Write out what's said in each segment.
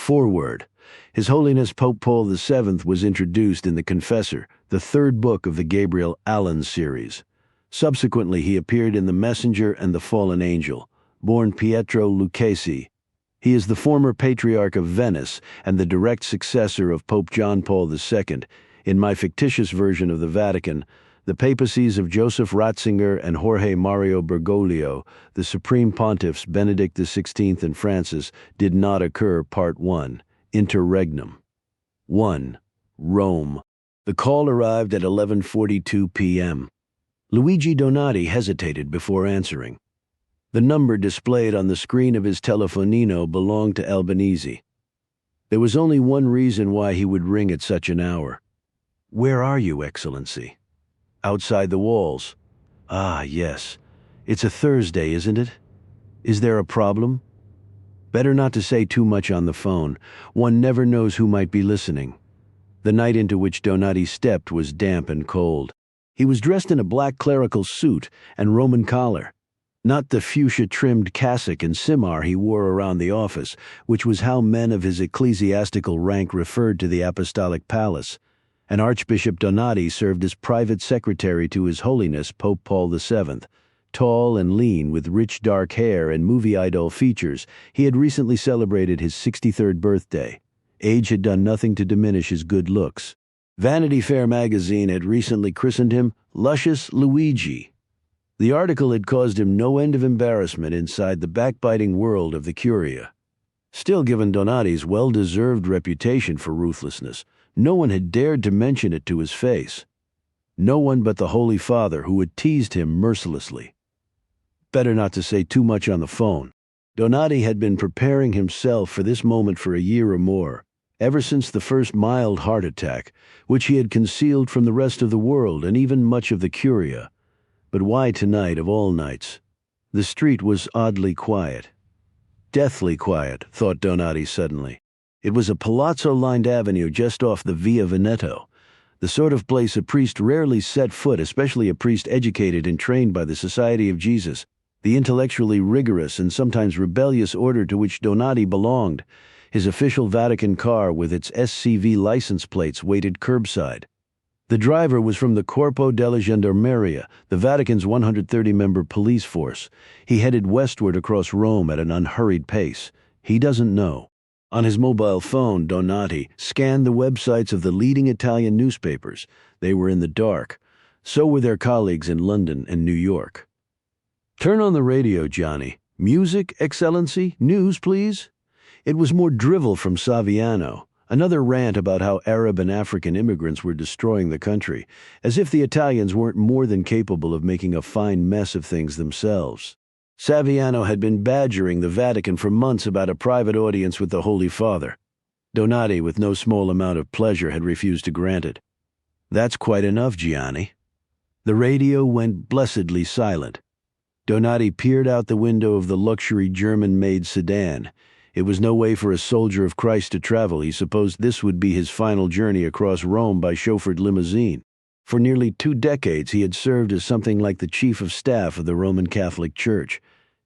Foreword. His Holiness Pope Paul VII was introduced in The Confessor, the third book of the Gabriel Allon series. Subsequently, he appeared in The Messenger and The Fallen Angel, born Pietro Lucchesi. He is the former Patriarch of Venice and the direct successor of Pope John Paul II. In my fictitious version of the Vatican, the papacies of Joseph Ratzinger and Jorge Mario Bergoglio, the Supreme Pontiffs Benedict XVI and Francis, did not occur. Part 1. Interregnum. 1. Rome. The call arrived at 11:42 p.m. Luigi Donati hesitated before answering. The number displayed on the screen of his telefonino belonged to Albanese. There was only one reason why he would ring at such an hour. "Where are you, Excellency?" "Outside the walls." "Ah, yes. It's a Thursday, isn't it? Is there a problem?" Better not to say too much on the phone. One never knows who might be listening. The night into which Donati stepped was damp and cold. He was dressed in a black clerical suit and Roman collar, not the fuchsia-trimmed cassock and simar he wore around the office, which was how men of his ecclesiastical rank referred to the apostolic palace. And Archbishop Donati served as private secretary to His Holiness Pope Paul VII. Tall and lean, with rich dark hair and movie idol features, he had recently celebrated his 63rd birthday. Age had done nothing to diminish his good looks. Vanity Fair magazine had recently christened him Luscious Luigi. The article had caused him no end of embarrassment inside the backbiting world of the Curia. Still, given Donati's well-deserved reputation for ruthlessness, no one had dared to mention it to his face. No one but the Holy Father, who had teased him mercilessly. Better not to say too much on the phone. Donati had been preparing himself for this moment for a year or more, ever since the first mild heart attack, which he had concealed from the rest of the world and even much of the Curia. But why tonight of all nights? The street was oddly quiet. Deathly quiet, thought Donati suddenly. It was a palazzo-lined avenue just off the Via Veneto, the sort of place a priest rarely set foot, especially a priest educated and trained by the Society of Jesus, the intellectually rigorous and sometimes rebellious order to which Donati belonged. His official Vatican car with its SCV license plates waited curbside. The driver was from the Corpo della Gendarmeria, the Vatican's 130-member police force. He headed westward across Rome at an unhurried pace. He doesn't know. On his mobile phone, Donati scanned the websites of the leading Italian newspapers. They were in the dark. So were their colleagues in London and New York. "Turn on the radio, Johnny. Music, Excellency? News, please?" It was more drivel from Saviano, another rant about how Arab and African immigrants were destroying the country, as if the Italians weren't more than capable of making a fine mess of things themselves. Saviano had been badgering the Vatican for months about a private audience with the Holy Father. Donati, with no small amount of pleasure, had refused to grant it. "That's quite enough, Gianni." The radio went blessedly silent. Donati peered out the window of the luxury German-made sedan. It was no way for a soldier of Christ to travel. He supposed this would be his final journey across Rome by chauffeured limousine. For nearly 2 decades he had served as something like the chief of staff of the Roman Catholic Church.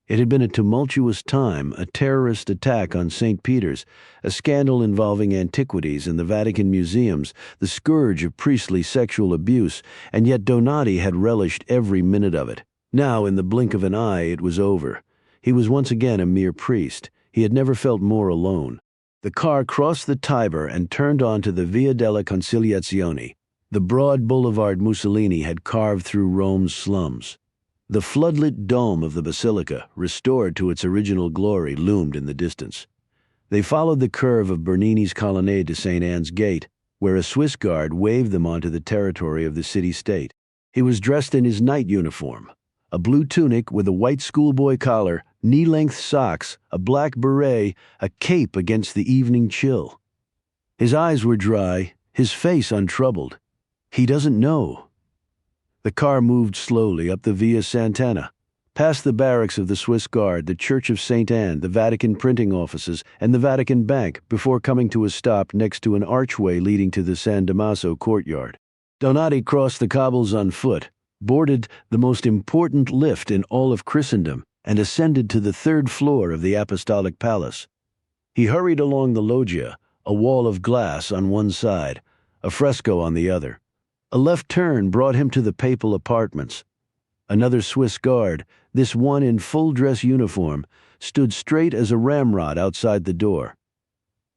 It had been a tumultuous time, a terrorist attack on St. Peter's, a scandal involving antiquities in the Vatican museums, the scourge of priestly sexual abuse, and yet Donati had relished every minute of it. Now, in the blink of an eye, it was over. He was once again a mere priest. He had never felt more alone. The car crossed the Tiber and turned onto the Via della Conciliazione, the broad boulevard Mussolini had carved through Rome's slums. The floodlit dome of the basilica, restored to its original glory, loomed in the distance. They followed the curve of Bernini's colonnade to St. Anne's Gate, where a Swiss guard waved them onto the territory of the city-state. He was dressed in his night uniform, a blue tunic with a white schoolboy collar, knee-length socks, a black beret, a cape against the evening chill. His eyes were dry, his face untroubled. He doesn't know. The car moved slowly up the Via Sant'Anna, past the barracks of the Swiss Guard, the Church of St. Anne, the Vatican printing offices, and the Vatican Bank, before coming to a stop next to an archway leading to the San Damaso courtyard. Donati crossed the cobbles on foot, boarded the most important lift in all of Christendom, and ascended to the 3rd floor of the Apostolic Palace. He hurried along the loggia, a wall of glass on one side, a fresco on the other. A left turn brought him to the papal apartments. Another Swiss guard, this one in full dress uniform, stood straight as a ramrod outside the door.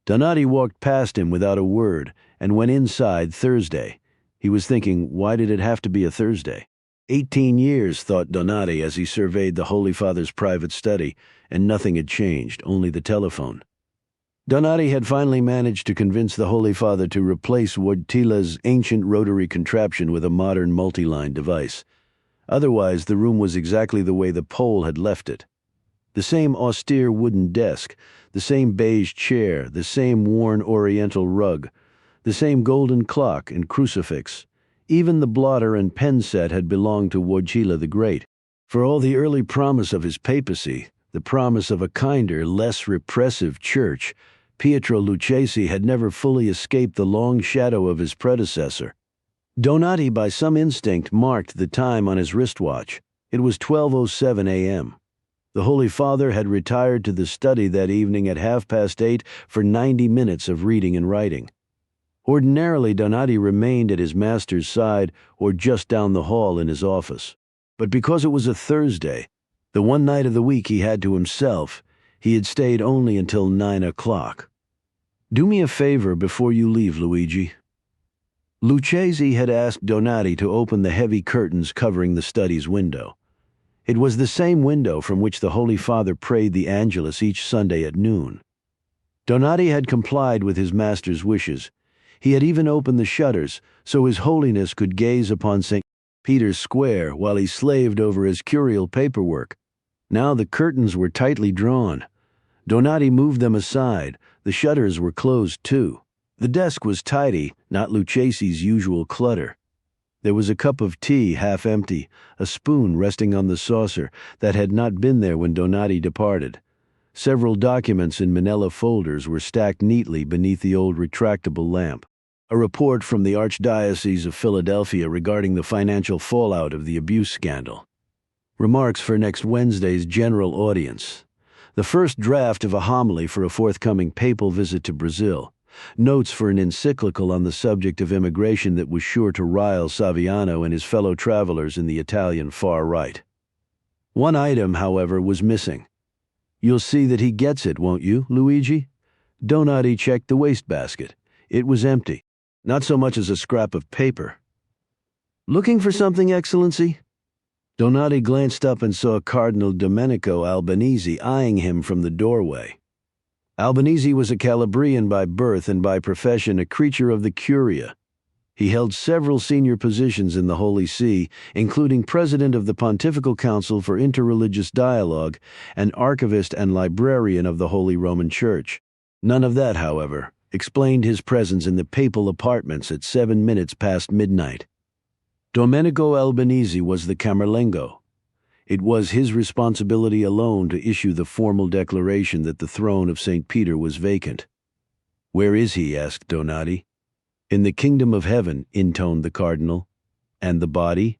Donati walked past him without a word and went inside Thursday. He was thinking, why did it have to be a Thursday? 18 years, thought Donati as he surveyed the Holy Father's private study, and nothing had changed, only the telephone. Donati had finally managed to convince the Holy Father to replace Wojtyla's ancient rotary contraption with a modern multi-line device. Otherwise, the room was exactly the way the Pole had left it. The same austere wooden desk, the same beige chair, the same worn oriental rug, the same golden clock and crucifix. Even the blotter and pen set had belonged to Wojtyla the Great. For all the early promise of his papacy, the promise of a kinder, less repressive church, Pietro Lucchesi had never fully escaped the long shadow of his predecessor. Donati, by some instinct, marked the time on his wristwatch. It was 12:07 a.m. The Holy Father had retired to the study that evening at 8:30 for 90 minutes of reading and writing. Ordinarily, Donati remained at his master's side or just down the hall in his office. But because it was a Thursday, the one night of the week he had to himself, he had stayed only until 9 o'clock. "Do me a favor before you leave, Luigi." Lucchesi had asked Donati to open the heavy curtains covering the study's window. It was the same window from which the Holy Father prayed the Angelus each Sunday at noon. Donati had complied with his master's wishes. He had even opened the shutters so His Holiness could gaze upon St. Peter's Square while he slaved over his curial paperwork. Now the curtains were tightly drawn. Donati moved them aside. The shutters were closed too. The desk was tidy, not Lucchesi's usual clutter. There was a cup of tea half empty, a spoon resting on the saucer that had not been there when Donati departed. Several documents in manila folders were stacked neatly beneath the old retractable lamp. A report from the Archdiocese of Philadelphia regarding the financial fallout of the abuse scandal. Remarks for next Wednesday's general audience. The first draft of a homily for a forthcoming papal visit to Brazil. Notes for an encyclical on the subject of immigration that was sure to rile Saviano and his fellow travelers in the Italian far right. One item, however, was missing. "You'll see that he gets it, won't you, Luigi?" Donati checked the wastebasket. It was empty, not so much as a scrap of paper. "Looking for something, Excellency?" Donati glanced up and saw Cardinal Domenico Albanese eyeing him from the doorway. Albanese was a Calabrian by birth and by profession a creature of the Curia. He held several senior positions in the Holy See, including president of the Pontifical Council for Interreligious Dialogue and archivist and librarian of the Holy Roman Church. None of that, however, explained his presence in the papal apartments at 7 minutes past midnight. Domenico Albanese was the Camerlengo. It was his responsibility alone to issue the formal declaration that the throne of St. Peter was vacant. "Where is he?" asked Donati. "In the kingdom of heaven," intoned the cardinal. "And the body?"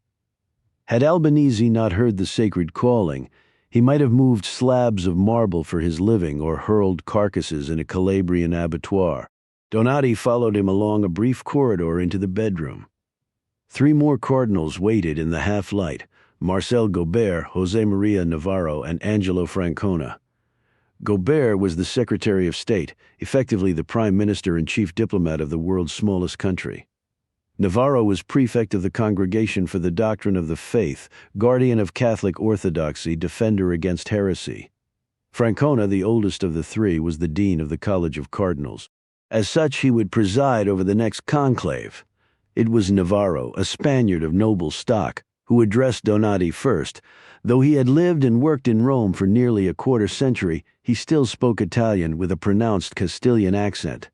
Had Albanese not heard the sacred calling, he might have moved slabs of marble for his living or hurled carcasses in a Calabrian abattoir. Donati followed him along a brief corridor into the bedroom. 3 more cardinals waited in the half-light: Marcel Gobert, José Maria Navarro, and Angelo Francona. Gobert was the Secretary of State, effectively the Prime Minister and Chief Diplomat of the world's smallest country. Navarro was prefect of the Congregation for the Doctrine of the Faith, guardian of Catholic orthodoxy, defender against heresy. Francona, the oldest of the 3, was the dean of the College of Cardinals. As such, he would preside over the next conclave. It was Navarro, a Spaniard of noble stock, who addressed Donati first. Though he had lived and worked in Rome for nearly a quarter-century, he still spoke Italian with a pronounced Castilian accent.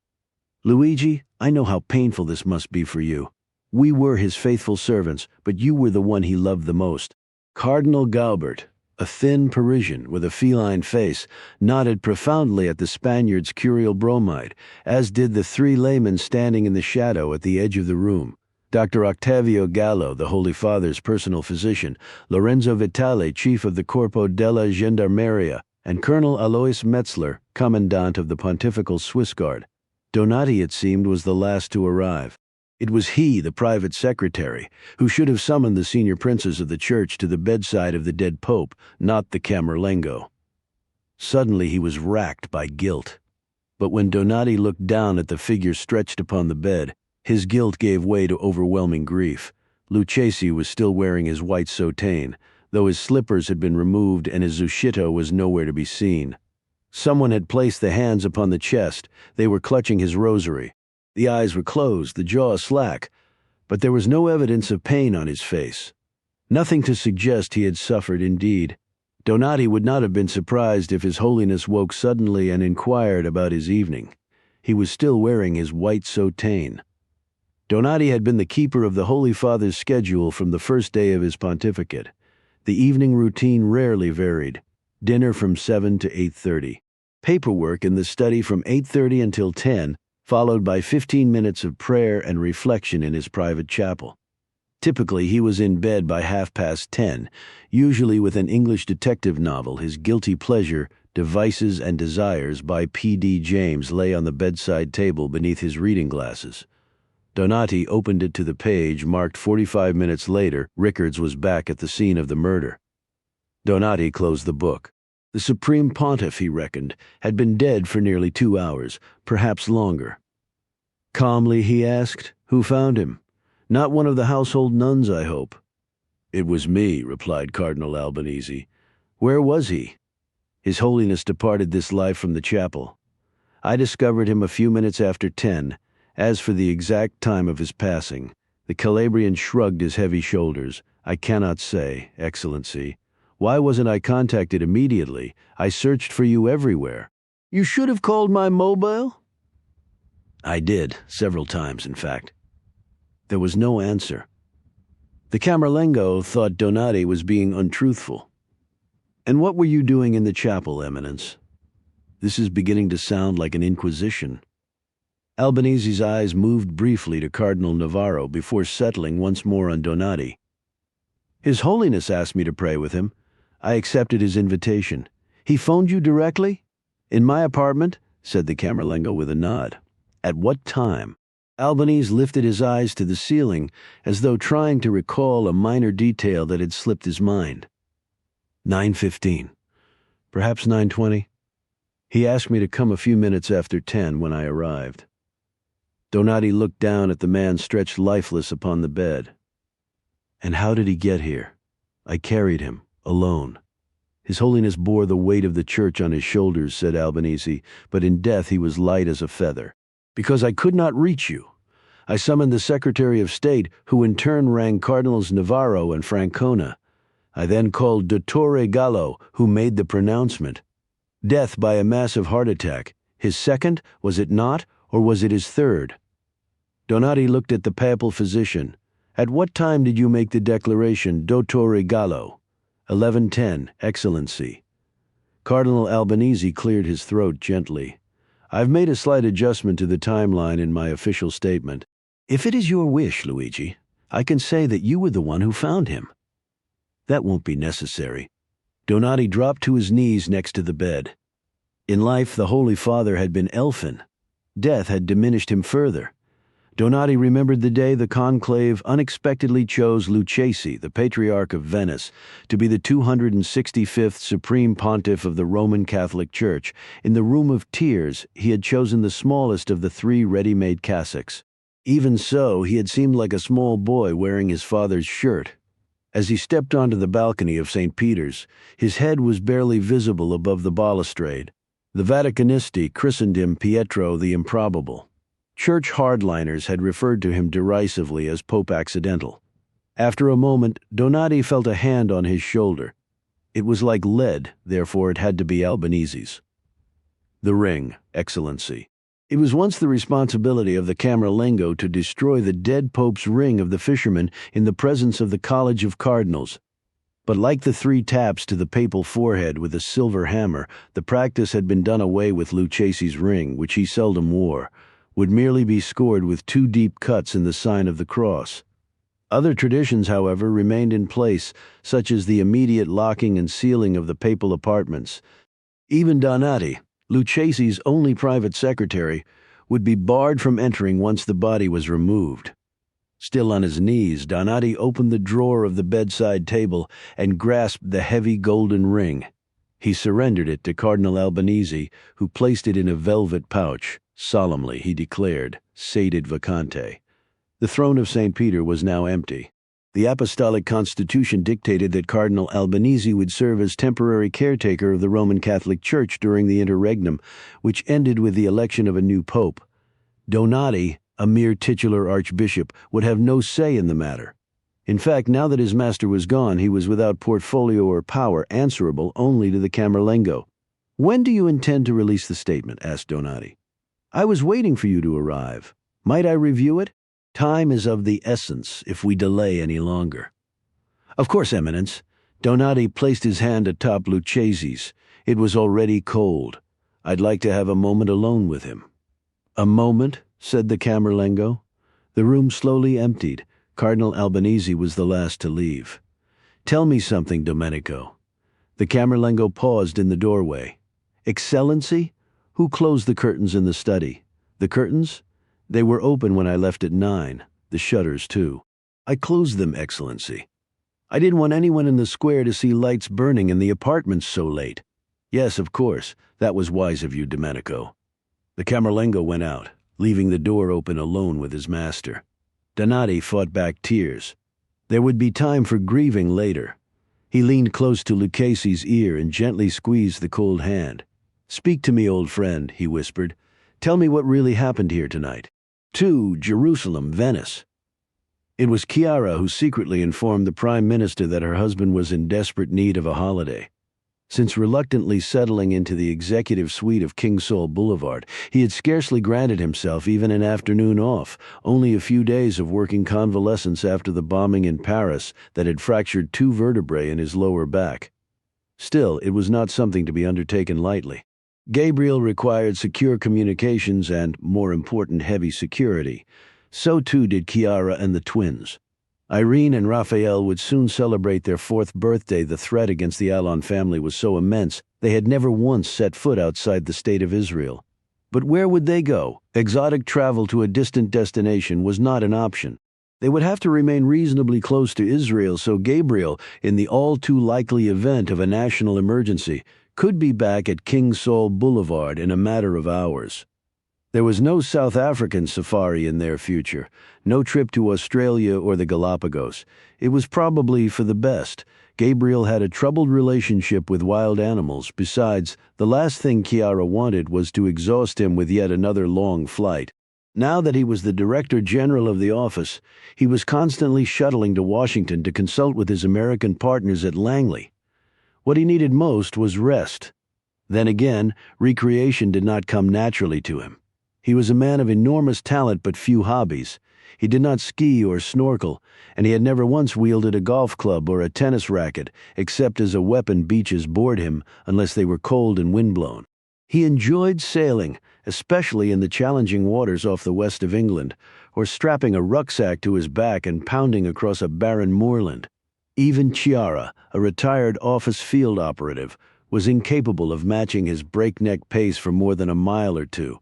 "Luigi, I know how painful this must be for you. We were his faithful servants, but you were the one he loved the most." Cardinal Gaubert, a thin Parisian with a feline face, nodded profoundly at the Spaniard's curial bromide, as did the 3 laymen standing in the shadow at the edge of the room. Dr. Octavio Gallo, the Holy Father's personal physician, Lorenzo Vitale, chief of the Corpo della Gendarmeria, and Colonel Alois Metzler, commandant of the Pontifical Swiss Guard. Donati, it seemed, was the last to arrive. It was he, the private secretary, who should have summoned the senior princes of the church to the bedside of the dead pope, not the Camerlengo. Suddenly he was racked by guilt. But when Donati looked down at the figure stretched upon the bed, his guilt gave way to overwhelming grief. Lucchesi was still wearing his white soutane, though his slippers had been removed and his zucchetto was nowhere to be seen. Someone had placed the hands upon the chest. They were clutching his rosary. The eyes were closed, the jaw slack, but there was no evidence of pain on his face. Nothing to suggest he had suffered indeed. Donati would not have been surprised if His Holiness woke suddenly and inquired about his evening. He was still wearing his white soutane. Donati had been the keeper of the Holy Father's schedule from the first day of his pontificate. The evening routine rarely varied. Dinner from 7 to 8:30. Paperwork in the study from 8:30 until 10, followed by 15 minutes of prayer and reflection in his private chapel. Typically, he was in bed by 10:30, usually with an English detective novel, his guilty pleasure, Devices and Desires by P.D. James, lay on the bedside table beneath his reading glasses. Donati opened it to the page marked 45 minutes later. Rickards was back at the scene of the murder. Donati closed the book. The Supreme Pontiff, he reckoned, had been dead for nearly 2 hours, perhaps longer. Calmly he asked, "Who found him? Not one of the household nuns, I hope." "It was me," replied Cardinal Albanese. "Where was he?" "His Holiness departed this life from the chapel. I discovered him a few minutes after 10. As for the exact time of his passing," the Calabrian shrugged his heavy shoulders, "I cannot say, Excellency. Why wasn't I contacted immediately? I searched for you everywhere." "You should have called my mobile." "I did, several times, in fact." There was no answer. The Camerlengo thought Donati was being untruthful. "And what were you doing in the chapel, Eminence? This is beginning to sound like an inquisition." Albanese's eyes moved briefly to Cardinal Navarro before settling once more on Donati. "His Holiness asked me to pray with him. I accepted his invitation. He phoned you directly?" "In my apartment," said the Camerlengo with a nod. "At what time?" Albanese lifted his eyes to the ceiling, as though trying to recall a minor detail that had slipped his mind. 9:15. Perhaps 9:20. He asked me to come a few minutes after 10 when I arrived. Donati looked down at the man stretched lifeless upon the bed. "And how did he get here?" "I carried him, alone." "His Holiness bore the weight of the church on his shoulders," said Albanese, "but in death he was light as a feather. Because I could not reach you, I summoned the Secretary of State, who in turn rang Cardinals Navarro and Francona. I then called Dottore Gallo, who made the pronouncement. Death by a massive heart attack. His second, was it not, or was it his third?" Donati looked at the papal physician. "At what time did you make the declaration, Dottore Gallo?" 11:10, Excellency." Cardinal Albanese cleared his throat gently. "I've made a slight adjustment to the timeline in my official statement. If it is your wish, Luigi, I can say that you were the one who found him." "That won't be necessary." Donati dropped to his knees next to the bed. In life, the Holy Father had been elfin. Death had diminished him further. Donati remembered the day the conclave unexpectedly chose Lucchesi, the Patriarch of Venice, to be the 265th Supreme Pontiff of the Roman Catholic Church. In the Room of Tears, he had chosen the smallest of the 3 ready-made cassocks. Even so, he had seemed like a small boy wearing his father's shirt. As he stepped onto the balcony of St. Peter's, his head was barely visible above the balustrade. The Vaticanisti christened him Pietro the Improbable. Church hardliners had referred to him derisively as Pope Accidental. After a moment, Donati felt a hand on his shoulder. It was like lead, therefore it had to be Albanese's. "The ring, Excellency." It was once the responsibility of the Camerlengo to destroy the dead Pope's ring of the fisherman in the presence of the College of Cardinals. But like the 3 taps to the papal forehead with a silver hammer, the practice had been done away with. Lucchesi's ring, which he seldom wore, would merely be scored with 2 deep cuts in the sign of the cross. Other traditions, however, remained in place, such as the immediate locking and sealing of the papal apartments. Even Donati, Lucchese's only private secretary, would be barred from entering once the body was removed. Still on his knees, Donati opened the drawer of the bedside table and grasped the heavy golden ring. He surrendered it to Cardinal Albanese, who placed it in a velvet pouch. Solemnly, he declared, "Sedit vacante." The throne of St. Peter was now empty. The Apostolic Constitution dictated that Cardinal Albanese would serve as temporary caretaker of the Roman Catholic Church during the interregnum, which ended with the election of a new pope. Donati, a mere titular archbishop, would have no say in the matter. In fact, now that his master was gone, he was without portfolio or power, answerable only to the Camerlengo. "When do you intend to release the statement?" asked Donati. "I was waiting for you to arrive. Might I review it? Time is of the essence if we delay any longer." "Of course, Eminence." Donati placed his hand atop Lucchese's. It was already cold. "I'd like to have a moment alone with him." "A moment?" said the Camerlengo. The room slowly emptied. Cardinal Albanese was the last to leave. "Tell me something, Domenico." The Camerlengo paused in the doorway. "Excellency? Who closed the curtains in the study?" "The curtains? They were open when I left at 9. The shutters, too." "I closed them, Excellency. I didn't want anyone in the square to see lights burning in the apartments so late." "Yes, of course. That was wise of you, Domenico." The Camerlengo went out, leaving the door open alone with his master. Donati fought back tears. There would be time for grieving later. He leaned close to Lucchese's ear and gently squeezed the cold hand. "Speak to me, old friend," he whispered. "Tell me what really happened here tonight." "To Jerusalem, Venice." It was Chiara who secretly informed the Prime Minister that her husband was in desperate need of a holiday. Since reluctantly settling into the executive suite of King Saul Boulevard, he had scarcely granted himself even an afternoon off, only a few days of working convalescence after the bombing in Paris that had fractured 2 vertebrae in his lower back. Still, it was not something to be undertaken lightly. Gabriel required secure communications and, more important, heavy security. So too did Chiara and the twins. Irene and Raphael would soon celebrate their 4th birthday. The threat against the Allon family was so immense, they had never once set foot outside the state of Israel. But where would they go? Exotic travel to a distant destination was not an option. They would have to remain reasonably close to Israel, so Gabriel, in the all-too-likely event of a national emergency, could be back at King Saul Boulevard in a matter of hours. There was no South African safari in their future, no trip to Australia or the Galapagos. It was probably for the best. Gabriel had a troubled relationship with wild animals. Besides, the last thing Chiara wanted was to exhaust him with yet another long flight. Now that he was the Director General of the office, he was constantly shuttling to Washington to consult with his American partners at Langley. What he needed most was rest. Then again, recreation did not come naturally to him. He was a man of enormous talent but few hobbies. He did not ski or snorkel, and he had never once wielded a golf club or a tennis racket, except as a weapon. Beaches bored him unless they were cold and windblown. He enjoyed sailing, especially in the challenging waters off the west of England, or strapping a rucksack to his back and pounding across a barren moorland. Even Chiara, a retired office field operative, was incapable of matching his breakneck pace for more than a mile or two.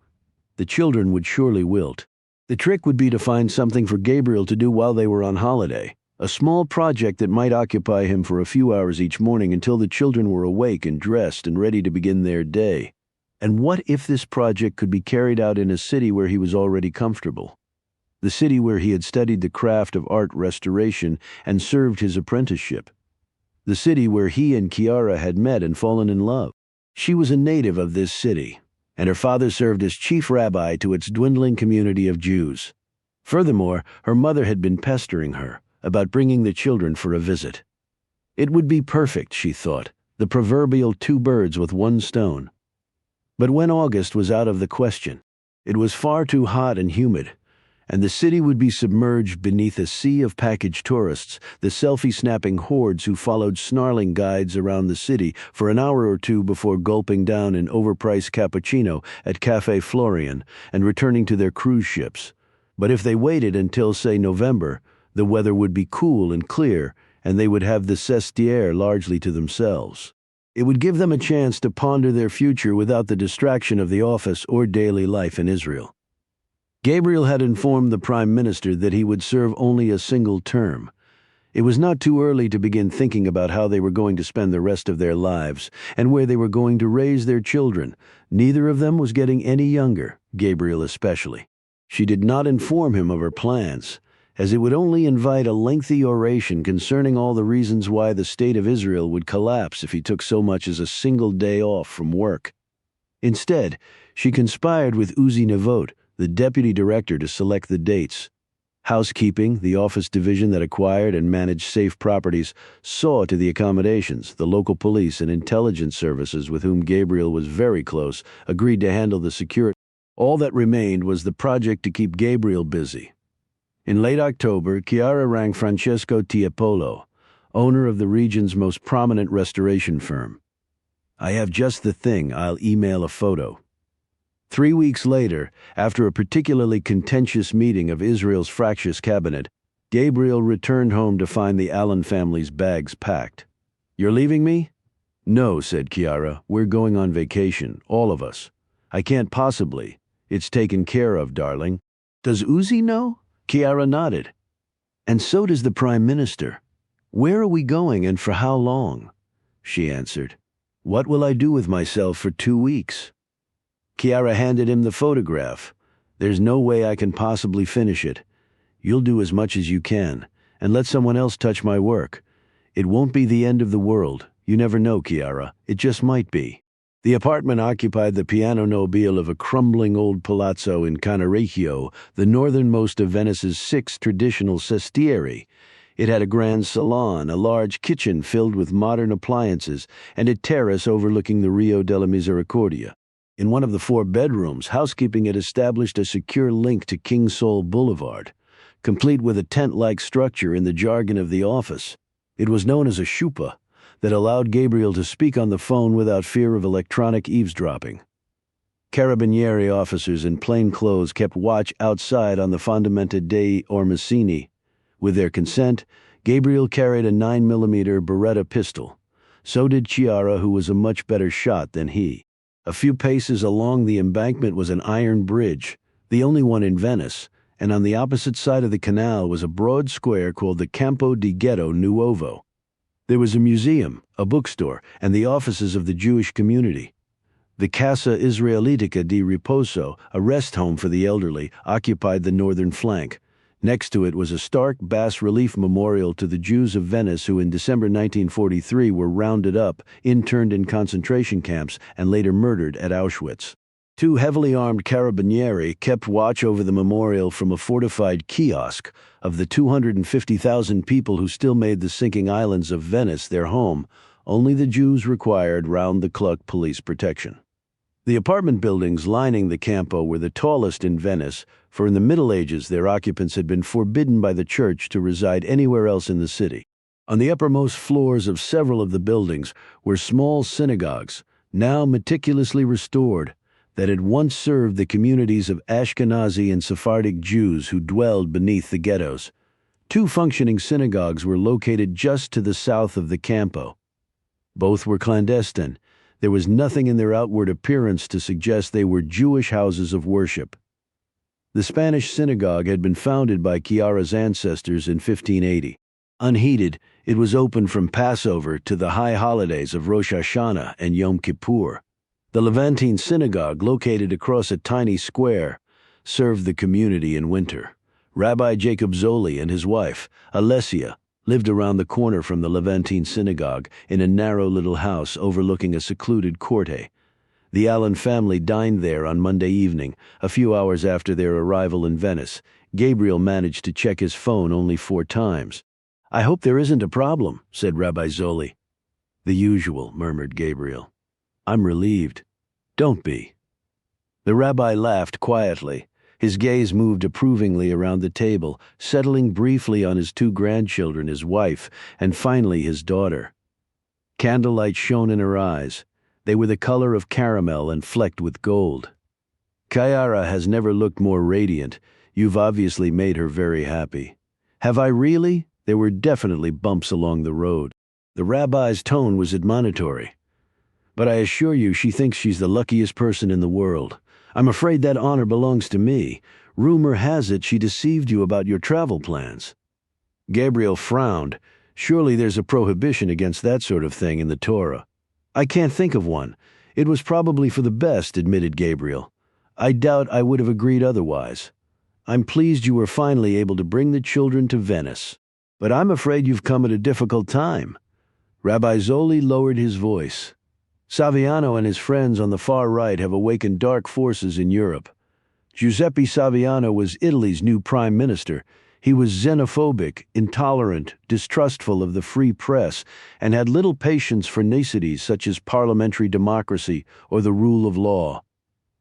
The children would surely wilt. The trick would be to find something for Gabriel to do while they were on holiday, a small project that might occupy him for a few hours each morning until the children were awake and dressed and ready to begin their day. And what if this project could be carried out in a city where he was already comfortable? The city where he had studied the craft of art restoration and served his apprenticeship. The city where he and Chiara had met and fallen in love. She was a native of this city, and her father served as chief rabbi to its dwindling community of Jews. Furthermore, her mother had been pestering her about bringing the children for a visit. It would be perfect, she thought, the proverbial 2 birds with 1 stone. But when August was out of the question, it was far too hot and humid, and the city would be submerged beneath a sea of package tourists, the selfie-snapping hordes who followed snarling guides around the city for an hour or two before gulping down an overpriced cappuccino at Café Florian and returning to their cruise ships. But if they waited until, say, November, the weather would be cool and clear, and they would have the Sestiere largely to themselves. It would give them a chance to ponder their future without the distraction of the office or daily life in Israel. Gabriel had informed the Prime Minister that he would serve only a single term. It was not too early to begin thinking about how they were going to spend the rest of their lives and where they were going to raise their children. Neither of them was getting any younger, Gabriel especially. She did not inform him of her plans, as it would only invite a lengthy oration concerning all the reasons why the state of Israel would collapse if he took so much as a single day off from work. Instead, she conspired with Uzi Navot, the deputy director, to select the dates. Housekeeping, the office division that acquired and managed safe properties, saw to the accommodations. The local police and intelligence services, with whom Gabriel was very close, agreed to handle the security. All that remained was the project to keep Gabriel busy. In late October, Chiara rang Francesco Tiepolo, owner of the region's most prominent restoration firm. "I have just the thing. I'll email a photo." 3 weeks later, after a particularly contentious meeting of Israel's fractious cabinet, Gabriel returned home to find the Allon family's bags packed. "You're leaving me?" "No," said Chiara. "We're going on vacation, all of us." "I can't possibly. It's taken care of, darling." "Does Uzi know?" Chiara nodded. "And so does the Prime Minister." "Where are we going and for how long?" She answered. "What will I do with myself for 2 weeks?" Chiara handed him the photograph. "There's no way I can possibly finish it. You'll do as much as you can, and let someone else touch my work. It won't be the end of the world. You never know, Chiara. It just might be." The apartment occupied the piano nobile of a crumbling old palazzo in Cannaregio, the northernmost of Venice's 6 traditional sestieri. It had a grand salon, a large kitchen filled with modern appliances, and a terrace overlooking the Rio della Misericordia. In one of the 4 bedrooms, housekeeping had established a secure link to King Sol Boulevard, complete with a tent-like structure in the jargon of the office. It was known as a shupa, that allowed Gabriel to speak on the phone without fear of electronic eavesdropping. Carabinieri officers in plain clothes kept watch outside on the Fondamenta dei Ormesini. With their consent, Gabriel carried a 9mm Beretta pistol. So did Chiara, who was a much better shot than he. A few paces along the embankment was an iron bridge, the only one in Venice, and on the opposite side of the canal was a broad square called the Campo di Ghetto Nuovo. There was a museum, a bookstore, and the offices of the Jewish community. The Casa Israelitica di Riposo, a rest home for the elderly, occupied the northern flank. Next to it was a stark bas-relief memorial to the Jews of Venice who in December 1943 were rounded up, interned in concentration camps, and later murdered at Auschwitz. 2 heavily armed carabinieri kept watch over the memorial from a fortified kiosk. Of the 250,000 people who still made the sinking islands of Venice their home, only the Jews required round-the-clock police protection. The apartment buildings lining the Campo were the tallest in Venice, for in the Middle Ages their occupants had been forbidden by the church to reside anywhere else in the city. On the uppermost floors of several of the buildings were small synagogues, now meticulously restored, that had once served the communities of Ashkenazi and Sephardic Jews who dwelled beneath the ghettos. 2 functioning synagogues were located just to the south of the Campo. Both were clandestine. There was nothing in their outward appearance to suggest they were Jewish houses of worship. The Spanish synagogue had been founded by Chiara's ancestors in 1580. Unheated, it was open from Passover to the high holidays of Rosh Hashanah and Yom Kippur. The Levantine synagogue, located across a tiny square, served the community in winter. Rabbi Jacob Zoli and his wife, Alessia, lived around the corner from the Levantine synagogue in a narrow little house overlooking a secluded corte. The Allon family dined there on Monday evening, a few hours after their arrival in Venice. Gabriel managed to check his phone only 4 times. "I hope there isn't a problem," said Rabbi Zoli. "The usual," murmured Gabriel. "I'm relieved." "Don't be." The rabbi laughed quietly. His gaze moved approvingly around the table, settling briefly on his 2 grandchildren, his wife, and finally his daughter. Candlelight shone in her eyes. They were the color of caramel and flecked with gold. "Chiara has never looked more radiant. You've obviously made her very happy." "Have I really?" There were definitely bumps along the road. The rabbi's tone was admonitory. But I assure you she thinks she's the luckiest person in the world. I'm afraid that honor belongs to me. Rumor has it she deceived you about your travel plans." Gabriel frowned. Surely there's a prohibition against that sort of thing in the Torah. "I can't think of one. It was probably for the best," admitted Gabriel. "I doubt I would have agreed otherwise. I'm pleased you were finally able to bring the children to Venice. But I'm afraid you've come at a difficult time." Rabbi Zoli lowered his voice. "Saviano and his friends on the far right have awakened dark forces in Europe. Giuseppe Saviano was Italy's new prime minister. He was xenophobic, intolerant, distrustful of the free press, and had little patience for niceties such as parliamentary democracy or the rule of law.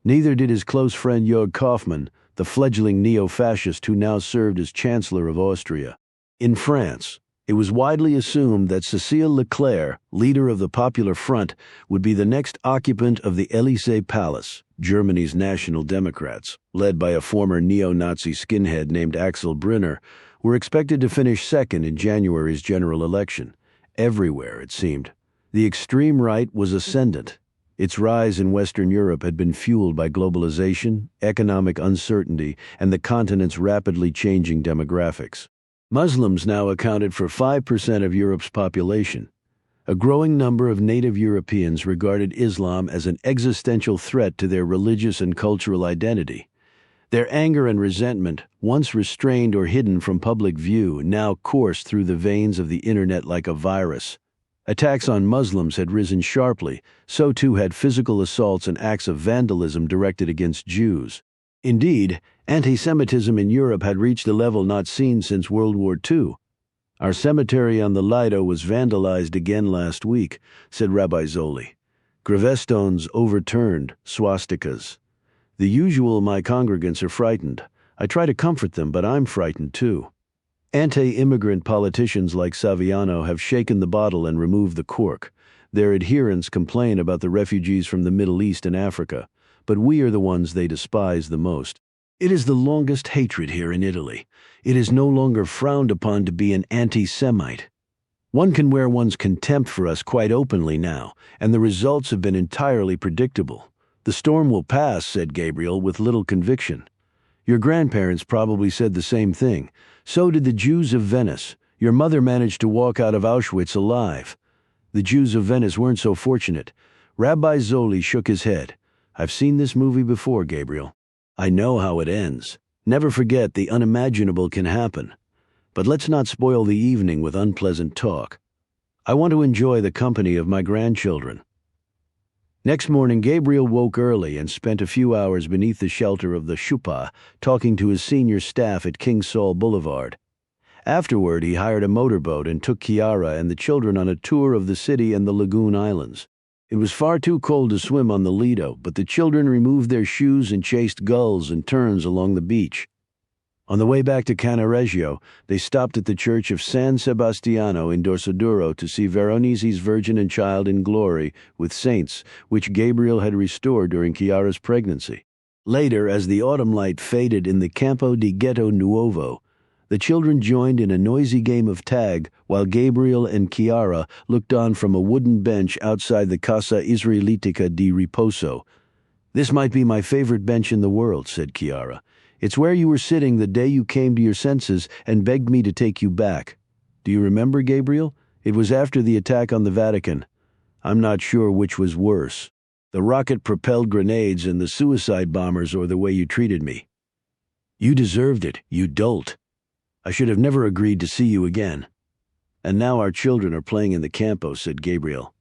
Neither did his close friend Jörg Kaufmann, the fledgling neo-fascist who now served as Chancellor of Austria. In France, it was widely assumed that Cécile Leclerc, leader of the Popular Front, would be the next occupant of the Élysée Palace, Germany's National Democrats, led by a former neo-Nazi skinhead named Axel Brunner, were expected to finish second in January's general election. Everywhere, it seemed, the extreme right was ascendant. Its rise in Western Europe had been fueled by globalization, economic uncertainty, and the continent's rapidly changing demographics. Muslims now accounted for 5% of Europe's population. A growing number of native Europeans regarded Islam as an existential threat to their religious and cultural identity. Their anger and resentment, once restrained or hidden from public view, now coursed through the veins of the internet like a virus. Attacks on Muslims had risen sharply, so too had physical assaults and acts of vandalism directed against Jews. Indeed, anti-Semitism in Europe had reached a level not seen since World War II. "Our cemetery on the Lido was vandalized again last week," said Rabbi Zoli. "Gravestones overturned, swastikas. The usual my congregants are frightened. I try to comfort them, but I'm frightened too. Anti-immigrant politicians like Saviano have shaken the bottle and removed the cork. Their adherents complain about the refugees from the Middle East and Africa, but we are the ones they despise the most. It is the longest hatred here in Italy. It is no longer frowned upon to be an anti-Semite. One can wear one's contempt for us quite openly now, and the results have been entirely predictable. The storm will pass," said Gabriel with little conviction. "Your grandparents probably said the same thing. So did the Jews of Venice. Your mother managed to walk out of Auschwitz alive. The Jews of Venice weren't so fortunate." Rabbi Zoli shook his head. "I've seen this movie before, Gabriel. I know how it ends. Never forget the unimaginable can happen. But let's not spoil the evening with unpleasant talk. I want to enjoy the company of my grandchildren." Next morning, Gabriel woke early and spent a few hours beneath the shelter of the Chuppah, talking to his senior staff at King Saul Boulevard. Afterward, he hired a motorboat and took Chiara and the children on a tour of the city and the Lagoon Islands. It was far too cold to swim on the Lido, but the children removed their shoes and chased gulls and terns along the beach. On the way back to Cannaregio, they stopped at the church of San Sebastiano in Dorsoduro to see Veronese's Virgin and Child in Glory with saints, which Gabriel had restored during Chiara's pregnancy. Later, as the autumn light faded in the Campo di Ghetto Nuovo, the children joined in a noisy game of tag while Gabriel and Chiara looked on from a wooden bench outside the Casa Israelitica di Riposo. "This might be my favorite bench in the world," said Chiara. "It's where you were sitting the day you came to your senses and begged me to take you back. Do you remember, Gabriel? It was after the attack on the Vatican. I'm not sure which was worse, the rocket-propelled grenades and the suicide bombers, or the way you treated me. You deserved it, you dolt. I should have never agreed to see you again." "And now our children are playing in the Campo," said Gabriel.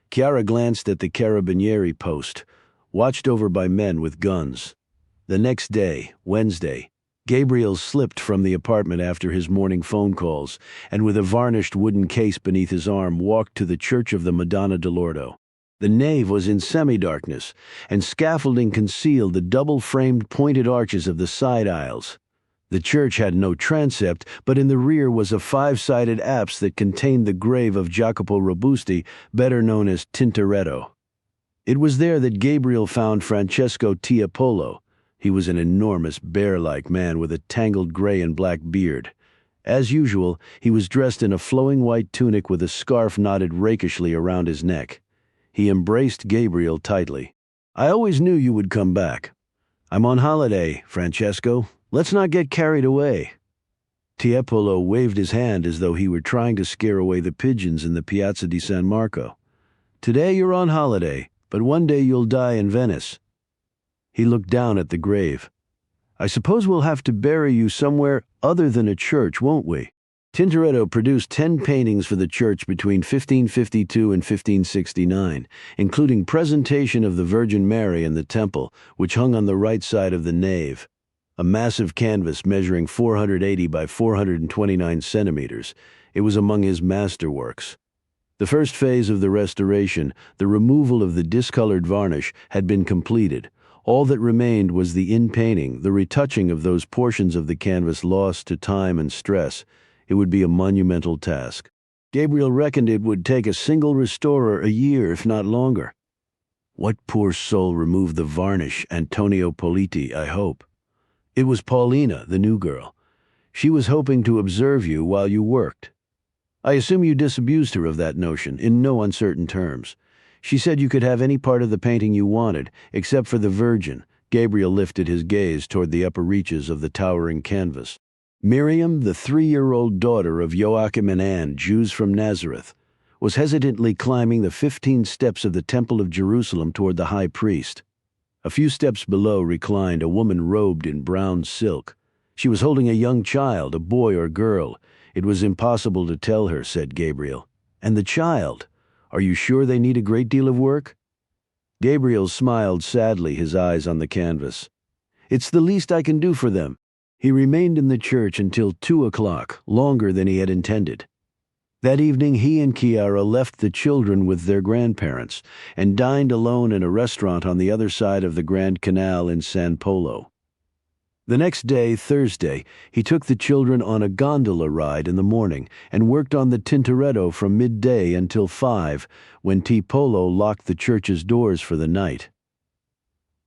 Chiara glanced at the Carabinieri post, watched over by men with guns. The next day, Wednesday, Gabriel slipped from the apartment after his morning phone calls, and with a varnished wooden case beneath his arm walked to the Church of the Madonna d'Orlando. The nave was in semi-darkness, and scaffolding concealed the double-framed pointed arches of the side aisles. The church had no transept, but in the rear was a five-sided apse that contained the grave of Jacopo Robusti, better known as Tintoretto. It was there that Gabriel found Francesco Tiepolo. He was an enormous, bear-like man with a tangled gray and black beard. As usual, he was dressed in a flowing white tunic with a scarf knotted rakishly around his neck. He embraced Gabriel tightly. "I always knew you would come back. I'm on holiday, Francesco. Let's not get carried away." Tiepolo waved his hand as though he were trying to scare away the pigeons in the Piazza di San Marco. "Today you're on holiday, but one day you'll die in Venice." He looked down at the grave. "I suppose we'll have to bury you somewhere other than a church, won't we?" Tintoretto produced 10 paintings for the church between 1552 and 1569, including Presentation of the Virgin Mary in the temple, which hung on the right side of the nave. A massive canvas measuring 480 by 429 centimeters, it was among his masterworks. The first phase of the restoration, the removal of the discolored varnish, had been completed. All that remained was the in-painting, the retouching of those portions of the canvas lost to time and stress. It would be a monumental task. Gabriel reckoned it would take a single restorer a year, if not longer. What poor soul removed the varnish? Antonio Politi, I hope. It was Paulina, the new girl. She was hoping to observe you while you worked. I assume you disabused her of that notion, in no uncertain terms. She said you could have any part of the painting you wanted, except for the Virgin. Gabriel lifted his gaze toward the upper reaches of the towering canvas. Miriam, the 3-year-old daughter of Joachim and Anne, Jews from Nazareth, was hesitantly climbing the 15 steps of the Temple of Jerusalem toward the high priest. A few steps below reclined a woman robed in brown silk. She was holding a young child, a boy or girl. It was impossible to tell her, said Gabriel. And the child? Are you sure they need a great deal of work? Gabriel smiled sadly, his eyes on the canvas. It's the least I can do for them. He remained in the church until 2 o'clock, longer than he had intended. That evening he and Chiara left the children with their grandparents and dined alone in a restaurant on the other side of the Grand Canal in San Polo. The next day, Thursday, he took the children on a gondola ride in the morning and worked on the Tintoretto from midday until 5, when Tiepolo locked the church's doors for the night.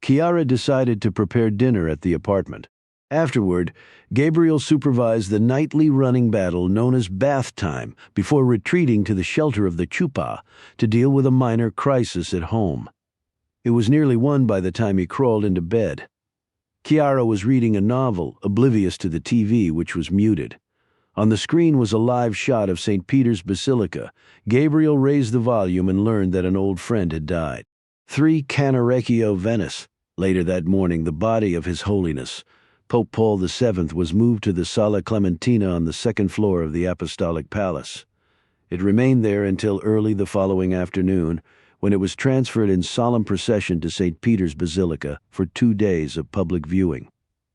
Chiara decided to prepare dinner at the apartment. Afterward, Gabriel supervised the nightly running battle known as bath time before retreating to the shelter of the chuppah to deal with a minor crisis at home. It was nearly 1 by the time he crawled into bed. Chiara was reading a novel, oblivious to the TV, which was muted. On the screen was a live shot of St. Peter's Basilica. Gabriel raised the volume and learned that an old friend had died. 3 Canarecchio, Venice. Later that morning, the body of His Holiness, Pope Paul VII, was moved to the Sala Clementina on the 2nd floor of the Apostolic Palace. It remained there until early the following afternoon, when it was transferred in solemn procession to St. Peter's Basilica for 2 days of public viewing.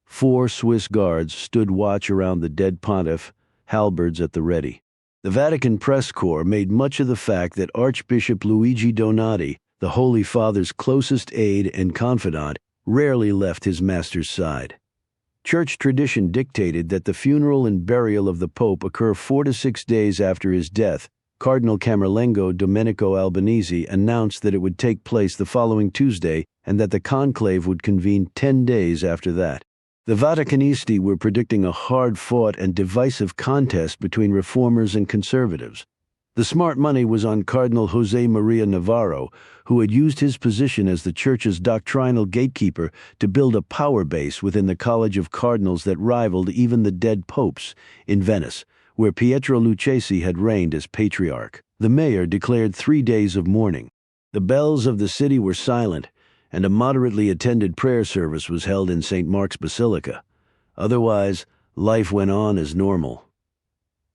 4 Swiss guards stood watch around the dead pontiff, halberds at the ready. The Vatican press corps made much of the fact that Archbishop Luigi Donati, the Holy Father's closest aide and confidant, rarely left his master's side. Church tradition dictated that the funeral and burial of the Pope occur 4 to 6 days after his death. Cardinal Camerlengo Domenico Albanese announced that it would take place the following Tuesday and that the conclave would convene 10 days after that. The Vaticanisti were predicting a hard-fought and divisive contest between reformers and conservatives. The smart money was on Cardinal José María Navarro, who had used his position as the Church's doctrinal gatekeeper to build a power base within the College of Cardinals that rivaled even the dead popes in Venice, where Pietro Lucchesi had reigned as patriarch. The mayor declared 3 days of mourning. The bells of the city were silent, and a moderately attended prayer service was held in St. Mark's Basilica. Otherwise, life went on as normal.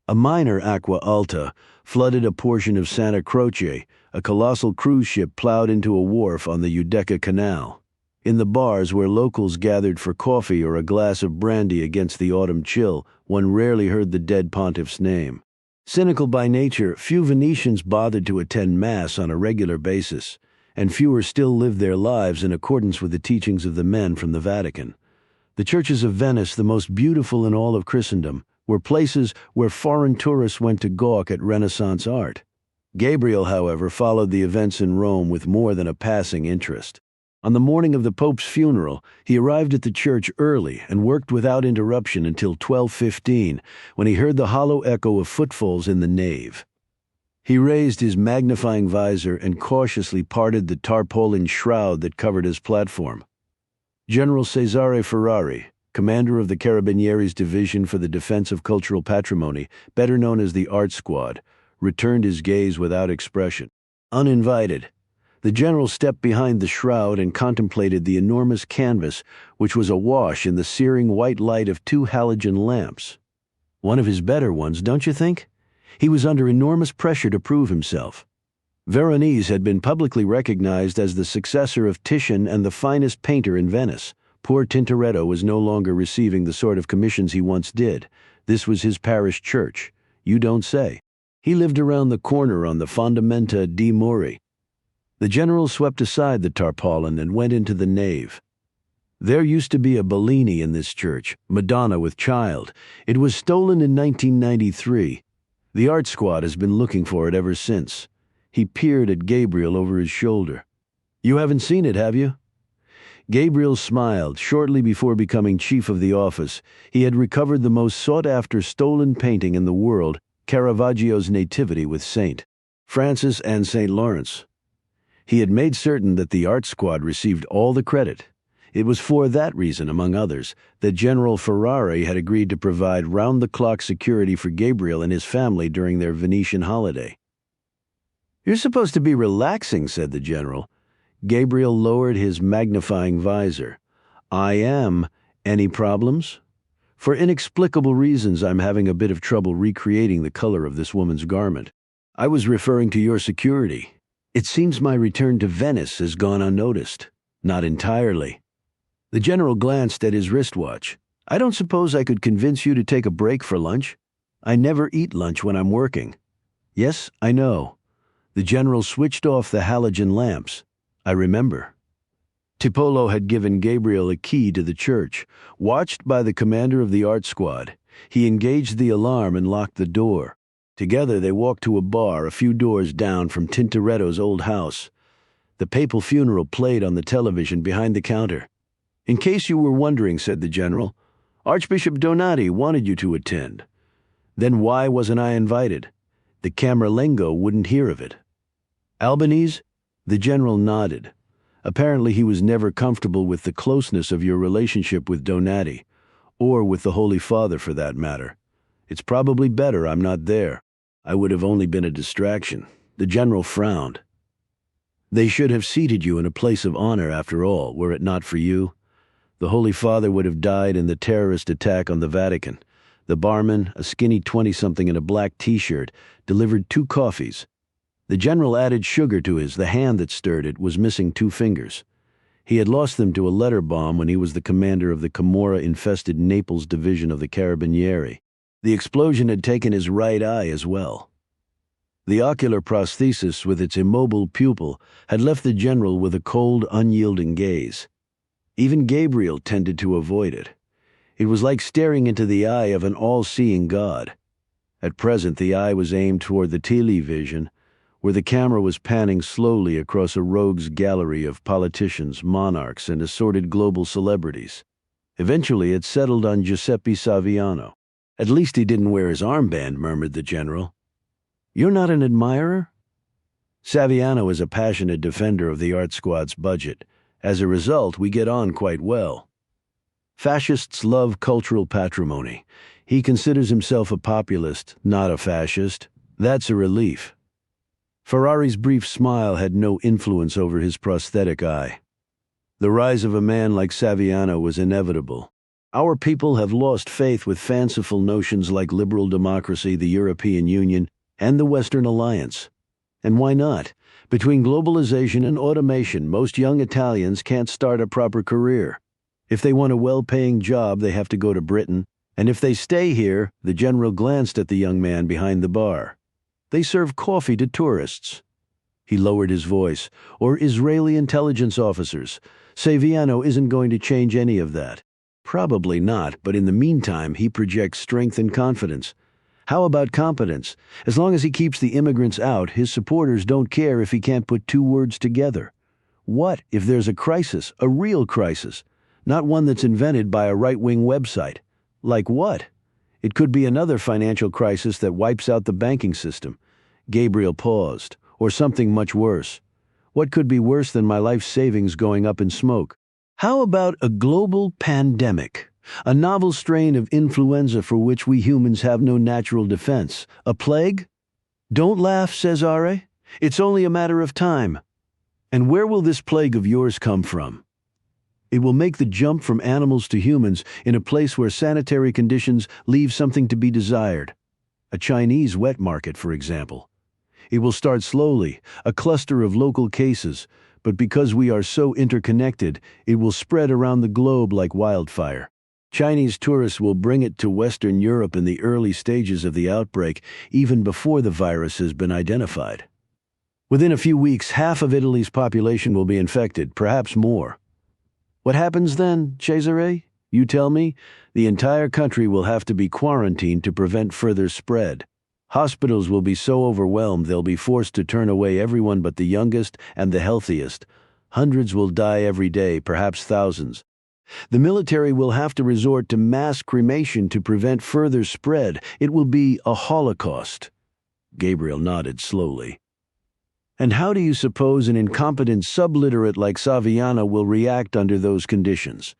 A minor acqua alta flooded a portion of Santa Croce. A colossal cruise ship plowed into a wharf on the Udeca Canal. In the bars where locals gathered for coffee or a glass of brandy against the autumn chill, one rarely heard the dead pontiff's name. Cynical by nature, few Venetians bothered to attend Mass on a regular basis, and fewer still lived their lives in accordance with the teachings of the men from the Vatican. The churches of Venice, the most beautiful in all of Christendom, were places where foreign tourists went to gawk at Renaissance art. Gabriel, however, followed the events in Rome with more than a passing interest. On the morning of the Pope's funeral, he arrived at the church early and worked without interruption until 12:15, when he heard the hollow echo of footfalls in the nave. He raised his magnifying visor and cautiously parted the tarpaulin shroud that covered his platform. General Cesare Ferrari, commander of the Carabinieri's Division for the Defense of Cultural Patrimony, better known as the Art Squad, returned his gaze without expression. Uninvited, the general stepped behind the shroud and contemplated the enormous canvas, which was awash in the searing white light of two halogen lamps. One of his better ones, don't you think? He was under enormous pressure to prove himself. Veronese had been publicly recognized as the successor of Titian and the finest painter in Venice. Poor Tintoretto was no longer receiving the sort of commissions he once did. This was his parish church. You don't say. He lived around the corner on the Fondamenta di Mori. The general swept aside the tarpaulin and went into the nave. There used to be a Bellini in this church, Madonna with Child. It was stolen in 1993. The Art Squad has been looking for it ever since. He peered at Gabriel over his shoulder. You haven't seen it, have you? Gabriel smiled. Shortly before becoming chief of the office, he had recovered the most sought-after stolen painting in the world, Caravaggio's Nativity with Saint Francis and St. Lawrence. He had made certain that the Art Squad received all the credit. It was for that reason, among others, that General Ferrari had agreed to provide round-the-clock security for Gabriel and his family during their Venetian holiday. You're supposed to be relaxing, said the general. Gabriel lowered his magnifying visor. I am. Any problems? For inexplicable reasons, I'm having a bit of trouble recreating the color of this woman's garment. I was referring to your security. It seems my return to Venice has gone unnoticed. Not entirely. The general glanced at his wristwatch. I don't suppose I could convince you to take a break for lunch? I never eat lunch when I'm working. Yes, I know. The general switched off the halogen lamps. I remember. Tiepolo had given Gabriel a key to the church. Watched by the commander of the Art Squad, he engaged the alarm and locked the door. Together they walked to a bar a few doors down from Tintoretto's old house. The papal funeral played on the television behind the counter. In case you were wondering, said the general, Archbishop Donati wanted you to attend. Then why wasn't I invited? The Camerlengo wouldn't hear of it. Albanese? The general nodded. Apparently he was never comfortable with the closeness of your relationship with Donati, or with the Holy Father for that matter. It's probably better I'm not there. I would have only been a distraction. The general frowned. They should have seated you in a place of honor after all, were it not for you. The Holy Father would have died in the terrorist attack on the Vatican. The barman, a skinny 20-something in a black t-shirt, delivered 2 coffees. The general added sugar to his. The hand that stirred it was missing 2 fingers. He had lost them to a letter bomb when he was the commander of the Camorra-infested Naples division of the Carabinieri. The explosion had taken his right eye as well. The ocular prosthesis with its immobile pupil had left the general with a cold, unyielding gaze. Even Gabriel tended to avoid it. It was like staring into the eye of an all-seeing God. At present the eye was aimed toward the television, where the camera was panning slowly across a rogues gallery of politicians, monarchs, and assorted global celebrities. Eventually it settled on Giuseppe Saviano. At least he didn't wear his armband, murmured the general. You're not an admirer? Saviano is a passionate defender of the Art Squad's budget. As a result, we get on quite well. Fascists love cultural patrimony. He considers himself a populist, not a fascist. That's a relief. Ferrari's brief smile had no influence over his prosthetic eye. The rise of a man like Saviano was inevitable. Our people have lost faith with fanciful notions like liberal democracy, the European Union, and the Western Alliance. And why not? Between globalization and automation, most young Italians can't start a proper career. If they want a well-paying job, they have to go to Britain, and if they stay here, the general glanced at the young man behind the bar. They serve coffee to tourists. He lowered his voice. Or Israeli intelligence officers. Saviano isn't going to change any of that. Probably not, but in the meantime, he projects strength and confidence. How about competence? As long as he keeps the immigrants out, his supporters don't care if he can't put 2 words together. What if there's a crisis, a real crisis, not one that's invented by a right-wing website? Like what? It could be another financial crisis that wipes out the banking system. Gabriel paused. Or something much worse. What could be worse than my life savings going up in smoke? How about a global pandemic? A novel strain of influenza for which we humans have no natural defense. A plague? Don't laugh, Cesare. It's only a matter of time. And where will this plague of yours come from? It will make the jump from animals to humans in a place where sanitary conditions leave something to be desired. A Chinese wet market, for example. It will start slowly, a cluster of local cases, but because we are so interconnected, it will spread around the globe like wildfire. Chinese tourists will bring it to Western Europe in the early stages of the outbreak, even before the virus has been identified. Within a few weeks, half of Italy's population will be infected, perhaps more. What happens then, Cesare? You tell me? The entire country will have to be quarantined to prevent further spread. Hospitals will be so overwhelmed they'll be forced to turn away everyone but the youngest and the healthiest. Hundreds will die every day, perhaps thousands. The military will have to resort to mass cremation to prevent further spread. It will be a holocaust. Gabriel nodded slowly. And how do you suppose an incompetent subliterate like Saviano will react under those conditions?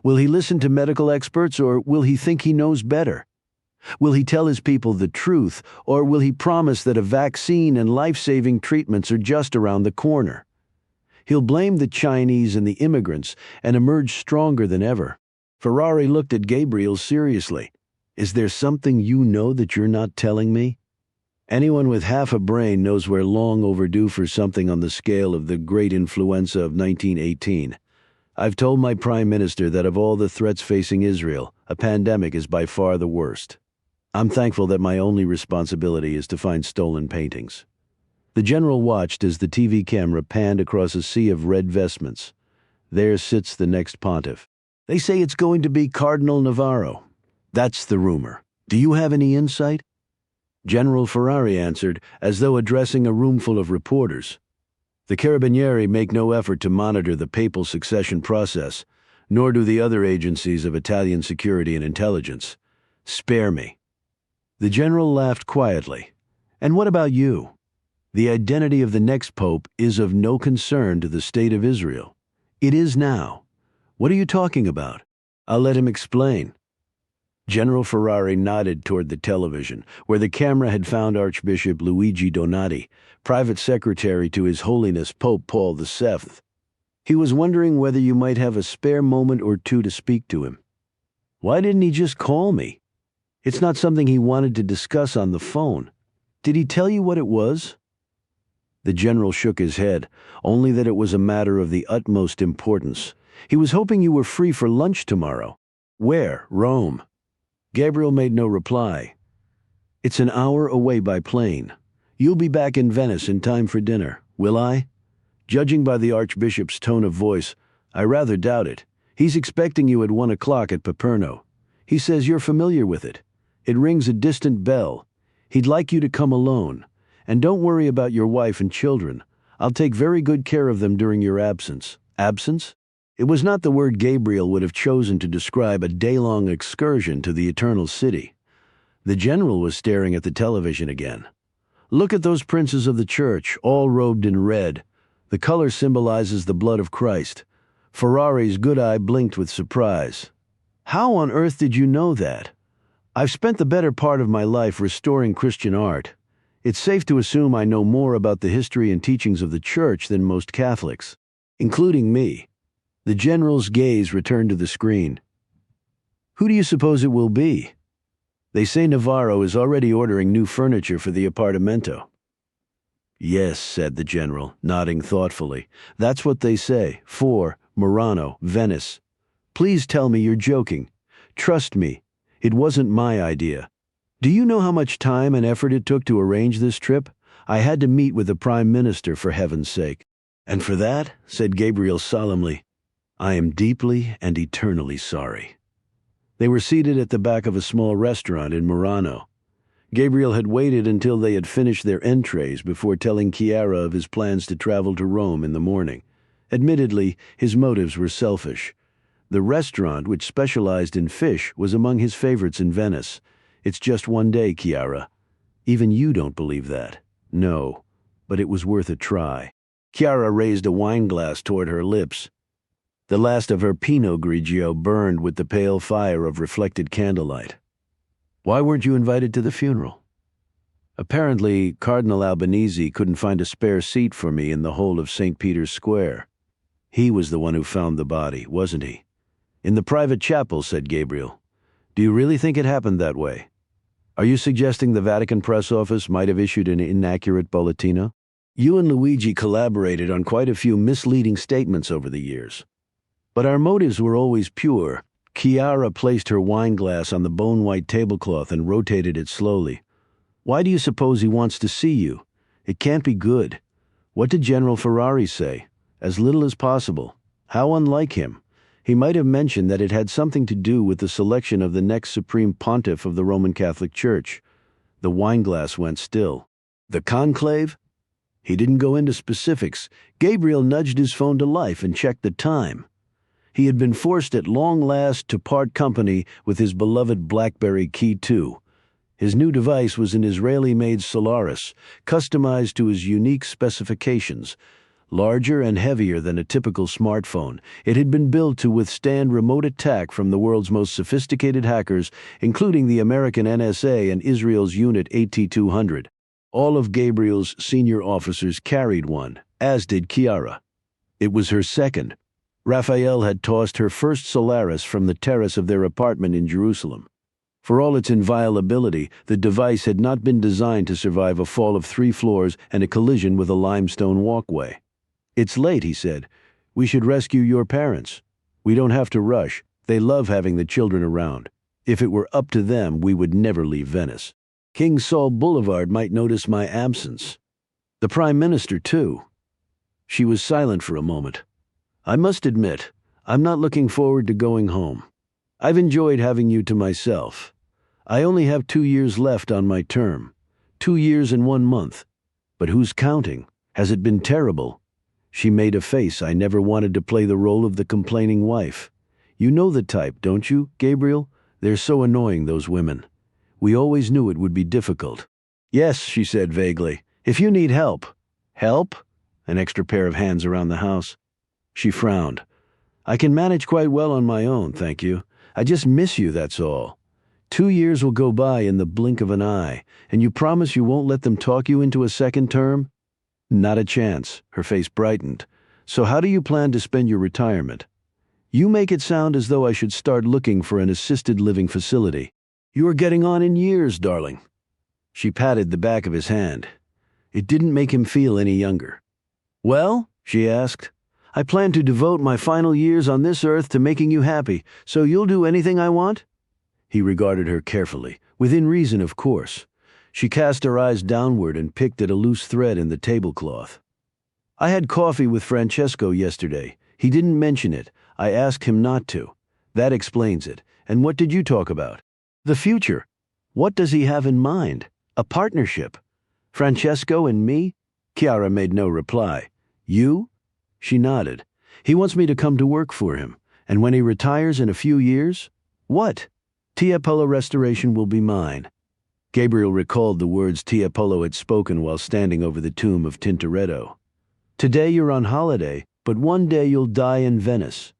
Will he listen to medical experts, or will he think he knows better? Will he tell his people the truth, or will he promise that a vaccine and life-saving treatments are just around the corner? He'll blame the Chinese and the immigrants and emerge stronger than ever. Ferrari looked at Gabriel seriously. Is there something you know that you're not telling me? Anyone with half a brain knows we're long overdue for something on the scale of the great influenza of 1918. I've told my Prime Minister that of all the threats facing Israel, a pandemic is by far the worst. I'm thankful that my only responsibility is to find stolen paintings. The general watched as the TV camera panned across a sea of red vestments. There sits the next pontiff. They say it's going to be Cardinal Navarro. That's the rumor. Do you have any insight? General Ferrari answered, as though addressing a roomful of reporters. The Carabinieri make no effort to monitor the papal succession process, nor do the other agencies of Italian security and intelligence. Spare me. The general laughed quietly. And what about you? The identity of the next pope is of no concern to the state of Israel. It is now. What are you talking about? I'll let him explain. General Ferrari nodded toward the television, where the camera had found Archbishop Luigi Donati, private secretary to His Holiness Pope Paul VII. He was wondering whether you might have a spare moment or two to speak to him. Why didn't he just call me? It's not something he wanted to discuss on the phone. Did he tell you what it was? The general shook his head, only that it was a matter of the utmost importance. He was hoping you were free for lunch tomorrow. Where? Rome. Gabriel made no reply. It's an hour away by plane. You'll be back in Venice in time for dinner, will I? Judging by the Archbishop's tone of voice, I rather doubt it. He's expecting you at 1 o'clock at Paperno. He says you're familiar with it. It rings a distant bell. He'd like you to come alone. And don't worry about your wife and children. I'll take very good care of them during your absence. Absence? It was not the word Gabriel would have chosen to describe a day-long excursion to the Eternal City. The general was staring at the television again. Look at those princes of the church, all robed in red. The color symbolizes the blood of Christ. Ferrari's good eye blinked with surprise. How on earth did you know that? I've spent the better part of my life restoring Christian art. It's safe to assume I know more about the history and teachings of the Church than most Catholics, including me. The general's gaze returned to the screen. Who do you suppose it will be? They say Navarro is already ordering new furniture for the apartamento. Yes, said the general, nodding thoughtfully. That's what they say. For Murano, Venice. Please tell me you're joking. Trust me, it wasn't my idea. Do you know how much time and effort it took to arrange this trip? I had to meet with the Prime Minister, for heaven's sake. And for that, said Gabriel solemnly, I am deeply and eternally sorry. They were seated at the back of a small restaurant in Murano. Gabriel had waited until they had finished their entrees before telling Chiara of his plans to travel to Rome in the morning. Admittedly, his motives were selfish. The restaurant, which specialized in fish, was among his favorites in Venice. It's just one day, Chiara. Even you don't believe that. No, but it was worth a try. Chiara raised a wineglass toward her lips. The last of her Pinot Grigio burned with the pale fire of reflected candlelight. Why weren't you invited to the funeral? Apparently, Cardinal Albanese couldn't find a spare seat for me in the whole of St. Peter's Square. He was the one who found the body, wasn't he? In the private chapel, said Gabriel. Do you really think it happened that way? Are you suggesting the Vatican press office might have issued an inaccurate bulletino? You and Luigi collaborated on quite a few misleading statements over the years. But our motives were always pure. Chiara placed her wineglass on the bone-white tablecloth and rotated it slowly. Why do you suppose he wants to see you? It can't be good. What did General Ferrari say? As little as possible. How unlike him. He might have mentioned that it had something to do with the selection of the next Supreme Pontiff of the Roman Catholic Church. The wineglass went still. The conclave? He didn't go into specifics. Gabriel nudged his phone to life and checked the time. He had been forced at long last to part company with his beloved BlackBerry Key 2. His new device was an Israeli-made Solaris, customized to his unique specifications. Larger and heavier than a typical smartphone, it had been built to withstand remote attack from the world's most sophisticated hackers, including the American NSA and Israel's Unit AT-200. All of Gabriel's senior officers carried one, as did Chiara. It was her second. Raphael had tossed her first Solaris from the terrace of their apartment in Jerusalem. For all its inviolability, the device had not been designed to survive a fall of 3 floors and a collision with a limestone walkway. It's late, he said. We should rescue your parents. We don't have to rush. They love having the children around. If it were up to them, we would never leave Venice. King Saul Boulevard might notice my absence. The Prime Minister, too. She was silent for a moment. I must admit, I'm not looking forward to going home. I've enjoyed having you to myself. I only have 2 years left on my term. 2 years and 1 month. But who's counting? Has it been terrible? She made a face. I never wanted to play the role of the complaining wife. You know the type, don't you, Gabriel? They're so annoying, those women. We always knew it would be difficult. Yes, she said vaguely. If you need help. Help? An extra pair of hands around the house. She frowned. I can manage quite well on my own, thank you. I just miss you, that's all. 2 years will go by in the blink of an eye, and you promise you won't let them talk you into a second term? Not a chance. Her face brightened. So how do you plan to spend your retirement? You make it sound as though I should start looking for an assisted living facility. You are getting on in years, darling. She patted the back of his hand. It didn't make him feel any younger. Well, she asked, I plan to devote my final years on this earth to making you happy, so you'll do anything I want? He regarded her carefully, within reason, of course. She cast her eyes downward and picked at a loose thread in the tablecloth. I had coffee with Francesco yesterday. He didn't mention it. I asked him not to. That explains it. And what did you talk about? The future. What does he have in mind? A partnership. Francesco and me? Chiara made no reply. You? She nodded. He wants me to come to work for him. And when he retires in a few years? What? Tiepolo Restoration will be mine. Gabriel recalled the words Tiepolo had spoken while standing over the tomb of Tintoretto. Today you're on holiday, but one day you'll die in Venice.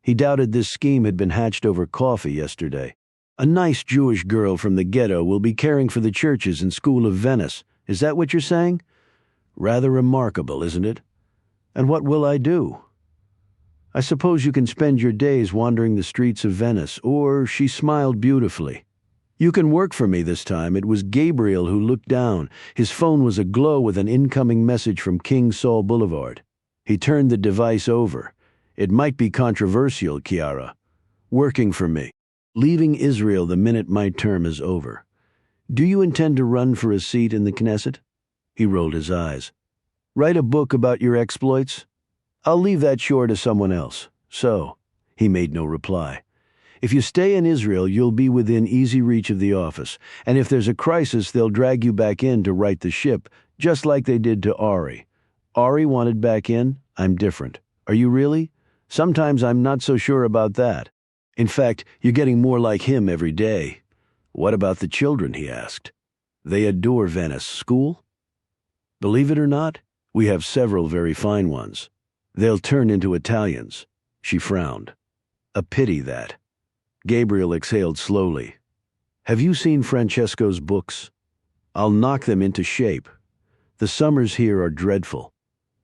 He doubted this scheme had been hatched over coffee yesterday. A nice Jewish girl from the ghetto will be caring for the churches and school of Venice. Is that what you're saying? Rather remarkable, isn't it? And what will I do? I suppose you can spend your days wandering the streets of Venice, or, she smiled beautifully. You can work for me this time. It was Gabriel who looked down. His phone was aglow with an incoming message from King Saul Boulevard. He turned the device over. It might be controversial, Chiara. Working for me. Leaving Israel the minute my term is over. Do you intend to run for a seat in the Knesset? He rolled his eyes. Write a book about your exploits? I'll leave that chore to someone else. So, he made no reply. If you stay in Israel, you'll be within easy reach of the office, and if there's a crisis, they'll drag you back in to right the ship, just like they did to Ari. Ari wanted back in. I'm different. Are you really? Sometimes I'm not so sure about that. In fact, you're getting more like him every day. What about the children, he asked. They adore Venice. School? Believe it or not, we have several very fine ones. They'll turn into Italians." She frowned. "A pity that." Gabriel exhaled slowly. "Have you seen Francesco's books? I'll knock them into shape. The summers here are dreadful.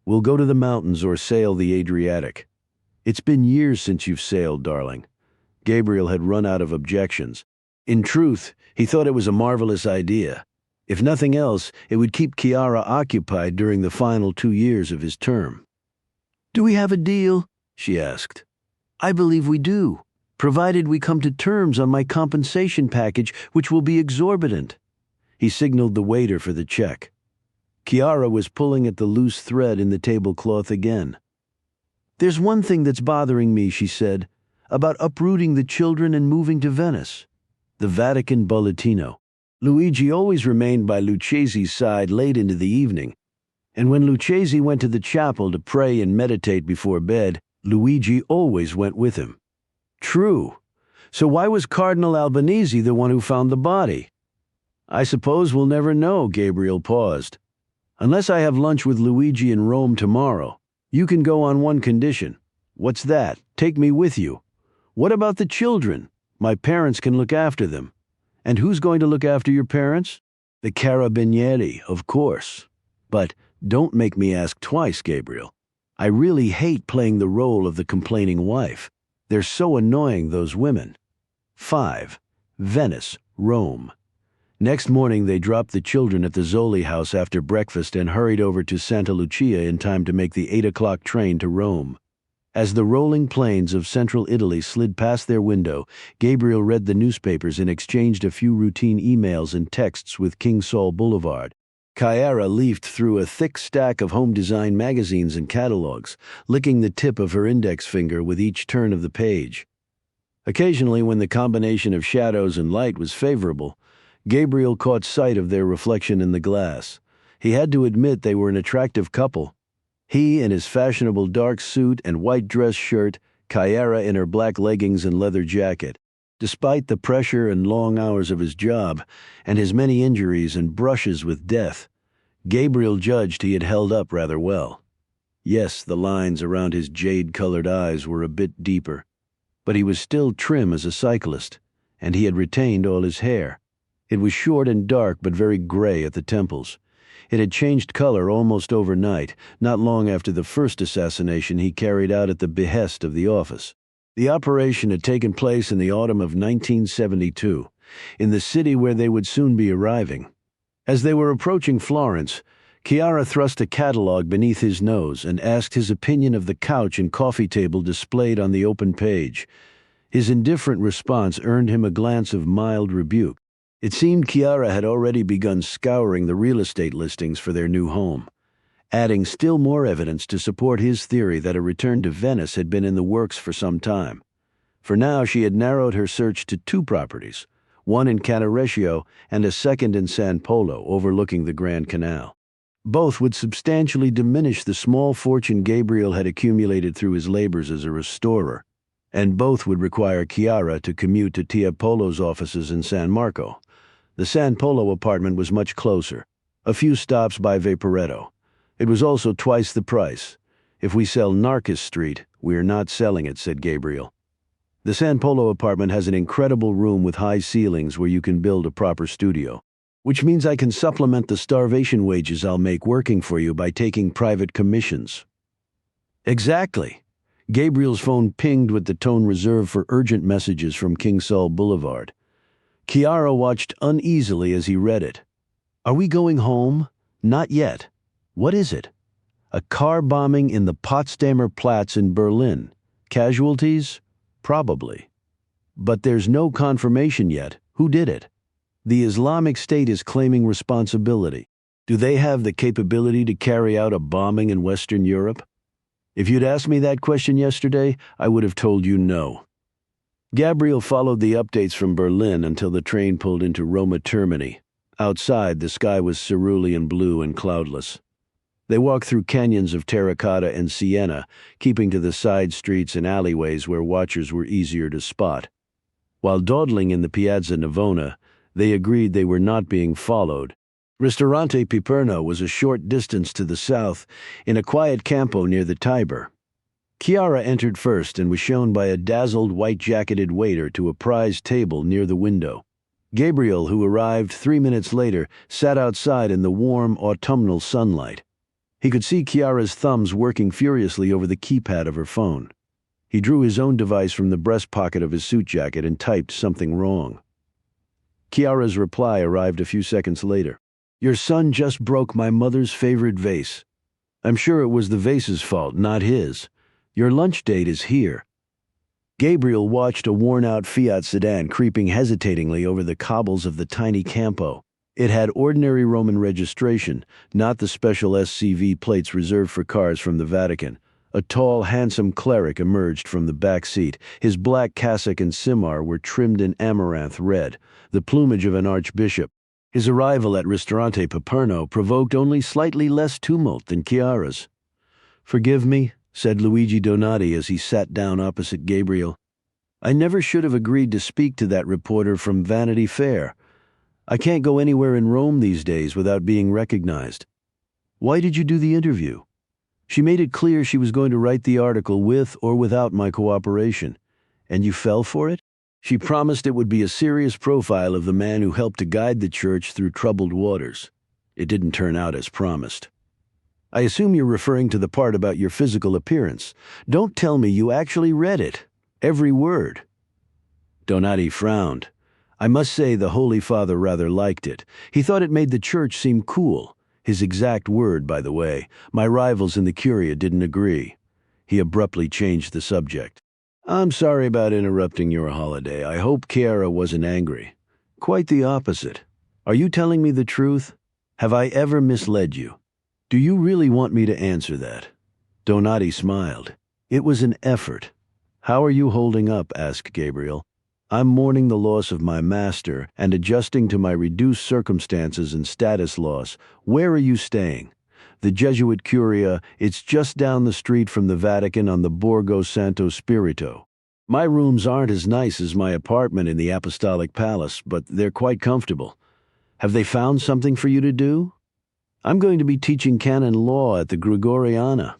We'll go to the mountains or sail the Adriatic." "It's been years since you've sailed, darling." Gabriel had run out of objections. In truth, he thought it was a marvelous idea. If nothing else, it would keep Chiara occupied during the final 2 years of his term. "Do we have a deal?" she asked. "I believe we do, provided we come to terms on my compensation package, which will be exorbitant." He signaled the waiter for the check. Chiara was pulling at the loose thread in the tablecloth again. "There's one thing that's bothering me," she said, "about uprooting the children and moving to Venice." The Vatican Bulletino. Luigi always remained by Lucchese's side late into the evening, and when Lucchese went to the chapel to pray and meditate before bed, Luigi always went with him. True. So why was Cardinal Albanese the one who found the body? "I suppose we'll never know," Gabriel paused. "Unless I have lunch with Luigi in Rome tomorrow. You can go on one condition." "What's that? Take me with you." "What about the children? My parents can look after them." "And who's going to look after your parents?" "The Carabinieri, of course. But don't make me ask twice, Gabriel. I really hate playing the role of the complaining wife. They're so annoying, those women." 5. Venice, Rome. Next morning they dropped the children at the Zoli house after breakfast and hurried over to Santa Lucia in time to make the 8 o'clock train to Rome. As the rolling plains of central Italy slid past their window, Gabriel read the newspapers and exchanged a few routine emails and texts with King Saul Boulevard. Chiara leafed through a thick stack of home design magazines and catalogs, licking the tip of her index finger with each turn of the page. Occasionally, when the combination of shadows and light was favorable, Gabriel caught sight of their reflection in the glass. He had to admit they were an attractive couple. He in his fashionable dark suit and white dress shirt, Chiara in her black leggings and leather jacket. Despite the pressure and long hours of his job, and his many injuries and brushes with death, Gabriel judged he had held up rather well. Yes, the lines around his jade-colored eyes were a bit deeper, but he was still trim as a cyclist, and he had retained all his hair. It was short and dark but very gray at the temples. It had changed color almost overnight, not long after the first assassination he carried out at the behest of the office. The operation had taken place in the autumn of 1972, in the city where they would soon be arriving. As they were approaching Florence, Chiara thrust a catalog beneath his nose and asked his opinion of the couch and coffee table displayed on the open page. His indifferent response earned him a glance of mild rebuke. It seemed Chiara had already begun scouring the real estate listings for their new home, adding still more evidence to support his theory that a return to Venice had been in the works for some time. For now she had narrowed her search to 2 properties, one in Cannareccio and a second in San Polo overlooking the Grand Canal. Both would substantially diminish the small fortune Gabriel had accumulated through his labors as a restorer, and both would require Chiara to commute to Tiepolo's offices in San Marco. The San Polo apartment was much closer, a few stops by Vaporetto. It was also twice the price. "If we sell Narcus Street, we are not selling it," said Gabriel. "The San Polo apartment has an incredible room with high ceilings where you can build a proper studio, which means I can supplement the starvation wages I'll make working for you by taking private commissions." "Exactly." Gabriel's phone pinged with the tone reserved for urgent messages from King Saul Boulevard. Chiara watched uneasily as he read it. "Are we going home?" "Not yet." "What is it?" "A car bombing in the Potsdamer Platz in Berlin. Casualties? Probably. But there's no confirmation yet. Who did it?" "The Islamic State is claiming responsibility. Do they have the capability to carry out a bombing in Western Europe?" "If you'd asked me that question yesterday, I would have told you no." Gabriel followed the updates from Berlin until the train pulled into Roma Termini. Outside, the sky was cerulean blue and cloudless. They walked through canyons of terracotta and sienna, keeping to the side streets and alleyways where watchers were easier to spot. While dawdling in the Piazza Navona, they agreed they were not being followed, Ristorante Piperno was a short distance to the south, in a quiet campo near the Tiber. Chiara entered first and was shown by a dazzled white-jacketed waiter to a prized table near the window. Gabriel, who arrived 3 minutes later, sat outside in the warm autumnal sunlight. He could see Chiara's thumbs working furiously over the keypad of her phone. He drew his own device from the breast pocket of his suit jacket and typed something wrong. Chiara's reply arrived a few seconds later. "Your son just broke my mother's favorite vase. I'm sure it was the vase's fault, not his. Your lunch date is here." Gabriel watched a worn-out Fiat sedan creeping hesitatingly over the cobbles of the tiny campo. It had ordinary Roman registration, not the special SCV plates reserved for cars from the Vatican. A tall, handsome cleric emerged from the back seat. His black cassock and simar were trimmed in amaranth red, the plumage of an archbishop. His arrival at Ristorante Piperno provoked only slightly less tumult than Chiara's. "Forgive me," said Luigi Donati as he sat down opposite Gabriel. "I never should have agreed to speak to that reporter from Vanity Fair. I can't go anywhere in Rome these days without being recognized." "Why did you do the interview?" "She made it clear she was going to write the article with or without my cooperation." "And you fell for it?" "She promised it would be a serious profile of the man who helped to guide the church through troubled waters. It didn't turn out as promised." "I assume you're referring to the part about your physical appearance. Don't tell me you actually read it. Every word." Donati frowned. "I must say the Holy Father rather liked it. He thought it made the church seem cool. His exact word, by the way. My rivals in the Curia didn't agree." He abruptly changed the subject. "I'm sorry about interrupting your holiday. I hope Chiara wasn't angry." "Quite the opposite. Are you telling me the truth? Have I ever misled you?" "Do you really want me to answer that?" Donati smiled. "It was an effort." "How are you holding up?" asked Gabriel. "I'm mourning the loss of my master and adjusting to my reduced circumstances and status loss. Where are you staying?" "The Jesuit Curia. It's just down the street from the Vatican on the Borgo Santo Spirito. My rooms aren't as nice as my apartment in the Apostolic Palace, but they're quite comfortable. Have they found something for you to do?" "I'm going to be teaching canon law at the Gregoriana.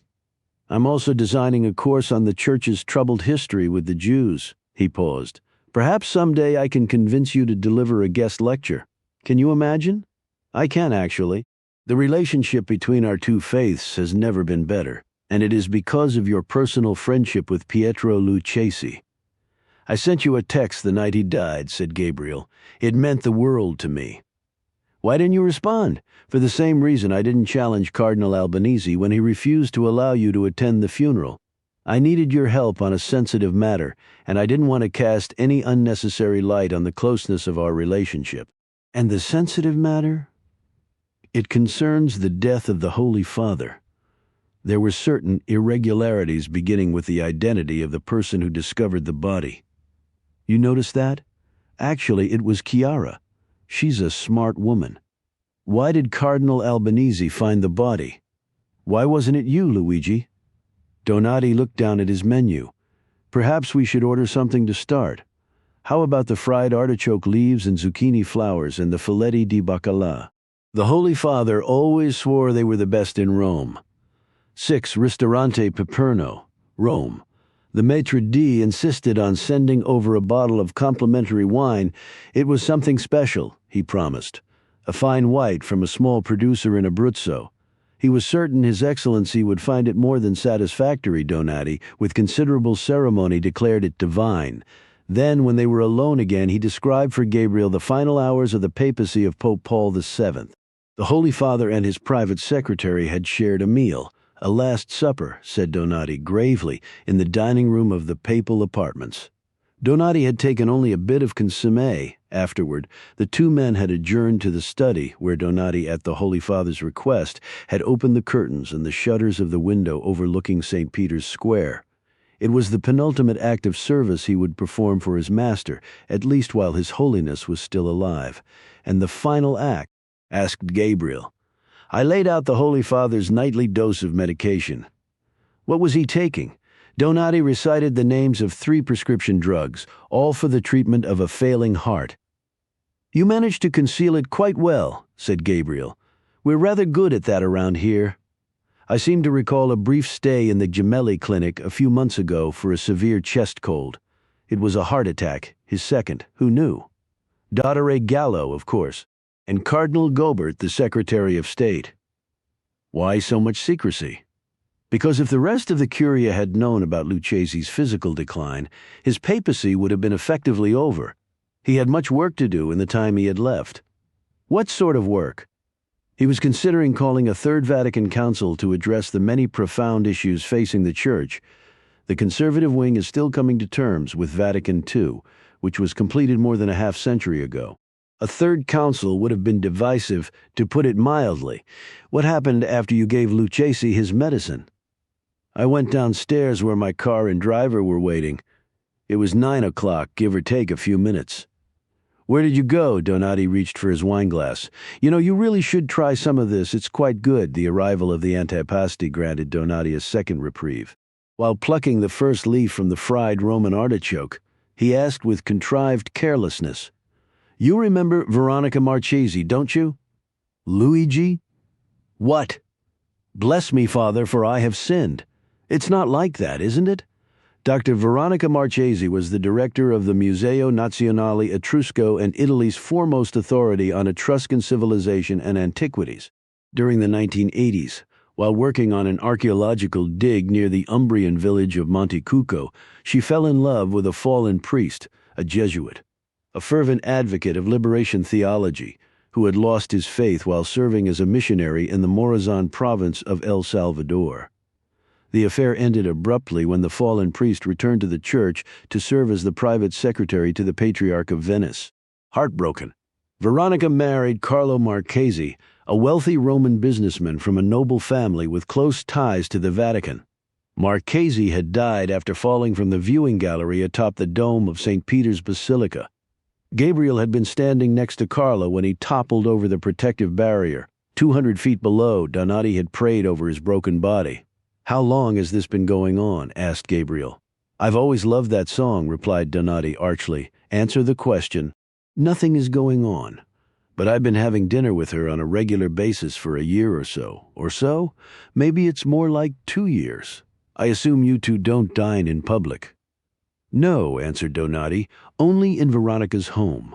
I'm also designing a course on the Church's troubled history with the Jews." He paused. "Perhaps someday I can convince you to deliver a guest lecture. Can you imagine?" "I can, actually. The relationship between our two faiths has never been better, and it is because of your personal friendship with Pietro Lucchesi." "I sent you a text the night he died," said Gabriel. "It meant the world to me." "Why didn't you respond?" "For the same reason I didn't challenge Cardinal Albanese when he refused to allow you to attend the funeral. I needed your help on a sensitive matter, and I didn't want to cast any unnecessary light on the closeness of our relationship." "And the sensitive matter?" "It concerns the death of the Holy Father. There were certain irregularities beginning with the identity of the person who discovered the body." "You noticed that?" "Actually, it was Chiara. She's a smart woman." "Why did Cardinal Albanese find the body?" "Why wasn't it you, Luigi?" Donati looked down at his menu. "Perhaps we should order something to start. How about the fried artichoke leaves and zucchini flowers and the filetti di bacala?" The Holy Father always swore they were the best in Rome. 6 Ristorante Piperno, Rome. The maitre d' insisted on sending over a bottle of complimentary wine. It was something special, he promised. A fine white from a small producer in Abruzzo. He was certain His Excellency would find it more than satisfactory. Donati, with considerable ceremony, declared it divine. Then, when they were alone again, he described for Gabriel the final hours of the papacy of Pope Paul VII. The Holy Father and his private secretary had shared a meal, a last supper, said Donati gravely, in the dining room of the papal apartments. Donati had taken only a bit of consommé. Afterward, the two men had adjourned to the study, where Donati, at the Holy Father's request, had opened the curtains and the shutters of the window overlooking St. Peter's Square. It was the penultimate act of service he would perform for his master, at least while His Holiness was still alive. And the final act, asked Gabriel. I laid out the Holy Father's nightly dose of medication. What was he taking? Donati recited the names of 3 prescription drugs, all for the treatment of a failing heart. You managed to conceal it quite well, said Gabriel. "We're rather good at that around here." I seem to recall a brief stay in the Gemelli clinic a few months ago for a severe chest cold. It was a heart attack, his second. Who knew? Dottore Gallo, of course, and Cardinal Gobert, the Secretary of State. Why so much secrecy? Because if the rest of the Curia had known about Lucchese's physical decline, his papacy would have been effectively over. He had much work to do in the time he had left. What sort of work? He was considering calling a Third Vatican Council to address the many profound issues facing the Church. The conservative wing is still coming to terms with Vatican II, which was completed more than a half-century ago. A third council would have been divisive, to put it mildly. What happened after you gave Lucchese his medicine? I went downstairs where my car and driver were waiting. It was 9 o'clock, give or take a few minutes. "Where did you go?" Donati reached for his wineglass. "You really should try some of this. It's quite good." The arrival of the antipasti granted Donati a second reprieve. While plucking the first leaf from the fried Roman artichoke, he asked with contrived carelessness, "You remember Veronica Marchesi, don't you?" "Luigi?" "What?" "Bless me, Father, for I have sinned." "It's not like that, isn't it?" Dr. Veronica Marchesi was the director of the Museo Nazionale Etrusco and Italy's foremost authority on Etruscan civilization and antiquities. During the 1980s, while working on an archaeological dig near the Umbrian village of Montecucco, she fell in love with a fallen priest, a Jesuit, a fervent advocate of liberation theology, who had lost his faith while serving as a missionary in the Morazan province of El Salvador. The affair ended abruptly when the fallen priest returned to the church to serve as the private secretary to the Patriarch of Venice. Heartbroken, Veronica married Carlo Marchesi, a wealthy Roman businessman from a noble family with close ties to the Vatican. Marchesi had died after falling from the viewing gallery atop the dome of St. Peter's Basilica. Gabriel had been standing next to Carlo when he toppled over the protective barrier. 200 feet below, Donati had prayed over his broken body. "How long has this been going on?" asked Gabriel. "I've always loved that song," replied Donati archly. "Answer the question." "Nothing is going on. But I've been having dinner with her on a regular basis for a year or so. Or so? Maybe it's more like 2 years. I assume you two don't dine in public." "No," answered Donati, "only in Veronica's home.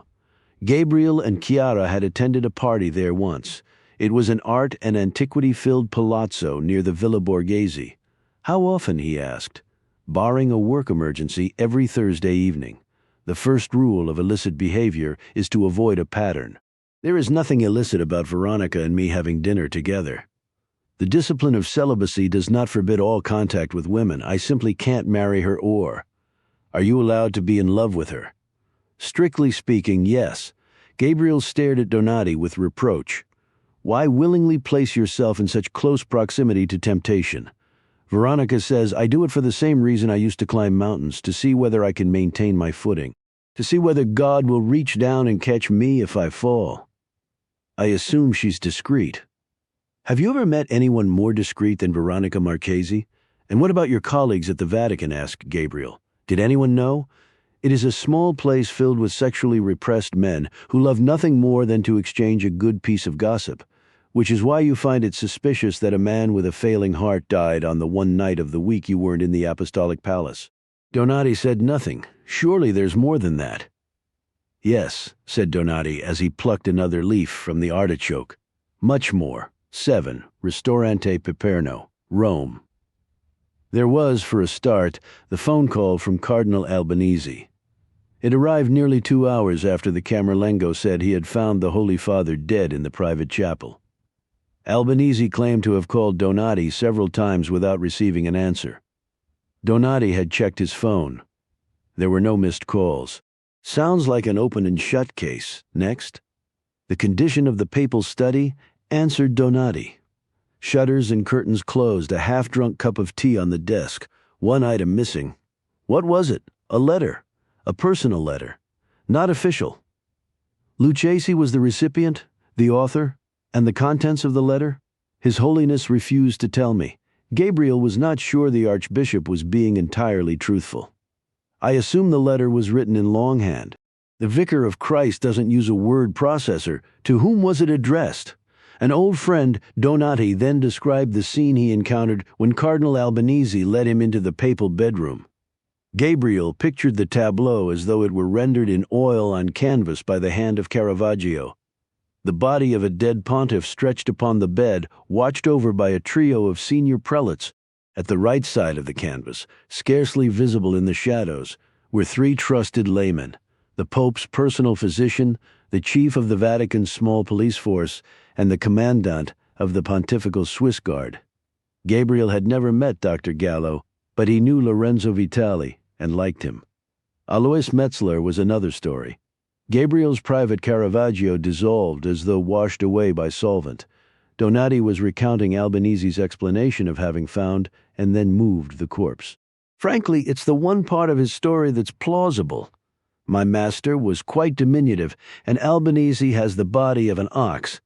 Gabriel and Chiara had attended a party there once. It was an art and antiquity-filled palazzo near the Villa Borghese. How often, he asked. Barring a work emergency, every Thursday evening. The first rule of illicit behavior is to avoid a pattern. There is nothing illicit about Veronica and me having dinner together. The discipline of celibacy does not forbid all contact with women. I simply can't marry her or. Are you allowed to be in love with her?" "Strictly speaking, yes." Gabriel stared at Donati with reproach. "Why willingly place yourself in such close proximity to temptation?" Veronica says, "I do it for the same reason I used to climb mountains, to see whether I can maintain my footing, to see whether God will reach down and catch me if I fall." I assume she's discreet. "Have you ever met anyone more discreet than Veronica Marchesi? And what about your colleagues at the Vatican?" asked Gabriel. "Did anyone know? It is a small place filled with sexually repressed men who love nothing more than to exchange a good piece of gossip, which is why you find it suspicious that a man with a failing heart died on the one night of the week you weren't in the Apostolic Palace." Donati said nothing. "Surely there's more than that." "Yes," said Donati as he plucked another leaf from the artichoke. "Much more. 7, Ristorante Piperno, Rome." There was, for a start, the phone call from Cardinal Albanese. It arrived nearly 2 hours after the Camerlengo said he had found the Holy Father dead in the private chapel. Albanese claimed to have called Donati several times without receiving an answer. Donati had checked his phone. There were no missed calls. "Sounds like an open and shut case. Next." "The condition of the papal study?" answered Donati. Shutters and curtains closed, a half-drunk cup of tea on the desk, one item missing. What was it? A letter. A personal letter. Not official. Lucchese was the recipient, the author, and the contents of the letter? His Holiness refused to tell me. Gabriel was not sure the Archbishop was being entirely truthful. I assume the letter was written in longhand. The Vicar of Christ doesn't use a word processor. To whom was it addressed? An old friend, Donati, then described the scene he encountered when Cardinal Albanese led him into the papal bedroom. Gabriel pictured the tableau as though it were rendered in oil on canvas by the hand of Caravaggio. The body of a dead pontiff stretched upon the bed, watched over by a trio of senior prelates. At the right side of the canvas, scarcely visible in the shadows, were three trusted laymen: the Pope's personal physician, the chief of the Vatican's small police force, and the commandant of the Pontifical Swiss Guard. Gabriel had never met Dr. Gallo, but he knew Lorenzo Vitali and liked him. Alois Metzler was another story. Gabriel's private Caravaggio dissolved as though washed away by solvent. Donati was recounting Albanese's explanation of having found and then moved the corpse. Frankly, it's the one part of his story that's plausible. My master was quite diminutive, and Albanese has the body of an ox.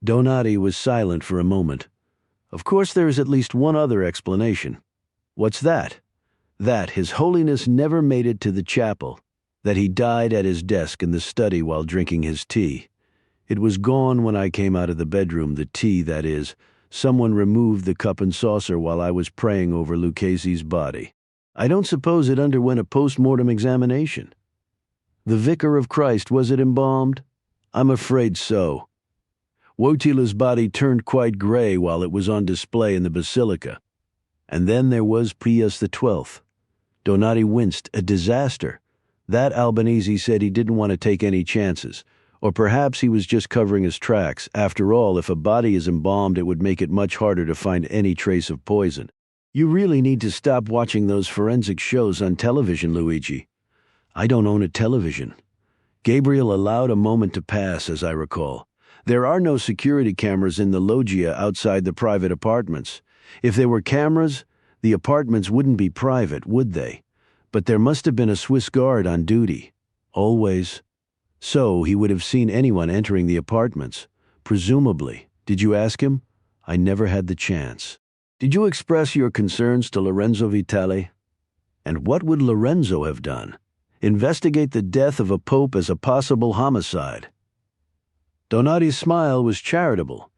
Donati was silent for a moment. Of course, there is at least one other explanation. What's that? That His Holiness never made it to the chapel, that he died at his desk in the study while drinking his tea. It was gone when I came out of the bedroom, the tea, that is. Someone removed the cup and saucer while I was praying over Lucchese's body. I don't suppose it underwent a post-mortem examination. The Vicar of Christ, was it embalmed? I'm afraid so. Wotila's body turned quite gray while it was on display in the basilica. And then there was Pius XII. Donati winced. A disaster. That Albanese said he didn't want to take any chances. Or perhaps he was just covering his tracks. After all, if a body is embalmed, it would make it much harder to find any trace of poison. You really need to stop watching those forensic shows on television, Luigi. I don't own a television. Gabriel allowed a moment to pass, as I recall. There are no security cameras in the loggia outside the private apartments. If there were cameras, the apartments wouldn't be private, would they? But there must have been a Swiss guard on duty. Always. So he would have seen anyone entering the apartments. Presumably. Did you ask him? I never had the chance. Did you express your concerns to Lorenzo Vitali? And what would Lorenzo have done? Investigate the death of a pope as a possible homicide. Donati's smile was charitable.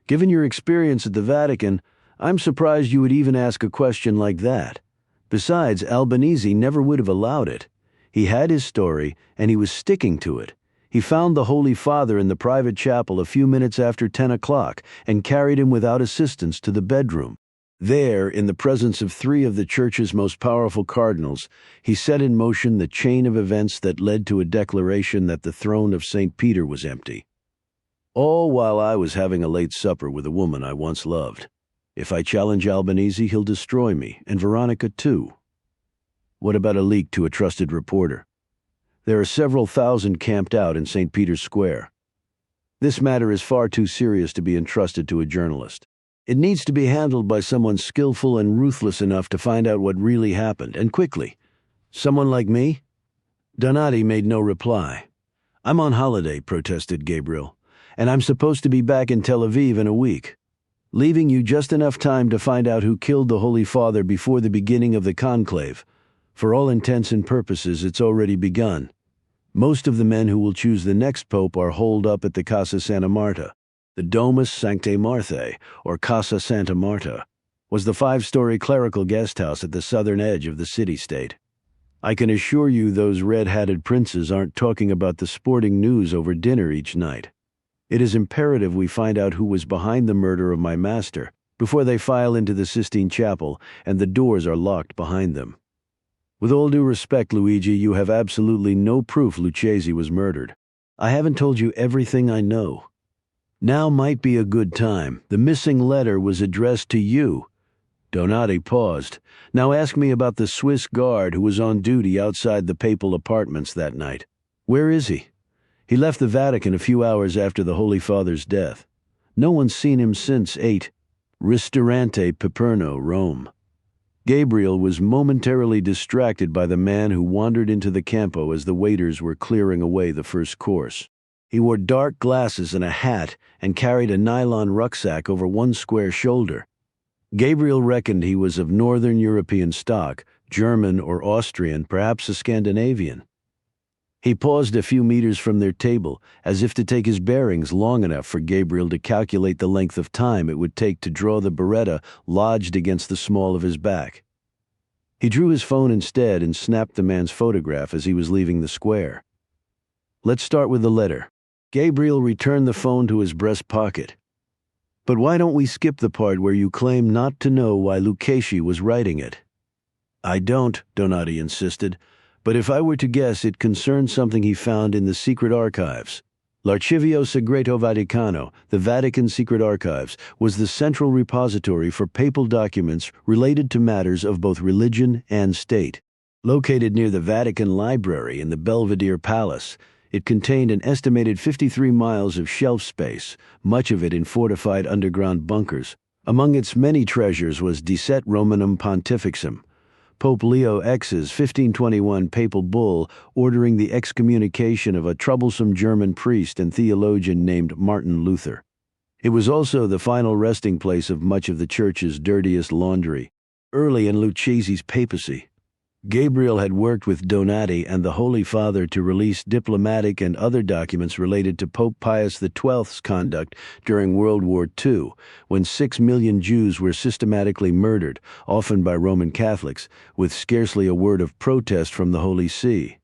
Given your experience at the Vatican, I'm surprised you would even ask a question like that. Besides, Albanese never would have allowed it. He had his story, and he was sticking to it. He found the Holy Father in the private chapel a few minutes after 10 o'clock and carried him without assistance to the bedroom. There, in the presence of three of the Church's most powerful cardinals, he set in motion the chain of events that led to a declaration that the throne of St. Peter was empty. All while I was having a late supper with a woman I once loved. If I challenge Albanese, he'll destroy me, and Veronica too. What about a leak to a trusted reporter? There are several thousand camped out in St. Peter's Square. This matter is far too serious to be entrusted to a journalist. It needs to be handled by someone skillful and ruthless enough to find out what really happened, and quickly. Someone like me? Donati made no reply. I'm on holiday, protested Gabriel, and I'm supposed to be back in Tel Aviv in a week, leaving you just enough time to find out who killed the Holy Father before the beginning of the conclave. For all intents and purposes, it's already begun. Most of the men who will choose the next pope are holed up at the Casa Santa Marta. The Domus Sanctae Marthae, or Casa Santa Marta, was the 5-story clerical guest house at the southern edge of the city-state. I can assure you those red-hatted princes aren't talking about the sporting news over dinner each night. It is imperative we find out who was behind the murder of my master before they file into the Sistine Chapel and the doors are locked behind them. With all due respect, Luigi, you have absolutely no proof Lucchese was murdered. I haven't told you everything I know. Now might be a good time. The missing letter was addressed to you. Donati paused. Now ask me about the Swiss guard who was on duty outside the papal apartments that night. Where is he? He left the Vatican a few hours after the Holy Father's death. No one's seen him since 8 Ristorante Piperno, Rome. Gabriel was momentarily distracted by the man who wandered into the campo as the waiters were clearing away the first course. He wore dark glasses and a hat and carried a nylon rucksack over one square shoulder. Gabriel reckoned he was of Northern European stock, German or Austrian, perhaps a Scandinavian. He paused a few meters from their table, as if to take his bearings long enough for Gabriel to calculate the length of time it would take to draw the beretta lodged against the small of his back. He drew his phone instead and snapped the man's photograph as he was leaving the square. "Let's start with the letter." Gabriel returned the phone to his breast pocket. "But why don't we skip the part where you claim not to know why Lucchesi was writing it?" "I don't," Donati insisted. "But if I were to guess, it concerns something he found in the secret archives. L'Archivio Segreto Vaticano, the Vatican Secret Archives, was the central repository for papal documents related to matters of both religion and state. Located near the Vatican Library in the Belvedere Palace, it contained an estimated 53 miles of shelf space, much of it in fortified underground bunkers. Among its many treasures was Decet Romanum Pontificum, Pope Leo X's 1521 papal bull ordering the excommunication of a troublesome German priest and theologian named Martin Luther. It was also the final resting place of much of the Church's dirtiest laundry. Early in Lucchesi's papacy, Gabriel had worked with Donati and the Holy Father to release diplomatic and other documents related to Pope Pius XII's conduct during World War II, when 6 million Jews were systematically murdered, often by Roman Catholics, with scarcely a word of protest from the Holy See.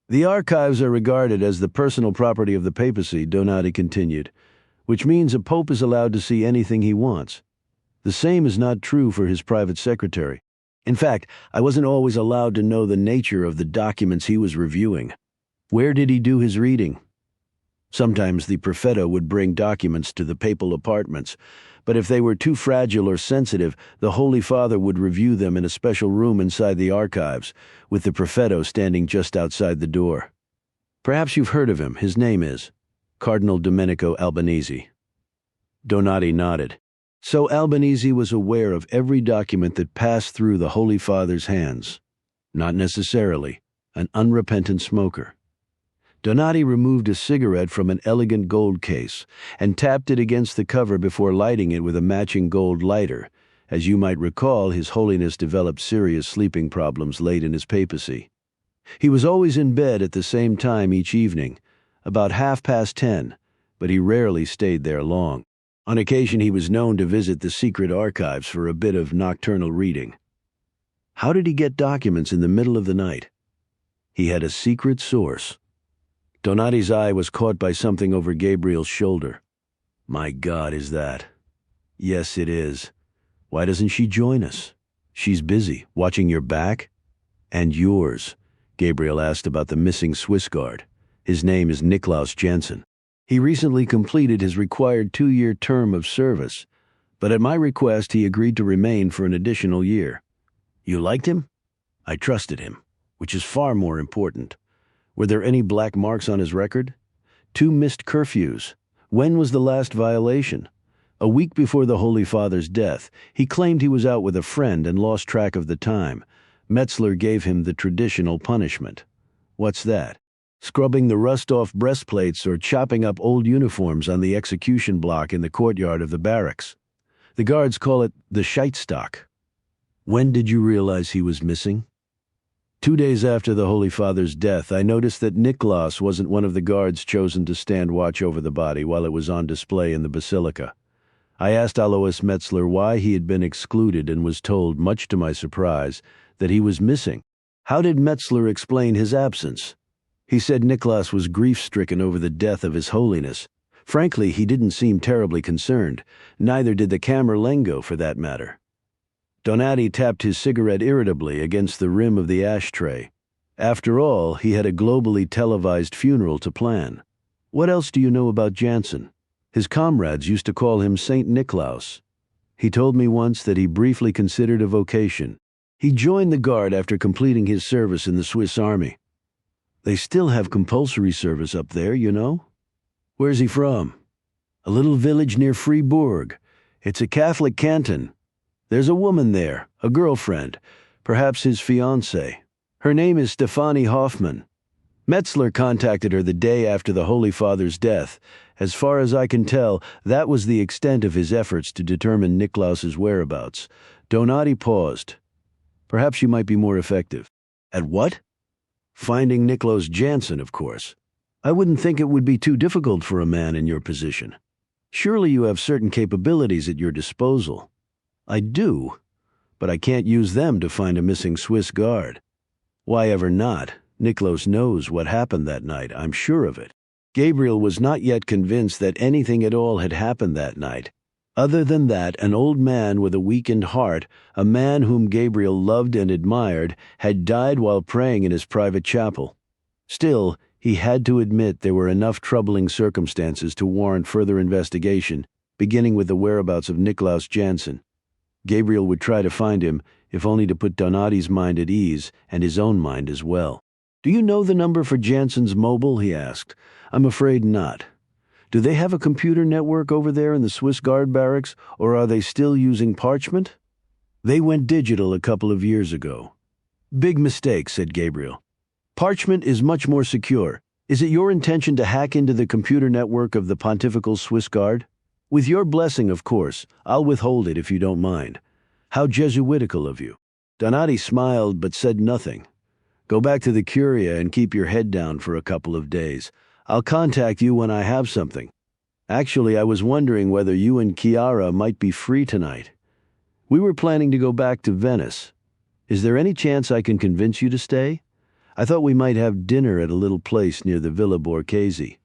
"The archives are regarded as the personal property of the papacy," Donati continued, "which means a pope is allowed to see anything he wants. The same is not true for his private secretary. In fact, I wasn't always allowed to know the nature of the documents he was reviewing. Where did he do his reading? Sometimes the prefetto would bring documents to the papal apartments, but if they were too fragile or sensitive, the Holy Father would review them in a special room inside the archives, with the prefetto standing just outside the door. Perhaps you've heard of him. His name is Cardinal Domenico Albanese." Donati nodded. So Albanese was aware of every document that passed through the Holy Father's hands. Not necessarily an unrepentant smoker. Donati removed a cigarette from an elegant gold case and tapped it against the cover before lighting it with a matching gold lighter. As you might recall, His Holiness developed serious sleeping problems late in his papacy. He was always in bed at the same time each evening, about 10:30, but he rarely stayed there long. On occasion, he was known to visit the secret archives for a bit of nocturnal reading. How did he get documents in the middle of the night? He had a secret source. Donati's eye was caught by something over Gabriel's shoulder. "My God, is that?" "Yes, it is. Why doesn't she join us?" "She's busy. Watching your back?" "And yours?" Gabriel asked about the missing Swiss guard. "His name is Niklaus Jensen. He recently completed his required 2-year term of service, but at my request he agreed to remain for an additional year." "You liked him?" "I trusted him, which is far more important." "Were there any black marks on his record?" 2 missed curfews. "When was the last violation?" "A week before the Holy Father's death. He claimed he was out with a friend and lost track of the time. Metzler gave him the traditional punishment." "What's that?" "Scrubbing the rust off breastplates or chopping up old uniforms on the execution block in the courtyard of the barracks. The guards call it the Scheitstock." "When did you realize he was missing?" 2 days after the Holy Father's death, I noticed that Niklaus wasn't one of the guards chosen to stand watch over the body while it was on display in the basilica. I asked Alois Metzler why he had been excluded and was told, much to my surprise, that he was missing. How did Metzler explain his absence? He said Niklaus was grief-stricken over the death of His Holiness. Frankly, he didn't seem terribly concerned. Neither did the Camerlengo, for that matter. Donati tapped his cigarette irritably against the rim of the ashtray. After all, he had a globally televised funeral to plan. "What else do you know about Jansen?" "His comrades used to call him Saint Niklaus. He told me once that he briefly considered a vocation. He joined the Guard after completing his service in the Swiss Army. They still have compulsory service up there, you know." "Where's he from?" "A little village near Fribourg. It's a Catholic canton. There's a woman there, a girlfriend, perhaps his fiancée. Her name is Stefanie Hoffmann. Metzler contacted her the day after the Holy Father's death. As far as I can tell, that was the extent of his efforts to determine Niklaus's whereabouts." Donati paused. "Perhaps you might be more effective." "At what?" Finding Niklas Jansen, of course. I wouldn't think it would be too difficult for a man in your position. Surely you have certain capabilities at your disposal. I do, but I can't use them to find a missing Swiss guard. Why ever not? Niklas knows what happened that night, I'm sure of it. Gabriel was not yet convinced that anything at all had happened that night. Other than that, an old man with a weakened heart, a man whom Gabriel loved and admired, had died while praying in his private chapel. Still, he had to admit there were enough troubling circumstances to warrant further investigation, beginning with the whereabouts of Niklas Jansen. Gabriel would try to find him, if only to put Donati's mind at ease, and his own mind as well. "Do you know the number for Jansen's mobile?" he asked. "I'm afraid not. Do they have a computer network over there in the Swiss Guard barracks, or are they still using parchment?" "They went digital a couple of years ago." "Big mistake," said Gabriel. "Parchment is much more secure. Is it your intention to hack into the computer network of the Pontifical Swiss Guard?" "With your blessing, of course. I'll withhold it if you don't mind." "How Jesuitical of you." Donati smiled but said nothing. "Go back to the Curia and keep your head down for a couple of days. I'll contact you when I have something. Actually, I was wondering whether you and Chiara might be free tonight. We were planning to go back to Venice. Is there any chance I can convince you to stay? I thought we might have dinner at a little place near the Villa Borghese.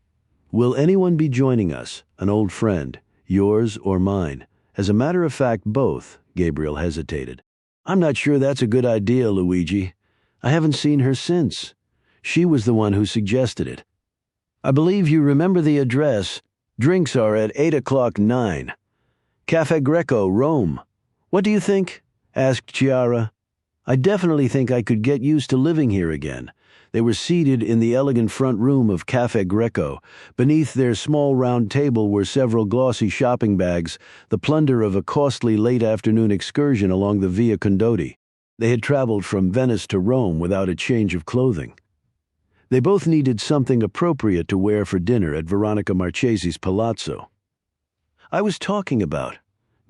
Will anyone be joining us? An old friend, yours or mine? As a matter of fact, both." Gabriel hesitated. "I'm not sure that's a good idea, Luigi. I haven't seen her since. She was the one who suggested it. I believe you remember the address. Drinks are at 9 o'clock. Cafe Greco, Rome. What do you think?" asked Chiara. "I definitely think I could get used to living here again." They were seated in the elegant front room of Cafe Greco. Beneath their small round table were several glossy shopping bags, the plunder of a costly late-afternoon excursion along the Via Condotti. They had traveled from Venice to Rome without a change of clothing. They both needed something appropriate to wear for dinner at Veronica Marchese's palazzo. "I was talking about,"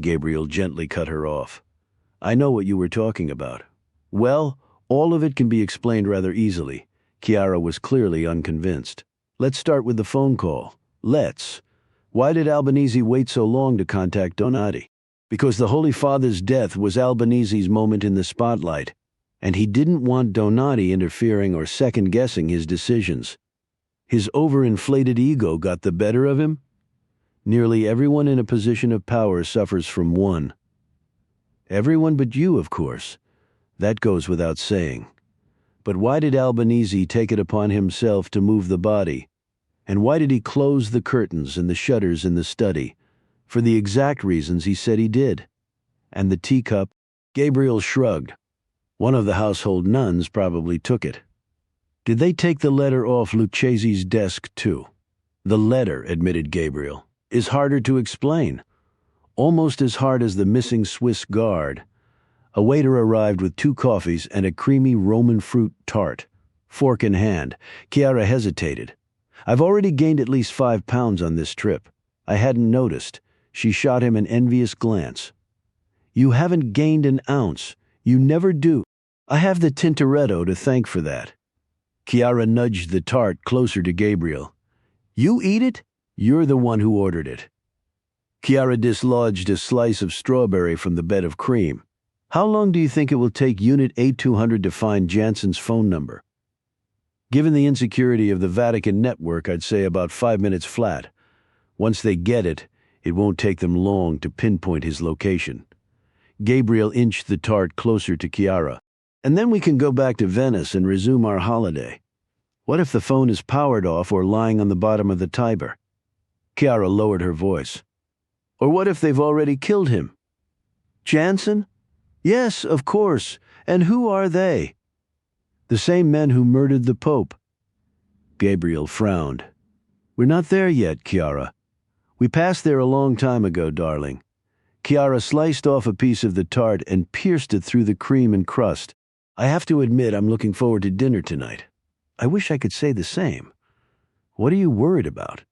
Gabriel gently cut her off. "I know what you were talking about." "Well, all of it can be explained rather easily." Chiara was clearly unconvinced. "Let's start with the phone call." "Let's. Why did Albanese wait so long to contact Donati?" "Because the Holy Father's death was Albanese's moment in the spotlight, and he didn't want Donati interfering or second-guessing his decisions. His overinflated ego got the better of him. Nearly everyone in a position of power suffers from one. Everyone but you, of course. That goes without saying. But why did Albanese take it upon himself to move the body? And why did he close the curtains and the shutters in the study? For the exact reasons he said he did. And the teacup?" Gabriel shrugged. "One of the household nuns probably took it." "Did they take the letter off Lucchese's desk, too?" "The letter," admitted Gabriel, "is harder to explain. Almost as hard as the missing Swiss guard." A waiter arrived with 2 coffees and a creamy Roman fruit tart. Fork in hand, Chiara hesitated. "I've already gained at least 5 pounds on this trip. I hadn't noticed." She shot him an envious glance. "You haven't gained an ounce. You never do. I have the Tintoretto to thank for that." Chiara nudged the tart closer to Gabriel. "You eat it? You're the one who ordered it." Chiara dislodged a slice of strawberry from the bed of cream. "How long do you think it will take Unit 8200 to find Jansen's phone number?" "Given the insecurity of the Vatican network, I'd say about 5 minutes flat. Once they get it, it won't take them long to pinpoint his location." Gabriel inched the tart closer to Chiara. "And then we can go back to Venice and resume our holiday. What if the phone is powered off or lying on the bottom of the Tiber?" Chiara lowered her voice. "Or what if they've already killed him?" "Jansen? Yes, of course. And who are they?" "The same men who murdered the Pope." Gabriel frowned. "We're not there yet, Chiara. We passed there a long time ago, darling." Chiara sliced off a piece of the tart and pierced it through the cream and crust. "I have to admit I'm looking forward to dinner tonight. I wish I could say the same. What are you worried about?"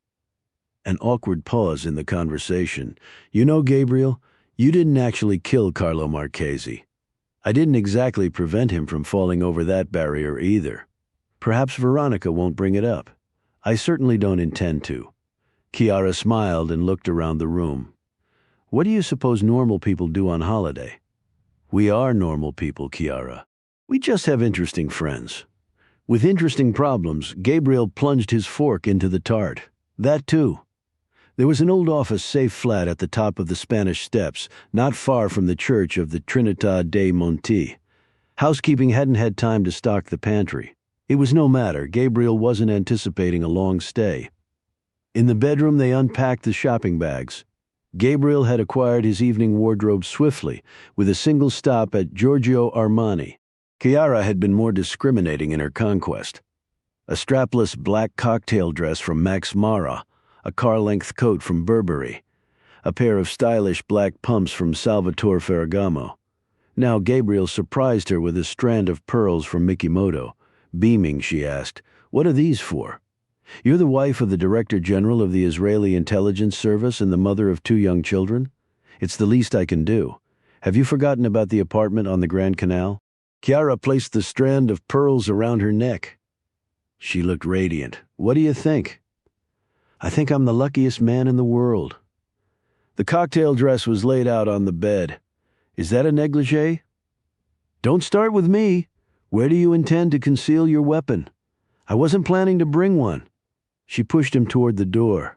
An awkward pause in the conversation. "You know, Gabriel, you didn't actually kill Carlo Marchesi. I didn't exactly prevent him from falling over that barrier either. Perhaps Veronica won't bring it up. I certainly don't intend to. Chiara smiled and looked around the room. What do you suppose normal people do on holiday? We are normal people, Chiara. We just have interesting friends. With interesting problems, Gabriel plunged his fork into the tart. That too. There was an old office safe flat at the top of the Spanish Steps, not far from the church of the Trinità dei Monti. Housekeeping hadn't had time to stock the pantry. It was no matter, Gabriel wasn't anticipating a long stay. In the bedroom, they unpacked the shopping bags. Gabriel had acquired his evening wardrobe swiftly, with a single stop at Giorgio Armani. Chiara had been more discriminating in her conquest. A strapless black cocktail dress from Max Mara, a car-length coat from Burberry, a pair of stylish black pumps from Salvatore Ferragamo. Now Gabriel surprised her with a strand of pearls from Mikimoto. Beaming, she asked, "What are these for?" "You're the wife of the Director General of the Israeli Intelligence Service and the mother of 2 young children? It's the least I can do. Have you forgotten about the apartment on the Grand Canal?" Chiara placed the strand of pearls around her neck. She looked radiant. "What do you think?" "I think I'm the luckiest man in the world." The cocktail dress was laid out on the bed. "Is that a negligee?" "Don't start with me. Where do you intend to conceal your weapon?" "I wasn't planning to bring one." She pushed him toward the door.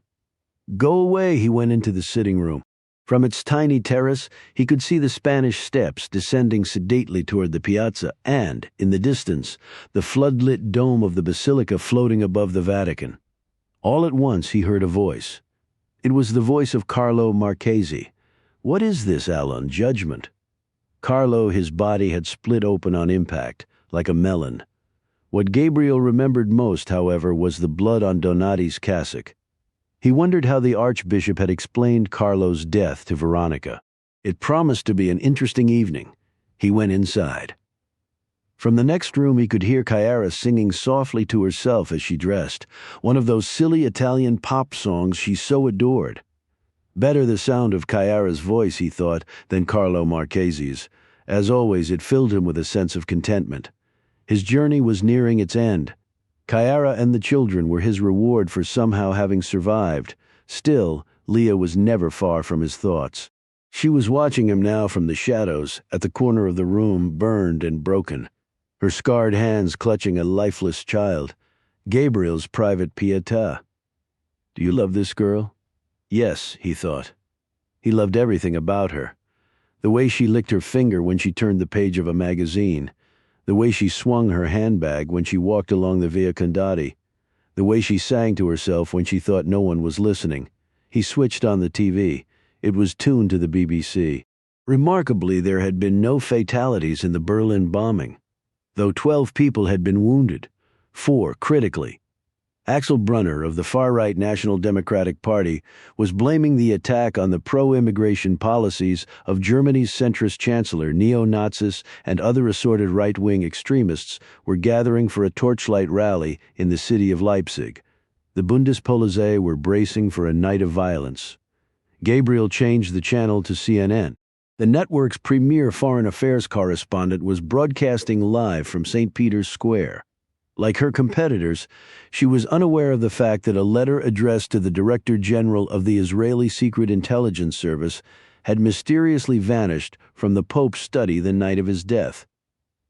"Go away," he went into the sitting room. From its tiny terrace, he could see the Spanish Steps descending sedately toward the piazza and, in the distance, the floodlit dome of the basilica floating above the Vatican. All at once he heard a voice. It was the voice of Carlo Marchesi. "What is this, Allon? Judgment?" Carlo, his body had split open on impact, like a melon. What Gabriel remembered most, however, was the blood on Donati's cassock. He wondered how the Archbishop had explained Carlo's death to Veronica. It promised to be an interesting evening. He went inside. From the next room he could hear Chiara singing softly to herself as she dressed, one of those silly Italian pop songs she so adored. Better the sound of Chiara's voice, he thought, than Carlo Marchesi's. As always, it filled him with a sense of contentment. His journey was nearing its end. Chiara and the children were his reward for somehow having survived. Still, Leah was never far from his thoughts. She was watching him now from the shadows, at the corner of the room, burned and broken, her scarred hands clutching a lifeless child, Gabriel's private pietà. "Do you love this girl?" Yes, he thought. He loved everything about her. The way she licked her finger when she turned the page of a magazine, the way she swung her handbag when she walked along the Via Condati, the way she sang to herself when she thought no one was listening. He switched on the TV. It was tuned to the BBC. Remarkably, there had been no fatalities in the Berlin bombing, though 12 people had been wounded, 4 critically. Axel Brunner of the far-right National Democratic Party was blaming the attack on the pro-immigration policies of Germany's centrist chancellor. Neo-Nazis and other assorted right-wing extremists were gathering for a torchlight rally in the city of Leipzig. The Bundespolizei were bracing for a night of violence. Gabriel changed the channel to CNN. The network's premier foreign affairs correspondent was broadcasting live from St. Peter's Square. Like her competitors, she was unaware of the fact that a letter addressed to the Director General of the Israeli Secret Intelligence Service had mysteriously vanished from the Pope's study the night of his death.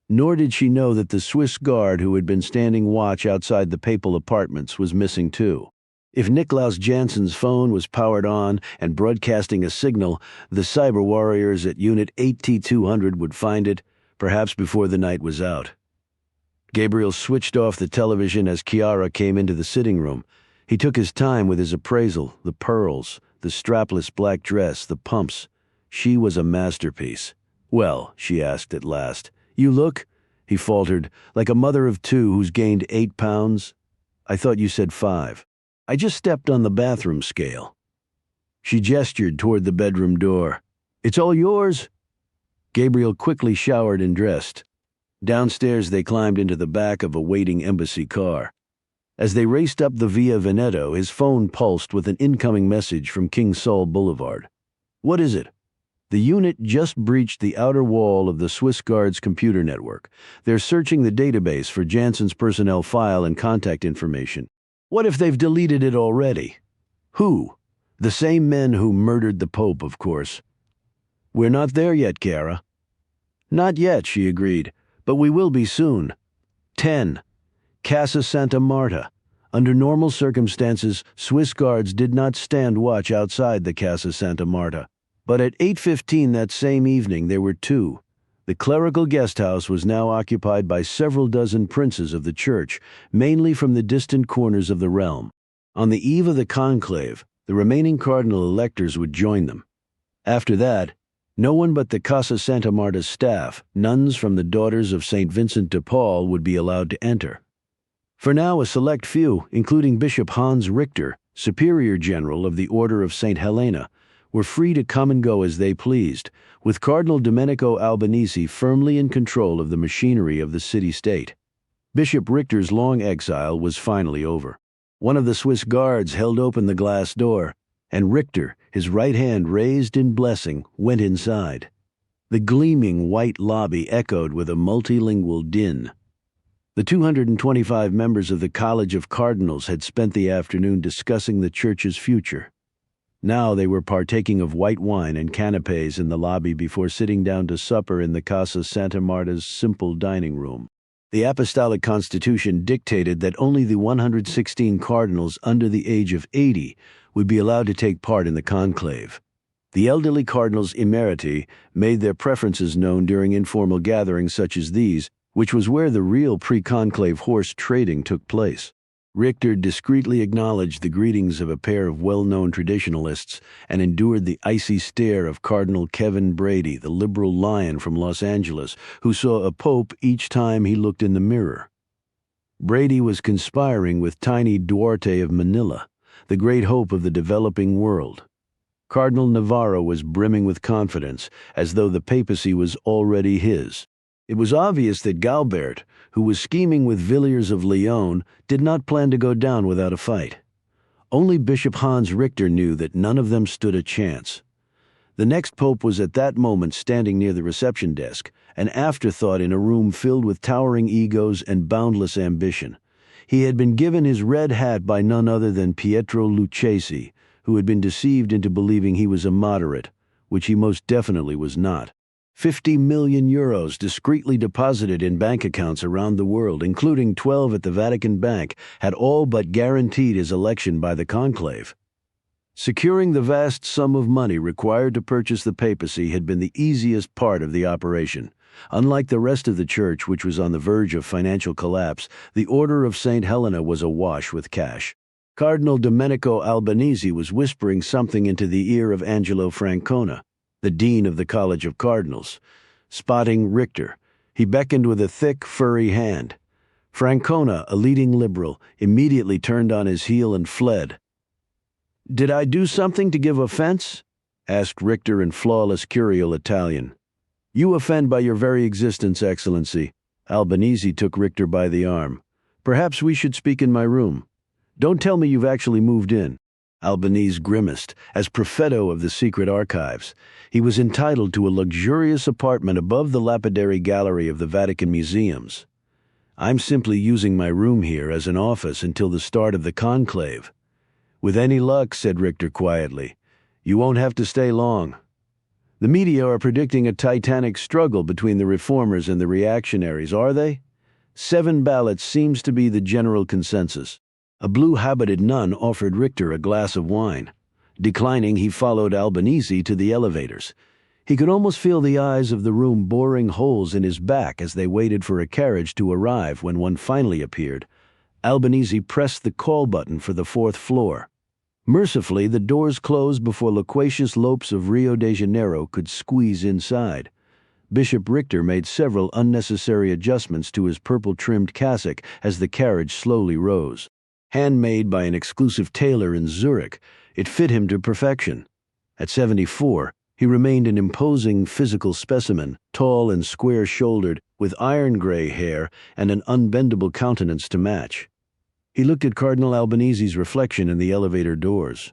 Nor did she know that the Swiss guard who had been standing watch outside the papal apartments was missing too. If Niklaus Janssen's phone was powered on and broadcasting a signal, the cyber warriors at Unit 8T200 would find it, perhaps before the night was out. Gabriel switched off the television as Chiara came into the sitting room. He took his time with his appraisal, the pearls, the strapless black dress, the pumps. She was a masterpiece. "Well," she asked at last, "you look," he faltered, "like a mother of 2 who's gained 8 pounds. I thought you said 5. I just stepped on the bathroom scale." She gestured toward the bedroom door. "It's all yours." Gabriel quickly showered and dressed. Downstairs they climbed into the back of a waiting embassy car. As they raced up the Via Veneto, his phone pulsed with an incoming message from King Saul Boulevard. "What is it?" The unit just breached the outer wall of the Swiss Guard's computer network. They're searching the database for Jansen's personnel file and contact information. What if they've deleted it already? Who? The same men who murdered the Pope, of course. We're not there yet, Chiara. Not yet, she agreed, but we will be soon. 10. Casa Santa Marta. Under normal circumstances, Swiss guards did not stand watch outside the Casa Santa Marta. But at 8:15 that same evening there were two. The clerical guest house was now occupied by several dozen princes of the church, mainly from the distant corners of the realm. On the eve of the conclave, the remaining cardinal electors would join them. After that, no one but the Casa Santa Marta's staff, nuns from the Daughters of St. Vincent de Paul, would be allowed to enter. For now, a select few, including Bishop Hans Richter, Superior General of the Order of St. Helena, were free to come and go as they pleased, with Cardinal Domenico Albanese firmly in control of the machinery of the city-state. Bishop Richter's long exile was finally over. One of the Swiss guards held open the glass door, and Richter, his right hand raised in blessing, went inside. The gleaming white lobby echoed with a multilingual din. The 225 members of the College of Cardinals had spent the afternoon discussing the church's future. Now they were partaking of white wine and canapés in the lobby before sitting down to supper in the Casa Santa Marta's simple dining room. The Apostolic Constitution dictated that only the 116 cardinals under the age of 80 would be allowed to take part in the conclave. The elderly cardinals emeriti made their preferences known during informal gatherings such as these, which was where the real pre-conclave horse trading took place. Richter discreetly acknowledged the greetings of a pair of well-known traditionalists and endured the icy stare of Cardinal Kevin Brady, the liberal lion from Los Angeles, who saw a pope each time he looked in the mirror. Brady was conspiring with tiny Duarte of Manila, the great hope of the developing world. Cardinal Navarro was brimming with confidence, as though the papacy was already his. It was obvious that Galbert, who was scheming with Villiers of Lyon, did not plan to go down without a fight. Only Bishop Hans Richter knew that none of them stood a chance. The next pope was at that moment standing near the reception desk, an afterthought in a room filled with towering egos and boundless ambition. He had been given his red hat by none other than Pietro Lucchesi, who had been deceived into believing he was a moderate, which he most definitely was not. 50 million euros discreetly deposited in bank accounts around the world, including 12 at the Vatican Bank, had all but guaranteed his election by the conclave. Securing the vast sum of money required to purchase the papacy had been the easiest part of the operation. Unlike the rest of the church, which was on the verge of financial collapse, the Order of St. Helena was awash with cash. Cardinal Domenico Albanese was whispering something into the ear of Angelo Francona, the dean of the College of Cardinals. Spotting Richter, he beckoned with a thick, furry hand. Francona, a leading liberal, immediately turned on his heel and fled. "Did I do something to give offense?" asked Richter in flawless Curial Italian. "You offend by your very existence, Excellency." Albanese took Richter by the arm. "Perhaps we should speak in my room. Don't tell me you've actually moved in." Albanese grimaced, as prefetto of the secret archives. He was entitled to a luxurious apartment above the lapidary gallery of the Vatican museums. "I'm simply using my room here as an office until the start of the conclave." "With any luck," said Richter quietly, "you won't have to stay long. The media are predicting a titanic struggle between the reformers and the reactionaries, are they? 7 ballots seems to be the general consensus." A blue-habited nun offered Richter a glass of wine. Declining, he followed Albanese to the elevators. He could almost feel the eyes of the room boring holes in his back as they waited for a carriage to arrive. When one finally appeared, Albanese pressed the call button for the 4th floor. Mercifully, the doors closed before loquacious lopes of Rio de Janeiro could squeeze inside. Bishop Richter made several unnecessary adjustments to his purple-trimmed cassock as the carriage slowly rose. Handmade by an exclusive tailor in Zurich, it fit him to perfection. At 74, he remained an imposing physical specimen, tall and square-shouldered, with iron-gray hair and an unbendable countenance to match. He looked at Cardinal Albanese's reflection in the elevator doors.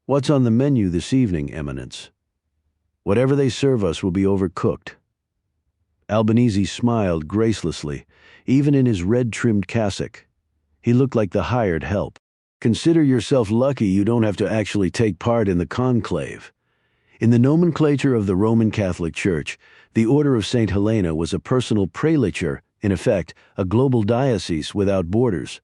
"What's on the menu this evening, Eminence?" Whatever they serve us will be overcooked." Albanese smiled gracelessly, even in his red-trimmed cassock. He looked like the hired help. "Consider yourself lucky you don't have to actually take part in the conclave." In the nomenclature of the Roman Catholic Church, the Order of St. Helena was a personal prelature, in effect, a global diocese without borders.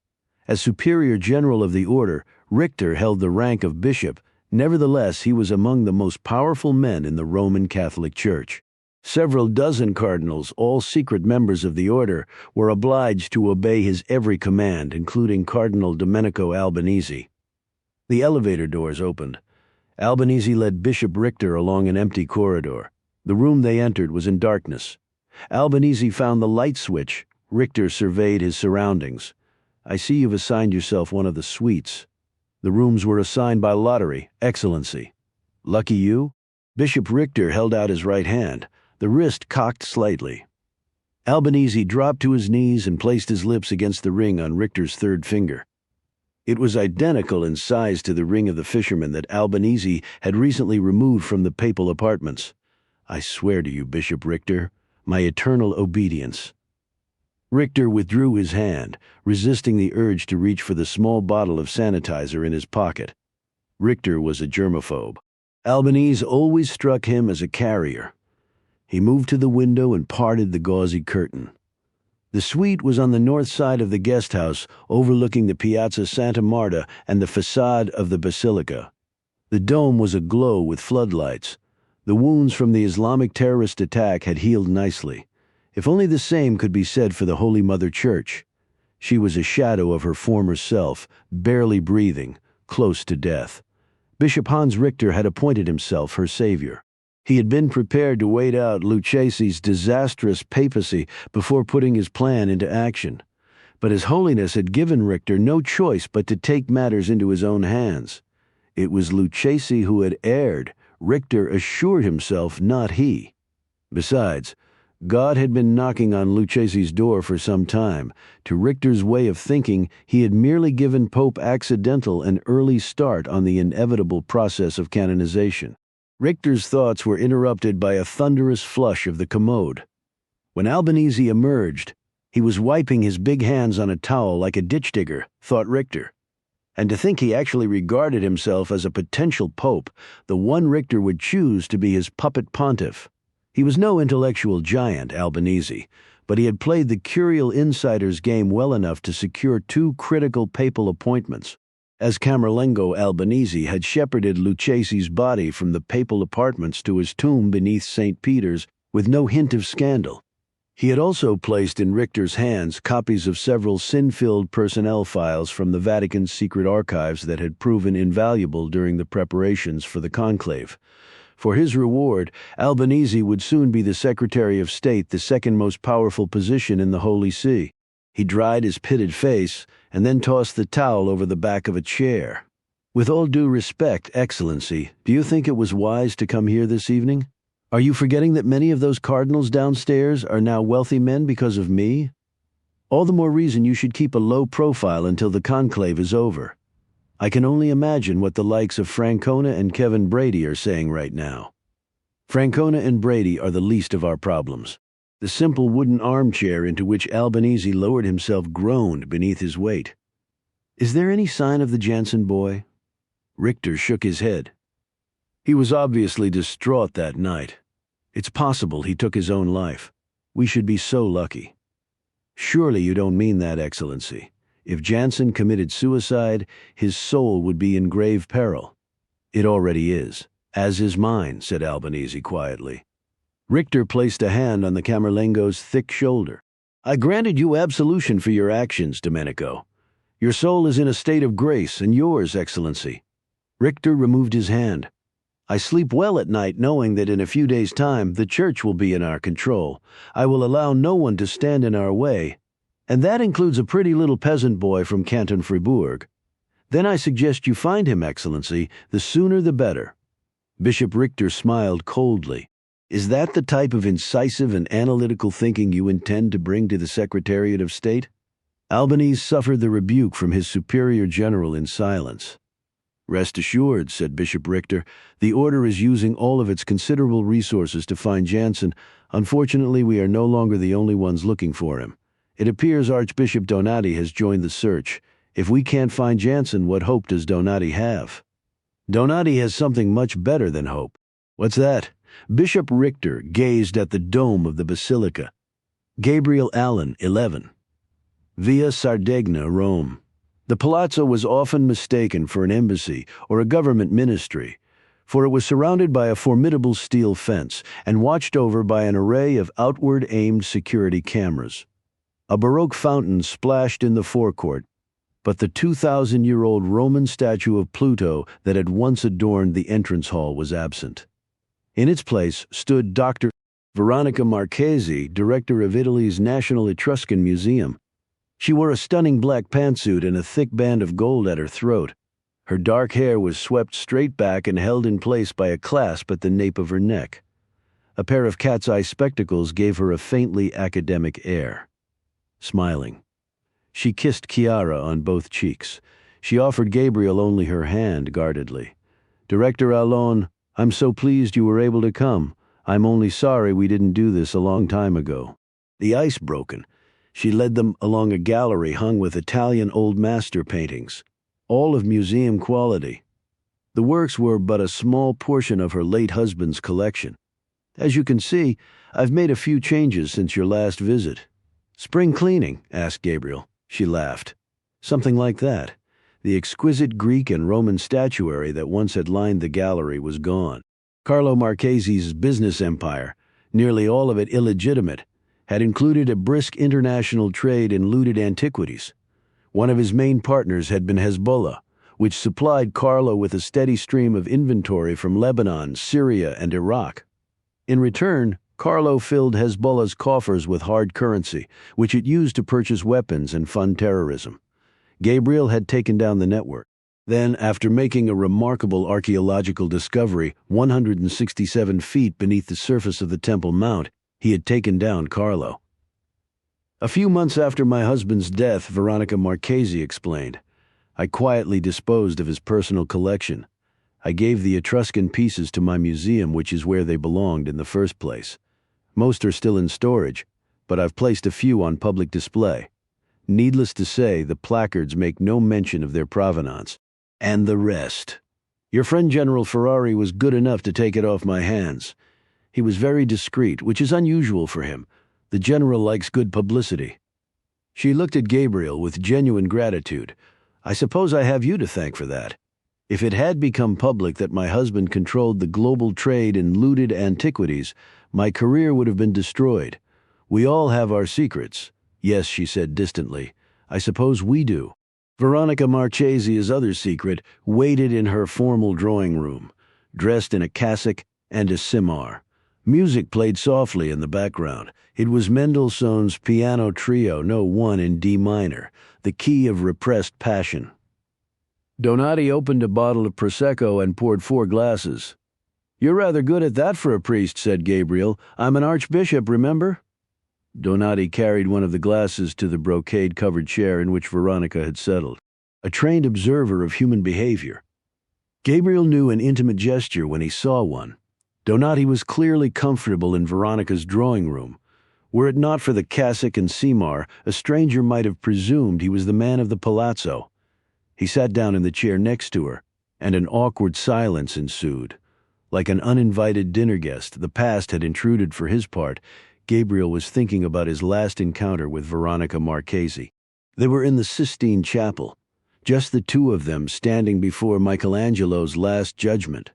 As superior general of the order, Richter held the rank of bishop. Nevertheless, he was among the most powerful men in the Roman Catholic Church. Several dozen cardinals, all secret members of the order, were obliged to obey his every command, including Cardinal Domenico Albanese. The elevator doors opened. Albanese led Bishop Richter along an empty corridor. The room they entered was in darkness. Albanese found the light switch. Richter surveyed his surroundings. "I see you've assigned yourself one of the suites." The rooms were assigned by lottery, Excellency. "Lucky you?" Bishop Richter held out his right hand, the wrist cocked slightly. Albanese dropped to his knees and placed his lips against the ring on Richter's third finger. It was identical in size to the ring of the fisherman that Albanese had recently removed from the papal apartments. "I swear to you, Bishop Richter, my eternal obedience." Richter withdrew his hand, resisting the urge to reach for the small bottle of sanitizer in his pocket. Richter was a germaphobe. Albanese always struck him as a carrier. He moved to the window and parted the gauzy curtain. The suite was on the north side of the guest house, overlooking the Piazza Santa Marta and the facade of the basilica. The dome was aglow with floodlights. The wounds from the Islamic terrorist attack had healed nicely. If only the same could be said for the Holy Mother Church. She was a shadow of her former self, barely breathing, close to death. Bishop Hans Richter had appointed himself her savior. He had been prepared to wait out Lucchesi's disastrous papacy before putting his plan into action. But His Holiness had given Richter no choice but to take matters into his own hands. It was Lucchesi who had erred, Richter assured himself, not he. Besides, God had been knocking on Lucchesi's door for some time. To Richter's way of thinking, he had merely given Pope Accidental an early start on the inevitable process of canonization. Richter's thoughts were interrupted by a thunderous flush of the commode. When Albanese emerged, he was wiping his big hands on a towel like a ditch digger, thought Richter. And to think he actually regarded himself as a potential pope, the one Richter would choose to be his puppet pontiff. He was no intellectual giant, Albanese, but he had played the curial insider's game well enough to secure two critical papal appointments. As Camerlengo, Albanese had shepherded Lucchesi's body from the papal apartments to his tomb beneath St. Peter's with no hint of scandal. He had also placed in Richter's hands copies of several sin-filled personnel files from the Vatican's secret archives that had proven invaluable during the preparations for the conclave. For his reward, Albanese would soon be the Secretary of State, the second most powerful position in the Holy See. He dried his pitted face and then tossed the towel over the back of a chair. "With all due respect, Excellency, do you think it was wise to come here this evening? Are you forgetting that many of those cardinals downstairs are now wealthy men because of me? All the more reason you should keep a low profile until the conclave is over. I can only imagine what the likes of Francona and Kevin Brady are saying right now." Francona and Brady are the least of our problems. The simple wooden armchair into which Albanese lowered himself groaned beneath his weight. "Is there any sign of the Jansen boy?" Richter shook his head. "He was obviously distraught that night. It's possible he took his own life. We should be so lucky." "Surely you don't mean that, Excellency. If Jansen committed suicide, his soul would be in grave peril." "It already is, as is mine," said Albanese quietly. Richter placed a hand on the Camerlengo's thick shoulder. "I granted you absolution for your actions, Domenico. Your soul is in a state of grace, and yours, Excellency." Richter removed his hand. "I sleep well at night knowing that in a few days' time the Church will be in our control. I will allow no one to stand in our way, and that includes a pretty little peasant boy from Canton Fribourg. Then I suggest you find him, Excellency, the sooner the better." Bishop Richter smiled coldly. "Is that the type of incisive and analytical thinking you intend to bring to the Secretariat of State?" Albanese suffered the rebuke from his superior general in silence. "Rest assured," said Bishop Richter, "the order is using all of its considerable resources to find Jansen. Unfortunately, we are no longer the only ones looking for him. It appears Archbishop Donati has joined the search. If we can't find Jansen, what hope does Donati have?" "Donati has something much better than hope." "What's that?" Bishop Richter gazed at the dome of the basilica. "Gabriel Allon, 11. Via Sardegna, Rome." The palazzo was often mistaken for an embassy or a government ministry, for it was surrounded by a formidable steel fence and watched over by an array of outward-aimed security cameras. A Baroque fountain splashed in the forecourt, but the 2,000-year-old Roman statue of Pluto that had once adorned the entrance hall was absent. In its place stood Dr. Veronica Marchesi, director of Italy's National Etruscan Museum. She wore a stunning black pantsuit and a thick band of gold at her throat. Her dark hair was swept straight back and held in place by a clasp at the nape of her neck. A pair of cat's eye spectacles gave her a faintly academic air. Smiling, she kissed Chiara on both cheeks. She offered Gabriel only her hand guardedly. "Director Allon, I'm so pleased you were able to come. I'm only sorry we didn't do this a long time ago." The ice broken, she led them along a gallery hung with Italian old master paintings, all of museum quality. The works were but a small portion of her late husband's collection. "As you can see, I've made a few changes since your last visit." "Spring cleaning?" asked Gabriel. She laughed. "Something like that." The exquisite Greek and Roman statuary that once had lined the gallery was gone. Carlo Marchesi's business empire, nearly all of it illegitimate, had included a brisk international trade in looted antiquities. One of his main partners had been Hezbollah, which supplied Carlo with a steady stream of inventory from Lebanon, Syria, and Iraq. In return, Carlo filled Hezbollah's coffers with hard currency, which it used to purchase weapons and fund terrorism. Gabriel had taken down the network. Then, after making a remarkable archaeological discovery 167 feet beneath the surface of the Temple Mount, he had taken down Carlo. "A few months after my husband's death," Veronica Marchesi explained, "I quietly disposed of his personal collection. I gave the Etruscan pieces to my museum, which is where they belonged in the first place. Most are still in storage, but I've placed a few on public display. Needless to say, the placards make no mention of their provenance. And the rest. Your friend General Ferrari was good enough to take it off my hands. He was very discreet, which is unusual for him. The general likes good publicity." She looked at Gabriel with genuine gratitude. "I suppose I have you to thank for that. If it had become public that my husband controlled the global trade in looted antiquities, my career would have been destroyed. We all have our secrets." "Yes," she said distantly. "I suppose we do." Veronica Marchesi's other secret waited in her formal drawing room, dressed in a cassock and a simar. Music played softly in the background. It was Mendelssohn's Piano Trio No. 1 in D minor, the key of repressed passion. Donati opened a bottle of Prosecco and poured 4 glasses. "You're rather good at that for a priest," said Gabriel. "I'm an archbishop, remember?" Donati carried one of the glasses to the brocade-covered chair in which Veronica had settled. A trained observer of human behavior, Gabriel knew an intimate gesture when he saw one. Donati was clearly comfortable in Veronica's drawing room. Were it not for the cassock and simar, a stranger might have presumed he was the man of the palazzo. He sat down in the chair next to her, and an awkward silence ensued. Like an uninvited dinner guest, the past had intruded for his part. Gabriel was thinking about his last encounter with Veronica Marchesi. They were in the Sistine Chapel, just the two of them standing before Michelangelo's Last Judgment.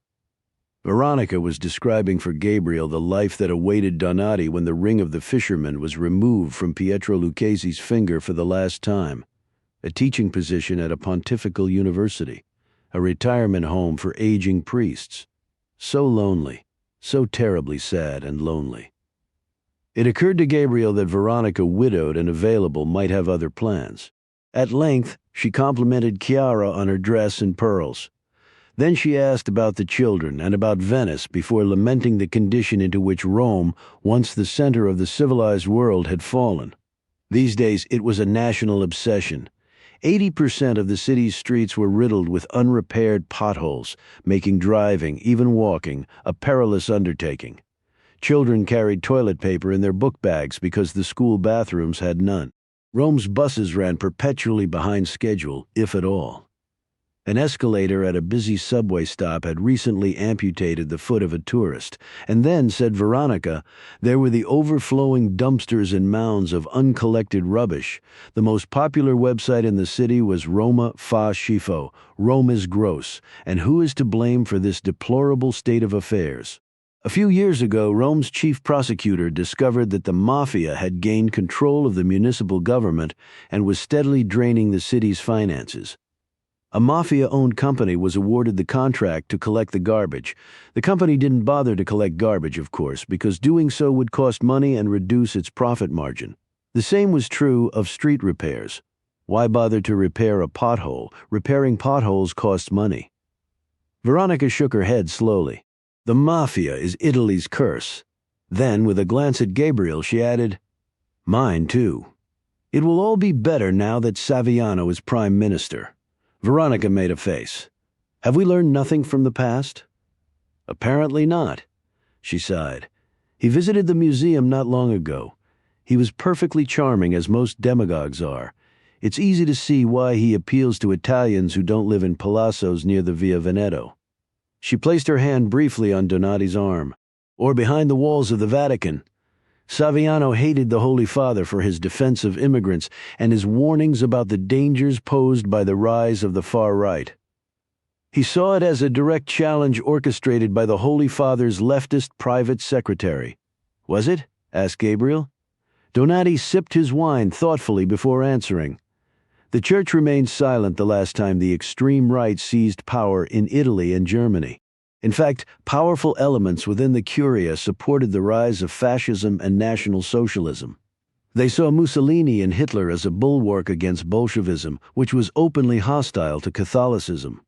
Veronica was describing for Gabriel the life that awaited Donati when the ring of the fisherman was removed from Pietro Lucchesi's finger for the last time. A teaching position at a pontifical university, a retirement home for aging priests. So lonely, so terribly sad and lonely. It occurred to Gabriel that Veronica, widowed and available, might have other plans. At length, she complimented Chiara on her dress and pearls. Then she asked about the children and about Venice before lamenting the condition into which Rome, once the center of the civilized world, had fallen. These days it was a national obsession. 80% of the city's streets were riddled with unrepaired potholes, making driving, even walking, a perilous undertaking. Children carried toilet paper in their book bags because the school bathrooms had none. Rome's buses ran perpetually behind schedule, if at all. An escalator at a busy subway stop had recently amputated the foot of a tourist, and then, said Veronica, there were the overflowing dumpsters and mounds of uncollected rubbish. The most popular website in the city was Roma fa schifo, Rome is gross, and who is to blame for this deplorable state of affairs? A few years ago, Rome's chief prosecutor discovered that the mafia had gained control of the municipal government and was steadily draining the city's finances. A mafia-owned company was awarded the contract to collect the garbage. The company didn't bother to collect garbage, of course, because doing so would cost money and reduce its profit margin. The same was true of street repairs. Why bother to repair a pothole? Repairing potholes costs money. Veronica shook her head slowly. The mafia is Italy's curse. Then, with a glance at Gabriel, she added, mine too. It will all be better now that Saviano is prime minister. Veronica made a face. Have we learned nothing from the past? Apparently not. She sighed. He visited the museum not long ago. He was perfectly charming, as most demagogues are. It's easy to see why he appeals to Italians who don't live in palazzos near the Via Veneto. She placed her hand briefly on Donati's arm. Or behind the walls of the Vatican. Saviano hated the Holy Father for his defense of immigrants and his warnings about the dangers posed by the rise of the far right. He saw it as a direct challenge orchestrated by the Holy Father's leftist private secretary. Was it? Asked Gabriel. Donati sipped his wine thoughtfully before answering. The Church remained silent the last time the extreme right seized power in Italy and Germany. In fact, powerful elements within the Curia supported the rise of fascism and National Socialism. They saw Mussolini and Hitler as a bulwark against Bolshevism, which was openly hostile to Catholicism.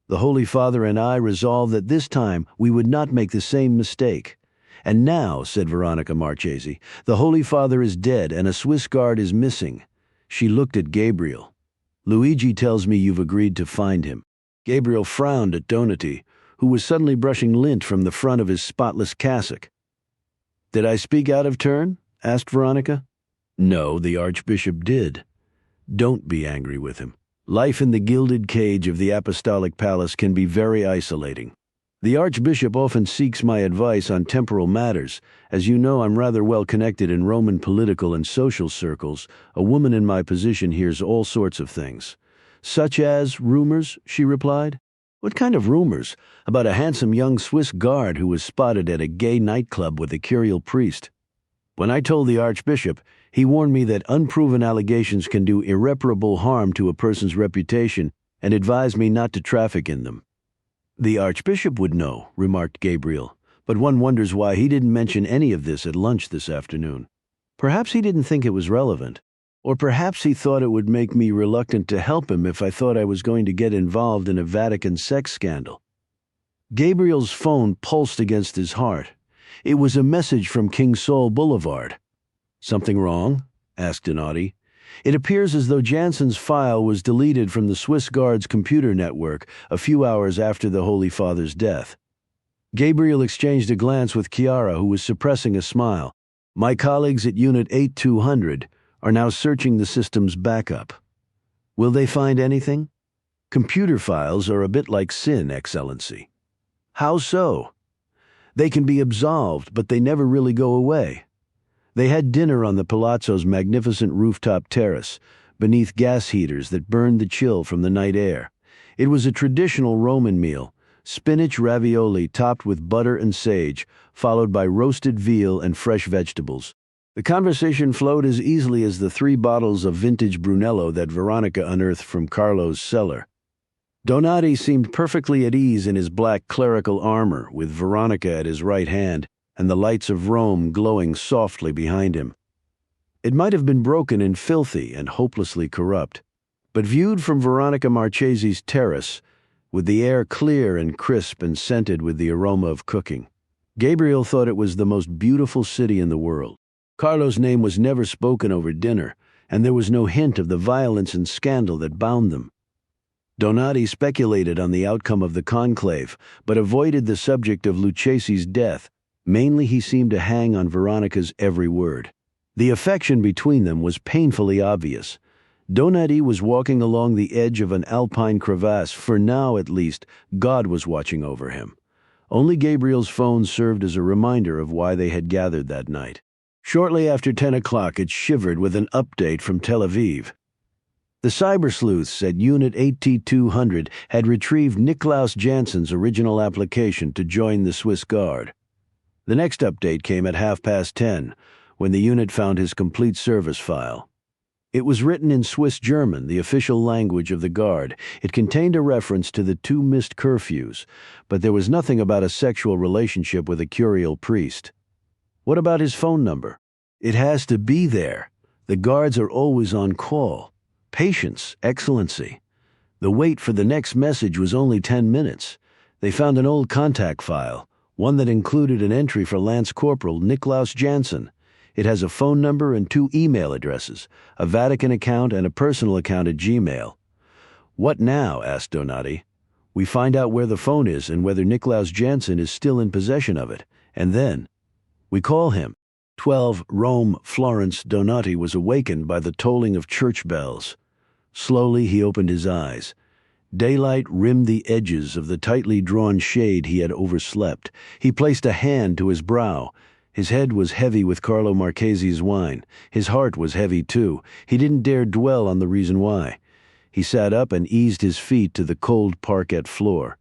The Holy Father and I resolved that this time we would not make the same mistake. And now, said Veronica Marchesi, the Holy Father is dead and a Swiss guard is missing. She looked at Gabriel. Luigi tells me you've agreed to find him. Gabriel frowned at Donati, who was suddenly brushing lint from the front of his spotless cassock. Did I speak out of turn? Asked Veronica. No, the Archbishop did. Don't be angry with him. Life in the gilded cage of the Apostolic Palace can be very isolating. The Archbishop often seeks my advice on temporal matters. As you know, I'm rather well connected in Roman political and social circles. A woman in my position hears all sorts of things. Such as rumors, she replied. What kind of rumors? About a handsome young Swiss guard who was spotted at a gay nightclub with a curial priest. When I told the Archbishop, he warned me that unproven allegations can do irreparable harm to a person's reputation and advised me not to traffic in them. The Archbishop would know, remarked Gabriel, but one wonders why he didn't mention any of this at lunch this afternoon. Perhaps he didn't think it was relevant. Or perhaps he thought it would make me reluctant to help him if I thought I was going to get involved in a Vatican sex scandal. Gabriel's phone pulsed against his heart. It was a message from King Saul Boulevard. Something wrong? Asked Donati. It appears as though Jansen's file was deleted from the Swiss Guard's computer network a few hours after the Holy Father's death. Gabriel exchanged a glance with Chiara, who was suppressing a smile. My colleagues at Unit 8200 are now searching the system's backup. Will they find anything? Computer files are a bit like sin, Excellency. How so? They can be absolved, but they never really go away. They had dinner on the palazzo's magnificent rooftop terrace, beneath gas heaters that burned the chill from the night air. It was a traditional Roman meal, spinach ravioli topped with butter and sage, followed by roasted veal and fresh vegetables. The conversation flowed as easily as the 3 bottles of vintage Brunello that Veronica unearthed from Carlo's cellar. Donati seemed perfectly at ease in his black clerical armor, with Veronica at his right hand, and the lights of Rome glowing softly behind him. It might have been broken and filthy and hopelessly corrupt, but viewed from Veronica Marchesi's terrace, with the air clear and crisp and scented with the aroma of cooking, Gabriel thought it was the most beautiful city in the world. Carlo's name was never spoken over dinner, and there was no hint of the violence and scandal that bound them. Donati speculated on the outcome of the conclave, but avoided the subject of Lucchese's death. Mainly he seemed to hang on Veronica's every word. The affection between them was painfully obvious. Donati was walking along the edge of an alpine crevasse, for now at least, God was watching over him. Only Gabriel's phone served as a reminder of why they had gathered that night. Shortly after 10 o'clock, it shivered with an update from Tel Aviv. The cyber sleuths at Unit 8200 had retrieved Niklaus Jansen's original application to join the Swiss Guard. The next update came at 10:30, when the unit found his complete service file. It was written in Swiss German, the official language of the Guard. It contained a reference to the 2 missed curfews, but there was nothing about a sexual relationship with a curial priest. What about his phone number? It has to be there. The guards are always on call. Patience, excellency. The wait for the next message was only 10 minutes. They found an old contact file, one that included an entry for Lance Corporal Niklaus Jansen. It has a phone number and 2 email addresses, a Vatican account and a personal account at Gmail. What now? Asked Donati. We find out where the phone is and whether Niklaus Jansen is still in possession of it, and then we call him. 12 Rome, Florence. Donati was awakened by the tolling of church bells. Slowly he opened his eyes. Daylight rimmed the edges of the tightly drawn shade he had overslept. He placed a hand to his brow. His head was heavy with Carlo Marchese's wine. His heart was heavy, too. He didn't dare dwell on the reason why. He sat up and eased his feet to the cold parquet floor.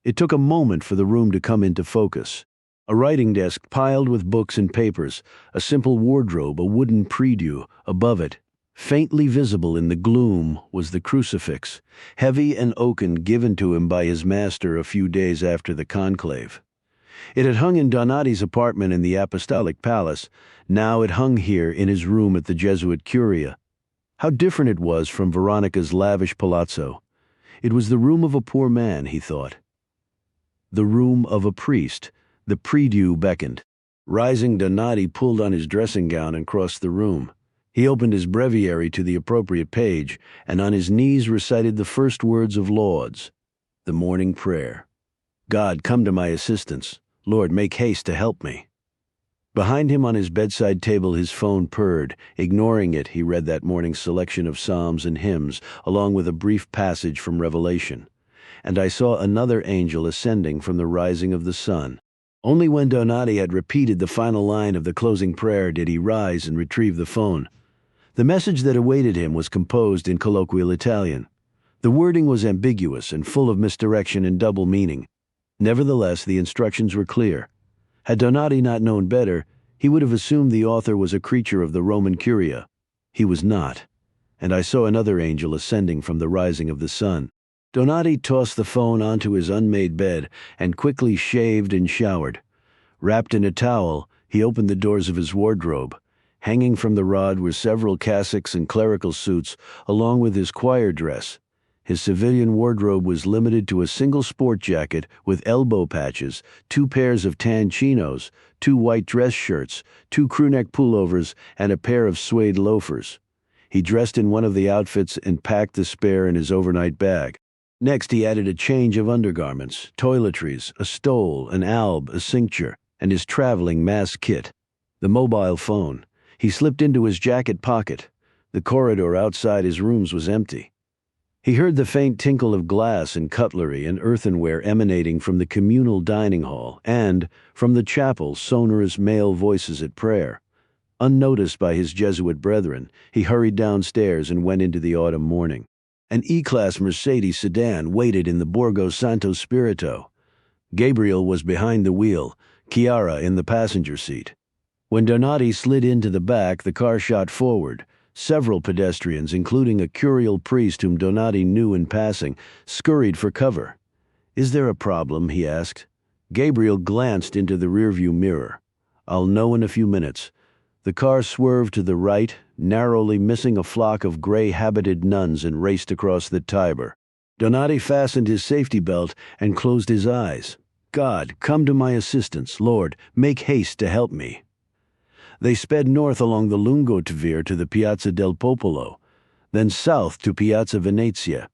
It took a moment for the room to come into focus. A writing desk piled with books and papers, a simple wardrobe, a wooden prie-dieu above it. Faintly visible in the gloom was the crucifix, heavy and oaken, given to him by his master a few days after the conclave. It had hung in Donati's apartment in the Apostolic Palace. Now it hung here in his room at the Jesuit Curia. How different it was from Veronica's lavish palazzo. It was the room of a poor man, he thought. The room of a priest. The prie-dieu beckoned. Rising, Donati pulled on his dressing gown and crossed the room. He opened his breviary to the appropriate page, and on his knees recited the first words of Lauds, the morning prayer. God, come to my assistance. Lord, make haste to help me. Behind him on his bedside table his phone purred. Ignoring it, he read that morning's selection of psalms and hymns, along with a brief passage from Revelation. And I saw another angel ascending from the rising of the sun. Only when Donati had repeated the final line of the closing prayer did he rise and retrieve the phone. The message that awaited him was composed in colloquial Italian. The wording was ambiguous and full of misdirection and double meaning. Nevertheless, the instructions were clear. Had Donati not known better, he would have assumed the author was a creature of the Roman Curia. He was not. And I saw another angel ascending from the rising of the sun. Donati tossed the phone onto his unmade bed and quickly shaved and showered. Wrapped in a towel, he opened the doors of his wardrobe. Hanging from the rod were several cassocks and clerical suits, along with his choir dress. His civilian wardrobe was limited to a single sport jacket with elbow patches, 2 pairs of tan chinos, 2 white dress shirts, 2 crewneck pullovers, and a pair of suede loafers. He dressed in one of the outfits and packed the spare in his overnight bag. Next, he added a change of undergarments, toiletries, a stole, an alb, a cincture, and his traveling mass kit. The mobile phone. He slipped into his jacket pocket. The corridor outside his rooms was empty. He heard the faint tinkle of glass and cutlery and earthenware emanating from the communal dining hall and, from the chapel, sonorous male voices at prayer. Unnoticed by his Jesuit brethren, he hurried downstairs and went into the autumn morning. An E-Class Mercedes sedan waited in the Borgo Santo Spirito. Gabriel was behind the wheel, Chiara in the passenger seat. When Donati slid into the back, the car shot forward. Several pedestrians, including a curial priest whom Donati knew in passing, scurried for cover. "Is there a problem?" he asked. Gabriel glanced into the rearview mirror. "I'll know in a few minutes." The car swerved to the right, narrowly missing a flock of gray-habited nuns, and raced across the Tiber. Donati fastened his safety belt and closed his eyes. "God, come to my assistance. Lord, make haste to help me." They sped north along the Lungotvir to the Piazza del Popolo, then south to Piazza Venezia.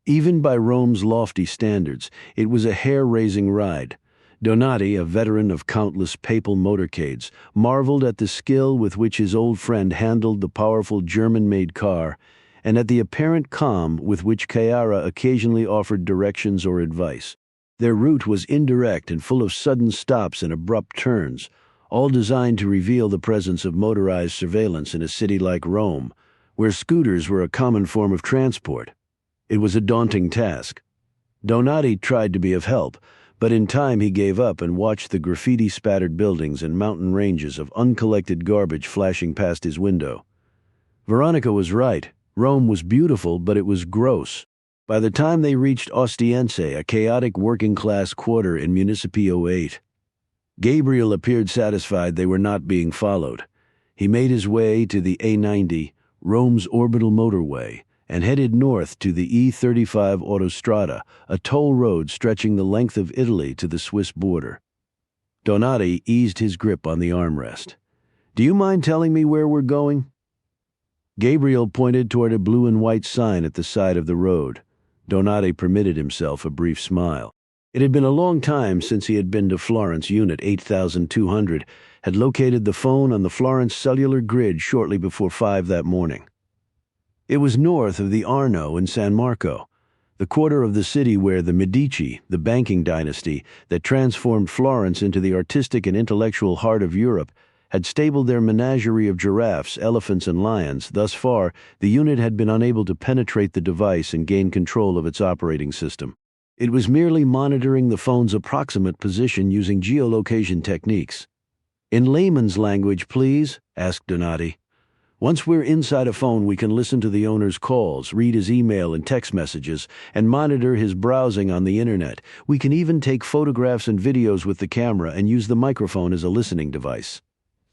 Even by Rome's lofty standards, it was a hair-raising ride. Donati, a veteran of countless papal motorcades, marveled at the skill with which his old friend handled the powerful German-made car, and at the apparent calm with which Chiara occasionally offered directions or advice. Their route was indirect and full of sudden stops and abrupt turns, all designed to reveal the presence of motorized surveillance in a city like Rome, where scooters were a common form of transport. It was a daunting task. Donati tried to be of help, but in time he gave up and watched the graffiti-spattered buildings and mountain ranges of uncollected garbage flashing past his window. Veronica was right. Rome was beautiful, but it was gross. By the time they reached Ostiense, a chaotic working-class quarter in Municipio 8, Gabriel appeared satisfied they were not being followed. He made his way to the A90, Rome's orbital motorway, and headed north to the E35 Autostrada, a toll road stretching the length of Italy to the Swiss border. Donati eased his grip on the armrest. "Do you mind telling me where we're going?" Gabriel pointed toward a blue and white sign at the side of the road. Donati permitted himself a brief smile. It had been a long time since he had been to Florence. Unit 8200 had located the phone on the Florence cellular grid shortly before 5 that morning. It was north of the Arno in San Marco, the quarter of the city where the Medici, the banking dynasty that transformed Florence into the artistic and intellectual heart of Europe, had stabled their menagerie of giraffes, elephants, and lions. Thus far, the unit had been unable to penetrate the device and gain control of its operating system. It was merely monitoring the phone's approximate position using geolocation techniques. "In layman's language, please?" asked Donati. "Once we're inside a phone, we can listen to the owner's calls, read his email and text messages, and monitor his browsing on the internet. We can even take photographs and videos with the camera and use the microphone as a listening device.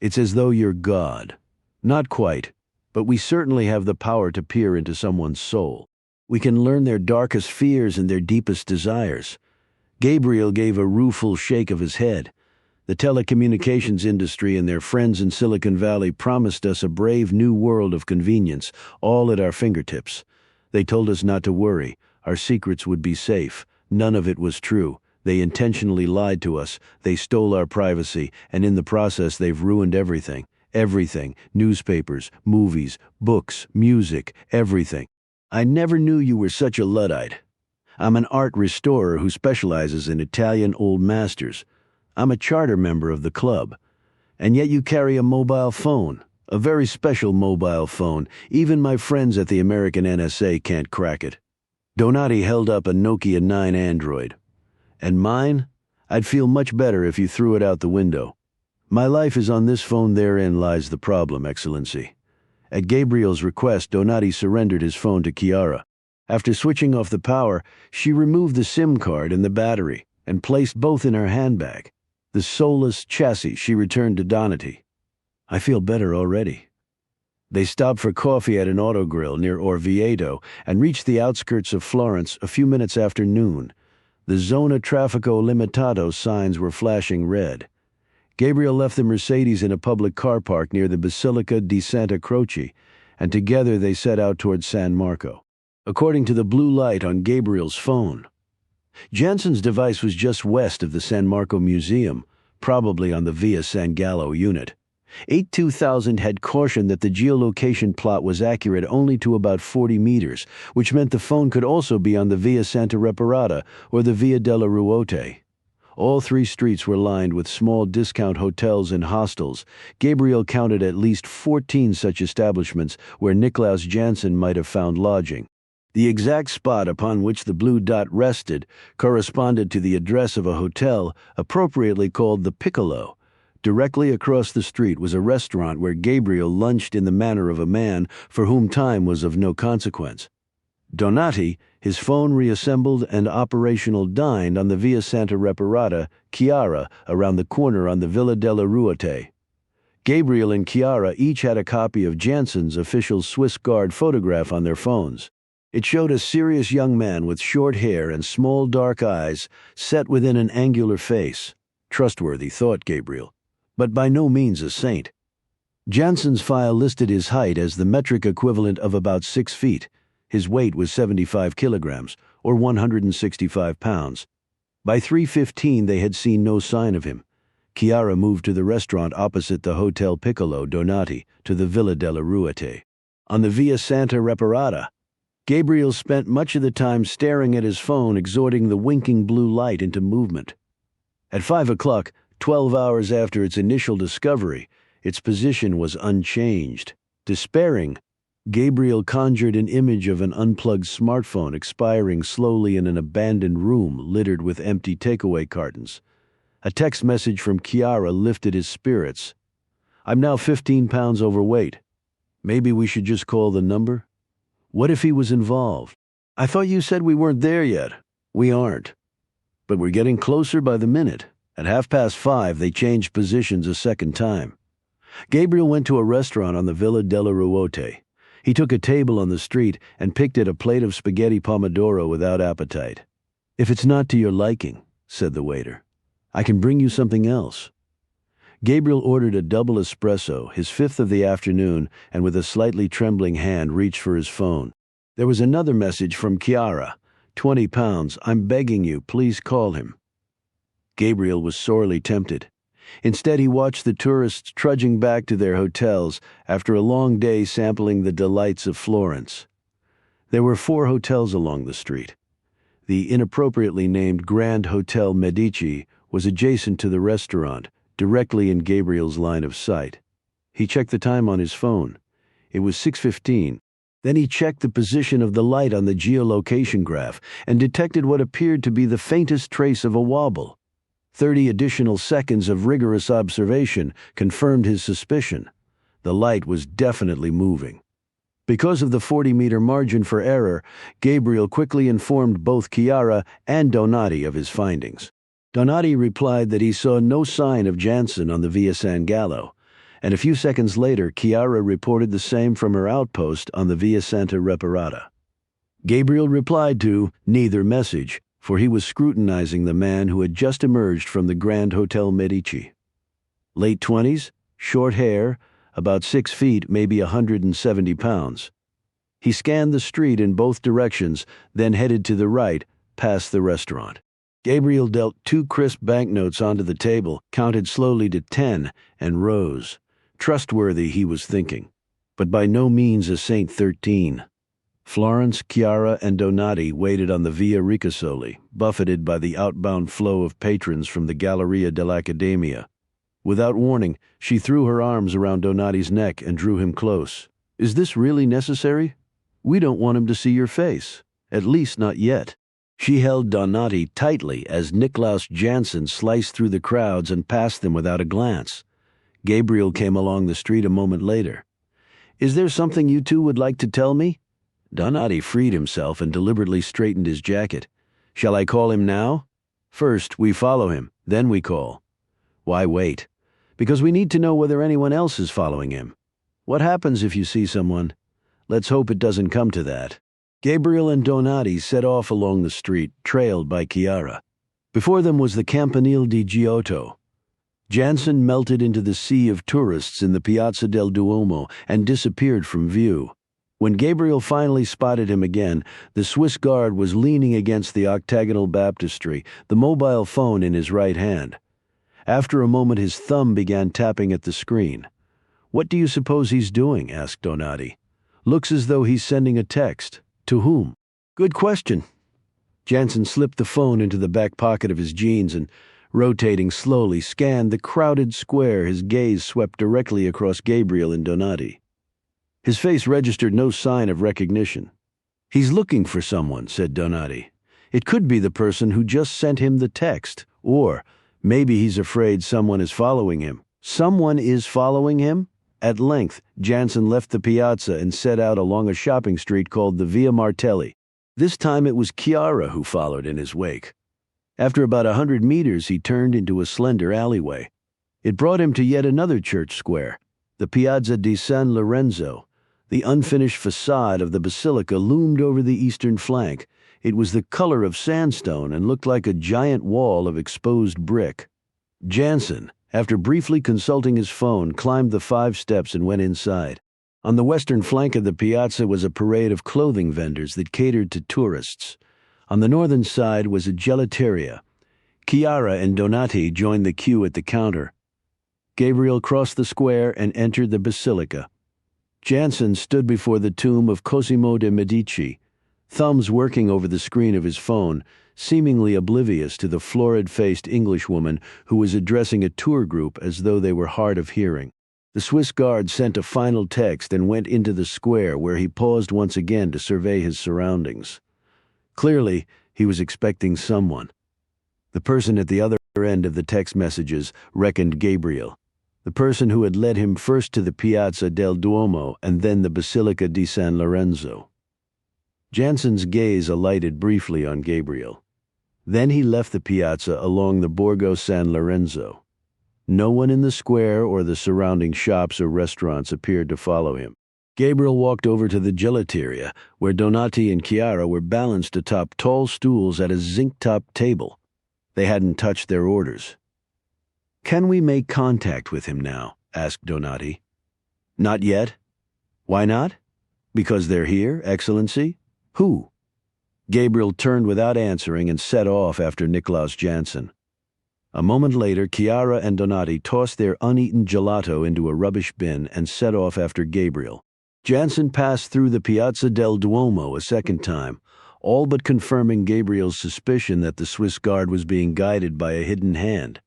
It's as though you're God. Not quite, but we certainly have the power to peer into someone's soul. We can learn their darkest fears and their deepest desires." Gabriel gave a rueful shake of his head. The telecommunications industry and their friends in Silicon Valley promised us a brave new world of convenience, all at our fingertips. They told us not to worry. Our secrets would be safe. None of it was true. They intentionally lied to us. They stole our privacy, and in the process they've ruined everything. Everything. Newspapers, movies, books, music, everything. I never knew you were such a Luddite. I'm an art restorer who specializes in Italian old masters. I'm a charter member of the club. And yet you carry a mobile phone, a very special mobile phone. Even my friends at the American NSA can't crack it." Donati held up a Nokia 9 Android. "And mine? I'd feel much better if you threw it out the window. My life is on this phone. Therein lies the problem, Excellency." At Gabriel's request, Donati surrendered his phone to Chiara. After switching off the power, she removed the SIM card and the battery and placed both in her handbag. The soulless chassis she returned to Donati. "I feel better already." They stopped for coffee at an auto grill near Orvieto and reached the outskirts of Florence a few minutes after noon. The Zona Traffico Limitato signs were flashing red. Gabriel left the Mercedes in a public car park near the Basilica di Santa Croce, and together they set out towards San Marco. According to the blue light on Gabriel's phone, Jensen's device was just west of the San Marco Museum, probably on the Via San Gallo unit. 82000 had cautioned that the geolocation plot was accurate only to about 40 meters, which meant the phone could also be on the Via Santa Reparata or the Via della Ruote. All three streets were lined with small discount hotels and hostels. Gabriel counted at least 14 such establishments where Niklaus Jansen might have found lodging. The exact spot upon which the blue dot rested corresponded to the address of a hotel appropriately called the Piccolo. Directly across the street was a restaurant where Gabriel lunched in the manner of a man for whom time was of no consequence. Donati, his phone reassembled and operational, dined on the Via Santa Reparata, Chiara around the corner on the Villa della Ruote. Gabriel and Chiara each had a copy of Jansen's official Swiss Guard photograph on their phones. It showed a serious young man with short hair and small dark eyes set within an angular face. Trustworthy, thought Gabriel, but by no means a saint. Jansen's file listed his height as the metric equivalent of about 6 feet. His weight was 75 kilograms, or 165 pounds. By 3:15 they had seen no sign of him. Chiara moved to the restaurant opposite the Hotel Piccolo Donati to the Villa della Ruete. On the Via Santa Reparata, Gabriel spent much of the time staring at his phone, exhorting the winking blue light into movement. At 5 o'clock, 12 hours after its initial discovery, its position was unchanged. Despairing, Gabriel conjured an image of an unplugged smartphone expiring slowly in an abandoned room littered with empty takeaway cartons. A text message from Chiara lifted his spirits. "I'm now 15 pounds overweight. Maybe we should just call the number? What if he was involved? I thought you said we weren't there yet." "We aren't. But we're getting closer by the minute." At 5:30, they changed positions a second time. Gabriel went to a restaurant on the Villa della Ruote. He took a table on the street and picked at a plate of spaghetti pomodoro without appetite. "If it's not to your liking," said the waiter, "I can bring you something else." Gabriel ordered a double espresso, his fifth of the afternoon, and with a slightly trembling hand reached for his phone. There was another message from Chiara. "£20. I'm begging you, please call him." Gabriel was sorely tempted. Instead, he watched the tourists trudging back to their hotels after a long day sampling the delights of Florence. There were 4 hotels along the street. The inappropriately named Grand Hotel Medici was adjacent to the restaurant, directly in Gabriel's line of sight. He checked the time on his phone. It was 6:15. Then he checked the position of the light on the geolocation graph and detected what appeared to be the faintest trace of a wobble. 30 additional seconds of rigorous observation confirmed his suspicion. The light was definitely moving. Because of the 40-meter margin for error, Gabriel quickly informed both Chiara and Donati of his findings. Donati replied that he saw no sign of Jansen on the Via San Gallo, and a few seconds later Chiara reported the same from her outpost on the Via Santa Reparata. Gabriel replied to neither message, for he was scrutinizing the man who had just emerged from the Grand Hotel Medici. Late 20s, short hair, about 6 feet, maybe 170 pounds. He scanned the street in both directions, then headed to the right, past the restaurant. Gabriel dealt 2 crisp banknotes onto the table, counted slowly to 10, and rose. Trustworthy, he was thinking, but by no means a Saint 13. Florence, Chiara, and Donati waited on the Via Ricasoli, buffeted by the outbound flow of patrons from the Galleria dell'Accademia. Without warning, she threw her arms around Donati's neck and drew him close. "Is this really necessary? We don't want him to see your face. At least not yet." She held Donati tightly as Niklaus Jansen sliced through the crowds and passed them without a glance. Gabriel came along the street a moment later. "Is there something you two would like to tell me?" Donati freed himself and deliberately straightened his jacket. "Shall I call him now?" "First, we follow him, then we call." "Why wait?" "Because we need to know whether anyone else is following him." "What happens if you see someone?" "Let's hope it doesn't come to that." Gabriel and Donati set off along the street, trailed by Chiara. Before them was the Campanile di Giotto. Jansen melted into the sea of tourists in the Piazza del Duomo and disappeared from view. When Gabriel finally spotted him again, the Swiss guard was leaning against the octagonal baptistry, the mobile phone in his right hand. After a moment his thumb began tapping at the screen. "What do you suppose he's doing?" asked Donati. "Looks as though he's sending a text. To whom?" "Good question." Jansen slipped the phone into the back pocket of his jeans and, rotating slowly, scanned the crowded square. His gaze swept directly across Gabriel and Donati. His face registered no sign of recognition. "He's looking for someone," said Donati. "It could be the person who just sent him the text, or maybe he's afraid someone is following him." "Someone is following him?" At length, Jansen left the piazza and set out along a shopping street called the Via Martelli. This time it was Chiara who followed in his wake. After about 100 meters, he turned into a slender alleyway. It brought him to yet another church square, the Piazza di San Lorenzo. The unfinished facade of the basilica loomed over the eastern flank. It was the color of sandstone and looked like a giant wall of exposed brick. Jansen, After briefly consulting his phone, climbed the 5 steps and went inside. On the western flank of the piazza was a parade of clothing vendors that catered to tourists. On the northern side was a gelateria. Chiara and Donati joined the queue at the counter. Gabriel crossed the square and entered the basilica. Jansen stood before the tomb of Cosimo de' Medici, thumbs working over the screen of his phone, seemingly oblivious to the florid-faced Englishwoman who was addressing a tour group as though they were hard of hearing. The Swiss guard sent a final text and went into the square, where he paused once again to survey his surroundings. Clearly, he was expecting someone. The person at the other end of the text messages reckoned Gabriel, the person who had led him first to the Piazza del Duomo and then the Basilica di San Lorenzo. Jansen's gaze alighted briefly on Gabriel. Then he left the piazza along the Borgo San Lorenzo. No one in the square or the surrounding shops or restaurants appeared to follow him. Gabriel walked over to the gelateria, where Donati and Chiara were balanced atop tall stools at a zinc-topped table. They hadn't touched their orders. "Can we make contact with him now?" asked Donati. "Not yet." "Why not?" "Because they're here, Excellency." "Who?" Gabriel turned without answering and set off after Nicolaus Jansen. A moment later, Chiara and Donati tossed their uneaten gelato into a rubbish bin and set off after Gabriel. Jansen passed through the Piazza del Duomo a second time, all but confirming Gabriel's suspicion that the Swiss guard was being guided by a hidden hand.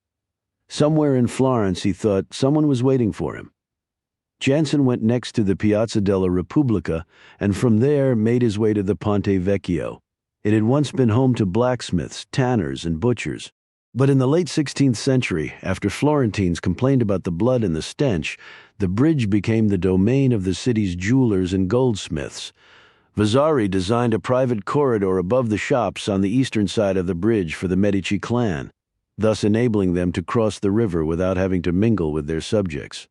Somewhere in Florence, he thought, someone was waiting for him. Jansen went next to the Piazza della Repubblica and from there made his way to the Ponte Vecchio. It had once been home to blacksmiths, tanners, and butchers. But in the late 16th century, after Florentines complained about the blood and the stench, the bridge became the domain of the city's jewelers and goldsmiths. Vasari designed a private corridor above the shops on the eastern side of the bridge for the Medici clan, thus enabling them to cross the river without having to mingle with their subjects.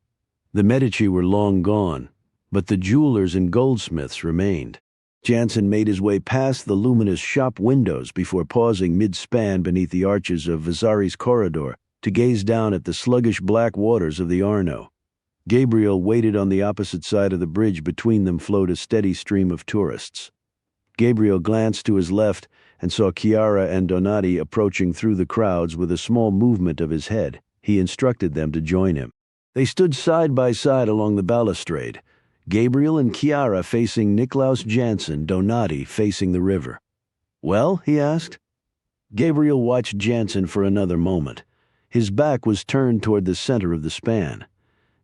The Medici were long gone, but the jewelers and goldsmiths remained. Jansen made his way past the luminous shop windows before pausing mid-span beneath the arches of Vasari's corridor to gaze down at the sluggish black waters of the Arno. Gabriel waited on the opposite side of the bridge. Between them flowed a steady stream of tourists. Gabriel glanced to his left and saw Chiara and Donati approaching through the crowds with a small movement of his head. He instructed them to join him. They stood side by side along the balustrade, Gabriel and Chiara facing Nicolaus Jansen, Donati facing the river. "Well?" he asked. Gabriel watched Jansen for another moment. His back was turned toward the center of the span.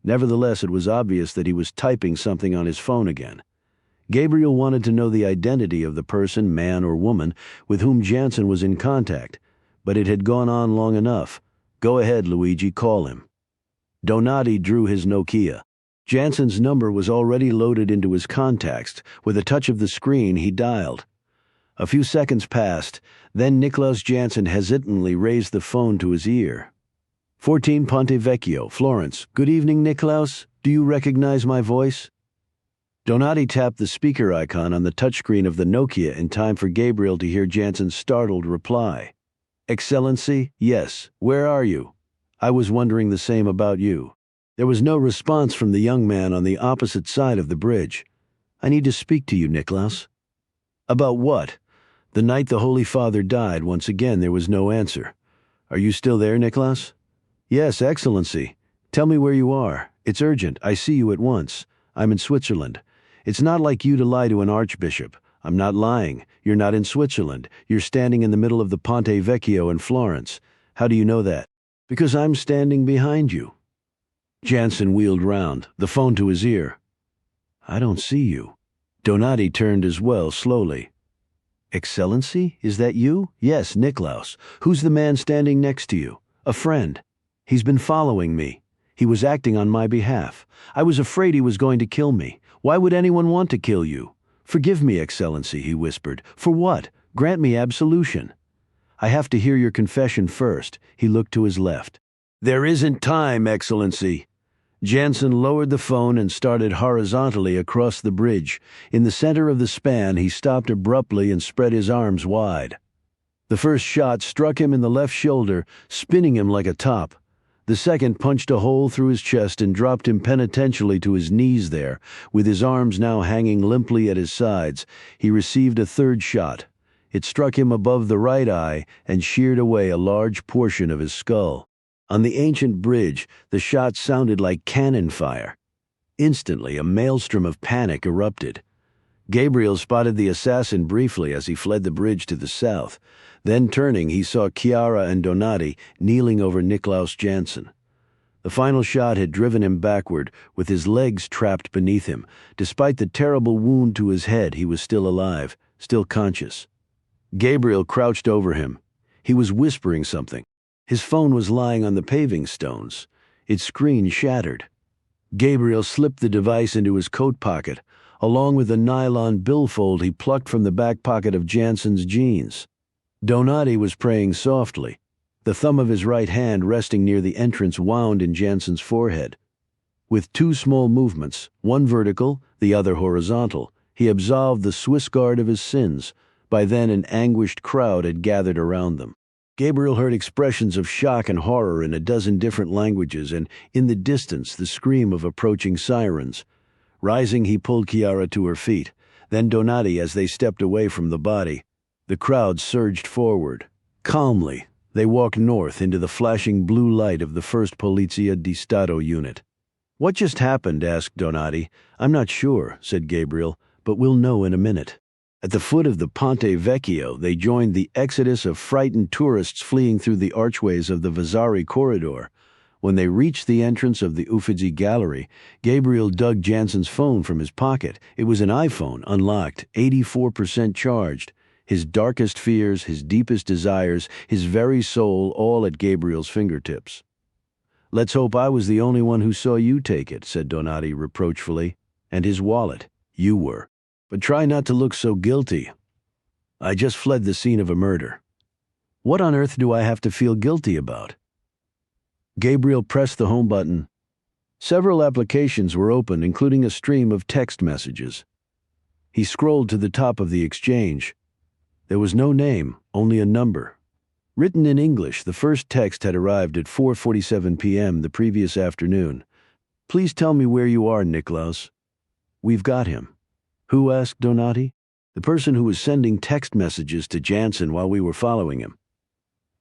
Nevertheless, it was obvious that he was typing something on his phone again. Gabriel wanted to know the identity of the person, man or woman, with whom Jansen was in contact, but it had gone on long enough. "Go ahead, Luigi, call him." Donati drew his Nokia. Jansen's number was already loaded into his contacts. With a touch of the screen, he dialed. A few seconds passed, then Nicolaus Jansen hesitantly raised the phone to his ear. 14 Ponte Vecchio, Florence. Good evening, Nicolaus. Do you recognize my voice? Donati tapped the speaker icon on the touchscreen of the Nokia in time for Gabriel to hear Jansen's startled reply. "Excellency, yes. Where are you? I was wondering the same about you." There was no response from the young man on the opposite side of the bridge. "I need to speak to you, Nicolaus." "About what?" "The night the Holy Father died." Once again there was no answer. "Are you still there, Nicolaus?" "Yes, Excellency. Tell me where you are. It's urgent. I see you at once. I'm in Switzerland. It's not like you to lie to an archbishop. I'm not lying. You're not in Switzerland. You're standing in the middle of the Ponte Vecchio in Florence. How do you know that?" "Because I'm standing behind you." Jansen wheeled round, the phone to his ear. "I don't see you." Donati turned as well, slowly. "Excellency, is that you?" "Yes, Nicolaus. Who's the man standing next to you?" "A friend. He's been following me. He was acting on my behalf. I was afraid he was going to kill me. Why would anyone want to kill you?" "Forgive me, Excellency," he whispered. "For what? Grant me absolution." "I have to hear your confession first." He looked to his left. "There isn't time, Excellency." Jansen lowered the phone and started horizontally across the bridge. In the center of the span, he stopped abruptly and spread his arms wide. The first shot struck him in the left shoulder, spinning him like a top. The second punched a hole through his chest and dropped him penitentially to his knees there, with his arms now hanging limply at his sides. He received a third shot. It struck him above the right eye and sheared away a large portion of his skull. On the ancient bridge, the shot sounded like cannon fire. Instantly, a maelstrom of panic erupted. Gabriel spotted the assassin briefly as he fled the bridge to the south. Then turning, he saw Chiara and Donati kneeling over Niklaus Jansen. The final shot had driven him backward, with his legs trapped beneath him. Despite the terrible wound to his head, he was still alive, still conscious. Gabriel crouched over him. He was whispering something. His phone was lying on the paving stones. Its screen shattered. Gabriel slipped the device into his coat pocket. Along with a nylon billfold he plucked from the back pocket of Jansen's jeans. Donati was praying softly. The thumb of his right hand resting near the entrance wound in Jansen's forehead. With two small movements, one vertical, the other horizontal, he absolved the Swiss guard of his sins. By then an anguished crowd had gathered around them. Gabriel heard expressions of shock and horror in a dozen different languages, and in the distance the scream of approaching sirens. Rising, he pulled Chiara to her feet, then Donati as they stepped away from the body. The crowd surged forward. Calmly, they walked north into the flashing blue light of the 1st Polizia di Stato unit. "What just happened?" asked Donati. "I'm not sure," said Gabriel, "but we'll know in a minute." At the foot of the Ponte Vecchio, they joined the exodus of frightened tourists fleeing through the archways of the Vasari corridor. When they reached the entrance of the Uffizi Gallery, Gabriel dug Jansen's phone from his pocket. It was an iPhone, unlocked, 84% charged. His darkest fears, his deepest desires, his very soul, all at Gabriel's fingertips. "Let's hope I was the only one who saw you take it," said Donati reproachfully. "And his wallet. You were. But try not to look so guilty. I just fled the scene of a murder. What on earth do I have to feel guilty about?" Gabriel pressed the home button. Several applications were open, including a stream of text messages. He scrolled to the top of the exchange. There was no name, only a number. Written in English, the first text had arrived at 4:47 p.m. the previous afternoon. "Please tell me where you are, Niklaus." "We've got him." "Who?" asked Donati. "The person who was sending text messages to Jansen while we were following him."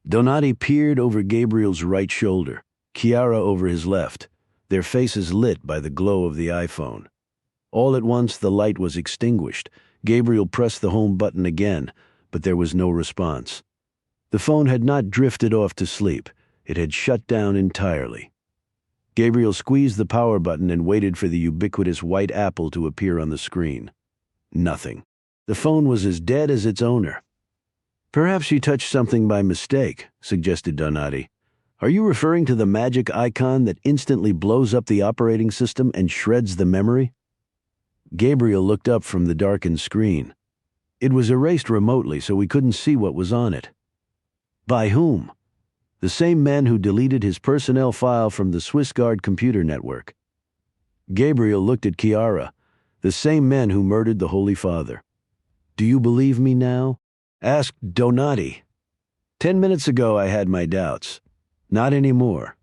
Donati peered over Gabriel's right shoulder, Chiara over his left, their faces lit by the glow of the iPhone. All at once the light was extinguished. Gabriel pressed the home button again, but there was no response. The phone had not drifted off to sleep. It had shut down entirely. Gabriel squeezed the power button and waited for the ubiquitous white apple to appear on the screen. Nothing. The phone was as dead as its owner. "Perhaps you touched something by mistake," suggested Donati. "Are you referring to the magic icon that instantly blows up the operating system and shreds the memory?" Gabriel looked up from the darkened screen. It was erased remotely, so we couldn't see what was on it. "By whom?" "The same men who deleted his personnel file from the Swiss Guard computer network." Gabriel looked at Chiara. "The same men who murdered the Holy Father." "Do you believe me now?" asked Donati. 10 minutes ago I had my doubts. Not anymore."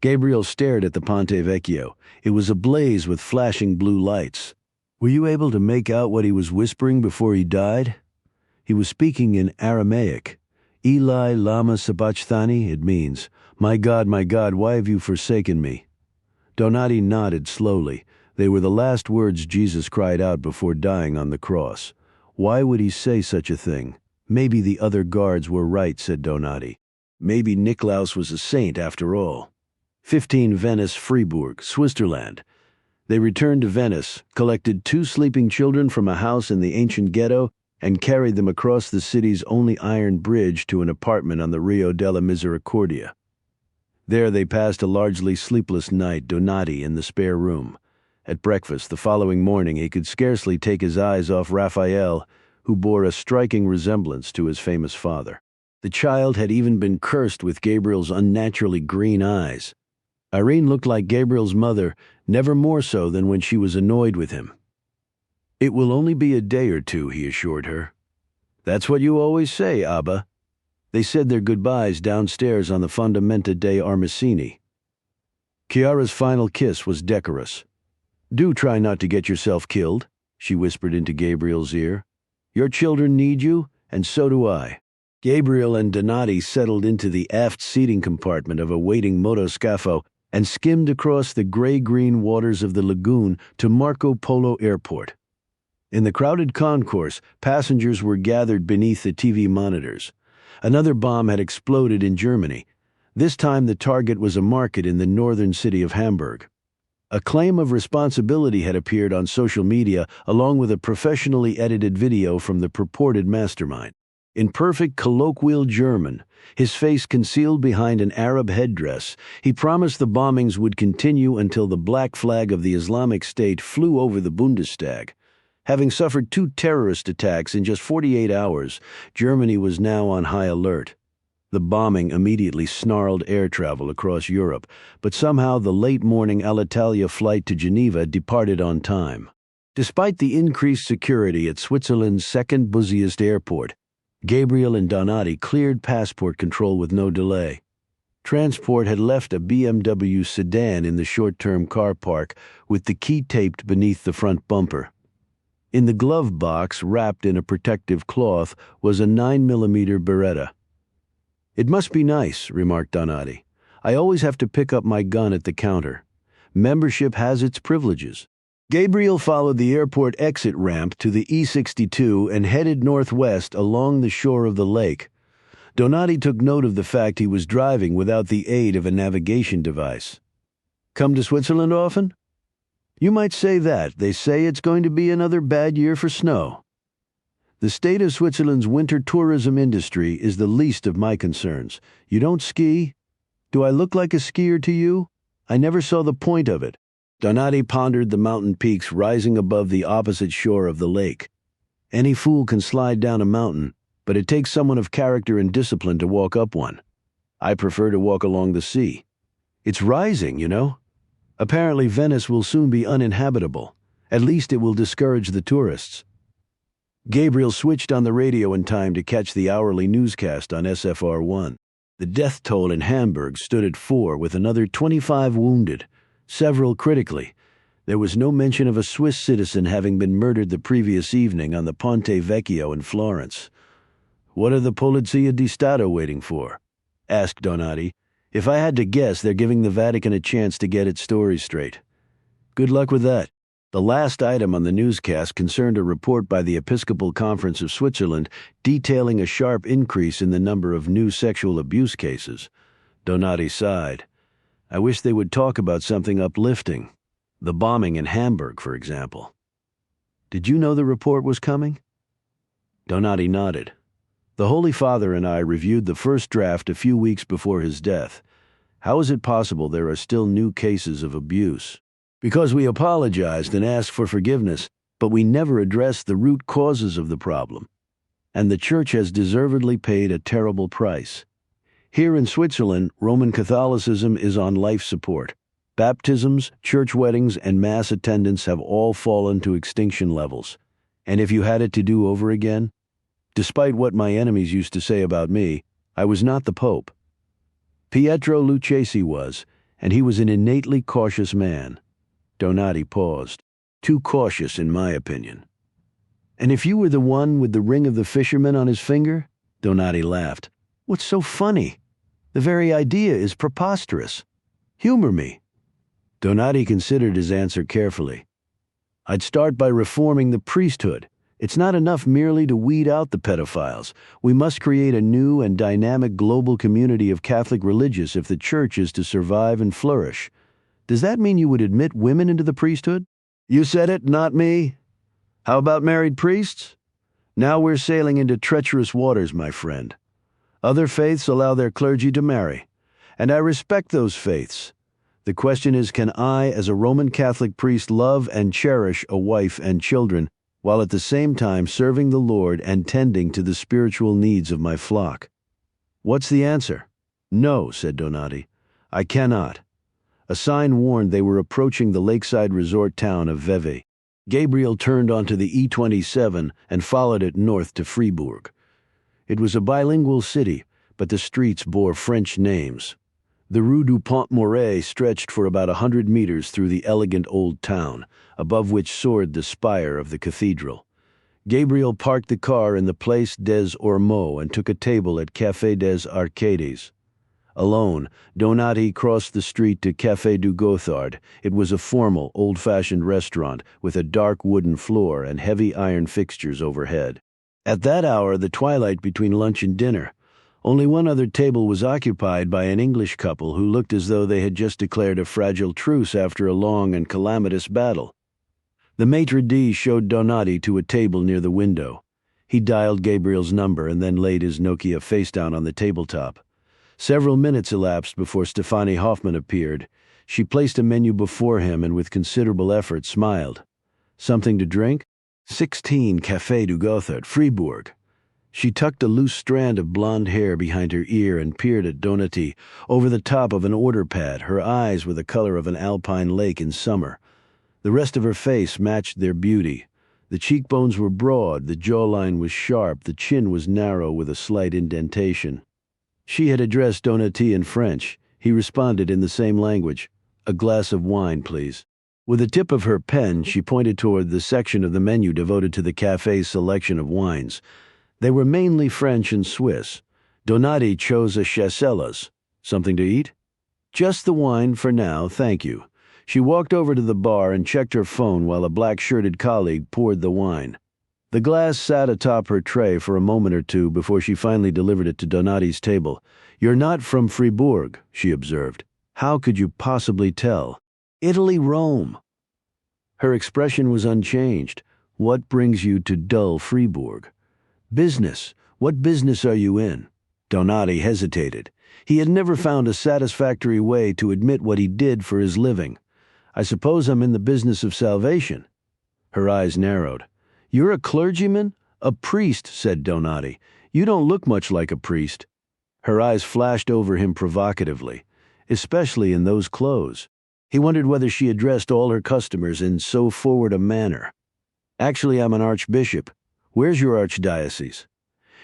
Gabriel stared at the Ponte Vecchio. It was ablaze with flashing blue lights. "Were you able to make out what he was whispering before he died?" "He was speaking in Aramaic. Eli lama sabachthani, it means, my God, why have you forsaken me?" Donati nodded slowly. They were the last words Jesus cried out before dying on the cross. Why would he say such a thing? "Maybe the other guards were right," said Donati. "Maybe Niklaus was a saint after all." 15 Venice, Fribourg, Switzerland. They returned to Venice, collected 2 sleeping children from a house in the ancient ghetto, and carried them across the city's only iron bridge to an apartment on the Rio della Misericordia. There they passed a largely sleepless night, Donati in the spare room. At breakfast the following morning he could scarcely take his eyes off Raphael, who bore a striking resemblance to his famous father. The child had even been cursed with Gabriel's unnaturally green eyes. Irene looked like Gabriel's mother, never more so than when she was annoyed with him. "It will only be a day or 2, he assured her. "That's what you always say, Abba." They said their goodbyes downstairs on the Fondamenta dei Armesini. Chiara's final kiss was decorous. "Do try not to get yourself killed," she whispered into Gabriel's ear. "Your children need you, and so do I." Gabriel and Donati settled into the aft seating compartment of a waiting motoscafo and skimmed across the gray-green waters of the lagoon to Marco Polo Airport. In the crowded concourse, passengers were gathered beneath the TV monitors. Another bomb had exploded in Germany. This time the target was a market in the northern city of Hamburg. A claim of responsibility had appeared on social media along with a professionally edited video from the purported mastermind. In perfect colloquial German, his face concealed behind an Arab headdress, he promised the bombings would continue until the black flag of the Islamic State flew over the Bundestag. Having suffered 2 terrorist attacks in just 48 hours, Germany was now on high alert. The bombing immediately snarled air travel across Europe, but somehow the late-morning Alitalia flight to Geneva departed on time. Despite the increased security at Switzerland's second busiest airport, Gabriel and Donati cleared passport control with no delay. Transport had left a BMW sedan in the short-term car park with the key taped beneath the front bumper. In the glove box, wrapped in a protective cloth, was a 9mm Beretta. "It must be nice," remarked Donati. "I always have to pick up my gun at the counter. Membership has its privileges." Gabriel followed the airport exit ramp to the E62 and headed northwest along the shore of the lake. Donati took note of the fact he was driving without the aid of a navigation device. "Come to Switzerland often?" "You might say that. They say it's going to be another bad year for snow." "The state of Switzerland's winter tourism industry is the least of my concerns. You don't ski? Do I look like a skier to you? I never saw the point of it." Donati pondered the mountain peaks rising above the opposite shore of the lake. "Any fool can slide down a mountain, but it takes someone of character and discipline to walk up one. I prefer to walk along the sea. It's rising, you know. Apparently Venice will soon be uninhabitable. At least it will discourage the tourists." Gabriel switched on the radio in time to catch the hourly newscast on SFR1. The death toll in Hamburg stood at 4 with another 25 wounded, several critically. There was no mention of a Swiss citizen having been murdered the previous evening on the Ponte Vecchio in Florence. "What are the Polizia di Stato waiting for?" asked Donati. "If I had to guess, they're giving the Vatican a chance to get its story straight." "Good luck with that." The last item on the newscast concerned a report by the Episcopal Conference of Switzerland detailing a sharp increase in the number of new sexual abuse cases. Donati sighed. "I wish they would talk about something uplifting. The bombing in Hamburg, for example." "Did you know the report was coming?" Donati nodded. "The Holy Father and I reviewed the first draft a few weeks before his death. How is it possible there are still new cases of abuse?" "Because we apologized and asked for forgiveness, but we never addressed the root causes of the problem. And the Church has deservedly paid a terrible price. Here in Switzerland, Roman Catholicism is on life support. Baptisms, church weddings, and mass attendance have all fallen to extinction levels. And if you had it to do over again? Despite what my enemies used to say about me, I was not the Pope. Pietro Lucchesi was, and he was an innately cautious man." Donati paused. "Too cautious, in my opinion." "And if you were the one with the ring of the fisherman on his finger?" Donati laughed. "What's so funny? The very idea is preposterous. Humor me." Donati considered his answer carefully. "I'd start by reforming the priesthood. It's not enough merely to weed out the pedophiles. We must create a new and dynamic global community of Catholic religious if the Church is to survive and flourish. Does that mean you would admit women into the priesthood?" "You said it, not me. How about married priests? Now we're sailing into treacherous waters, my friend. Other faiths allow their clergy to marry, and I respect those faiths. The question is, can I, as a Roman Catholic priest, love and cherish a wife and children, while at the same time serving the Lord and tending to the spiritual needs of my flock?" "What's the answer?" "No," said Donati. "I cannot." A sign warned they were approaching the lakeside resort town of Vevey. Gabriel turned onto the E27 and followed it north to Fribourg. It was a bilingual city, but the streets bore French names. The Rue du Pont-Moret stretched for about 100 meters through the elegant old town, above which soared the spire of the cathedral. Gabriel parked the car in the Place des Ormeaux and took a table at Café des Arcades. Alone, Donati crossed the street to Café du Gothard. It was a formal, old-fashioned restaurant with a dark wooden floor and heavy iron fixtures overhead. At that hour, the twilight between lunch and dinner, only one other table was occupied by an English couple who looked as though they had just declared a fragile truce after a long and calamitous battle. The maitre d' showed Donati to a table near the window. He dialed Gabriel's number and then laid his Nokia face down on the tabletop. Several minutes elapsed before Stefanie Hoffmann appeared. She placed a menu before him and with considerable effort smiled. "Something to drink?" 16 Café du Gothard, Fribourg. She tucked a loose strand of blonde hair behind her ear and peered at Donati over the top of an order pad. Her eyes were the color of an alpine lake in summer. The rest of her face matched their beauty. The cheekbones were broad, the jawline was sharp, the chin was narrow with a slight indentation. She had addressed Donati in French. He responded in the same language. "A glass of wine, please." With the tip of her pen, she pointed toward the section of the menu devoted to the cafe's selection of wines. They were mainly French and Swiss. Donati chose a Chasselas. "Something to eat?" "Just the wine for now, thank you." She walked over to the bar and checked her phone while a black-shirted colleague poured the wine. The glass sat atop her tray for a moment or two before she finally delivered it to Donati's table. "You're not from Fribourg," she observed. "How could you possibly tell?" "Italy, Rome." Her expression was unchanged. "What brings you to dull Fribourg?" "Business. What business are you in?" Donati hesitated. He had never found a satisfactory way to admit what he did for his living. "I suppose I'm in the business of salvation." Her eyes narrowed. "You're a clergyman?" "A priest," said Donati. "You don't look much like a priest." Her eyes flashed over him provocatively, especially in those clothes. He wondered whether she addressed all her customers in so forward a manner. "Actually, I'm an archbishop. Where's your archdiocese?"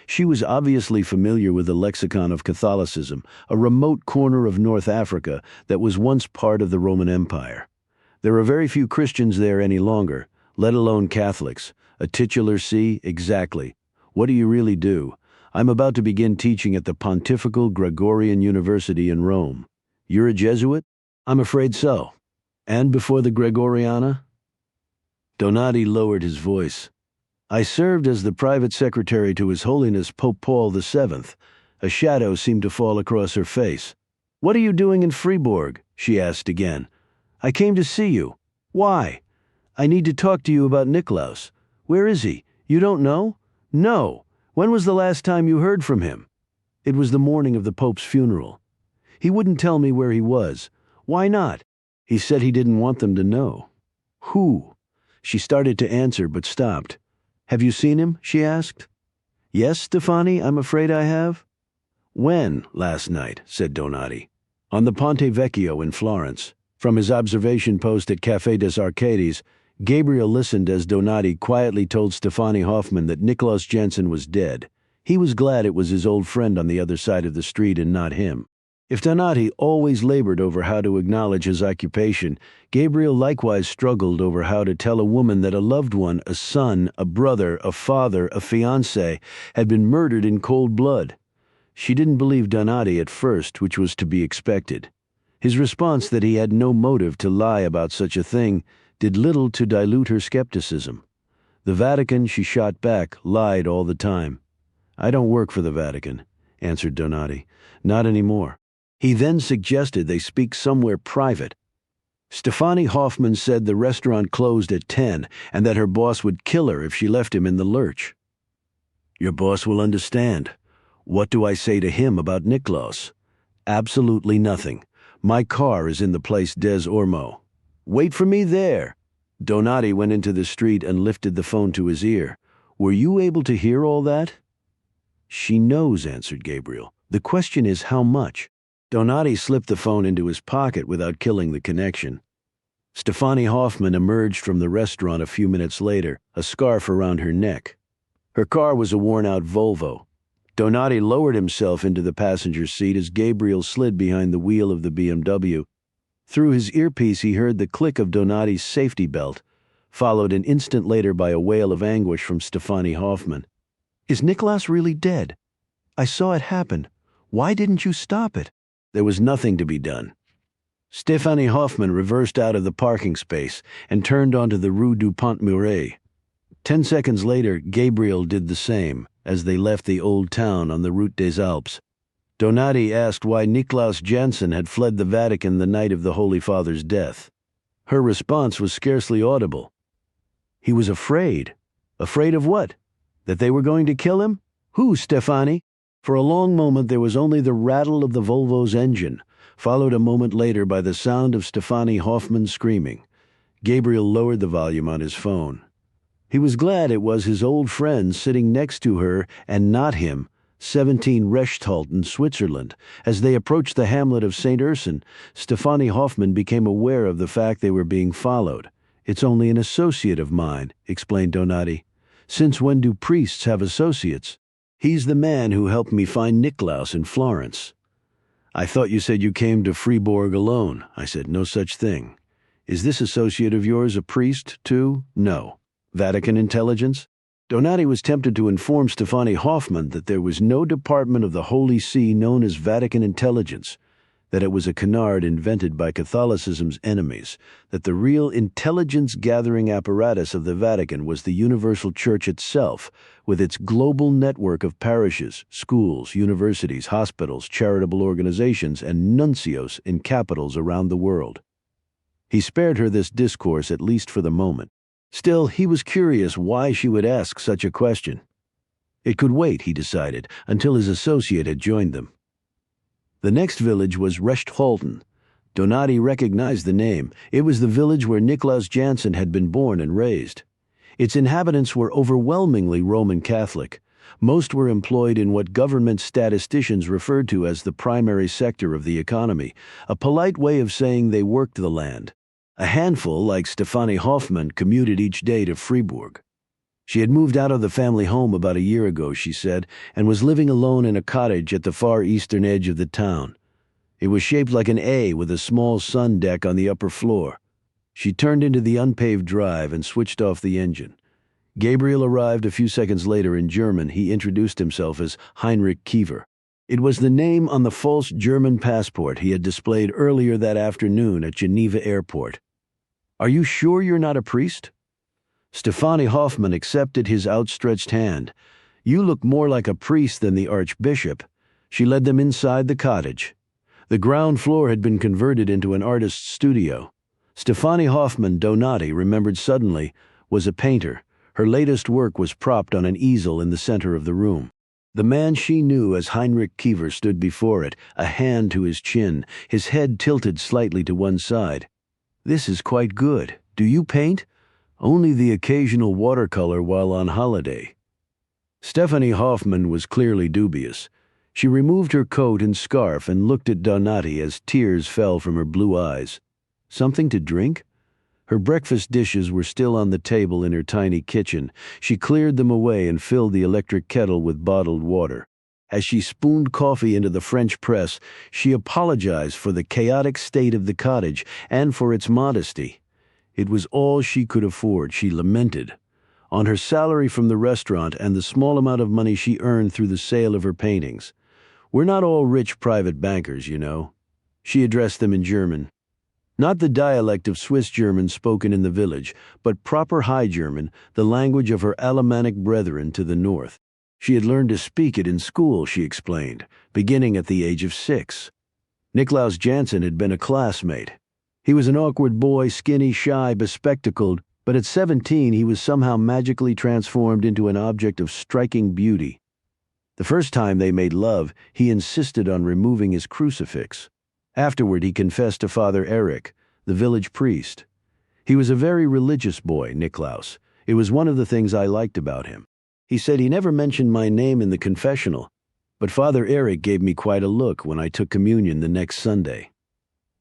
She was obviously familiar with the lexicon of Catholicism, a remote corner of North Africa that was once part of the Roman Empire. There are very few Christians there any longer, let alone Catholics. A titular see? Exactly. "What do you really do?" "I'm about to begin teaching at the Pontifical Gregorian University in Rome." "You're a Jesuit?" "I'm afraid so." "And before the Gregoriana?" Donati lowered his voice. "I served as the private secretary to His Holiness Pope Paul VII. A shadow seemed to fall across her face. "What are you doing in Fribourg?" she asked again. "I came to see you." "Why?" "I need to talk to you about Niklaus." "Where is he? You don't know?" "No. When was the last time you heard from him?" "It was the morning of the Pope's funeral." "He wouldn't tell me where he was." "Why not?" "He said he didn't want them to know." "Who?" She started to answer but stopped. "Have you seen him?" she asked. "Yes, Stefanie, I'm afraid I have." "When?" "Last night," said Donati. "On the Ponte Vecchio in Florence." From his observation post at Café des Arcades, Gabriel listened as Donati quietly told Stefanie Hoffmann that Niklaus Jensen was dead. He was glad it was his old friend on the other side of the street and not him. If Donati always labored over how to acknowledge his occupation, Gabriel likewise struggled over how to tell a woman that a loved one, a son, a brother, a father, a fiancé, had been murdered in cold blood. She didn't believe Donati at first, which was to be expected. His response that he had no motive to lie about such a thing did little to dilute her skepticism. The Vatican, she shot back, lied all the time. "I don't work for the Vatican," answered Donati. "Not anymore." He then suggested they speak somewhere private. Stefanie Hoffmann said the restaurant closed at 10 and that her boss would kill her if she left him in the lurch. "Your boss will understand. What do I say to him about Niklaus?" "Absolutely nothing. My car is in the Place des Ormeaux." "Wait for me there." Donati went into the street and lifted the phone to his ear. "Were you able to hear all that?" "She knows," answered Gabriel. "The question is how much." Donati slipped the phone into his pocket without killing the connection. Stefanie Hoffmann emerged from the restaurant a few minutes later, a scarf around her neck. Her car was a worn-out Volvo. Donati lowered himself into the passenger seat as Gabriel slid behind the wheel of the BMW. Through his earpiece he heard the click of Donati's safety belt, followed an instant later by a wail of anguish from Stefani Hoffman. "Is Niklaus really dead? I saw it happen. Why didn't you stop it?" There was nothing to be done. Stefani Hoffman reversed out of the parking space and turned onto the Rue du Pont-Muret. 10 seconds later, Gabriel did the same as they left the old town on the Route des Alpes. Donati asked why Niklaus Jansen had fled the Vatican the night of the Holy Father's death. Her response was scarcely audible. "He was afraid." Afraid of what? That they were going to kill him? Who, Stefani? For a long moment there was only the rattle of the Volvo's engine, followed a moment later by the sound of Stefani Hoffman screaming. Gabriel lowered the volume on his phone. He was glad it was his old friend sitting next to her and not him, 17 Rechthalten, Switzerland. As they approached the hamlet of St. Urson, Stefani Hoffman became aware of the fact they were being followed. "It's only an associate of mine," explained Donati. "Since when do priests have associates?" "He's the man who helped me find Niklaus in Florence." "I thought you said you came to Fribourg alone." I said, "No such thing." "Is this associate of yours a priest, too?" "No." "Vatican intelligence?" Donati was tempted to inform Stefani Hoffman that there was no department of the Holy See known as Vatican intelligence, that it was a canard invented by Catholicism's enemies, that the real intelligence-gathering apparatus of the Vatican was the Universal Church itself, with its global network of parishes, schools, universities, hospitals, charitable organizations, and nuncios in capitals around the world. He spared her this discourse, at least for the moment. Still, he was curious why she would ask such a question. It could wait, he decided, until his associate had joined them. The next village was Rechthalten. Donati recognized the name. It was the village where Niklaus Jansen had been born and raised. Its inhabitants were overwhelmingly Roman Catholic. Most were employed in what government statisticians referred to as the primary sector of the economy, a polite way of saying they worked the land. A handful, like Stefani Hoffman, commuted each day to Fribourg. She had moved out of the family home about a year ago, she said, and was living alone in a cottage at the far eastern edge of the town. It was shaped like an A with a small sun deck on the upper floor. She turned into the unpaved drive and switched off the engine. Gabriel arrived a few seconds later. In German, he introduced himself as Heinrich Kiefer. It was the name on the false German passport he had displayed earlier that afternoon at Geneva Airport. "Are you sure you're not a priest?" Stefani Hoffman accepted his outstretched hand. "You look more like a priest than the archbishop." She led them inside the cottage. The ground floor had been converted into an artist's studio. Stefani Hoffman, Donati remembered suddenly, was a painter. Her latest work was propped on an easel in the center of the room. The man she knew as Heinrich Kiefer stood before it, a hand to his chin, his head tilted slightly to one side. "This is quite good. Do you paint?" "Only the occasional watercolor while on holiday." Stefani Hoffman was clearly dubious. She removed her coat and scarf and looked at Donati as tears fell from her blue eyes. "Something to drink?" Her breakfast dishes were still on the table in her tiny kitchen. She cleared them away and filled the electric kettle with bottled water. As she spooned coffee into the French press, she apologized for the chaotic state of the cottage and for its modesty. It was all she could afford, she lamented. On her salary from the restaurant and the small amount of money she earned through the sale of her paintings. "We're not all rich private bankers, you know." She addressed them in German. Not the dialect of Swiss German spoken in the village, but proper High German, the language of her Alemannic brethren to the north. She had learned to speak it in school, she explained, beginning at the age of 6. Niklaus Jansen had been a classmate. He was an awkward boy, skinny, shy, bespectacled, but at 17 he was somehow magically transformed into an object of striking beauty. The first time they made love, he insisted on removing his crucifix. Afterward, he confessed to Father Eric, the village priest. He was a very religious boy, Niklaus. It was one of the things I liked about him. He said he never mentioned my name in the confessional, but Father Eric gave me quite a look when I took communion the next Sunday.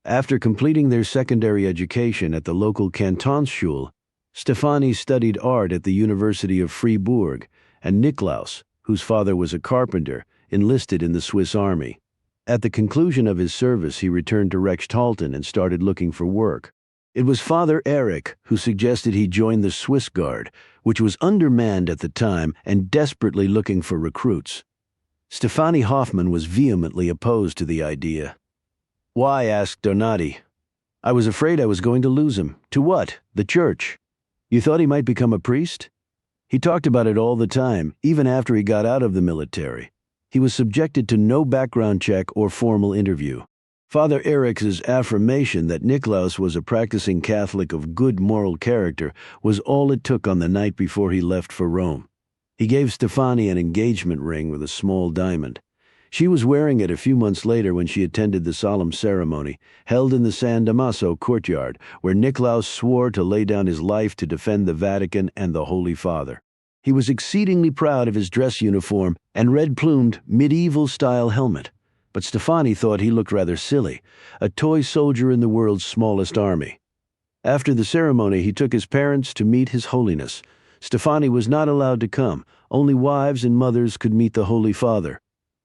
After completing their secondary education at the local Kantonsschule, Stefani studied art at the University of Fribourg, and Niklaus, whose father was a carpenter, enlisted in the Swiss army. At the conclusion of his service, he returned to Rextalton and started looking for work. It was Father Eric who suggested he join the Swiss Guard, which was undermanned at the time and desperately looking for recruits. Stefani Hoffmann was vehemently opposed to the idea. "Why?" asked Donati. "I was afraid I was going to lose him." "To what?" "The church." "You thought he might become a priest?" "He talked about it all the time, even after he got out of the military. He was subjected to no background check or formal interview." Father Eric's affirmation that Niklaus was a practicing Catholic of good moral character was all it took on the night before he left for Rome. He gave Stefani an engagement ring with a small diamond. She was wearing it a few months later when she attended the solemn ceremony, held in the San Damaso courtyard, where Niklaus swore to lay down his life to defend the Vatican and the Holy Father. He was exceedingly proud of his dress uniform and red-plumed, medieval-style helmet. But Stefani thought he looked rather silly, a toy soldier in the world's smallest army. After the ceremony, he took his parents to meet His Holiness. Stefani was not allowed to come. Only wives and mothers could meet the Holy Father.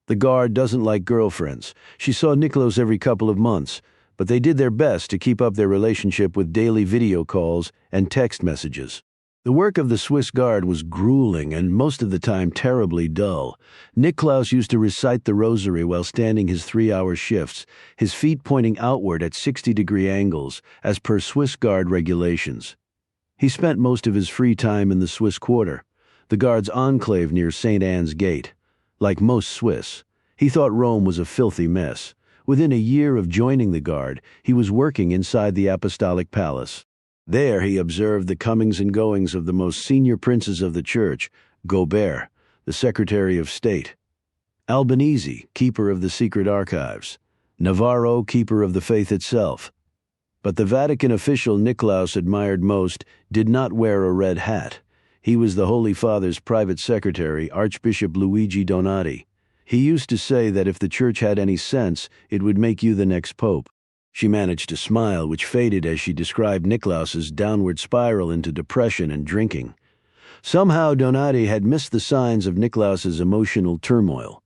The guard doesn't like girlfriends. She saw Niklaus every couple of months, but they did their best to keep up their relationship with daily video calls and text messages. The work of the Swiss Guard was grueling and most of the time terribly dull. Niklaus used to recite the rosary while standing his 3-hour shifts, his feet pointing outward at 60-degree angles, as per Swiss Guard regulations. He spent most of his free time in the Swiss Quarter, the Guard's enclave near St. Anne's Gate. Like most Swiss, he thought Rome was a filthy mess. Within a year of joining the Guard, he was working inside the Apostolic Palace. There he observed the comings and goings of the most senior princes of the Church: Gobert, the Secretary of State; Albanese, keeper of the secret archives; Navarro, keeper of the faith itself. But the Vatican official Niklaus admired most did not wear a red hat. He was the Holy Father's private secretary, Archbishop Luigi Donati. He used to say that if the Church had any sense, it would make you the next pope. She managed to smile, which faded as she described Niklaus's downward spiral into depression and drinking. Somehow Donati had missed the signs of Niklaus's emotional turmoil.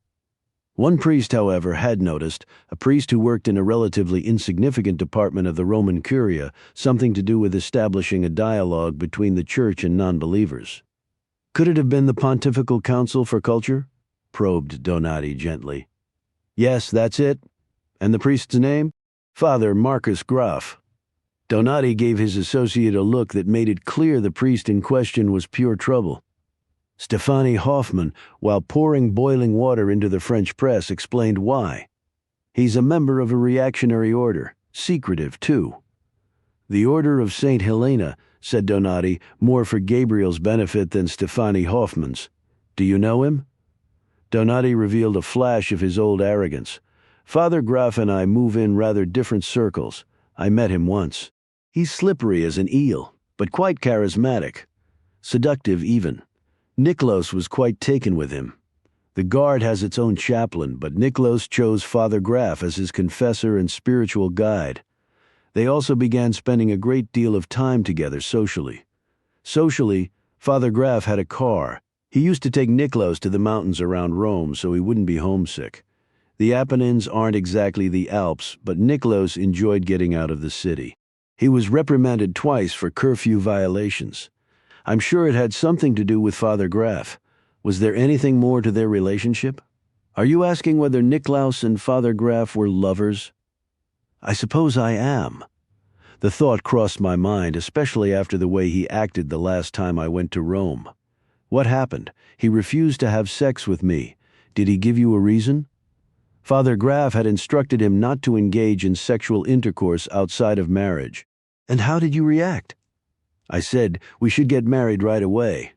One priest, however, had noticed, a priest who worked in a relatively insignificant department of the Roman Curia, something to do with establishing a dialogue between the Church and non-believers. "Could it have been the Pontifical Council for Culture?" probed Donati gently. "Yes, that's it. And the priest's name? Father Marcus Graf." Donati gave his associate a look that made it clear the priest in question was pure trouble. Stefani Hoffmann, while pouring boiling water into the French press, explained why. "He's a member of a reactionary order, secretive too." "The Order of St. Helena," said Donati, more for Gabriel's benefit than Stefani Hoffmann's. "Do you know him?" Donati revealed a flash of his old arrogance. "Father Graf and I move in rather different circles. I met him once. He's slippery as an eel, but quite charismatic. Seductive even. Niklaus was quite taken with him. The Guard has its own chaplain, but Niklaus chose Father Graf as his confessor and spiritual guide. They also began spending a great deal of time together socially. Socially, Father Graf had a car. He used to take Niklaus to the mountains around Rome so he wouldn't be homesick. The Apennines aren't exactly the Alps, but Niklaus enjoyed getting out of the city. He was reprimanded twice for curfew violations. I'm sure it had something to do with Father Graf. Was there anything more to their relationship? Are you asking whether Niklaus and Father Graf were lovers? I suppose I am. The thought crossed my mind, especially after the way he acted the last time I went to Rome. What happened? He refused to have sex with me. Did he give you a reason? Father Graf had instructed him not to engage in sexual intercourse outside of marriage. And how did you react? I said we should get married right away.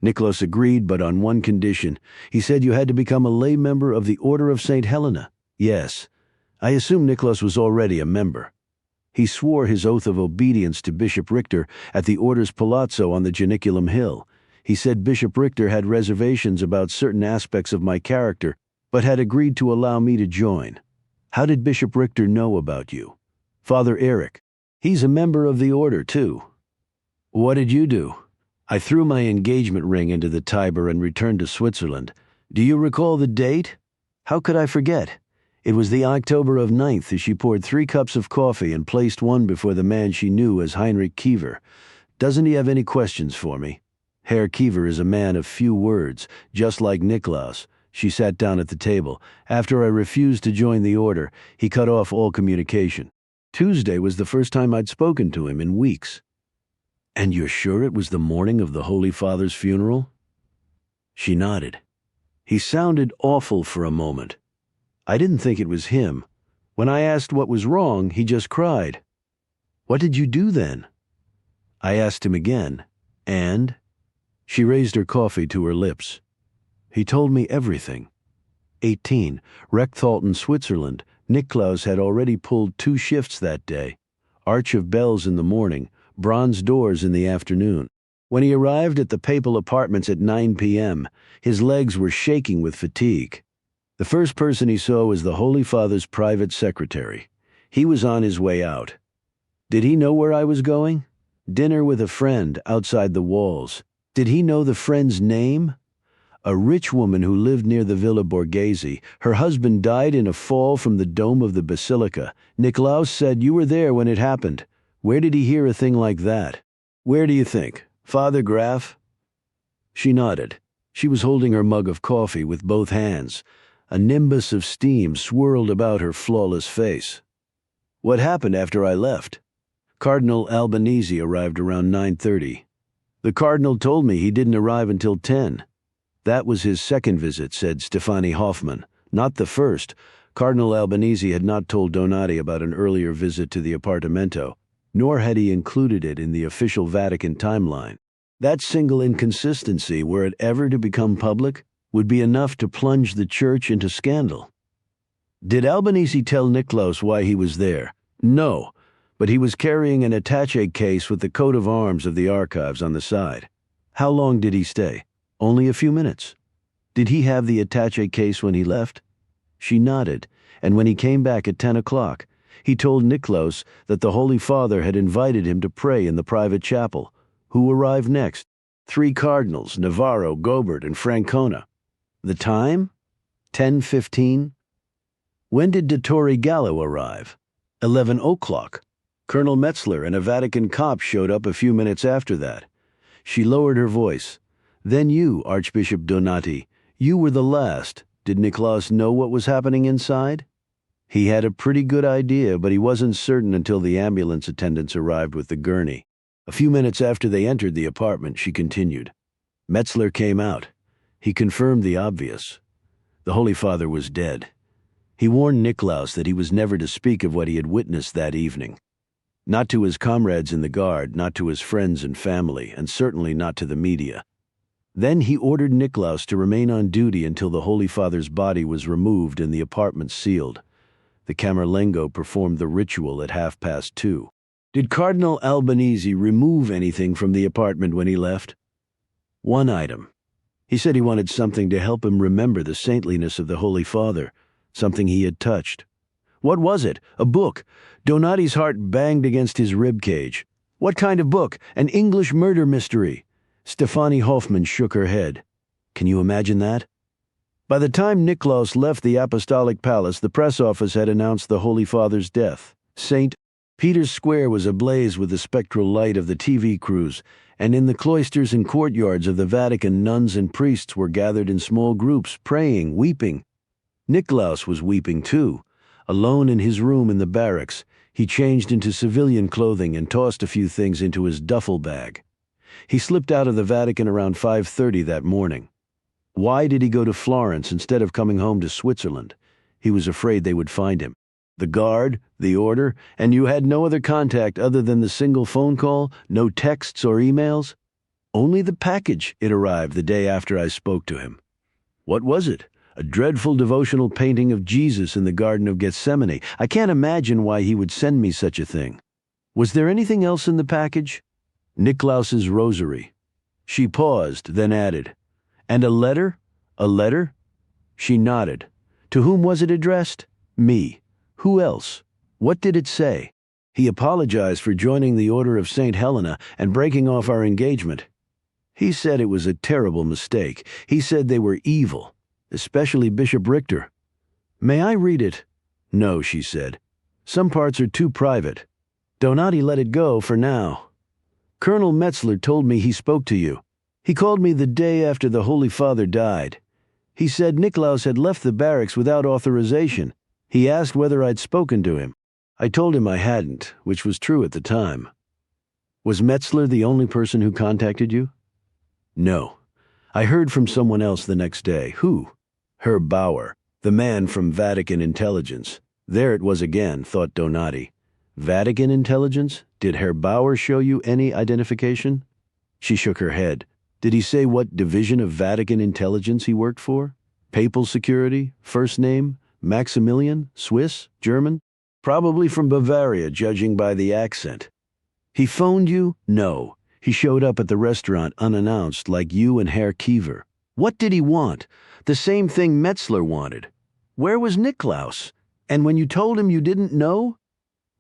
Niklaus agreed, but on one condition. He said you had to become a lay member of the Order of St. Helena. Yes. I assumed Niklaus was already a member. He swore his oath of obedience to Bishop Richter at the Order's Palazzo on the Janiculum Hill. He said Bishop Richter had reservations about certain aspects of my character, but had agreed to allow me to join. How did Bishop Richter know about you? Father Eric. He's a member of the Order, too. What did you do? I threw my engagement ring into the Tiber and returned to Switzerland. Do you recall the date? How could I forget? It was the October of 9th as she poured 3 cups of coffee and placed one before the man she knew as Heinrich Kiever. Doesn't he have any questions for me? Herr Kiever is a man of few words, just like Niklaus. She sat down at the table. After I refused to join the order, he cut off all communication. Tuesday was the first time I'd spoken to him in weeks. And you're sure it was the morning of the Holy Father's funeral? She nodded. He sounded awful for a moment. I didn't think it was him. When I asked what was wrong, he just cried. What did you do then? I asked him again, and? She raised her coffee to her lips. He told me everything. 18, Rechthalten, Switzerland. Niklaus had already pulled 2 shifts that day. Arch of bells in the morning, bronze doors in the afternoon. When he arrived at the papal apartments at 9 p.m., his legs were shaking with fatigue. The first person he saw was the Holy Father's private secretary. He was on his way out. Did he know where I was going? Dinner with a friend outside the walls. Did he know the friend's name? A rich woman who lived near the Villa Borghese. Her husband died in a fall from the dome of the basilica. Niklaus said you were there when it happened. Where did he hear a thing like that? Where do you think? Father Graf? She nodded. She was holding her mug of coffee with both hands. A nimbus of steam swirled about her flawless face. What happened after I left? Cardinal Albanese arrived around 9:30. The cardinal told me he didn't arrive until 10. That was his second visit, said Stefani Hoffman. Not the first. Cardinal Albanese had not told Donati about an earlier visit to the appartamento, nor had he included it in the official Vatican timeline. That single inconsistency, were it ever to become public, would be enough to plunge the church into scandal. Did Albanese tell Niklaus why he was there? No, but he was carrying an attaché case with the coat of arms of the archives on the side. How long did he stay? Only a few minutes. Did he have the attaché case when he left? She nodded, and when he came back at 10 o'clock, he told Niklaus that the Holy Father had invited him to pray in the private chapel. Who arrived next? 3 cardinals, Navarro, Gobert, and Francona. The time? 10:15. When did Dottore Gallo arrive? 11 o'clock. Colonel Metzler and a Vatican cop showed up a few minutes after that. She lowered her voice. Then you, Archbishop Donati, you were the last. Did Niklaus know what was happening inside? He had a pretty good idea, but he wasn't certain until the ambulance attendants arrived with the gurney. A few minutes after they entered the apartment, she continued. Metzler came out. He confirmed the obvious. The Holy Father was dead. He warned Niklaus that he was never to speak of what he had witnessed that evening. Not to his comrades in the guard, not to his friends and family, and certainly not to the media. Then he ordered Niklaus to remain on duty until the Holy Father's body was removed and the apartment sealed. The Camerlengo performed the ritual at 2:30. Did Cardinal Albanese remove anything from the apartment when he left? One item. He said he wanted something to help him remember the saintliness of the Holy Father, something he had touched. What was it? A book. Donati's heart banged against his rib cage. What kind of book? An English murder mystery. Stefani Hoffman shook her head. Can you imagine that? By the time Niklaus left the Apostolic Palace, the press office had announced the Holy Father's death. St. Peter's Square was ablaze with the spectral light of the TV crews, and in the cloisters and courtyards of the Vatican, nuns and priests were gathered in small groups, praying, weeping. Niklaus was weeping too. Alone in his room in the barracks, he changed into civilian clothing and tossed a few things into his duffel bag. He slipped out of the Vatican around 5:30 that morning. Why did he go to Florence instead of coming home to Switzerland? He was afraid they would find him. The guard, the order, and you had no other contact other than the single phone call, no texts or emails? Only the package. It arrived the day after I spoke to him. What was it? A dreadful devotional painting of Jesus in the Garden of Gethsemane. I can't imagine why he would send me such a thing. Was there anything else in the package? Niklaus's rosary. She paused, then added, And a letter? A letter? She nodded. To whom was it addressed? Me. Who else? What did it say? He apologized for joining the Order of St. Helena and breaking off our engagement. He said it was a terrible mistake. He said they were evil. especially Bishop Richter. May I read it? No, she said. Some parts are too private. Donati let it go for now. Colonel Metzler told me he spoke to you. He called me the day after the Holy Father died. He said Niklaus had left the barracks without authorization. He asked whether I'd spoken to him. I told him I hadn't, which was true at the time. Was Metzler the only person who contacted you? No. I heard from someone else the next day. Who? Herb Bauer, the man from Vatican intelligence. There it was again, thought Donati. Vatican intelligence? Did Herr Bauer show you any identification? She shook her head. Did he say what division of Vatican intelligence he worked for? Papal security? First name? Maximilian? Swiss? German? Probably from Bavaria, judging by the accent. He phoned you? No. He showed up at the restaurant unannounced, like you and Herr Kiever. What did he want? The same thing Metzler wanted. Where was Niklaus? And when you told him you didn't know?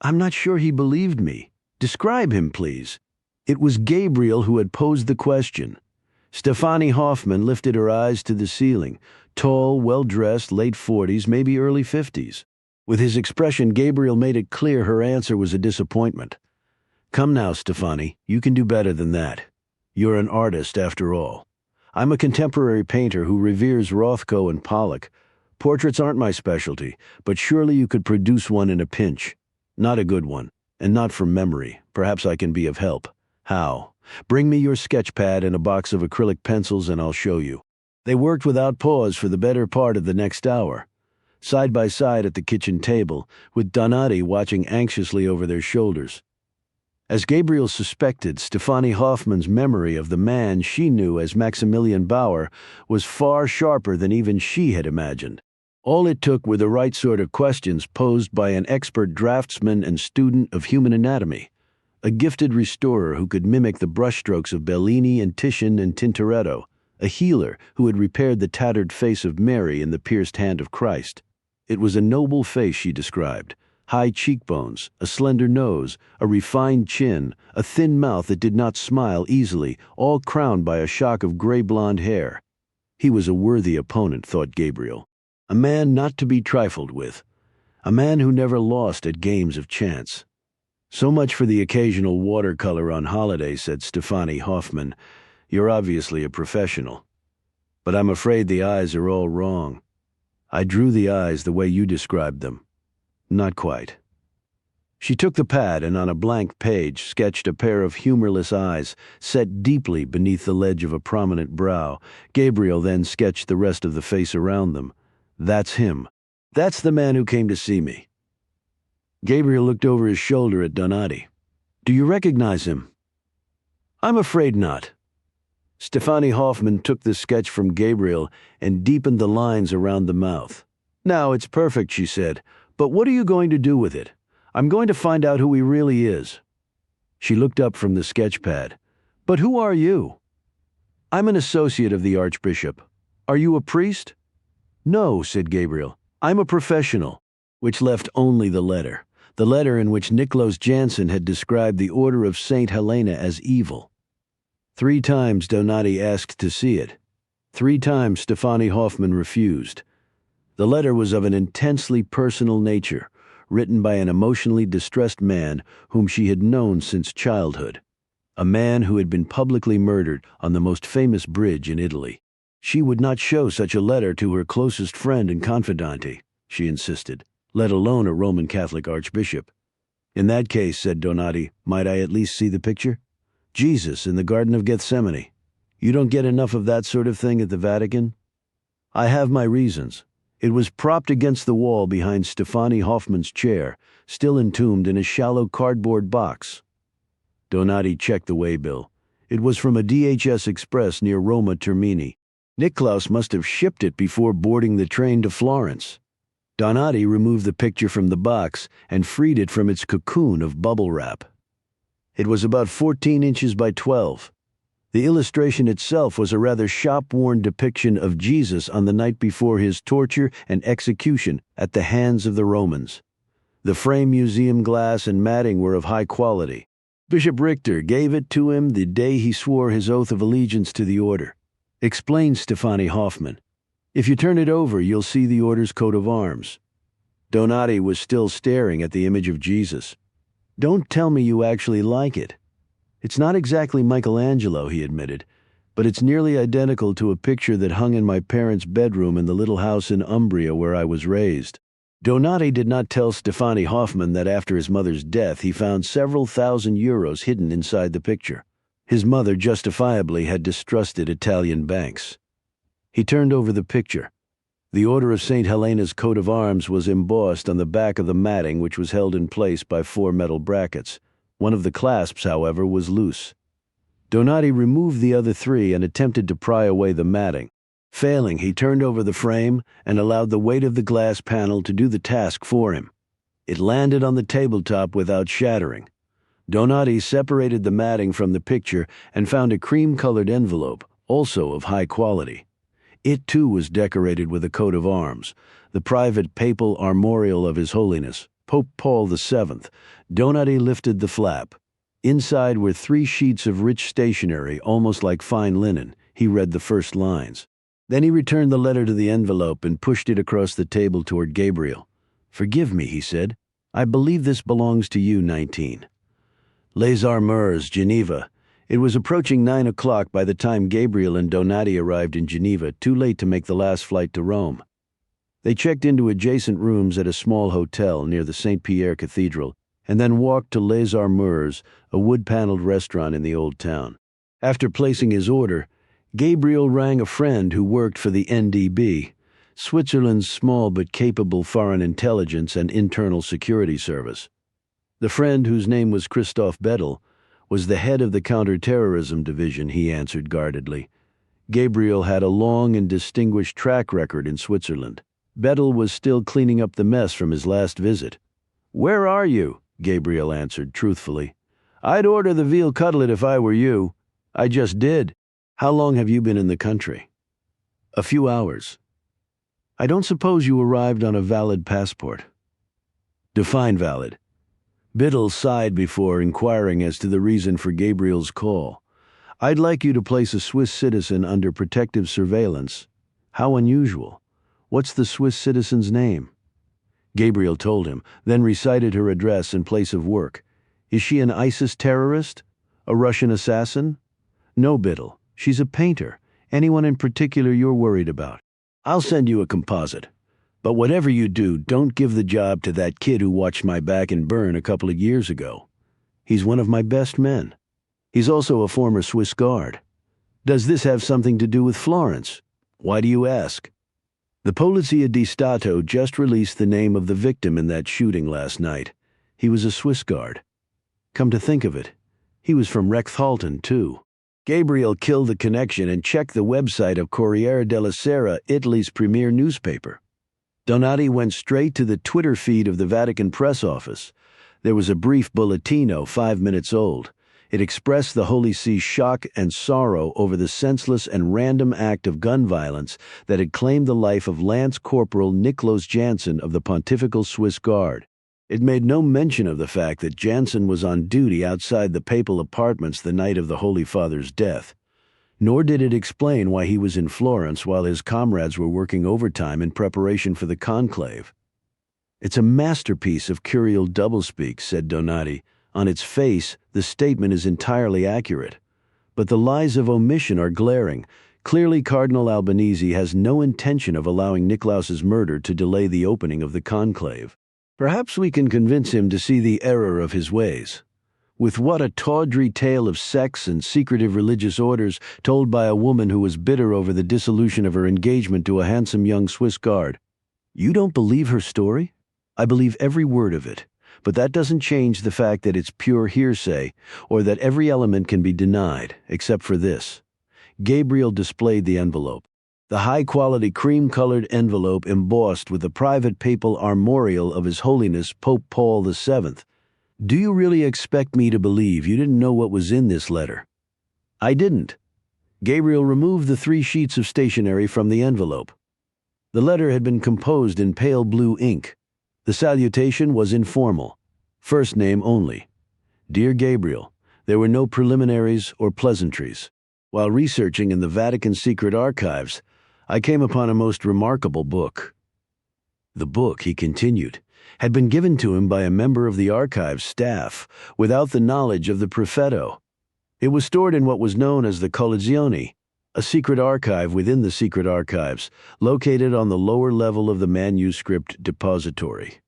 I'm not sure he believed me. Describe him, please. It was Gabriel who had posed the question. Stefanie Hoffmann lifted her eyes to the ceiling, tall, well-dressed, late 40s, maybe early 50s. With his expression, Gabriel made it clear her answer was a disappointment. Come now, Stefanie, you can do better than that. You're an artist, after all. I'm a contemporary painter who reveres Rothko and Pollock. Portraits aren't my specialty, but surely you could produce one in a pinch. Not a good one, and not from memory. Perhaps I can be of help. How? Bring me your sketch pad and a box of acrylic pencils and I'll show you. They worked without pause for the better part of the next hour, side by side at the kitchen table, with Donati watching anxiously over their shoulders. As Gabriel suspected, Stefanie Hoffmann's memory of the man she knew as Maximilian Bauer was far sharper than even she had imagined. All it took were the right sort of questions posed by an expert draftsman and student of human anatomy, a gifted restorer who could mimic the brushstrokes of Bellini and Titian and Tintoretto, a healer who had repaired the tattered face of Mary in the pierced hand of Christ. It was a noble face she described. High cheekbones, a slender nose, a refined chin, a thin mouth that did not smile easily, all crowned by a shock of gray-blonde hair. He was a worthy opponent, thought Gabriel. A man not to be trifled with. A man who never lost at games of chance. So much for the occasional watercolor on holiday, said Stefanie Hoffmann. You're obviously a professional. But I'm afraid the eyes are all wrong. I drew the eyes the way you described them. Not quite. She took the pad and on a blank page sketched a pair of humorless eyes set deeply beneath the ledge of a prominent brow. Gabriel then sketched the rest of the face around them. That's him. That's the man who came to see me. Gabriel looked over his shoulder at Donati. Do you recognize him? I'm afraid not. Stefanie Hoffmann took the sketch from Gabriel and deepened the lines around the mouth. Now it's perfect, she said. But what are you going to do with it? I'm going to find out who he really is. She looked up from the sketch pad. But who are you? I'm an associate of the Archbishop. Are you a priest? No, said Gabriel. I'm a professional. Which left only the letter in which Niklaus Jansen had described the Order of St. Helena as evil. 3 times Donati asked to see it. 3 times Stefanie Hoffmann refused. The letter was of an intensely personal nature, written by an emotionally distressed man whom she had known since childhood. A man who had been publicly murdered on the most famous bridge in Italy. She would not show such a letter to her closest friend and confidante, she insisted, let alone a Roman Catholic archbishop. In that case, said Donati, might I at least see the picture? Jesus in the Garden of Gethsemane. You don't get enough of that sort of thing at the Vatican? I have my reasons. It was propped against the wall behind Stefanie Hoffmann's chair, still entombed in a shallow cardboard box. Donati checked the waybill. It was from a DHS Express near Roma Termini. Niklaus must have shipped it before boarding the train to Florence. Donati removed the picture from the box and freed it from its cocoon of bubble wrap. It was about 14 inches by 12. The illustration itself was a rather shop-worn depiction of Jesus on the night before his torture and execution at the hands of the Romans. The frame, museum glass, and matting were of high quality. Bishop Richter gave it to him the day he swore his oath of allegiance to the order. Explained Stefanie Hoffmann. If you turn it over, you'll see the order's coat of arms." Donati was still staring at the image of Jesus. "Don't tell me you actually like it." "It's not exactly Michelangelo," he admitted, "but it's nearly identical to a picture that hung in my parents' bedroom in the little house in Umbria where I was raised." Donati did not tell Stefani Hoffman that after his mother's death he found several thousand euros hidden inside the picture. His mother justifiably had distrusted Italian banks. He turned over the picture. The Order of St. Helena's coat of arms was embossed on the back of the matting, which was held in place by 4 metal brackets. One of the clasps, however, was loose. Donati removed the other 3 and attempted to pry away the matting. Failing, he turned over the frame and allowed the weight of the glass panel to do the task for him. It landed on the tabletop without shattering. Donati separated the matting from the picture and found a cream-colored envelope, also of high quality. It too was decorated with a coat of arms, the private papal armorial of His Holiness, Pope Paul VII. Donati lifted the flap. Inside were 3 sheets of rich stationery, almost like fine linen. He read the first lines. Then he returned the letter to the envelope and pushed it across the table toward Gabriel. "Forgive me," he said. "I believe this belongs to you, 19. Les Armures, Geneva. It was approaching 9 o'clock by the time Gabriel and Donati arrived in Geneva, too late to make the last flight to Rome. They checked into adjacent rooms at a small hotel near the St. Pierre Cathedral, and then walked to Les Armures, a wood-paneled restaurant in the old town. After placing his order, Gabriel rang a friend who worked for the NDB, Switzerland's small but capable foreign intelligence and internal security service. The friend, whose name was Christoph Bettel, was the head of the counterterrorism division, he answered guardedly. Gabriel had a long and distinguished track record in Switzerland. Bettel was still cleaning up the mess from his last visit. "Where are you?" Gabriel answered truthfully. "I'd order the veal cutlet if I were you. I just did." "How long have you been in the country?" "A few hours." "I don't suppose you arrived on a valid passport." "Define valid." Biddle sighed before inquiring as to the reason for Gabriel's call. "I'd like you to place a Swiss citizen under protective surveillance." "How unusual. What's the Swiss citizen's name?" Gabriel told him, then recited her address and place of work. "Is she an ISIS terrorist? A Russian assassin?" "No, Biddle. She's a painter. Anyone in particular you're worried about?" "I'll send you a composite. But whatever you do, don't give the job to that kid who watched my back in Bern a couple of years ago. He's one of my best men. He's also a former Swiss guard." "Does this have something to do with Florence?" "Why do you ask?" "The Polizia di Stato just released the name of the victim in that shooting last night. He was a Swiss guard. Come to think of it, he was from Rechtshalten, too." Gabriel killed the connection and checked the website of Corriere della Sera, Italy's premier newspaper. Donati went straight to the Twitter feed of the Vatican press office. There was a brief bulletino 5 minutes old. It expressed the Holy See's shock and sorrow over the senseless and random act of gun violence that had claimed the life of Lance Corporal Niklas Jansen of the Pontifical Swiss Guard. It made no mention of the fact that Jansen was on duty outside the papal apartments the night of the Holy Father's death. Nor did it explain why he was in Florence while his comrades were working overtime in preparation for the conclave. "It's a masterpiece of curial doublespeak," said Donati. "On its face, the statement is entirely accurate. But the lies of omission are glaring. Clearly, Cardinal Albanese has no intention of allowing Niklaus's murder to delay the opening of the conclave. Perhaps we can convince him to see the error of his ways. With what a tawdry tale of sex and secretive religious orders told by a woman who was bitter over the dissolution of her engagement to a handsome young Swiss guard. You don't believe her story? I believe every word of it. But that doesn't change the fact that it's pure hearsay, or that every element can be denied, except for this." Gabriel displayed the envelope. The high-quality cream-colored envelope embossed with the private papal armorial of His Holiness Pope Paul VII. "Do you really expect me to believe you didn't know what was in this letter?" "I didn't." Gabriel removed the 3 sheets of stationery from the envelope. The letter had been composed in pale blue ink. The salutation was informal. First name only. "Dear Gabriel," there were no preliminaries or pleasantries. "While researching in the Vatican secret archives, I came upon a most remarkable book. The book, he continued, had been given to him by a member of the archives staff without the knowledge of the prefetto. It was stored in what was known as the collezione, a secret archive within the secret archives, located on the lower level of the manuscript depository.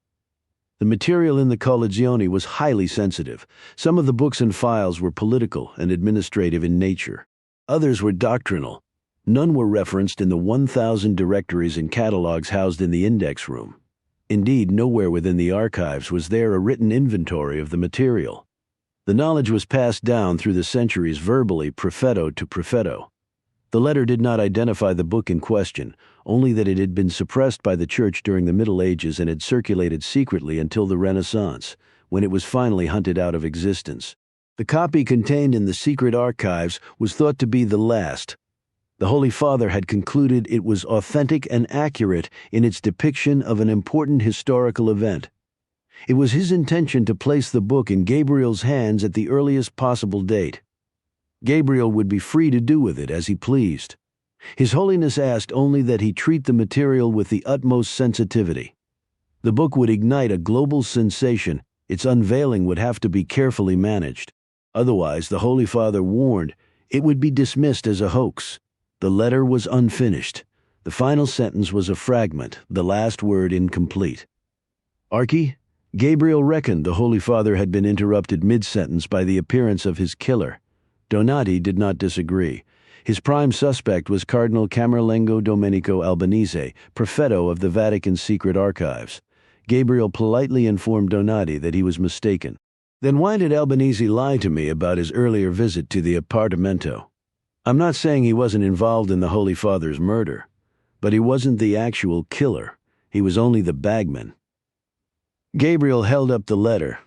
The material in the collezione was highly sensitive. Some of the books and files were political and administrative in nature. Others were doctrinal. None were referenced in the 1,000 directories and catalogs housed in the index room. Indeed, nowhere within the archives was there a written inventory of the material. The knowledge was passed down through the centuries verbally, prefetto to prefetto. The letter did not identify the book in question, only that it had been suppressed by the Church during the Middle Ages and had circulated secretly until the Renaissance, when it was finally hunted out of existence. The copy contained in the secret archives was thought to be the last. The Holy Father had concluded it was authentic and accurate in its depiction of an important historical event. It was his intention to place the book in Gabriel's hands at the earliest possible date. Gabriel would be free to do with it as he pleased. His Holiness asked only that he treat the material with the utmost sensitivity. The book would ignite a global sensation. Its unveiling would have to be carefully managed. Otherwise, the Holy Father warned, it would be dismissed as a hoax. The letter was unfinished. The final sentence was a fragment, the last word incomplete. Archie, Gabriel reckoned the Holy Father had been interrupted mid-sentence by the appearance of his killer. Donati did not disagree. His prime suspect was Cardinal Camerlengo Domenico Albanese, prefetto of the Vatican secret archives. Gabriel politely informed Donati that he was mistaken. Then why did Albanese lie to me about his earlier visit to the appartamento? I'm not saying he wasn't involved in the Holy Father's murder, but he wasn't the actual killer. He was only the bagman. Gabriel held up the letter.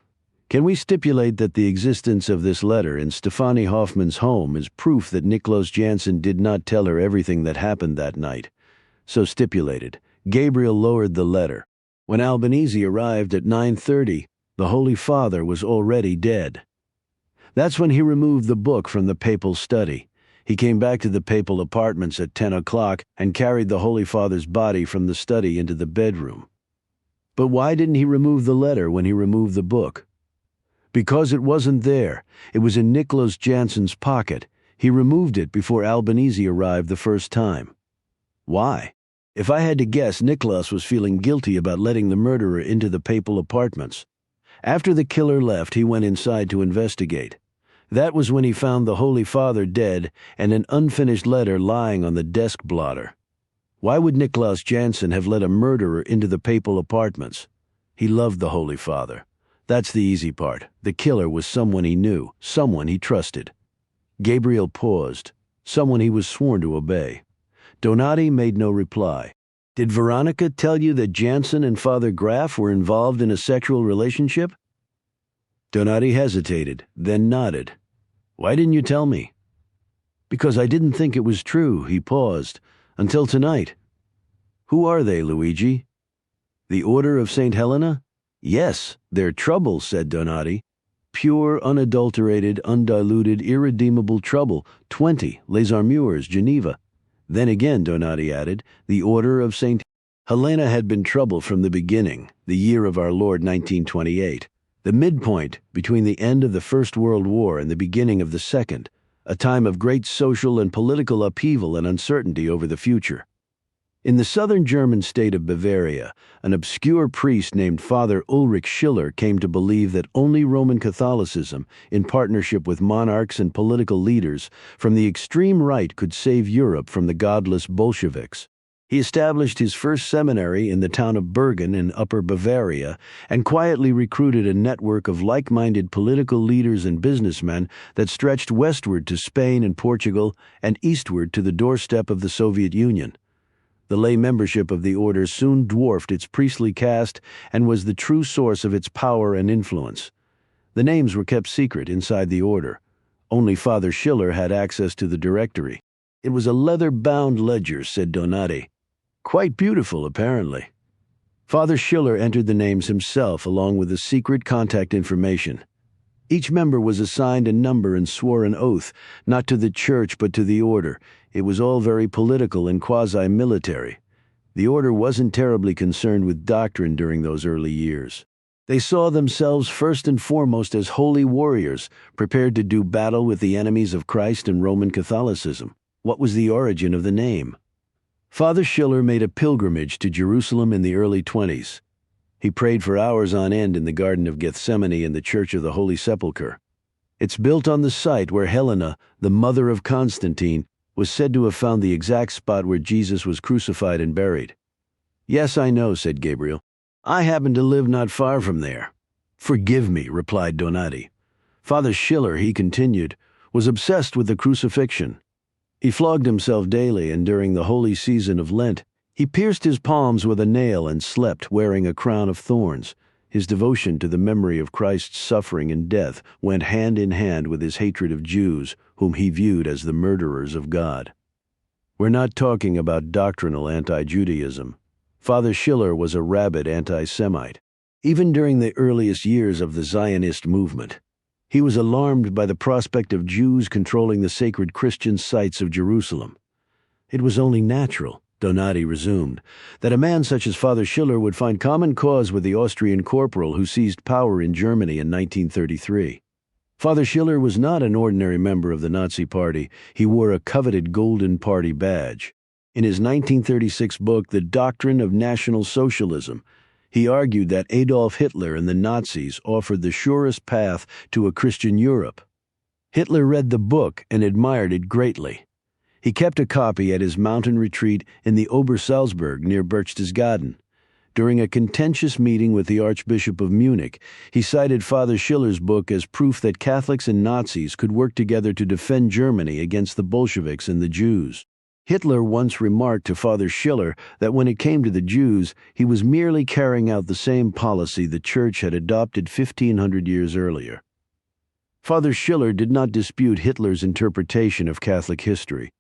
Can we stipulate that the existence of this letter in Stefanie Hoffmann's home is proof that Niklas Jansen did not tell her everything that happened that night? So stipulated. Gabriel lowered the letter. When Albanese arrived at 9:30, the Holy Father was already dead. That's when he removed the book from the papal study. He came back to the papal apartments at 10 o'clock and carried the Holy Father's body from the study into the bedroom. But why didn't he remove the letter when he removed the book? Because it wasn't there. It was in Niklas Jansen's pocket. He removed it before Albanese arrived the first time. Why? If I had to guess, Niklas was feeling guilty about letting the murderer into the papal apartments. After the killer left, he went inside to investigate. That was when he found the Holy Father dead and an unfinished letter lying on the desk blotter. Why would Niklas Jansen have let a murderer into the papal apartments? He loved the Holy Father. That's the easy part. The killer was someone he knew, someone he trusted. Gabriel paused, someone he was sworn to obey. Donati made no reply. Did Veronica tell you that Jansen and Father Graf were involved in a sexual relationship? Donati hesitated, then nodded. Why didn't you tell me? Because I didn't think it was true, he paused. Until tonight. Who are they, Luigi? The Order of St. Helena? Yes, they're trouble, said Donati. Pure, unadulterated, undiluted, irredeemable trouble. 20, Les Armures, Geneva. Then again, Donati added, the Order of St. Helena had been trouble from the beginning, the year of our Lord 1928, the midpoint between the end of the First World War and the beginning of the Second, a time of great social and political upheaval and uncertainty over the future. In the southern German state of Bavaria, an obscure priest named Father Ulrich Schiller came to believe that only Roman Catholicism, in partnership with monarchs and political leaders from the extreme right, could save Europe from the godless Bolsheviks. He established his first seminary in the town of Bergen in Upper Bavaria and quietly recruited a network of like-minded political leaders and businessmen that stretched westward to Spain and Portugal and eastward to the doorstep of the Soviet Union. The lay membership of the order soon dwarfed its priestly caste and was the true source of its power and influence. The names were kept secret inside the order. Only Father Schiller had access to the directory. It was a leather-bound ledger, said Donati. Quite beautiful, apparently. Father Schiller entered the names himself along with the secret contact information. Each member was assigned a number and swore an oath, not to the church but to the order. It was all very political and quasi-military. The order wasn't terribly concerned with doctrine during those early years. They saw themselves first and foremost as holy warriors, prepared to do battle with the enemies of Christ and Roman Catholicism. What was the origin of the name? Father Schiller made a pilgrimage to Jerusalem in the early 20s. He prayed for hours on end in the Garden of Gethsemane in the Church of the Holy Sepulchre. It's built on the site where Helena, the mother of Constantine, was said to have found the exact spot where Jesus was crucified and buried. "Yes, I know," said Gabriel. "I happen to live not far from there." "Forgive me," replied Donati. Father Schiller, he continued, was obsessed with the crucifixion. He flogged himself daily, and during the holy season of Lent, he pierced his palms with a nail and slept wearing a crown of thorns. His devotion to the memory of Christ's suffering and death went hand in hand with his hatred of Jews, whom he viewed as the murderers of God. We're not talking about doctrinal anti-Judaism. Father Schiller was a rabid anti-Semite. Even during the earliest years of the Zionist movement, he was alarmed by the prospect of Jews controlling the sacred Christian sites of Jerusalem. It was only natural, Donati resumed, that a man such as Father Schiller would find common cause with the Austrian corporal who seized power in Germany in 1933. Father Schiller was not an ordinary member of the Nazi Party. He wore a coveted Golden Party badge. In his 1936 book, The Doctrine of National Socialism, he argued that Adolf Hitler and the Nazis offered the surest path to a Christian Europe. Hitler read the book and admired it greatly. He kept a copy at his mountain retreat in the Obersalzberg near Berchtesgaden. During a contentious meeting with the Archbishop of Munich, he cited Father Schiller's book as proof that Catholics and Nazis could work together to defend Germany against the Bolsheviks and the Jews. Hitler once remarked to Father Schiller that when it came to the Jews, he was merely carrying out the same policy the Church had adopted 1,500 years earlier. Father Schiller did not dispute Hitler's interpretation of Catholic history.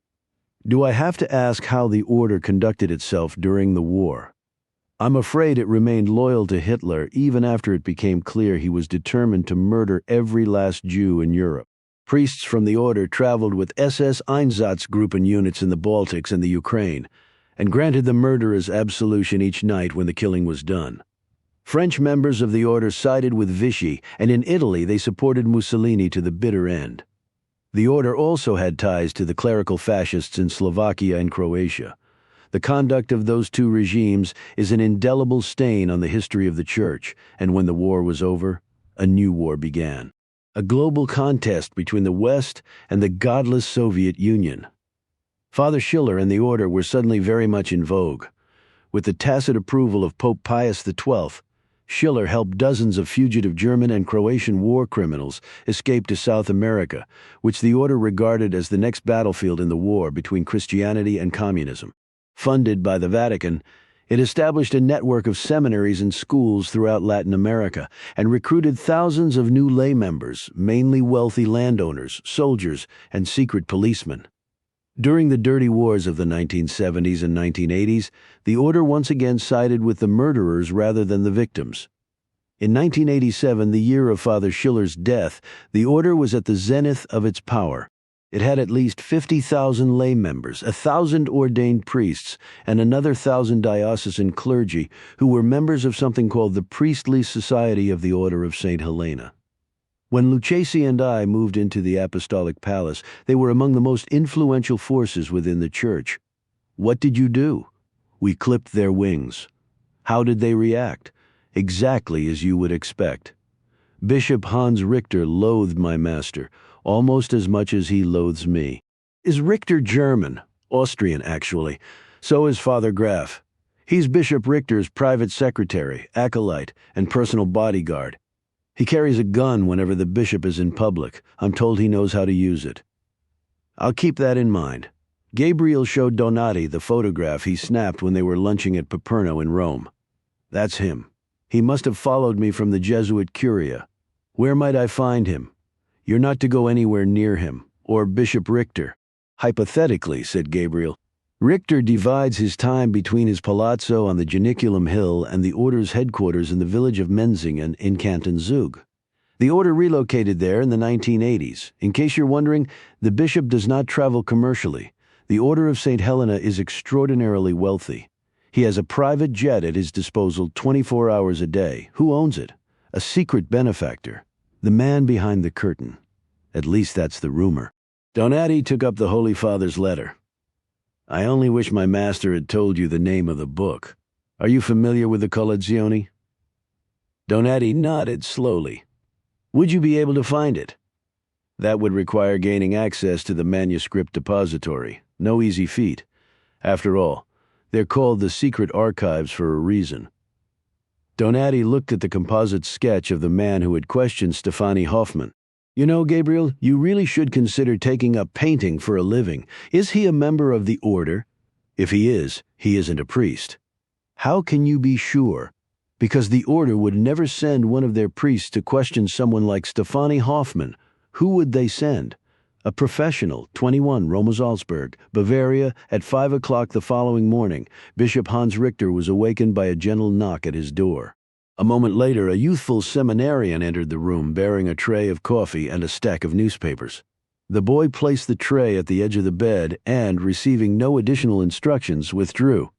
Do I have to ask how the order conducted itself during the war? I'm afraid it remained loyal to Hitler even after it became clear he was determined to murder every last Jew in Europe. Priests from the order traveled with SS Einsatzgruppen units in the Baltics and the Ukraine, and granted the murderers absolution each night when the killing was done. French members of the order sided with Vichy, and in Italy they supported Mussolini to the bitter end. The order also had ties to the clerical fascists in Slovakia and Croatia. The conduct of those two regimes is an indelible stain on the history of the Church, and when the war was over, a new war began. A global contest between the West and the godless Soviet Union. Father Schiller and the order were suddenly very much in vogue. With the tacit approval of Pope Pius XII, Schiller helped dozens of fugitive German and Croatian war criminals escape to South America, which the order regarded as the next battlefield in the war between Christianity and communism. Funded by the Vatican, it established a network of seminaries and schools throughout Latin America and recruited thousands of new lay members, mainly wealthy landowners, soldiers, and secret policemen. During the dirty wars of the 1970s and 1980s, the order once again sided with the murderers rather than the victims. In 1987, the year of Father Schiller's death, the order was at the zenith of its power. It had at least 50,000 lay members, 1,000 ordained priests, and another 1,000 diocesan clergy who were members of something called the Priestly Society of the Order of St. Helena. When Lucchesi and I moved into the Apostolic Palace, they were among the most influential forces within the Church. What did you do? We clipped their wings. How did they react? Exactly as you would expect. Bishop Hans Richter loathed my master, almost as much as he loathes me. Is Richter German? Austrian, actually. So is Father Graf. He's Bishop Richter's private secretary, acolyte, and personal bodyguard. He carries a gun whenever the bishop is in public. I'm told he knows how to use it. I'll keep that in mind. Gabriel showed Donati the photograph he snapped when they were lunching at Paperno in Rome. That's him. He must have followed me from the Jesuit Curia. Where might I find him? You're not to go anywhere near him, or Bishop Richter. Hypothetically, said Gabriel. Richter divides his time between his palazzo on the Janiculum Hill and the order's headquarters in the village of Menzingen in Canton Zug. The order relocated there in the 1980s. In case you're wondering, the bishop does not travel commercially. The Order of St. Helena is extraordinarily wealthy. He has a private jet at his disposal 24 hours a day. Who owns it? A secret benefactor. The man behind the curtain. At least that's the rumor. Donati took up the Holy Father's letter. I only wish my master had told you the name of the book. Are you familiar with the Collezione? Donati nodded slowly. Would you be able to find it? That would require gaining access to the manuscript depository. No easy feat. After all, they're called the secret archives for a reason. Donati looked at the composite sketch of the man who had questioned Stefani Hoffman. You know, Gabriel, you really should consider taking up painting for a living. Is he a member of the order? If he isn't a priest. How can you be sure? Because the order would never send one of their priests to question someone like Stefani Hoffman. Who would they send? A professional, 21, Roma Salzburg, Bavaria, at 5 o'clock the following morning. Bishop Hans Richter was awakened by a gentle knock at his door. A moment later, a youthful seminarian entered the room bearing a tray of coffee and a stack of newspapers. The boy placed the tray at the edge of the bed and, receiving no additional instructions, withdrew.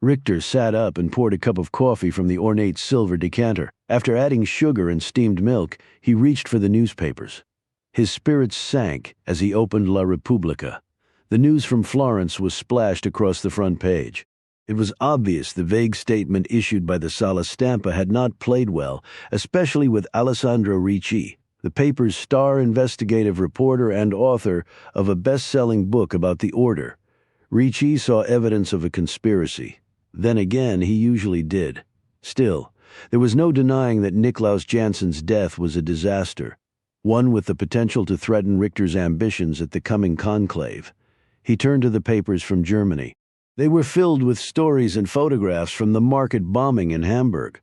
Richter sat up and poured a cup of coffee from the ornate silver decanter. After adding sugar and steamed milk, he reached for the newspapers. His spirits sank as he opened La Repubblica. The news from Florence was splashed across the front page. It was obvious the vague statement issued by the Sala Stampa had not played well, especially with Alessandro Ricci, the paper's star investigative reporter and author of a best-selling book about the order. Ricci saw evidence of a conspiracy. Then again, he usually did. Still, there was no denying that Niklaus Janssen's death was a disaster, one with the potential to threaten Richter's ambitions at the coming conclave. He turned to the papers from Germany. They were filled with stories and photographs from the market bombing in Hamburg.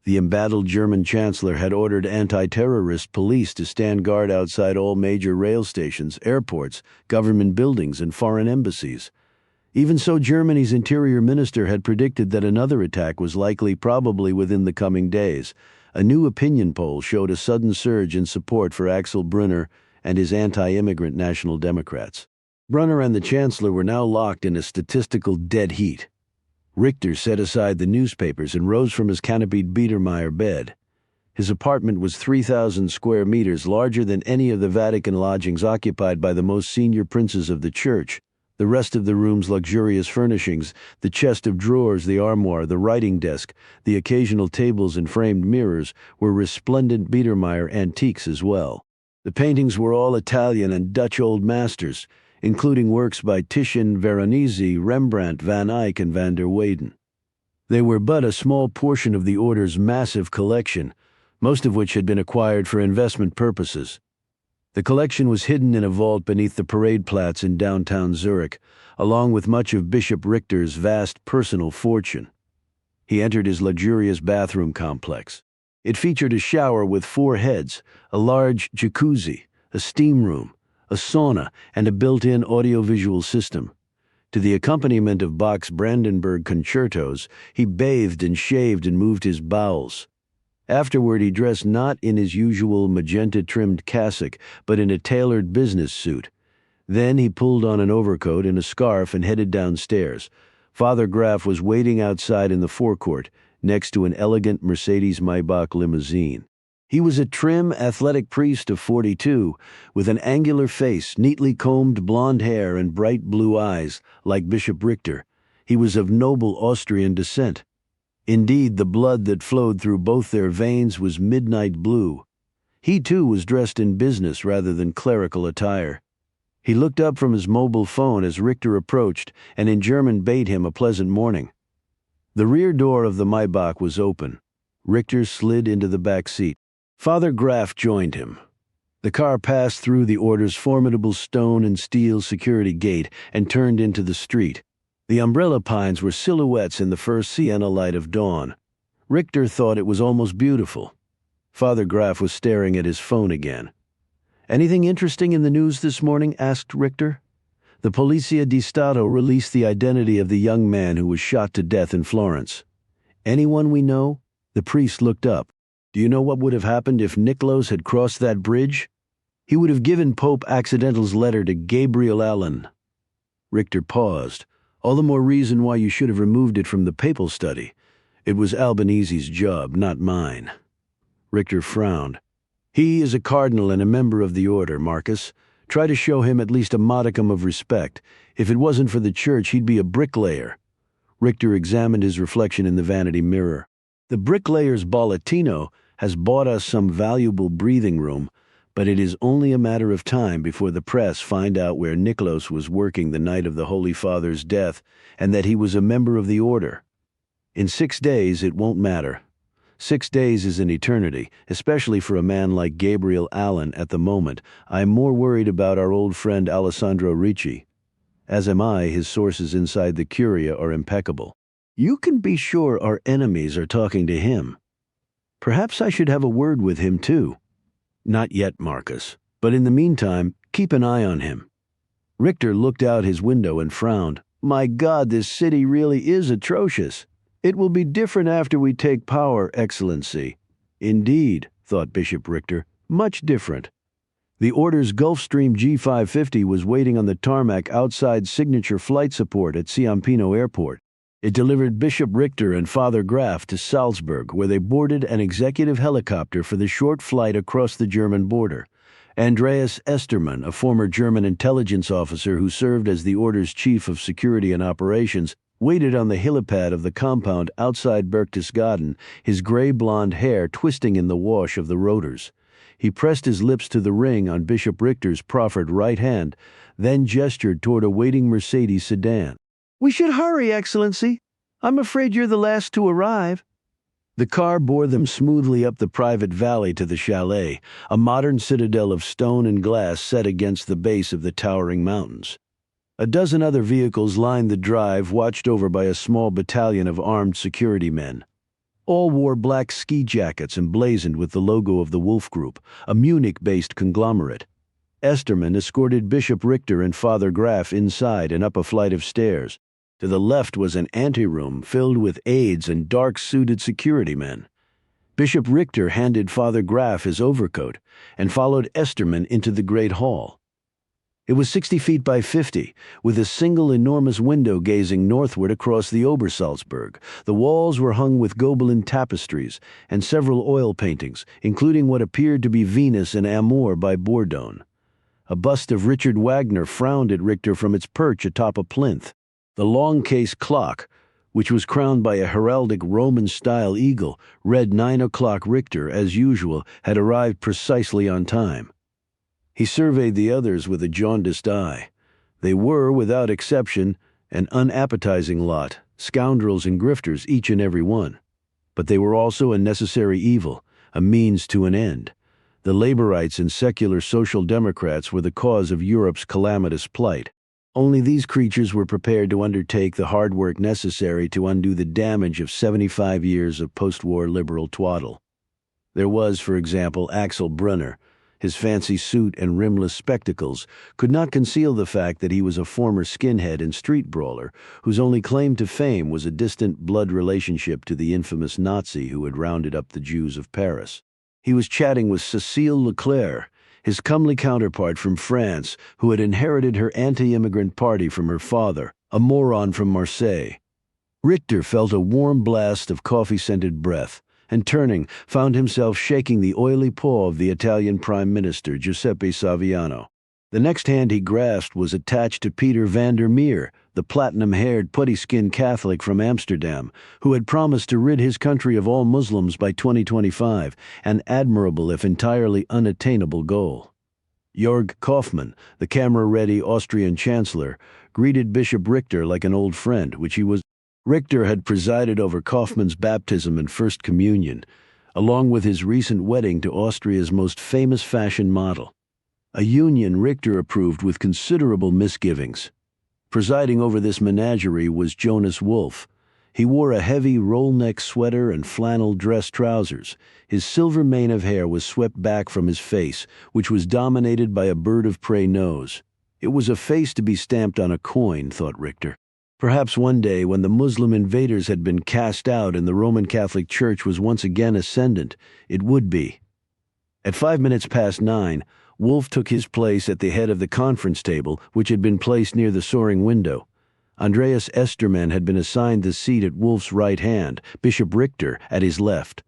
The embattled German chancellor had ordered anti-terrorist police to stand guard outside all major rail stations, airports, government buildings, and foreign embassies. Even so, Germany's interior minister had predicted that another attack was likely, probably within the coming days. A new opinion poll showed a sudden surge in support for Axel Brunner and his anti-immigrant National Democrats. Brunner and the chancellor were now locked in a statistical dead heat. Richter set aside the newspapers and rose from his canopied Biedermeier bed. His apartment was 3,000 square meters, larger than any of the Vatican lodgings occupied by the most senior princes of the Church. The rest of the room's luxurious furnishings, the chest of drawers, the armoire, the writing desk, the occasional tables and framed mirrors, were resplendent Biedermeier antiques as well. The paintings were all Italian and Dutch old masters, including works by Titian, Veronese, Rembrandt, Van Eyck, and van der Weyden. They were but a small portion of the order's massive collection, most of which had been acquired for investment purposes. The collection was hidden in a vault beneath the Paradeplatz in downtown Zurich, along with much of Bishop Richter's vast personal fortune. He entered his luxurious bathroom complex. It featured a shower with 4 heads, a large jacuzzi, a steam room, a sauna, and a built-in audiovisual system. To the accompaniment of Bach's Brandenburg concertos, he bathed and shaved and moved his bowels. Afterward, he dressed not in his usual magenta-trimmed cassock, but in a tailored business suit. Then he pulled on an overcoat and a scarf and headed downstairs. Father Graf was waiting outside in the forecourt, next to an elegant Mercedes-Maybach limousine. He was a trim, athletic priest of 42, with an angular face, neatly combed blonde hair, and bright blue eyes, like Bishop Richter. He was of noble Austrian descent. Indeed, the blood that flowed through both their veins was midnight blue. He, too, was dressed in business rather than clerical attire. He looked up from his mobile phone as Richter approached, and in German bade him a pleasant morning. The rear door of the Maybach was open. Richter slid into the back seat. Father Graf joined him. The car passed through the order's formidable stone and steel security gate and turned into the street. The umbrella pines were silhouettes in the first sienna light of dawn. Richter thought it was almost beautiful. Father Graf was staring at his phone again. "Anything interesting in the news this morning?" asked Richter. The Polizia di Stato released the identity of the young man who was shot to death in Florence. "Anyone we know?" The priest looked up. Do you know what would have happened if Nikolaus had crossed that bridge? He would have given Pope Accidental's letter to Gabriel Allon. Richter paused. All the more reason why you should have removed it from the papal study. It was Albanese's job, not mine. Richter frowned. He is a cardinal and a member of the order, Marcus. Try to show him at least a modicum of respect. If it wasn't for the church, he'd be a bricklayer. Richter examined his reflection in the vanity mirror. The bricklayer's bollettino has bought us some valuable breathing room, but it is only a matter of time before the press find out where Nikolaus was working the night of the Holy Father's death and that he was a member of the order. In 6 days, it won't matter. 6 days is an eternity, especially for a man like Gabriel Allon at the moment. I'm more worried about our old friend Alessandro Ricci. As am I, his sources inside the Curia are impeccable. You can be sure our enemies are talking to him. Perhaps I should have a word with him too. Not yet, Marcus, but in the meantime, keep an eye on him. Richter looked out his window and frowned. My God, this city really is atrocious. It will be different after we take power, Excellency. Indeed, thought Bishop Richter, much different. The Order's Gulfstream G550 was waiting on the tarmac outside signature flight support at Ciampino Airport. It delivered Bishop Richter and Father Graf to Salzburg, where they boarded an executive helicopter for the short flight across the German border. Andreas Estermann, a former German intelligence officer who served as the Order's chief of security and operations, waited on the helipad of the compound outside Berchtesgaden, his gray-blonde hair twisting in the wash of the rotors. He pressed his lips to the ring on Bishop Richter's proffered right hand, then gestured toward a waiting Mercedes sedan. We should hurry, Excellency. I'm afraid you're the last to arrive. The car bore them smoothly up the private valley to the chalet, a modern citadel of stone and glass set against the base of the towering mountains. A dozen other vehicles lined the drive, watched over by a small battalion of armed security men. All wore black ski jackets emblazoned with the logo of the Wolf Group, a Munich-based conglomerate. Estermann escorted Bishop Richter and Father Graf inside and up a flight of stairs. To the left was an anteroom filled with aides and dark-suited security men. Bishop Richter handed Father Graf his overcoat and followed Estermann into the great hall. It was 60 feet by 50, with a single enormous window gazing northward across the Obersalzberg. The walls were hung with Gobelin tapestries and several oil paintings, including what appeared to be Venus and Amor by Bourdon. A bust of Richard Wagner frowned at Richter from its perch atop a plinth. The long-case clock, which was crowned by a heraldic Roman-style eagle, read 9 o'clock. Richter, as usual, had arrived precisely on time. He surveyed the others with a jaundiced eye. They were, without exception, an unappetizing lot, scoundrels and grifters, each and every one. But they were also a necessary evil, a means to an end. The laborites and secular social democrats were the cause of Europe's calamitous plight. Only these creatures were prepared to undertake the hard work necessary to undo the damage of 75 years of post-war liberal twaddle. There was, for example, Axel Brunner. His fancy suit and rimless spectacles could not conceal the fact that he was a former skinhead and street brawler whose only claim to fame was a distant blood relationship to the infamous Nazi who had rounded up the Jews of Paris. He was chatting with Cécile Leclerc, his comely counterpart from France, who had inherited her anti-immigrant party from her father, a moron from Marseille. Richter felt a warm blast of coffee-scented breath, and turning, found himself shaking the oily paw of the Italian Prime Minister, Giuseppe Saviano. The next hand he grasped was attached to Peter van der Meer, the platinum-haired, putty-skinned Catholic from Amsterdam, who had promised to rid his country of all Muslims by 2025, an admirable if entirely unattainable goal. Jörg Kaufmann, the camera-ready Austrian chancellor, greeted Bishop Richter like an old friend, which he was. Richter had presided over Kaufmann's baptism and First Communion, along with his recent wedding to Austria's most famous fashion model. A union Richter approved with considerable misgivings. Presiding over this menagerie was Jonas Wolff. He wore a heavy roll-neck sweater and flannel dress trousers. His silver mane of hair was swept back from his face, which was dominated by a bird of prey nose. It was a face to be stamped on a coin, thought Richter. Perhaps one day, when the Muslim invaders had been cast out and the Roman Catholic Church was once again ascendant, it would be. At 9:05, Wolfe took his place at the head of the conference table, which had been placed near the soaring window. Andreas Esterman had been assigned the seat at Wolfe's right hand, Bishop Richter at his left.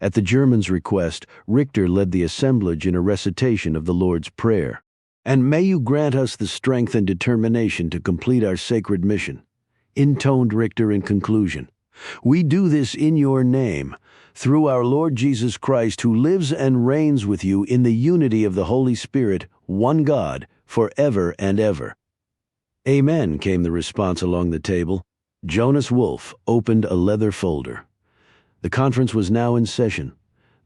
At the German's request, Richter led the assemblage in a recitation of the Lord's Prayer. "And may you grant us the strength and determination to complete our sacred mission," intoned Richter in conclusion. "We do this in your name, through our Lord Jesus Christ, who lives and reigns with you in the unity of the Holy Spirit, one God, forever and ever." "Amen," came the response along the table. Jonas Wolfe opened a leather folder. The conference was now in session.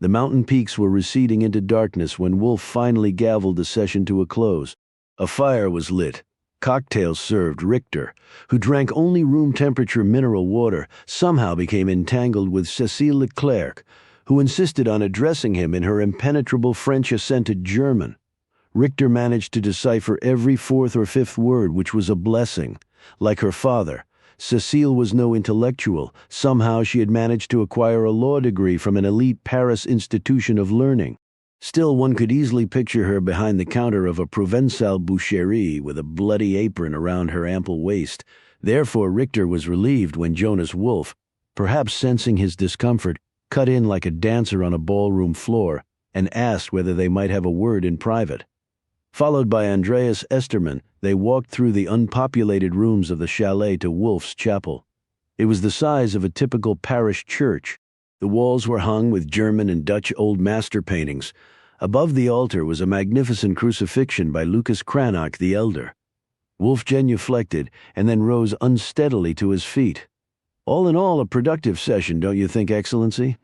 The mountain peaks were receding into darkness when Wolfe finally gavelled the session to a close. A fire was lit. Cocktails served. Richter, who drank only room-temperature mineral water, somehow became entangled with Cécile Leclerc, who insisted on addressing him in her impenetrable French-accented German. Richter managed to decipher every fourth or fifth word, which was a blessing. Like her father, Cécile was no intellectual. Somehow she had managed to acquire a law degree from an elite Paris institution of learning. Still, one could easily picture her behind the counter of a Provençal boucherie with a bloody apron around her ample waist. Therefore, Richter was relieved when Jonas Wolfe, perhaps sensing his discomfort, cut in like a dancer on a ballroom floor and asked whether they might have a word in private. Followed by Andreas Esterman, they walked through the unpopulated rooms of the chalet to Wolfe's chapel. It was the size of a typical parish church. The walls were hung with German and Dutch old master paintings. Above the altar was a magnificent crucifixion by Lucas Cranach the Elder. Wolfe genuflected and then rose unsteadily to his feet. "All in all, a productive session, don't you think, Excellency?"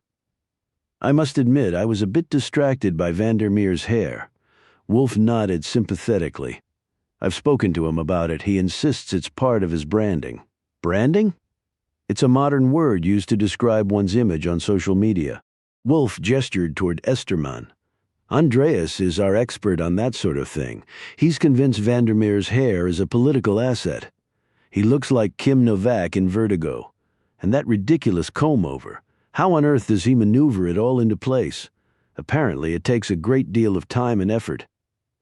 "I must admit I was a bit distracted by Vandermeer's hair." Wolfe nodded sympathetically. "I've spoken to him about it. He insists it's part of his branding." "Branding?" "It's a modern word used to describe one's image on social media." Wolfe gestured toward Esterman. "Andreas is our expert on that sort of thing. He's convinced Vandermeer's hair is a political asset. He looks like Kim Novak in Vertigo. And that ridiculous comb-over. How on earth does he maneuver it all into place? Apparently it takes a great deal of time and effort.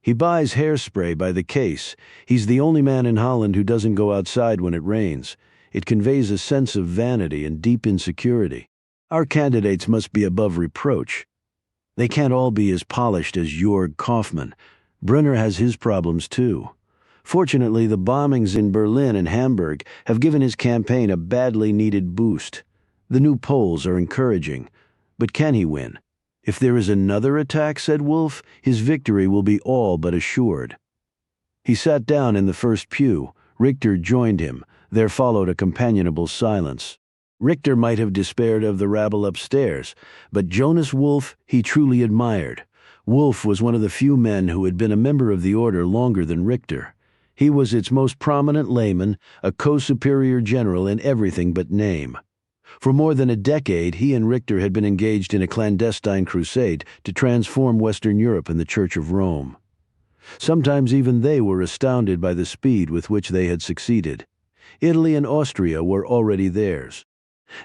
He buys hairspray by the case. He's the only man in Holland who doesn't go outside when it rains. It conveys a sense of vanity and deep insecurity. Our candidates must be above reproach. They can't all be as polished as Jörg Kaufmann. Brunner has his problems too. Fortunately, the bombings in Berlin and Hamburg have given his campaign a badly needed boost. The new polls are encouraging. But can he win? If there is another attack, said Wolfe, his victory will be all but assured. He sat down in the first pew. Richter joined him. There followed a companionable silence. Richter might have despaired of the rabble upstairs, but Jonas Wolfe he truly admired. Wolfe was one of the few men who had been a member of the order longer than Richter. He was its most prominent layman, a co-superior general in everything but name. For more than a decade, he and Richter had been engaged in a clandestine crusade to transform Western Europe and the Church of Rome. Sometimes even they were astounded by the speed with which they had succeeded. Italy and Austria were already theirs.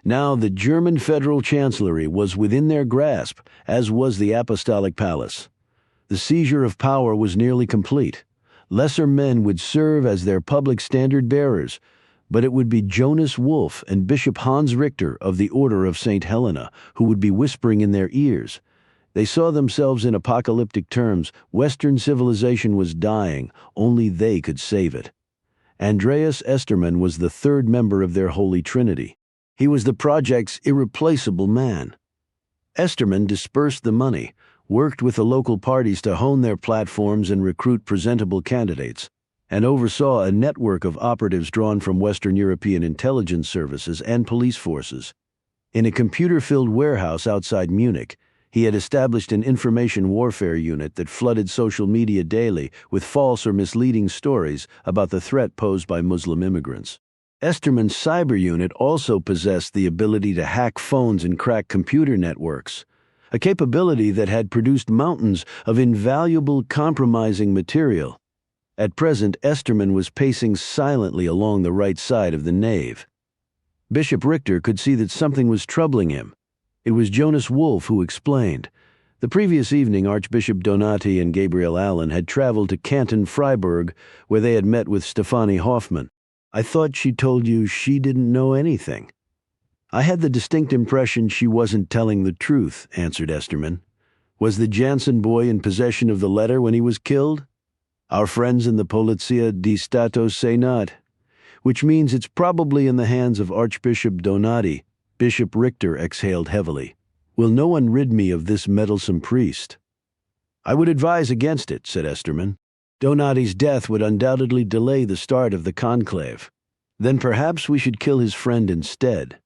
Now the German federal chancellery was within their grasp, as was the Apostolic Palace. The seizure of power was nearly complete. Lesser men would serve as their public standard-bearers, but it would be Jonas Wolfe and Bishop Hans Richter of the Order of St. Helena who would be whispering in their ears. They saw themselves in apocalyptic terms. Western civilization was dying. Only they could save it. Andreas Esterman was the third member of their Holy Trinity. He was the project's irreplaceable man. Esterman dispersed the money, worked with the local parties to hone their platforms and recruit presentable candidates, and oversaw a network of operatives drawn from Western European intelligence services and police forces. In a computer-filled warehouse outside Munich, he had established an information warfare unit that flooded social media daily with false or misleading stories about the threat posed by Muslim immigrants. Esterman's cyber unit also possessed the ability to hack phones and crack computer networks, a capability that had produced mountains of invaluable compromising material. At present, Esterman was pacing silently along the right side of the nave. Bishop Richter could see that something was troubling him. It was Jonas Wolff who explained. The previous evening, Archbishop Donati and Gabriel Allon had traveled to Canton Freiburg, where they had met with Stefanie Hoffmann. I thought she told you she didn't know anything. I had the distinct impression she wasn't telling the truth, answered Esterman. Was the Jansen boy in possession of the letter when he was killed? Our friends in the Polizia di Stato say not, which means it's probably in the hands of Archbishop Donati. Bishop Richter exhaled heavily. Will no one rid me of this meddlesome priest? I would advise against it, said Esterman. Donati's death would undoubtedly delay the start of the conclave. Then perhaps we should kill his friend instead.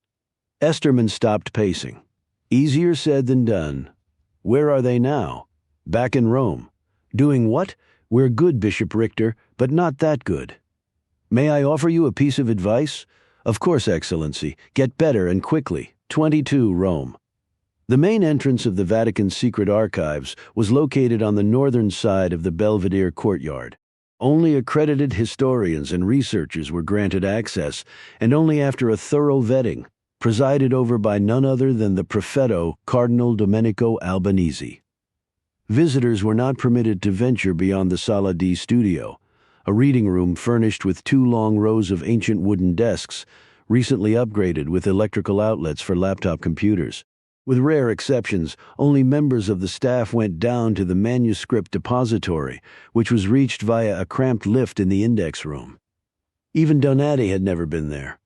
Esterman stopped pacing. Easier said than done. Where are they now? Back in Rome. Doing what? We're good, Bishop Richter, but not that good. May I offer you a piece of advice? Of course, Excellency. Get better and quickly. 22 Rome. The main entrance of the Vatican's secret archives was located on the northern side of the Belvedere courtyard. Only accredited historians and researchers were granted access, and only after a thorough vetting, presided over by none other than the Prefetto, Cardinal Domenico Albanese. Visitors were not permitted to venture beyond the Sala di Studio, a reading room furnished with 2 long rows of ancient wooden desks, recently upgraded with electrical outlets for laptop computers. With rare exceptions, only members of the staff went down to the manuscript depository, which was reached via a cramped lift in the index room. Even Donati had never been there.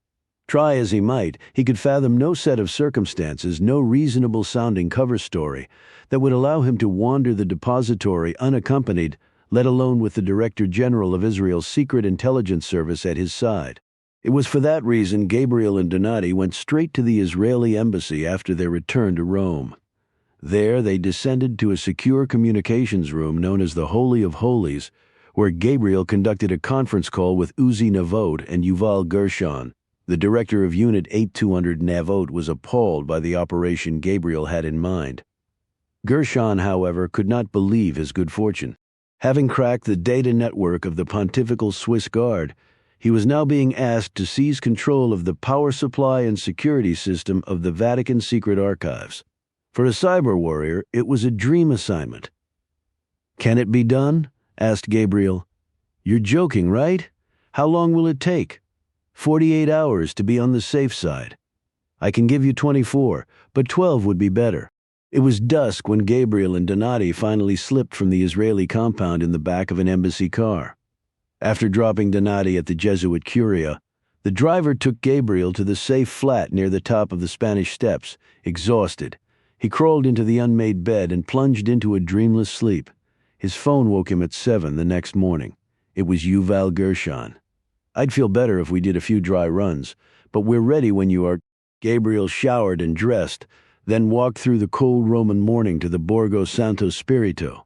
Try as he might, he could fathom no set of circumstances, no reasonable-sounding cover story that would allow him to wander the depository unaccompanied, let alone with the Director General of Israel's Secret Intelligence Service at his side. It was for that reason Gabriel and Donati went straight to the Israeli embassy after their return to Rome. There they descended to a secure communications room known as the Holy of Holies, where Gabriel conducted a conference call with Uzi Navot and Yuval Gershon. The director of Unit 8200 Navot was appalled by the operation Gabriel had in mind. Gershon, however, could not believe his good fortune. Having cracked the data network of the Pontifical Swiss Guard, he was now being asked to seize control of the power supply and security system of the Vatican secret archives. For a cyber warrior, it was a dream assignment. Can it be done? Asked Gabriel. You're joking, right? How long will it take? 48 hours to be on the safe side. I can give you 24, but 12 would be better. It was dusk when Gabriel and Donati finally slipped from the Israeli compound in the back of an embassy car. After dropping Donati at the Jesuit Curia, the driver took Gabriel to the safe flat near the top of the Spanish Steps. Exhausted, he crawled into the unmade bed and plunged into a dreamless sleep. His phone woke him at 7 the next morning. It was Yuval Gershon. I'd feel better if we did a few dry runs, but we're ready when you are. Gabriel showered and dressed, then walked through the cold Roman morning to the Borgo Santo Spirito.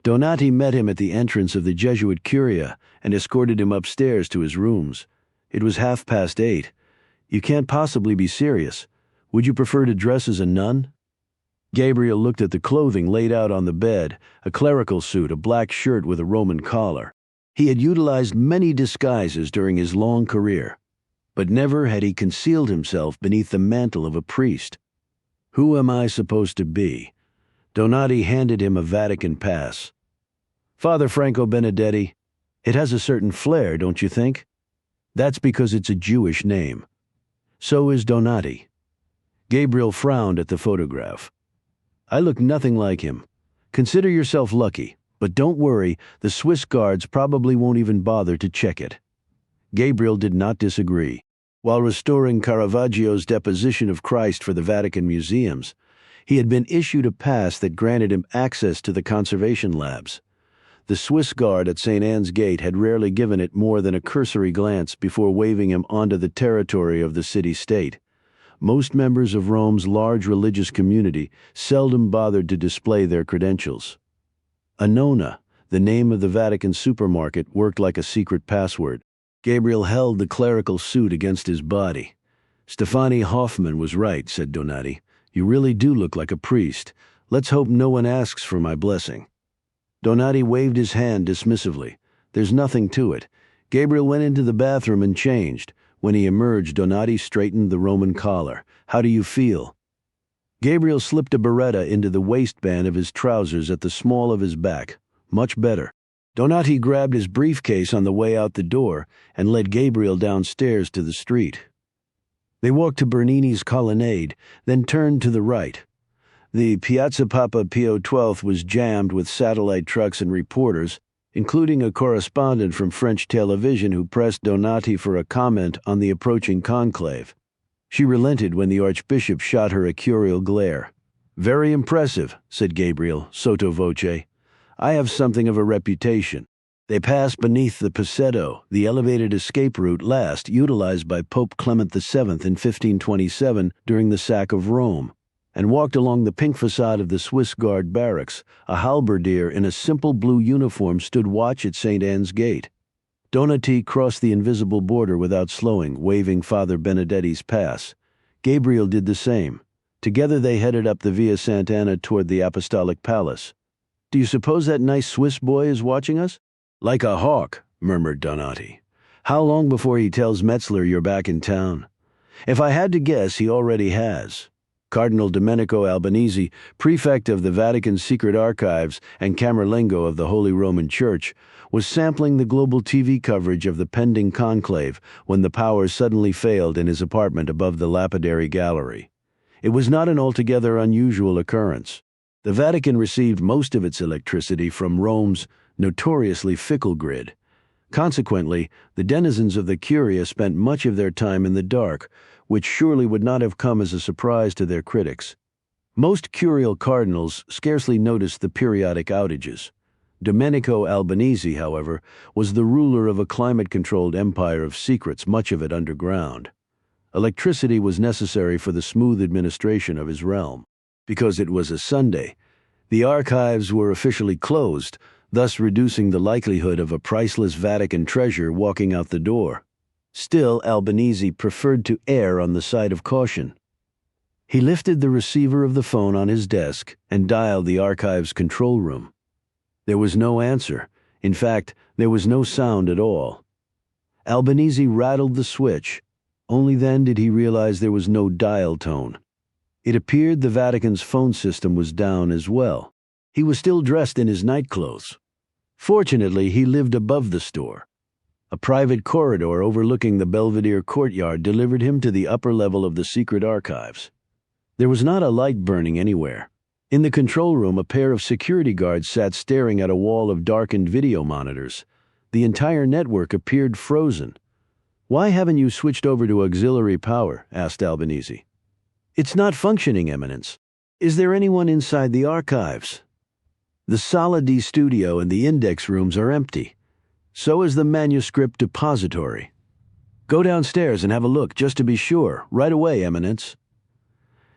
Donati met him at the entrance of the Jesuit Curia and escorted him upstairs to his rooms. It was 8:30. You can't possibly be serious. Would you prefer to dress as a nun? Gabriel looked at the clothing laid out on the bed, a clerical suit, a black shirt with a Roman collar. He had utilized many disguises during his long career, but never had he concealed himself beneath the mantle of a priest. Who am I supposed to be? Donati handed him a Vatican pass. Father Franco Benedetti. It has a certain flair, don't you think? That's because it's a Jewish name. So is Donati. Gabriel frowned at the photograph. I look nothing like him. Consider yourself lucky, but don't worry, the Swiss guards probably won't even bother to check it. Gabriel did not disagree. While restoring Caravaggio's Deposition of Christ for the Vatican museums, he had been issued a pass that granted him access to the conservation labs. The Swiss guard at St. Anne's Gate had rarely given it more than a cursory glance before waving him onto the territory of the city-state. Most members of Rome's large religious community seldom bothered to display their credentials. Annona, the name of the Vatican supermarket, worked like a secret password. Gabriel held the clerical suit against his body. Stefanie Hoffmann was right, said Donati. You really do look like a priest. Let's hope no one asks for my blessing. Donati waved his hand dismissively. There's nothing to it. Gabriel went into the bathroom and changed. When he emerged, Donati straightened the Roman collar. How do you feel? Gabriel slipped a beretta into the waistband of his trousers at the small of his back. Much better. Donati grabbed his briefcase on the way out the door and led Gabriel downstairs to the street. They walked to Bernini's colonnade, then turned to the right. The Piazza Papa Pio XII was jammed with satellite trucks and reporters, including a correspondent from French television who pressed Donati for a comment on the approaching conclave. She relented when the Archbishop shot her a curial glare. "Very impressive," said Gabriel, sotto voce. "I have something of a reputation." They passed beneath the Pasetto, the elevated escape route last utilized by Pope Clement VII in 1527 during the sack of Rome, and walked along the pink facade of the Swiss Guard barracks. A halberdier in a simple blue uniform stood watch at St. Anne's Gate. Donati crossed the invisible border without slowing, waving Father Benedetti's pass. Gabriel did the same. Together they headed up the Via Sant'Anna toward the Apostolic Palace. "Do you suppose that nice Swiss boy is watching us?" "Like a hawk," murmured Donati. "How long before he tells Metzler you're back in town?" "If I had to guess, he already has." Cardinal Domenico Albanese, prefect of the Vatican's secret archives and camerlengo of the Holy Roman Church, was sampling the global TV coverage of the pending conclave when the power suddenly failed in his apartment above the lapidary gallery. It was not an altogether unusual occurrence. The Vatican received most of its electricity from Rome's notoriously fickle grid. Consequently, the denizens of the Curia spent much of their time in the dark, which surely would not have come as a surprise to their critics. Most curial cardinals scarcely noticed the periodic outages. Domenico Albanese, however, was the ruler of a climate-controlled empire of secrets, much of it underground. Electricity was necessary for the smooth administration of his realm. Because it was a Sunday, the archives were officially closed, thus reducing the likelihood of a priceless Vatican treasure walking out the door. Still, Albanese preferred to err on the side of caution. He lifted the receiver of the phone on his desk and dialed the archive's control room. There was no answer. In fact, there was no sound at all. Albanese rattled the switch. Only then did he realize there was no dial tone. It appeared the Vatican's phone system was down as well. He was still dressed in his nightclothes. Fortunately, he lived above the store. A private corridor overlooking the Belvedere courtyard delivered him to the upper level of the secret archives. There was not a light burning anywhere. In the control room, a pair of security guards sat staring at a wall of darkened video monitors. The entire network appeared frozen. "Why haven't you switched over to auxiliary power?" asked Albanese. "It's not functioning, Eminence. Is there anyone inside the archives?" "The Sala di Studio and the index rooms are empty. So is the manuscript depository." "Go downstairs and have a look, just to be sure. Right away, Eminence."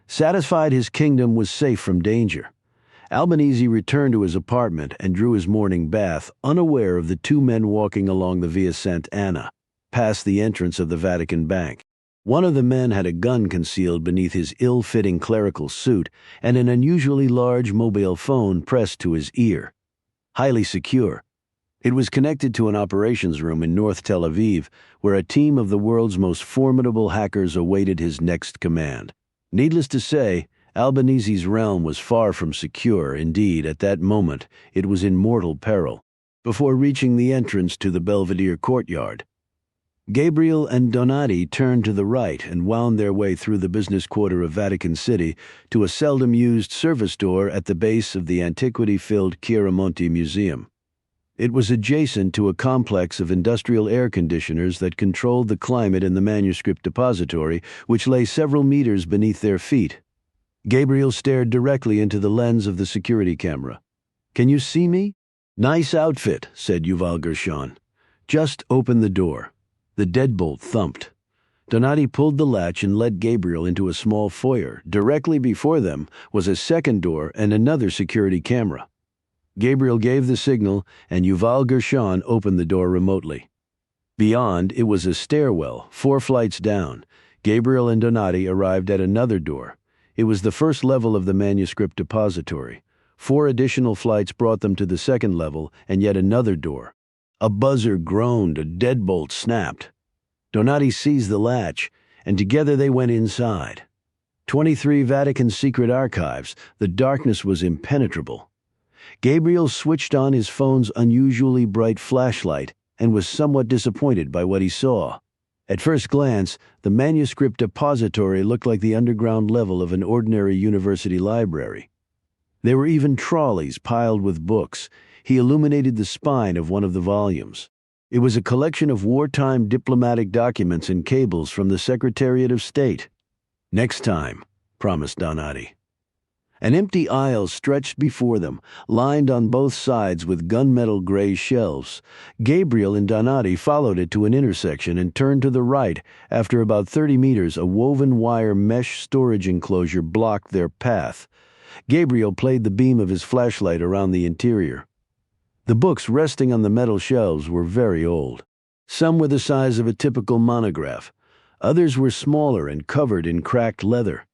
Satisfied his kingdom was safe from danger, Albanese returned to his apartment and drew his morning bath, unaware of the two men walking along the Via Sant'Anna, past the entrance of the Vatican Bank. One of the men had a gun concealed beneath his ill-fitting clerical suit and an unusually large mobile phone pressed to his ear. Highly secure. It was connected to an operations room in North Tel Aviv, where a team of the world's most formidable hackers awaited his next command. Needless to say, Albanese's realm was far from secure. Indeed, at that moment, it was in mortal peril. Before reaching the entrance to the Belvedere courtyard, Gabriel and Donati turned to the right and wound their way through the business quarter of Vatican City to a seldom-used service door at the base of the antiquity-filled Chiaramonti Museum. It was adjacent to a complex of industrial air conditioners that controlled the climate in the manuscript depository, which lay several meters beneath their feet. Gabriel stared directly into the lens of the security camera. "Can you see me?" "Nice outfit," said Yuval Gershon. "Just open the door." The deadbolt thumped. Donati pulled the latch and led Gabriel into a small foyer. Directly before them was a second door and another security camera. Gabriel gave the signal, and Yuval Gershon opened the door remotely. Beyond, it was a stairwell, 4 flights down. Gabriel and Donati arrived at another door. It was the first level of the manuscript depository. 4 additional flights brought them to the second level and yet another door. A buzzer groaned, a deadbolt snapped. Donati seized the latch, and together they went inside. 23 Vatican secret archives. The darkness was impenetrable. Gabriel switched on his phone's unusually bright flashlight and was somewhat disappointed by what he saw. At first glance, the manuscript depository looked like the underground level of an ordinary university library. There were even trolleys piled with books. He illuminated the spine of one of the volumes. It was a collection of wartime diplomatic documents and cables from the Secretariat of State. "Next time," promised Donati. An empty aisle stretched before them, lined on both sides with gunmetal gray shelves. Gabriel and Donati followed it to an intersection and turned to the right. After about 30 meters, a woven wire mesh storage enclosure blocked their path. Gabriel played the beam of his flashlight around the interior. The books resting on the metal shelves were very old. Some were the size of a typical monograph. Others were smaller and covered in cracked leather.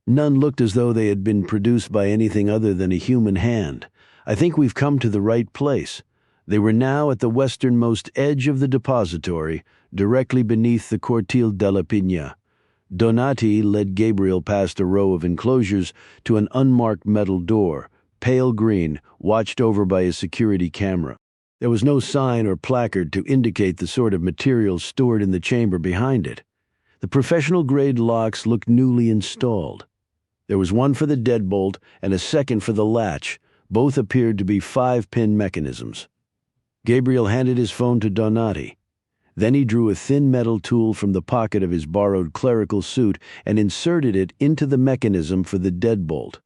None looked as though they had been produced by anything other than a human hand. "I think we've come to the right place." They were now at the westernmost edge of the depository, directly beneath the Cortile della Pigna. Donati led Gabriel past a row of enclosures to an unmarked metal door, pale green, watched over by a security camera. There was no sign or placard to indicate the sort of material stored in the chamber behind it. The professional-grade locks looked newly installed. There was one for the deadbolt and a second for the latch. Both appeared to be 5-pin mechanisms. Gabriel handed his phone to Donati. Then he drew a thin metal tool from the pocket of his borrowed clerical suit and inserted it into the mechanism for the deadbolt.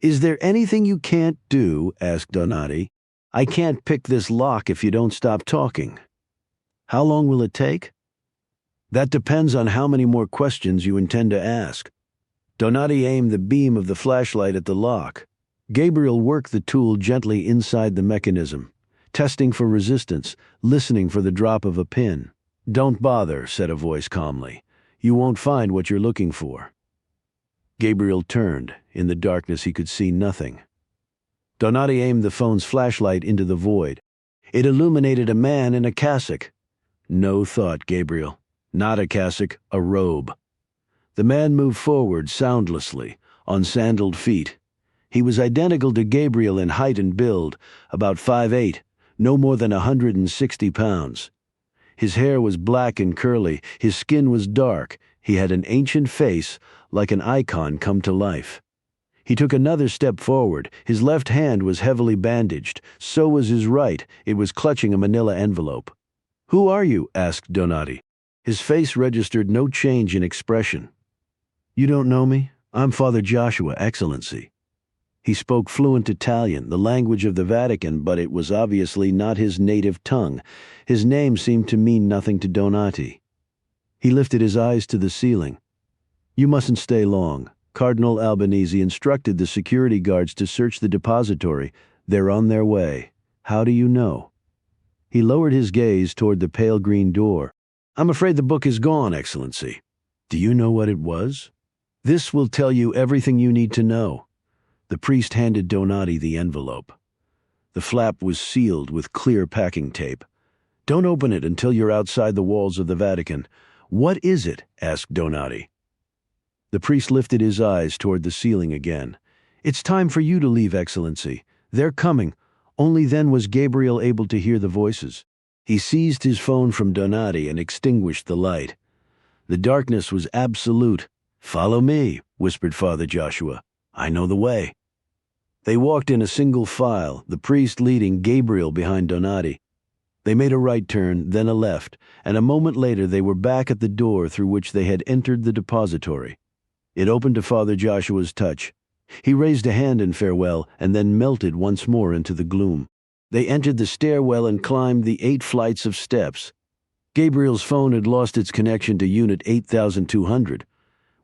"Is there anything you can't do?" asked Donati. "I can't pick this lock if you don't stop talking." "How long will it take?" "That depends on how many more questions you intend to ask." Donati aimed the beam of the flashlight at the lock. Gabriel worked the tool gently inside the mechanism, testing for resistance, listening for the drop of a pin. "Don't bother," said a voice calmly. "You won't find what you're looking for." Gabriel turned. In the darkness he could see nothing. Donati aimed the phone's flashlight into the void. It illuminated a man in a cassock. "No," thought Gabriel. "Not a cassock, a robe." The man moved forward soundlessly, on sandaled feet. He was identical to Gabriel in height and build, about 5'8", no more than 160 pounds. His hair was black and curly, his skin was dark, he had an ancient face, like an icon come to life. He took another step forward. His left hand was heavily bandaged, so was his right. It was clutching a manila envelope. "Who are you?" asked Donati. His face registered no change in expression. "You don't know me? I'm Father Joshua, Excellency." He spoke fluent Italian, the language of the Vatican, but it was obviously not his native tongue. His name seemed to mean nothing to Donati. He lifted his eyes to the ceiling. "You mustn't stay long. Cardinal Albanese instructed the security guards to search the depository. They're on their way. How do you know?" He lowered his gaze toward the pale green door. "I'm afraid the book is gone, Excellency." "Do you know what it was?" "This will tell you everything you need to know." The priest handed Donati the envelope. The flap was sealed with clear packing tape. "Don't open it until you're outside the walls of the Vatican." "What is it?" asked Donati. The priest lifted his eyes toward the ceiling again. "It's time for you to leave, Excellency. They're coming." Only then was Gabriel able to hear the voices. He seized his phone from Donati and extinguished the light. The darkness was absolute. "Follow me," whispered Father Joshua. "I know the way." They walked in a single file, the priest leading, Gabriel behind Donati. They made a right turn, then a left, and a moment later they were back at the door through which they had entered the depository. It opened to Father Joshua's touch. He raised a hand in farewell and then melted once more into the gloom. They entered the stairwell and climbed the 8 flights of steps. Gabriel's phone had lost its connection to Unit 8200.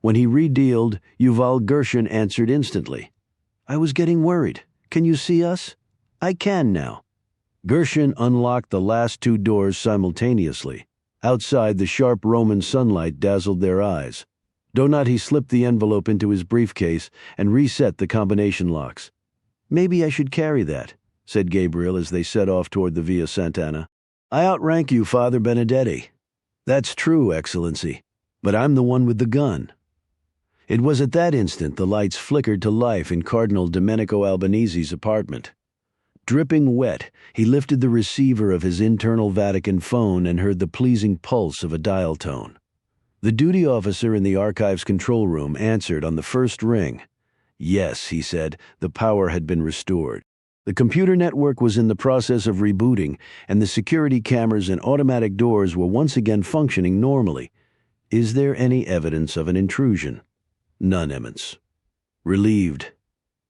When he redialed, Yuval Gershon answered instantly. "I was getting worried. Can you see us?" "I can now." Gershon unlocked the last 2 doors simultaneously. Outside, the sharp Roman sunlight dazzled their eyes. Donati slipped the envelope into his briefcase and reset the combination locks. "Maybe I should carry that," said Gabriel as they set off toward the Via Sant'Anna. I outrank you, Father Benedetti. That's true, Excellency, but I'm the one with the gun. It was at that instant the lights flickered to life in Cardinal Domenico Albanese's apartment. Dripping wet, he lifted the receiver of his internal Vatican phone and heard the pleasing pulse of a dial tone. The duty officer in the archives control room answered on the first ring. Yes, he said, the power had been restored. The computer network was in the process of rebooting, and the security cameras and automatic doors were once again functioning normally. Is there any evidence of an intrusion? None, Emmons. Relieved.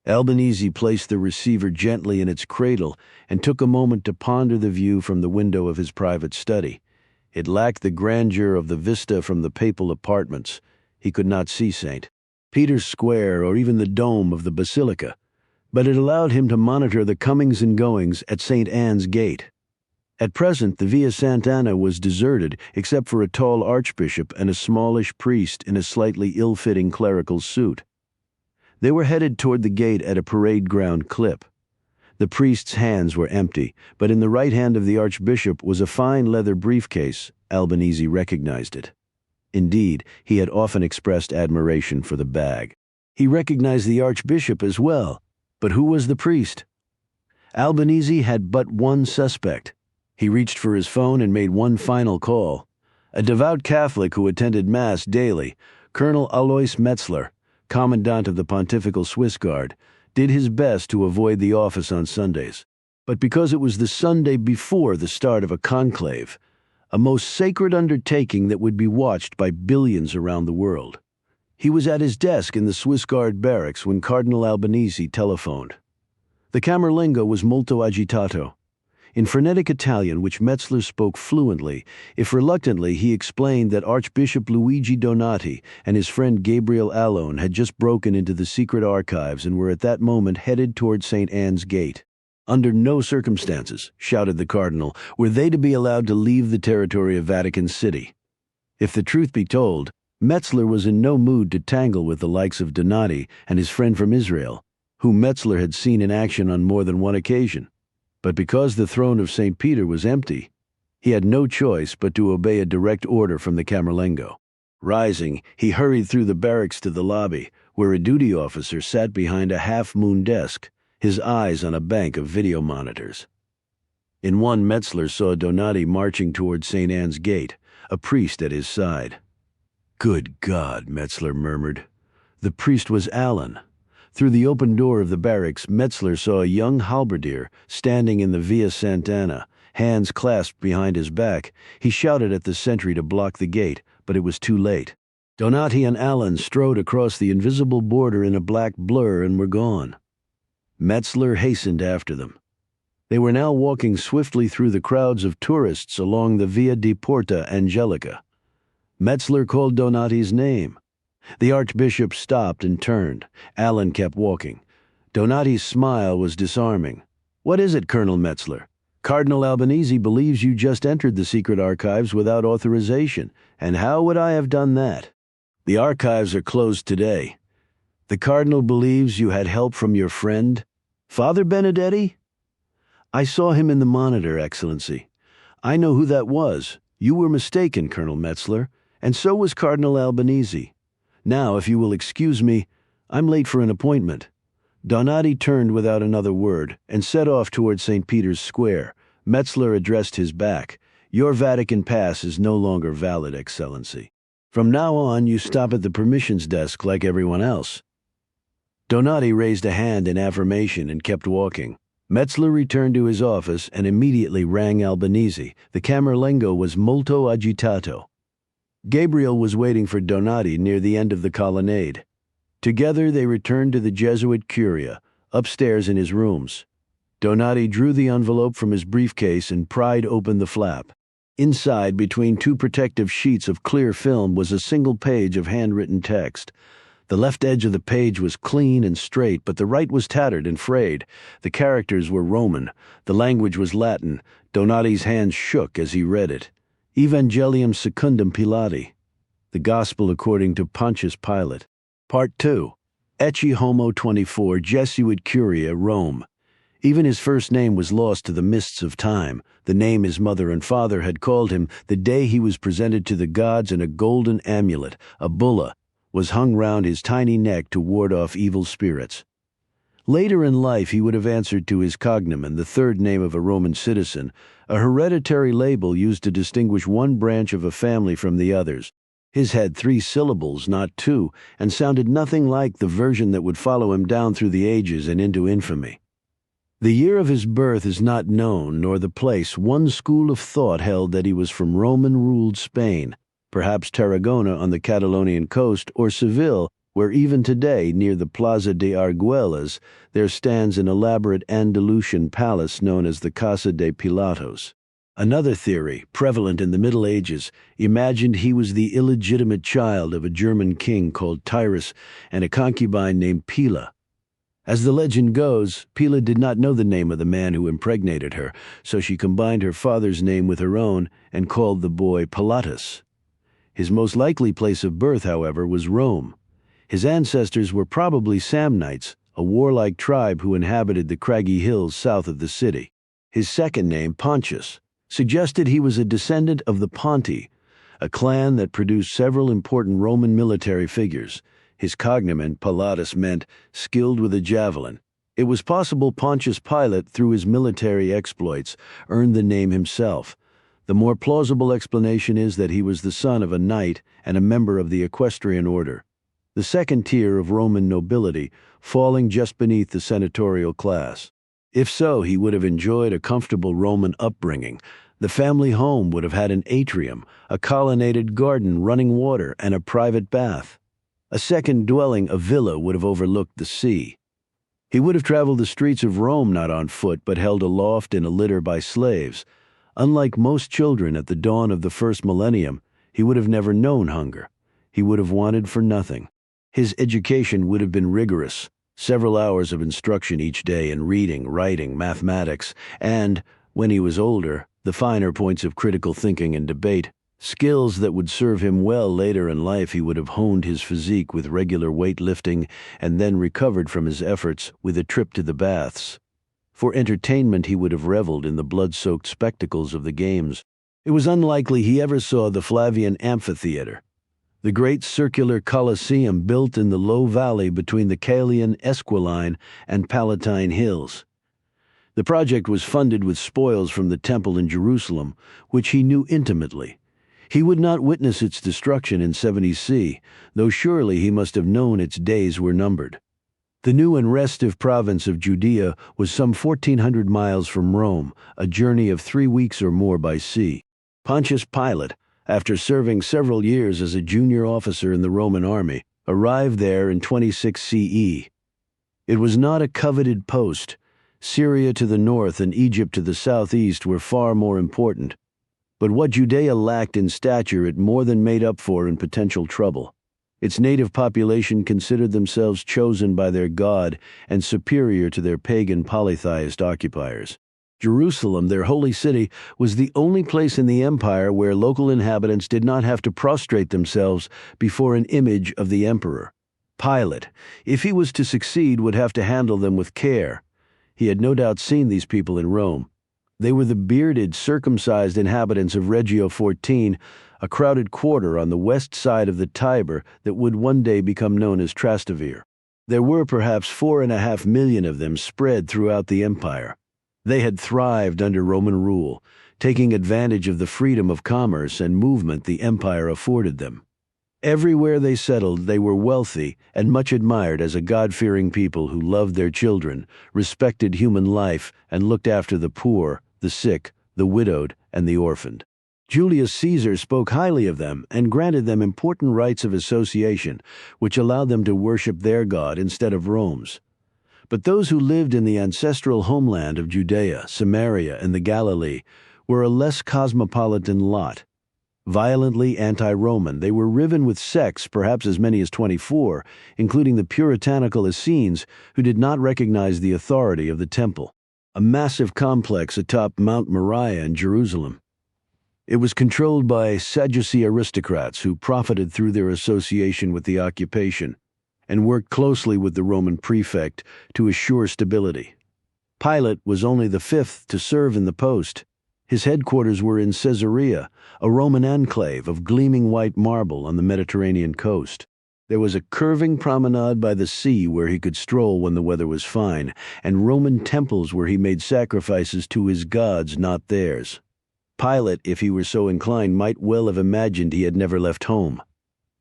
Albanese placed the receiver gently in its cradle and took a moment to ponder the view from the window of his private study. It lacked the grandeur of the vista from the papal apartments. He could not see St. Peter's Square or even the dome of the basilica, but it allowed him to monitor the comings and goings at St. Anne's Gate. At present, the Via Sant'Anna was deserted except for a tall archbishop and a smallish priest in a slightly ill-fitting clerical suit. They were headed toward the gate at a parade ground clip. The priest's hands were empty, but in the right hand of the archbishop was a fine leather briefcase. Albanese recognized it. Indeed, he had often expressed admiration for the bag. He recognized the archbishop as well, but who was the priest? Albanese had but one suspect. He reached for his phone and made one final call. A devout Catholic who attended Mass daily, Colonel Alois Metzler, Commandant of the Pontifical Swiss Guard, did his best to avoid the office on Sundays. But because it was the Sunday before the start of a conclave, a most sacred undertaking that would be watched by billions around the world, he was at his desk in the Swiss Guard barracks when Cardinal Albanese telephoned. The camerlengo was molto agitato. In frenetic Italian, which Metzler spoke fluently, if reluctantly, he explained that Archbishop Luigi Donati and his friend Gabriel Allon had just broken into the secret archives and were at that moment headed toward St. Anne's Gate. Under no circumstances, shouted the cardinal, were they to be allowed to leave the territory of Vatican City. If the truth be told, Metzler was in no mood to tangle with the likes of Donati and his friend from Israel, whom Metzler had seen in action on more than one occasion. But because the throne of St. Peter was empty, he had no choice but to obey a direct order from the camerlengo. Rising, he hurried through the barracks to the lobby, where a duty officer sat behind a half-moon desk, his eyes on a bank of video monitors. In one, Metzler saw Donati marching toward St. Anne's Gate, a priest at his side. Good God, Metzler murmured. The priest was Allon. Through the open door of the barracks, Metzler saw a young halberdier standing in the Via Sant'Anna, hands clasped behind his back. He shouted at the sentry to block the gate, but it was too late. Donati and Allon strode across the invisible border in a black blur and were gone. Metzler hastened after them. They were now walking swiftly through the crowds of tourists along the Via di Porta Angelica. Metzler called Donati's name. The archbishop stopped and turned. Allon kept walking. Donati's smile was disarming. What is it, Colonel Metzler? Cardinal Albanese believes you just entered the secret archives without authorization. And how would I have done that? The archives are closed today. The cardinal believes you had help from your friend, Father Benedetti? I saw him in the monitor, Excellency. I know who that was. You were mistaken, Colonel Metzler, and so was Cardinal Albanese. Now, if you will excuse me, I'm late for an appointment. Donati turned without another word and set off toward St. Peter's Square. Metzler addressed his back. Your Vatican pass is no longer valid, Excellency. From now on, you stop at the permissions desk like everyone else. Donati raised a hand in affirmation and kept walking. Metzler returned to his office and immediately rang Albanese. The camerlengo was molto agitato. Gabriel was waiting for Donati near the end of the colonnade. Together they returned to the Jesuit curia, upstairs in his rooms. Donati drew the envelope from his briefcase and pried open the flap. Inside, between two protective sheets of clear film, was a single page of handwritten text. The left edge of the page was clean and straight, but the right was tattered and frayed. The characters were Roman. The language was Latin. Donati's hands shook as he read it. Evangelium Secundum Pilati, the Gospel according to Pontius Pilate. Part 2. Ecce Homo 24, Jesuit Curia, Rome. Even his first name was lost to the mists of time, the name his mother and father had called him the day he was presented to the gods, and a golden amulet, a bulla, was hung round his tiny neck to ward off evil spirits. Later in life he would have answered to his cognomen, the third name of a Roman citizen, a hereditary label used to distinguish one branch of a family from the others. His had 3 syllables, not 2, and sounded nothing like the version that would follow him down through the ages and into infamy. The year of his birth is not known, nor the place. One school of thought held that he was from Roman-ruled Spain, perhaps Tarragona on the Catalonian coast, or Seville, where even today, near the Plaza de Argüelles, there stands an elaborate Andalusian palace known as the Casa de Pilatos. Another theory, prevalent in the Middle Ages, imagined he was the illegitimate child of a German king called Tyrus and a concubine named Pila. As the legend goes, Pila did not know the name of the man who impregnated her, so she combined her father's name with her own and called the boy Pilatus. His most likely place of birth, however, was Rome. His ancestors were probably Samnites, a warlike tribe who inhabited the craggy hills south of the city. His second name, Pontius, suggested he was a descendant of the Ponti, a clan that produced several important Roman military figures. His cognomen, Pilatus, meant skilled with a javelin. It was possible Pontius Pilate, through his military exploits, earned the name himself. The more plausible explanation is that he was the son of a knight and a member of the equestrian order, the second tier of Roman nobility, falling just beneath the senatorial class. If so, he would have enjoyed a comfortable Roman upbringing. The family home would have had an atrium, a colonnaded garden, running water, and a private bath. A second dwelling, a villa, would have overlooked the sea. He would have traveled the streets of Rome not on foot, but held aloft in a litter by slaves. Unlike most children at the dawn of the first millennium, he would have never known hunger. He would have wanted for nothing. His education would have been rigorous, several hours of instruction each day in reading, writing, mathematics, and, when he was older, the finer points of critical thinking and debate, skills that would serve him well later in life. He would have honed his physique with regular weightlifting and then recovered from his efforts with a trip to the baths. For entertainment, he would have reveled in the blood-soaked spectacles of the games. It was unlikely he ever saw the Flavian Amphitheater, the great circular Colosseum built in the low valley between the Caelian Esquiline and Palatine hills. The project was funded with spoils from the temple in Jerusalem, which he knew intimately. He would not witness its destruction in 70 C, though surely he must have known its days were numbered. The new and restive province of Judea was some 1,400 miles from Rome, a journey of 3 weeks or more by sea. Pontius Pilate, after serving several years as a junior officer in the Roman army, arrived there in 26 CE. It was not a coveted post. Syria to the north and Egypt to the southeast were far more important. But what Judea lacked in stature, it more than made up for in potential trouble. Its native population considered themselves chosen by their god and superior to their pagan polytheist occupiers. Jerusalem, their holy city, was the only place in the empire where local inhabitants did not have to prostrate themselves before an image of the emperor. Pilate, if he was to succeed, would have to handle them with care. He had no doubt seen these people in Rome. They were the bearded, circumcised inhabitants of Regio 14, a crowded quarter on the west side of the Tiber that would one day become known as Trastevere. There were perhaps 4.5 million of them spread throughout the empire. They had thrived under Roman rule, taking advantage of the freedom of commerce and movement the empire afforded them. Everywhere they settled, they were wealthy and much admired as a God-fearing people who loved their children, respected human life, and looked after the poor, the sick, the widowed, and the orphaned. Julius Caesar spoke highly of them and granted them important rights of association, which allowed them to worship their God instead of Rome's. But those who lived in the ancestral homeland of Judea, Samaria, and the Galilee were a less cosmopolitan lot. Violently anti-Roman, they were riven with sects, perhaps as many as 24, including the puritanical Essenes, who did not recognize the authority of the temple, a massive complex atop Mount Moriah in Jerusalem. It was controlled by Sadducee aristocrats who profited through their association with the occupation and worked closely with the Roman prefect to assure stability. Pilate was only the fifth to serve in the post. His headquarters were in Caesarea, a Roman enclave of gleaming white marble on the Mediterranean coast. There was a curving promenade by the sea where he could stroll when the weather was fine, and Roman temples where he made sacrifices to his gods, not theirs. Pilate, if he were so inclined, might well have imagined he had never left home.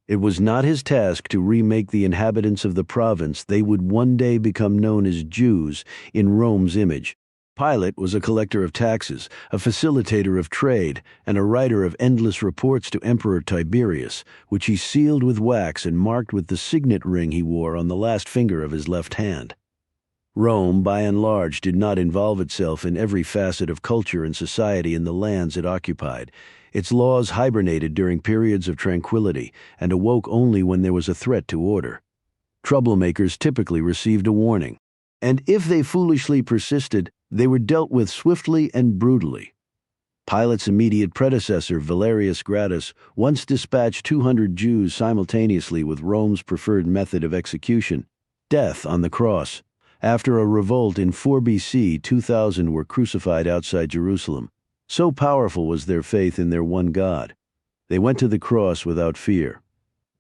It was not his task to remake the inhabitants of the province. They would one day become known as Jews in Rome's image. Pilate was a collector of taxes, a facilitator of trade, and a writer of endless reports to Emperor Tiberius, which he sealed with wax and marked with the signet ring he wore on the last finger of his left hand. Rome, by and large, did not involve itself in every facet of culture and society in the lands it occupied. Its laws hibernated during periods of tranquility and awoke only when there was a threat to order. Troublemakers typically received a warning, and if they foolishly persisted, they were dealt with swiftly and brutally. Pilate's immediate predecessor, Valerius Gratus, once dispatched 200 Jews simultaneously with Rome's preferred method of execution, death on the cross. After a revolt in 4 BC, 2,000 were crucified outside Jerusalem. So powerful was their faith in their one God. They went to the cross without fear.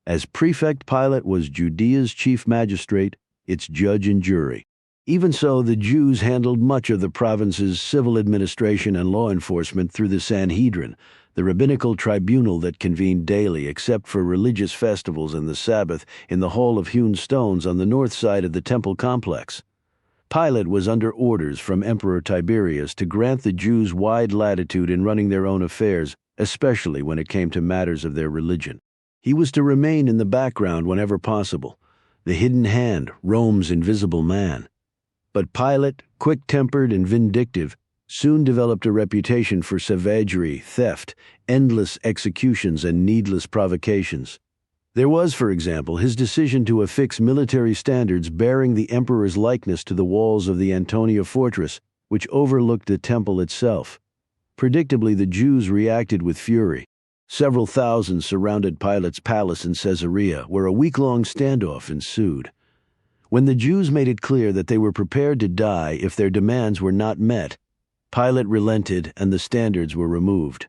As prefect, Pilate was Judea's chief magistrate, its judge and jury. Even so, the Jews handled much of the province's civil administration and law enforcement through the Sanhedrin, the rabbinical tribunal that convened daily except for religious festivals and the Sabbath in the Hall of Hewn Stones on the north side of the temple complex. Pilate was under orders from Emperor Tiberius to grant the Jews wide latitude in running their own affairs, especially when it came to matters of their religion. He was to remain in the background whenever possible, the hidden hand, Rome's invisible man. But Pilate, quick-tempered and vindictive, soon developed a reputation for savagery, theft, endless executions, and needless provocations. There was, for example, his decision to affix military standards bearing the emperor's likeness to the walls of the Antonia fortress, which overlooked the temple itself. Predictably, the Jews reacted with fury. Several thousand surrounded Pilate's palace in Caesarea, where a week-long standoff ensued. When the Jews made it clear that they were prepared to die if their demands were not met, Pilate relented and the standards were removed.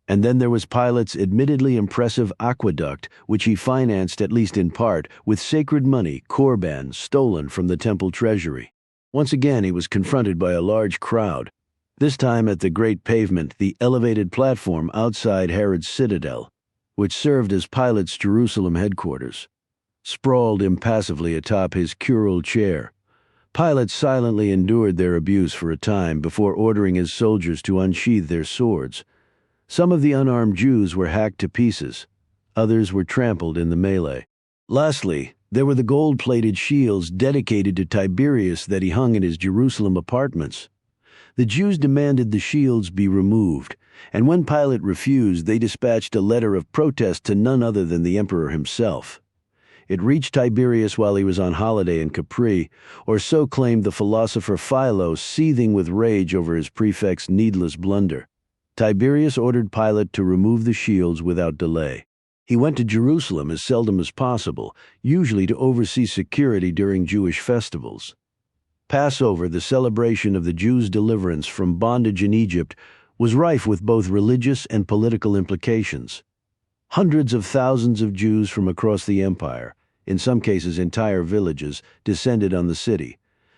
And then there was Pilate's admittedly impressive aqueduct, which he financed at least in part with sacred money, korban, stolen from the temple treasury. Once again he was confronted by a large crowd, this time at the great pavement, the elevated platform outside Herod's citadel, which served as Pilate's Jerusalem headquarters. Sprawled impassively atop his curule chair, Pilate silently endured their abuse for a time before ordering his soldiers to unsheathe their swords. Some of the unarmed Jews were hacked to pieces. Others were trampled in the melee. Lastly, there were the gold-plated shields dedicated to Tiberius that he hung in his Jerusalem apartments. The Jews demanded the shields be removed, and when Pilate refused, they dispatched a letter of protest to none other than the emperor himself. It reached Tiberius while he was on holiday in Capri, or so claimed the philosopher Philo, seething with rage over his prefect's needless blunder. Tiberius ordered Pilate to remove the shields without delay. He went to Jerusalem as seldom as possible, usually to oversee security during Jewish festivals. Passover, the celebration of the Jews' deliverance from bondage in Egypt, was rife with both religious and political implications. Hundreds of thousands of Jews from across the empire, in some cases entire villages, descended on the city.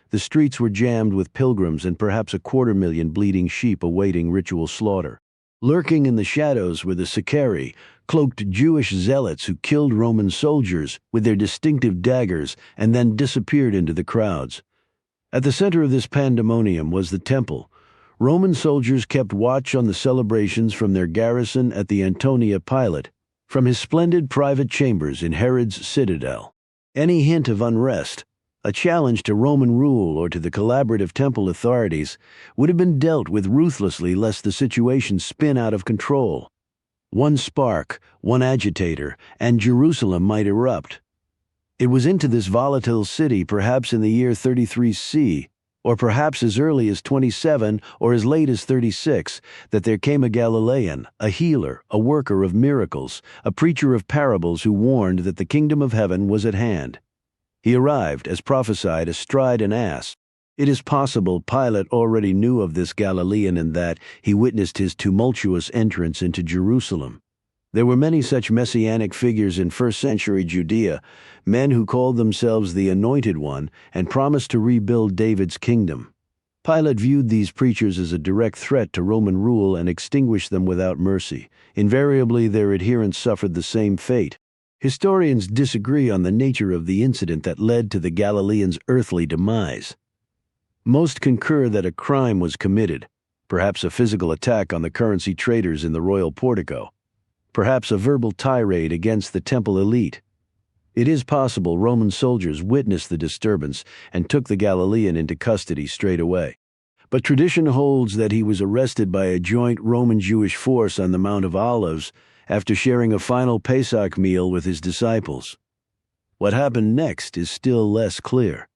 The streets were jammed with pilgrims and perhaps 250,000 bleeding sheep awaiting ritual slaughter. Lurking in the shadows were the Sicarii, cloaked Jewish zealots who killed Roman soldiers with their distinctive daggers and then disappeared into the crowds. At the center of this pandemonium was the temple. Roman soldiers kept watch on the celebrations from their garrison at the Antonia Pilate, from his splendid private chambers in Herod's citadel. Any hint of unrest, a challenge to Roman rule or to the collaborative temple authorities, would have been dealt with ruthlessly lest the situation spin out of control. One spark, one agitator, and Jerusalem might erupt. It was into this volatile city, perhaps in the year 33 C, or perhaps as early as 27 or as late as 36, that there came a Galilean, a healer, a worker of miracles, a preacher of parables who warned that the kingdom of heaven was at hand. He arrived, as prophesied, astride an ass. It is possible Pilate already knew of this Galilean and that he witnessed his tumultuous entrance into Jerusalem. There were many such messianic figures in first-century Judea, men who called themselves the Anointed One and promised to rebuild David's kingdom. Pilate viewed these preachers as a direct threat to Roman rule and extinguished them without mercy. Invariably, their adherents suffered the same fate. Historians disagree on the nature of the incident that led to the Galilean's earthly demise. Most concur that a crime was committed, perhaps a physical attack on the currency traders in the royal portico, perhaps a verbal tirade against the temple elite. It is possible Roman soldiers witnessed the disturbance and took the Galilean into custody straight away. But tradition holds that he was arrested by a joint Roman-Jewish force on the Mount of Olives after sharing a final Pesach meal with his disciples. What happened next is still less clear.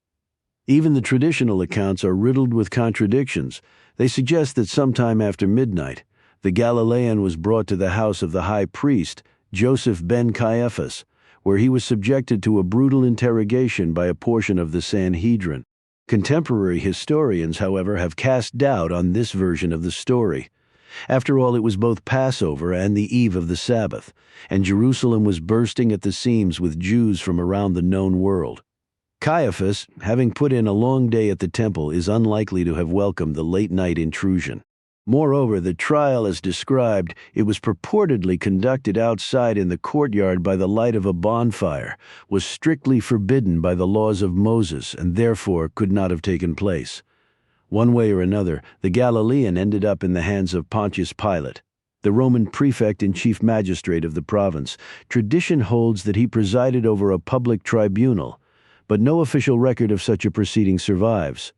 Even the traditional accounts are riddled with contradictions. They suggest that sometime after midnight, the Galilean was brought to the house of the high priest, Joseph ben Caiaphas, where he was subjected to a brutal interrogation by a portion of the Sanhedrin. Contemporary historians, however, have cast doubt on this version of the story. After all, it was both Passover and the eve of the Sabbath, and Jerusalem was bursting at the seams with Jews from around the known world. Caiaphas, having put in a long day at the temple, is unlikely to have welcomed the late-night intrusion. Moreover, the trial as described, it was purportedly conducted outside in the courtyard by the light of a bonfire, was strictly forbidden by the laws of Moses and therefore could not have taken place. One way or another, the Galilean ended up in the hands of Pontius Pilate, the Roman prefect and chief magistrate of the province. Tradition holds that he presided over a public tribunal, but no official record of such a proceeding survives.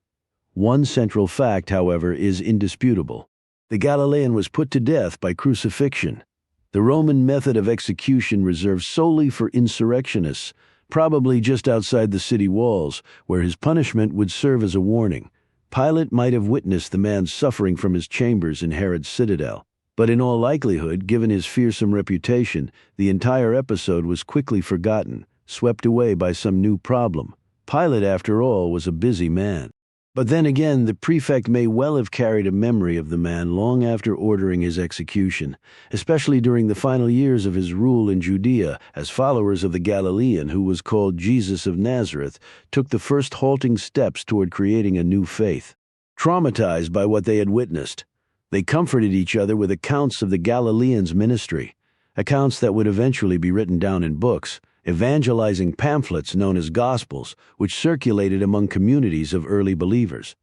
One central fact, however, is indisputable. The Galilean was put to death by crucifixion, the Roman method of execution reserved solely for insurrectionists, probably just outside the city walls, where his punishment would serve as a warning. Pilate might have witnessed the man suffering from his chambers in Herod's citadel, but in all likelihood, given his fearsome reputation, the entire episode was quickly forgotten, swept away by some new problem. Pilate, after all, was a busy man. But then again, the prefect may well have carried a memory of the man long after ordering his execution, especially during the final years of his rule in Judea, as followers of the Galilean, who was called Jesus of Nazareth, took the first halting steps toward creating a new faith. Traumatized by what they had witnessed, they comforted each other with accounts of the Galilean's ministry, accounts that would eventually be written down in books, evangelizing pamphlets known as Gospels, which circulated among communities of early believers.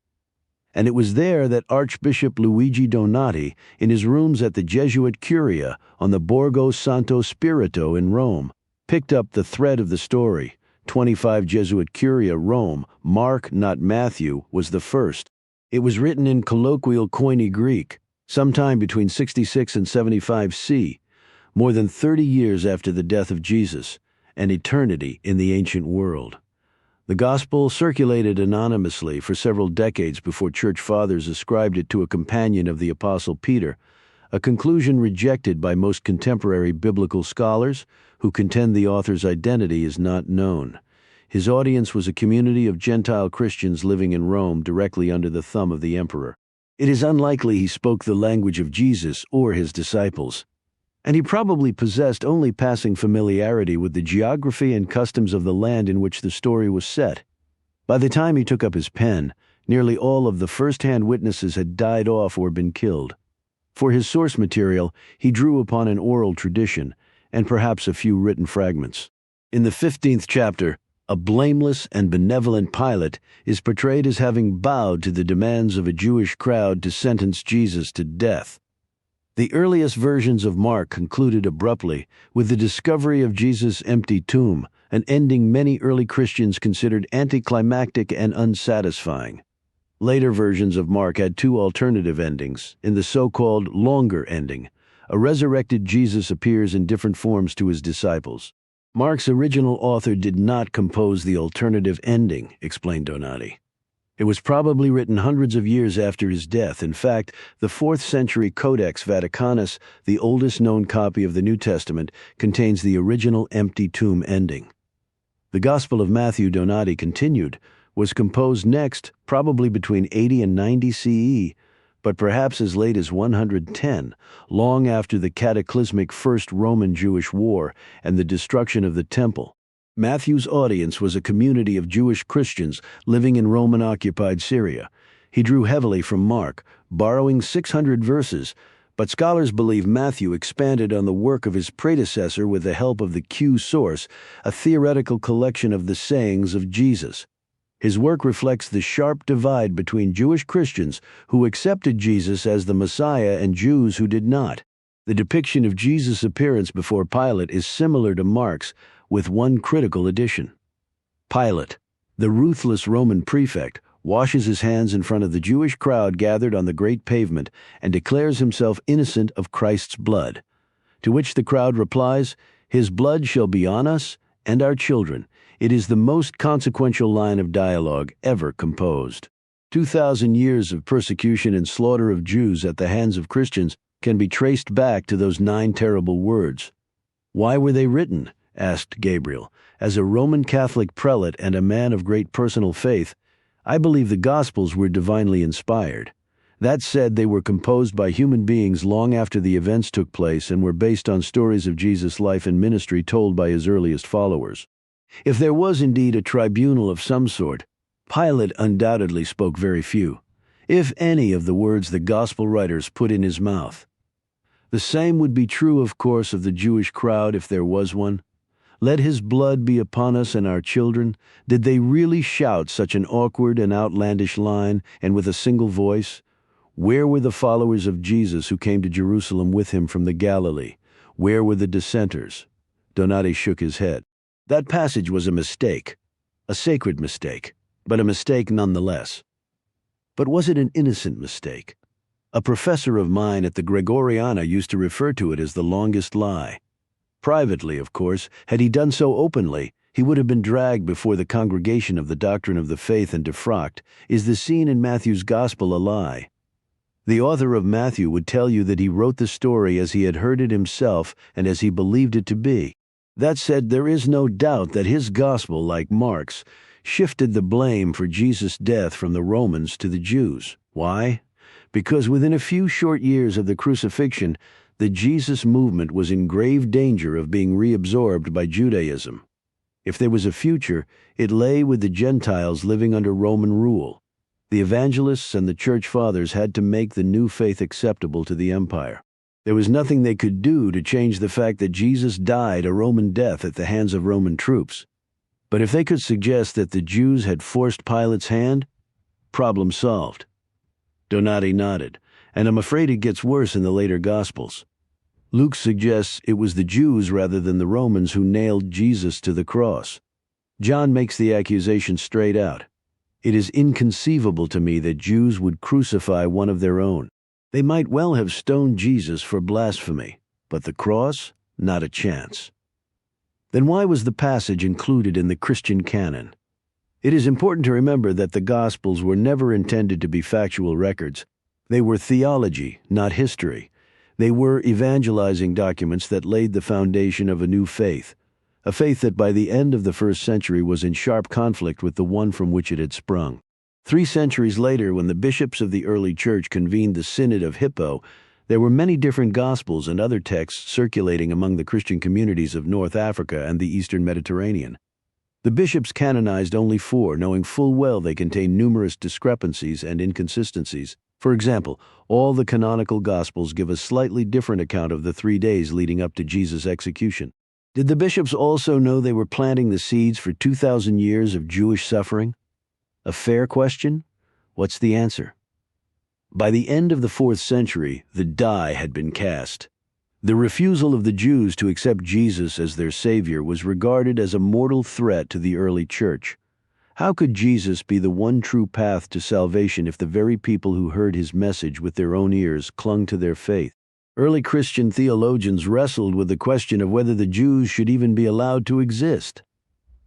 And it was there that Archbishop Luigi Donati, in his rooms at the Jesuit Curia on the Borgo Santo Spirito in Rome, picked up the thread of the story. 25 Jesuit Curia, Rome, Mark, not Matthew, was the first. It was written in colloquial Koine Greek, sometime between 66 and 75 C, more than 30 years after the death of Jesus, an eternity in the ancient world. The gospel circulated anonymously for several decades before church fathers ascribed it to a companion of the Apostle Peter, a conclusion rejected by most contemporary biblical scholars who contend the author's identity is not known. His audience was a community of Gentile Christians living in Rome directly under the thumb of the emperor. It is unlikely he spoke the language of Jesus or his disciples, and he probably possessed only passing familiarity with the geography and customs of the land in which the story was set. By the time he took up his pen, nearly all of the first-hand witnesses had died off or been killed. For his source material, he drew upon an oral tradition, and perhaps a few written fragments. In the 15th chapter, a blameless and benevolent Pilate is portrayed as having bowed to the demands of a Jewish crowd to sentence Jesus to death. The earliest versions of Mark concluded abruptly with the discovery of Jesus' empty tomb, an ending many early Christians considered anticlimactic and unsatisfying. Later versions of Mark had two alternative endings. In the so-called longer ending, a resurrected Jesus appears in different forms to his disciples. Mark's original author did not compose the alternative ending, explained Donati. It was probably written hundreds of years after his death. In fact, the 4th century Codex Vaticanus, the oldest known copy of the New Testament, contains the original empty tomb ending. The Gospel of Matthew, Donati continued, was composed next, probably between 80 and 90 CE, but perhaps as late as 110, long after the cataclysmic First Roman-Jewish War and the destruction of the Temple. Matthew's audience was a community of Jewish Christians living in Roman-occupied Syria. He drew heavily from Mark, borrowing 600 verses, but scholars believe Matthew expanded on the work of his predecessor with the help of the Q source, a theoretical collection of the sayings of Jesus. His work reflects the sharp divide between Jewish Christians who accepted Jesus as the Messiah and Jews who did not. The depiction of Jesus' appearance before Pilate is similar to Mark's, with one critical addition. Pilate, the ruthless Roman prefect, washes his hands in front of the Jewish crowd gathered on the great pavement and declares himself innocent of Christ's blood. To which the crowd replies, "His blood shall be on us and our children." It is the most consequential line of dialogue ever composed. 2,000 years of persecution and slaughter of Jews at the hands of Christians can be traced back to those 9 terrible words. "Why were they written?" asked Gabriel. "As a Roman Catholic prelate and a man of great personal faith, I believe the Gospels were divinely inspired. That said, they were composed by human beings long after the events took place and were based on stories of Jesus' life and ministry told by his earliest followers." If there was indeed a tribunal of some sort, Pilate undoubtedly spoke very few, if any, of the words the Gospel writers put in his mouth. The same would be true, of course, of the Jewish crowd if there was one. "Let his blood be upon us and our children." Did they really shout such an awkward and outlandish line, and with a single voice? Where were the followers of Jesus who came to Jerusalem with him from the Galilee? Where were the dissenters? Donati shook his head. That passage was a mistake, a sacred mistake, but a mistake nonetheless. But was it an innocent mistake? A professor of mine at the Gregoriana used to refer to it as the longest lie. Privately, of course, had he done so openly, he would have been dragged before the congregation of the doctrine of the faith and defrocked. Is the scene in Matthew's Gospel a lie? The author of Matthew would tell you that he wrote the story as he had heard it himself and as he believed it to be. That said, there is no doubt that his Gospel, like Mark's, shifted the blame for Jesus' death from the Romans to the Jews. Why? Because within a few short years of the crucifixion, the Jesus movement was in grave danger of being reabsorbed by Judaism. If there was a future, it lay with the Gentiles living under Roman rule. The evangelists and the church fathers had to make the new faith acceptable to the empire. There was nothing they could do to change the fact that Jesus died a Roman death at the hands of Roman troops. But if they could suggest that the Jews had forced Pilate's hand, problem solved. Donati nodded, and I'm afraid it gets worse in the later Gospels. Luke suggests it was the Jews rather than the Romans who nailed Jesus to the cross. John makes the accusation straight out. It is inconceivable to me that Jews would crucify one of their own. They might well have stoned Jesus for blasphemy, but the cross? Not a chance. Then why was the passage included in the Christian canon? It is important to remember that the Gospels were never intended to be factual records. They were theology, not history. They were evangelizing documents that laid the foundation of a new faith, a faith that by the end of the 1st century was in sharp conflict with the one from which it had sprung. 3 centuries later, when the bishops of the early church convened the Synod of Hippo, there were many different Gospels and other texts circulating among the Christian communities of North Africa and the Eastern Mediterranean. The bishops canonized only 4, knowing full well they contained numerous discrepancies and inconsistencies. For example, all the canonical Gospels give a slightly different account of the 3 days leading up to Jesus' execution. Did the bishops also know they were planting the seeds for 2,000 years of Jewish suffering? A fair question? What's the answer? By the end of the 4th century, the die had been cast. The refusal of the Jews to accept Jesus as their Savior was regarded as a mortal threat to the early church. How could Jesus be the one true path to salvation if the very people who heard his message with their own ears clung to their faith? Early Christian theologians wrestled with the question of whether the Jews should even be allowed to exist.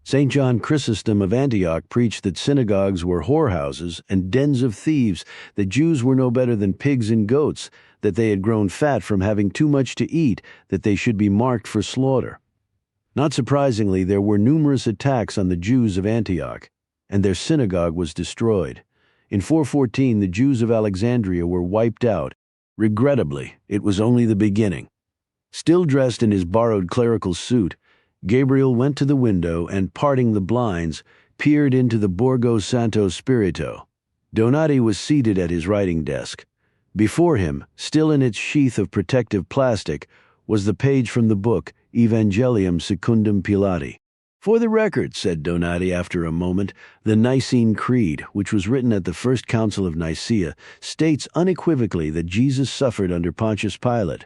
St. John Chrysostom of Antioch preached that synagogues were whorehouses and dens of thieves, that Jews were no better than pigs and goats, that they had grown fat from having too much to eat, that they should be marked for slaughter. Not surprisingly, there were numerous attacks on the Jews of Antioch. and their synagogue was destroyed. In 414, the Jews of Alexandria were wiped out. Regrettably, it was only the beginning. Still dressed in his borrowed clerical suit, Gabriel went to the window and, parting the blinds, peered into the Borgo Santo Spirito. Donati was seated at his writing desk. Before him, still in its sheath of protective plastic, was the page from the book Evangelium Secundum Pilati. "For the record," said Donati after a moment, "the Nicene Creed, which was written at the First Council of Nicaea, states unequivocally that Jesus suffered under Pontius Pilate.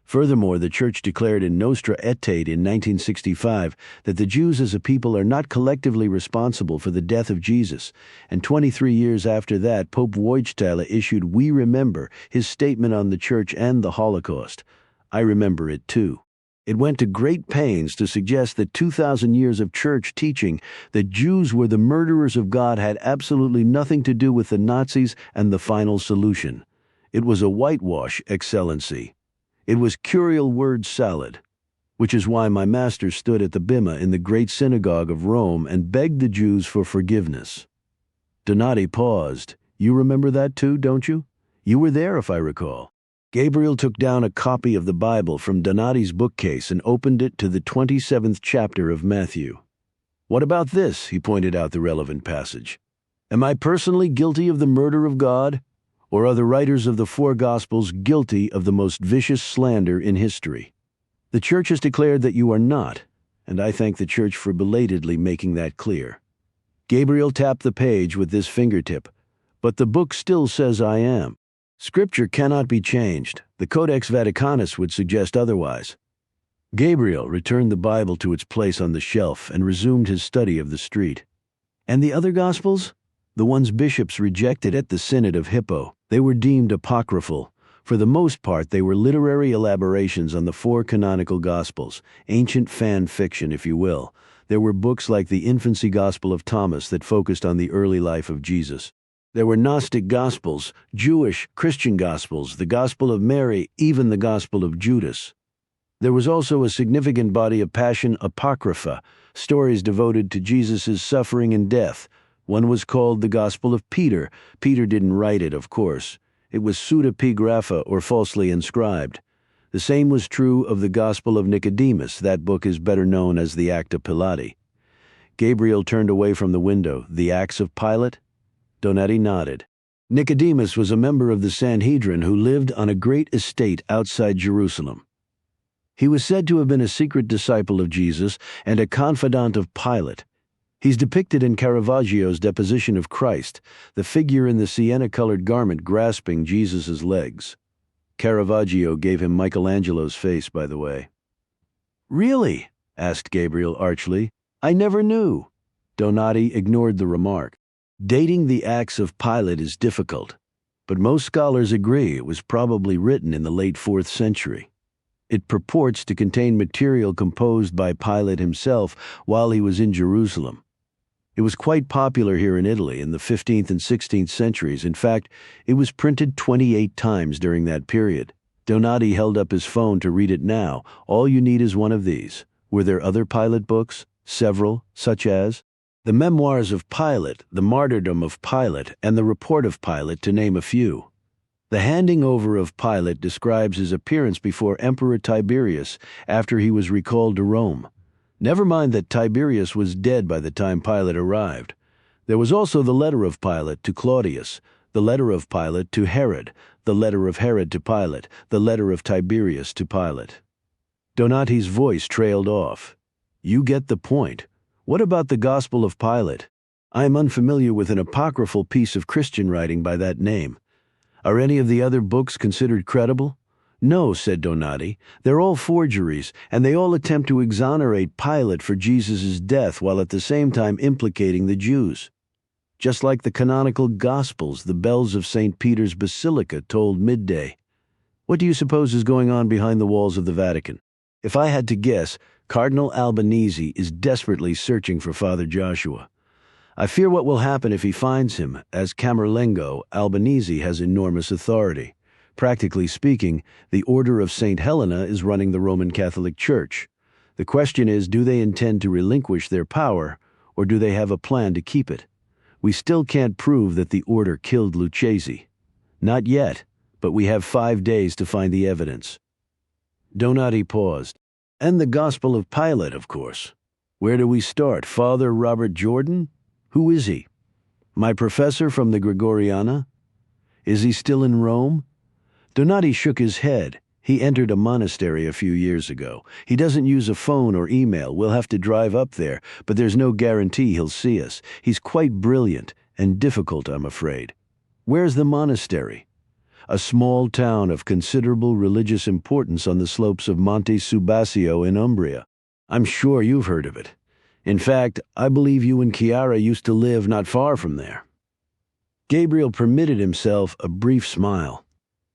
Furthermore, the Church declared in Nostra Aetate in 1965 that the Jews as a people are not collectively responsible for the death of Jesus, and 23 years after that, Pope Wojtyla issued We Remember, his statement on the Church and the Holocaust. I remember it too. It went to great pains to suggest that 2,000 years of church teaching that Jews were the murderers of God had absolutely nothing to do with the Nazis and the final solution. It was a whitewash, Excellency. It was curial word salad, which is why my master stood at the bimah in the great synagogue of Rome and begged the Jews for forgiveness." Donati paused. "You remember that too, don't you? You were there, if I recall." Gabriel took down a copy of the Bible from Donati's bookcase and opened it to the 27th chapter of Matthew. "What about this?" He pointed out the relevant passage. "Am I personally guilty of the murder of God? Or are the writers of the four Gospels guilty of the most vicious slander in history? The Church has declared that you are not, and I thank the Church for belatedly making that clear." Gabriel tapped the page with this fingertip. "But the book still says I am. Scripture cannot be changed. The Codex Vaticanus would suggest otherwise." Gabriel returned the Bible to its place on the shelf and resumed his study of the street. "And the other Gospels? The ones bishops rejected at the Synod of Hippo. They were deemed apocryphal. For the most part, they were literary elaborations on the four canonical Gospels, ancient fan fiction, if you will. There were books like the Infancy Gospel of Thomas that focused on the early life of Jesus. There were Gnostic Gospels, Jewish, Christian Gospels, the Gospel of Mary, even the Gospel of Judas. There was also a significant body of Passion Apocrypha, stories devoted to Jesus' suffering and death. One was called the Gospel of Peter. Peter didn't write it, of course. It was pseudepigrapha, or falsely inscribed. The same was true of the Gospel of Nicodemus. That book is better known as the Acta Pilati. Gabriel turned away from the window. The Acts of Pilate? Donati nodded. Nicodemus was a member of the Sanhedrin who lived on a great estate outside Jerusalem. He was said to have been a secret disciple of Jesus and a confidant of Pilate. He's depicted in Caravaggio's Deposition of Christ, the figure in the sienna-colored garment grasping Jesus' legs. Caravaggio gave him Michelangelo's face, by the way. "Really?" asked Gabriel archly. "I never knew." Donati ignored the remark. Dating the Acts of Pilate is difficult, but most scholars agree it was probably written in the late 4th century. It purports to contain material composed by Pilate himself while he was in Jerusalem. It was quite popular here in Italy in the 15th and 16th centuries. In fact, it was printed 28 times during that period. Donati held up his phone to read it now. All you need is one of these. Were there other Pilate books? Several, such as The Memoirs of Pilate, The Martyrdom of Pilate, and The Report of Pilate, to name a few. The handing over of Pilate describes his appearance before Emperor Tiberius after he was recalled to Rome. Never mind that Tiberius was dead by the time Pilate arrived. There was also the letter of Pilate to Claudius, the letter of Pilate to Herod, the letter of Herod to Pilate, the letter of Tiberius to Pilate. Donati's voice trailed off. "You get the point. What about the Gospel of Pilate? I am unfamiliar with an apocryphal piece of Christian writing by that name. Are any of the other books considered credible?" "No," said Donati. "They're all forgeries, and they all attempt to exonerate Pilate for Jesus' death while at the same time implicating the Jews. Just like the canonical Gospels, the bells of St. Peter's Basilica told midday. What do you suppose is going on behind the walls of the Vatican? If I had to guess, Cardinal Albanese is desperately searching for Father Joshua. I fear what will happen if he finds him. As Camerlengo, Albanese has enormous authority. Practically speaking, the Order of St. Helena is running the Roman Catholic Church. The question is, do they intend to relinquish their power, or do they have a plan to keep it? We still can't prove that the order killed Lucchesi. Not yet, but we have 5 days to find the evidence." Donati paused. "And the Gospel of Pilate, of course. Where do we start? Father Robert Jordan? Who is he? My professor from the Gregoriana? Is he still in Rome?" Donati shook his head. "He entered a monastery a few years ago. He doesn't use a phone or email. We'll have to drive up there, but there's no guarantee he'll see us. He's quite brilliant and difficult, I'm afraid." "Where's the monastery?" "A small town of considerable religious importance on the slopes of Monte Subasio in Umbria. I'm sure you've heard of it. In fact, I believe you and Chiara used to live not far from there." Gabriel permitted himself a brief smile.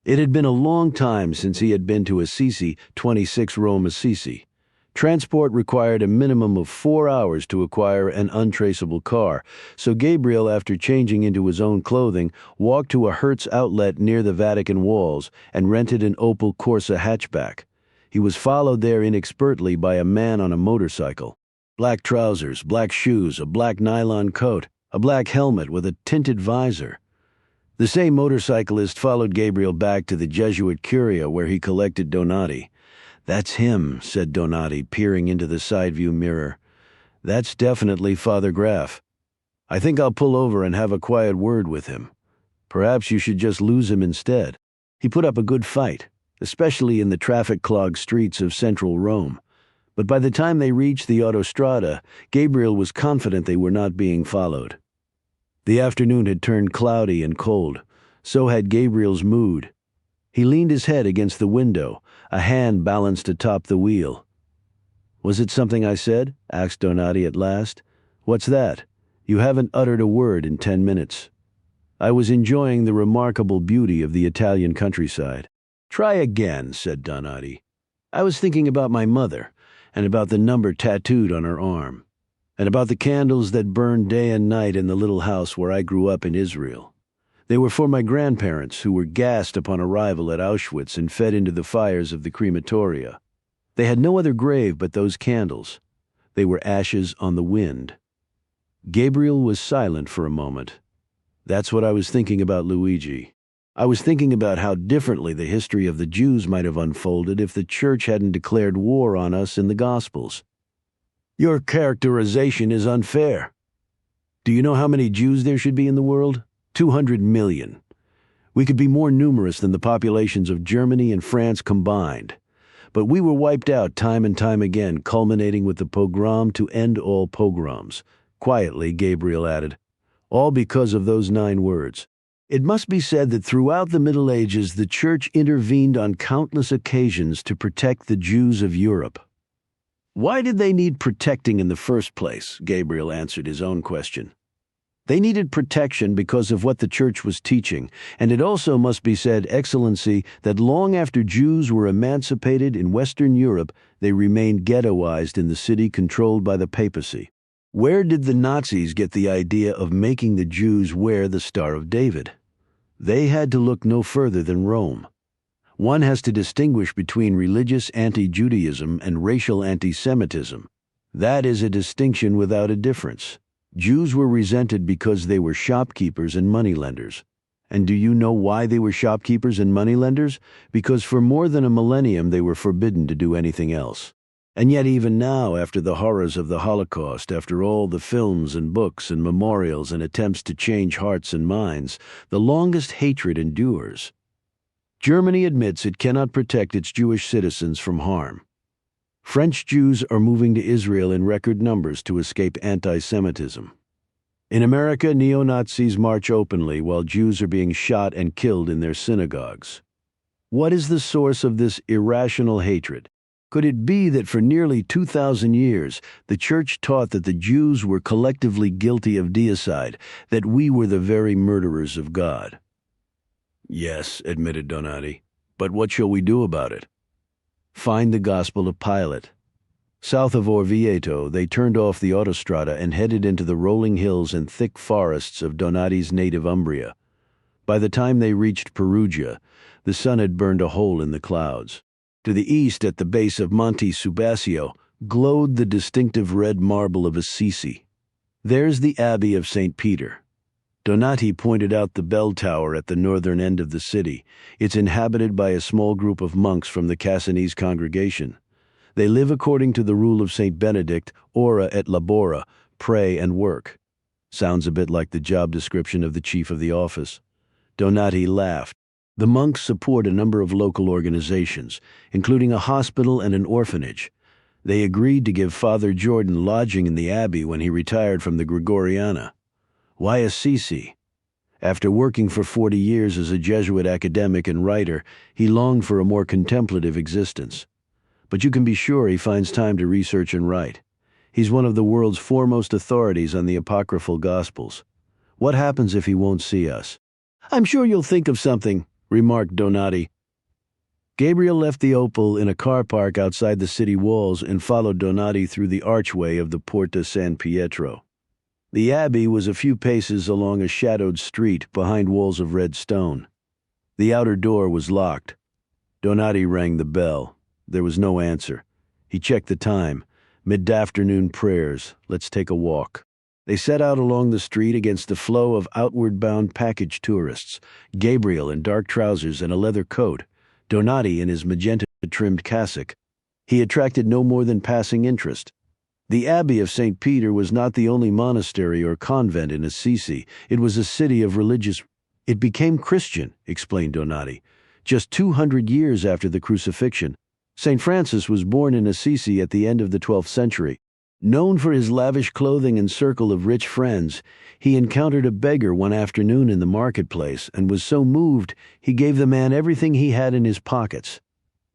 It had been a long time since he had been to Assisi, 26 Rome Assisi. Transport required a minimum of 4 hours to acquire an untraceable car, so Gabriel, after changing into his own clothing, walked to a Hertz outlet near the Vatican walls and rented an Opel Corsa hatchback. He was followed there inexpertly by a man on a motorcycle. Black trousers, black shoes, a black nylon coat, a black helmet with a tinted visor. The same motorcyclist followed Gabriel back to the Jesuit Curia where he collected Donati. "That's him," said Donati, peering into the side view mirror. "That's definitely Father Graf. I think I'll pull over and have a quiet word with him. Perhaps you should just lose him instead. He put up a good fight, especially in the traffic-clogged streets of central Rome. But by the time they reached the autostrada, Gabriel was confident they were not being followed. The afternoon had turned cloudy and cold. So had Gabriel's mood. He leaned his head against the window, a hand balanced atop the wheel. "Was it something I said?" asked Donati at last. "What's that? You haven't uttered a word in 10 minutes." "I was enjoying the remarkable beauty of the Italian countryside." "Try again," said Donati. "I was thinking about my mother, and about the number tattooed on her arm, and about the candles that burned day and night in the little house where I grew up in Israel. They were for my grandparents who were gassed upon arrival at Auschwitz and fed into the fires of the crematoria. They had no other grave but those candles. They were ashes on the wind." Gabriel was silent for a moment. "That's what I was thinking about, Luigi. I was thinking about how differently the history of the Jews might have unfolded if the Church hadn't declared war on us in the Gospels." "Your characterization is unfair. Do you know how many Jews there should be in the world? 200 million. We could be more numerous than the populations of Germany and France combined. But we were wiped out time and time again, culminating with the pogrom to end all pogroms." Quietly, Gabriel added, "All because of those 9 words. It must be said that throughout the Middle Ages the Church intervened on countless occasions to protect the Jews of Europe." "Why did they need protecting in the first place?" Gabriel answered his own question. "They needed protection because of what the Church was teaching, and it also must be said, Excellency, that long after Jews were emancipated in Western Europe, they remained ghettoized in the city controlled by the papacy. Where did the Nazis get the idea of making the Jews wear the Star of David? They had to look no further than Rome. One has to distinguish between religious anti-Judaism and racial anti-Semitism. That is a distinction without a difference. Jews were resented because they were shopkeepers and moneylenders. And do you know why they were shopkeepers and moneylenders? Because for more than a millennium they were forbidden to do anything else. And yet even now, after the horrors of the Holocaust, after all the films and books and memorials and attempts to change hearts and minds, the longest hatred endures. Germany admits it cannot protect its Jewish citizens from harm. French Jews are moving to Israel in record numbers to escape anti-Semitism. In America, neo-Nazis march openly while Jews are being shot and killed in their synagogues. What is the source of this irrational hatred? Could it be that for nearly 2,000 years, the Church taught that the Jews were collectively guilty of deicide, that we were the very murderers of God? "Yes," admitted Donati, "but what shall we do about it?" "Find the Gospel of Pilate." South of Orvieto, they turned off the autostrada and headed into the rolling hills and thick forests of Donati's native Umbria. By the time they reached Perugia, the sun had burned a hole in the clouds. To the east, at the base of Monte Subasio, glowed the distinctive red marble of Assisi. "There's the Abbey of St. Peter. Donati pointed out the bell tower at the northern end of the city. It's inhabited by a small group of monks from the Cassinese congregation. They live according to the rule of Saint Benedict, ora et labora, pray and work. Sounds a bit like the job description of the chief of the office. Donati laughed. The monks support a number of local organizations, including a hospital and an orphanage. They agreed to give Father Jordan lodging in the abbey when he retired from the Gregoriana. Why Assisi? After working for 40 years as a Jesuit academic and writer, he longed for a more contemplative existence. But you can be sure he finds time to research and write. He's one of the world's foremost authorities on the apocryphal Gospels. What happens if he won't see us? I'm sure you'll think of something, remarked Donati. Gabriel left the Opal in a car park outside the city walls and followed Donati through the archway of the Porta San Pietro. The abbey was a few paces along a shadowed street behind walls of red stone. The outer door was locked. Donati rang the bell. There was no answer. He checked the time. Mid-afternoon prayers. Let's take a walk. They set out along the street against the flow of outward-bound package tourists, Gabriel in dark trousers and a leather coat, Donati in his magenta-trimmed cassock. He attracted no more than passing interest. The Abbey of St. Peter was not the only monastery or convent in Assisi. It was a city of religious... It became Christian, explained Donati, just 200 years after the crucifixion. St. Francis was born in Assisi at the end of the 12th century. Known for his lavish clothing and circle of rich friends, he encountered a beggar one afternoon in the marketplace and was so moved he gave the man everything he had in his pockets.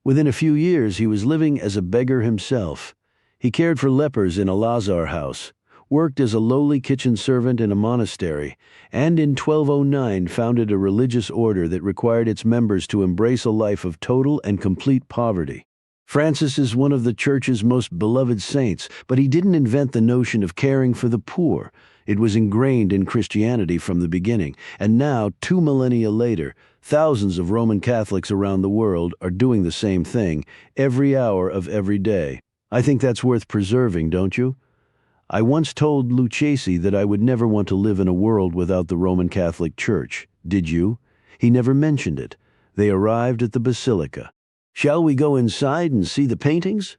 Within a few years he was living as a beggar himself. He cared for lepers in a Lazar house, worked as a lowly kitchen servant in a monastery, and in 1209 founded a religious order that required its members to embrace a life of total and complete poverty. Francis is one of the Church's most beloved saints, but he didn't invent the notion of caring for the poor. It was ingrained in Christianity from the beginning, and now, 2 millennia later, thousands of Roman Catholics around the world are doing the same thing, every hour of every day. I think that's worth preserving, don't you? I once told Lucchesi that I would never want to live in a world without the Roman Catholic Church. Did you? He never mentioned it. They arrived at the Basilica. Shall we go inside and see the paintings?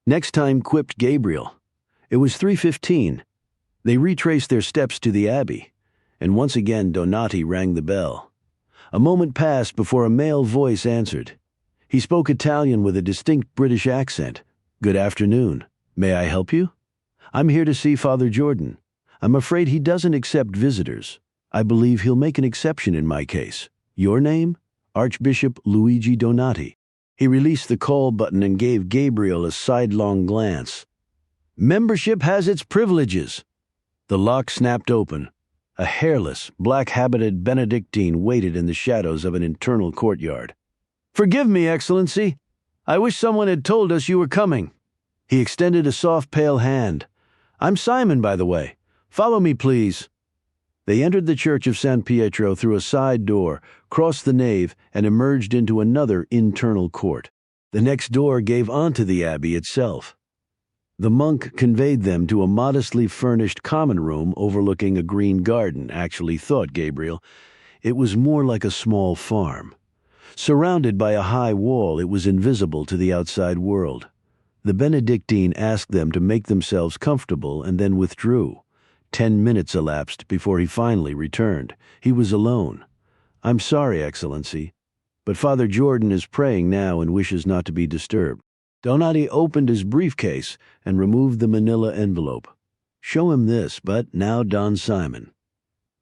Next time, quipped Gabriel. It was 3:15. They retraced their steps to the abbey, and once again Donati rang the bell. A moment passed before a male voice answered. He spoke Italian with a distinct British accent. Good afternoon. May I help you? I'm here to see Father Jordan. I'm afraid he doesn't accept visitors. I believe he'll make an exception in my case. Your name? Archbishop Luigi Donati. He released the call button and gave Gabriel a sidelong glance. Membership has its privileges. The lock snapped open. A hairless, black-habited Benedictine waited in the shadows of an internal courtyard. Forgive me, Excellency. I wish someone had told us you were coming. He extended a soft, pale hand. I'm Simon, by the way. Follow me, please. They entered the Church of San Pietro through a side door, crossed the nave, and emerged into another internal court. The next door gave onto the abbey itself. The monk conveyed them to a modestly furnished common room overlooking a green garden, actually thought Gabriel. It was more like a small farm. Surrounded by a high wall, it was invisible to the outside world. The Benedictine asked them to make themselves comfortable and then withdrew. 10 minutes elapsed before he finally returned. He was alone. I'm sorry, Excellency, but Father Jordan is praying now and wishes not to be disturbed. Donati opened his briefcase and removed the manila envelope. Show him this, but now Don Simon.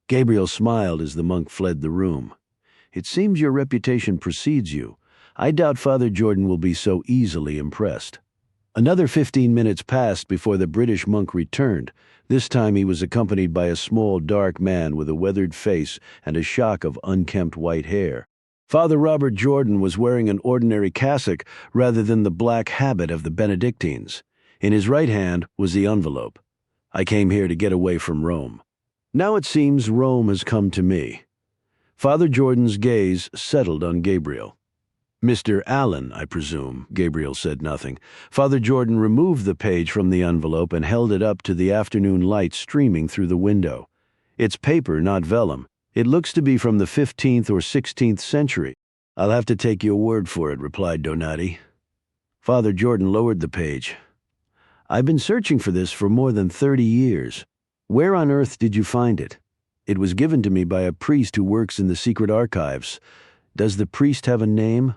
Gabriel smiled as the monk fled the room. It seems your reputation precedes you. I doubt Father Jordan will be so easily impressed. Another 15 minutes passed before the British monk returned. This time he was accompanied by a small, dark man with a weathered face and a shock of unkempt white hair. Father Robert Jordan was wearing an ordinary cassock rather than the black habit of the Benedictines. In his right hand was the envelope. I came here to get away from Rome. Now it seems Rome has come to me. Father Jordan's gaze settled on Gabriel. Mr. Allon, I presume. Gabriel said nothing. Father Jordan removed the page from the envelope and held it up to the afternoon light streaming through the window. It's paper, not vellum. It looks to be from the 15th or 16th century. I'll have to take your word for it, replied Donati. Father Jordan lowered the page. I've been searching for this for more than 30 years. Where on earth did you find it? It was given to me by a priest who works in the secret archives. Does the priest have a name?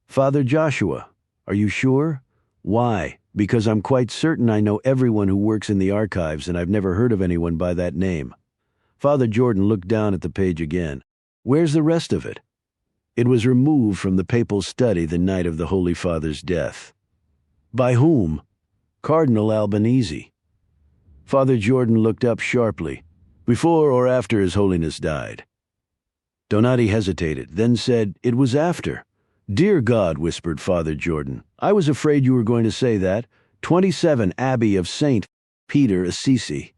Father Joshua. Are you sure? Why? Because I'm quite certain I know everyone who works in the archives, and I've never heard of anyone by that name. Father Jordan looked down at the page again. Where's the rest of it? It was removed from the papal study the night of the Holy Father's death. By whom? Cardinal Albanese. Father Jordan looked up sharply. Before or after His Holiness died? Donati hesitated, then said, It was after. Dear God, whispered Father Jordan, I was afraid you were going to say that. 27 Abbey of St. Peter Assisi.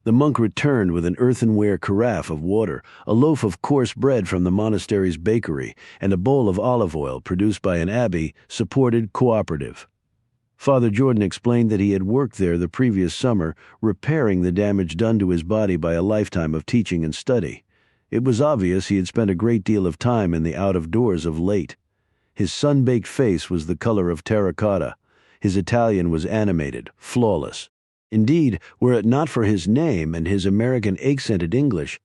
The monk returned with an earthenware carafe of water, a loaf of coarse bread from the monastery's bakery, and a bowl of olive oil produced by an abbey-supported cooperative. Father Jordan explained that he had worked there the previous summer, repairing the damage done to his body by a lifetime of teaching and study. It was obvious he had spent a great deal of time in the out-of-doors of late. His sun-baked face was the color of terracotta. His Italian was animated, flawless. Indeed, were it not for his name and his American accented English,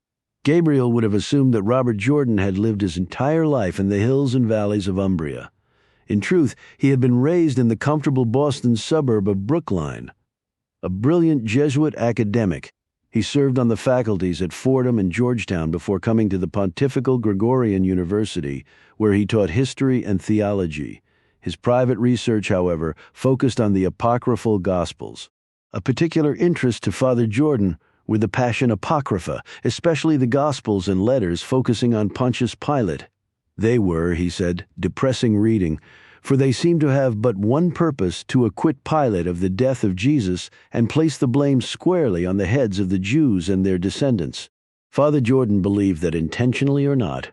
Gabriel would have assumed that Robert Jordan had lived his entire life in the hills and valleys of Umbria. In truth, he had been raised in the comfortable Boston suburb of Brookline. A brilliant Jesuit academic, he served on the faculties at Fordham and Georgetown before coming to the Pontifical Gregorian University, where he taught history and theology. His private research, however, focused on the apocryphal Gospels. A particular interest to Father Jordan were the Passion Apocrypha, especially the Gospels and letters focusing on Pontius Pilate. They were, he said, depressing reading, for they seemed to have but one purpose, to acquit Pilate of the death of Jesus and place the blame squarely on the heads of the Jews and their descendants. Father Jordan believed that, intentionally or not,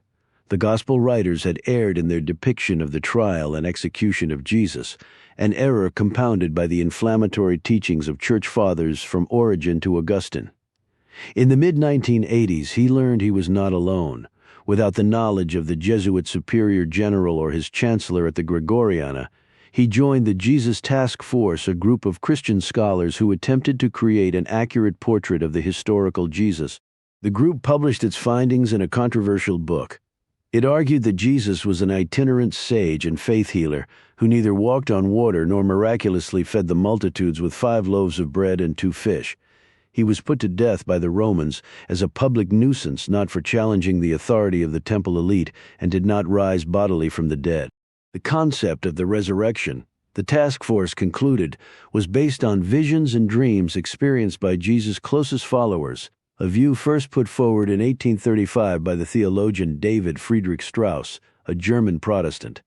the Gospel writers had erred in their depiction of the trial and execution of Jesus, an error compounded by the inflammatory teachings of Church Fathers from Origen to Augustine. In the mid-1980s, he learned he was not alone. Without the knowledge of the Jesuit Superior General or his Chancellor at the Gregoriana, he joined the Jesus Task Force, a group of Christian scholars who attempted to create an accurate portrait of the historical Jesus. The group published its findings in a controversial book. It argued that Jesus was an itinerant sage and faith healer who neither walked on water nor miraculously fed the multitudes with 5 loaves of bread and 2 fish. He was put to death by the Romans as a public nuisance, not for challenging the authority of the temple elite, and did not rise bodily from the dead. The concept of the resurrection, the task force concluded, was based on visions and dreams experienced by Jesus' closest followers, a view first put forward in 1835 by the theologian David Friedrich Strauss, a German Protestant.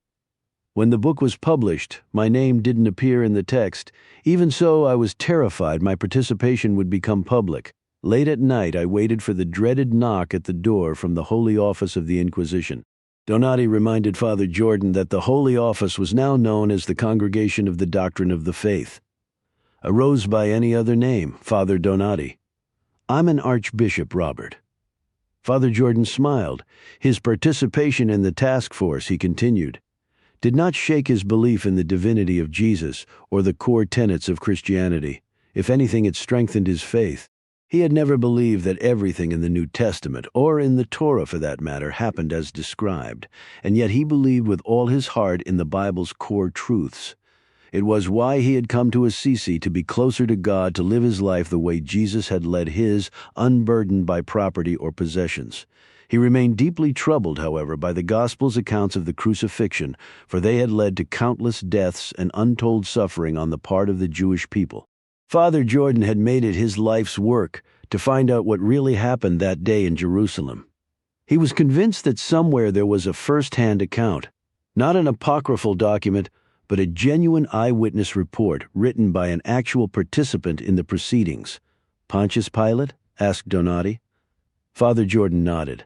When the book was published, my name didn't appear in the text. Even so, I was terrified my participation would become public. Late at night, I waited for the dreaded knock at the door from the Holy Office of the Inquisition. Donati reminded Father Jordan that the Holy Office was now known as the Congregation of the Doctrine of the Faith. Arose by any other name, Father Donati. I'm an Archbishop, Robert. Father Jordan smiled. His participation in the task force, he continued, did not shake his belief in the divinity of Jesus or the core tenets of Christianity. If anything, it strengthened his faith. He had never believed that everything in the New Testament, or in the Torah for that matter, happened as described, and yet he believed with all his heart in the Bible's core truths. It was why he had come to Assisi, to be closer to God, to live his life the way Jesus had led his, unburdened by property or possessions. He remained deeply troubled, however, by the Gospel's accounts of the crucifixion, for they had led to countless deaths and untold suffering on the part of the Jewish people. Father Jordan had made it his life's work to find out what really happened that day in Jerusalem. He was convinced that somewhere there was a first-hand account, not an apocryphal document, but a genuine eyewitness report written by an actual participant in the proceedings. Pontius Pilate? Asked Donati. Father Jordan nodded.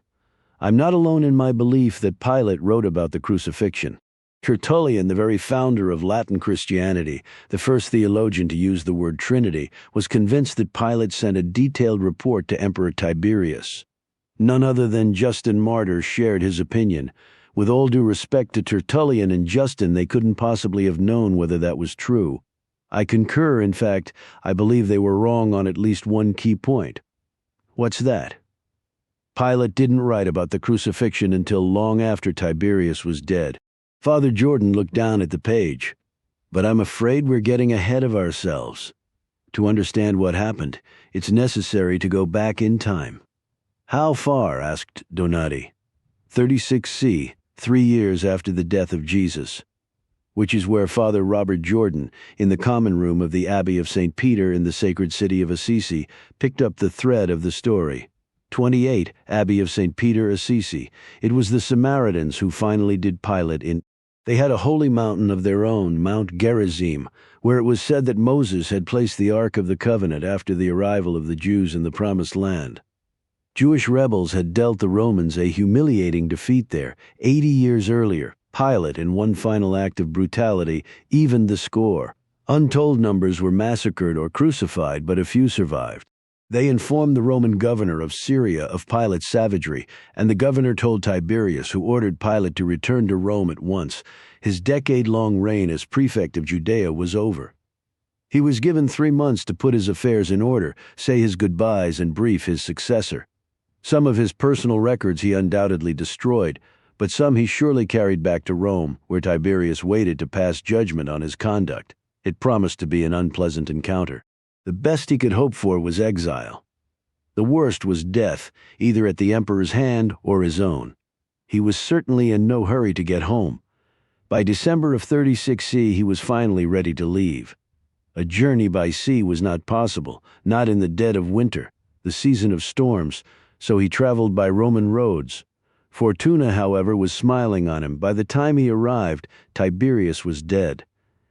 I'm not alone in my belief that Pilate wrote about the crucifixion. Tertullian, the very founder of Latin Christianity, the first theologian to use the word Trinity, was convinced that Pilate sent a detailed report to Emperor Tiberius. None other than Justin Martyr shared his opinion. With all due respect to Tertullian and Justin, they couldn't possibly have known whether that was true. I concur, in fact, I believe they were wrong on at least one key point. What's that? Pilate didn't write about the crucifixion until long after Tiberius was dead. Father Jordan looked down at the page. But I'm afraid we're getting ahead of ourselves. To understand what happened, it's necessary to go back in time. How far? Asked Donati. 36C, 3 years after the death of Jesus, which is where Father Robert Jordan, in the common room of the Abbey of St. Peter in the sacred city of Assisi, picked up the thread of the story. 28, Abbey of St. Peter, Assisi. It was the Samaritans who finally did Pilate in. They had a holy mountain of their own, Mount Gerizim, where it was said that Moses had placed the Ark of the Covenant after the arrival of the Jews in the Promised Land. Jewish rebels had dealt the Romans a humiliating defeat there, 80 years earlier. Pilate, in one final act of brutality, evened the score. Untold numbers were massacred or crucified, but a few survived. They informed the Roman governor of Syria of Pilate's savagery, and the governor told Tiberius, who ordered Pilate to return to Rome at once. His decade-long reign as prefect of Judea was over. He was given 3 months to put his affairs in order, say his goodbyes, and brief his successor. Some of his personal records he undoubtedly destroyed, but some he surely carried back to Rome, where Tiberius waited to pass judgment on his conduct. It promised to be an unpleasant encounter. The best he could hope for was exile. The worst was death, either at the emperor's hand or his own. He was certainly in no hurry to get home. By December of 36C, he was finally ready to leave. A journey by sea was not possible, not in the dead of winter, the season of storms, so he traveled by Roman roads. Fortuna, however, was smiling on him. By the time he arrived, Tiberius was dead.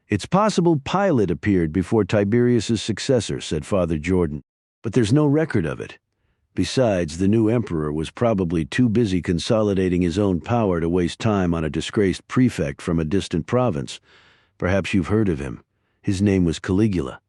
It's possible Pilate appeared before Tiberius's successor, said Father Jordan, but there's no record of it. Besides, the new emperor was probably too busy consolidating his own power to waste time on a disgraced prefect from a distant province. Perhaps you've heard of him. His name was Caligula.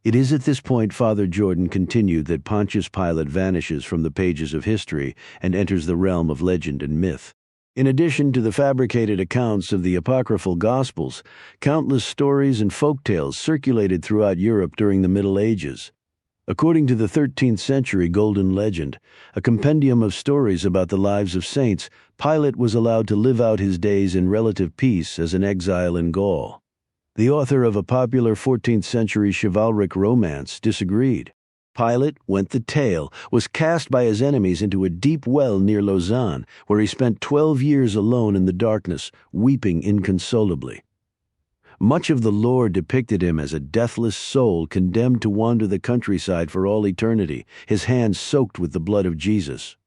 It is at this point, Father Jordan continued, that Pontius Pilate vanishes from the pages of history and enters the realm of legend and myth. In addition to the fabricated accounts of the apocryphal Gospels, countless stories and folk tales circulated throughout Europe during the Middle Ages. According to the 13th century Golden Legend, a compendium of stories about the lives of saints, Pilate was allowed to live out his days in relative peace as an exile in Gaul. The author of a popular 14th century chivalric romance disagreed. Pilate, went the tale, was cast by his enemies into a deep well near Lausanne, where he spent 12 years alone in the darkness, weeping inconsolably. Much of the lore depicted him as a deathless soul condemned to wander the countryside for all eternity, his hands soaked with the blood of Jesus.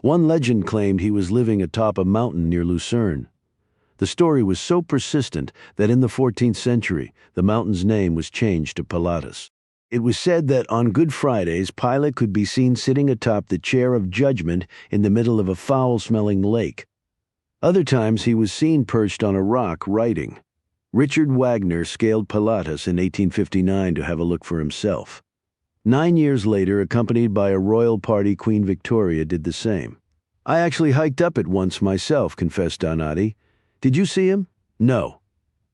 One legend claimed he was living atop a mountain near Lucerne. The story was so persistent that in the 14th century, the mountain's name was changed to Pilatus. It was said that on Good Fridays, Pilate could be seen sitting atop the chair of judgment in the middle of a foul-smelling lake. Other times he was seen perched on a rock writing. Richard Wagner scaled Pilatus in 1859 to have a look for himself. 9 years later, accompanied by a royal party, Queen Victoria did the same. I actually hiked up it once myself, confessed Donati. Did you see him? No.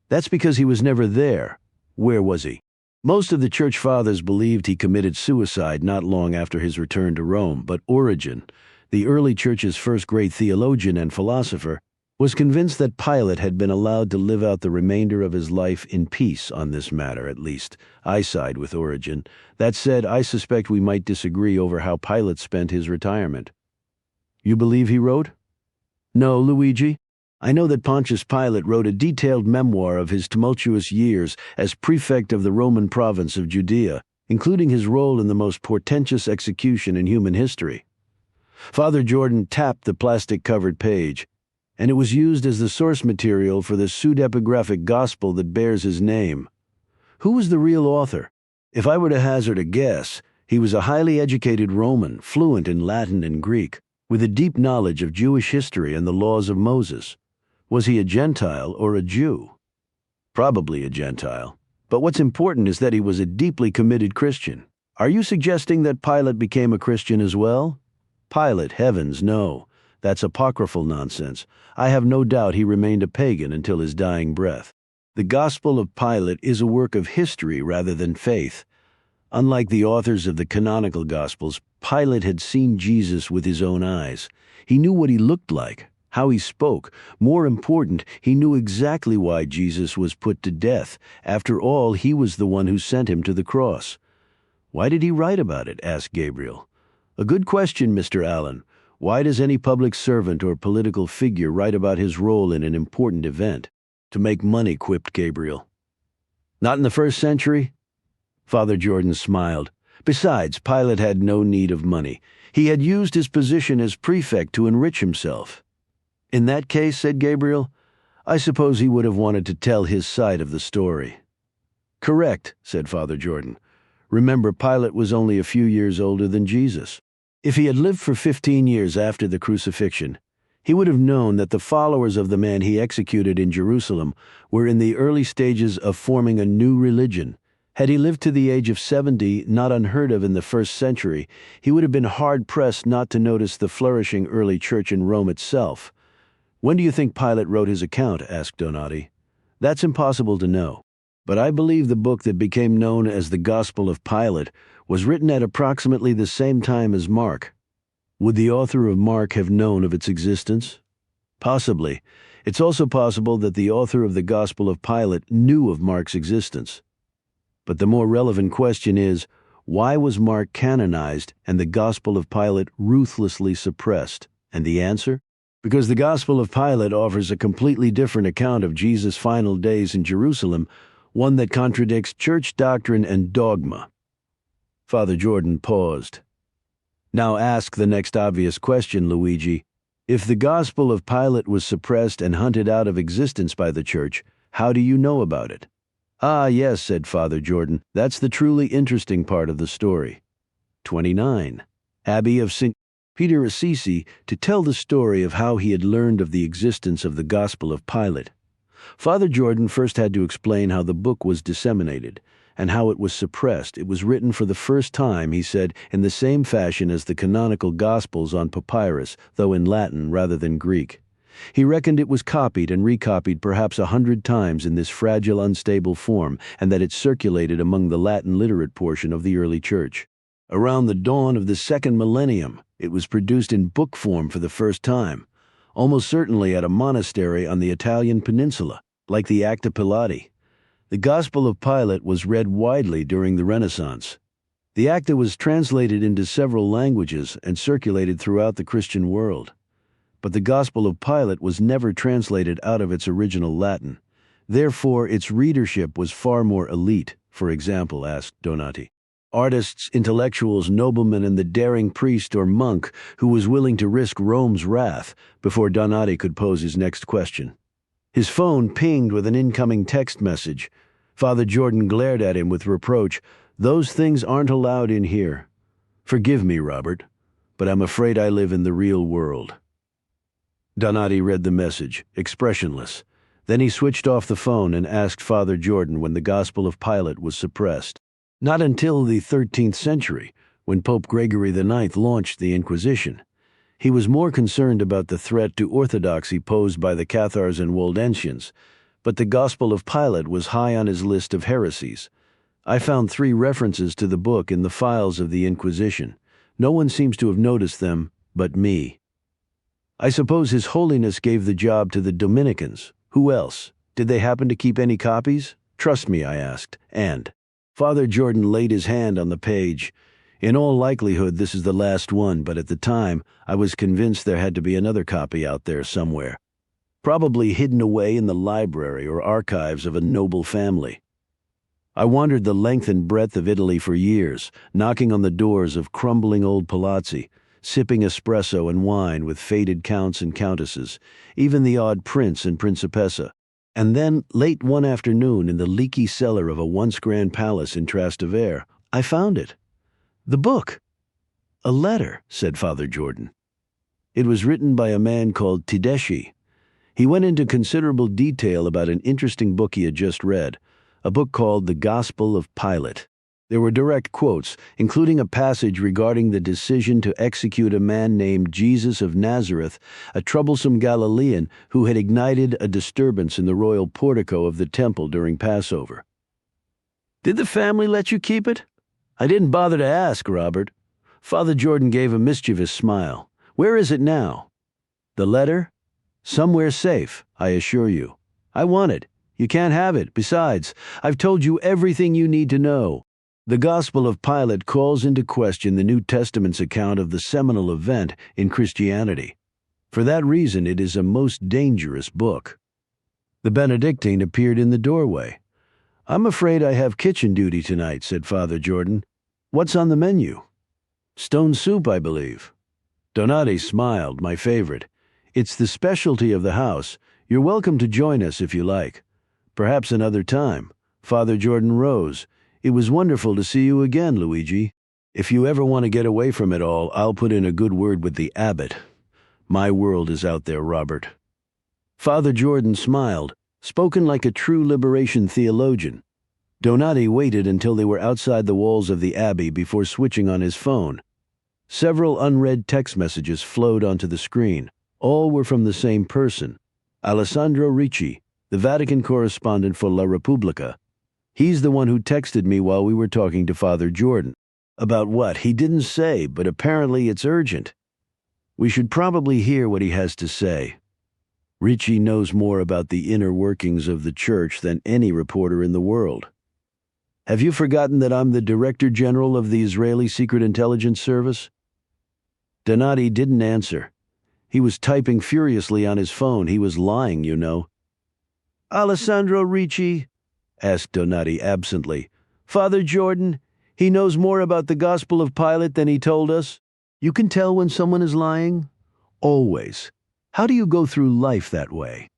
That's because he was never there. Where was he? Most of the church fathers believed he committed suicide not long after his return to Rome, but Origen, the early church's first great theologian and philosopher, was convinced that Pilate had been allowed to live out the remainder of his life in peace on this matter, at least. I side with Origen. That said, I suspect we might disagree over how Pilate spent his retirement. You believe he wrote? No, Luigi. I know that Pontius Pilate wrote a detailed memoir of his tumultuous years as prefect of the Roman province of Judea, including his role in the most portentous execution in human history. Father Jordan tapped the plastic-covered page, and it was used as the source material for the pseudepigraphic gospel that bears his name. Who was the real author? If I were to hazard a guess, he was a highly educated Roman, fluent in Latin and Greek, with a deep knowledge of Jewish history and the laws of Moses. Was he a Gentile or a Jew? Probably a Gentile. But what's important is that he was a deeply committed Christian. Are you suggesting that Pilate became a Christian as well? Pilate, heavens, no. That's apocryphal nonsense. I have no doubt he remained a pagan until his dying breath. The Gospel of Pilate is a work of history rather than faith. Unlike the authors of the canonical Gospels, Pilate had seen Jesus with his own eyes. He knew what he looked like, how he spoke. More important, he knew exactly why Jesus was put to death. After all, he was the one who sent him to the cross. Why did he write about it? Asked Gabriel. A good question, Mr. Allon. Why does any public servant or political figure write about his role in an important event? To make money, quipped Gabriel. Not in the first century? Father Jordan smiled. Besides, Pilate had no need of money. He had used his position as prefect to enrich himself. In that case, said Gabriel, I suppose he would have wanted to tell his side of the story. Correct, said Father Jordan. Remember, Pilate was only a few years older than Jesus. If he had lived for 15 years after the crucifixion, he would have known that the followers of the man he executed in Jerusalem were in the early stages of forming a new religion. Had he lived to the age of 70, not unheard of in the first century, he would have been hard-pressed not to notice the flourishing early church in Rome itself. When do you think Pilate wrote his account? Asked Donati. That's impossible to know. But I believe the book that became known as the Gospel of Pilate was written at approximately the same time as Mark. Would the author of Mark have known of its existence? Possibly. It's also possible that the author of the Gospel of Pilate knew of Mark's existence. But the more relevant question is, why was Mark canonized and the Gospel of Pilate ruthlessly suppressed? And the answer? Because the Gospel of Pilate offers a completely different account of Jesus' final days in Jerusalem, one that contradicts church doctrine and dogma. Father Jordan paused. Now ask the next obvious question, Luigi. If the Gospel of Pilate was suppressed and hunted out of existence by the church, how do you know about it? Ah, yes, said Father Jordan, that's the truly interesting part of the story. 29. Abbey of St. Peter Assisi to tell the story of how he had learned of the existence of the Gospel of Pilate. Father Jordan first had to explain how the book was disseminated and how it was suppressed. It was written for the first time, he said, in the same fashion as the canonical Gospels on papyrus, though in Latin rather than Greek. He reckoned it was copied and recopied perhaps 100 times in this fragile, unstable form, and that it circulated among the Latin literate portion of the early church. Around the dawn of the second millennium, it was produced in book form for the first time, almost certainly at a monastery on the Italian peninsula, like the Acta Pilati. The Gospel of Pilate was read widely during the Renaissance. The Acta was translated into several languages and circulated throughout the Christian world. But the Gospel of Pilate was never translated out of its original Latin. Therefore, its readership was far more elite, for example, asked Donati. Artists, intellectuals, noblemen, and the daring priest or monk who was willing to risk Rome's wrath before Donati could pose his next question. His phone pinged with an incoming text message. Father Jordan glared at him with reproach. Those things aren't allowed in here. Forgive me, Robert, but I'm afraid I live in the real world. Donati read the message, expressionless. Then he switched off the phone and asked Father Jordan when the Gospel of Pilate was suppressed. Not until the 13th century, when Pope Gregory IX launched the Inquisition. He was more concerned about the threat to orthodoxy posed by the Cathars and Waldensians, but the Gospel of Pilate was high on his list of heresies. I found 3 references to the book in the files of the Inquisition. No one seems to have noticed them but me. I suppose His Holiness gave the job to the Dominicans. Who else? Did they happen to keep any copies? Trust me, I asked. And Father Jordan laid his hand on the page. In all likelihood, this is the last one, but at the time, I was convinced there had to be another copy out there somewhere. Probably hidden away in the library or archives of a noble family. I wandered the length and breadth of Italy for years, knocking on the doors of crumbling old palazzi, sipping espresso and wine with faded counts and countesses, even the odd prince and principessa. And then, late one afternoon in the leaky cellar of a once grand palace in Trastevere, I found it. The book. A letter, said Father Jordan. It was written by a man called Tedeschi. He went into considerable detail about an interesting book he had just read, a book called The Gospel of Pilate. There were direct quotes, including a passage regarding the decision to execute a man named Jesus of Nazareth, a troublesome Galilean who had ignited a disturbance in the royal portico of the temple during Passover. "Did the family let you keep it?" "I didn't bother to ask, Robert." Father Jordan gave a mischievous smile. "Where is it now?" "The letter? Somewhere safe, I assure you." "I want it. You can't have it. Besides, I've told you everything you need to know." The Gospel of Pilate calls into question the New Testament's account of the seminal event in Christianity. For that reason, it is a most dangerous book. The Benedictine appeared in the doorway. "I'm afraid I have kitchen duty tonight," said Father Jordan. "What's on the menu?" "Stone soup, I believe." Donati smiled, my favorite. "It's the specialty of the house. You're welcome to join us if you like. Perhaps another time." Father Jordan rose. "It was wonderful to see you again, Luigi. If you ever want to get away from it all, I'll put in a good word with the abbot. My world is out there, Robert." Father Jordan smiled, spoken like a true liberation theologian. Donati waited until they were outside the walls of the abbey before switching on his phone. Several unread text messages flowed onto the screen. All were from the same person, Alessandro Ricci, the Vatican correspondent for La Repubblica. He's the one who texted me while we were talking to Father Jordan. About what, he didn't say, but apparently it's urgent. We should probably hear what he has to say. Ricci knows more about the inner workings of the church than any reporter in the world. "Have you forgotten that I'm the Director General of the Israeli Secret Intelligence Service?" Donati didn't answer. He was typing furiously on his phone. He was lying, you know. "Alessandro Ricci?" asked Donati absently. "Father Jordan, he knows more about the Gospel of Pilate than he told us." You can tell when someone is lying? Always. How do you go through life that way?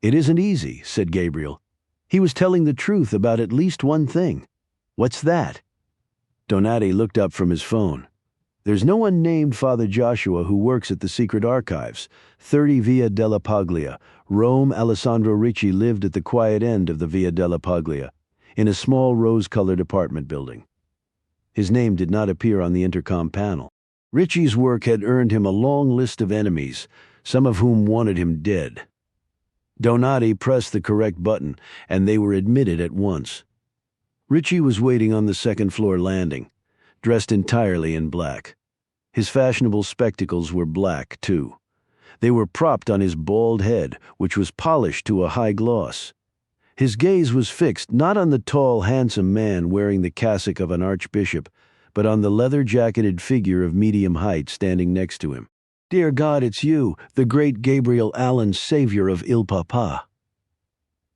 "It isn't easy," said Gabriel. "He was telling the truth about at least one thing." "What's that?" Donati looked up from his phone. "There's no one named Father Joshua who works at the secret archives, 30 Via della Paglia, Rome. Alessandro Ricci lived at the quiet end of the Via della Paglia, in a small rose-colored apartment building." His name did not appear on the intercom panel. Ricci's work had earned him a long list of enemies, some of whom wanted him dead. Donati pressed the correct button, and they were admitted at once. Ricci was waiting on the second-floor landing, dressed entirely in black. His fashionable spectacles were black, too. They were propped on his bald head, which was polished to a high gloss. His gaze was fixed not on the tall, handsome man wearing the cassock of an archbishop, but on the leather-jacketed figure of medium height standing next to him. "Dear God, it's you, the great Gabriel Allon, savior of Il Papa."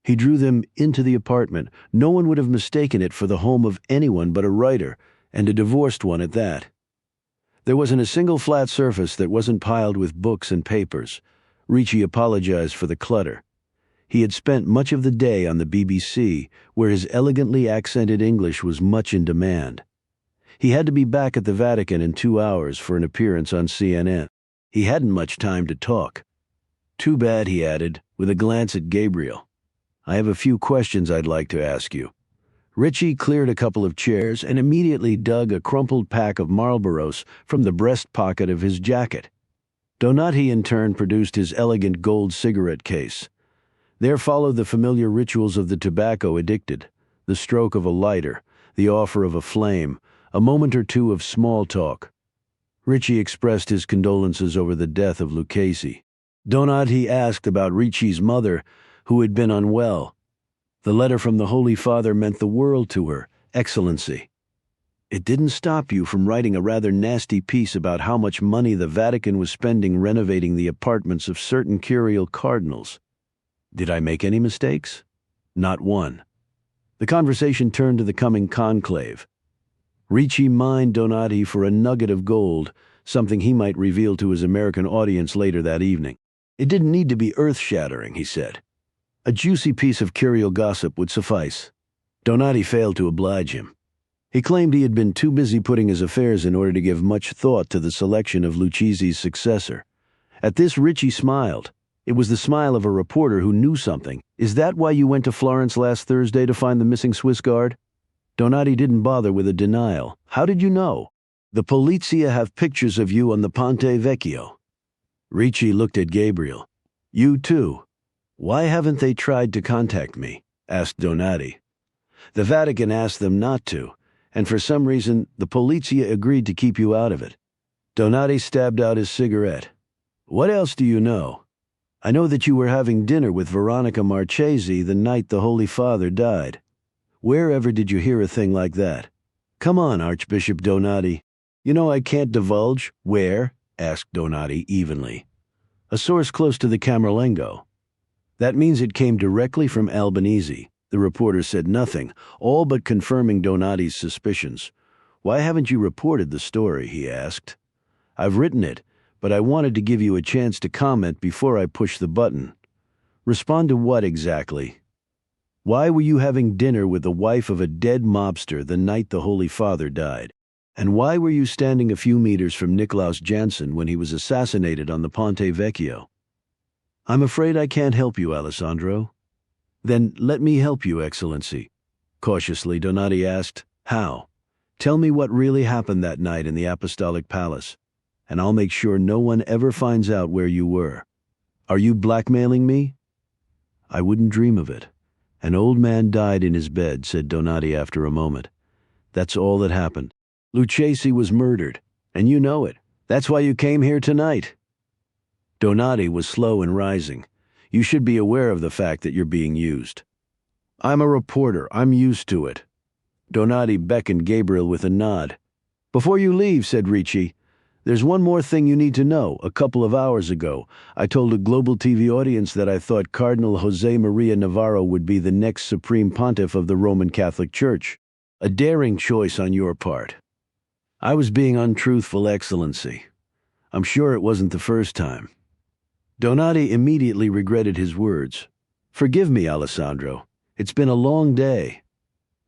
He drew them into the apartment. No one would have mistaken it for the home of anyone but a writer, and a divorced one at that. There wasn't a single flat surface that wasn't piled with books and papers. Ricci apologized for the clutter. He had spent much of the day on the BBC, where his elegantly accented English was much in demand. He had to be back at the Vatican in 2 hours for an appearance on CNN. He hadn't much time to talk. "Too bad," he added, with a glance at Gabriel. "I have a few questions I'd like to ask you." Ricci cleared a couple of chairs and immediately dug a crumpled pack of Marlboros from the breast pocket of his jacket. Donati in turn produced his elegant gold cigarette case. There followed the familiar rituals of the tobacco addicted, the stroke of a lighter, the offer of a flame, a moment or two of small talk. Ricci expressed his condolences over the death of Lucchesi. Donati asked about Ricci's mother, who had been unwell. The letter from the Holy Father meant the world to her, Excellency. It didn't stop you from writing a rather nasty piece about how much money the Vatican was spending renovating the apartments of certain curial cardinals. Did I make any mistakes? Not one. The conversation turned to the coming conclave. Ricci mined Donati for a nugget of gold, something he might reveal to his American audience later that evening. It didn't need to be earth-shattering, he said. A juicy piece of curial gossip would suffice. Donati failed to oblige him. He claimed he had been too busy putting his affairs in order to give much thought to the selection of Lucchesi's successor. At this, Ricci smiled. It was the smile of a reporter who knew something. "Is that why you went to Florence last Thursday to find the missing Swiss guard?" Donati didn't bother with a denial. "How did you know?" "The Polizia have pictures of you on the Ponte Vecchio." Ricci looked at Gabriel. "You too. Why haven't they tried to contact me?" asked Donati. "The Vatican asked them not to, and for some reason the Polizia agreed to keep you out of it." Donati stabbed out his cigarette. "What else do you know?" "I know that you were having dinner with Veronica Marchesi the night the Holy Father died. Wherever did you hear a thing like that?" "Come on, Archbishop Donati." "You know I can't divulge." "Where?" asked Donati evenly. "A source close to the Camerlengo." "That means it came directly from Albanese." The reporter said nothing, all but confirming Donati's suspicions. "Why haven't you reported the story?" he asked. "I've written it, but I wanted to give you a chance to comment before I push the button." "Respond to what exactly?" "Why were you having dinner with the wife of a dead mobster the night the Holy Father died? And why were you standing a few meters from Nicolaus Jansen when he was assassinated on the Ponte Vecchio?" "I'm afraid I can't help you, Alessandro." "Then let me help you, Excellency." Cautiously, Donati asked, "How? Tell me what really happened that night in the Apostolic Palace, and I'll make sure no one ever finds out where you were. Are you blackmailing me?" "I wouldn't dream of it. An old man died in his bed," said Donati after a moment. "That's all that happened. Lucchesi was murdered, and you know it. That's why you came here tonight." Donati was slow in rising. "You should be aware of the fact that you're being used." "I'm a reporter. I'm used to it." Donati beckoned Gabriel with a nod. "Before you leave," said Ricci, "there's one more thing you need to know. A couple of hours ago, I told a global TV audience that I thought Cardinal Jose Maria Navarro would be the next Supreme Pontiff of the Roman Catholic Church. A daring choice on your part." "I was being untruthful, Excellency. I'm sure it wasn't the first time." Donati immediately regretted his words. "Forgive me, Alessandro. It's been a long day.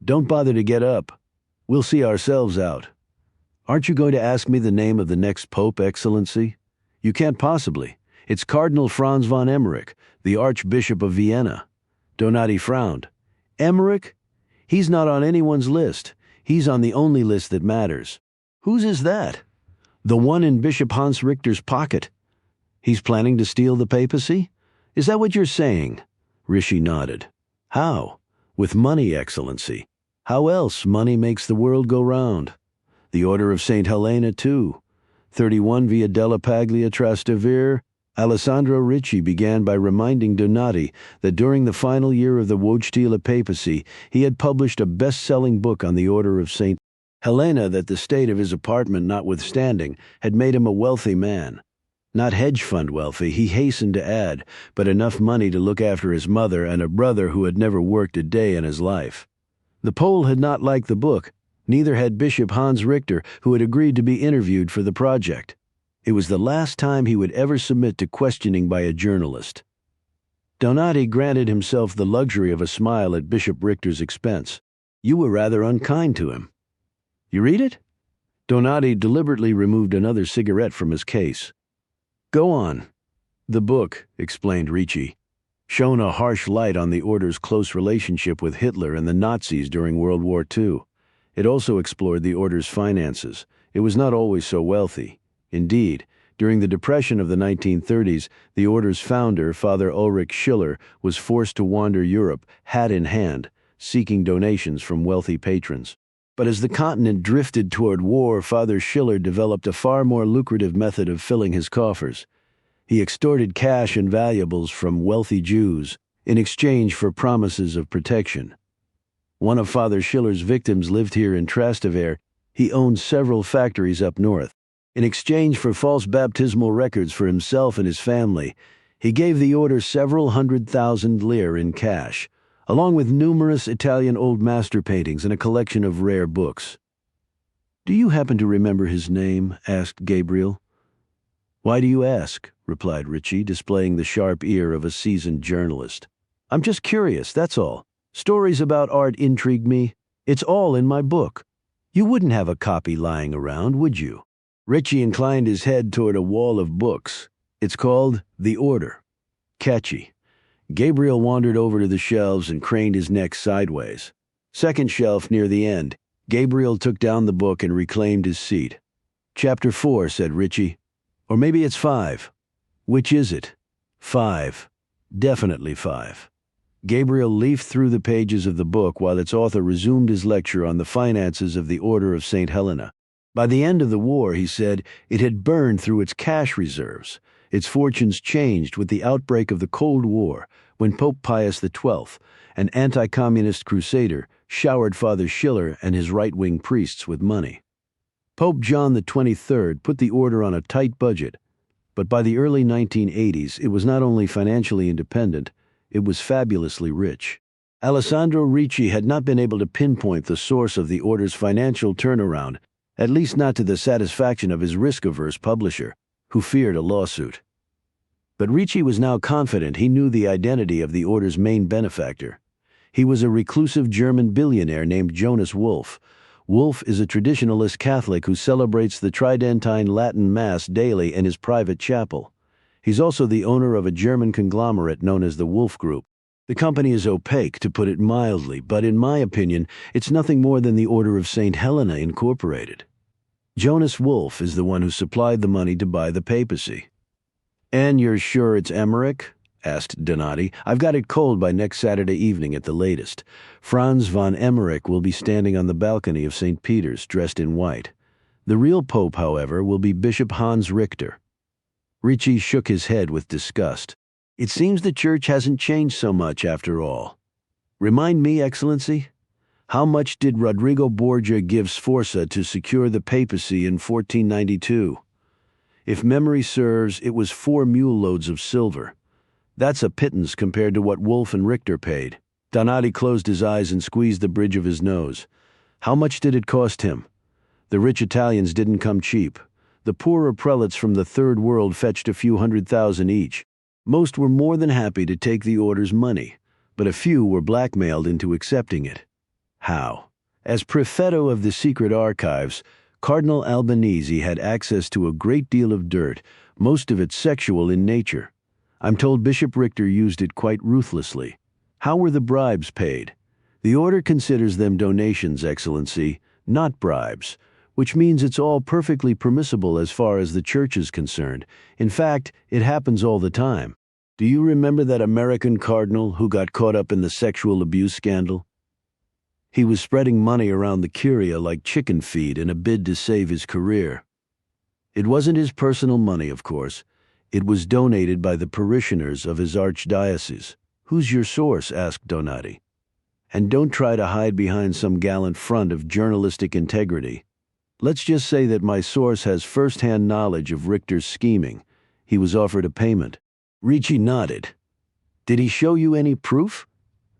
Don't bother to get up. We'll see ourselves out." "Aren't you going to ask me the name of the next pope, Excellency?" "You can't possibly. It's Cardinal Franz von Emmerich, the Archbishop of Vienna." Donati frowned. "Emmerich? He's not on anyone's list. He's on the only list that matters." "Whose is that?" "The one in Bishop Hans Richter's pocket." "He's planning to steal the papacy? Is that what you're saying?" Rishi nodded. "How?" "With money, Excellency. How else? Money makes the world go round." "The Order of St. Helena, too. 31 Via della Paglia Trastevere." Alessandro Ricci began by reminding Donati that during the final year of the Wojtyla papacy, he had published a best-selling book on the Order of St. Helena that the state of his apartment notwithstanding had made him a wealthy man. Not hedge fund wealthy, he hastened to add, but enough money to look after his mother and a brother who had never worked a day in his life. The Pole had not liked the book. Neither had Bishop Hans Richter, who had agreed to be interviewed for the project. It was the last time he would ever submit to questioning by a journalist. Donati granted himself the luxury of a smile at Bishop Richter's expense. "You were rather unkind to him." "You read it?" Donati deliberately removed another cigarette from his case. "Go on." "The book," explained Ricci, "shone a harsh light on the Order's close relationship with Hitler and the Nazis during World War II. It also explored the Order's finances. It was not always so wealthy. Indeed, during the Depression of the 1930s, the Order's founder, Father Ulrich Schiller, was forced to wander Europe, hat in hand, seeking donations from wealthy patrons. But as the continent drifted toward war, Father Schiller developed a far more lucrative method of filling his coffers. He extorted cash and valuables from wealthy Jews in exchange for promises of protection. One of Father Schiller's victims lived here in Trastevere. He owned several factories up north. In exchange for false baptismal records for himself and his family, he gave the Order several 100,000 lire in cash, along with numerous Italian old master paintings and a collection of rare books. "Do you happen to remember his name?" asked Gabriel. "Why do you ask?" replied Ricci, displaying the sharp ear of a seasoned journalist. "I'm just curious, that's all. Stories about art intrigue me. It's all in my book. You wouldn't have a copy lying around, would you?" Ricci inclined his head toward a wall of books. "It's called The Order." Catchy. Gabriel wandered over to the shelves and craned his neck sideways. Second shelf near the end. Gabriel took down the book and reclaimed his seat. Chapter 4, said Richie. Or maybe it's 5. Which is it? 5. Definitely 5. Gabriel leafed through the pages of the book while its author resumed his lecture on the finances of the Order of St. Helena. By the end of the war, he said, it had burned through its cash reserves. Its fortunes changed with the outbreak of the Cold War, when Pope Pius XII, an anti-communist crusader, showered Father Schiller and his right-wing priests with money. Pope John XXIII put the order on a tight budget, but by the early 1980s it was not only financially independent, it was fabulously rich. Alessandro Ricci had not been able to pinpoint the source of the order's financial turnaround, at least not to the satisfaction of his risk-averse publisher, who feared a lawsuit. But Ricci was now confident he knew the identity of the order's main benefactor. He was a reclusive German billionaire named Jonas Wolff. Wolff is a traditionalist Catholic who celebrates the Tridentine Latin Mass daily in his private chapel. He's also the owner of a German conglomerate known as the Wolff Group. The company is opaque, to put it mildly, but in my opinion, it's nothing more than the Order of St. Helena Incorporated. Jonas Wolff is the one who supplied the money to buy the papacy. And you're sure it's Emmerich? Asked Donati. I've got it cold by next Saturday evening at the latest. Franz von Emmerich will be standing on the balcony of St. Peter's, dressed in white. The real pope, however, will be Bishop Hans Richter. Ricci shook his head with disgust. It seems the church hasn't changed so much after all. Remind me, Excellency, how much did Rodrigo Borgia give Sforza to secure the papacy in 1492? If memory serves, it was 4 mule loads of silver. That's a pittance compared to what Wolff and Richter paid. Donati closed his eyes and squeezed the bridge of his nose. How much did it cost him? The rich Italians didn't come cheap. The poorer prelates from the Third World fetched a few 100,000 each. Most were more than happy to take the order's money, but a few were blackmailed into accepting it. How? As prefetto of the secret archives, Cardinal Albanese had access to a great deal of dirt, most of it sexual in nature. I'm told Bishop Richter used it quite ruthlessly. How were the bribes paid? The order considers them donations, Excellency, not bribes, which means it's all perfectly permissible as far as the church is concerned. In fact, it happens all the time. Do you remember that American cardinal who got caught up in the sexual abuse scandal? He was spreading money around the curia like chicken feed in a bid to save his career. It wasn't his personal money, of course. It was donated by the parishioners of his archdiocese. Who's your source? Asked Donati. And don't try to hide behind some gallant front of journalistic integrity. Let's just say that my source has first-hand knowledge of Richter's scheming. He was offered a payment. Ricci nodded. Did he show you any proof?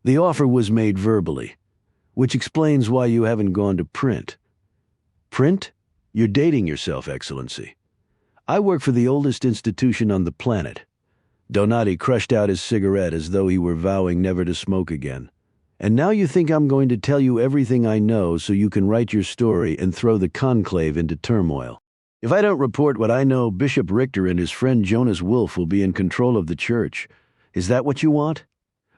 The offer was made verbally, which explains why you haven't gone to print. Print? You're dating yourself, Excellency. I work for the oldest institution on the planet. Donati crushed out his cigarette as though he were vowing never to smoke again. And now you think I'm going to tell you everything I know so you can write your story and throw the conclave into turmoil. If I don't report what I know, Bishop Richter and his friend Jonas Wolff will be in control of the church. Is that what you want?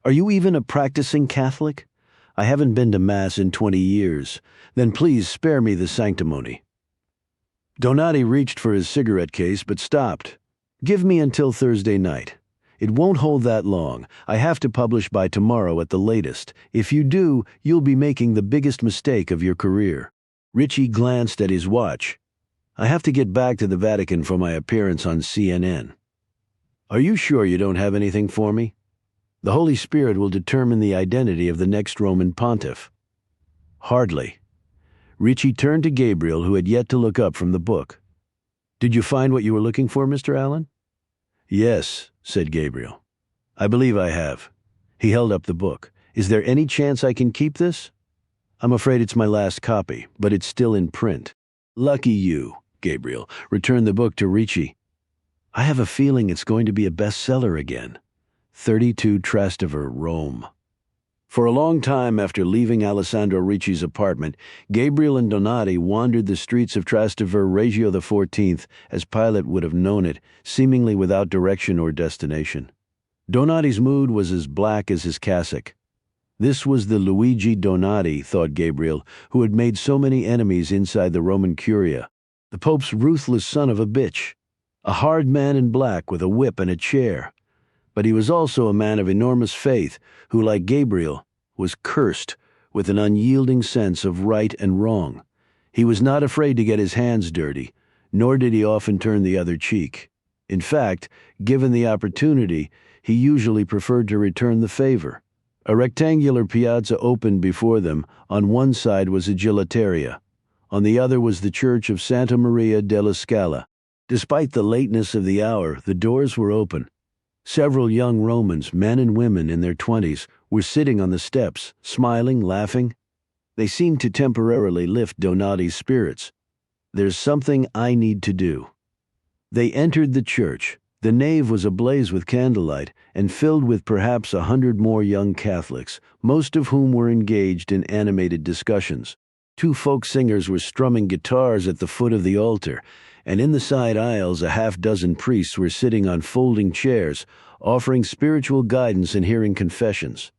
Are you even a practicing Catholic? I haven't been to Mass in 20 years. Then please spare me the sanctimony. Donati reached for his cigarette case but stopped. Give me until Thursday night. It won't hold that long. I have to publish by tomorrow at the latest. If you do, you'll be making the biggest mistake of your career. Ricci glanced at his watch. I have to get back to the Vatican for my appearance on CNN. Are you sure you don't have anything for me? The Holy Spirit will determine the identity of the next Roman pontiff. Hardly. Ricci turned to Gabriel, who had yet to look up from the book. Did you find what you were looking for, Mr. Allon? Yes, said Gabriel. I believe I have. He held up the book. Is there any chance I can keep this? I'm afraid it's my last copy, but it's still in print. Lucky you, Gabriel. Returned the book to Ricci. I have a feeling it's going to be a bestseller again. 32 Trastevere, Rome. For a long time after leaving Alessandro Ricci's apartment, Gabriel and Donati wandered the streets of Trastevere Reggio XIV, as Pilate would have known it, seemingly without direction or destination. Donati's mood was as black as his cassock. This was the Luigi Donati, thought Gabriel, who had made so many enemies inside the Roman Curia. The Pope's ruthless son of a bitch. A hard man in black with a whip and a chair. But he was also a man of enormous faith who, like Gabriel, was cursed with an unyielding sense of right and wrong. He was not afraid to get his hands dirty, nor did he often turn the other cheek. In fact, given the opportunity, he usually preferred to return the favor. A rectangular piazza opened before them. On one side was a gelateria. On the other was the church of Santa Maria della Scala. Despite the lateness of the hour, the doors were open. Several young Romans, men and women in their 20s, were sitting on the steps, smiling, laughing. They seemed to temporarily lift Donati's spirits. "There's something I need to do." They entered the church. The nave was ablaze with candlelight and filled with perhaps 100 more young Catholics, most of whom were engaged in animated discussions. 2 folk singers were strumming guitars at the foot of the altar, and in the side aisles a half-dozen priests were sitting on folding chairs, offering spiritual guidance and hearing confessions.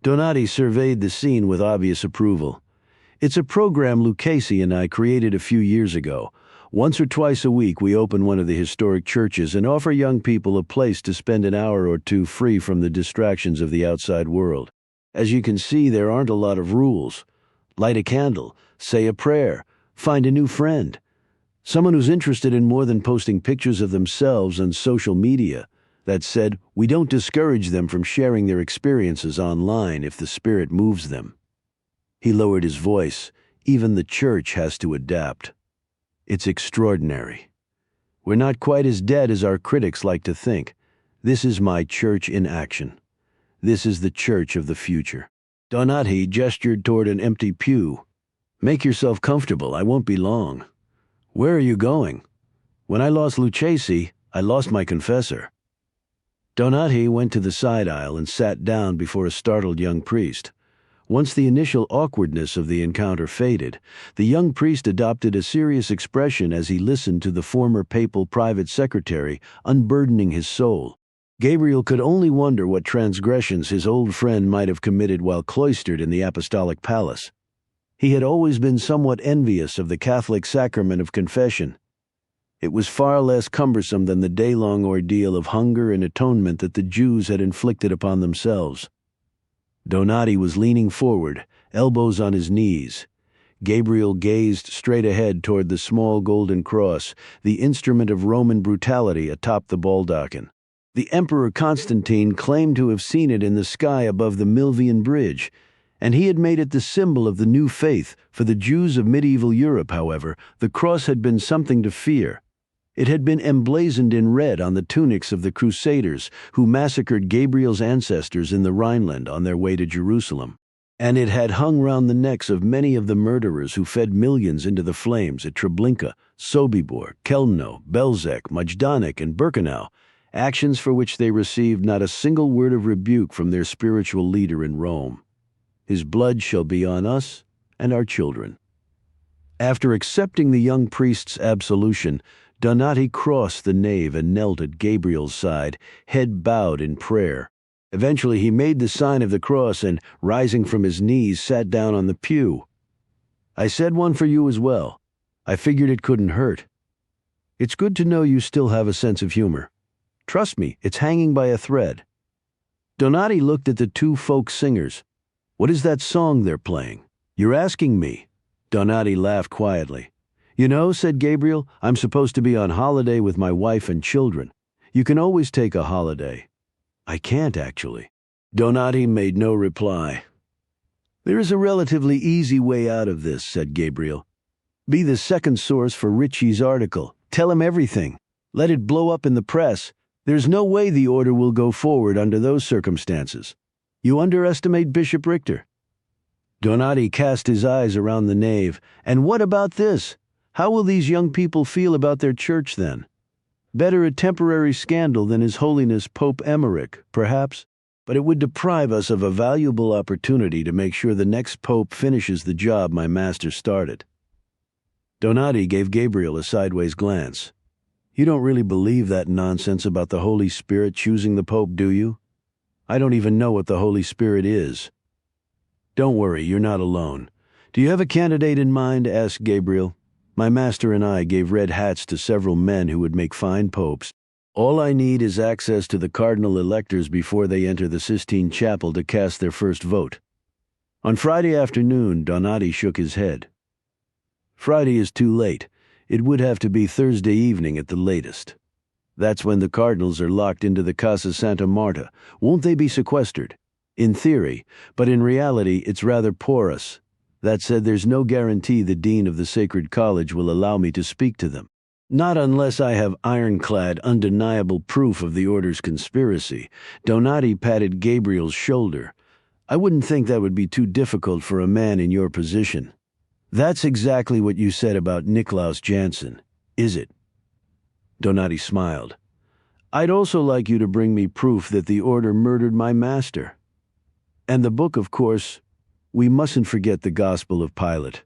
Donati surveyed the scene with obvious approval. "It's a program Lucchese and I created a few years ago. Once or twice a week we open one of the historic churches and offer young people a place to spend an hour or two free from the distractions of the outside world. As you can see, there aren't a lot of rules. Light a candle, say a prayer, find a new friend. Someone who's interested in more than posting pictures of themselves on social media. That said, we don't discourage them from sharing their experiences online if the Spirit moves them." He lowered his voice. "Even the church has to adapt. It's extraordinary. We're not quite as dead as our critics like to think. This is my church in action. This is the church of the future." Donati gestured toward an empty pew. "Make yourself comfortable, I won't be long." "Where are you going?" "When I lost Lucchese, I lost my confessor." Donati went to the side aisle and sat down before a startled young priest. Once the initial awkwardness of the encounter faded, the young priest adopted a serious expression as he listened to the former papal private secretary unburdening his soul. Gabriel could only wonder what transgressions his old friend might have committed while cloistered in the apostolic palace. He had always been somewhat envious of the Catholic sacrament of confession. It was far less cumbersome than the day-long ordeal of hunger and atonement that the Jews had inflicted upon themselves. Donati was leaning forward, elbows on his knees. Gabriel gazed straight ahead toward the small golden cross, the instrument of Roman brutality atop the baldachin. The Emperor Constantine claimed to have seen it in the sky above the Milvian Bridge, and he had made it the symbol of the new faith. For the Jews of medieval Europe, however, the cross had been something to fear. It had been emblazoned in red on the tunics of the Crusaders who massacred Gabriel's ancestors in the Rhineland on their way to Jerusalem. And it had hung round the necks of many of the murderers who fed millions into the flames at Treblinka, Sobibor, Chełmno, Belzec, Majdanek, and Birkenau, actions for which they received not a single word of rebuke from their spiritual leader in Rome. "His blood shall be on us and our children." After accepting the young priest's absolution, Donati crossed the nave and knelt at Gabriel's side, head bowed in prayer. Eventually he made the sign of the cross and, rising from his knees, sat down on the pew. "I said one for you as well. I figured it couldn't hurt. It's good to know you still have a sense of humor. Trust me, it's hanging by a thread." Donati looked at the 2 folk singers. "What is that song they're playing?" "You're asking me." Donati laughed quietly. "You know," said Gabriel, "I'm supposed to be on holiday with my wife and children. You can always take a holiday." "I can't, actually." Donati made no reply. "There is a relatively easy way out of this," said Gabriel. "Be the second source for Ritchie's article. Tell him everything. Let it blow up in the press. There's no way the order will go forward under those circumstances. You underestimate Bishop Richter." Donati cast his eyes around the nave. "And what about this? How will these young people feel about their church then? Better a temporary scandal than His Holiness Pope Emmerich, perhaps, but it would deprive us of a valuable opportunity to make sure the next pope finishes the job my master started." Donati gave Gabriel a sideways glance. You don't really believe that nonsense about the Holy Spirit choosing the Pope, do you? I don't even know what the Holy Spirit is. Don't worry, you're not alone. Do you have a candidate in mind? Asked Gabriel. My master and I gave red hats to several men who would make fine popes. All I need is access to the cardinal electors before they enter the Sistine Chapel to cast their first vote. On Friday afternoon, Donati shook his head. Friday is too late. It would have to be Thursday evening at the latest. That's when the cardinals are locked into the Casa Santa Marta. Won't they be sequestered? In theory, but in reality it's rather porous. That said, there's no guarantee the dean of the Sacred College will allow me to speak to them. Not unless I have ironclad, undeniable proof of the order's conspiracy. Donati patted Gabriel's shoulder. I wouldn't think that would be too difficult for a man in your position. That's exactly what you said about Niklaus Jansen, is it? Donati smiled. I'd also like you to bring me proof that the order murdered my master. And the book, of course. We mustn't forget the Gospel of Pilate.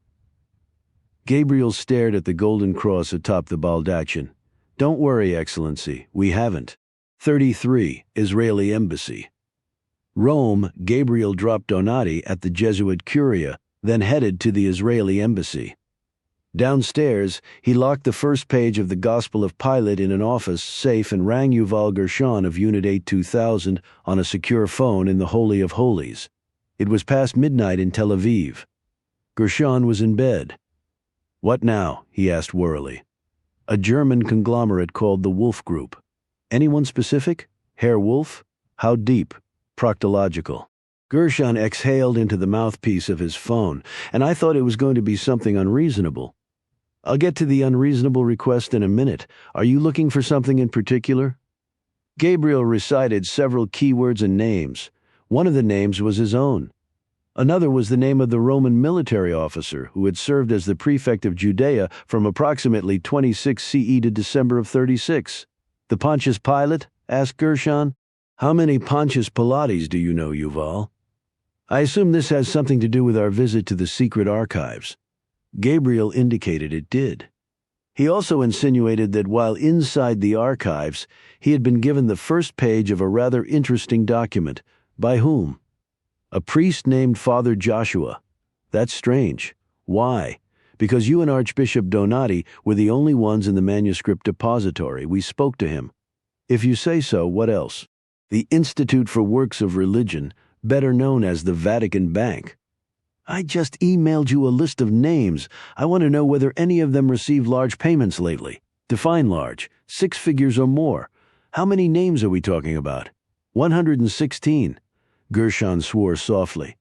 Gabriel stared at the golden cross atop the baldachin. Don't worry, Excellency, we haven't. 33, Israeli Embassy. Rome, Gabriel dropped Donati at the Jesuit Curia, then headed to the Israeli Embassy. Downstairs, he locked the first page of the Gospel of Pilate in an office safe and rang Yuval Gershon of Unit 8-2000 on a secure phone in the Holy of Holies. It was past midnight in Tel Aviv. Gershon was in bed. What now? He asked wearily. A German conglomerate called the Wolf Group. Anyone specific? Herr Wolf? How deep? Proctological. Gershon exhaled into the mouthpiece of his phone, and I thought it was going to be something unreasonable. I'll get to the unreasonable request in a minute. Are you looking for something in particular? Gabriel recited several keywords and names. One of the names was his own. Another was the name of the Roman military officer who had served as the prefect of Judea from approximately 26 CE to December of 36. The Pontius Pilate? Asked Gershon. How many Pontius Pilates do you know, Yuval? I assume this has something to do with our visit to the secret archives. Gabriel indicated it did. He also insinuated that while inside the archives, he had been given the first page of a rather interesting document. By whom? A priest named Father Joshua. That's strange. Why? Because you and Archbishop Donati were the only ones in the manuscript depository. We spoke to him. If you say so, what else? The Institute for Works of Religion, better known as the Vatican Bank. I just emailed you a list of names. I want to know whether any of them received large payments lately. Define large. 6 figures or more. How many names are we talking about? 116. Gershon swore softly.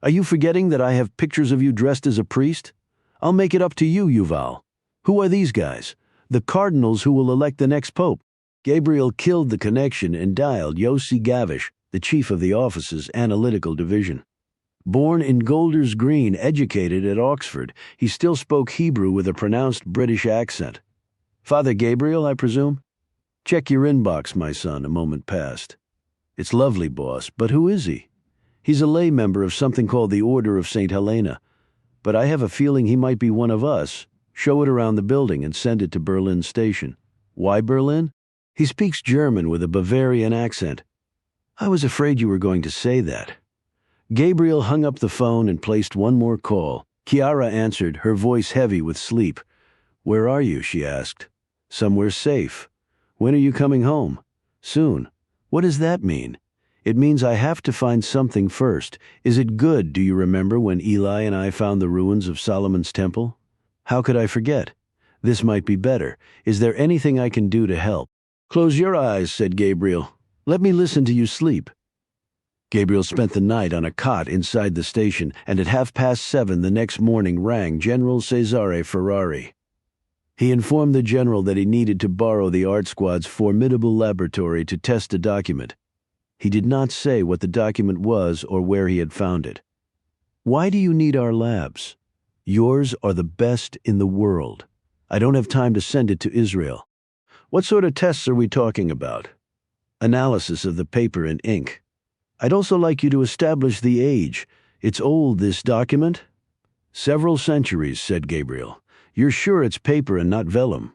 Are you forgetting that I have pictures of you dressed as a priest? I'll make it up to you, Yuval. Who are these guys? The cardinals who will elect the next pope. Gabriel killed the connection and dialed Yossi Gavish, the chief of the office's analytical division. Born in Golders Green, educated at Oxford, he still spoke Hebrew with a pronounced British accent. Father Gabriel, I presume? Check your inbox, my son, a moment passed. It's lovely, boss, but who is he? He's a lay member of something called the Order of St. Helena, but I have a feeling he might be one of us. Show it around the building and send it to Berlin Station. Why Berlin? He speaks German with a Bavarian accent. I was afraid you were going to say that. Gabriel hung up the phone and placed one more call. Chiara answered, her voice heavy with sleep. Where are you? She asked. Somewhere safe. When are you coming home? Soon. What does that mean? It means I have to find something first. Is it good? Do you remember when Eli and I found the ruins of Solomon's temple? How could I forget? This might be better. Is there anything I can do to help? Close your eyes, said Gabriel. Let me listen to you sleep. Gabriel spent the night on a cot inside the station, and at 7:30 the next morning rang General Cesare Ferrari. He informed the general that he needed to borrow the art squad's formidable laboratory to test a document. He did not say what the document was or where he had found it. Why do you need our labs? Yours are the best in the world. I don't have time to send it to Israel. What sort of tests are we talking about? Analysis of the paper and ink. I'd also like you to establish the age. It's old, this document? Several centuries, said Gabriel. You're sure it's paper and not vellum?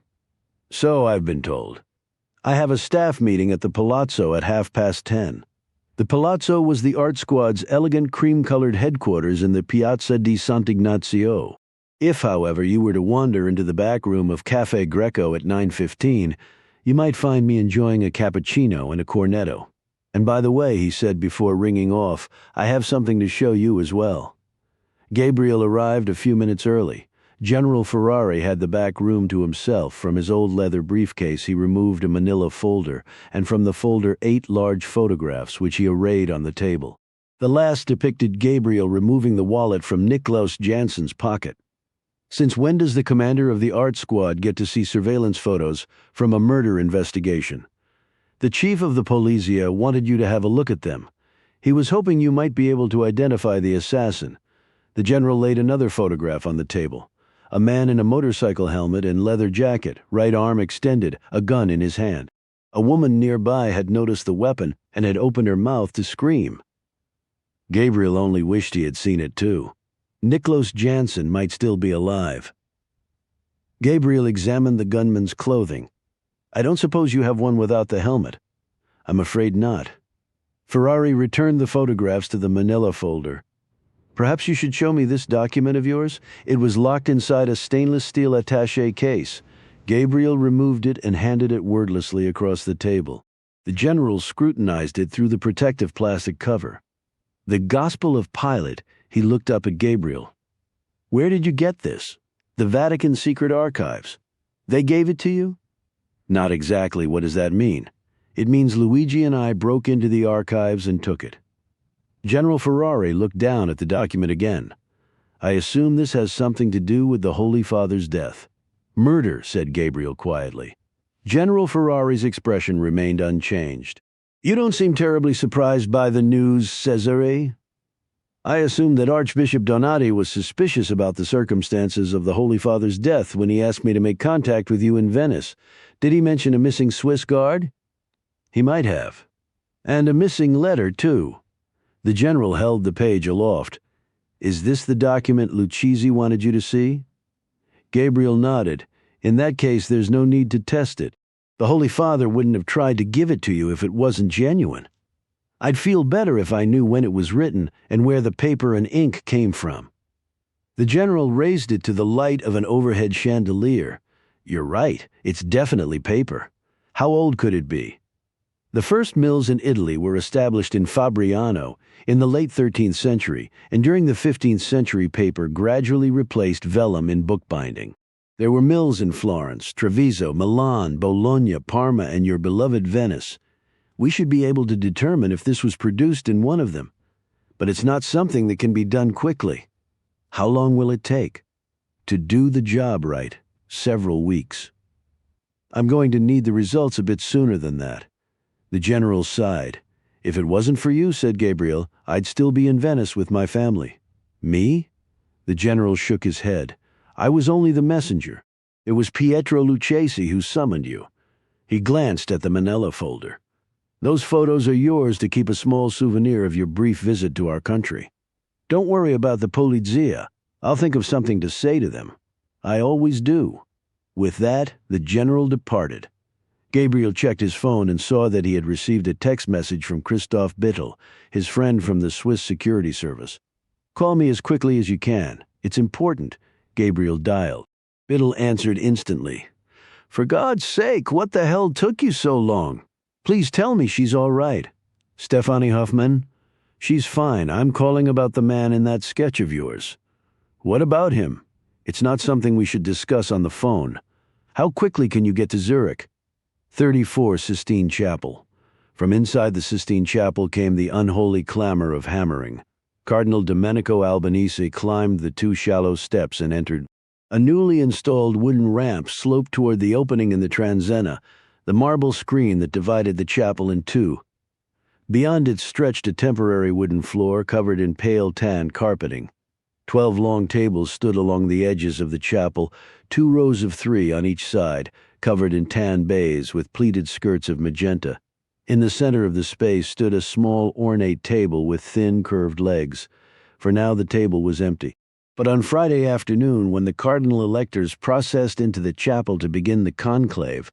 So I've been told. I have a staff meeting at the Palazzo at 10:30. The Palazzo was the art squad's elegant cream-colored headquarters in the Piazza di Sant'Ignazio. If, however, you were to wander into the back room of Cafe Greco at 9:15, you might find me enjoying a cappuccino and a cornetto. And by the way, he said before ringing off, I have something to show you as well. Gabriel arrived a few minutes early. General Ferrari had the back room to himself. From his old leather briefcase he removed a manila folder, and from the folder 8 large photographs which he arrayed on the table. The last depicted Gabriel removing the wallet from Niklaus Jansen's pocket. Since when does the commander of the art squad get to see surveillance photos from a murder investigation? The chief of the Polizia wanted you to have a look at them. He was hoping you might be able to identify the assassin. The general laid another photograph on the table. A man in a motorcycle helmet and leather jacket, right arm extended, a gun in his hand. A woman nearby had noticed the weapon and had opened her mouth to scream. Gabriel only wished he had seen it too. Niklaus Jansen might still be alive. Gabriel examined the gunman's clothing. I don't suppose you have one without the helmet. I'm afraid not. Ferrari returned the photographs to the manila folder. Perhaps you should show me this document of yours? It was locked inside a stainless steel attaché case. Gabriel removed it and handed it wordlessly across the table. The general scrutinized it through the protective plastic cover. The Gospel of Pilate. He looked up at Gabriel. Where did you get this? The Vatican secret archives. They gave it to you? Not exactly. What does that mean? It means Luigi and I broke into the archives and took it. General Ferrari looked down at the document again. I assume this has something to do with the Holy Father's death. Murder, said Gabriel quietly. General Ferrari's expression remained unchanged. You don't seem terribly surprised by the news, Cesare. I assume that Archbishop Donati was suspicious about the circumstances of the Holy Father's death when he asked me to make contact with you in Venice. Did he mention a missing Swiss guard? He might have. And a missing letter, too. The general held the page aloft. Is this the document Lucchesi wanted you to see? Gabriel nodded. In that case, there's no need to test it. The Holy Father wouldn't have tried to give it to you if it wasn't genuine. I'd feel better if I knew when it was written and where the paper and ink came from. The general raised it to the light of an overhead chandelier. You're right, it's definitely paper. How old could it be? The first mills in Italy were established in Fabriano in the late 13th century, and during the 15th century paper gradually replaced vellum in bookbinding. There were mills in Florence, Treviso, Milan, Bologna, Parma, and your beloved Venice. We should be able to determine if this was produced in one of them. But it's not something that can be done quickly. How long will it take? To do the job right, several weeks. I'm going to need the results a bit sooner than that. The general sighed. If it wasn't for you, said Gabriel, I'd still be in Venice with my family. Me? The general shook his head. I was only the messenger. It was Pietro Lucchesi who summoned you. He glanced at the manila folder. Those photos are yours to keep a small souvenir of your brief visit to our country. Don't worry about the Polizia. I'll think of something to say to them. I always do. With that, the general departed. Gabriel checked his phone and saw that he had received a text message from Christoph Bittel, his friend from the Swiss Security Service. Call me as quickly as you can. It's important. Gabriel dialed. Bittel answered instantly. For God's sake, what the hell took you so long? Please tell me she's all right. Stefanie Hoffman? She's fine. I'm calling about the man in that sketch of yours. What about him? It's not something we should discuss on the phone. How quickly can you get to Zurich? 34 Sistine Chapel. From inside the Sistine Chapel came the unholy clamor of hammering. Cardinal Domenico Albanese climbed the 2 shallow steps and entered. A newly installed wooden ramp sloped toward the opening in the transenna, the marble screen that divided the chapel in 2. Beyond it stretched a temporary wooden floor covered in pale tan carpeting. 12 long tables stood along the edges of the chapel, 2 rows of 3 on each side, covered in tan baize with pleated skirts of magenta. In the center of the space stood a small ornate table with thin curved legs. For now the table was empty. But on Friday afternoon, when the cardinal electors processed into the chapel to begin the conclave,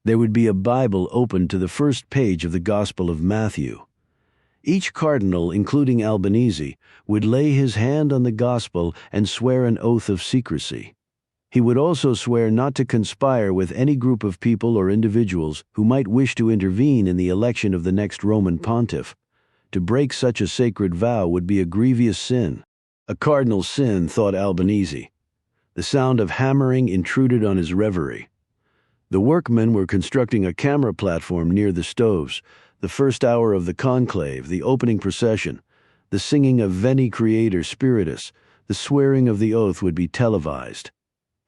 there would be a Bible open to the first page of the Gospel of Matthew. Each cardinal, including Albanese, would lay his hand on the Gospel and swear an oath of secrecy. He would also swear not to conspire with any group of people or individuals who might wish to intervene in the election of the next Roman pontiff. To break such a sacred vow would be a grievous sin. A cardinal sin, thought Albanese. The sound of hammering intruded on his reverie. The workmen were constructing a camera platform near the stoves. The first hour of the conclave, the opening procession, the singing of Veni Creator Spiritus, the swearing of the oath would be televised.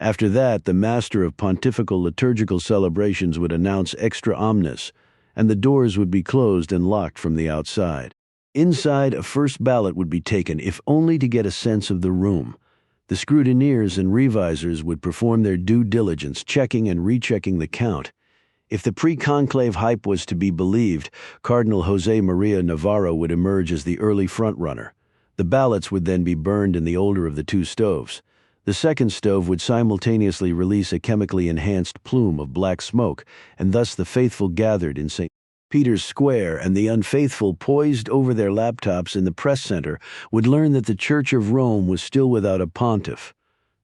After that, the master of pontifical liturgical celebrations would announce extra omnes, and the doors would be closed and locked from the outside. Inside, a first ballot would be taken, if only to get a sense of the room. The scrutineers and revisers would perform their due diligence, checking and rechecking the count. If the pre-conclave hype was to be believed, Cardinal José María Navarro would emerge as the early frontrunner. The ballots would then be burned in the older of the two stoves. The second stove would simultaneously release a chemically enhanced plume of black smoke, and thus the faithful gathered in St. Peter's Square and the unfaithful, poised over their laptops in the press center, would learn that the Church of Rome was still without a pontiff.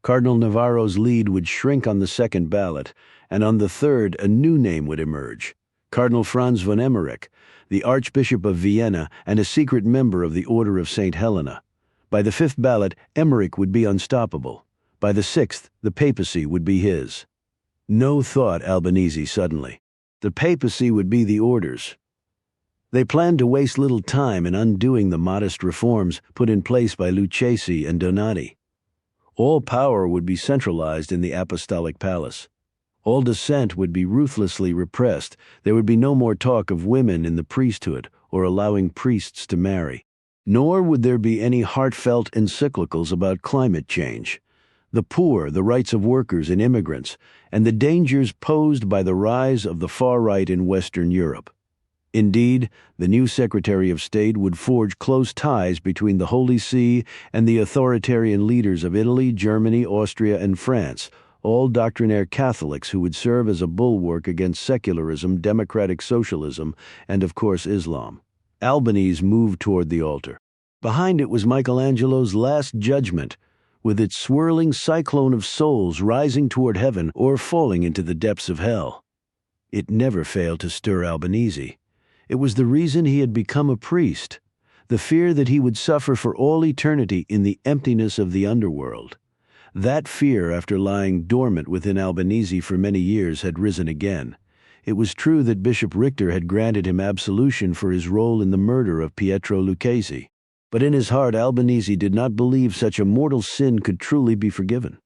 Cardinal Navarro's lead would shrink on the second ballot, and on the third a new name would emerge. Cardinal Franz von Emmerich, the Archbishop of Vienna and a secret member of the Order of St. Helena. By the fifth ballot, Emmerich would be unstoppable. By the sixth, the papacy would be his. No, thought Albanese suddenly. The papacy would be the orders. They planned to waste little time in undoing the modest reforms put in place by Lucchesi and Donati. All power would be centralized in the apostolic palace. All dissent would be ruthlessly repressed. There would be no more talk of women in the priesthood or allowing priests to marry. Nor would there be any heartfelt encyclicals about climate change, the poor, the rights of workers and immigrants, and the dangers posed by the rise of the far right in Western Europe. Indeed, the new Secretary of State would forge close ties between the Holy See and the authoritarian leaders of Italy, Germany, Austria, and France, all doctrinaire Catholics who would serve as a bulwark against secularism, democratic socialism, and of course Islam. Albanese moved toward the altar. Behind it was Michelangelo's Last Judgment, with its swirling cyclone of souls rising toward heaven or falling into the depths of hell. It never failed to stir Albanese. It was the reason he had become a priest, the fear that he would suffer for all eternity in the emptiness of the underworld. That fear, after lying dormant within Albanese for many years, had risen again. It was true that Bishop Richter had granted him absolution for his role in the murder of Pietro Lucchesi. But in his heart, Albanese did not believe such a mortal sin could truly be forgiven.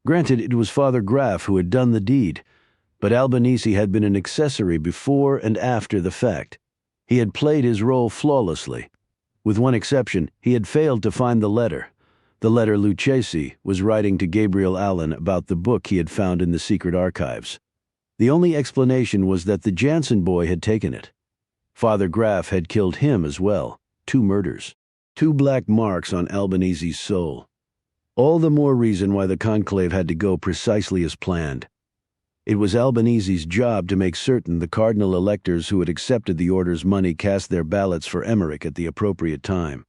Granted, it was Father Graf who had done the deed, but Albanese had been an accessory before and after the fact. He had played his role flawlessly. With one exception, he had failed to find the letter Lucchesi was writing to Gabriel Allon about the book he had found in the secret archives. The only explanation was that the Jansen boy had taken it. Father Graf had killed him as well. 2 murders. 2 black marks on Albanese's soul. All the more reason why the conclave had to go precisely as planned. It was Albanese's job to make certain the cardinal electors who had accepted the order's money cast their ballots for Emmerich at the appropriate time.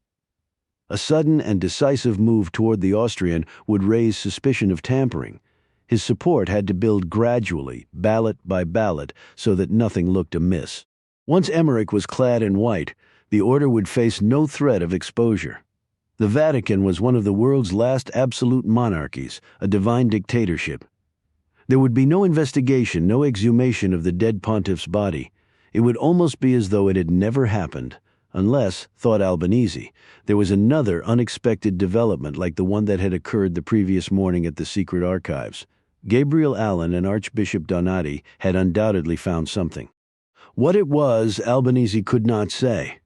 A sudden and decisive move toward the Austrian would raise suspicion of tampering. His support had to build gradually, ballot by ballot, so that nothing looked amiss. Once Emmerich was clad in white, the order would face no threat of exposure. The Vatican was one of the world's last absolute monarchies, a divine dictatorship. There would be no investigation, no exhumation of the dead pontiff's body. It would almost be as though it had never happened, unless, thought Albanese, there was another unexpected development like the one that had occurred the previous morning at the secret archives. Gabriel Allon and Archbishop Donati had undoubtedly found something. What it was, Albanese could not say.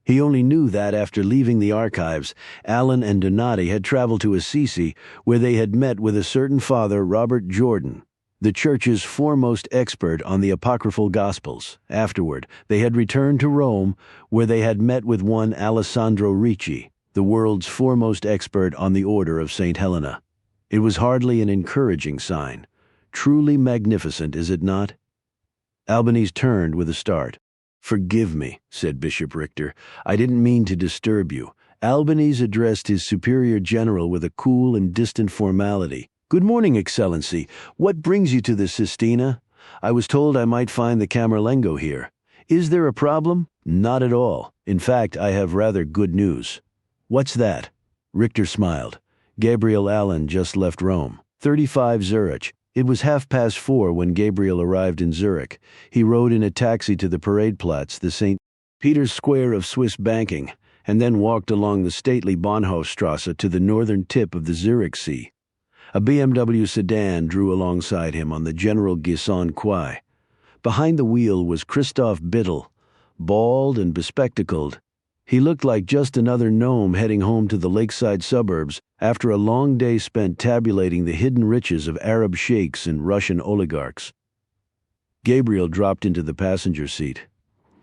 He only knew that after leaving the archives, Allon and Donati had traveled to Assisi, where they had met with a certain Father Robert Jordan, the Church's foremost expert on the apocryphal Gospels. Afterward, they had returned to Rome, where they had met with one Alessandro Ricci, the world's foremost expert on the Order of St. Helena. It was hardly an encouraging sign. Truly magnificent, is it not? Albanese turned with a start. "Forgive me," said Bishop Richter. "I didn't mean to disturb you." Albanese addressed his superior general with a cool and distant formality. "Good morning, Excellency. What brings you to the Sistina? I was told I might find the Camerlengo here. Is there a problem?" "Not at all. In fact, I have rather good news." "What's that?" Richter smiled. "Gabriel Allon just left Rome. 35 Zurich. It was 4:30 when Gabriel arrived in Zurich. He rode in a taxi to the Paradeplatz, the St. Peter's Square of Swiss banking, and then walked along the stately Bahnhofstrasse to the northern tip of the Zurich Sea. A BMW sedan drew alongside him on the General Gisson Quay. Behind the wheel was Christoph Bittel, bald and bespectacled. He looked like just another gnome heading home to the lakeside suburbs after a long day spent tabulating the hidden riches of Arab sheikhs and Russian oligarchs. Gabriel dropped into the passenger seat.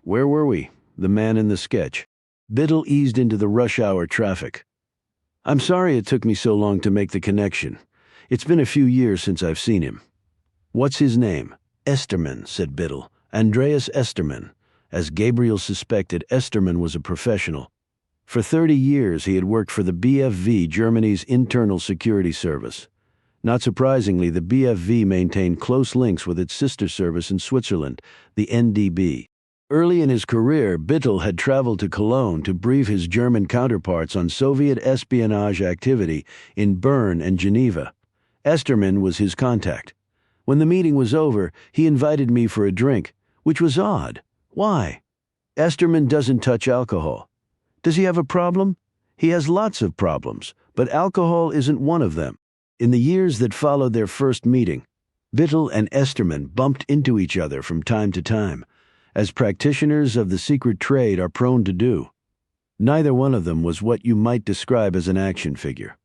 "Where were we?" "The man in the sketch." Bittel eased into the rush-hour traffic. "I'm sorry it took me so long to make the connection. It's been a few years since I've seen him." "What's his name?" "Esterman," said Bittel. "Andreas Esterman." As Gabriel suspected, Esterman was a professional. For 30 years he had worked for the BFV, Germany's internal security service. Not surprisingly, the BFV maintained close links with its sister service in Switzerland, the NDB. Early in his career, Bittel had traveled to Cologne to brief his German counterparts on Soviet espionage activity in Bern and Geneva. Esterman was his contact. When the meeting was over, he invited me for a drink, which was odd. Why? Esterman doesn't touch alcohol. Does he have a problem? He has lots of problems, but alcohol isn't one of them. In the years that followed their first meeting, Bittel and Esterman bumped into each other from time to time, as practitioners of the secret trade are prone to do. Neither one of them was what you might describe as an action figure.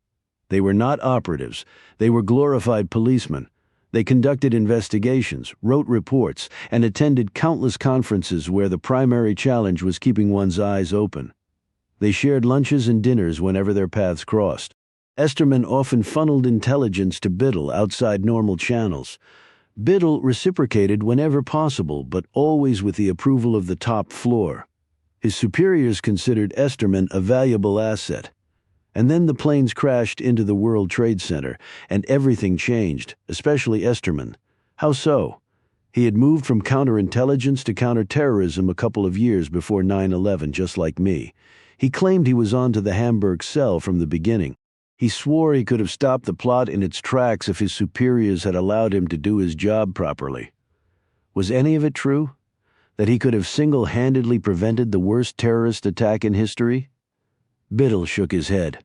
They were not operatives. They were glorified policemen. They conducted investigations, wrote reports, and attended countless conferences where the primary challenge was keeping one's eyes open. They shared lunches and dinners whenever their paths crossed. Esterman often funneled intelligence to Bittel outside normal channels. Bittel reciprocated whenever possible, but always with the approval of the top floor. His superiors considered Esterman a valuable asset. And then the planes crashed into the World Trade Center, and everything changed, especially Esterman. How so? He had moved from counterintelligence to counterterrorism a couple of years before 9/11, just like me. He claimed he was on to the Hamburg cell from the beginning. He swore he could have stopped the plot in its tracks if his superiors had allowed him to do his job properly. Was any of it true? That he could have single-handedly prevented the worst terrorist attack in history? Bittel shook his head.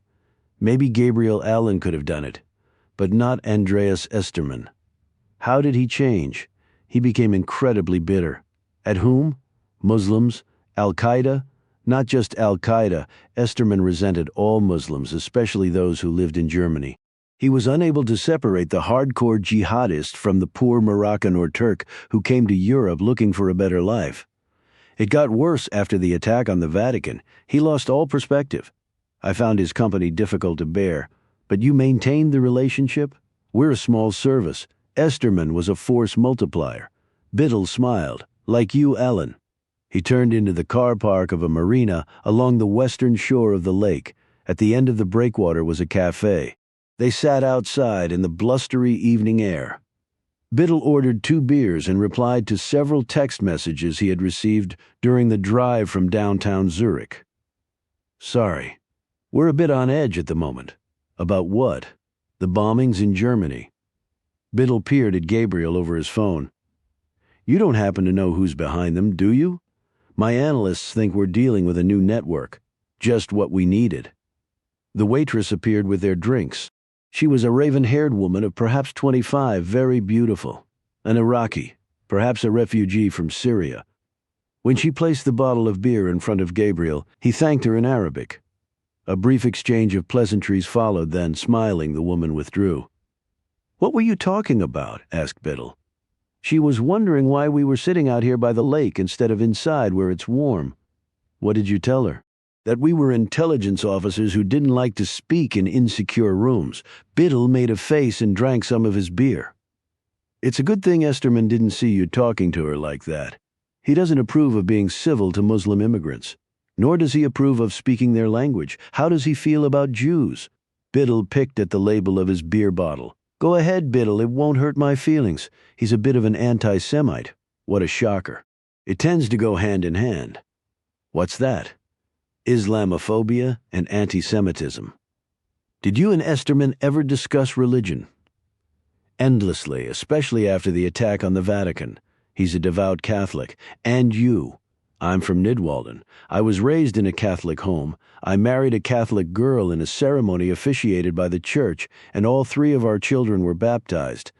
Maybe Gabriel Allon could have done it, but not Andreas Esterman. How did he change? He became incredibly bitter. At whom? Muslims? Al-Qaeda? Not just Al-Qaeda. Esterman resented all Muslims, especially those who lived in Germany. He was unable to separate the hardcore jihadist from the poor Moroccan or Turk who came to Europe looking for a better life. It got worse after the attack on the Vatican. He lost all perspective. I found his company difficult to bear. But you maintained the relationship? We're a small service. Esterman was a force multiplier. Bittel smiled. Like you, Allon. He turned into the car park of a marina along the western shore of the lake. At the end of the breakwater was a cafe. They sat outside in the blustery evening air. Bittel ordered 2 beers and replied to several text messages he had received during the drive from downtown Zurich. "Sorry. We're a bit on edge at the moment." "About what?" "The bombings in Germany." Bittel peered at Gabriel over his phone. "You don't happen to know who's behind them, do you? My analysts think we're dealing with a new network. Just what we needed." The waitress appeared with their drinks. She was a raven-haired woman of perhaps 25, very beautiful. An Iraqi, perhaps a refugee from Syria. When she placed the bottle of beer in front of Gabriel, he thanked her in Arabic. A brief exchange of pleasantries followed, then, smiling, the woman withdrew. "What were you talking about?" asked Bittel. She was wondering why we were sitting out here by the lake instead of inside where it's warm. "What did you tell her?" That we were intelligence officers who didn't like to speak in insecure rooms. Biddle made a face and drank some of his beer. It's a good thing Esterman didn't see you talking to her like that. He doesn't approve of being civil to Muslim immigrants. Nor does he approve of speaking their language. How does he feel about Jews? Biddle picked at the label of his beer bottle. Go ahead, Biddle, it won't hurt my feelings. He's a bit of an anti-Semite. What a shocker. It tends to go hand in hand. What's that? Islamophobia and anti-Semitism. Did you and Esterman ever discuss religion? Endlessly, especially after the attack on the Vatican. He's a devout Catholic. And you. I'm from Nidwalden. I was raised in a Catholic home. I married a Catholic girl in a ceremony officiated by the church, and all 3 of our children were baptized.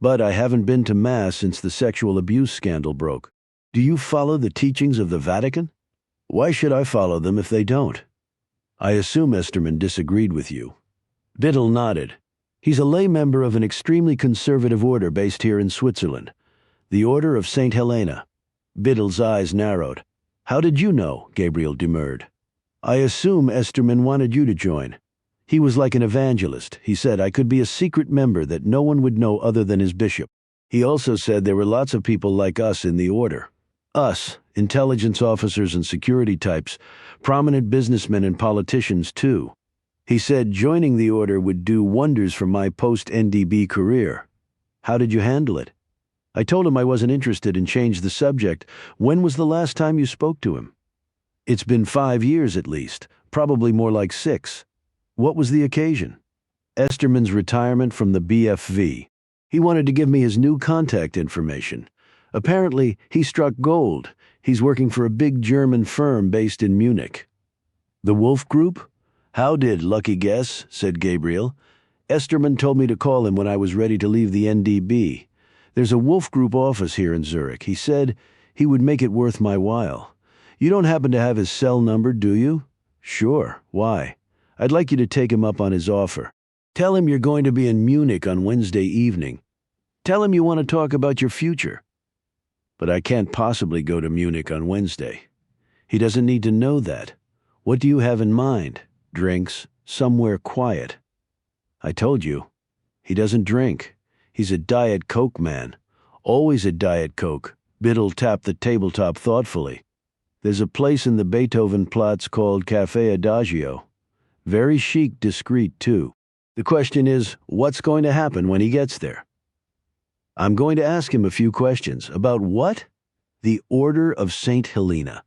But I haven't been to Mass since the sexual abuse scandal broke. Do you follow the teachings of the Vatican? Why should I follow them if they don't? I assume Esterman disagreed with you. Biddle nodded. He's a lay member of an extremely conservative order based here in Switzerland, the Order of St. Helena. Biddle's eyes narrowed. How did you know? Gabriel demurred. I assume Esterman wanted you to join. He was like an evangelist. He said I could be a secret member that no one would know other than his bishop. He also said there were lots of people like us in the order. Us, intelligence officers and security types, prominent businessmen and politicians too. He said joining the order would do wonders for my post-NDB career. How did you handle it? I told him I wasn't interested and changed the subject. When was the last time you spoke to him? It's been 5 years at least, probably more like 6. What was the occasion? Esterman's retirement from the BFV. He wanted to give me his new contact information. Apparently, he struck gold. He's working for a big German firm based in Munich. The Wolf Group? How did, lucky guess, said Gabriel. Esterman told me to call him when I was ready to leave the NDB. There's a Wolf Group office here in Zurich. He said he would make it worth my while. You don't happen to have his cell number, do you? Sure. Why? I'd like you to take him up on his offer. Tell him you're going to be in Munich on Wednesday evening. Tell him you want to talk about your future. But I can't possibly go to Munich on Wednesday. He doesn't need to know that. What do you have in mind? Drinks, somewhere quiet. I told you. He doesn't drink. He's a Diet Coke man. Always a Diet Coke. Biddle tapped the tabletop thoughtfully. There's a place in the Beethovenplatz called Café Adagio. Very chic, discreet, too. The question is, what's going to happen when he gets there? I'm going to ask him a few questions. About what? The Order of St. Helena.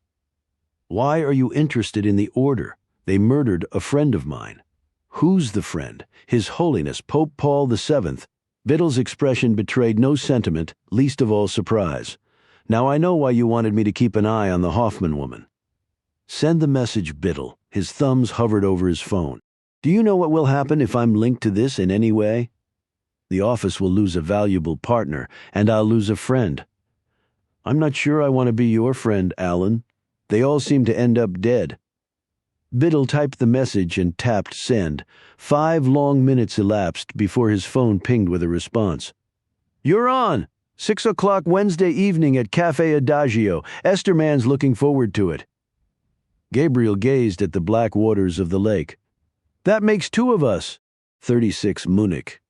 Why are you interested in the order? They murdered a friend of mine. Who's the friend? His Holiness Pope Paul VII. Biddle's expression betrayed no sentiment, least of all surprise. Now I know why you wanted me to keep an eye on the Hoffman woman. Send the message, Biddle. His thumbs hovered over his phone. Do you know what will happen if I'm linked to this in any way? The office will lose a valuable partner, and I'll lose a friend. I'm not sure I want to be your friend, Allon. They all seem to end up dead. Biddle typed the message and tapped send. 5 long minutes elapsed before his phone pinged with a response. You're on! 6 o'clock Wednesday evening at Café Adagio. Esterman's looking forward to it. Gabriel gazed at the black waters of the lake. That makes 2 of us. 36 Munich.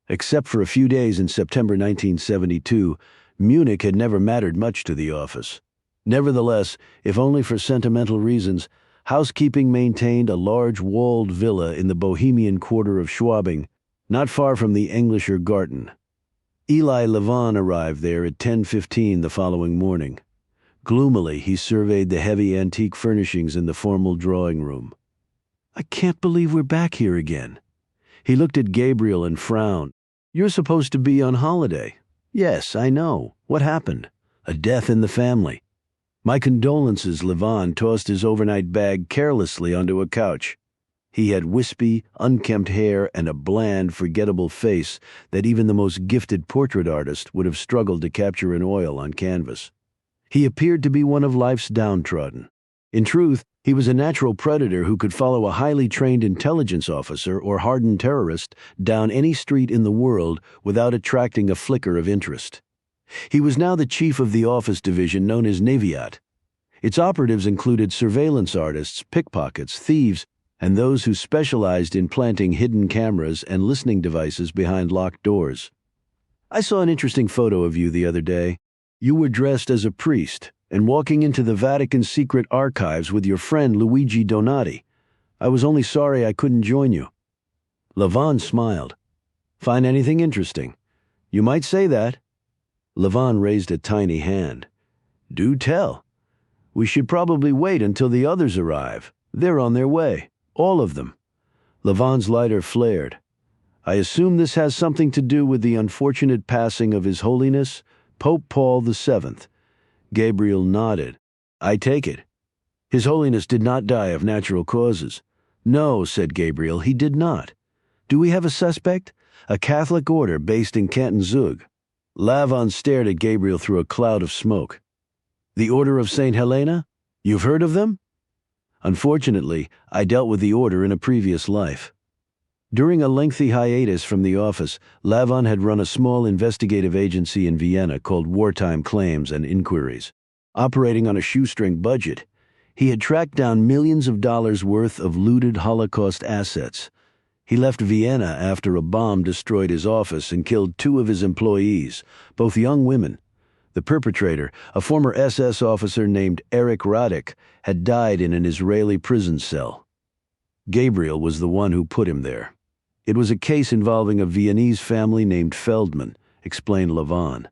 Except for a few days in September 1972, Munich had never mattered much to the office. Nevertheless, if only for sentimental reasons, housekeeping maintained a large walled villa in the bohemian quarter of Schwabing, not far from the Englischer Garten. Eli Levin arrived there at 10:15 the following morning. Gloomily, he surveyed the heavy antique furnishings in the formal drawing room. I can't believe we're back here again. He looked at Gabriel and frowned. You're supposed to be on holiday. Yes, I know. What happened? A death in the family. My condolences. Levin tossed his overnight bag carelessly onto a couch. He had wispy, unkempt hair and a bland, forgettable face that even the most gifted portrait artist would have struggled to capture in oil on canvas. He appeared to be one of life's downtrodden. In truth, he was a natural predator who could follow a highly trained intelligence officer or hardened terrorist down any street in the world without attracting a flicker of interest. He was now the chief of the office division known as Naviat. Its operatives included surveillance artists, pickpockets, thieves, and those who specialized in planting hidden cameras and listening devices behind locked doors. I saw an interesting photo of you the other day. You were dressed as a priest and walking into the Vatican's secret archives with your friend Luigi Donati. I was only sorry I couldn't join you. Levon smiled. Find anything interesting? You might say that. Levon raised a tiny hand. Do tell. We should probably wait until the others arrive. They're on their way. All of them. Levon's lighter flared. I assume this has something to do with the unfortunate passing of His Holiness, Pope Paul VII. Gabriel nodded. I take it. His Holiness did not die of natural causes. No, said Gabriel, he did not. Do we have a suspect? A Catholic order based in Canton Zug. Levon stared at Gabriel through a cloud of smoke. The Order of St. Helena? You've heard of them? Unfortunately, I dealt with the order in a previous life. During a lengthy hiatus from the office, Levon had run a small investigative agency in Vienna called Wartime Claims and Inquiries. Operating on a shoestring budget, he had tracked down millions of dollars worth of looted Holocaust assets. He left Vienna after a bomb destroyed his office and killed 2 of his employees, both young women. The perpetrator, a former SS officer named Erich Radek, had died in an Israeli prison cell. Gabriel was the one who put him there. It was a case involving a Viennese family named Feldman, explained Levon.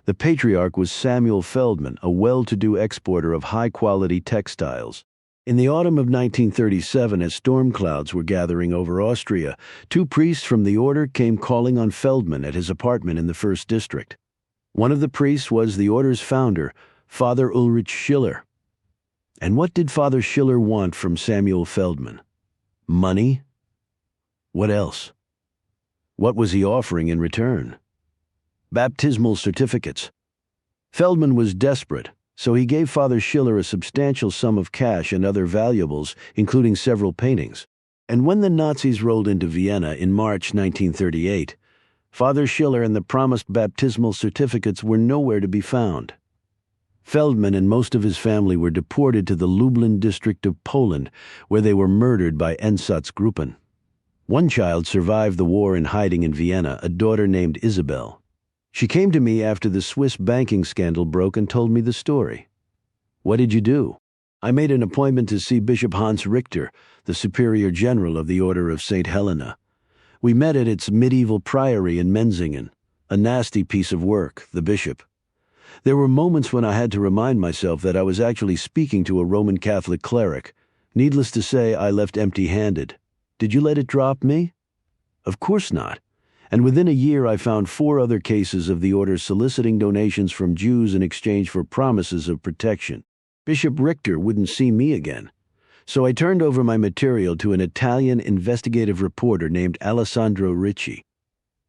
The patriarch was Samuel Feldman, a well-to-do exporter of high-quality textiles. In the autumn of 1937, as storm clouds were gathering over Austria, 2 priests from the order came calling on Feldman at his apartment in the 1st District. One of the priests was the order's founder, Father Ulrich Schiller. And what did Father Schiller want from Samuel Feldman? Money? What else? What was he offering in return? Baptismal certificates. Feldman was desperate, so he gave Father Schiller a substantial sum of cash and other valuables, including several paintings. And when the Nazis rolled into Vienna in March 1938, Father Schiller and the promised baptismal certificates were nowhere to be found. Feldman and most of his family were deported to the Lublin district of Poland, where they were murdered by Einsatzgruppen. One child survived the war in hiding in Vienna, a daughter named Isabel. She came to me after the Swiss banking scandal broke and told me the story. What did you do? I made an appointment to see Bishop Hans Richter, the Superior General of the Order of St. Helena. We met at its medieval priory in Menzingen, a nasty piece of work, the bishop. There were moments when I had to remind myself that I was actually speaking to a Roman Catholic cleric. Needless to say, I left empty-handed. Did you let it drop me? Of course not. And within a year I found 4 other cases of the order soliciting donations from Jews in exchange for promises of protection. Bishop Richter wouldn't see me again. So I turned over my material to an Italian investigative reporter named Alessandro Ricci.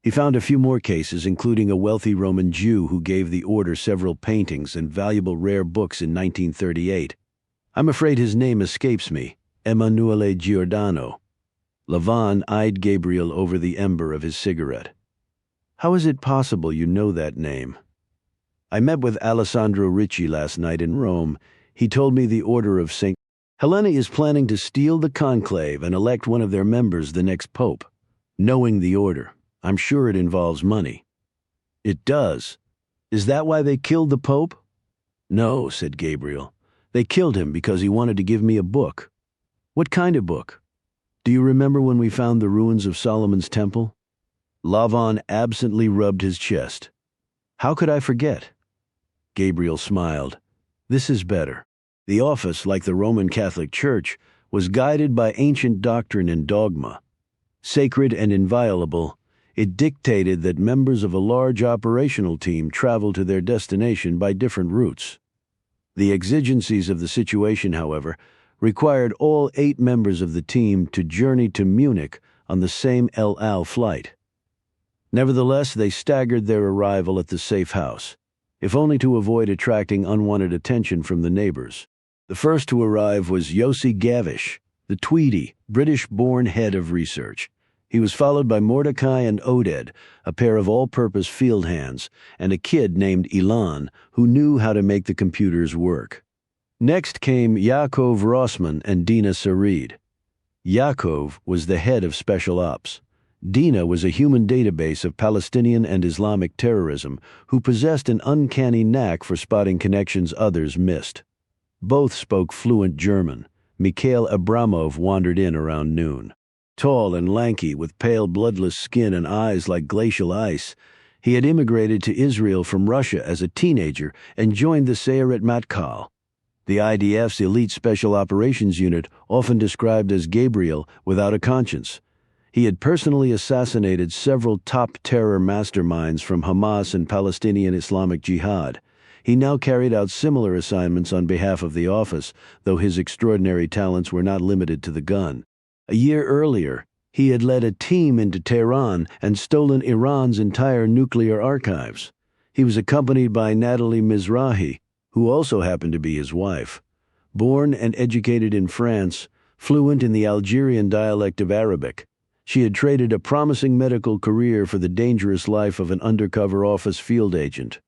He found a few more cases, including a wealthy Roman Jew who gave the order several paintings and valuable rare books in 1938. I'm afraid his name escapes me, Emanuele Giordano. Levon eyed Gabriel over the ember of his cigarette. How is it possible you know that name? I met with Alessandro Ricci last night in Rome. He told me the Order of St. Helena is planning to steal the conclave and elect one of their members the next pope. Knowing the order, I'm sure it involves money. It does. Is that why they killed the pope? No, said Gabriel. They killed him because he wanted to give me a book. What kind of book? Do you remember when we found the ruins of Solomon's temple? Levon absently rubbed his chest. How could I forget? Gabriel smiled. This is better. The office, like the Roman Catholic Church, was guided by ancient doctrine and dogma. Sacred and inviolable, it dictated that members of a large operational team travel to their destination by different routes. The exigencies of the situation, however, required all 8 members of the team to journey to Munich on the same El Al flight. Nevertheless, they staggered their arrival at the safe house, if only to avoid attracting unwanted attention from the neighbors. The first to arrive was Yossi Gavish, the Tweedy, British-born head of research. He was followed by Mordecai and Oded, a pair of all-purpose field hands, and a kid named Ilan, who knew how to make the computers work. Next came Yaakov Rossman and Dina Sarid. Yaakov was the head of Special Ops. Dina was a human database of Palestinian and Islamic terrorism who possessed an uncanny knack for spotting connections others missed. Both spoke fluent German. Mikhail Abramov wandered in around noon. Tall and lanky, with pale, bloodless skin and eyes like glacial ice, he had immigrated to Israel from Russia as a teenager and joined the Sayeret Matkal, the IDF's elite special operations unit, often described as Gabriel without a conscience. He had personally assassinated several top terror masterminds from Hamas and Palestinian Islamic Jihad. He now carried out similar assignments on behalf of the office, though his extraordinary talents were not limited to the gun. A year earlier, he had led a team into Tehran and stolen Iran's entire nuclear archives. He was accompanied by Natalie Mizrahi, who also happened to be his wife. Born and educated in France, fluent in the Algerian dialect of Arabic, she had traded a promising medical career for the dangerous life of an undercover office field agent.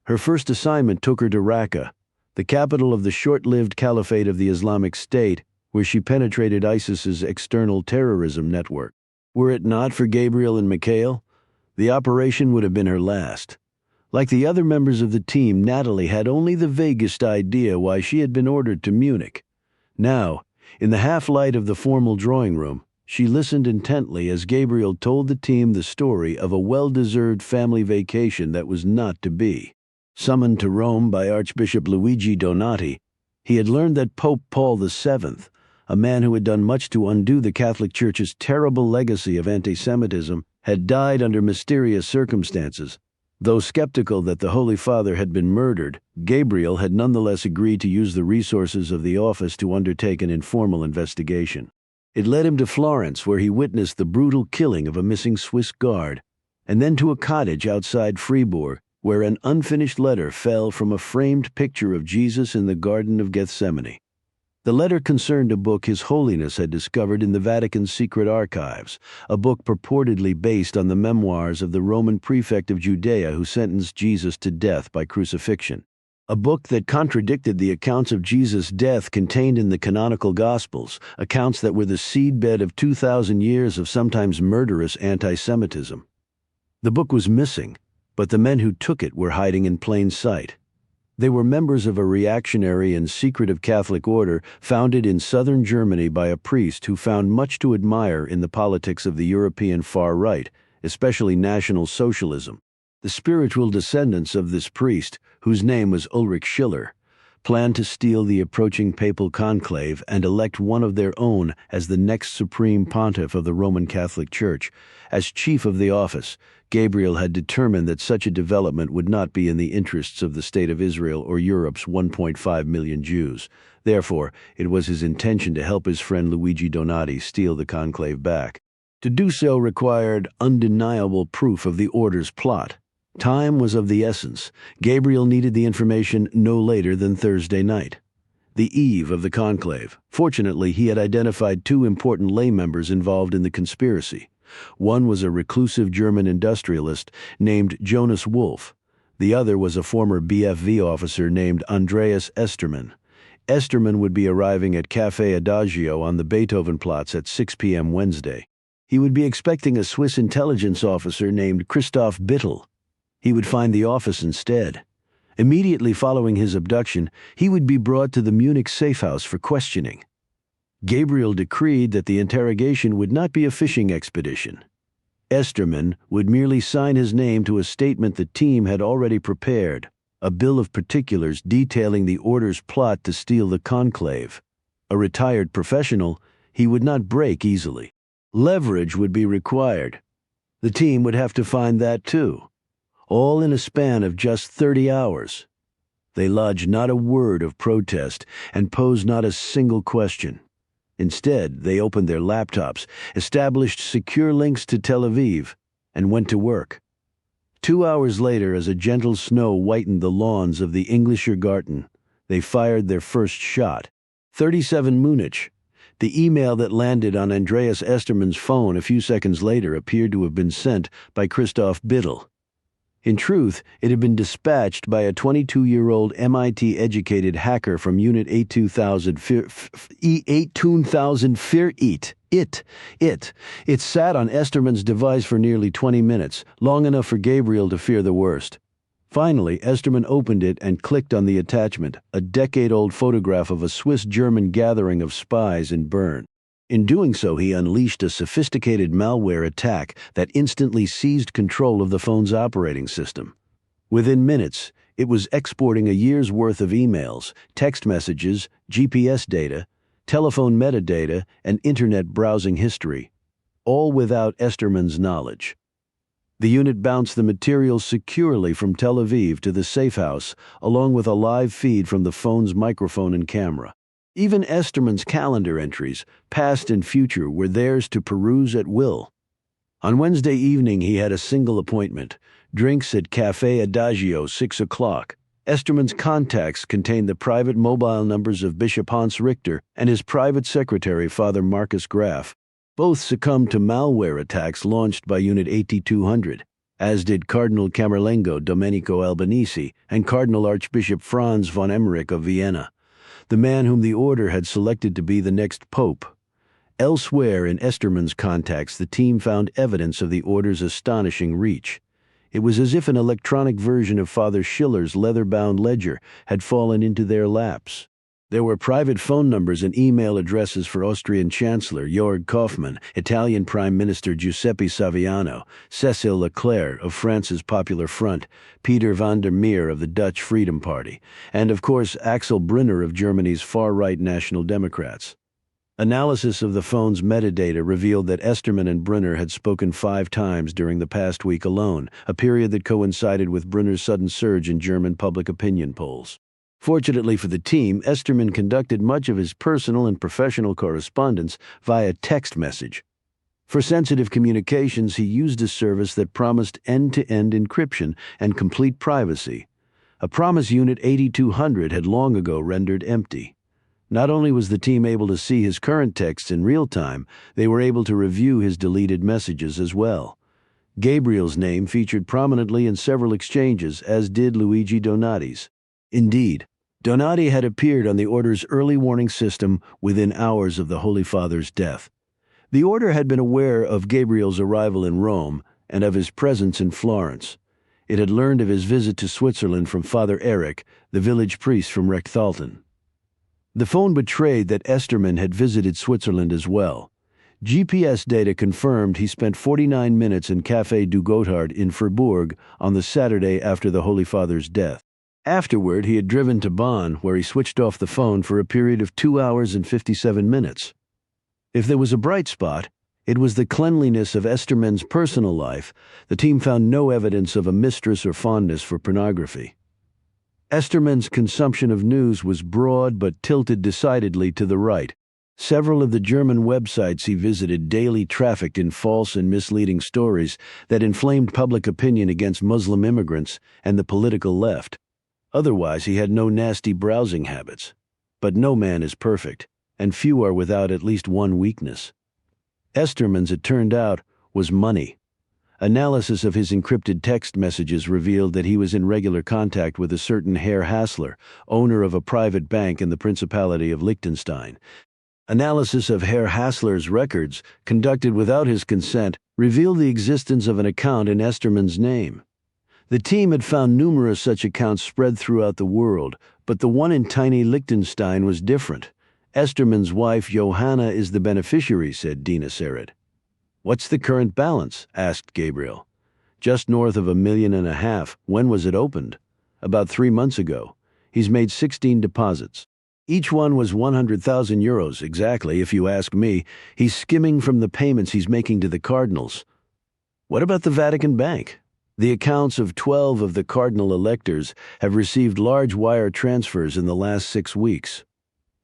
Her first assignment took her to Raqqa, the capital of the short-lived Caliphate of the Islamic State, where she penetrated ISIS's external terrorism network. Were it not for Gabriel and Mikhail, the operation would have been her last. Like the other members of the team, Natalie had only the vaguest idea why she had been ordered to Munich. Now, in the half-light of the formal drawing room, she listened intently as Gabriel told the team the story of a well-deserved family vacation that was not to be. Summoned to Rome by Archbishop Luigi Donati, he had learned that Pope Paul VII, a man who had done much to undo the Catholic Church's terrible legacy of anti-Semitism, had died under mysterious circumstances. Though skeptical that the Holy Father had been murdered, Gabriel had nonetheless agreed to use the resources of the office to undertake an informal investigation. It led him to Florence, where he witnessed the brutal killing of a missing Swiss guard, and then to a cottage outside Fribourg, where an unfinished letter fell from a framed picture of Jesus in the Garden of Gethsemane. The letter concerned a book His Holiness had discovered in the Vatican's secret archives, a book purportedly based on the memoirs of the Roman prefect of Judea who sentenced Jesus to death by crucifixion. A book that contradicted the accounts of Jesus' death contained in the canonical Gospels, accounts that were the seedbed of 2,000 years of sometimes murderous anti-Semitism. The book was missing, but the men who took it were hiding in plain sight. They were members of a reactionary and secretive Catholic order founded in southern Germany by a priest who found much to admire in the politics of the European far right, especially National Socialism. The spiritual descendants of this priest, whose name was Ulrich Schiller, planned to steal the approaching papal conclave and elect one of their own as the next supreme pontiff of the Roman Catholic Church. As chief of the office, Gabriel had determined that such a development would not be in the interests of the State of Israel or Europe's 1.5 million Jews. Therefore, it was his intention to help his friend Luigi Donati steal the conclave back. To do so required undeniable proof of the order's plot. Time was of the essence. Gabriel needed the information no later than Thursday night, the eve of the conclave. Fortunately, he had identified two important lay members involved in the conspiracy. One was a reclusive German industrialist named Jonas Wolf. The other was a former BFV officer named Andreas Estermann. Estermann would be arriving at Café Adagio on the Beethovenplatz at 6 p.m. Wednesday. He would be expecting a Swiss intelligence officer named Christoph Bittel. He would find the office instead. Immediately following his abduction, he would be brought to the Munich safe house for questioning. Gabriel decreed that the interrogation would not be a fishing expedition. Estermann would merely sign his name to a statement the team had already prepared, a bill of particulars detailing the order's plot to steal the conclave. A retired professional, he would not break easily. Leverage would be required. The team would have to find that too, all in a span of just 30 hours. They lodged not a word of protest and posed not a single question. Instead, they opened their laptops, established secure links to Tel Aviv, and went to work. 2 hours later, as a gentle snow whitened the lawns of the Englischer Garten, they fired their first shot. 37 Munich. The email that landed on Andreas Estermann's phone a few seconds later appeared to have been sent by Christoph Bittel. In truth, it had been dispatched by a 22-year-old MIT-educated hacker from Unit 82000 Fear Eat. It sat on Esterman's device for nearly 20 minutes, long enough for Gabriel to fear the worst. Finally, Esterman opened it and clicked on the attachment, a decade-old photograph of a Swiss-German gathering of spies in Bern. In doing so, he unleashed a sophisticated malware attack that instantly seized control of the phone's operating system. Within minutes, it was exporting a year's worth of emails, text messages, GPS data, telephone metadata, and internet browsing history, all without Esterman's knowledge. The unit bounced the materials securely from Tel Aviv to the safe house, along with a live feed from the phone's microphone and camera. Even Esterman's calendar entries, past and future, were theirs to peruse at will. On Wednesday evening, he had a single appointment: drinks at Café Adagio, 6 o'clock. Esterman's contacts contained the private mobile numbers of Bishop Hans Richter and his private secretary, Father Marcus Graf. Both succumbed to malware attacks launched by Unit 8200, as did Cardinal Camerlengo Domenico Albanese and Cardinal Archbishop Franz von Emmerich of Vienna, the man whom the order had selected to be the next pope. Elsewhere in Esterman's contacts, the team found evidence of the order's astonishing reach. It was as if an electronic version of Father Schiller's leather-bound ledger had fallen into their laps. There were private phone numbers and email addresses for Austrian Chancellor Georg Kaufmann, Italian Prime Minister Giuseppe Saviano, Cécile Leclerc of France's Popular Front, Peter van der Meer of the Dutch Freedom Party, and of course Axel Brunner of Germany's far-right National Democrats. Analysis of the phone's metadata revealed that Esterman and Brunner had spoken 5 times during the past week alone, a period that coincided with Brunner's sudden surge in German public opinion polls. Fortunately for the team, Esterman conducted much of his personal and professional correspondence via text message. For sensitive communications, he used a service that promised end-to-end encryption and complete privacy, a promise Unit 8200 had long ago rendered empty. Not only was the team able to see his current texts in real time, they were able to review his deleted messages as well. Gabriel's name featured prominently in several exchanges, as did Luigi Donati's. Indeed, Donati had appeared on the order's early warning system within hours of the Holy Father's death. The order had been aware of Gabriel's arrival in Rome and of his presence in Florence. It had learned of his visit to Switzerland from Father Eric, the village priest from Rechthalten. The phone betrayed that Esterman had visited Switzerland as well. GPS data confirmed he spent 49 minutes in Café du Gotthard in Freiburg on the Saturday after the Holy Father's death. Afterward, he had driven to Bonn, where he switched off the phone for a period of 2 hours and 57 minutes. If there was a bright spot, it was the cleanliness of Esterman's personal life. The team found no evidence of a mistress or fondness for pornography. Esterman's consumption of news was broad but tilted decidedly to the right. Several of the German websites he visited daily trafficked in false and misleading stories that inflamed public opinion against Muslim immigrants and the political left. Otherwise, he had no nasty browsing habits. But no man is perfect, and few are without at least one weakness. Esterman's, it turned out, was money. Analysis of his encrypted text messages revealed that he was in regular contact with a certain Herr Hassler, owner of a private bank in the Principality of Liechtenstein. Analysis of Herr Hassler's records, conducted without his consent, revealed the existence of an account in Esterman's name. The team had found numerous such accounts spread throughout the world, but the one in tiny Liechtenstein was different. Esterman's wife, Johanna, is the beneficiary, said Dina Serid. What's the current balance? Asked Gabriel. Just north of $1.5 million. When was it opened? About 3 months ago. He's made 16 deposits. Each one was 100,000 euros, exactly, if you ask me. He's skimming from the payments he's making to the cardinals. What about the Vatican Bank? The accounts of 12 of the cardinal electors have received large wire transfers in the last 6 weeks.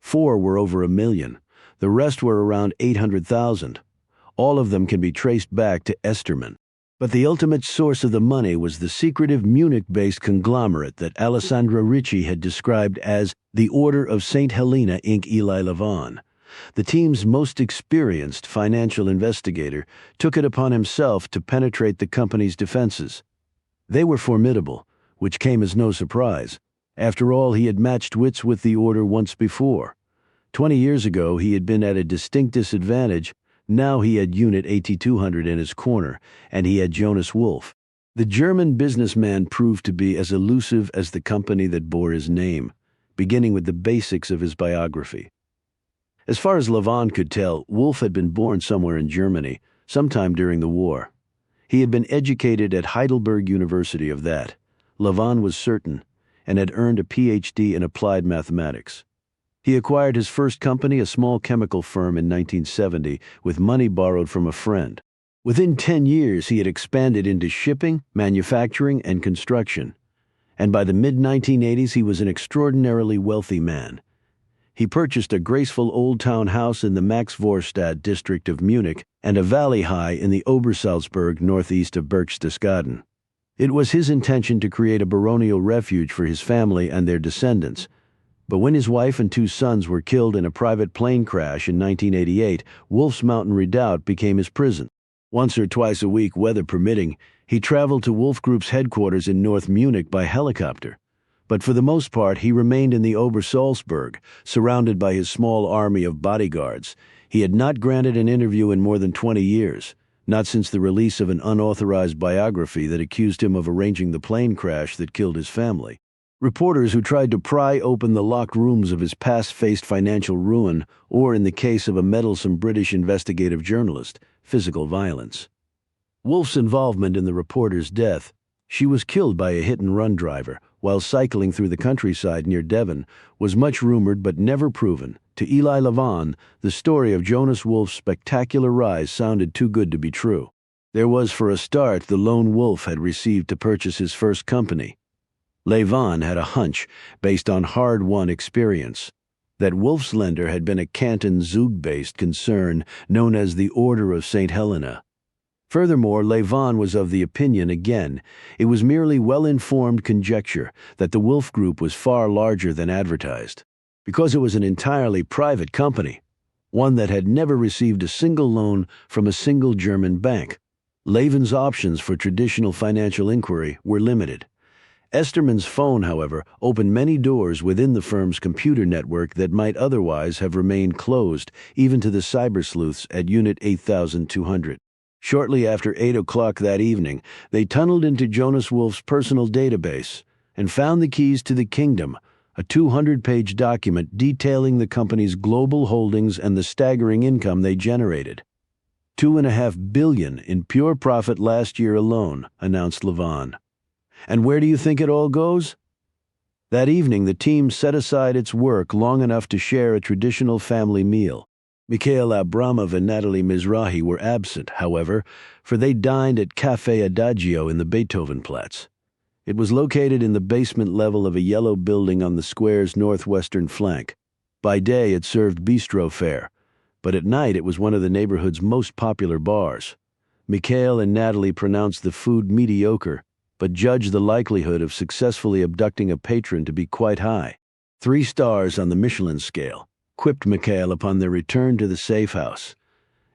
4 were over $1 million. The rest were around 800,000. All of them can be traced back to Esterman. But the ultimate source of the money was the secretive Munich-based conglomerate that Alessandro Ricci had described as the Order of St. Helena Inc. Eli Levon. The team's most experienced financial investigator took it upon himself to penetrate the company's defenses. They were formidable, which came as no surprise. After all, he had matched wits with the order once before. 20 years ago, he had been at a distinct disadvantage. Now he had Unit 8200 in his corner, and he had Jonas Wolf. The German businessman proved to be as elusive as the company that bore his name, beginning with the basics of his biography. As far as Levon could tell, Wolf had been born somewhere in Germany, sometime during the war. He had been educated at Heidelberg University of that, Levon was certain, and had earned a Ph.D. in applied mathematics. He acquired his first company, a small chemical firm, in 1970 with money borrowed from a friend. Within 10 years, he had expanded into shipping, manufacturing, and construction. And by the mid-1980s, he was an extraordinarily wealthy man. He purchased a graceful old-town house in the Maxvorstadt district of Munich and a valley high in the Obersalzberg northeast of Berchtesgaden. It was his intention to create a baronial refuge for his family and their descendants. But when his wife and 2 sons were killed in a private plane crash in 1988, Wolf's Mountain Redoubt became his prison. Once or twice a week, weather permitting, he traveled to Wolf Group's headquarters in North Munich by helicopter. But for the most part, he remained in the Obersalzberg, surrounded by his small army of bodyguards. He had not granted an interview in more than 20 years, not since the release of an unauthorized biography that accused him of arranging the plane crash that killed his family. Reporters who tried to pry open the locked rooms of his past faced financial ruin, or in the case of a meddlesome British investigative journalist, physical violence. Wolf's involvement in the reporter's death, she was killed by a hit-and-run driver while cycling through the countryside near Devon, was much rumored but never proven. To Eli Levon, the story of Jonas Wolf's spectacular rise sounded too good to be true. There was, for a start, the lone Wolf had received to purchase his first company. Levon had a hunch, based on hard-won experience, that Wolf's lender had been a Canton Zug-based concern known as the Order of St. Helena. Furthermore, Levon was of the opinion, again, it was merely well-informed conjecture that the Wolf Group was far larger than advertised, because it was an entirely private company, one that had never received a single loan from a single German bank. Levon's options for traditional financial inquiry were limited. Esterman's phone, however, opened many doors within the firm's computer network that might otherwise have remained closed, even to the cyber sleuths at Unit 8200. Shortly after 8 o'clock that evening, they tunneled into Jonas Wolf's personal database and found the keys to the kingdom, a 200-page document detailing the company's global holdings and the staggering income they generated. $2.5 billion in pure profit last year alone, announced Levon. And where do you think it all goes? That evening, the team set aside its work long enough to share a traditional family meal. Mikhail Abramov and Natalie Mizrahi were absent, however, for they dined at Café Adagio in the Beethovenplatz. It was located in the basement level of a yellow building on the square's northwestern flank. By day, it served bistro fare, but at night it was one of the neighborhood's most popular bars. Mikhail and Natalie pronounced the food mediocre, but judged the likelihood of successfully abducting a patron to be quite high. 3 stars on the Michelin scale, quipped Mikhail upon their return to the safe house.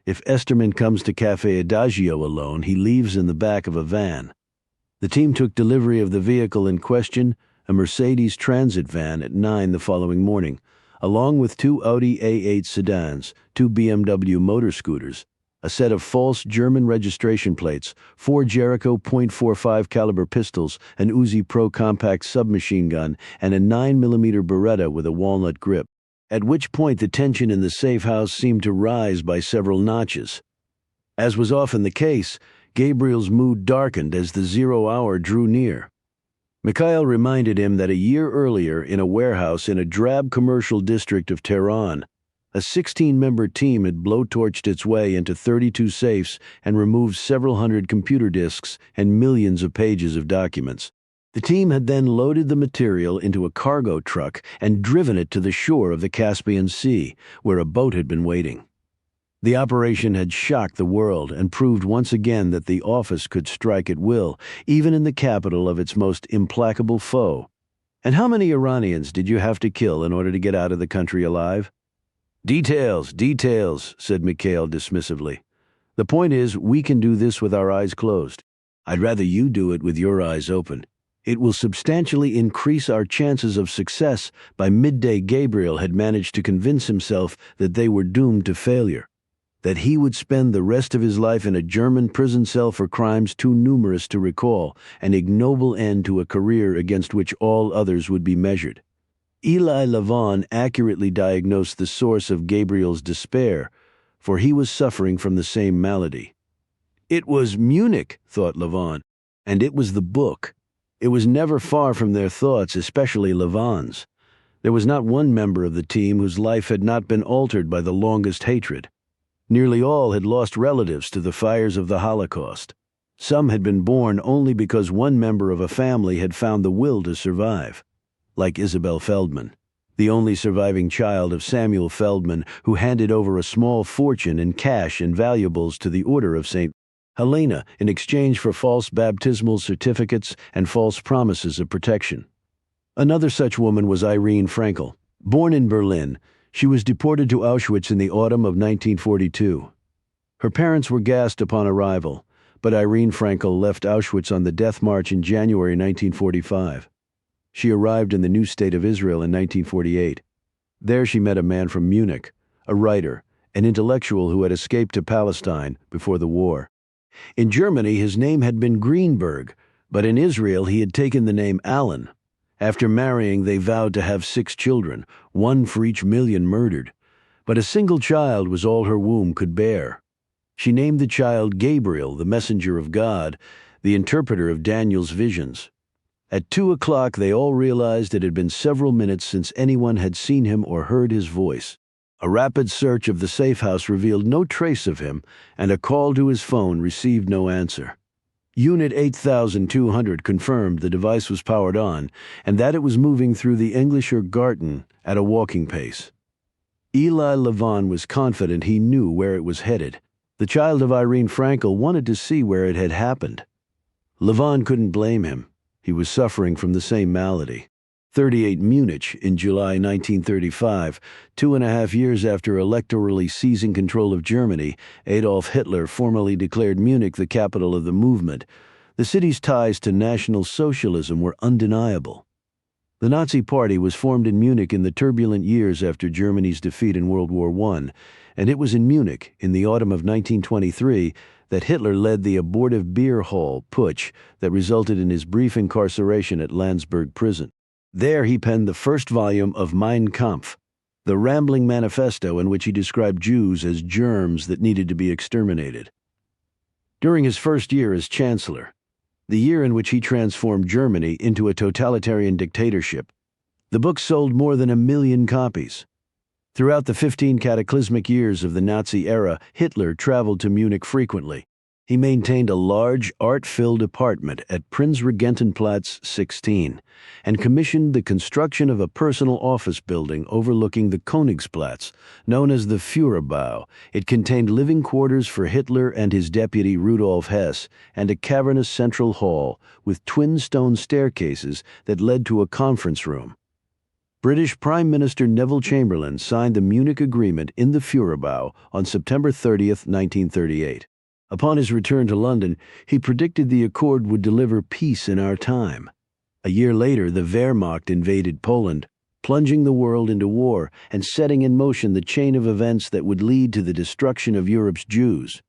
If Esterman comes to Café Adagio alone, he leaves in the back of a van. The team took delivery of the vehicle in question, a Mercedes Transit van, at 9 the following morning, along with 2 Audi A8 sedans, 2 BMW motor scooters, a set of false German registration plates, 4 Jericho .45 caliber pistols, an Uzi Pro compact submachine gun, and a 9mm Beretta with a walnut grip. At which point the tension in the safe house seemed to rise by several notches. As was often the case, Gabriel's mood darkened as the 0 hour drew near. Mikhail reminded him that a year earlier, in a warehouse in a drab commercial district of Tehran, a 16-member team had blowtorched its way into 32 safes and removed several hundred computer disks and millions of pages of documents. The team had then loaded the material into a cargo truck and driven it to the shore of the Caspian Sea, where a boat had been waiting. The operation had shocked the world and proved once again that the office could strike at will, even in the capital of its most implacable foe. And how many Iranians did you have to kill in order to get out of the country alive? Details, said Mikhail dismissively. The point is, we can do this with our eyes closed. I'd rather you do it with your eyes open. It will substantially increase our chances of success. By midday, Gabriel had managed to convince himself that they were doomed to failure, that he would spend the rest of his life in a German prison cell for crimes too numerous to recall, an ignoble end to a career against which all others would be measured. Eli Lavon accurately diagnosed the source of Gabriel's despair, for he was suffering from the same malady. It was Munich, thought Lavon, and it was the book. It was never far from their thoughts, especially Lavon's. There was not one member of the team whose life had not been altered by the longest hatred. Nearly all had lost relatives to the fires of the Holocaust. Some had been born only because one member of a family had found the will to survive, like Isabel Feldman, the only surviving child of Samuel Feldman, who handed over a small fortune in cash and valuables to the Order of St. Helena in exchange for false baptismal certificates and false promises of protection. Another such woman was Irene Frankel. Born in Berlin, she was deported to Auschwitz in the autumn of 1942. Her parents were gassed upon arrival, but Irene Frankel left Auschwitz on the death march in January 1945. She arrived in the new state of Israel in 1948. There she met a man from Munich, a writer, an intellectual who had escaped to Palestine before the war. In Germany, his name had been Greenberg, but in Israel he had taken the name Allon. After marrying, they vowed to have 6 children, 1 for each million murdered. But a single child was all her womb could bear. She named the child Gabriel, the messenger of God, the interpreter of Daniel's visions. At 2 o'clock, they all realized it had been several minutes since anyone had seen him or heard his voice. A rapid search of the safe house revealed no trace of him, and a call to his phone received no answer. Unit 8200 confirmed the device was powered on, and that it was moving through the Englischer Garten at a walking pace. Eli Lavon was confident he knew where it was headed. The child of Irene Frankel wanted to see where it had happened. Lavon couldn't blame him. He was suffering from the same malady. 38 Munich in July 1935, 2.5 years after electorally seizing control of Germany, Adolf Hitler formally declared Munich the capital of the movement. The city's ties to National Socialism were undeniable. The Nazi Party was formed in Munich in the turbulent years after Germany's defeat in World War I, and it was in Munich, in the autumn of 1923, that Hitler led the abortive beer hall putsch that resulted in his brief incarceration at Landsberg prison. There he penned the first volume of Mein Kampf, the rambling manifesto in which he described Jews as germs that needed to be exterminated. During his first year as chancellor, the year in which he transformed Germany into a totalitarian dictatorship, the book sold more than 1 million copies. Throughout the 15 cataclysmic years of the Nazi era, Hitler traveled to Munich frequently. He maintained a large, art-filled apartment at Prinzregentenplatz 16 and commissioned the construction of a personal office building overlooking the Königsplatz, known as the Führerbau. It contained living quarters for Hitler and his deputy Rudolf Hess and a cavernous central hall with twin stone staircases that led to a conference room. British Prime Minister Neville Chamberlain signed the Munich Agreement in the Führerbau on September 30, 1938. Upon his return to London, he predicted the accord would deliver peace in our time. A year later, the Wehrmacht invaded Poland, plunging the world into war and setting in motion the chain of events that would lead to the destruction of Europe's Jews.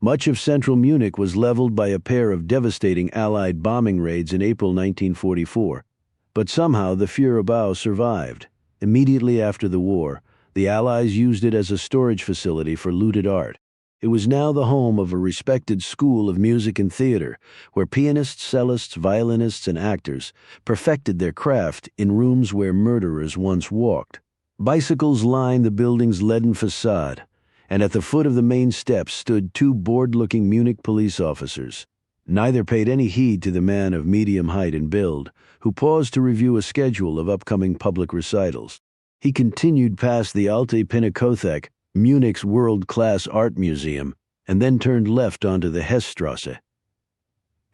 Much of central Munich was leveled by a pair of devastating Allied bombing raids in April 1944. But somehow the Führerbau survived. Immediately after the war, the Allies used it as a storage facility for looted art. It was now the home of a respected school of music and theater, where pianists, cellists, violinists, and actors perfected their craft in rooms where murderers once walked. Bicycles lined the building's leaden facade, and at the foot of the main steps stood 2 bored-looking Munich police officers. Neither paid any heed to the man of medium height and build, who paused to review a schedule of upcoming public recitals. He continued past the Alte Pinakothek, Munich's world-class art museum, and then turned left onto the Hessstrasse.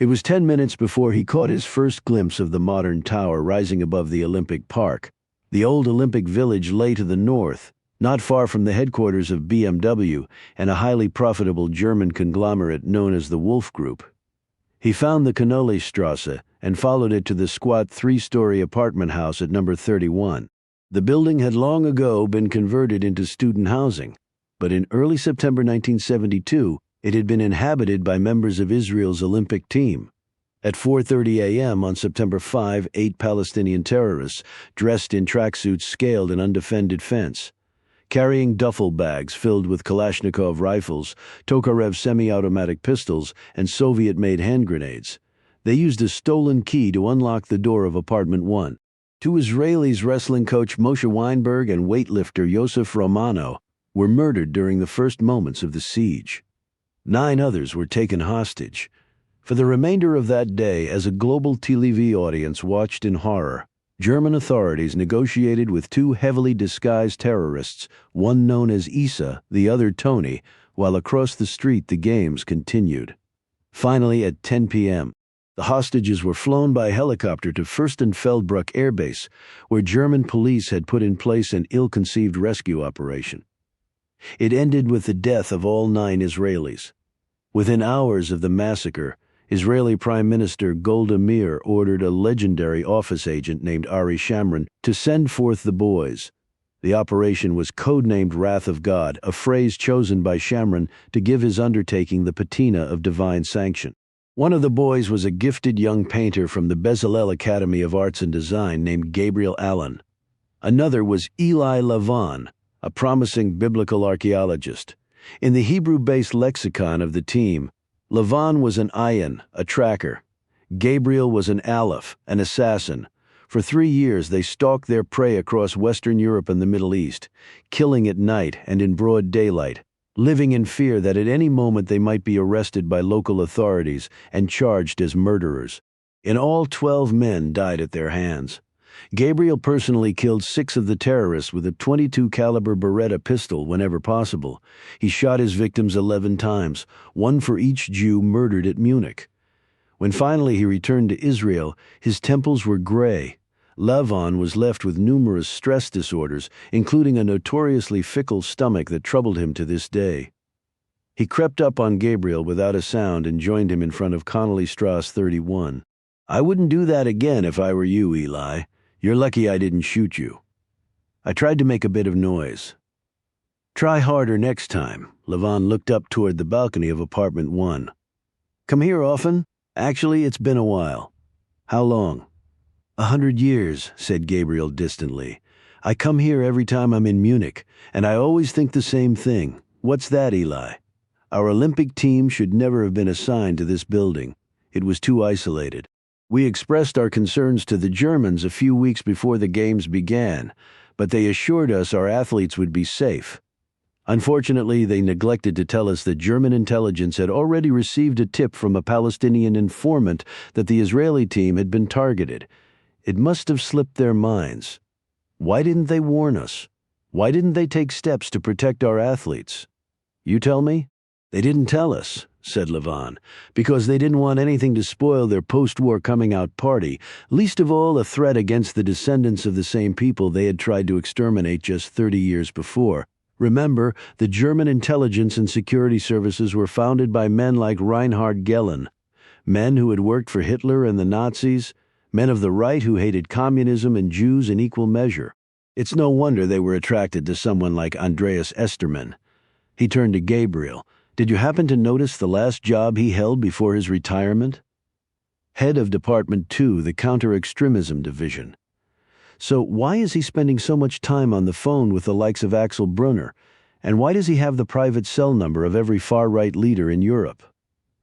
It was 10 minutes before he caught his first glimpse of the modern tower rising above the Olympic Park. The old Olympic Village lay to the north, not far from the headquarters of BMW and a highly profitable German conglomerate known as the Wolf Group. He found the Cannoli and followed it to the squat three-story apartment house at number 31. The building had long ago been converted into student housing, but in early September 1972, it had been inhabited by members of Israel's Olympic team. At 4:30 a.m. on September 5, 8 Palestinian terrorists, dressed in tracksuits, scaled an undefended fence. Carrying duffel bags filled with Kalashnikov rifles, Tokarev semi-automatic pistols, and Soviet-made hand grenades, they used a stolen key to unlock the door of apartment 1. Two Israelis, wrestling coach Moshe Weinberg and weightlifter Yosef Romano, were murdered during the first moments of the siege. 9 others were taken hostage. For the remainder of that day, as a global TV audience watched in horror, German authorities negotiated with 2 heavily disguised terrorists, one known as Isa, the other Tony, while across the street the games continued. Finally, at 10 p.m., the hostages were flown by helicopter to Fürstenfeldbruck Air Base, where German police had put in place an ill-conceived rescue operation. It ended with the death of all 9 Israelis. Within hours of the massacre, Israeli Prime Minister Golda Meir ordered a legendary office agent named Ari Shamron to send forth the boys. The operation was codenamed Wrath of God, a phrase chosen by Shamron to give his undertaking the patina of divine sanction. One of the boys was a gifted young painter from the Bezalel Academy of Arts and Design named Gabriel Allon. Another was Eli Lavon, a promising biblical archaeologist. In the Hebrew-based lexicon of the team, Lavon was an ayin, a tracker. Gabriel was an aleph, an assassin. For 3 years they stalked their prey across Western Europe and the Middle East, killing at night and in broad daylight, living in fear that at any moment they might be arrested by local authorities and charged as murderers. In all, 12 men died at their hands. Gabriel personally killed 6 of the terrorists with a .22 caliber Beretta pistol whenever possible. He shot his victims 11 times, one for each Jew murdered at Munich. When finally he returned to Israel, his temples were gray. Lavon was left with numerous stress disorders, including a notoriously fickle stomach that troubled him to this day. He crept up on Gabriel without a sound and joined him in front of Connolly-Strasse 31. "I wouldn't do that again if I were you, Eli. You're lucky I didn't shoot you." I tried to make a bit of noise. "Try harder next time." Lavon looked up toward the balcony of apartment 1. "Come here often?" "Actually, it's been a while." "How long?" 100 years, said Gabriel distantly. "I come here every time I'm in Munich, and I always think the same thing. What's that, Eli? Our Olympic team should never have been assigned to this building. It was too isolated. We expressed our concerns to the Germans a few weeks before the games began, but they assured us our athletes would be safe. Unfortunately, they neglected to tell us that German intelligence had already received a tip from a Palestinian informant that the Israeli team had been targeted. It must have slipped their minds. Why didn't they warn us? Why didn't they take steps to protect our athletes? You tell me?" "They didn't tell us," said Lavon, "because they didn't want anything to spoil their post-war coming-out party, least of all a threat against the descendants of the same people they had tried to exterminate just 30 years before. Remember, the German intelligence and security services were founded by men like Reinhard Gehlen, men who had worked for Hitler and the Nazis, men of the right who hated communism and Jews in equal measure. It's no wonder they were attracted to someone like Andreas Estermann." He turned to Gabriel. "Did you happen to notice the last job he held before his retirement?" "Head of Department 2, the Counter-Extremism Division." "So why is he spending so much time on the phone with the likes of Axel Brunner? And why does he have the private cell number of every far-right leader in Europe?"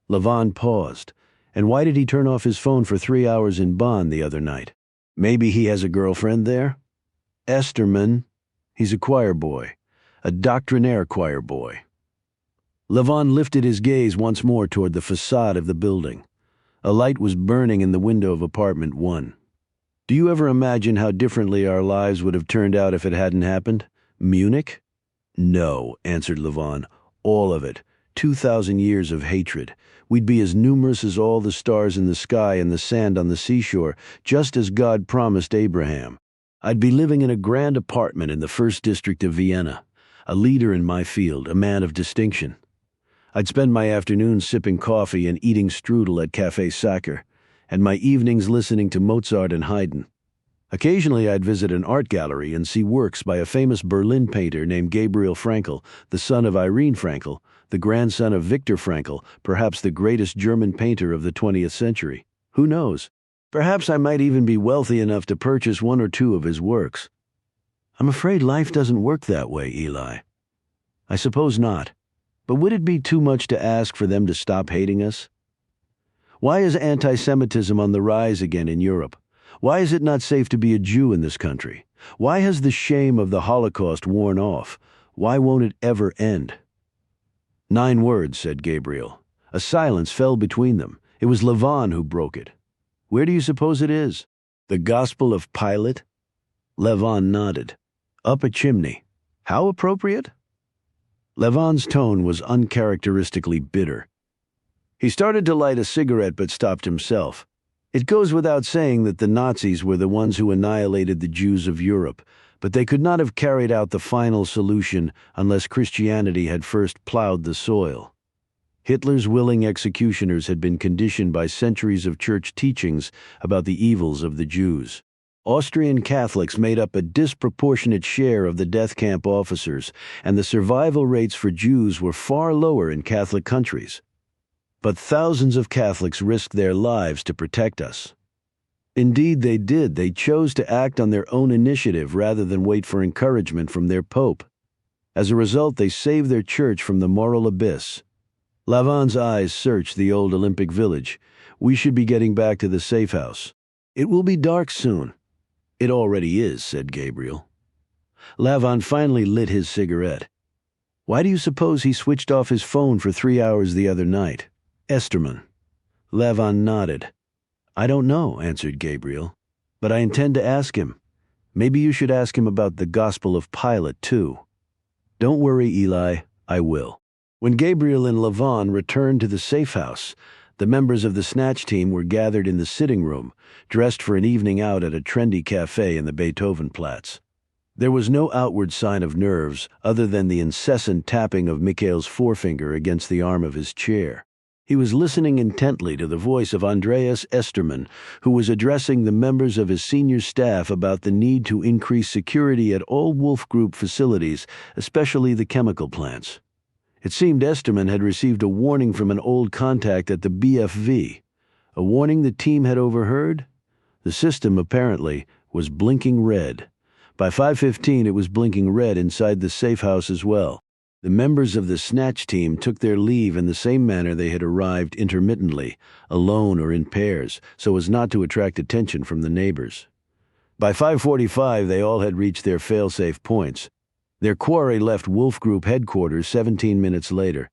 Lavon paused. "And why did he turn off his phone for 3 hours in Bonn the other night? Maybe he has a girlfriend there?" "Estermann. He's a choir boy. A doctrinaire choir boy." Lavon lifted his gaze once more toward the facade of the building. A light was burning in the window of apartment 1. "Do you ever imagine how differently our lives would have turned out if it hadn't happened? Munich?" "No," answered Lavon. "All of it. 2,000 years of hatred. We'd be as numerous as all the stars in the sky and the sand on the seashore, just as God promised Abraham. I'd be living in a grand apartment in the first district of Vienna, a leader in my field, a man of distinction. I'd spend my afternoons sipping coffee and eating strudel at Café Sacher, and my evenings listening to Mozart and Haydn. Occasionally I'd visit an art gallery and see works by a famous Berlin painter named Gabriel Frankl, the son of Irene Frankl, the grandson of Viktor Frankl, perhaps the greatest German painter of the 20th century. Who knows? Perhaps I might even be wealthy enough to purchase one or two of his works. I'm afraid life doesn't work that way, Eli. I suppose not. But would it be too much to ask for them to stop hating us? Why is anti-Semitism on the rise again in Europe? Why is it not safe to be a Jew in this country? Why has the shame of the Holocaust worn off? Why won't it ever end? 9 words, said Gabriel. A silence fell between them. It was Levon who broke it. Where do you suppose it is? The Gospel of Pilate? Levon nodded. Up a chimney. How appropriate? Levon's tone was uncharacteristically bitter. He started to light a cigarette but stopped himself. It goes without saying that the Nazis were the ones who annihilated the Jews of Europe, but they could not have carried out the final solution unless Christianity had first plowed the soil. Hitler's willing executioners had been conditioned by centuries of church teachings about the evils of the Jews. Austrian Catholics made up a disproportionate share of the death camp officers, and the survival rates for Jews were far lower in Catholic countries. But thousands of Catholics risked their lives to protect us. Indeed, they did. They chose to act on their own initiative rather than wait for encouragement from their pope. As a result, they saved their church from the moral abyss. Levon's eyes searched the old Olympic village. We should be getting back to the safe house. It will be dark soon. It already is, said Gabriel. Levon finally lit his cigarette. Why do you suppose he switched off his phone for 3 hours the other night? Esterman. Levon nodded. I don't know, answered Gabriel, but I intend to ask him. Maybe you should ask him about the Gospel of Pilate, too. Don't worry, Eli, I will. When Gabriel and Levon returned to the safe house, the members of the snatch team were gathered in the sitting room, dressed for an evening out at a trendy cafe in the Beethovenplatz. There was no outward sign of nerves other than the incessant tapping of Mikhail's forefinger against the arm of his chair. He was listening intently to the voice of Andreas Esterman, who was addressing the members of his senior staff about the need to increase security at all Wolf Group facilities, especially the chemical plants. It seemed Esterman had received a warning from an old contact at the BFV, a warning the team had overheard. The system, apparently, was blinking red. By 5:15 it was blinking red inside the safe house as well. The members of the snatch team took their leave in the same manner they had arrived, intermittently, alone or in pairs, so as not to attract attention from the neighbors. By 5:45 they all had reached their fail-safe points. Their quarry left Wolf Group headquarters 17 minutes later.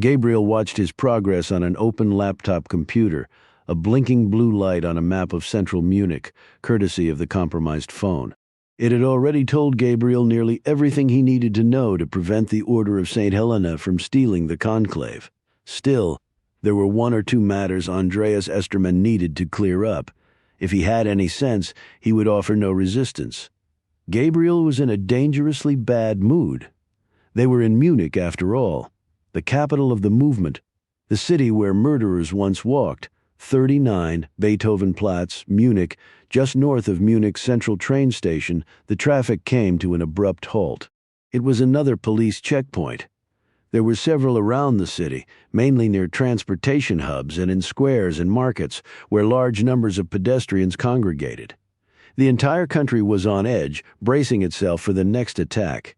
Gabriel watched his progress on an open laptop computer, a blinking blue light on a map of central Munich, courtesy of the compromised phone. It had already told Gabriel nearly everything he needed to know to prevent the Order of St. Helena from stealing the conclave. Still, there were 1 or 2 matters Andreas Esterman needed to clear up. If he had any sense, he would offer no resistance. Gabriel was in a dangerously bad mood. They were in Munich, after all, the capital of the movement, the city where murderers once walked, 39 Beethovenplatz, Munich. Just north of Munich's central train station, the traffic came to an abrupt halt. It was another police checkpoint. There were several around the city, mainly near transportation hubs and in squares and markets, where large numbers of pedestrians congregated. The entire country was on edge, bracing itself for the next attack.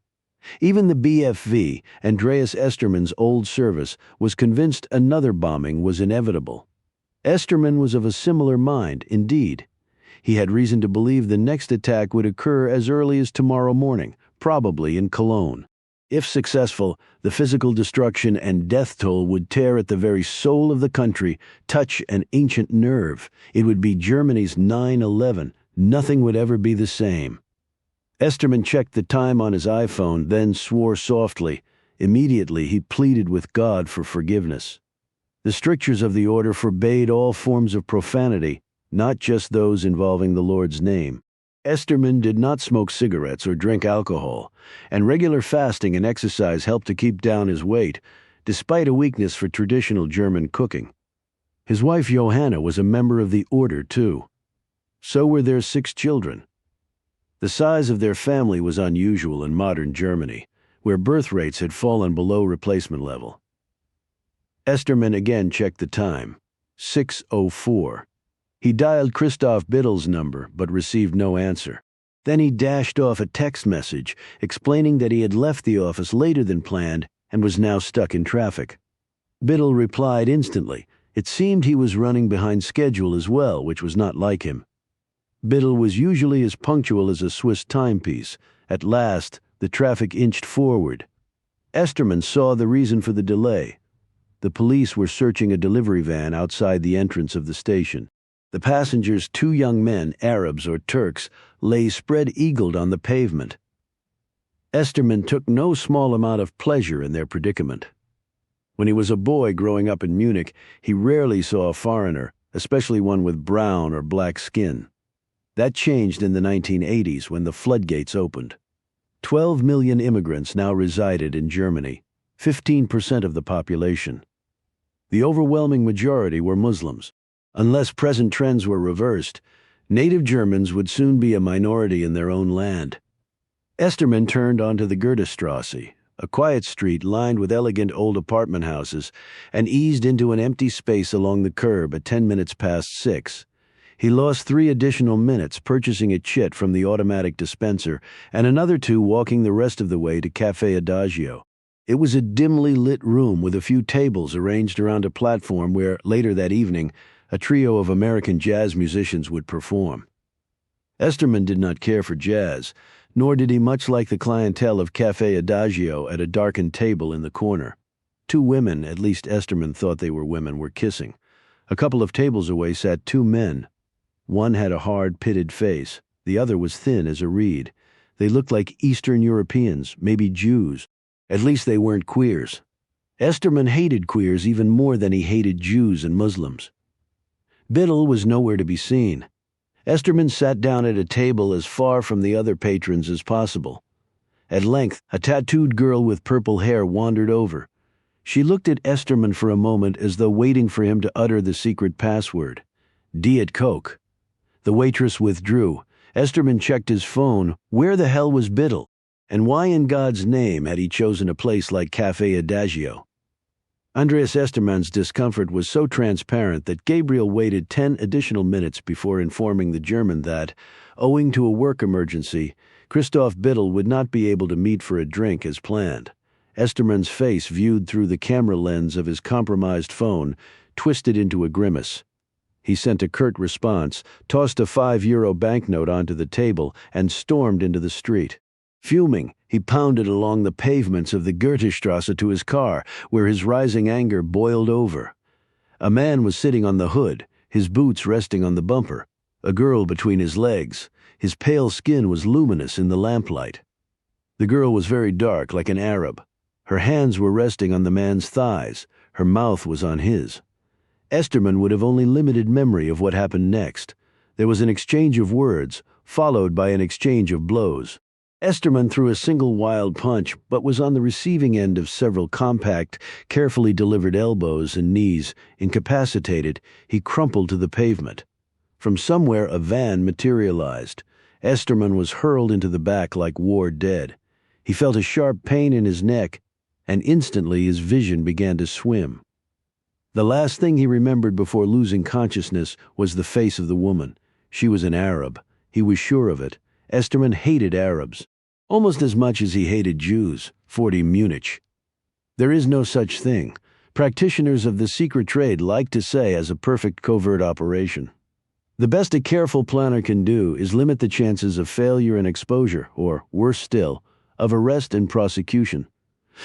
Even the BFV, Andreas Esterman's old service, was convinced another bombing was inevitable. Esterman was of a similar mind, indeed. He had reason to believe the next attack would occur as early as tomorrow morning, probably in Cologne. If successful, the physical destruction and death toll would tear at the very soul of the country, touch an ancient nerve. It would be Germany's 9/11. Nothing would ever be the same. Esterman checked the time on his iPhone, then swore softly. Immediately he pleaded with God for forgiveness. The strictures of the order forbade all forms of profanity, not just those involving the Lord's name. Esterman did not smoke cigarettes or drink alcohol, and regular fasting and exercise helped to keep down his weight, despite a weakness for traditional German cooking. His wife Johanna was a member of the order, too. So were their 6 children. The size of their family was unusual in modern Germany, where birth rates had fallen below replacement level. Esterman again checked the time. 6:04. He dialed Christoph Biddle's number, but received no answer. Then he dashed off a text message explaining that he had left the office later than planned and was now stuck in traffic. Biddle replied instantly. It seemed he was running behind schedule as well, which was not like him. Biddle was usually as punctual as a Swiss timepiece. At last, the traffic inched forward. Esterman saw the reason for the delay. The police were searching a delivery van outside the entrance of the station. The passengers, 2 young men, Arabs or Turks, lay spread-eagled on the pavement. Esterman took no small amount of pleasure in their predicament. When he was a boy growing up in Munich, he rarely saw a foreigner, especially one with brown or black skin. That changed in the 1980s when the floodgates opened. 12 million immigrants now resided in Germany, 15% of the population. The overwhelming majority were Muslims. Unless present trends were reversed, native Germans would soon be a minority in their own land. Esterman turned onto the Goethestrasse, a quiet street lined with elegant old apartment houses, and eased into an empty space along the curb at 10 minutes past 6. He lost 3 additional minutes purchasing a chit from the automatic dispenser and another 2 walking the rest of the way to Café Adagio. It was a dimly lit room with a few tables arranged around a platform where, later that evening, a trio of American jazz musicians would perform. Esterman did not care for jazz, nor did he much like the clientele of Café Adagio at a darkened table in the corner. 2 women, at least Esterman thought they were women, were kissing. A couple of tables away sat 2 men. One had a hard, pitted face. The other was thin as a reed. They looked like Eastern Europeans, maybe Jews. At least they weren't queers. Esterman hated queers even more than he hated Jews and Muslims. Biddle was nowhere to be seen. Esterman sat down at a table as far from the other patrons as possible. At length, a tattooed girl with purple hair wandered over. She looked at Esterman for a moment as though waiting for him to utter the secret password. Diet Coke. The waitress withdrew. Esterman checked his phone. Where the hell was Biddle? And why in God's name had he chosen a place like Café Adagio? Andreas Esterman's discomfort was so transparent that Gabriel waited 10 additional minutes before informing the German that, owing to a work emergency, Christoph Biddle would not be able to meet for a drink as planned. Esterman's face, viewed through the camera lens of his compromised phone, twisted into a grimace. He sent a curt response, tossed a €5 banknote onto the table, and stormed into the street. Fuming, he pounded along the pavements of the Goethestrasse to his car, where his rising anger boiled over. A man was sitting on the hood, his boots resting on the bumper, a girl between his legs. His pale skin was luminous in the lamplight. The girl was very dark, like an Arab. Her hands were resting on the man's thighs. Her mouth was on his. Esterman would have only limited memory of what happened next. There was an exchange of words, followed by an exchange of blows. Esterman threw a single wild punch, but was on the receiving end of several compact, carefully delivered elbows and knees. Incapacitated, he crumpled to the pavement. From somewhere a van materialized. Esterman was hurled into the back like war dead. He felt a sharp pain in his neck, and instantly his vision began to swim. The last thing he remembered before losing consciousness was the face of the woman. She was an Arab. He was sure of it. Esterman hated Arabs, almost as much as he hated Jews. 40 Munich. There is no such thing. Practitioners of the secret trade like to say as a perfect covert operation. The best a careful planner can do is limit the chances of failure and exposure, or, worse still, of arrest and prosecution.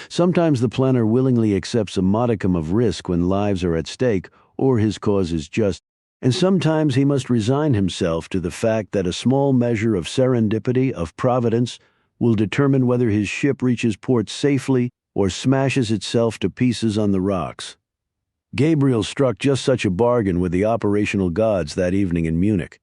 Sometimes the planner willingly accepts a modicum of risk when lives are at stake or his cause is just, and sometimes he must resign himself to the fact that a small measure of serendipity, of providence, will determine whether his ship reaches port safely or smashes itself to pieces on the rocks. Gabriel struck just such a bargain with the operational gods that evening in Munich.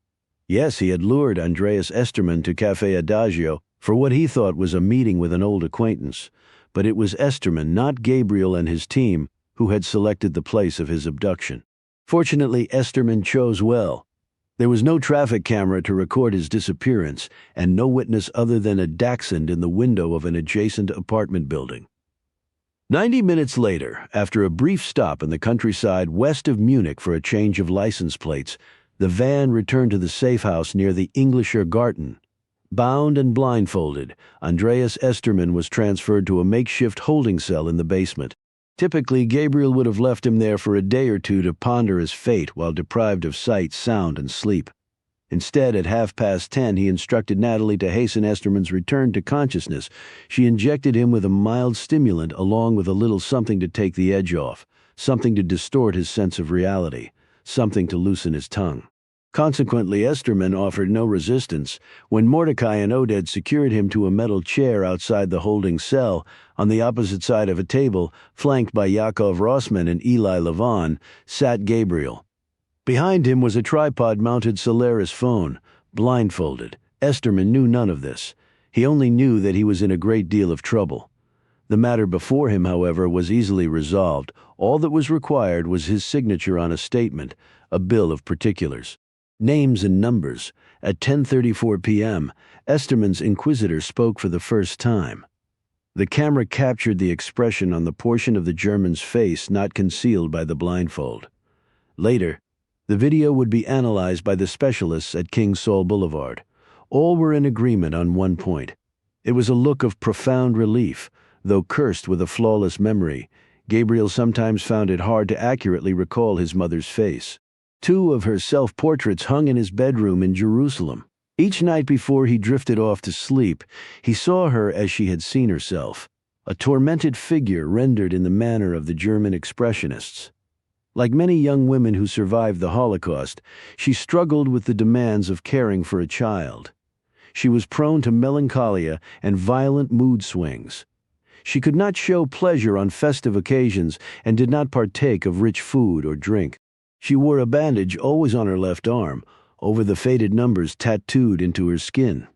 Yes, he had lured Andreas Esterman to Café Adagio for what he thought was a meeting with an old acquaintance. but it was Esterman, not Gabriel and his team, who had selected the place of his abduction. Fortunately, Esterman chose well. There was no traffic camera to record his disappearance, and no witness other than a dachshund in the window of an adjacent apartment building. 90 minutes later, after a brief stop in the countryside west of Munich for a change of license plates, the van returned to the safe house near the Englischer Garten. Bound and blindfolded, Andreas Esterman was transferred to a makeshift holding cell in the basement. Typically, Gabriel would have left him there for a day or two to ponder his fate while deprived of sight, sound, and sleep. Instead, at 10:30, he instructed Natalie to hasten Esterman's return to consciousness. She injected him with a mild stimulant along with a little something to take the edge off, something to distort his sense of reality, something to loosen his tongue. Consequently, Esterman offered no resistance. When Mordecai and Oded secured him to a metal chair outside the holding cell, on the opposite side of a table, flanked by Yakov Rossman and Eli Levon, sat Gabriel. Behind him was a tripod-mounted Solaris phone. Blindfolded, Esterman knew none of this. He only knew that he was in a great deal of trouble. The matter before him, however, was easily resolved. All that was required was his signature on a statement, a bill of particulars. Names and numbers. At 10:34 p.m., Esterman's inquisitor spoke for the first time. The camera captured the expression on the portion of the German's face not concealed by the blindfold. Later, the video would be analyzed by the specialists at King Saul Boulevard. All were in agreement on one point. It was a look of profound relief. Though cursed with a flawless memory, Gabriel sometimes found it hard to accurately recall his mother's face. 2 of her self-portraits hung in his bedroom in Jerusalem. Each night before he drifted off to sleep, he saw her as she had seen herself, a tormented figure rendered in the manner of the German expressionists. Like many young women who survived the Holocaust, she struggled with the demands of caring for a child. She was prone to melancholia and violent mood swings. She could not show pleasure on festive occasions and did not partake of rich food or drink. She wore a bandage always on her left arm, over the faded numbers tattooed into her skin.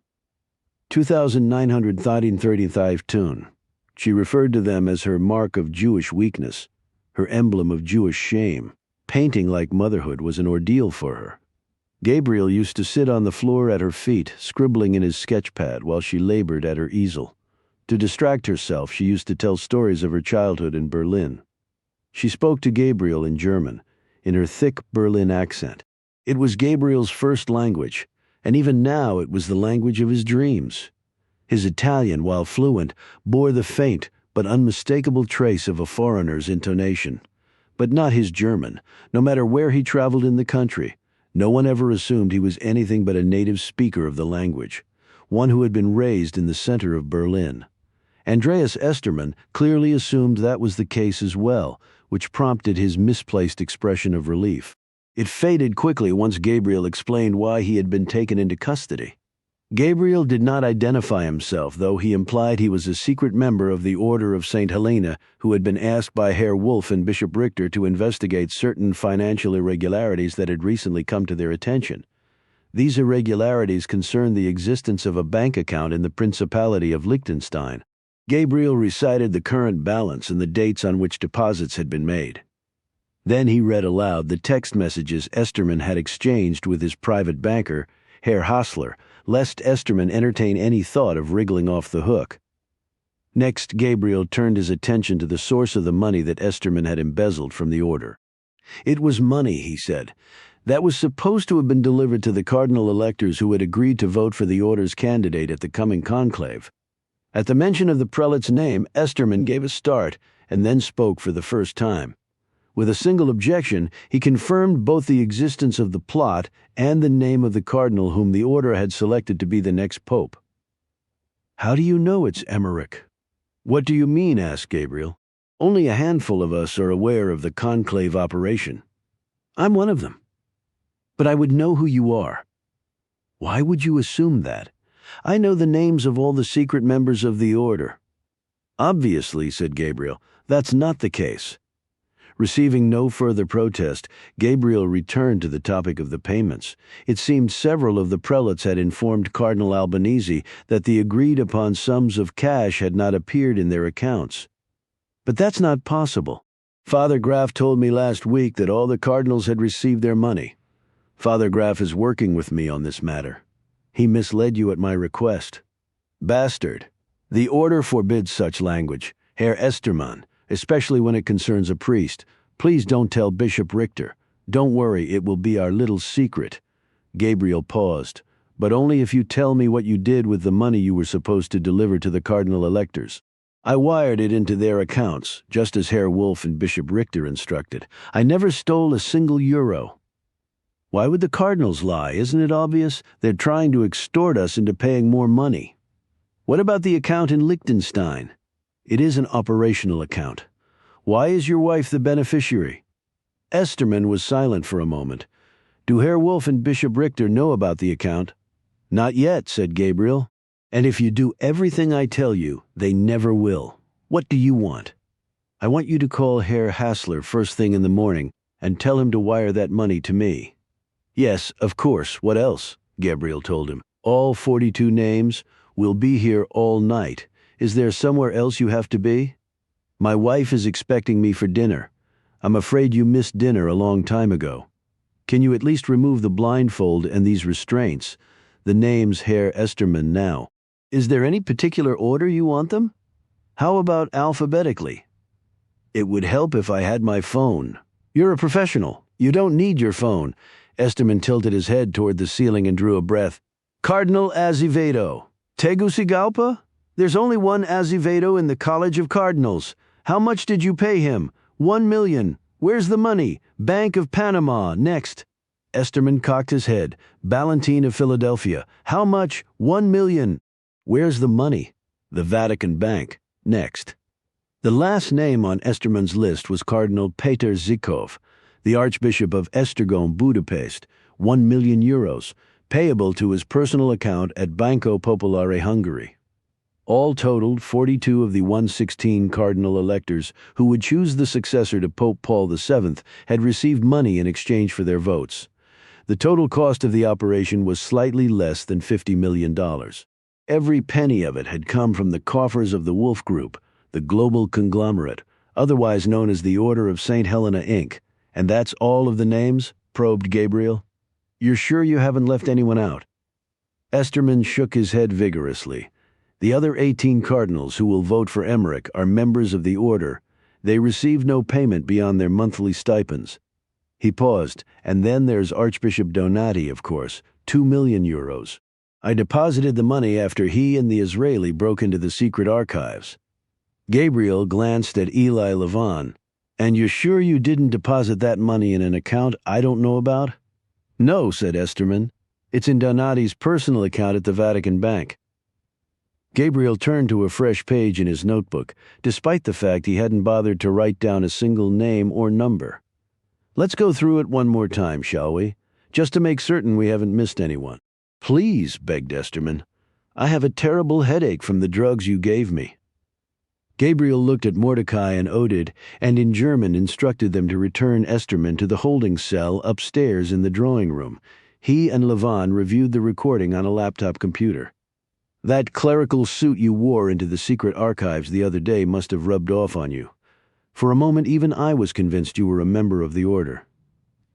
2,935 tun. She referred to them as her mark of Jewish weakness, her emblem of Jewish shame. Painting like motherhood was an ordeal for her. Gabriel used to sit on the floor at her feet, scribbling in his sketchpad while she labored at her easel. To distract herself, she used to tell stories of her childhood in Berlin. She spoke to Gabriel in German, in her thick Berlin accent. It was Gabriel's first language, and even now it was the language of his dreams. His Italian, while fluent, bore the faint but unmistakable trace of a foreigner's intonation. But not his German. No matter where he traveled in the country, no one ever assumed he was anything but a native speaker of the language, one who had been raised in the center of Berlin. Andreas Esterman clearly assumed that was the case as well, which prompted his misplaced expression of relief. It faded quickly once Gabriel explained why he had been taken into custody. Gabriel did not identify himself, though he implied he was a secret member of the Order of St. Helena who had been asked by Herr Wolf and Bishop Richter to investigate certain financial irregularities that had recently come to their attention. These irregularities concerned the existence of a bank account in the Principality of Liechtenstein. Gabriel recited the current balance and the dates on which deposits had been made. Then he read aloud the text messages Esterman had exchanged with his private banker, Herr Hassler, lest Esterman entertain any thought of wriggling off the hook. Next, Gabriel turned his attention to the source of the money that Esterman had embezzled from the order. It was money, he said, that was supposed to have been delivered to the cardinal electors who had agreed to vote for the order's candidate at the coming conclave. At the mention of the prelate's name, Esterman gave a start and then spoke for the first time. With a single objection, he confirmed both the existence of the plot and the name of the cardinal whom the order had selected to be the next pope. "How do you know it's Emmerich?" "What do you mean?" asked Gabriel. "Only a handful of us are aware of the conclave operation." "I'm one of them." "But I would know who you are." "Why would you assume that? I know the names of all the secret members of the order." "Obviously," said Gabriel, "that's not the case." Receiving no further protest, Gabriel returned to the topic of the payments. It seemed several of the prelates had informed Cardinal Albanese that the agreed-upon sums of cash had not appeared in their accounts. But that's not possible. Father Graf told me last week that all the cardinals had received their money. Father Graf is working with me on this matter. He misled you at my request. Bastard. The order forbids such language. Herr Estermann, especially when it concerns a priest. Please don't tell Bishop Richter. Don't worry, it will be our little secret. Gabriel paused. But only if you tell me what you did with the money you were supposed to deliver to the cardinal electors. I wired it into their accounts, just as Herr Wolf and Bishop Richter instructed. I never stole a single euro. Why would the cardinals lie? Isn't it obvious? They're trying to extort us into paying more money. What about the account in Liechtenstein? It is an operational account. Why is your wife the beneficiary? Estermann was silent for a moment. Do Herr Wolf and Bishop Richter know about the account? Not yet, said Gabriel. And if you do everything I tell you, they never will. What do you want? I want you to call Herr Hassler first thing in the morning and tell him to wire that money to me. Yes, of course. What else? Gabriel told him. All 42 names. We'll be here all night. Is there somewhere else you have to be? My wife is expecting me for dinner. I'm afraid you missed dinner a long time ago. Can you at least remove the blindfold and these restraints? The name's Herr Estermann now. Is there any particular order you want them? How about alphabetically? It would help if I had my phone. You're a professional. You don't need your phone. Estermann tilted his head toward the ceiling and drew a breath. Cardinal Azevedo. Tegucigalpa? There's only one Azevedo in the College of Cardinals. How much did you pay him? 1 million. Where's the money? Bank of Panama. Next. Estermann cocked his head. Ballantine of Philadelphia. How much? 1 million. Where's the money? The Vatican Bank. Next. The last name on Estermann's list was Cardinal Peter Zikov, the Archbishop of Esztergom, Budapest, 1 million euros, payable to his personal account at Banco Popolare, Hungary. All totaled, 42 of the 116 cardinal electors who would choose the successor to Pope Paul VII had received money in exchange for their votes. The total cost of the operation was slightly less than $50 million. Every penny of it had come from the coffers of the Wolf Group, the global conglomerate, otherwise known as the Order of St. Helena, Inc. And that's all of the names? Probed Gabriel. You're sure you haven't left anyone out? Estermann shook his head vigorously. The other 18 cardinals who will vote for Emmerich are members of the order. They receive no payment beyond their monthly stipends. He paused, and then there's Archbishop Donati, of course, 2 million euros. I deposited the money after he and the Israeli broke into the secret archives. Gabriel glanced at Eli Levin. And you're sure you didn't deposit that money in an account I don't know about? No, said Estermann. It's in Donati's personal account at the Vatican Bank. Gabriel turned to a fresh page in his notebook, despite the fact he hadn't bothered to write down a single name or number. Let's go through it one more time, shall we? Just to make certain we haven't missed anyone. Please, begged Estermann. I have a terrible headache from the drugs you gave me. Gabriel looked at Mordecai and Oded, and in German instructed them to return Estermann to the holding cell upstairs in the drawing room. He and Levin reviewed the recording on a laptop computer. That clerical suit you wore into the secret archives the other day must have rubbed off on you. For a moment, even I was convinced you were a member of the order.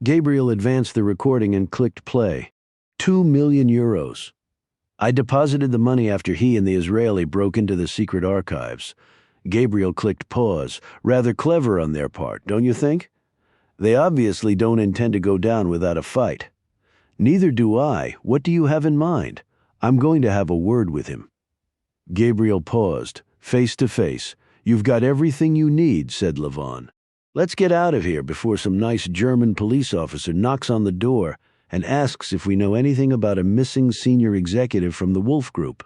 Gabriel advanced the recording and clicked play. 2 million euros. I deposited the money after he and the Israeli broke into the secret archives. Gabriel clicked pause. Rather clever on their part, don't you think? They obviously don't intend to go down without a fight. Neither do I. What do you have in mind? I'm going to have a word with him. Gabriel paused, face to face. You've got everything you need, said Levin. Let's get out of here before some nice German police officer knocks on the door and asks if we know anything about a missing senior executive from the Wolf Group.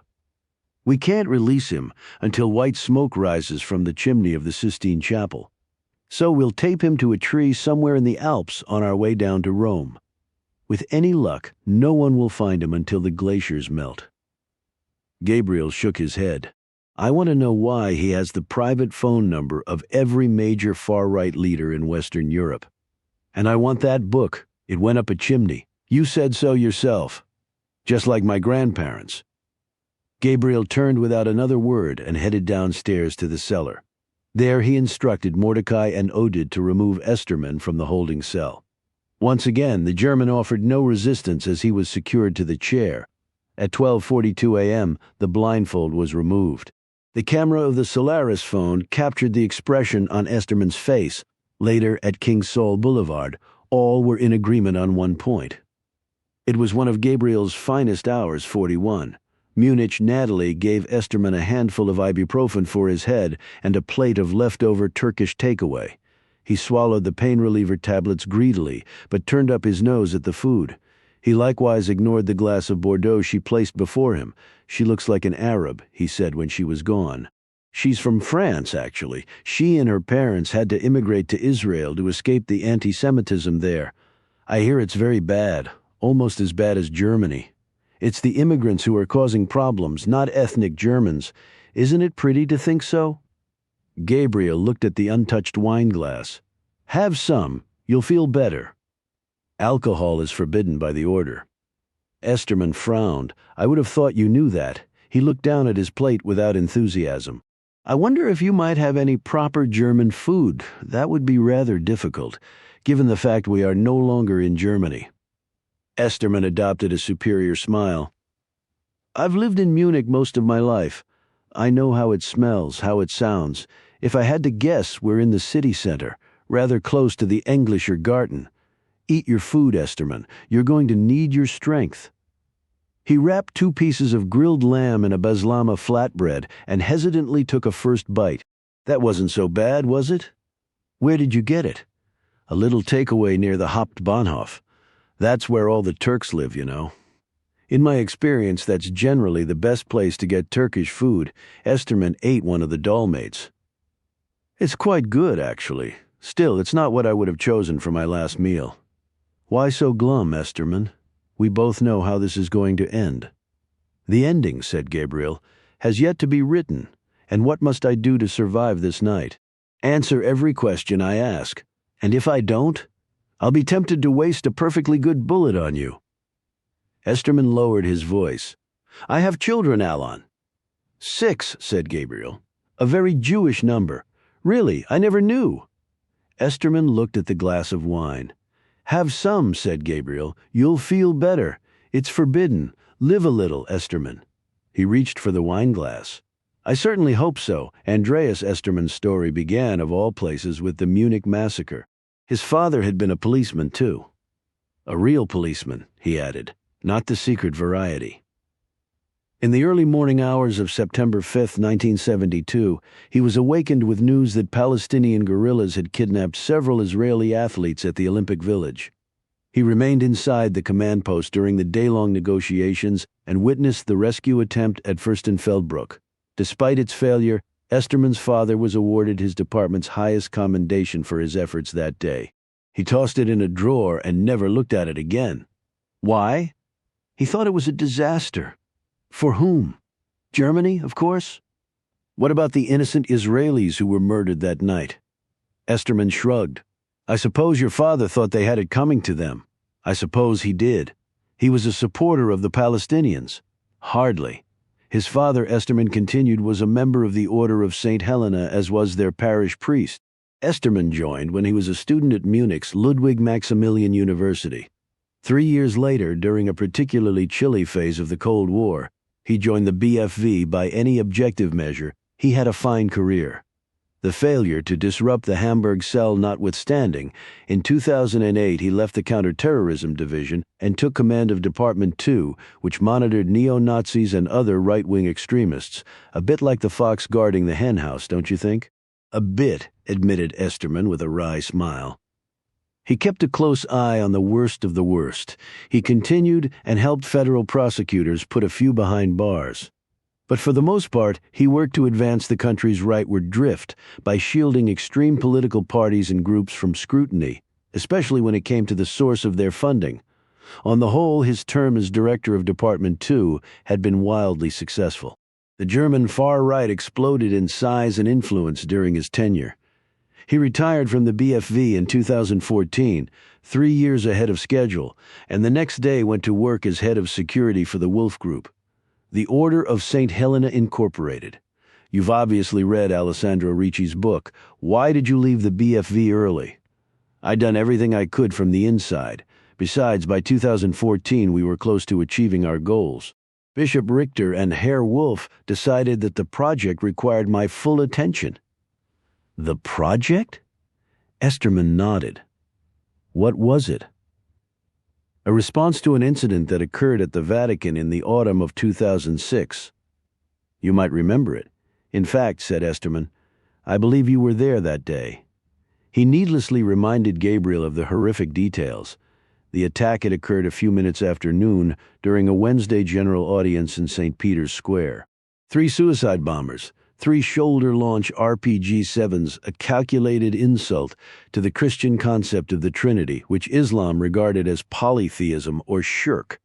We can't release him until white smoke rises from the chimney of the Sistine Chapel. So we'll tape him to a tree somewhere in the Alps on our way down to Rome. With any luck, no one will find him until the glaciers melt. Gabriel shook his head. I want to know why he has the private phone number of every major far-right leader in Western Europe. And I want that book. It went up a chimney. You said so yourself. Just like my grandparents. Gabriel turned without another word and headed downstairs to the cellar. There he instructed Mordecai and Oded to remove Esterman from the holding cell. Once again, the German offered no resistance as he was secured to the chair. At 12:42 a.m., the blindfold was removed. The camera of the Solaris phone captured the expression on Esterman's face. Later, at King Saul Boulevard, all were in agreement on one point. It was one of Gabriel's finest hours, 41. Munich Natalie gave Esterman a handful of ibuprofen for his head and a plate of leftover Turkish takeaway. He swallowed the pain reliever tablets greedily, but turned up his nose at the food. He likewise ignored the glass of Bordeaux she placed before him. She looks like an Arab, he said when she was gone. She's from France, actually. She and her parents had to immigrate to Israel to escape the anti-Semitism there. I hear it's very bad, almost as bad as Germany. It's the immigrants who are causing problems, not ethnic Germans. Isn't it pretty to think so? Gabriel looked at the untouched wine glass. Have some. You'll feel better. Alcohol is forbidden by the order. Esterman frowned. I would have thought you knew that. He looked down at his plate without enthusiasm. I wonder if you might have any proper German food. That would be rather difficult, given the fact we are no longer in Germany. Esterman adopted a superior smile. I've lived in Munich most of my life. I know how it smells, how it sounds. If I had to guess, we're in the city center, rather close to the Englischer Garten. Eat your food, Esterman. You're going to need your strength. He wrapped 2 pieces of grilled lamb in a baslama flatbread and hesitantly took a first bite. That wasn't so bad, was it? Where did you get it? A little takeaway near the Hauptbahnhof. That's where all the Turks live, you know. In my experience, that's generally the best place to get Turkish food. Esterman ate one of the dollmates. It's quite good, actually. Still, it's not what I would have chosen for my last meal. Why so glum, Esterman? We both know how this is going to end. The ending, said Gabriel, has yet to be written. And what must I do to survive this night? Answer every question I ask. And if I don't, I'll be tempted to waste a perfectly good bullet on you. Esterman lowered his voice. I have children, Allon. 6, said Gabriel. A very Jewish number. Really, I never knew. Esterman looked at the glass of wine. Have some, said Gabriel. You'll feel better. It's forbidden. Live a little, Esterman. He reached for the wine glass. I certainly hope so. Andreas Esterman's story began, of all places, with the Munich massacre. His father had been a policeman, too. A real policeman, he added, not the secret variety. In the early morning hours of September 5, 1972, he was awakened with news that Palestinian guerrillas had kidnapped several Israeli athletes at the Olympic Village. He remained inside the command post during the day-long negotiations and witnessed the rescue attempt at Fürstenfeldbruck. Despite its failure, Esterman's father was awarded his department's highest commendation for his efforts that day. He tossed it in a drawer and never looked at it again. Why? He thought it was a disaster. For whom? Germany, of course? What about the innocent Israelis who were murdered that night? Esterman shrugged. I suppose your father thought they had it coming to them. I suppose he did. He was a supporter of the Palestinians. Hardly. His father, Esterman continued, was a member of the Order of St. Helena, as was their parish priest. Esterman joined when he was a student at Munich's Ludwig Maximilian University. 3 years later, during a particularly chilly phase of the Cold War, he joined the BFV. By any objective measure, he had a fine career. The failure to disrupt the Hamburg cell notwithstanding, in 2008 he left the Counterterrorism Division and took command of Department 2, which monitored neo-Nazis and other right-wing extremists. A bit like the fox guarding the henhouse, don't you think? A bit, admitted Esterman with a wry smile. He kept a close eye on the worst of the worst. He continued and helped federal prosecutors put a few behind bars. But for the most part, he worked to advance the country's rightward drift by shielding extreme political parties and groups from scrutiny, especially when it came to the source of their funding. On the whole, his term as director of Department 2 had been wildly successful. The German far right exploded in size and influence during his tenure. He retired from the BFV in 2014, 3 years ahead of schedule, and the next day went to work as head of security for the Wolf Group, the Order of St. Helena Incorporated. You've obviously read Alessandro Ricci's book, Why Did You Leave the BFV Early? I'd done everything I could from the inside. Besides, by 2014 we were close to achieving our goals. Bishop Richter and Herr Wolf decided that the project required my full attention. The project? Esterman nodded. What was it? A response to an incident that occurred at the Vatican in the autumn of 2006. You might remember it. In fact, said Esterman, I believe you were there that day. He needlessly reminded Gabriel of the horrific details. The attack had occurred a few minutes after noon during a Wednesday general audience in St. Peter's Square. 3 suicide bombers, 3 shoulder-launch RPG-7s, a calculated insult to the Christian concept of the Trinity, which Islam regarded as polytheism or shirk.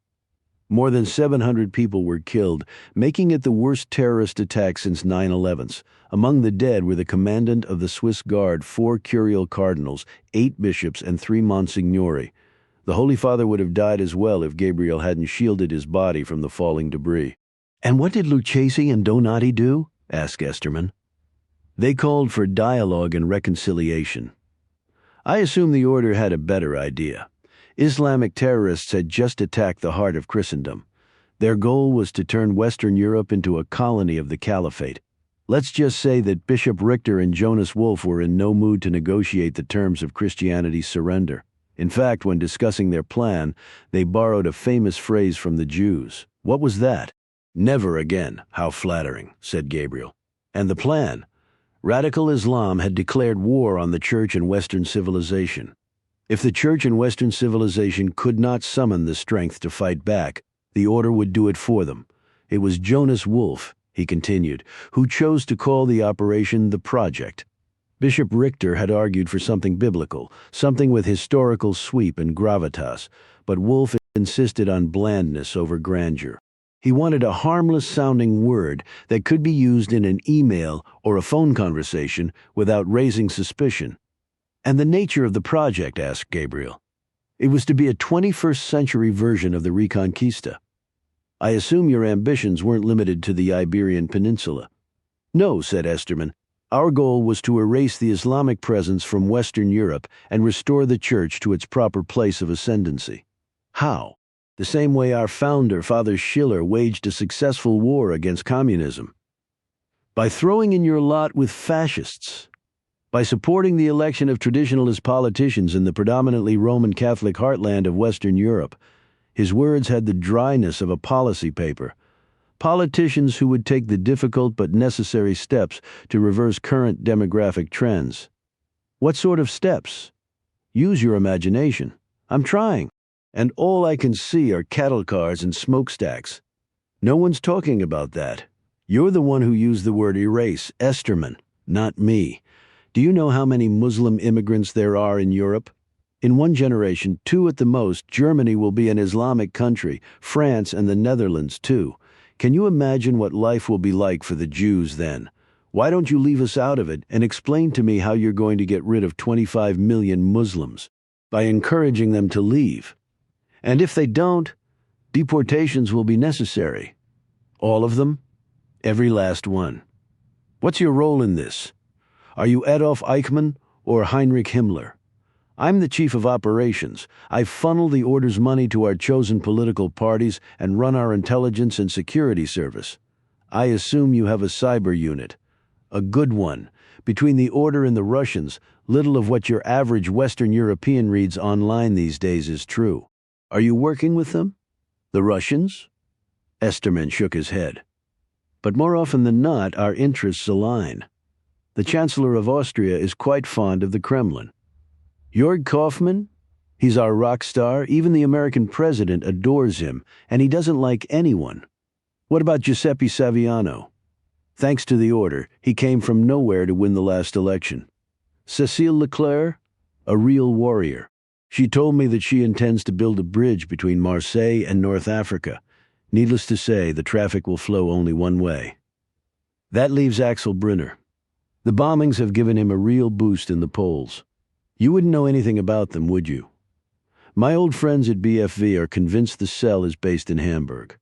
More than 700 people were killed, making it the worst terrorist attack since 9/11. Among the dead were the commandant of the Swiss Guard, 4 curial cardinals, 8 bishops, and 3 monsignori. The Holy Father would have died as well if Gabriel hadn't shielded his body from the falling debris. And what did Lucchesi and Donati do? Asked Esterman. They called for dialogue and reconciliation. I assume the order had a better idea. Islamic terrorists had just attacked the heart of Christendom. Their goal was to turn Western Europe into a colony of the Caliphate. Let's just say that Bishop Richter and Jonas Wolf were in no mood to negotiate the terms of Christianity's surrender. In fact, when discussing their plan, they borrowed a famous phrase from the Jews. What was that? Never again. How flattering, said Gabriel. And the plan? Radical Islam had declared war on the Church and Western civilization. If the Church and Western civilization could not summon the strength to fight back, the order would do it for them. It was Jonas Wolf, he continued, who chose to call the operation the Project. Bishop Richter had argued for something biblical, something with historical sweep and gravitas, but Wolf insisted on blandness over grandeur. He wanted a harmless-sounding word that could be used in an email or a phone conversation without raising suspicion. And the nature of the project, asked Gabriel. It was to be a 21st-century version of the Reconquista. I assume your ambitions weren't limited to the Iberian Peninsula. No, said Esterman. Our goal was to erase the Islamic presence from Western Europe and restore the Church to its proper place of ascendancy. How? The same way our founder, Father Schiller, waged a successful war against communism. By throwing in your lot with fascists. By supporting the election of traditionalist politicians in the predominantly Roman Catholic heartland of Western Europe. His words had the dryness of a policy paper. Politicians who would take the difficult but necessary steps to reverse current demographic trends. What sort of steps? Use your imagination. I'm trying. And all I can see are cattle cars and smokestacks. No one's talking about that. You're the one who used the word erase, Esterman, not me. Do you know how many Muslim immigrants there are in Europe? In one generation, 2 at the most, Germany will be an Islamic country, France and the Netherlands too. Can you imagine what life will be like for the Jews then? Why don't you leave us out of it and explain to me how you're going to get rid of 25 million Muslims? By encouraging them to leave. And if they don't, deportations will be necessary. All of them? Every last one. What's your role in this? Are you Adolf Eichmann or Heinrich Himmler? I'm the chief of operations. I funnel the order's money to our chosen political parties and run our intelligence and security service. I assume you have a cyber unit. A good one. Between the order and the Russians, little of what your average Western European reads online these days is true. Are you working with them? The Russians? Esterman shook his head. But more often than not, our interests align. The Chancellor of Austria is quite fond of the Kremlin. Jörg Kaufmann? He's our rock star. Even the American president adores him, and he doesn't like anyone. What about Giuseppe Saviano? Thanks to the order, he came from nowhere to win the last election. Cécile Leclerc? A real warrior. She told me that she intends to build a bridge between Marseille and North Africa. Needless to say, the traffic will flow only one way. That leaves Axel Brunner. The bombings have given him a real boost in the polls. You wouldn't know anything about them, would you? My old friends at BFV are convinced the cell is based in Hamburg.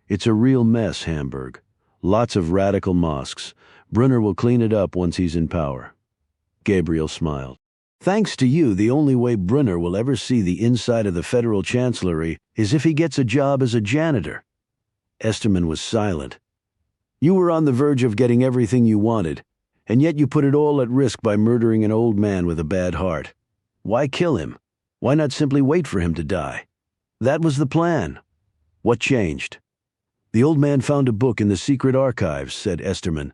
It's a real mess, Hamburg. Lots of radical mosques. Brunner will clean it up once he's in power. Gabriel smiled. Thanks to you, the only way Brunner will ever see the inside of the federal chancellery is if he gets a job as a janitor. Esterman was silent. You were on the verge of getting everything you wanted, and yet you put it all at risk by murdering an old man with a bad heart. Why kill him? Why not simply wait for him to die? That was the plan. What changed? The old man found a book in the secret archives, said Esterman,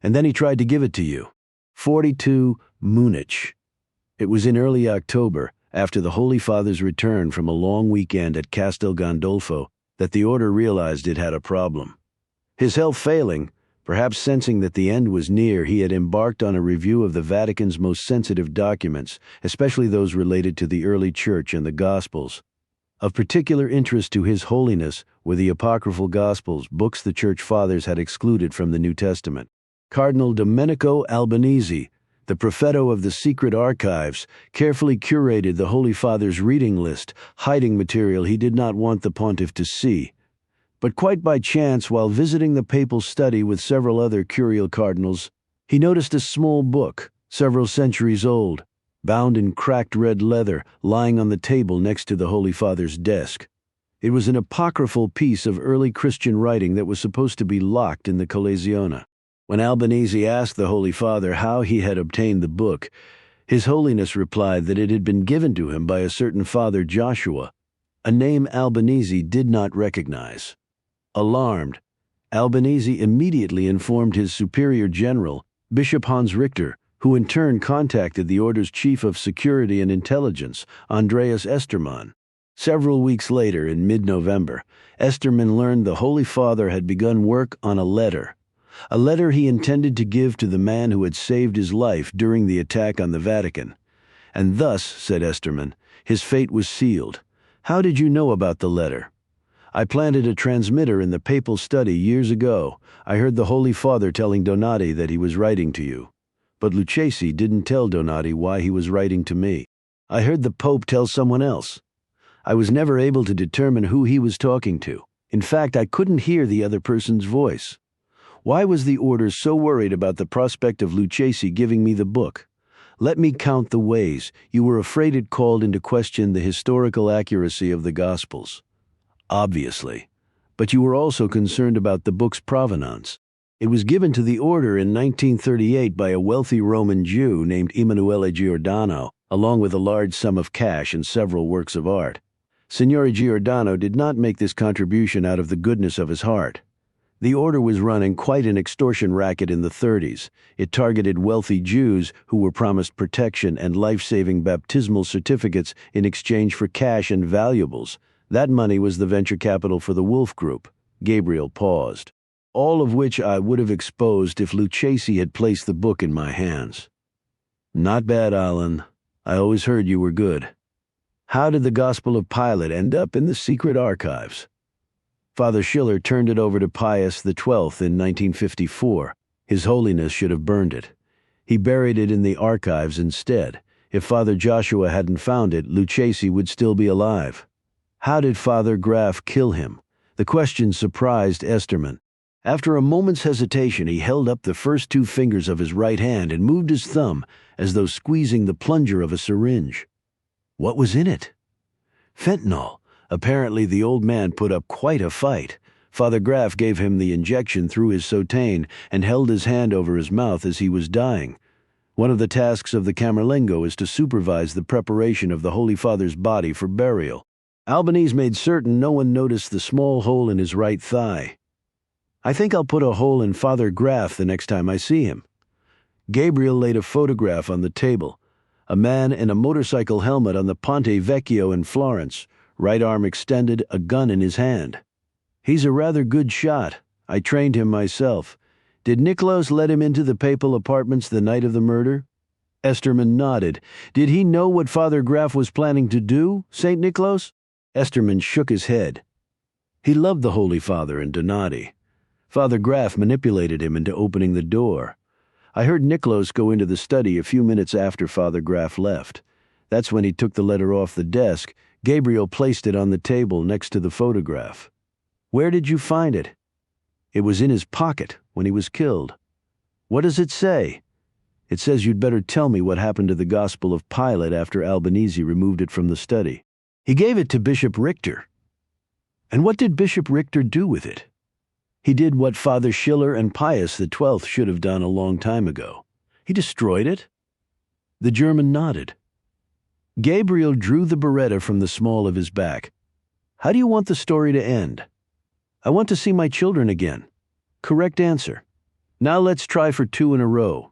and then he tried to give it to you. 42 Munich. It was in early October, after the Holy Father's return from a long weekend at Castel Gandolfo, that the order realized it had a problem. His health failing, perhaps sensing that the end was near, he had embarked on a review of the Vatican's most sensitive documents, especially those related to the early Church and the Gospels. Of particular interest to His Holiness were the apocryphal Gospels, books the Church Fathers had excluded from the New Testament. Cardinal Domenico Albanese, the prefetto of the secret archives, carefully curated the Holy Father's reading list, hiding material he did not want the pontiff to see. But quite by chance, while visiting the papal study with several other curial cardinals, he noticed a small book, several centuries old, bound in cracked red leather, lying on the table next to the Holy Father's desk. It was an apocryphal piece of early Christian writing that was supposed to be locked in the Collezione. When Albanese asked the Holy Father how he had obtained the book, His Holiness replied that it had been given to him by a certain Father Joshua, a name Albanese did not recognize. Alarmed, Albanese immediately informed his superior general, Bishop Hans Richter, who in turn contacted the order's chief of security and intelligence, Andreas Estermann. Several weeks later, in mid-November, Estermann learned the Holy Father had begun work on a letter he intended to give to the man who had saved his life during the attack on the Vatican. And thus, said Estermann, his fate was sealed. How did you know about the letter? I planted a transmitter in the papal study years ago. I heard the Holy Father telling Donati that he was writing to you. But Lucchesi didn't tell Donati why he was writing to me. I heard the Pope tell someone else. I was never able to determine who he was talking to. In fact, I couldn't hear the other person's voice. Why was the order so worried about the prospect of Lucchesi giving me the book? Let me count the ways. You were afraid it called into question the historical accuracy of the Gospels. Obviously. But you were also concerned about the book's provenance. It was given to the order in 1938 by a wealthy Roman Jew named Emanuele Giordano, along with a large sum of cash and several works of art. Signore Giordano did not make this contribution out of the goodness of his heart. The order was running quite an extortion racket in the 30s. It targeted wealthy Jews who were promised protection and life-saving baptismal certificates in exchange for cash and valuables. That money was the venture capital for the Wolf Group. Gabriel paused. All of which I would have exposed if Lucchesi had placed the book in my hands. Not bad, Allon. I always heard you were good. How did the Gospel of Pilate end up in the secret archives? Father Schiller turned it over to Pius XII in 1954. His Holiness should have burned it. He buried it in the archives instead. If Father Joshua hadn't found it, Lucchesi would still be alive. How did Father Graf kill him? The question surprised Estermann. After a moment's hesitation, he held up the first two fingers of his right hand and moved his thumb as though squeezing the plunger of a syringe. What was in it? Fentanyl. Apparently the old man put up quite a fight. Father Graf gave him the injection through his soutane and held his hand over his mouth as he was dying. One of the tasks of the Camerlengo is to supervise the preparation of the Holy Father's body for burial. Albanese made certain no one noticed the small hole in his right thigh. I think I'll put a hole in Father Graf the next time I see him. Gabriel laid a photograph on the table. A man in a motorcycle helmet on the Ponte Vecchio in Florence, right arm extended, a gun in his hand. He's a rather good shot. I trained him myself. Did Nikolaus let him into the papal apartments the night of the murder? Estermann nodded. Did he know what Father Graf was planning to do, St. Nikolaus? Estermann shook his head. He loved the Holy Father and Donati. Father Graf manipulated him into opening the door. I heard Niklos go into the study a few minutes after Father Graf left. That's when he took the letter off the desk. Gabriel placed it on the table next to the photograph. Where did you find it? It was in his pocket when he was killed. What does it say? It says you'd better tell me what happened to the Gospel of Pilate after Albanese removed it from the study. He gave it to Bishop Richter. And what did Bishop Richter do with it? He did what Father Schiller and Pius XII should have done a long time ago. He destroyed it. The German nodded. Gabriel drew the beretta from the small of his back. How do you want the story to end? I want to see my children again. Correct answer. Now let's try for 2 in a row.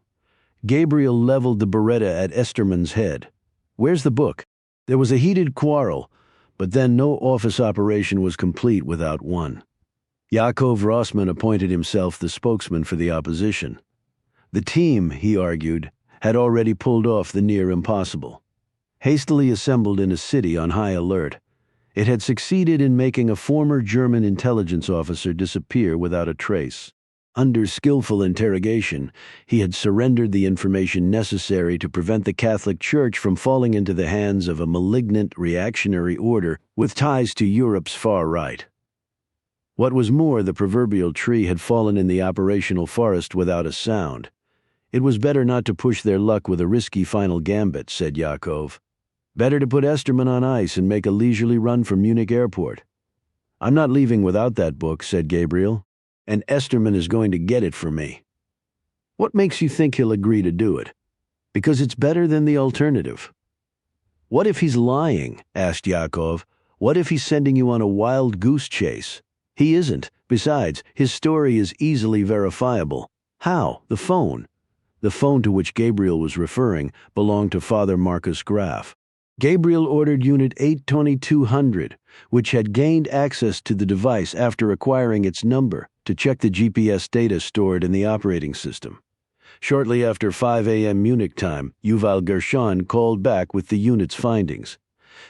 Gabriel leveled the beretta at Esterman's head. Where's the book? There was a heated quarrel, but then no office operation was complete without one. Yakov Rossman appointed himself the spokesman for the opposition. The team, he argued, had already pulled off the near impossible. Hastily assembled in a city on high alert, it had succeeded in making a former German intelligence officer disappear without a trace. Under skillful interrogation, he had surrendered the information necessary to prevent the Catholic Church from falling into the hands of a malignant reactionary order with ties to Europe's far right. What was more, the proverbial tree had fallen in the operational forest without a sound. It was better not to push their luck with a risky final gambit, said Yakov. Better to put Esterman on ice and make a leisurely run for Munich airport. I'm not leaving without that book, said Gabriel, and Esterman is going to get it for me. What makes you think he'll agree to do it? Because it's better than the alternative. What if he's lying? Asked Yakov. What if he's sending you on a wild goose chase? He isn't. Besides, his story is easily verifiable. How? The phone. The phone to which Gabriel was referring belonged to Father Marcus Graf. Gabriel ordered Unit 82200, which had gained access to the device after acquiring its number, to check the GPS data stored in the operating system. Shortly after 5 a.m. Munich time, Yuval Gershon called back with the unit's findings.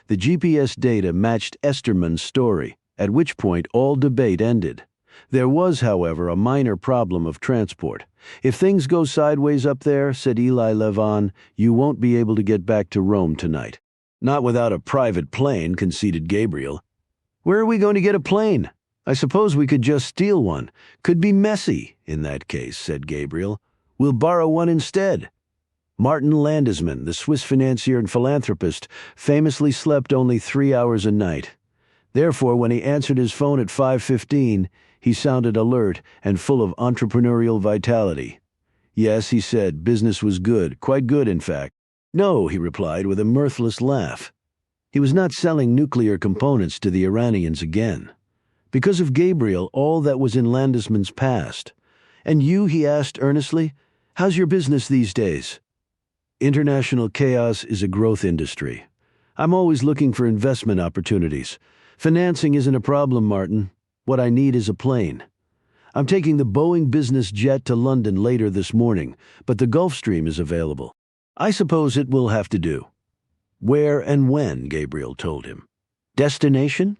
The GPS data matched Esterman's story, at which point all debate ended. There was, however, a minor problem of transport. If things go sideways up there, said Eli Levon, you won't be able to get back to Rome tonight. Not without a private plane, conceded Gabriel. Where are we going to get a plane? I suppose we could just steal one. Could be messy, in that case, said Gabriel. We'll borrow one instead. Martin Landesman, the Swiss financier and philanthropist, famously slept only 3 hours a night. Therefore, when he answered his phone at 5:15, he sounded alert and full of entrepreneurial vitality. Yes, he said, business was good, quite good, in fact. No, he replied with a mirthless laugh. He was not selling nuclear components to the Iranians again. Because of Gabriel, all that was in Landesman's past. And you, he asked earnestly, how's your business these days? International chaos is a growth industry. I'm always looking for investment opportunities. Financing isn't a problem, Martin. What I need is a plane. I'm taking the Boeing business jet to London later this morning, but the Gulfstream is available. I suppose it will have to do. Where and when, Gabriel told him. Destination?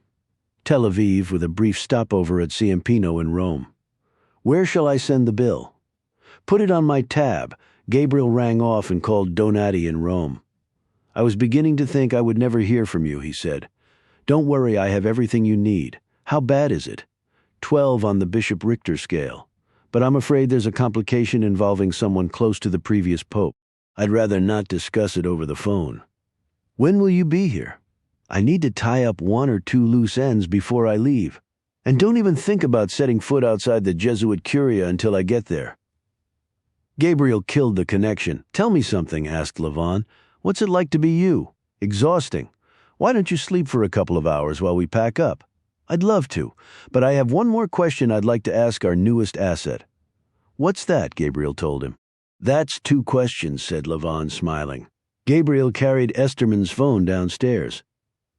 Tel Aviv, with a brief stopover at Ciampino in Rome. Where shall I send the bill? Put it on my tab. Gabriel rang off and called Donati in Rome. I was beginning to think I would never hear from you, he said. Don't worry, I have everything you need. How bad is it? 12 on the Bishop Richter scale. But I'm afraid there's a complication involving someone close to the previous pope. I'd rather not discuss it over the phone. When will you be here? I need to tie up 1 or 2 loose ends before I leave. And don't even think about setting foot outside the Jesuit Curia until I get there. Gabriel killed the connection. Tell me something, asked Levon. What's it like to be you? Exhausting. Why don't you sleep for a couple of hours while we pack up? I'd love to, but I have one more question I'd like to ask our newest asset. What's that? Gabriel told him. That's 2 questions, said Levon, smiling. Gabriel carried Esterman's phone downstairs.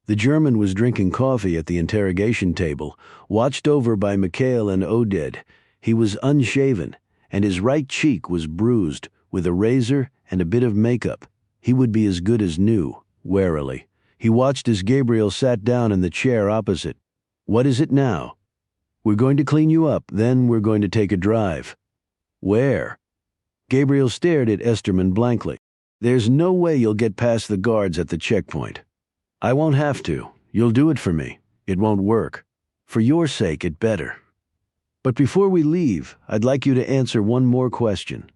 The German was drinking coffee at the interrogation table, watched over by Mikhail and Oded. He was unshaven, and his right cheek was bruised with a razor and a bit of makeup. He would be as good as new, warily. He watched as Gabriel sat down in the chair opposite. What is it now? We're going to clean you up, then we're going to take a drive. Where? Gabriel stared at Esterman blankly. There's no way you'll get past the guards at the checkpoint. I won't have to. You'll do it for me. It won't work. For your sake, it better. But before we leave, I'd like you to answer one more question.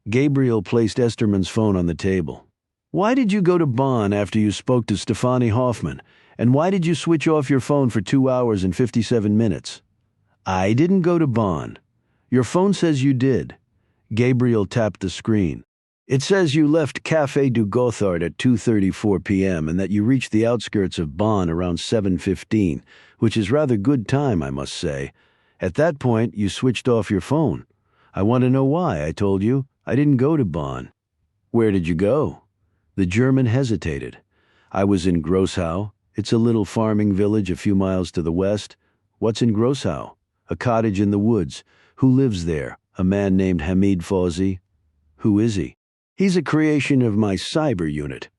Gabriel placed Esterman's phone on the table. Why did you go to Bonn after you spoke to Stefanie Hoffman? And why did you switch off your phone for 2 hours and 57 minutes? I didn't go to Bonn. Your phone says you did. Gabriel tapped the screen. It says you left Café du Gothard at 2:34 p.m. and that you reached the outskirts of Bonn around 7:15, which is rather good time, I must say. At that point, you switched off your phone. I want to know why, I told you. I didn't go to Bonn. Where did you go? The German hesitated. I was in Grossau. It's a little farming village a few miles to the west. What's in Grossau? A cottage in the woods. Who lives there? A man named Hamid Fawzi. Who is he? He's a creation of my cyber unit.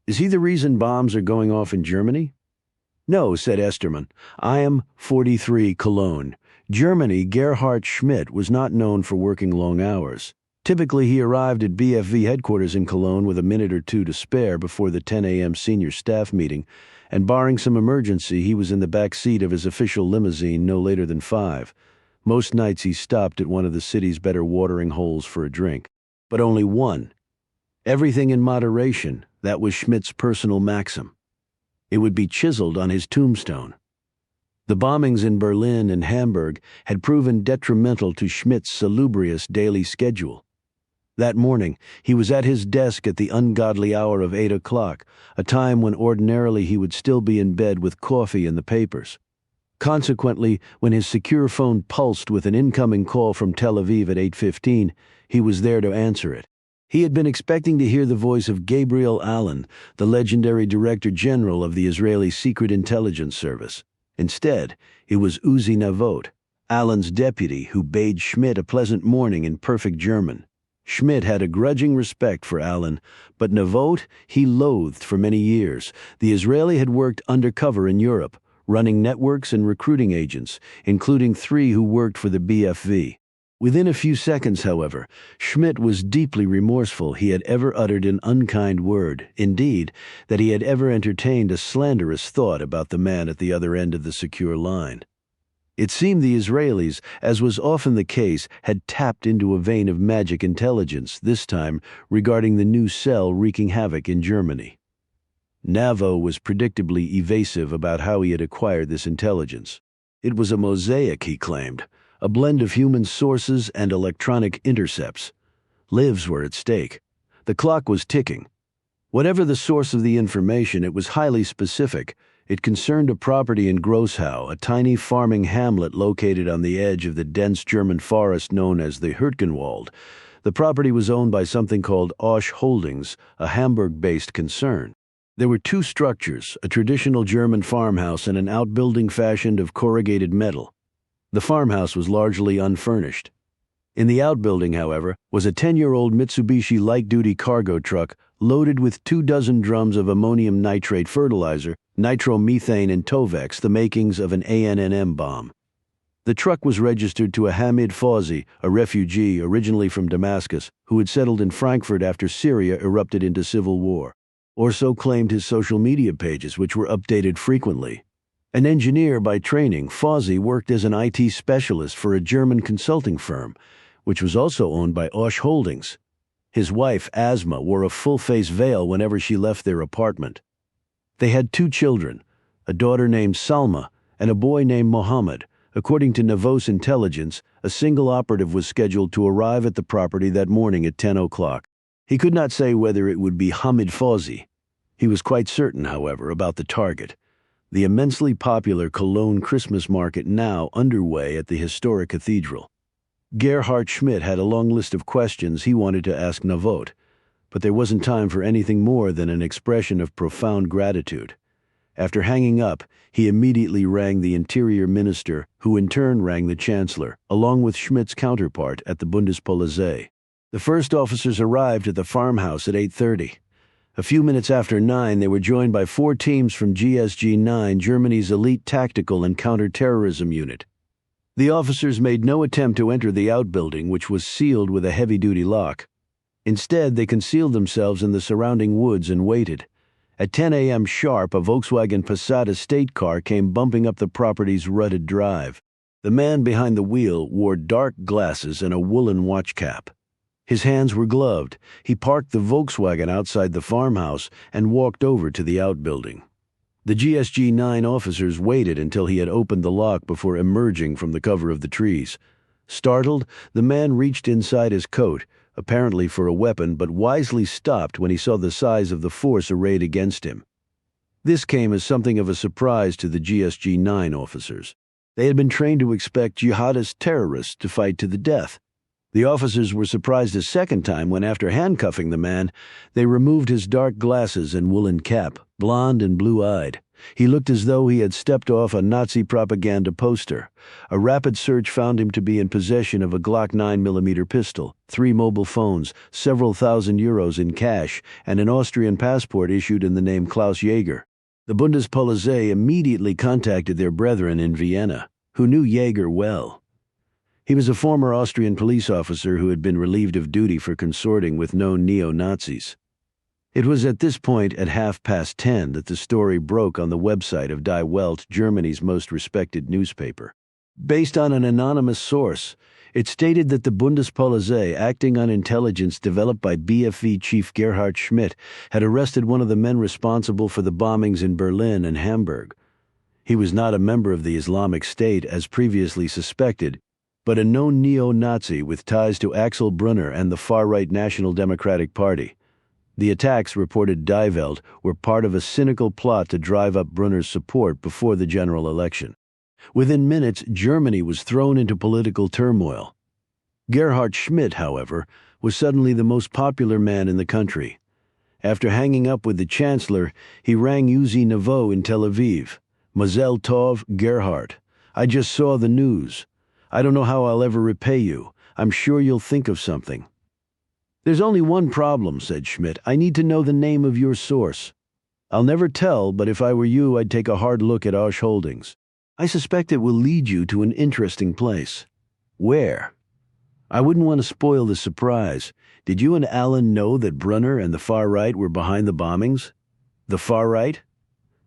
Is he the reason bombs are going off in Germany? No, said Esterman. I am 43 Cologne. Germany, Gerhard Schmidt was not known for working long hours. Typically, he arrived at BFV headquarters in Cologne with a minute or two to spare before the 10 a.m. senior staff meeting, and barring some emergency, he was in the back seat of his official limousine no later than 5. Most nights he stopped at one of the city's better watering holes for a drink. But only one. Everything in moderation, that was Schmidt's personal maxim. It would be chiseled on his tombstone. The bombings in Berlin and Hamburg had proven detrimental to Schmidt's salubrious daily schedule. That morning, he was at his desk at the ungodly hour of 8 o'clock, a time when ordinarily he would still be in bed with coffee and the papers. Consequently, when his secure phone pulsed with an incoming call from Tel Aviv at 8:15, he was there to answer it. He had been expecting to hear the voice of Gabriel Allon, the legendary Director General of the Israeli Secret Intelligence Service. Instead, it was Uzi Navot, Allon's deputy, who bade Schmidt a pleasant morning in perfect German. Schmidt had a grudging respect for Allon, but Navot he loathed for many years. The Israeli had worked undercover in Europe, running networks and recruiting agents, including 3 who worked for the BFV. Within a few seconds, however, Schmidt was deeply remorseful he had ever uttered an unkind word, indeed, that he had ever entertained a slanderous thought about the man at the other end of the secure line. It seemed the Israelis, as was often the case, had tapped into a vein of magic intelligence, this time regarding the new cell wreaking havoc in Germany. Navo was predictably evasive about how he had acquired this intelligence. It was a mosaic, he claimed, a blend of human sources and electronic intercepts. Lives were at stake. The clock was ticking. Whatever the source of the information, it was highly specific. It concerned a property in Grossau, a tiny farming hamlet located on the edge of the dense German forest known as the Hürtgenwald. The property was owned by something called Osh Holdings, a Hamburg-based concern. There were 2 structures, a traditional German farmhouse and an outbuilding fashioned of corrugated metal. The farmhouse was largely unfurnished. In the outbuilding, however, was a 10-year-old Mitsubishi light-duty cargo truck loaded with 24 drums of ammonium nitrate fertilizer, nitromethane, and Tovex, the makings of an ANNM bomb. The truck was registered to a Hamid Fawzi, a refugee originally from Damascus, who had settled in Frankfurt after Syria erupted into civil war. Or so claimed his social media pages, which were updated frequently. An engineer by training, Fawzi worked as an IT specialist for a German consulting firm, which was also owned by Osh Holdings. His wife, Asma, wore a full-face veil whenever she left their apartment. They had 2 children, a daughter named Salma and a boy named Mohammed. According to Navot's intelligence, a single operative was scheduled to arrive at the property that morning at 10 o'clock. He could not say whether it would be Hamid Fawzi. He was quite certain, however, about the target. The immensely popular Cologne Christmas market now underway at the historic cathedral. Gerhard Schmidt had a long list of questions he wanted to ask Navot, but there wasn't time for anything more than an expression of profound gratitude. After hanging up, he immediately rang the Interior Minister, who in turn rang the Chancellor, along with Schmidt's counterpart at the Bundespolizei. The first officers arrived at the farmhouse at 8:30. A few minutes after 9, they were joined by 4 teams from GSG 9, Germany's elite tactical and counterterrorism unit. The officers made no attempt to enter the outbuilding, which was sealed with a heavy-duty lock. Instead, they concealed themselves in the surrounding woods and waited. At 10 a.m. sharp, a Volkswagen Passat estate car came bumping up the property's rutted drive. The man behind the wheel wore dark glasses and a woolen watch cap. His hands were gloved. He parked the Volkswagen outside the farmhouse and walked over to the outbuilding. The GSG-9 officers waited until he had opened the lock before emerging from the cover of the trees. Startled, the man reached inside his coat, apparently for a weapon, but wisely stopped when he saw the size of the force arrayed against him. This came as something of a surprise to the GSG-9 officers. They had been trained to expect jihadist terrorists to fight to the death. The officers were surprised a second time when, after handcuffing the man, they removed his dark glasses and woolen cap, blond and blue-eyed. He looked as though he had stepped off a Nazi propaganda poster. A rapid search found him to be in possession of a Glock 9mm pistol, 3 mobile phones, several thousand euros in cash, and an Austrian passport issued in the name Klaus Jaeger. The Bundespolizei immediately contacted their brethren in Vienna, who knew Jaeger well. He was a former Austrian police officer who had been relieved of duty for consorting with known neo-Nazis. It was at this point at 10:30 that the story broke on the website of Die Welt, Germany's most respected newspaper. Based on an anonymous source, it stated that the Bundespolizei, acting on intelligence developed by BFV Chief Gerhard Schmidt, had arrested one of the men responsible for the bombings in Berlin and Hamburg. He was not a member of the Islamic State as previously suspected, but a known neo-Nazi with ties to Axel Brunner and the far-right National Democratic Party. The attacks, reported Die Welt, were part of a cynical plot to drive up Brunner's support before the general election. Within minutes, Germany was thrown into political turmoil. Gerhard Schmidt, however, was suddenly the most popular man in the country. After hanging up with the chancellor, he rang Uzi Navo in Tel Aviv. Mazel Tov, Gerhard. I just saw the news. I don't know how I'll ever repay you. I'm sure you'll think of something. There's only one problem, said Schmidt. I need to know the name of your source. I'll never tell, but if I were you, I'd take a hard look at Osh Holdings. I suspect it will lead you to an interesting place. Where? I wouldn't want to spoil the surprise. Did you and Allon know that Brunner and the far right were behind the bombings? The far right?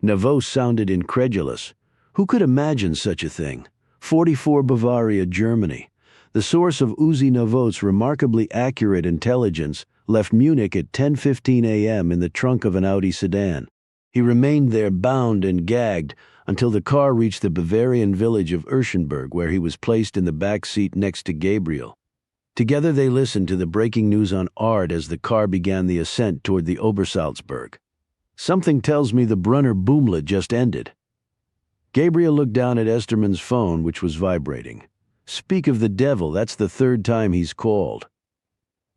Navo sounded incredulous. Who could imagine such a thing? 44 Bavaria, Germany. The source of Uzi Navo's remarkably accurate intelligence left Munich at 10:15 a.m. in the trunk of an Audi sedan. He remained there bound and gagged until the car reached the Bavarian village of Urschenberg, where he was placed in the back seat next to Gabriel. Together they listened to the breaking news on Ard as the car began the ascent toward the Obersalzberg. Something tells me the Brunner boomlet just ended. Gabriel looked down at Esterman's phone, which was vibrating. Speak of the devil, that's the 3rd time he's called.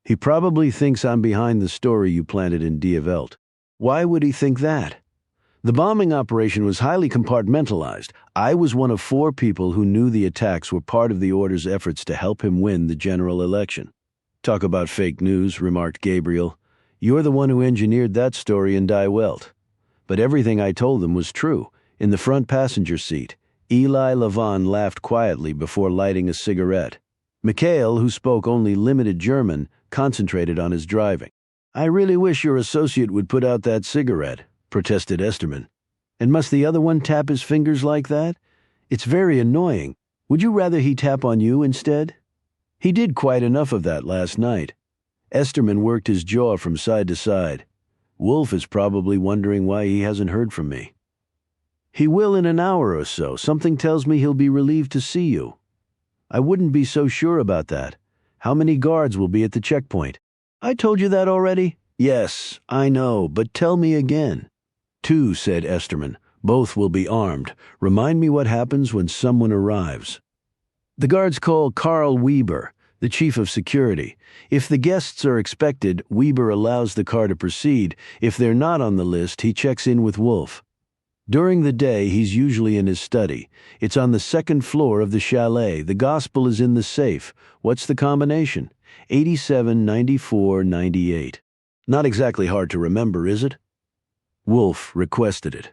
He probably thinks I'm behind the story you planted in Die Welt. Why would he think that? The bombing operation was highly compartmentalized. I was one of 4 people who knew the attacks were part of the Order's efforts to help him win the general election. Talk about fake news, remarked Gabriel. You're the one who engineered that story in Die Welt. But everything I told them was true. In the front passenger seat, Eli Lavon laughed quietly before lighting a cigarette. Mikhail, who spoke only limited German, concentrated on his driving. I really wish your associate would put out that cigarette, protested Esterman. And must the other one tap his fingers like that? It's very annoying. Would you rather he tap on you instead? He did quite enough of that last night. Esterman worked his jaw from side to side. Wolf is probably wondering why he hasn't heard from me. He will in an hour or so. Something tells me he'll be relieved to see you. I wouldn't be so sure about that. How many guards will be at the checkpoint? I told you that already? Yes, I know, but tell me again. 2, said Esterman. Both will be armed. Remind me what happens when someone arrives. The guards call Karl Weber, the chief of security. If the guests are expected, Weber allows the car to proceed. If they're not on the list, he checks in with Wolf. During the day, he's usually in his study. It's on the 2nd floor of the chalet. The gospel is in the safe. What's the combination? 87, 94, 98. Not exactly hard to remember, is it? Wolf requested it.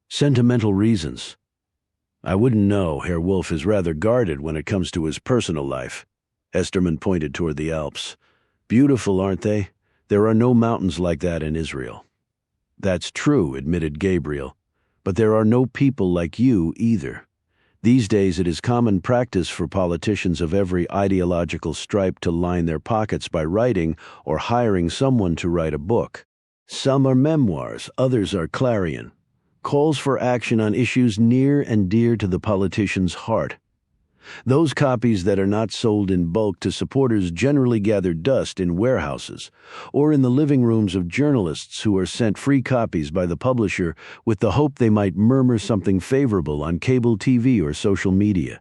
Sentimental reasons. I wouldn't know. Herr Wolf is rather guarded when it comes to his personal life. Esterman pointed toward the Alps. Beautiful, aren't they? There are no mountains like that in Israel. That's true, admitted Gabriel. But there are no people like you either. These days it is common practice for politicians of every ideological stripe to line their pockets by writing or hiring someone to write a book. Some are memoirs, others are clarion. Calls for action on issues near and dear to the politician's heart. Those copies that are not sold in bulk to supporters generally gather dust in warehouses or in the living rooms of journalists who are sent free copies by the publisher with the hope they might murmur something favorable on cable TV or social media.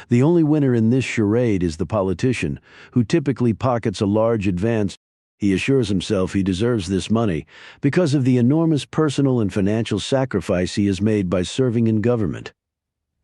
The only winner in this charade is the politician, who typically pockets a large advance. He assures himself he deserves this money because of the enormous personal and financial sacrifice he has made by serving in government.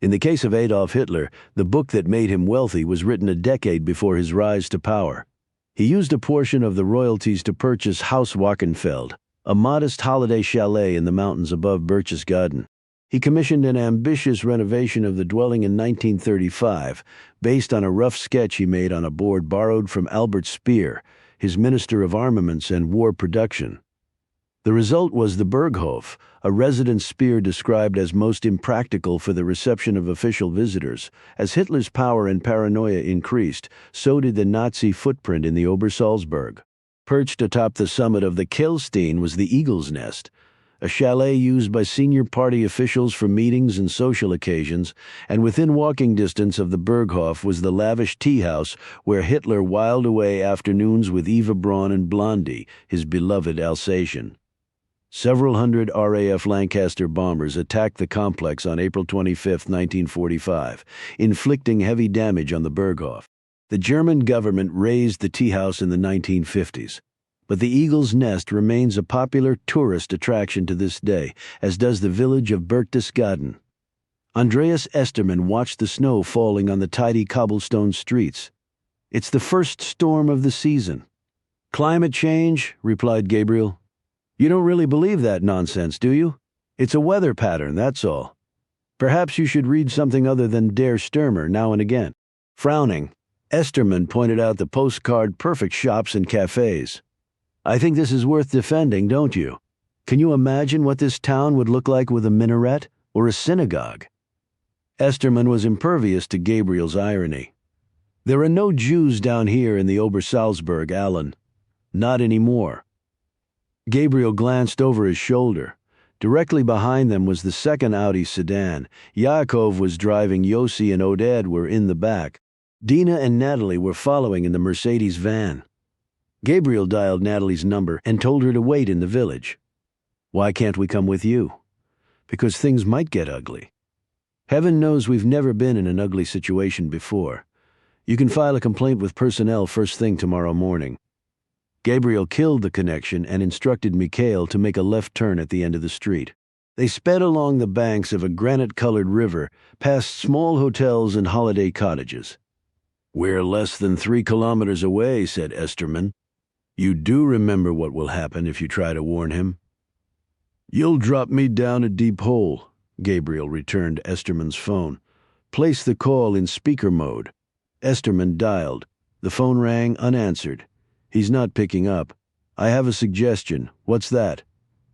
In the case of Adolf Hitler, the book that made him wealthy was written a decade before his rise to power. He used a portion of the royalties to purchase Haus Wachenfeld, a modest holiday chalet in the mountains above Berchtesgaden. He commissioned an ambitious renovation of the dwelling in 1935, based on a rough sketch he made on a board borrowed from Albert Speer, his Minister of Armaments and War Production. The result was the Berghof, a residence Speer described as most impractical for the reception of official visitors. As Hitler's power and paranoia increased, so did the Nazi footprint in the Obersalzberg. Perched atop the summit of the Kehlstein was the Eagle's Nest, a chalet used by senior party officials for meetings and social occasions, and within walking distance of the Berghof was the lavish tea house where Hitler whiled away afternoons with Eva Braun and Blondie, his beloved Alsatian. Several hundred RAF Lancaster bombers attacked the complex on April 25, 1945, inflicting heavy damage on the Berghof. The German government razed the tea house in the 1950s. But the Eagle's Nest remains a popular tourist attraction to this day, as does the village of Berchtesgaden. Andreas Esterman watched the snow falling on the tidy cobblestone streets. It's the first storm of the season. Climate change, replied Gabriel. You don't really believe that nonsense, do you? It's a weather pattern, that's all. Perhaps you should read something other than Der Stürmer now and again. Frowning, Esterman pointed out the postcard-perfect shops and cafes. I think this is worth defending, don't you? Can you imagine what this town would look like with a minaret or a synagogue? Esterman was impervious to Gabriel's irony. There are no Jews down here in the Obersalzberg, Allon. Not anymore. Gabriel glanced over his shoulder. Directly behind them was the second Audi sedan. Yaakov was driving, Yossi and Oded were in the back. Dina and Natalie were following in the Mercedes van. Gabriel dialed Natalie's number and told her to wait in the village. Why can't we come with you? Because things might get ugly. Heaven knows we've never been in an ugly situation before. You can file a complaint with personnel first thing tomorrow morning. Gabriel killed the connection and instructed Mikhail to make a left turn at the end of the street. They sped along the banks of a granite-colored river, past small hotels and holiday cottages. We're less than 3 kilometers away, said Esterman. You do remember what will happen if you try to warn him? You'll drop me down a deep hole, Gabriel returned Esterman's phone. Place the call in speaker mode. Esterman dialed. The phone rang unanswered. He's not picking up. I have a suggestion. What's that?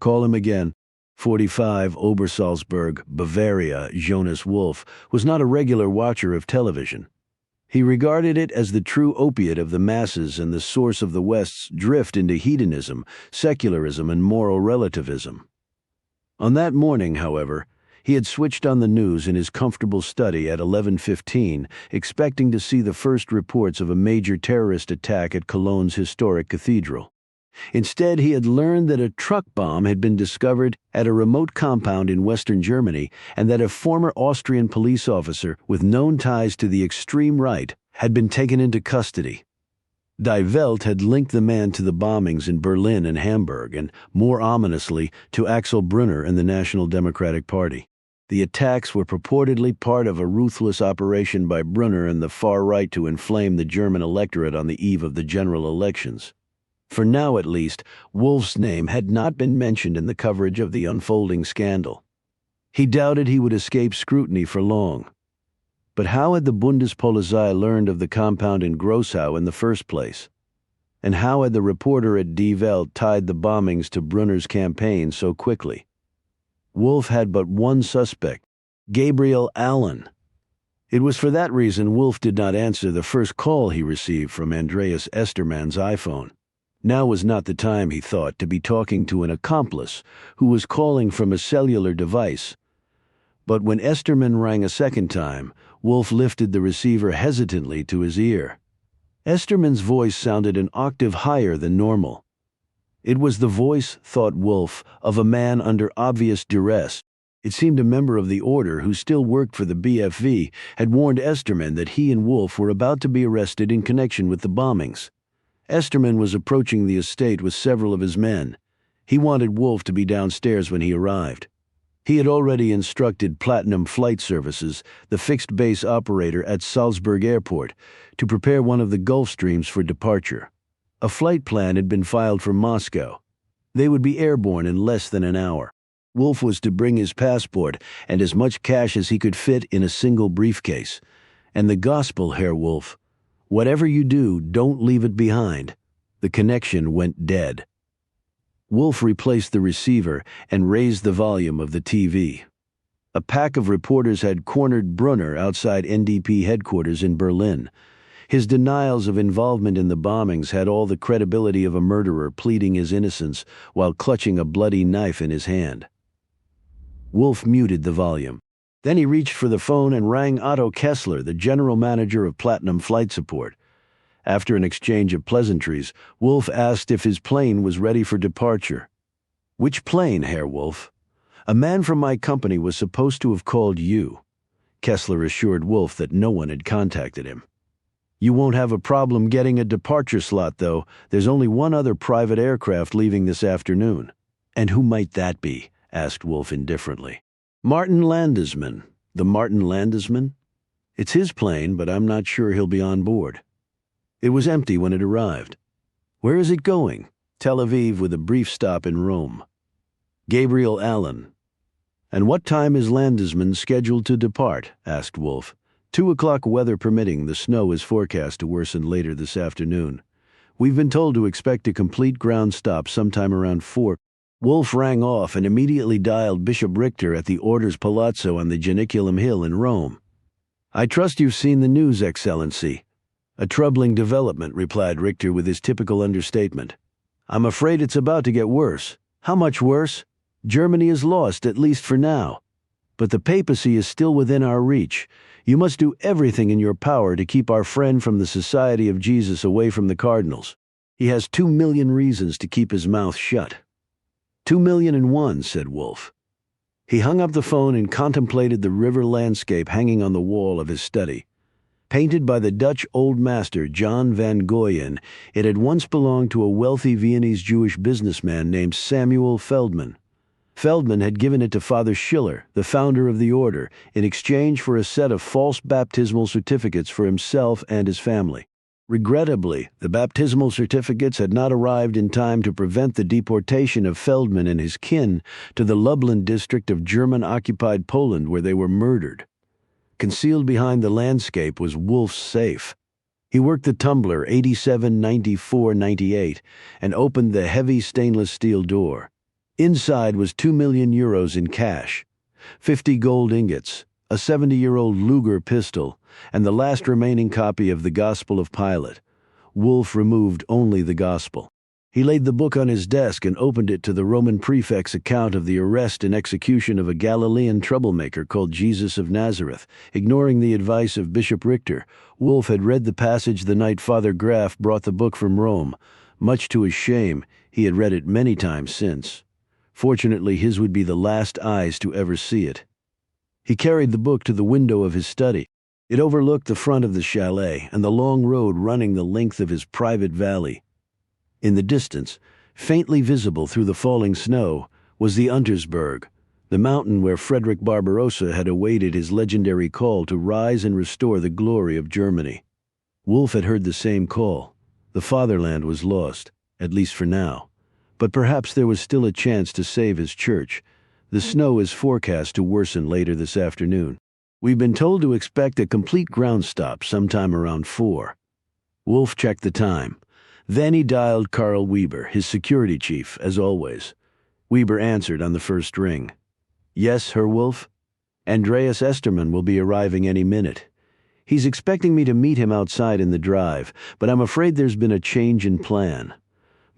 Call him again. 45 Obersalzberg, Bavaria, Jonas Wolf was not a regular watcher of television. He regarded it as the true opiate of the masses and the source of the West's drift into hedonism, secularism, and moral relativism. On that morning, however, he had switched on the news in his comfortable study at 11:15, expecting to see the first reports of a major terrorist attack at Cologne's historic cathedral. Instead, he had learned that a truck bomb had been discovered at a remote compound in western Germany and that a former Austrian police officer with known ties to the extreme right had been taken into custody. Die Welt had linked the man to the bombings in Berlin and Hamburg and, more ominously, to Axel Brunner and the National Democratic Party. The attacks were purportedly part of a ruthless operation by Brunner and the far right to inflame the German electorate on the eve of the general elections. For now, at least, Wolf's name had not been mentioned in the coverage of the unfolding scandal. He doubted he would escape scrutiny for long. But how had the Bundespolizei learned of the compound in Grossau in the first place? And how had the reporter at Die Welt tied the bombings to Brunner's campaign so quickly? Wolf had but one suspect, Gabriel Allon. It was for that reason Wolf did not answer the first call he received from Andreas Estermann's iPhone. Now was not the time, he thought, to be talking to an accomplice who was calling from a cellular device. But when Estermann rang a second time, Wolf lifted the receiver hesitantly to his ear. Estermann's voice sounded an octave higher than normal. It was the voice, thought Wolf, of a man under obvious duress. It seemed a member of the order who still worked for the BFV had warned Estermann that he and Wolf were about to be arrested in connection with the bombings. Estermann was approaching the estate with several of his men. He wanted Wolf to be downstairs when he arrived. He had already instructed Platinum Flight Services, the fixed base operator at Salzburg Airport, to prepare one of the Gulfstreams for departure. A flight plan had been filed for Moscow. They would be airborne in less than an hour. Wolf was to bring his passport and as much cash as he could fit in a single briefcase. And the gospel, Herr Wolf. Whatever you do, don't leave it behind. The connection went dead. Wolf replaced the receiver and raised the volume of the TV. A pack of reporters had cornered Brunner outside NDP headquarters in Berlin. His denials of involvement in the bombings had all the credibility of a murderer pleading his innocence while clutching a bloody knife in his hand. Wolf muted the volume. Then he reached for the phone and rang Otto Kessler, the general manager of Platinum Flight Support. After an exchange of pleasantries, Wolf asked if his plane was ready for departure. "Which plane, Herr Wolf?" "A man from my company was supposed to have called you." Kessler assured Wolf that no one had contacted him. "You won't have a problem getting a departure slot, though. There's only one other private aircraft leaving this afternoon." "And who might that be?" asked Wolf indifferently. "Martin Landesman." "The Martin Landesman?" "It's his plane, but I'm not sure he'll be on board." It was empty when it arrived. "Where is it going?" "Tel Aviv with a brief stop in Rome." "Gabriel Allon." "And what time is Landesman scheduled to depart?" asked Wolf. 2 o'clock weather permitting, the snow is forecast to worsen later this afternoon. We've been told to expect a complete ground stop sometime around 4. Wolf rang off and immediately dialed Bishop Richter at the Orders Palazzo on the Janiculum Hill in Rome. "I trust you've seen the news, Excellency." "A troubling development," replied Richter with his typical understatement. "I'm afraid it's about to get worse." "How much worse?" "Germany is lost, at least for now. But the papacy is still within our reach. You must do everything in your power to keep our friend from the Society of Jesus away from the cardinals. He has 2 million reasons to keep his mouth shut." 2,000,001, said Wolf. He hung up the phone and contemplated the river landscape hanging on the wall of his study. Painted by the Dutch old master John van Goyen, it had once belonged to a wealthy Viennese Jewish businessman named Samuel Feldman. Feldman had given it to Father Schiller, the founder of the order, in exchange for a set of false baptismal certificates for himself and his family. Regrettably, the baptismal certificates had not arrived in time to prevent the deportation of Feldman and his kin to the Lublin district of German-occupied Poland, where they were murdered. Concealed behind the landscape was Wolf's safe. He worked the tumbler 879498 and opened the heavy stainless steel door. Inside was 2 million euros in cash, 50 gold ingots, a 70-year-old Luger pistol, and the last remaining copy of the Gospel of Pilate. Wolf removed only the Gospel. He laid the book on his desk and opened it to the Roman prefect's account of the arrest and execution of a Galilean troublemaker called Jesus of Nazareth. Ignoring the advice of Bishop Richter, Wolf had read the passage the night Father Graf brought the book from Rome. Much to his shame, he had read it many times since. Fortunately, his would be the last eyes to ever see it. He carried the book to the window of his study. It overlooked the front of the chalet and the long road running the length of his private valley. In the distance, faintly visible through the falling snow, was the Untersberg, the mountain where Frederick Barbarossa had awaited his legendary call to rise and restore the glory of Germany. Wolf had heard the same call. The fatherland was lost, at least for now. But perhaps there was still a chance to save his church. The snow is forecast to worsen later this afternoon. We've been told to expect a complete ground stop sometime around 4. Wolf checked the time. Then he dialed Carl Weber, his security chief, as always. Weber answered on the first ring. "Yes, Herr Wolf? Andreas Esterman will be arriving any minute. He's expecting me to meet him outside in the drive, but I'm afraid there's been a change in plan."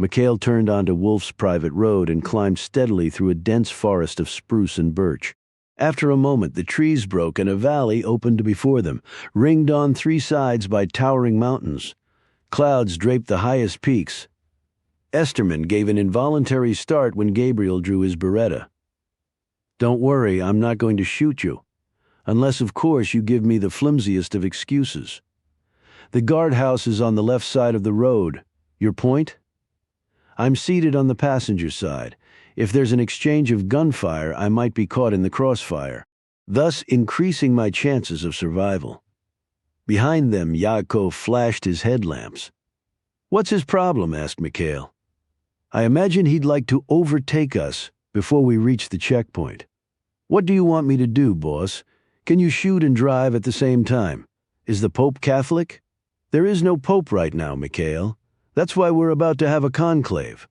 Mikhail turned onto Wolf's private road and climbed steadily through a dense forest of spruce and birch. After a moment, the trees broke and a valley opened before them, ringed on 3 sides by towering mountains. Clouds draped the highest peaks. Esterman gave an involuntary start when Gabriel drew his Beretta. "Don't worry, I'm not going to shoot you. Unless, of course, you give me the flimsiest of excuses. The guardhouse is on the left side of the road. Your point?" "I'm seated on the passenger side. If there's an exchange of gunfire, I might be caught in the crossfire, thus increasing my chances of survival." Behind them, Yaakov flashed his headlamps. "What's his problem?" asked Mikhail. "I imagine he'd like to overtake us before we reach the checkpoint." "What do you want me to do, boss? Can you shoot and drive at the same time? Is the Pope Catholic?" "There is no Pope right now, Mikhail. That's why we're about to have a conclave."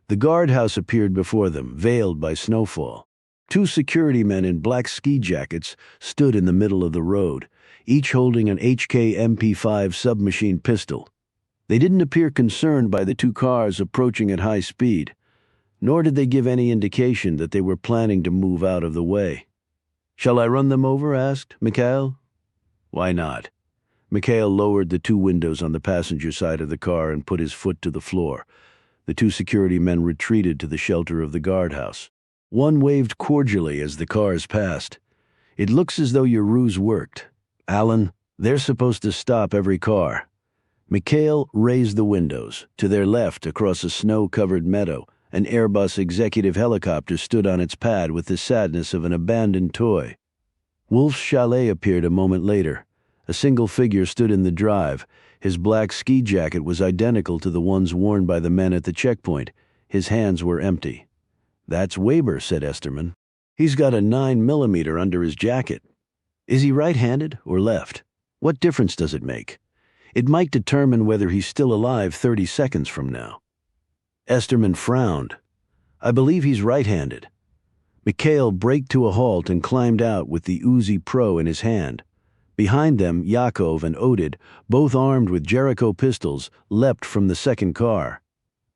The guardhouse appeared before them, veiled by snowfall. 2 security men in black ski jackets stood in the middle of the road, each holding an HK MP5 submachine pistol. They didn't appear concerned by the 2 cars approaching at high speed, nor did they give any indication that they were planning to move out of the way. "Shall I run them over?" asked Mikhail. "Why not?" Mikhail lowered the 2 windows on the passenger side of the car and put his foot to the floor. The 2 security men retreated to the shelter of the guardhouse. One waved cordially as the cars passed. "It looks as though your ruse worked. Allon, they're supposed to stop every car." Mikhail raised the windows. To their left, across a snow-covered meadow, an Airbus executive helicopter stood on its pad with the sadness of an abandoned toy. Wolf's chalet appeared a moment later. A single figure stood in the drive. His black ski jacket was identical to the ones worn by the men at the checkpoint. His hands were empty. "That's Weber," said Esterman. "He's got a 9mm under his jacket. Is he right-handed or left? What difference does it make? It might determine whether he's still alive 30 seconds from now." Esterman frowned. "I believe he's right-handed." Mikhail braked to a halt and climbed out with the Uzi Pro in his hand. Behind them, Yaakov and Oded, both armed with Jericho pistols, leapt from the second car.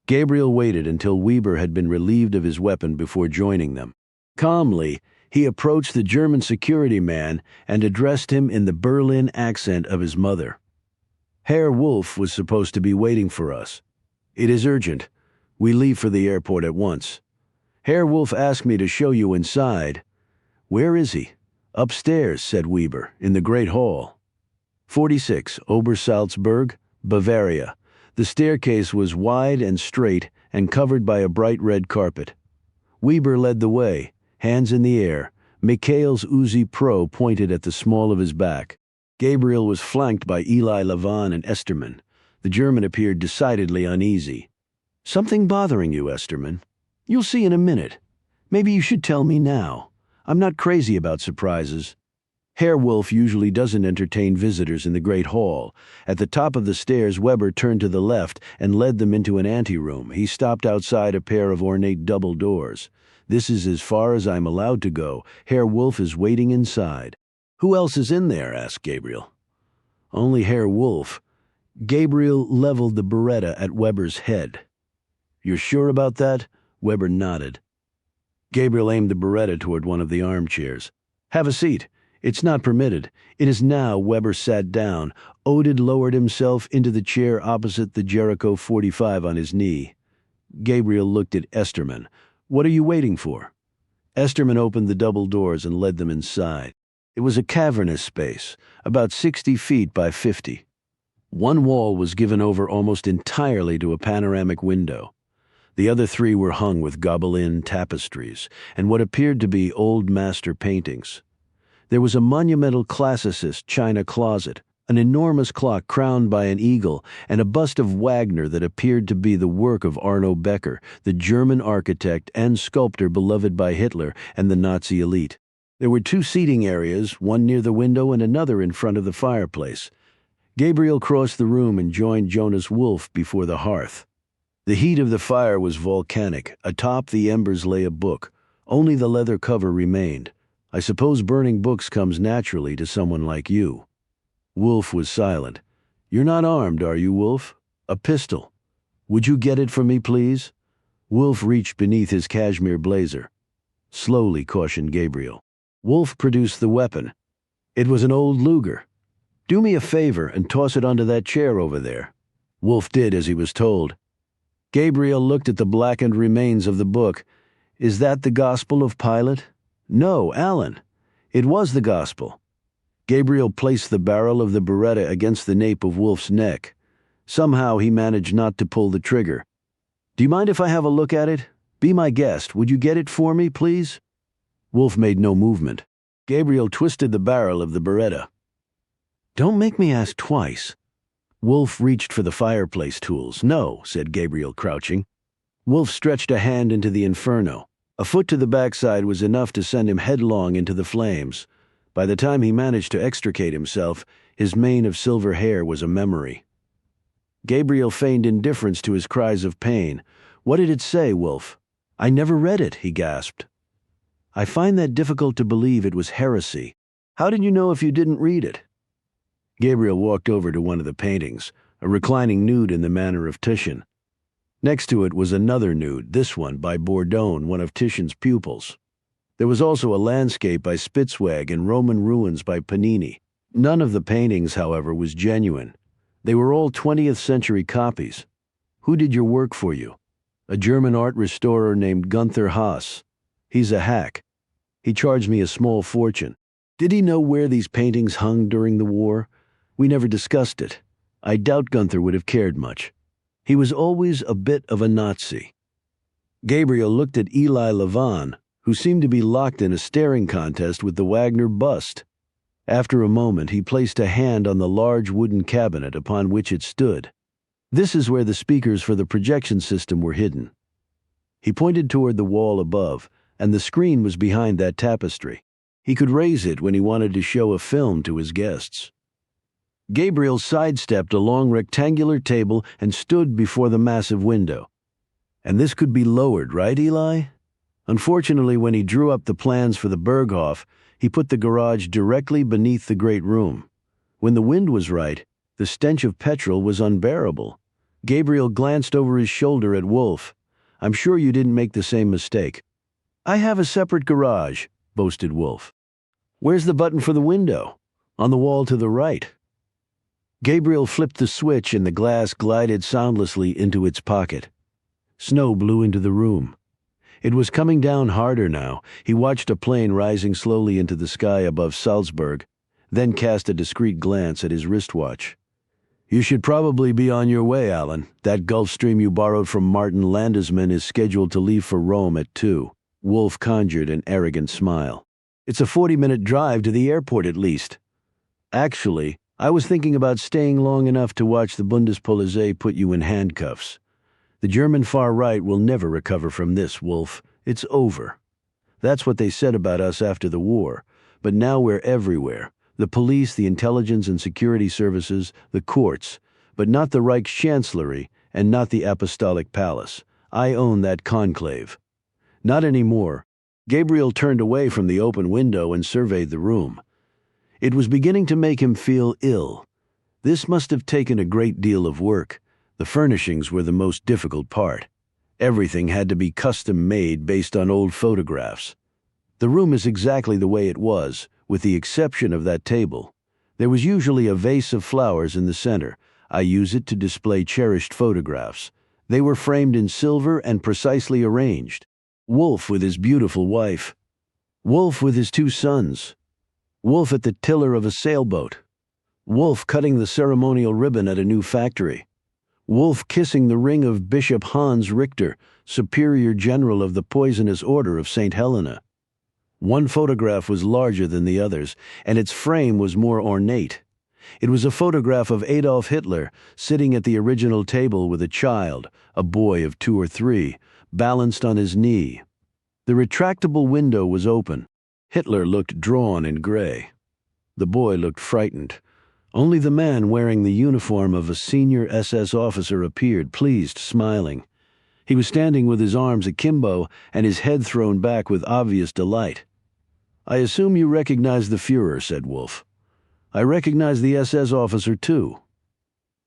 Gabriel waited until Weber had been relieved of his weapon before joining them. Calmly, he approached the German security man and addressed him in the Berlin accent of his mother. "Herr Wolf was supposed to be waiting for us. It is urgent. We leave for the airport at once. Herr Wolf asked me to show you inside." "Where is he?" "Upstairs," said Weber, "in the Great Hall. 46, Obersalzberg, Bavaria." The staircase was wide and straight and covered by a bright red carpet. Weber led the way, hands in the air. Mikhail's Uzi Pro pointed at the small of his back. Gabriel was flanked by Eli Lavon and Esterman. The German appeared decidedly uneasy. "Something bothering you, Esterman? You'll see in a minute. Maybe you should tell me now. I'm not crazy about surprises." Herr Wolf usually doesn't entertain visitors in the Great Hall. At the top of the stairs, Weber turned to the left and led them into an anteroom. He stopped outside a pair of ornate double doors. "This is as far as I'm allowed to go. Herr Wolf is waiting inside." "Who else is in there?" asked Gabriel. "Only Herr Wolf." Gabriel leveled the Beretta at Weber's head. "You're sure about that?" Weber nodded. Gabriel aimed the Beretta toward one of the armchairs. "Have a seat. It's not permitted." It is now Weber sat down. Oded lowered himself into the chair opposite the Jericho 45 on his knee. Gabriel looked at Esterman. "What are you waiting for?" Esterman opened the double doors and led them inside. It was a cavernous space, about 60 feet by 50. One wall was given over almost entirely to a panoramic window. The other 3 were hung with Gobelin tapestries and what appeared to be old master paintings. There was a monumental classicist china closet, An enormous clock crowned by an eagle, and a bust of Wagner that appeared to be the work of Arno Becker, the German architect and sculptor beloved by Hitler and the Nazi elite. There were 2 seating areas, one near the window and another in front of the fireplace. Gabriel crossed the room and joined Jonas Wolf before the hearth. The heat of the fire was volcanic. Atop the embers lay a book. Only the leather cover remained. I suppose burning books comes naturally to someone like you. Wolf was silent. You're not armed, are you, Wolf? A pistol. Would you get it for me, please? Wolf reached beneath his cashmere blazer. Slowly, cautioned Gabriel. Wolf produced the weapon. It was an old Luger. Do me a favor and toss it onto that chair over there. Wolf did as he was told. Gabriel looked at the blackened remains of the book. Is that the Gospel of Pilate? No, Allon. It was the Gospel. Gabriel placed the barrel of the Beretta against the nape of Wolf's neck. Somehow he managed not to pull the trigger. Do you mind if I have a look at it? Be my guest. Would you get it for me, please? Wolf made no movement. Gabriel twisted the barrel of the Beretta. Don't make me ask twice. Wolf reached for the fireplace tools. No, said Gabriel, crouching. Wolf stretched a hand into the inferno. A foot to the backside was enough to send him headlong into the flames. By the time he managed to extricate himself, his mane of silver hair was a memory. Gabriel feigned indifference to his cries of pain. What did it say, Wolf? I never read it, he gasped. I find that difficult to believe. It was heresy. How did you know if you didn't read it? Gabriel walked over to one of the paintings, a reclining nude in the manner of Titian. Next to it was another nude, this one by Bourdon, one of Titian's pupils. There was also a landscape by Spitzweg and Roman ruins by Panini. None of the paintings, however, was genuine. They were all 20th century copies. Who did your work for you? A German art restorer named Gunther Haas. He's a hack. He charged me a small fortune. Did he know where these paintings hung during the war? We never discussed it. I doubt Gunther would have cared much. He was always a bit of a Nazi. Gabriel looked at Eli Levin, who seemed to be locked in a staring contest with the Wagner bust. After a moment, he placed a hand on the large wooden cabinet upon which it stood. This is where the speakers for the projection system were hidden. He pointed toward the wall above, and the screen was behind that tapestry. He could raise it when he wanted to show a film to his guests. Gabriel sidestepped a long rectangular table and stood before the massive window. And this could be lowered, right, Eli? Unfortunately, when he drew up the plans for the Berghof, he put the garage directly beneath the great room. When the wind was right, the stench of petrol was unbearable. Gabriel glanced over his shoulder at Wolf. I'm sure you didn't make the same mistake. I have a separate garage, boasted Wolf. Where's the button for the window? On the wall to the right. Gabriel flipped the switch and the glass glided soundlessly into its pocket. Snow blew into the room. It was coming down harder now. He watched a plane rising slowly into the sky above Salzburg, then cast a discreet glance at his wristwatch. You should probably be on your way, Allon. That Gulfstream you borrowed from Martin Landesman is scheduled to leave for Rome at 2. Wolf conjured an arrogant smile. It's a 40-minute drive to the airport at least. Actually, I was thinking about staying long enough to watch the Bundespolizei put you in handcuffs. The German far right will never recover from this, Wolf. It's over. That's what they said about us after the war, but now we're everywhere. The police, the intelligence and security services, the courts, but not the Reichschancellery and not the Apostolic Palace. I own that conclave. Not anymore. Gabriel turned away from the open window and surveyed the room. It was beginning to make him feel ill. This must have taken a great deal of work. The furnishings were the most difficult part. Everything had to be custom-made based on old photographs. The room is exactly the way it was, with the exception of that table. There was usually a vase of flowers in the center. I use it to display cherished photographs. They were framed in silver and precisely arranged. Wolf with his beautiful wife. Wolf with his 2 sons. Wolf at the tiller of a sailboat. Wolf cutting the ceremonial ribbon at a new factory. Wolf kissing the ring of Bishop Hans Richter, Superior General of the Poisonous Order of St. Helena. One photograph was larger than the others, and its frame was more ornate. It was a photograph of Adolf Hitler sitting at the original table with a child, a boy of 2 or 3, balanced on his knee. The retractable window was open. Hitler looked drawn and gray. The boy looked frightened. Only the man wearing the uniform of a senior SS officer appeared, pleased, smiling. He was standing with his arms akimbo and his head thrown back with obvious delight. "I assume you recognize the Führer," said Wolf. "I recognize the SS officer, too."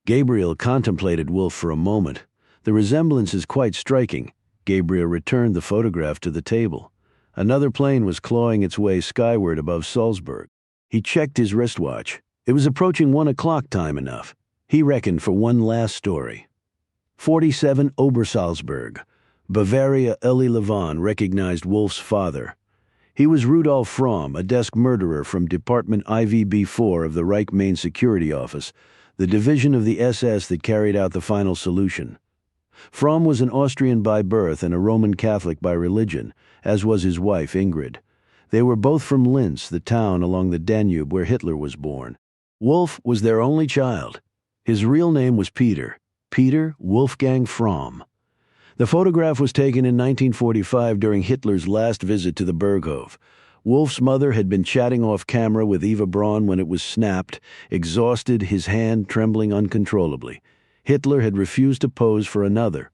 Gabriel contemplated Wolf for a moment. "The resemblance is quite striking." Gabriel returned the photograph to the table. Another plane was clawing its way skyward above Salzburg. He checked his wristwatch. It was approaching 1 o'clock time enough. He reckoned for one last story. 47 Obersalzberg, Bavaria. Elie Levin recognized Wolf's father. He was Rudolf Fromm, a desk murderer from Department IVB4 of the Reich Main Security Office, the division of the SS that carried out the final solution. Fromm was an Austrian by birth and a Roman Catholic by religion, as was his wife Ingrid. They were both from Linz, the town along the Danube where Hitler was born. Wolf was their only child. His real name was Peter Wolfgang Fromm. The photograph was taken in 1945 during Hitler's last visit to the Berghof. Wolf's mother had been chatting off camera with Eva Braun when it was snapped, exhausted, his hand trembling uncontrollably. Hitler had refused to pose for another.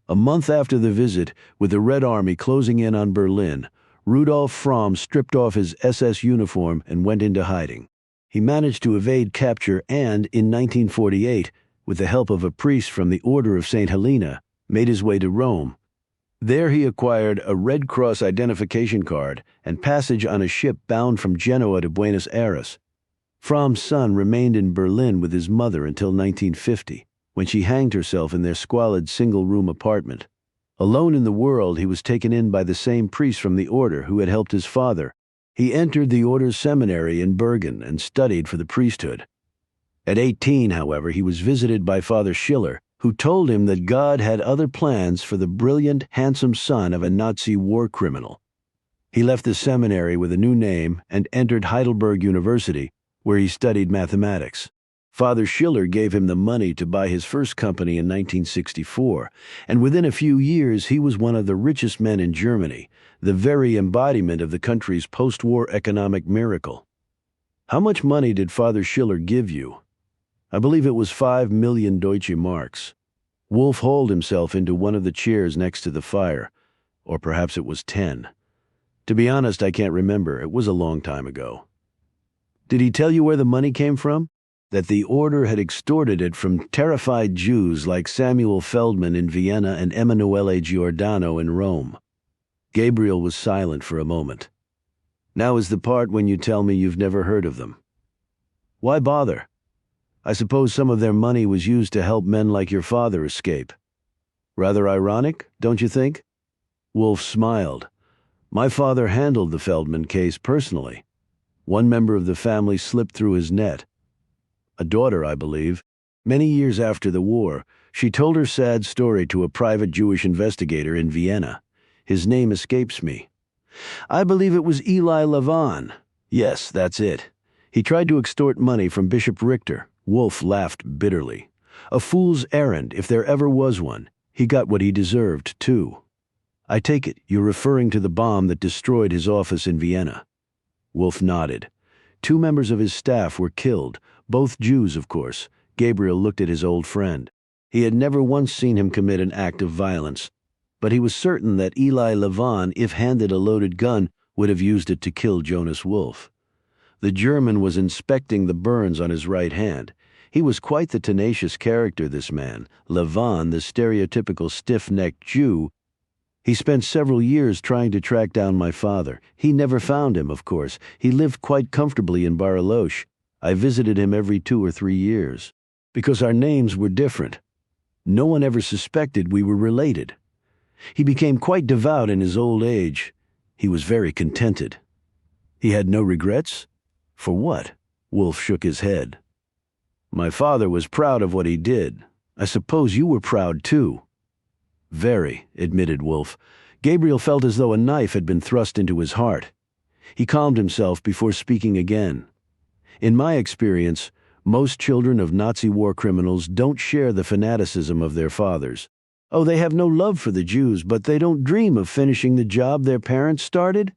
A month after the visit, with the Red Army closing in on Berlin, Rudolf Fromm stripped off his SS uniform and went into hiding. He managed to evade capture and, in 1948, with the help of a priest from the Order of St. Helena, made his way to Rome. There he acquired a Red Cross identification card and passage on a ship bound from Genoa to Buenos Aires. Fromm's son remained in Berlin with his mother until 1950, when she hanged herself in their squalid single-room apartment. Alone in the world, he was taken in by the same priest from the order who had helped his father. He entered the order's seminary in Bergen and studied for the priesthood. At 18, however, he was visited by Father Schiller, who told him that God had other plans for the brilliant, handsome son of a Nazi war criminal. He left the seminary with a new name and entered Heidelberg University, where he studied mathematics. Father Schiller gave him the money to buy his first company in 1964, and within a few years he was one of the richest men in Germany, the very embodiment of the country's post-war economic miracle. "How much money did Father Schiller give you?" "I believe it was 5 million Deutsche Marks." Wolf hauled himself into one of the chairs next to the fire, or perhaps it was 10. "To be honest, I can't remember. It was a long time ago." "Did he tell you where the money came from?" "That the order had extorted it from terrified Jews like Samuel Feldman in Vienna and Emanuele Giordano in Rome." Gabriel was silent for a moment. "Now is the part when you tell me you've never heard of them." "Why bother? I suppose some of their money was used to help men like your father escape. Rather ironic, don't you think?" Wolf smiled. "My father handled the Feldman case personally. One member of the family slipped through his net. A daughter, I believe. Many years after the war, she told her sad story to a private Jewish investigator in Vienna. His name escapes me. I believe it was Elie Levin. Yes, that's it. He tried to extort money from Bishop Richter." Wolf laughed bitterly. "A fool's errand, if there ever was one. He got what he deserved, too." "I take it you're referring to the bomb that destroyed his office in Vienna." Wolf nodded. 2 members of his staff were killed, both Jews, of course. Gabriel looked at his old friend. He had never once seen him commit an act of violence, but he was certain that Elie Levin, if handed a loaded gun, would have used it to kill Jonas Wolf. The German was inspecting the burns on his right hand. He was quite the tenacious character, this man, Levin, the stereotypical stiff-necked Jew. "He spent several years trying to track down my father. He never found him, of course. He lived quite comfortably in Bariloche. I visited him every 2 or 3 years. Because our names were different. No one ever suspected we were related. He became quite devout in his old age. He was very contented." "He had no regrets?" "For what?" Wolf shook his head. "My father was proud of what he did. I suppose you were proud, too." "Very," admitted Wolf. Gabriel felt as though a knife had been thrust into his heart. He calmed himself before speaking again. "In my experience, Most children of Nazi war criminals don't share the fanaticism of their fathers. Oh, they have no love for the Jews, but they don't dream of finishing the job their parents started?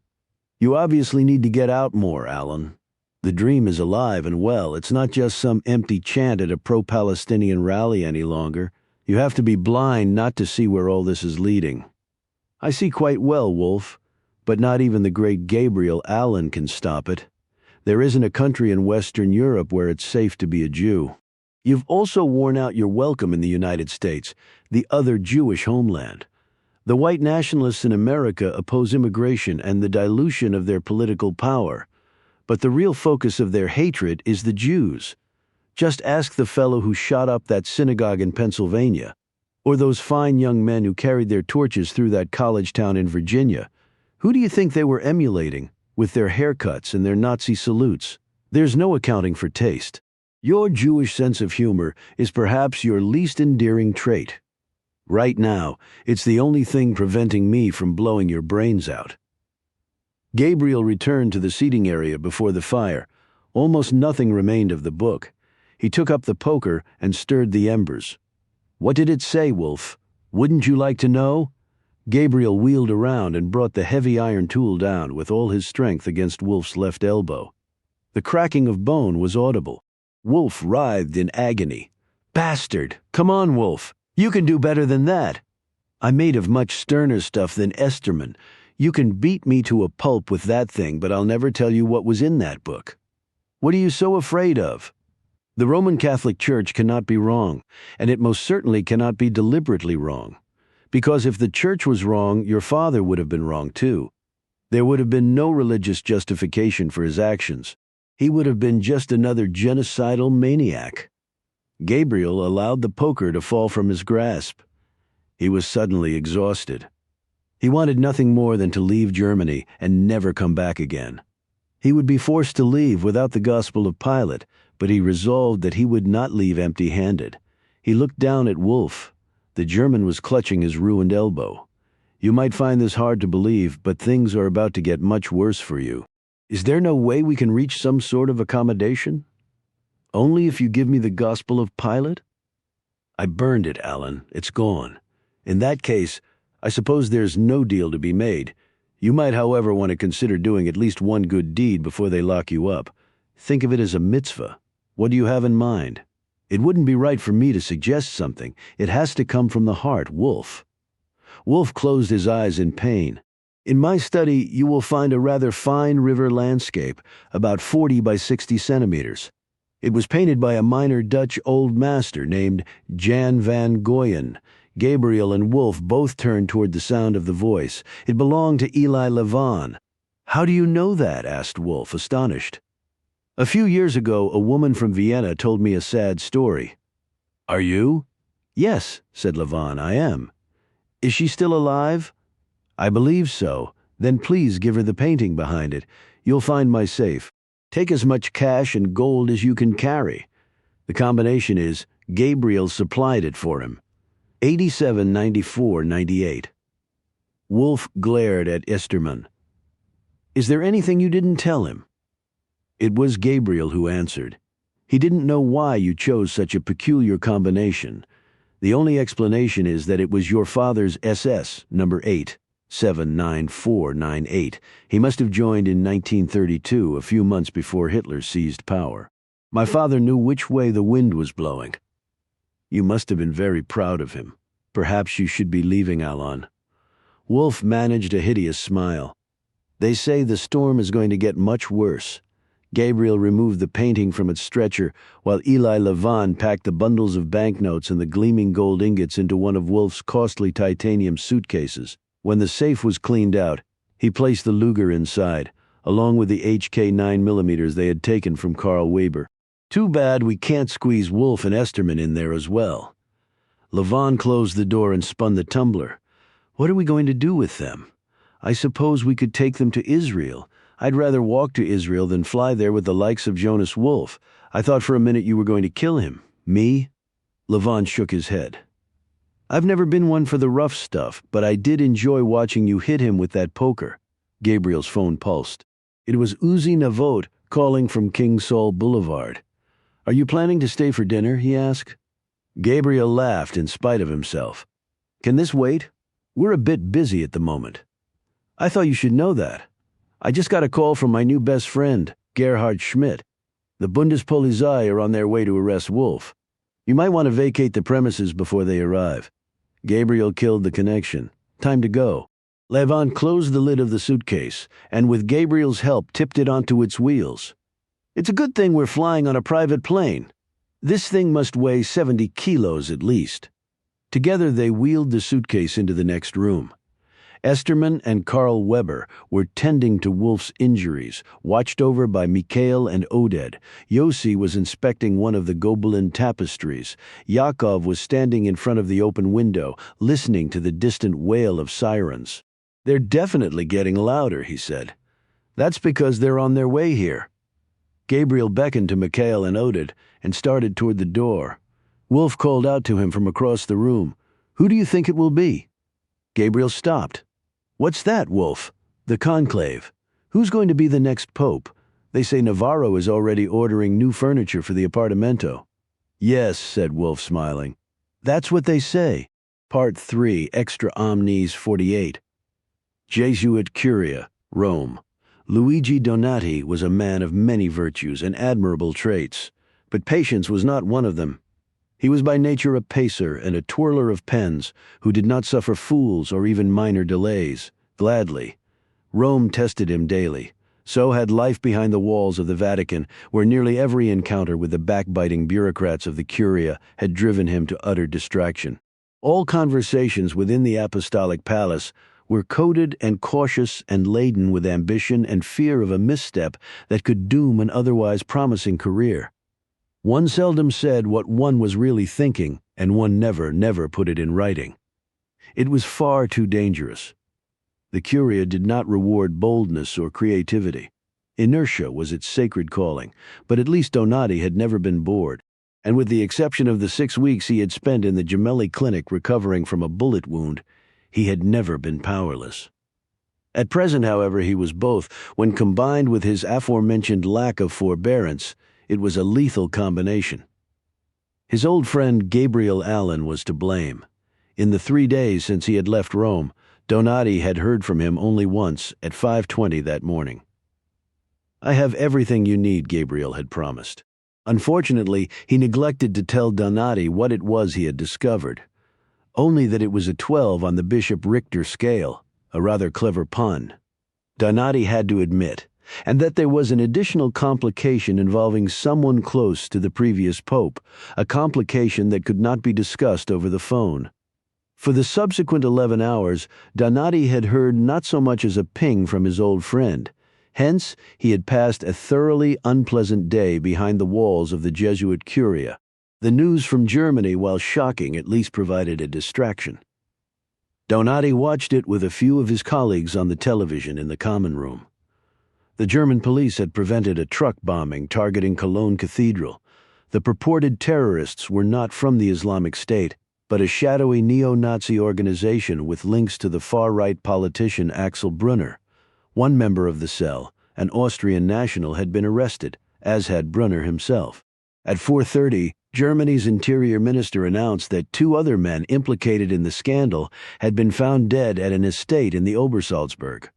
You obviously need to get out more, Allon. The dream is alive and well. It's not just some empty chant at a pro-Palestinian rally any longer. You have to be blind not to see where all this is leading. I see quite well, Wolf, but not even the great Gabriel Allon can stop it. There isn't a country in Western Europe where it's safe to be a Jew. You've also worn out your welcome in the United States, the other Jewish homeland. The white nationalists in America oppose immigration and the dilution of their political power, but the real focus of their hatred is the Jews. Just ask the fellow who shot up that synagogue in Pennsylvania, or those fine young men who carried their torches through that college town in Virginia. Who do you think they were emulating, with their haircuts and their Nazi salutes? There's no accounting for taste. Your Jewish sense of humor is perhaps your least endearing trait. Right now, it's the only thing preventing me from blowing your brains out. Gabriel returned to the seating area before the fire. Almost nothing remained of the book. He took up the poker and stirred the embers. What did it say, Wolf? Wouldn't you like to know? Gabriel wheeled around and brought the heavy iron tool down with all his strength against Wolf's left elbow. The cracking of bone was audible. Wolf writhed in agony. Bastard! Come on, Wolf! You can do better than that! I'm made of much sterner stuff than Esterman. You can beat me to a pulp with that thing, but I'll never tell you what was in that book. What are you so afraid of? The Roman Catholic Church cannot be wrong, and it most certainly cannot be deliberately wrong. Because if the Church was wrong, your father would have been wrong too. There would have been no religious justification for his actions. He would have been just another genocidal maniac. Gabriel allowed the poker to fall from his grasp. He was suddenly exhausted. He wanted nothing more than to leave Germany and never come back again. He would be forced to leave without the gospel of Pilate, but he resolved that he would not leave empty-handed. He looked down at Wolf. The German was clutching his ruined elbow. You might find this hard to believe, but things are about to get much worse for you. Is there no way we can reach some sort of accommodation? Only if you give me the gospel of Pilate? I burned it, Allon. It's gone. In that case, I suppose there's no deal to be made. You might, however, want to consider doing at least one good deed before they lock you up. Think of it as a mitzvah. What do you have in mind? It wouldn't be right for me to suggest something. It has to come from the heart, Wolf. Wolf closed his eyes in pain. In my study, you will find a rather fine river landscape, about 40 by 60 centimeters. It was painted by a minor Dutch old master named Jan van Goyen. Gabriel and Wolf both turned toward the sound of the voice. It belonged to Eli Levin. How do you know that? Asked Wolf, astonished. A few years ago, a woman from Vienna told me a sad story. Are you? Yes, said Levin, I am. Is she still alive? I believe so. Then please give her the painting behind it. You'll find my safe. Take as much cash and gold as you can carry. The combination is Gabriel supplied it for him. 87 94 98. Wolf glared at Esterman. Is there anything you didn't tell him? It was Gabriel who answered. He didn't know why you chose such a peculiar combination. The only explanation is that it was your father's SS, number 8, 79498. He must have joined in 1932, a few months before Hitler seized power. My father knew which way the wind was blowing. You must have been very proud of him. Perhaps you should be leaving, Allon. Wolf managed a hideous smile. They say the storm is going to get much worse. Gabriel removed the painting from its stretcher, while Eli Levin packed the bundles of banknotes and the gleaming gold ingots into one of Wolf's costly titanium suitcases. When the safe was cleaned out, he placed the Luger inside, along with the HK 9mm they had taken from Carl Weber. Too bad we can't squeeze Wolf and Esterman in there as well. Levin closed the door and spun the tumbler. What are we going to do with them? I suppose we could take them to Israel. I'd rather walk to Israel than fly there with the likes of Jonas Wolf. I thought for a minute you were going to kill him. Me? Levin shook his head. I've never been one for the rough stuff, but I did enjoy watching you hit him with that poker. Gabriel's phone pulsed. It was Uzi Navot calling from King Saul Boulevard. "Are you planning to stay for dinner?" he asked. Gabriel laughed in spite of himself. "Can this wait? We're a bit busy at the moment." "I thought you should know that. I just got a call from my new best friend, Gerhard Schmidt. The Bundespolizei are on their way to arrest Wolf. You might want to vacate the premises before they arrive." Gabriel killed the connection. Time to go. Levant closed the lid of the suitcase, and with Gabriel's help tipped it onto its wheels. "It's a good thing we're flying on a private plane. This thing must weigh 70 kilos at least." Together they wheeled the suitcase into the next room. Esterman and Carl Weber were tending to Wolf's injuries, watched over by Mikhail and Oded. Yossi was inspecting one of the Gobelin tapestries. Yakov was standing in front of the open window, listening to the distant wail of sirens. "They're definitely getting louder," he said. "That's because they're on their way here." Gabriel beckoned to Mikhail and Oded and started toward the door. Wolf called out to him from across the room, "Who do you think it will be?" Gabriel stopped. "What's that, Wolf?" "The conclave. Who's going to be the next pope? They say Navarro is already ordering new furniture for the apartamento." "Yes," said Wolf, smiling. "That's what they say." Part 3, Extra Omnes 48. Jesuit Curia, Rome. Luigi Donati was a man of many virtues and admirable traits, but patience was not one of them. He was by nature a pacer and a twirler of pens who did not suffer fools or even minor delays, gladly. Rome tested him daily. So had life behind the walls of the Vatican, where nearly every encounter with the backbiting bureaucrats of the Curia had driven him to utter distraction. All conversations within the apostolic palace were coded and cautious and laden with ambition and fear of a misstep that could doom an otherwise promising career. One seldom said what one was really thinking, and one never put it in writing. It was far too dangerous. The Curia did not reward boldness or creativity. Inertia was its sacred calling, but at least Donati had never been bored, and with the exception of the 6 weeks he had spent in the Gemelli Clinic recovering from a bullet wound, he had never been powerless. At present, however, he was both. When combined with his aforementioned lack of forbearance, it was a lethal combination. His old friend Gabriel Allon was to blame. In the 3 days since he had left Rome, Donati had heard from him only once, at 5:20 that morning. "I have everything you need," Gabriel had promised. Unfortunately, he neglected to tell Donati what it was he had discovered. Only that it was a 12 on the Bishop Richter scale, a rather clever pun. Donati had to admit, and that there was an additional complication involving someone close to the previous pope, a complication that could not be discussed over the phone. For the subsequent 11 hours, Donati had heard not so much as a ping from his old friend. Hence, he had passed a thoroughly unpleasant day behind the walls of the Jesuit Curia. The news from Germany, while shocking, at least provided a distraction. Donati watched it with a few of his colleagues on the television in the common room. The German police had prevented a truck bombing targeting Cologne Cathedral. The purported terrorists were not from the Islamic State, but a shadowy neo-Nazi organization with links to the far-right politician Axel Brunner. One member of the cell, an Austrian national, had been arrested, as had Brunner himself. At 4:30, Germany's interior minister announced that 2 other men implicated in the scandal had been found dead at an estate in the Obersalzberg.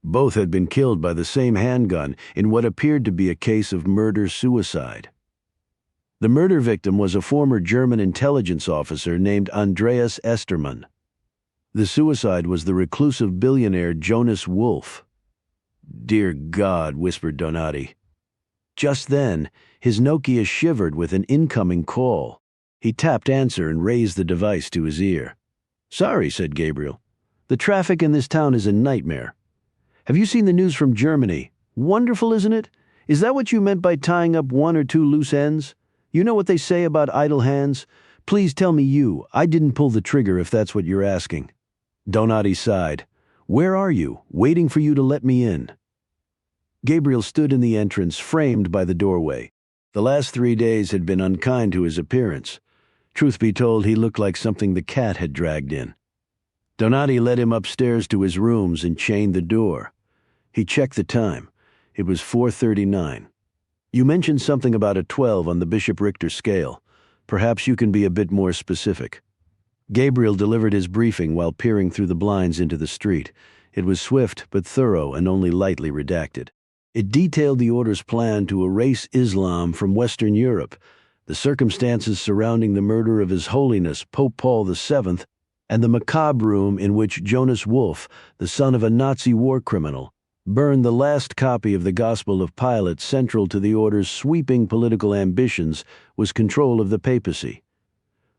Both had been killed by the same handgun in what appeared to be a case of murder-suicide. The murder victim was a former German intelligence officer named Andreas Estermann. The suicide was the reclusive billionaire Jonas Wolf. "Dear God," whispered Donati. Just then, his Nokia shivered with an incoming call. He tapped answer and raised the device to his ear. "Sorry," said Gabriel. "The traffic in this town is a nightmare. Have you seen the news from Germany? Wonderful, isn't it? Is that what you meant by tying up 1 or 2 loose ends? You know what they say about idle hands? Please tell me I didn't pull the trigger if that's what you're asking." Donati sighed. "Where are you? Waiting for you to let me in." Gabriel stood in the entrance, framed by the doorway. The last 3 days had been unkind to his appearance. Truth be told, he looked like something the cat had dragged in. Donati led him upstairs to his rooms and chained the door. He checked the time. It was 4:39. You mentioned something about a 12 on the Bishop Richter scale. Perhaps you can be a bit more specific. Gabriel delivered his briefing while peering through the blinds into the street. It was swift but thorough and only lightly redacted. It detailed the order's plan to erase Islam from Western Europe, the circumstances surrounding the murder of His Holiness Pope Paul VII, and the macabre room in which Jonas Wolff, the son of a Nazi war criminal, burned the last copy of the Gospel of Pilate. Central to the order's sweeping political ambitions was control of the papacy.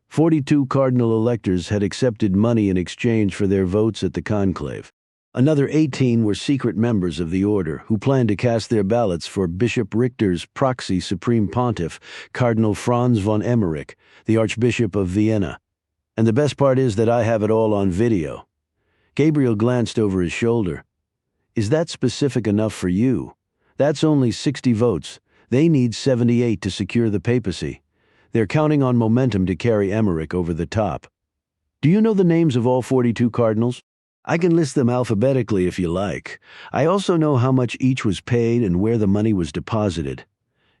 42 cardinal electors had accepted money in exchange for their votes at the conclave. Another 18 were secret members of the order who planned to cast their ballots for Bishop Richter's proxy supreme pontiff, Cardinal Franz von Emmerich, the Archbishop of Vienna. And the best part is that I have it all on video. Gabriel glanced over his shoulder. Is that specific enough for you? That's only 60 votes. They need 78 to secure the papacy. They're counting on momentum to carry Emmerich over the top. Do you know the names of all 42 cardinals? I can list them alphabetically if you like. I also know how much each was paid and where the money was deposited.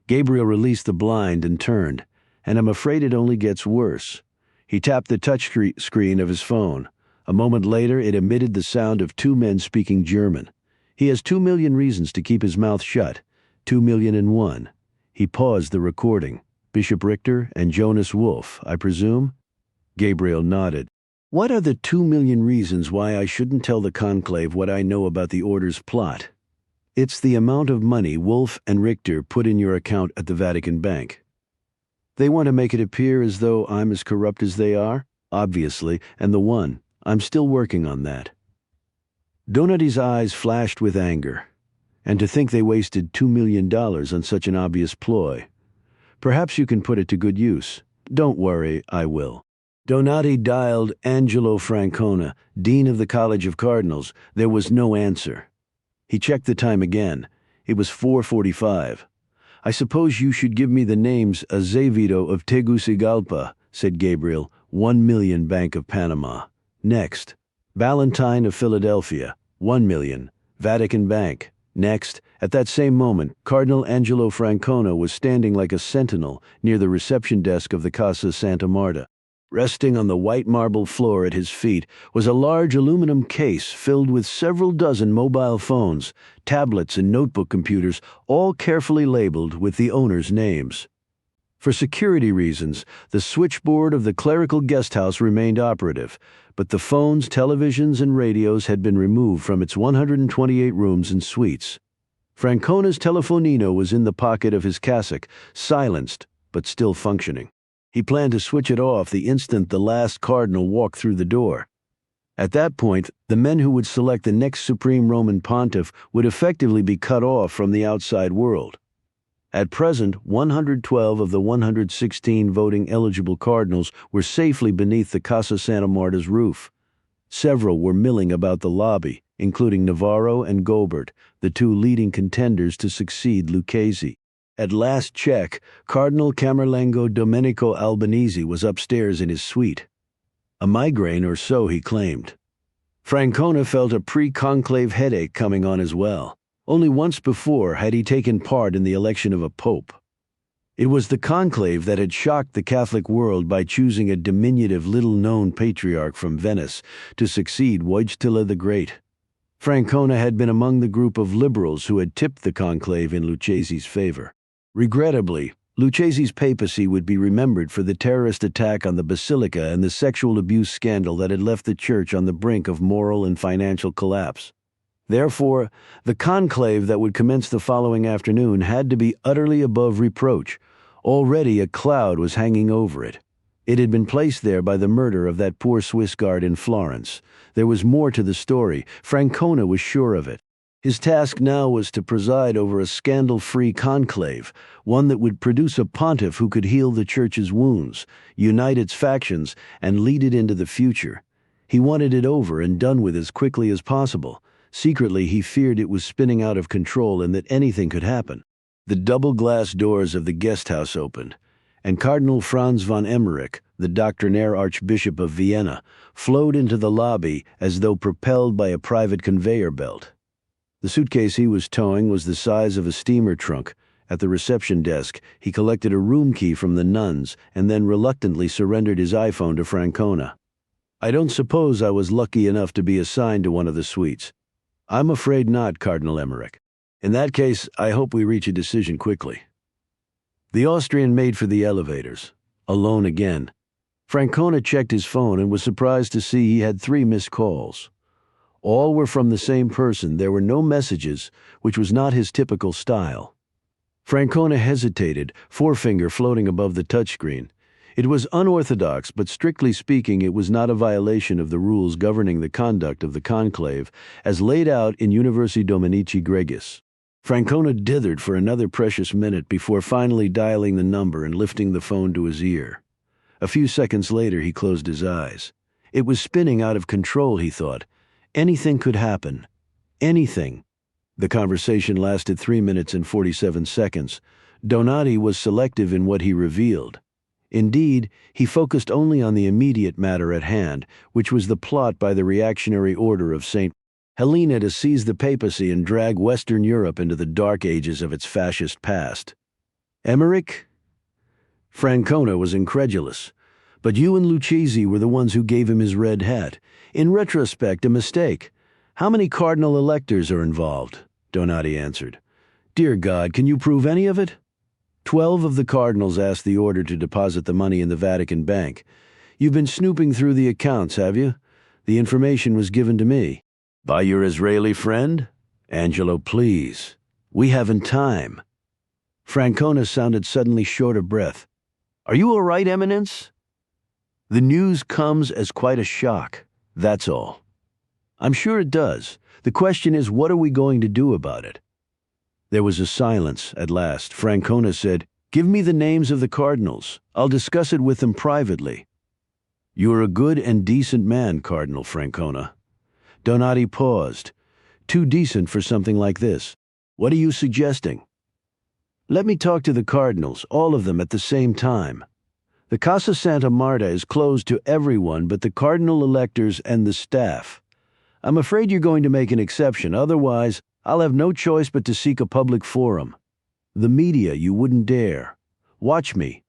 Gabriel released the blind and turned, and I'm afraid it only gets worse. He tapped the touch screen of his phone. A moment later, it emitted the sound of two men speaking German. He has 2 million reasons to keep his mouth shut. 2,000,001. He paused the recording. Bishop Richter and Jonas Wolff, I presume? Gabriel nodded. What are the 2 million reasons why I shouldn't tell the conclave what I know about the order's plot? It's the amount of money Wolff and Richter put in your account at the Vatican bank. They want to make it appear as though I'm as corrupt as they are, obviously, and I'm still working on that. Donati's eyes flashed with anger. And to think they wasted $2 million on such an obvious ploy. Perhaps you can put it to good use. Don't worry, I will. Donati dialed Angelo Francona, Dean of the College of Cardinals. There was no answer. He checked the time again. It was 4:45. I suppose you should give me the names Azevedo of Tegucigalpa, said Gabriel, 1 million Bank of Panama. Next. Valentine of Philadelphia, 1 million, Vatican Bank. Next, at that same moment, Cardinal Angelo Francona was standing like a sentinel near the reception desk of the Casa Santa Marta. Resting on the white marble floor at his feet was a large aluminum case filled with several dozen mobile phones, tablets, and notebook computers, all carefully labeled with the owner's names. For security reasons, the switchboard of the clerical guest house remained operative, but the phones, televisions, and radios had been removed from its 128 rooms and suites. Francona's telefonino was in the pocket of his cassock, silenced, but still functioning. He planned to switch it off the instant the last cardinal walked through the door. At that point, the men who would select the next Supreme Roman Pontiff would effectively be cut off from the outside world. At present, 112 of the 116 voting-eligible cardinals were safely beneath the Casa Santa Marta's roof. Several were milling about the lobby, including Navarro and Gobert, the two leading contenders to succeed Lucchesi. At last check, Cardinal Camerlengo Domenico Albanese was upstairs in his suite. A migraine or so, he claimed. Francona felt a pre-conclave headache coming on as well. Only once before had he taken part in the election of a pope. It was the conclave that had shocked the Catholic world by choosing a diminutive, little-known patriarch from Venice to succeed Wojtyla the Great. Francona had been among the group of liberals who had tipped the conclave in Lucchesi's favor. Regrettably, Lucchesi's papacy would be remembered for the terrorist attack on the Basilica and the sexual abuse scandal that had left the Church on the brink of moral and financial collapse. Therefore, the conclave that would commence the following afternoon had to be utterly above reproach. Already a cloud was hanging over it. It had been placed there by the murder of that poor Swiss guard in Florence. There was more to the story. Francona was sure of it. His task now was to preside over a scandal-free conclave, one that would produce a pontiff who could heal the Church's wounds, unite its factions, and lead it into the future. He wanted it over and done with as quickly as possible. Secretly, he feared it was spinning out of control and that anything could happen. The double-glass doors of the guest house opened, and Cardinal Franz von Emmerich, the doctrinaire Archbishop of Vienna, flowed into the lobby as though propelled by a private conveyor belt. The suitcase he was towing was the size of a steamer trunk, At the reception desk, he collected a room key from the nuns and then reluctantly surrendered his iPhone to Francona. "I don't suppose I was lucky enough to be assigned to one of the suites." "I'm afraid not, Cardinal Emmerich. In that case, I hope we reach a decision quickly." The Austrian made for the elevators. Alone again. Francona checked his phone and was surprised to see he had 3 missed calls. All were from the same person. There were no messages, which was not his typical style. Francona hesitated, forefinger floating above the touchscreen. It was unorthodox, but strictly speaking, it was not a violation of the rules governing the conduct of the conclave, as laid out in Universi Dominici Gregis. Francona dithered for another precious minute before finally dialing the number and lifting the phone to his ear. A few seconds later, he closed his eyes. It was spinning out of control, he thought. Anything could happen. Anything. The conversation lasted 3 minutes and 47 seconds. Donati was selective in what he revealed. Indeed, he focused only on the immediate matter at hand, which was the plot by the reactionary order of St. Helena to seize the papacy and drag Western Europe into the dark ages of its fascist past. "Emmerich?" Francona was incredulous. "But you and Lucchesi were the ones who gave him his red hat. In retrospect, a mistake. How many cardinal electors are involved?" Donati answered. "Dear God, can you prove any of it?" 12 of the cardinals asked the order to deposit the money in the Vatican bank. "You've been snooping through the accounts, have you?" "The information was given to me." "By your Israeli friend?" "Angelo, please. We haven't time." Francona sounded suddenly short of breath. "Are you all right, Eminence?" "The news comes as quite a shock. That's all." "I'm sure it does. The question is, what are we going to do about it?" There was a silence. At last, Francona said, "Give me the names of the cardinals. I'll discuss it with them privately." "You're a good and decent man, Cardinal Francona." Donati paused. "Too decent for something like this. What are you suggesting?" "Let me talk to the cardinals, all of them at the same time. The Casa Santa Marta is closed to everyone but the cardinal electors and the staff. I'm afraid you're going to make an exception, otherwise I'll have no choice but to seek a public forum. The media, you wouldn't dare. Watch me."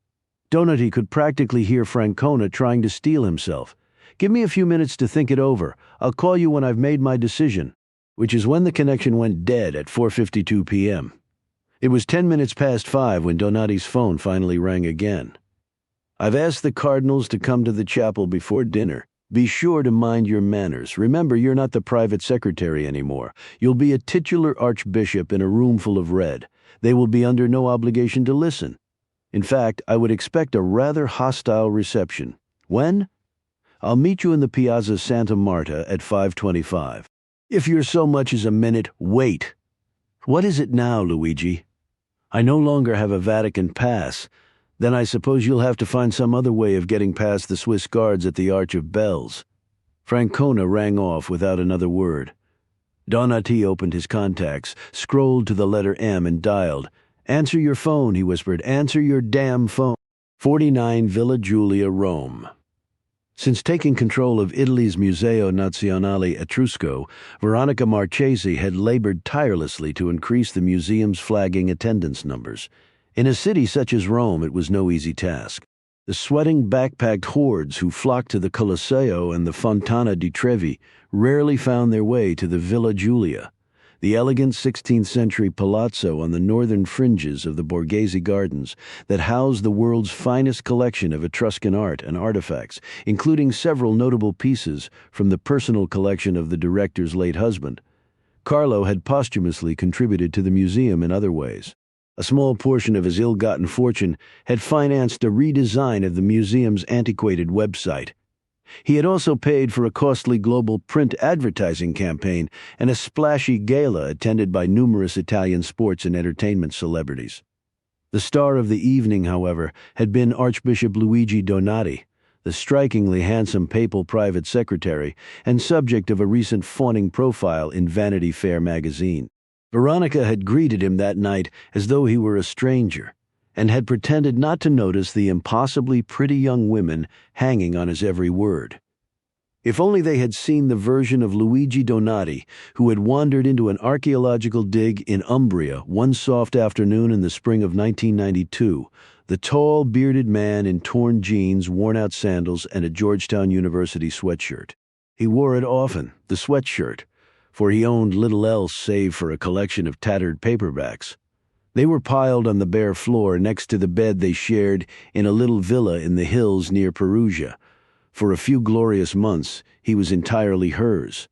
Donati could practically hear Francona trying to steel himself. "Give me a few minutes to think it over. I'll call you when I've made my decision," which is when the connection went dead at 4:52 p.m. It was 10 minutes past 5 when Donati's phone finally rang again. "I've asked the cardinals to come to the chapel before dinner. Be sure to mind your manners. Remember, you're not the private secretary anymore. You'll be a titular archbishop in a room full of red. They will be under no obligation to listen. In fact, I would expect a rather hostile reception. When? I'll meet you in the Piazza Santa Marta at 5:25. If you're so much as a minute, wait." "What is it now, Luigi?" "I no longer have a Vatican pass. Then I suppose you'll have to find some other way of getting past the Swiss guards at the Arch of Bells." Francona rang off without another word. Donati opened his contacts, scrolled to the letter M and dialed. "Answer your phone," he whispered. "Answer your damn phone." 49 Villa Giulia, Rome. Since taking control of Italy's Museo Nazionale Etrusco, Veronica Marchesi had labored tirelessly to increase the museum's flagging attendance numbers. In a city such as Rome, it was no easy task. The sweating, backpacked hordes who flocked to the Colosseo and the Fontana di Trevi rarely found their way to the Villa Giulia, the elegant 16th-century palazzo on the northern fringes of the Borghese Gardens that housed the world's finest collection of Etruscan art and artifacts, including several notable pieces from the personal collection of the director's late husband. Carlo had posthumously contributed to the museum in other ways. A small portion of his ill-gotten fortune had financed a redesign of the museum's antiquated website. He had also paid for a costly global print advertising campaign and a splashy gala attended by numerous Italian sports and entertainment celebrities. The star of the evening, however, had been Archbishop Luigi Donati, the strikingly handsome papal private secretary and subject of a recent fawning profile in Vanity Fair magazine. Veronica had greeted him that night as though he were a stranger, and had pretended not to notice the impossibly pretty young women hanging on his every word. If only they had seen the version of Luigi Donati who had wandered into an archaeological dig in Umbria one soft afternoon in the spring of 1992, the tall, bearded man in torn jeans, worn-out sandals, and a Georgetown University sweatshirt. He wore it often, the sweatshirt, for he owned little else save for a collection of tattered paperbacks. They were piled on the bare floor next to the bed they shared in a little villa in the hills near Perugia. For a few glorious months, he was entirely hers.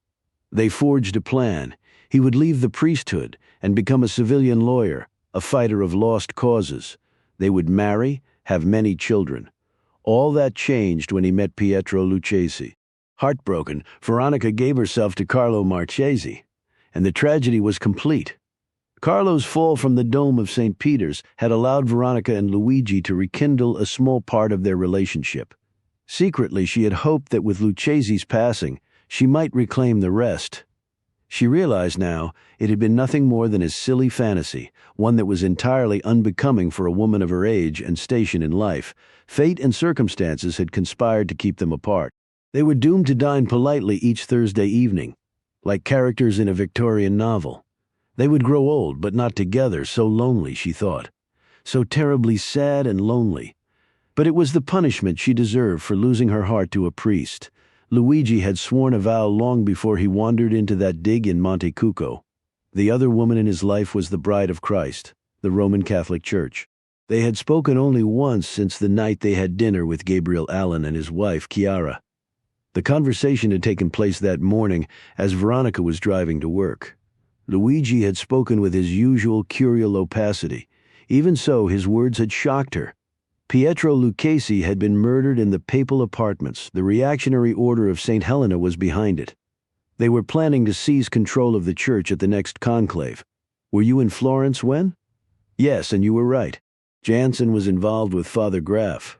They forged a plan. He would leave the priesthood and become a civilian lawyer, a fighter of lost causes. They would marry, have many children. All that changed when he met Pietro Lucchesi. Heartbroken, Veronica gave herself to Carlo Marchesi, and the tragedy was complete. Carlo's fall from the dome of St. Peter's had allowed Veronica and Luigi to rekindle a small part of their relationship. Secretly, she had hoped that with Lucchesi's passing, she might reclaim the rest. She realized now it had been nothing more than a silly fantasy, one that was entirely unbecoming for a woman of her age and station in life. Fate and circumstances had conspired to keep them apart. They were doomed to dine politely each Thursday evening, like characters in a Victorian novel. They would grow old, but not together, so lonely, she thought. So terribly sad and lonely. But it was the punishment she deserved for losing her heart to a priest. Luigi had sworn a vow long before he wandered into that dig in Monte Cucco. The other woman in his life was the Bride of Christ, the Roman Catholic Church. They had spoken only once since the night they had dinner with Gabriel Allon and his wife, Chiara. The conversation had taken place that morning as Veronica was driving to work. Luigi had spoken with his usual curial opacity. Even so, his words had shocked her. Pietro Lucchesi had been murdered in the papal apartments. The reactionary order of St. Helena was behind it. They were planning to seize control of the church at the next conclave. Were you in Florence when? Yes, and you were right. Jansen was involved with Father Graf.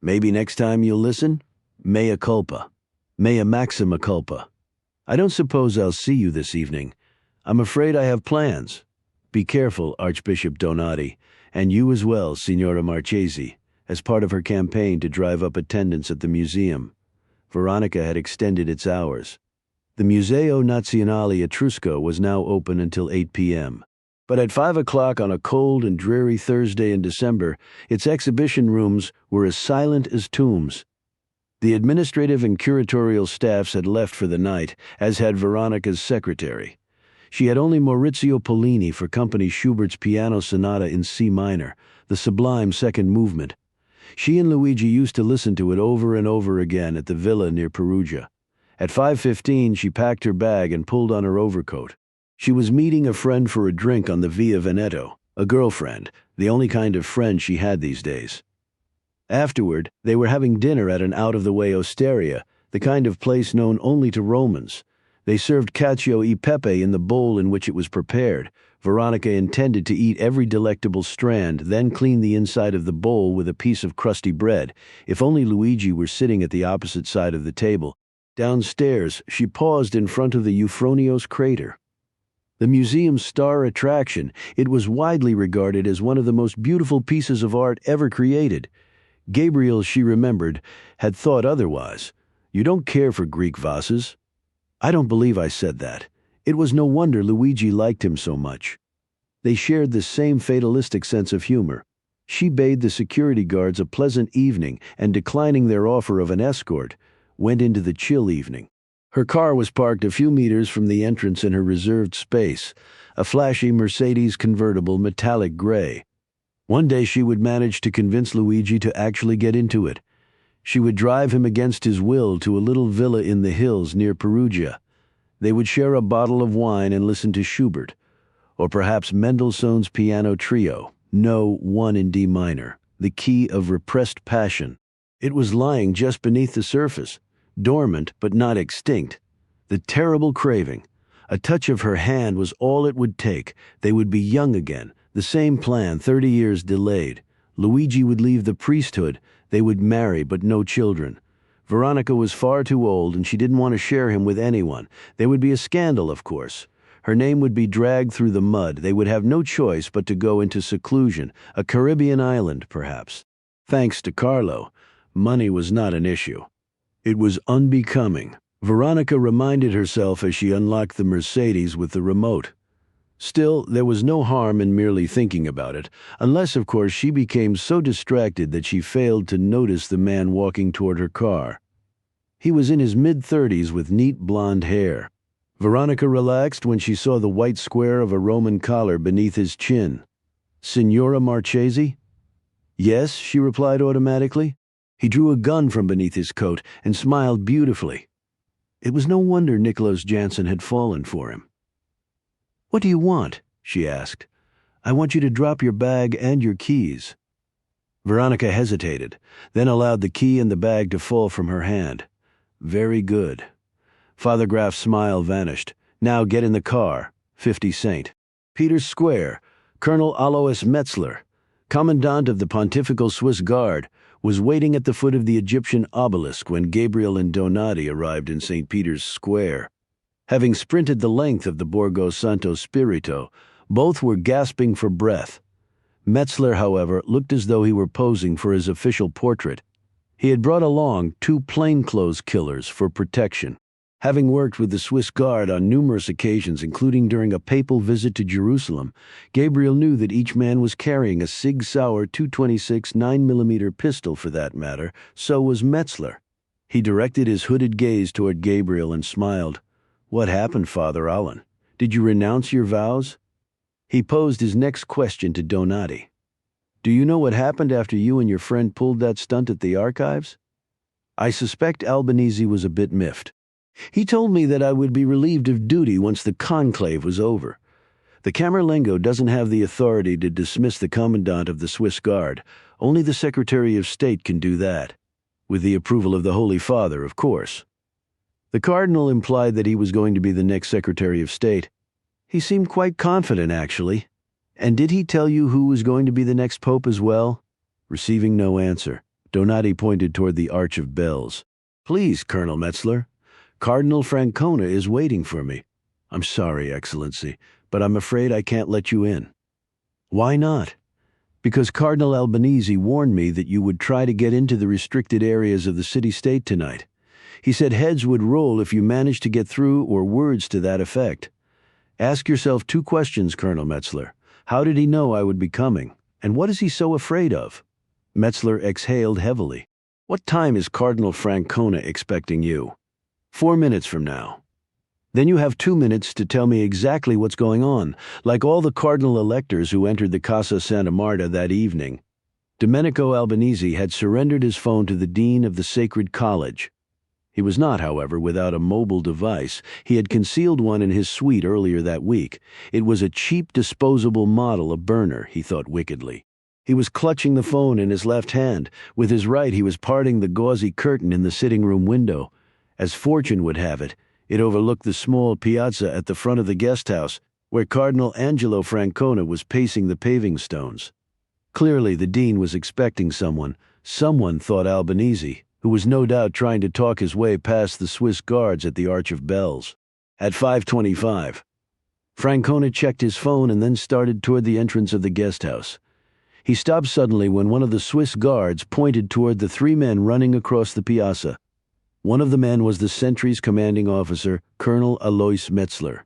Maybe next time you'll listen? Mea culpa. Mea maxima culpa. I don't suppose I'll see you this evening. I'm afraid I have plans. Be careful, Archbishop Donati, and you as well, Signora Marchesi, as part of her campaign to drive up attendance at the museum. Veronica had extended its hours. The Museo Nazionale Etrusco was now open until 8 p.m. But at 5 o'clock on a cold and dreary Thursday in December, its exhibition rooms were as silent as tombs. The administrative and curatorial staffs had left for the night, as had Veronica's secretary. She had only Maurizio Pollini for company Schubert's Piano Sonata in C minor, the sublime second movement. She and Luigi used to listen to it over and over again at the villa near Perugia. At 5:15, she packed her bag and pulled on her overcoat. She was meeting a friend for a drink on the Via Veneto, a girlfriend, the only kind of friend she had these days. Afterward, they were having dinner at an out-of-the-way osteria, the kind of place known only to Romans. They served cacio e pepe in the bowl in which it was prepared. Veronica intended to eat every delectable strand, then clean the inside of the bowl with a piece of crusty bread, if only Luigi were sitting at the opposite side of the table. Downstairs, she paused in front of the Euphronios crater. The museum's star attraction, it was widely regarded as one of the most beautiful pieces of art ever created. Gabriel, she remembered, had thought otherwise. You don't care for Greek vases? I don't believe I said that. It was no wonder Luigi liked him so much. They shared the same fatalistic sense of humor. She bade the security guards a pleasant evening and, declining their offer of an escort, went into the chill evening. Her car was parked a few meters from the entrance in her reserved space, a flashy Mercedes convertible metallic gray. One day she would manage to convince Luigi to actually get into it. She would drive him against his will to a little villa in the hills near Perugia. They would share a bottle of wine and listen to Schubert, or perhaps Mendelssohn's Piano Trio, No. 1 in D minor, the key of repressed passion. It was lying just beneath the surface, dormant but not extinct. The terrible craving. A touch of her hand was all it would take. They would be young again. The same plan, 30 years delayed. Luigi would leave the priesthood. They would marry, but no children. Veronica was far too old, and she didn't want to share him with anyone. There would be a scandal, of course. Her name would be dragged through the mud. They would have no choice but to go into seclusion, a Caribbean island, perhaps. Thanks to Carlo, money was not an issue. It was unbecoming. Veronica reminded herself as she unlocked the Mercedes with the remote. Still, there was no harm in merely thinking about it, unless, of course, she became so distracted that she failed to notice the man walking toward her car. He was in his mid-30s with neat blonde hair. Veronica relaxed when she saw the white square of a Roman collar beneath his chin. "Signora Marchesi?" "Yes," she replied automatically. He drew a gun from beneath his coat and smiled beautifully. It was no wonder Nicholas Jansen had fallen for him. "What do you want?" she asked. "I want you to drop your bag and your keys." Veronica hesitated, then allowed the key and the bag to fall from her hand. "Very good." Father Graf's smile vanished. "Now get in the car. 50 St. Peter's Square. Colonel Alois Metzler, commandant of the Pontifical Swiss Guard, was waiting at the foot of the Egyptian obelisk when Gabriel and Donati arrived in St. Peter's Square. Having sprinted the length of the Borgo Santo Spirito, both were gasping for breath. Metzler, however, looked as though he were posing for his official portrait. He had brought along 2 plainclothes killers for protection. Having worked with the Swiss Guard on numerous occasions, including during a papal visit to Jerusalem, Gabriel knew that each man was carrying a Sig Sauer .226 9mm pistol for that matter. So was Metzler. He directed his hooded gaze toward Gabriel and smiled. "What happened, Father Allon? Did you renounce your vows?" He posed his next question to Donati. "Do you know what happened after you and your friend pulled that stunt at the archives?" I suspect Albanese was a bit miffed. "He told me that I would be relieved of duty once the conclave was over. The Camerlengo doesn't have the authority to dismiss the commandant of the Swiss Guard. Only the Secretary of State can do that. With the approval of the Holy Father, of course." The Cardinal implied that he was going to be the next Secretary of State. He seemed quite confident, actually. "And did he tell you who was going to be the next Pope as well?" Receiving no answer, Donati pointed toward the Arch of Bells. "Please, Colonel Metzler. Cardinal Francona is waiting for me." "I'm sorry, Excellency, but I'm afraid I can't let you in." "Why not?" "Because Cardinal Albanese warned me that you would try to get into the restricted areas of the city-state tonight. He said heads would roll if you managed to get through, or words to that effect. Ask yourself 2 questions, Colonel Metzler. How did he know I would be coming? And what is he so afraid of?" Metzler exhaled heavily. "What time is Cardinal Francona expecting you?" 4 minutes from now." "Then you have 2 minutes to tell me exactly what's going on, like all the cardinal electors who entered the Casa Santa Marta that evening." Domenico Albanese had surrendered his phone to the dean of the Sacred College. He was not, however, without a mobile device. He had concealed one in his suite earlier that week. It was a cheap disposable model, a burner, he thought wickedly. He was clutching the phone in his left hand. With his right, he was parting the gauzy curtain in the sitting room window. As fortune would have it, it overlooked the small piazza at the front of the guest house, where Cardinal Angelo Francona was pacing the paving stones. Clearly, the dean was expecting someone, thought Albanese, who was no doubt trying to talk his way past the Swiss guards at the Arch of Bells. At 5:25. Francona checked his phone and then started toward the entrance of the guest house. He stopped suddenly when one of the Swiss guards pointed toward the 3 men running across the piazza. One of the men was the sentry's commanding officer, Colonel Alois Metzler.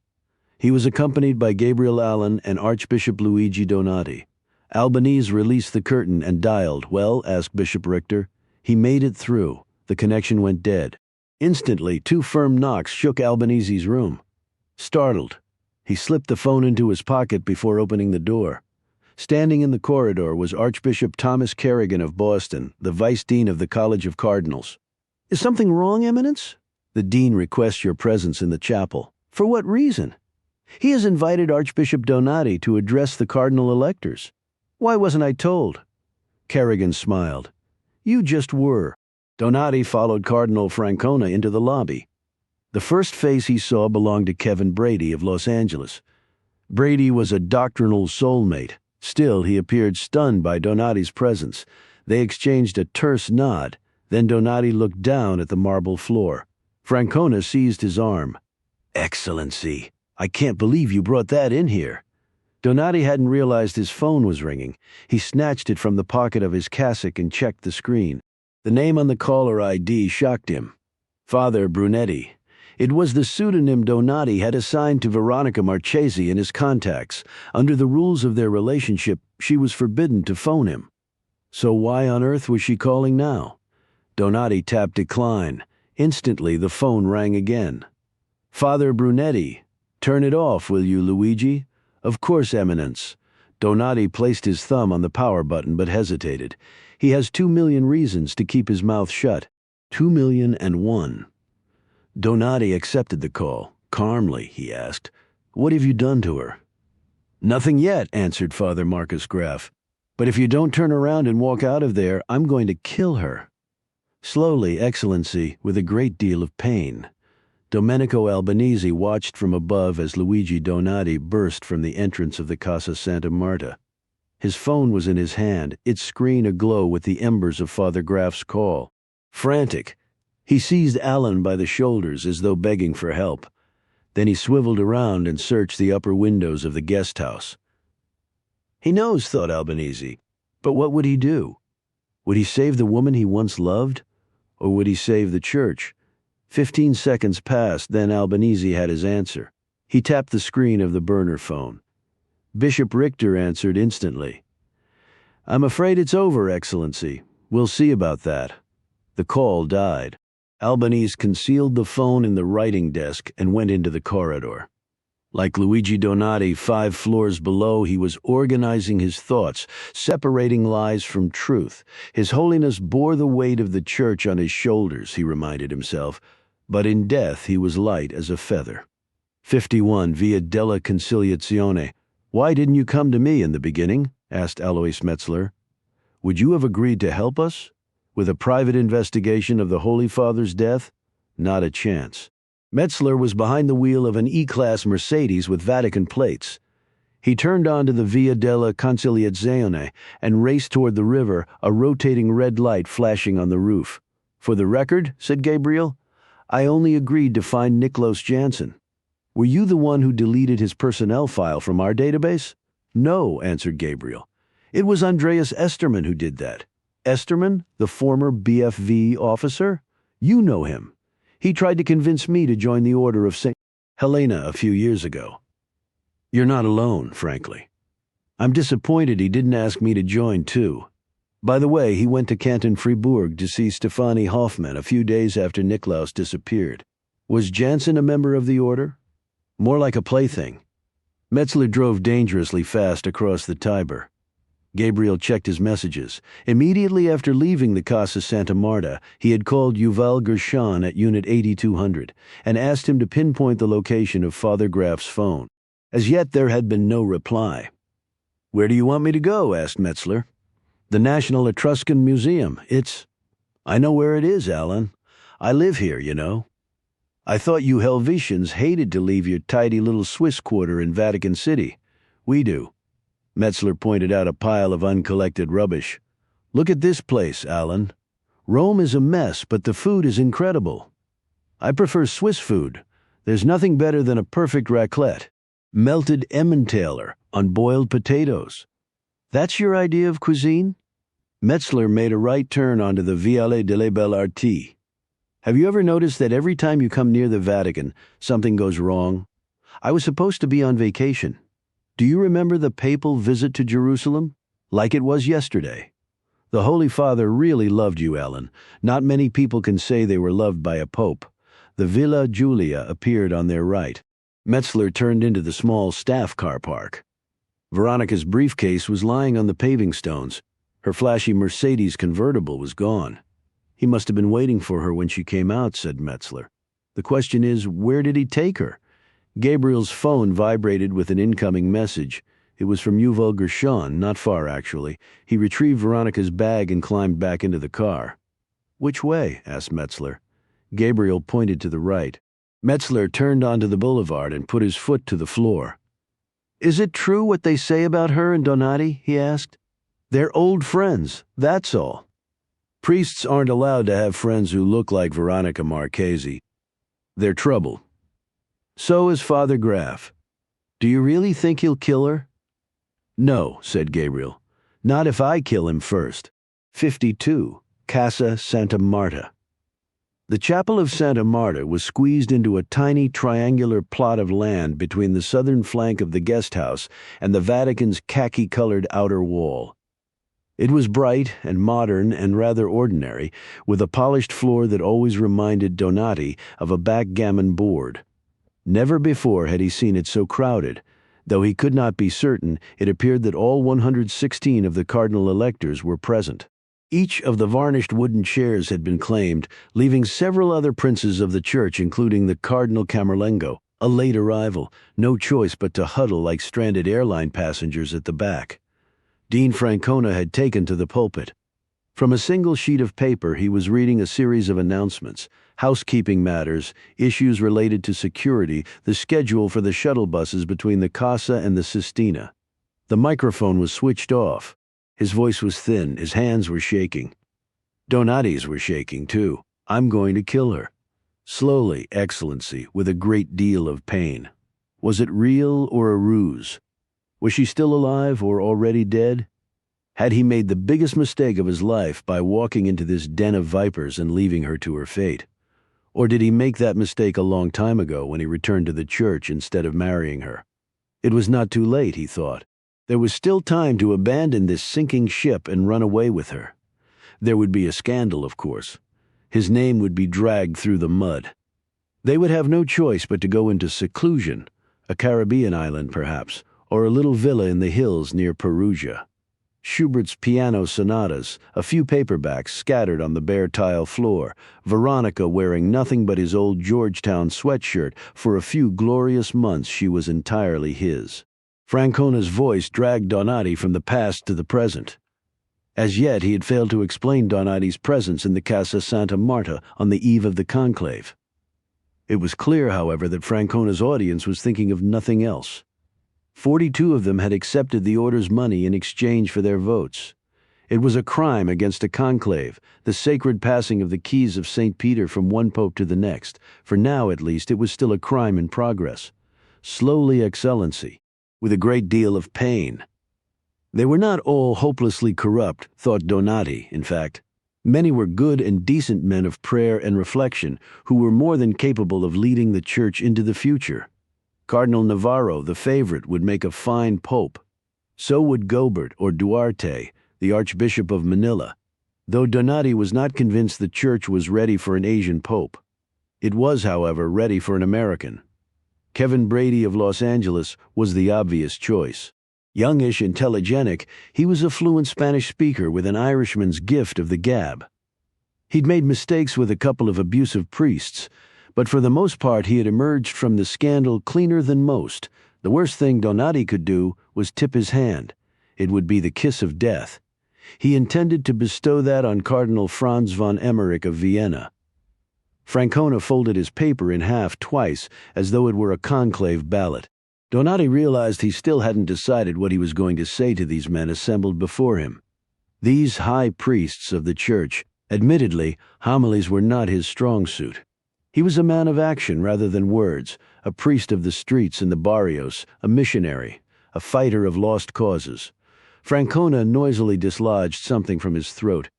He was accompanied by Gabriel Allon and Archbishop Luigi Donati. Albanese released the curtain and dialed. "Well," asked Bishop Richter. He made it through. The connection went dead. Instantly, 2 firm knocks shook Albanese's room. Startled, he slipped the phone into his pocket before opening the door. Standing in the corridor was Archbishop Thomas Kerrigan of Boston, the Vice Dean of the College of Cardinals. "Is something wrong, Eminence?" "The Dean requests your presence in the chapel." "For what reason?" "He has invited Archbishop Donati to address the cardinal electors." "Why wasn't I told?" Kerrigan smiled. "You just were." Donati followed Cardinal Francona into the lobby. The first face he saw belonged to Kevin Brady of Los Angeles. Brady was a doctrinal soulmate. Still, he appeared stunned by Donati's presence. They exchanged a terse nod. Then Donati looked down at the marble floor. Francona seized his arm. "Excellency, I can't believe you brought that in here." Donati hadn't realized his phone was ringing. He snatched it from the pocket of his cassock and checked the screen. The name on the caller ID shocked him. Father Brunetti. It was the pseudonym Donati had assigned to Veronica Marchesi in his contacts. Under the rules of their relationship, she was forbidden to phone him. So why on earth was she calling now? Donati tapped decline. Instantly, the phone rang again. Father Brunetti. Turn it off, will you, Luigi? Of course, Eminence. Donati placed his thumb on the power button but hesitated. He has 2,000,000 reasons to keep his mouth shut. 2,000,001. Donati accepted the call. Calmly, he asked, "What have you done to her?" "Nothing yet," answered Father Marcus Graf. "But if you don't turn around and walk out of there, I'm going to kill her." Slowly, Excellency, with a great deal of pain. Domenico Albanese watched from above as Luigi Donati burst from the entrance of the Casa Santa Marta. His phone was in his hand, its screen aglow with the embers of Father Graf's call. Frantic, he seized Allon by the shoulders as though begging for help. Then he swiveled around and searched the upper windows of the guest house. He knows, thought Albanese, but what would he do? Would he save the woman he once loved? Or would he save the church? 15 seconds passed, then Albanese had his answer. He tapped the screen of the burner phone. Bishop Richter answered instantly. "I'm afraid it's over, Excellency. We'll see about that." The call died. Albanese concealed the phone in the writing desk and went into the corridor. Like Luigi Donati 5 floors below, he was organizing his thoughts, separating lies from truth. His Holiness bore the weight of the church on his shoulders, he reminded himself, but in death he was light as a feather. 51 Via della Conciliazione. "Why didn't you come to me in the beginning?" asked Alois Metzler. "Would you have agreed to help us? With a private investigation of the Holy Father's death? Not a chance." Metzler was behind the wheel of an E-Class Mercedes with Vatican plates. He turned onto the Via della Conciliazione and raced toward the river, a rotating red light flashing on the roof. "For the record," said Gabriel, "I only agreed to find Niklos Jansen." "Were you the one who deleted his personnel file from our database?" "No," answered Gabriel. "It was Andreas Esterman who did that." "Esterman, the former BFV officer? You know him. He tried to convince me to join the Order of St. Helena a few years ago." "You're not alone, frankly. I'm disappointed he didn't ask me to join, too. By the way, he went to Canton Fribourg to see Stefanie Hoffmann a few days after Niklaus disappeared. Was Jansen a member of the Order? More like a plaything." Metzler drove dangerously fast across the Tiber. Gabriel checked his messages. Immediately after leaving the Casa Santa Marta, he had called Yuval Gershon at Unit 8200 and asked him to pinpoint the location of Father Graf's phone. As yet, there had been no reply. "Where do you want me to go?" asked Metzler. "The National Etruscan Museum. I know where it is, Allon. I live here, you know." "I thought you Helvetians hated to leave your tidy little Swiss quarter in Vatican City." "We do." Metzler pointed out a pile of uncollected rubbish. "Look at this place, Allon. Rome is a mess, but the food is incredible. I prefer Swiss food. There's nothing better than a perfect raclette. Melted Emmentaler on boiled potatoes. That's your idea of cuisine?" Metzler made a right turn onto the Viale delle Belle Arti. "Have you ever noticed that every time you come near the Vatican, something goes wrong? I was supposed to be on vacation. Do you remember the papal visit to Jerusalem? Like it was yesterday. The Holy Father really loved you, Allon. Not many people can say they were loved by a pope." The Villa Giulia appeared on their right. Metzler turned into the small staff car park. Veronica's briefcase was lying on the paving stones. Her flashy Mercedes convertible was gone. "He must have been waiting for her when she came out," said Metzler. "The question is, where did he take her?" Gabriel's phone vibrated with an incoming message. It was from Yuval Gershon, not far actually. He retrieved Veronica's bag and climbed back into the car. "Which way?" asked Metzler. Gabriel pointed to the right. Metzler turned onto the boulevard and put his foot to the floor. "Is it true what they say about her and Donati?" he asked. "They're old friends, that's all." "Priests aren't allowed to have friends who look like Veronica Marchesi. They're trouble." "So is Father Graf. Do you really think he'll kill her?" "No," said Gabriel. "Not if I kill him first." 52. Casa Santa Marta. The chapel of Santa Marta was squeezed into a tiny triangular plot of land between the southern flank of the guest house and the Vatican's khaki-colored outer wall. It was bright and modern and rather ordinary, with a polished floor that always reminded Donati of a backgammon board. Never before had he seen it so crowded. Though he could not be certain, it appeared that all 116 of the cardinal electors were present. Each of the varnished wooden chairs had been claimed, leaving several other princes of the church, including the Cardinal Camerlengo, a late arrival, no choice but to huddle like stranded airline passengers at the back. Dean Francona had taken to the pulpit. From a single sheet of paper, he was reading a series of announcements, housekeeping matters, issues related to security, the schedule for the shuttle buses between the Casa and the Sistina. The microphone was switched off. His voice was thin, his hands were shaking. Donati's were shaking, too. "I'm going to kill her. Slowly, Excellency, with a great deal of pain." Was it real or a ruse? Was she still alive or already dead? Had he made the biggest mistake of his life by walking into this den of vipers and leaving her to her fate? Or did he make that mistake a long time ago when he returned to the church instead of marrying her? It was not too late, he thought. There was still time to abandon this sinking ship and run away with her. There would be a scandal, of course. His name would be dragged through the mud. They would have no choice but to go into seclusion, a Caribbean island perhaps, or a little villa in the hills near Perugia. Schubert's piano sonatas, a few paperbacks scattered on the bare tile floor, Veronica wearing nothing but his old Georgetown sweatshirt. For a few glorious months she was entirely his. Francona's voice dragged Donati from the past to the present. As yet he had failed to explain Donati's presence in the Casa Santa Marta on the eve of the conclave. It was clear, however, that Francona's audience was thinking of nothing else. 42 of them had accepted the order's money in exchange for their votes. It was a crime against a conclave, the sacred passing of the keys of St. Peter from one pope to the next. For now, at least, it was still a crime in progress. Slowly, Excellency, with a great deal of pain. They were not all hopelessly corrupt, thought Donati, in fact. Many were good and decent men of prayer and reflection who were more than capable of leading the church into the future. Cardinal Navarro, the favorite, would make a fine pope. So would Gobert or Duarte, the Archbishop of Manila, though Donati was not convinced the church was ready for an Asian pope. It was, however, ready for an American. Kevin Brady of Los Angeles was the obvious choice. Youngish, intelligenic, he was a fluent Spanish speaker with an Irishman's gift of the gab. He'd made mistakes with a couple of abusive priests, but for the most part he had emerged from the scandal cleaner than most. The worst thing Donati could do was tip his hand. It would be the kiss of death. He intended to bestow that on Cardinal Franz von Emmerich of Vienna. Francona folded his paper in half twice, as though it were a conclave ballot. Donati realized he still hadn't decided what he was going to say to these men assembled before him. These high priests of the church, admittedly, homilies were not his strong suit. He was a man of action rather than words, a priest of the streets and the barrios, a missionary, a fighter of lost causes. Francona noisily dislodged something from his throat.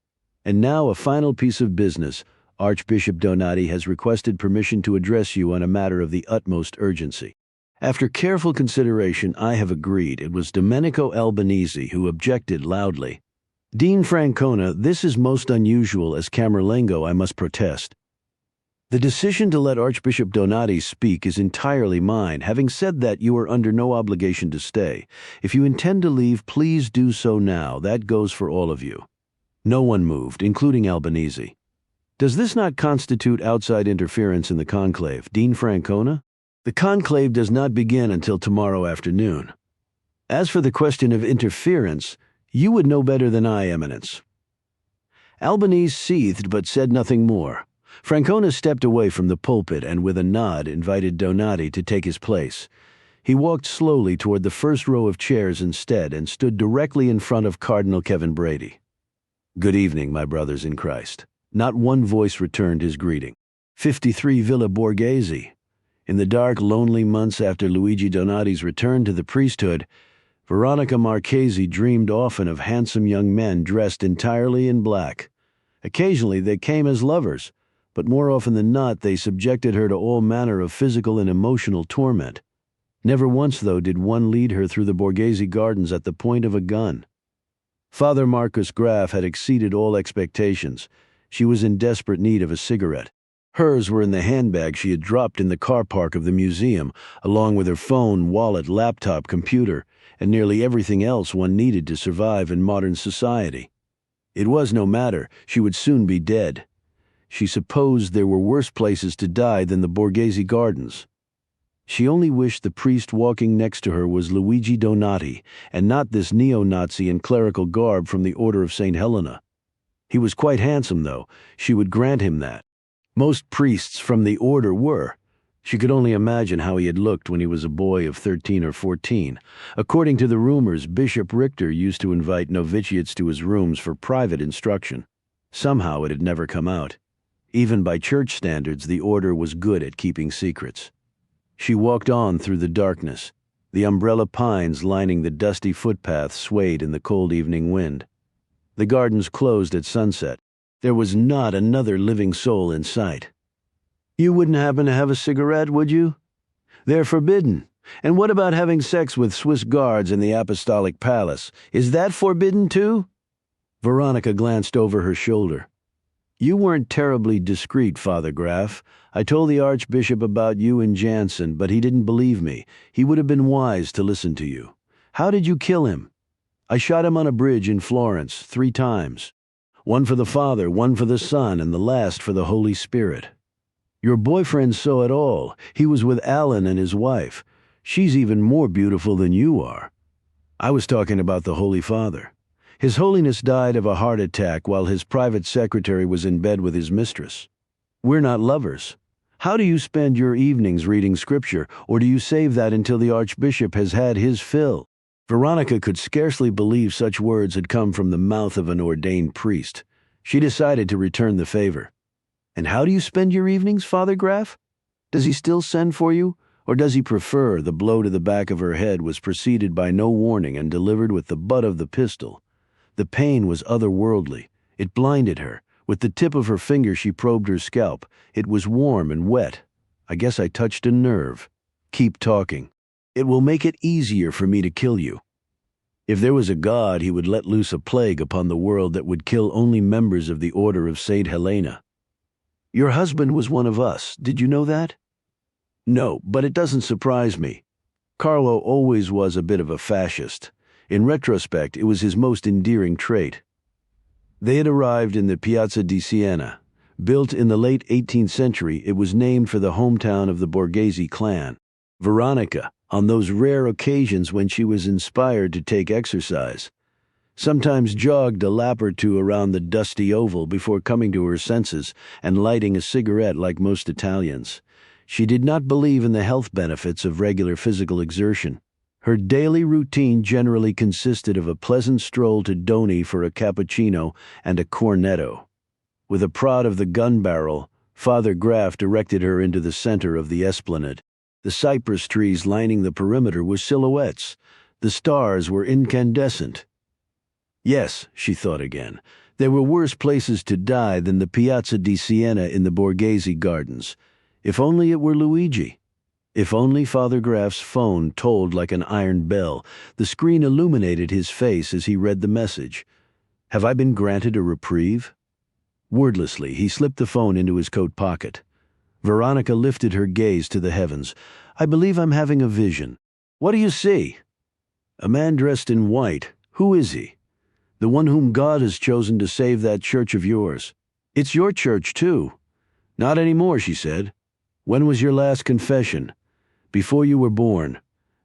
"And now a final piece of business. Archbishop Donati has requested permission to address you on a matter of the utmost urgency." After careful consideration, I have agreed. It was Domenico Albanese who objected loudly. "Dean Francona, this is most unusual. As Camerlengo, I must protest. The decision to let Archbishop Donati speak is entirely mine. Having said that, you are under no obligation to stay. If you intend to leave, please do so now. That goes for all of you." No one moved, including Albanese. "Does this not constitute outside interference in the conclave, Dean Francona?" "The conclave does not begin until tomorrow afternoon. As for the question of interference, you would know better than I, Eminence." Albanese seethed but said nothing more. Francona stepped away from the pulpit and with a nod invited Donati to take his place. He walked slowly toward the first row of chairs instead and stood directly in front of Cardinal Kevin Brady. "Good evening, my brothers in Christ." Not one voice returned his greeting. 53 Villa Borghese. In the dark, lonely months after Luigi Donati's return to the priesthood, Veronica Marchesi dreamed often of handsome young men dressed entirely in black. Occasionally they came as lovers, but more often than not they subjected her to all manner of physical and emotional torment. Never once, though, did one lead her through the Borghese Gardens at the point of a gun. Father Marcus Graf had exceeded all expectations. She was in desperate need of a cigarette. Hers were in the handbag she had dropped in the car park of the museum, along with her phone, wallet, laptop, computer, and nearly everything else one needed to survive in modern society. It was no matter, she would soon be dead. She supposed there were worse places to die than the Borghese Gardens. She only wished the priest walking next to her was Luigi Donati, and not this neo-Nazi in clerical garb from the Order of St. Helena. He was quite handsome, though. She would grant him that. Most priests from the order were. She could only imagine how he had looked when he was a boy of 13 or 14. According to the rumors, Bishop Richter used to invite novitiates to his rooms for private instruction. Somehow it had never come out. Even by church standards, the order was good at keeping secrets. She walked on through the darkness. The umbrella pines lining the dusty footpath swayed in the cold evening wind. The gardens closed at sunset. There was not another living soul in sight. You wouldn't happen to have a cigarette, would you? They're forbidden. And what about having sex with Swiss guards in the Apostolic Palace? Is that forbidden too? Veronica glanced over her shoulder. You weren't terribly discreet, Father Graf. I told the Archbishop about you and Jansen, but he didn't believe me. He would have been wise to listen to you. How did you kill him? I shot him on a bridge in Florence 3 times. One for the Father, one for the Son, and the last for the Holy Spirit. Your boyfriend saw it all. He was with Allon and his wife. She's even more beautiful than you are. I was talking about the Holy Father. His Holiness died of a heart attack while his private secretary was in bed with his mistress. We're not lovers. How do you spend your evenings reading scripture, or do you save that until the Archbishop has had his fill? Veronica could scarcely believe such words had come from the mouth of an ordained priest. She decided to return the favor. And how do you spend your evenings, Father Graf? Does he still send for you, or does he prefer the blow to the back of her head was preceded by no warning and delivered with the butt of the pistol? The pain was otherworldly. It blinded her. With the tip of her finger she probed her scalp. It was warm and wet. I guess I touched a nerve. Keep talking. It will make it easier for me to kill you. If there was a God, he would let loose a plague upon the world that would kill only members of the Order of St. Helena. Your husband was one of us. Did you know that? No, but it doesn't surprise me. Carlo always was a bit of a fascist. In retrospect, it was his most endearing trait. They had arrived in the Piazza di Siena. Built in the late 18th century, it was named for the hometown of the Borghese clan. Veronica, on those rare occasions when she was inspired to take exercise, sometimes jogged a lap or two around the dusty oval before coming to her senses and lighting a cigarette like most Italians. She did not believe in the health benefits of regular physical exertion. Her daily routine generally consisted of a pleasant stroll to Doni for a cappuccino and a cornetto. With a prod of the gun barrel, Father Graf directed her into the center of the esplanade. The cypress trees lining the perimeter were silhouettes. The stars were incandescent. Yes, she thought again, there were worse places to die than the Piazza di Siena in the Borghese Gardens. If only it were Luigi. If only Father Graf's phone tolled like an iron bell. The screen illuminated his face as he read the message. Have I been granted a reprieve? Wordlessly, he slipped the phone into his coat pocket. Veronica lifted her gaze to the heavens. I believe I'm having a vision. What do you see? A man dressed in white. Who is he? The one whom God has chosen to save that church of yours. It's your church, too. Not anymore, she said. When was your last confession? Before you were born.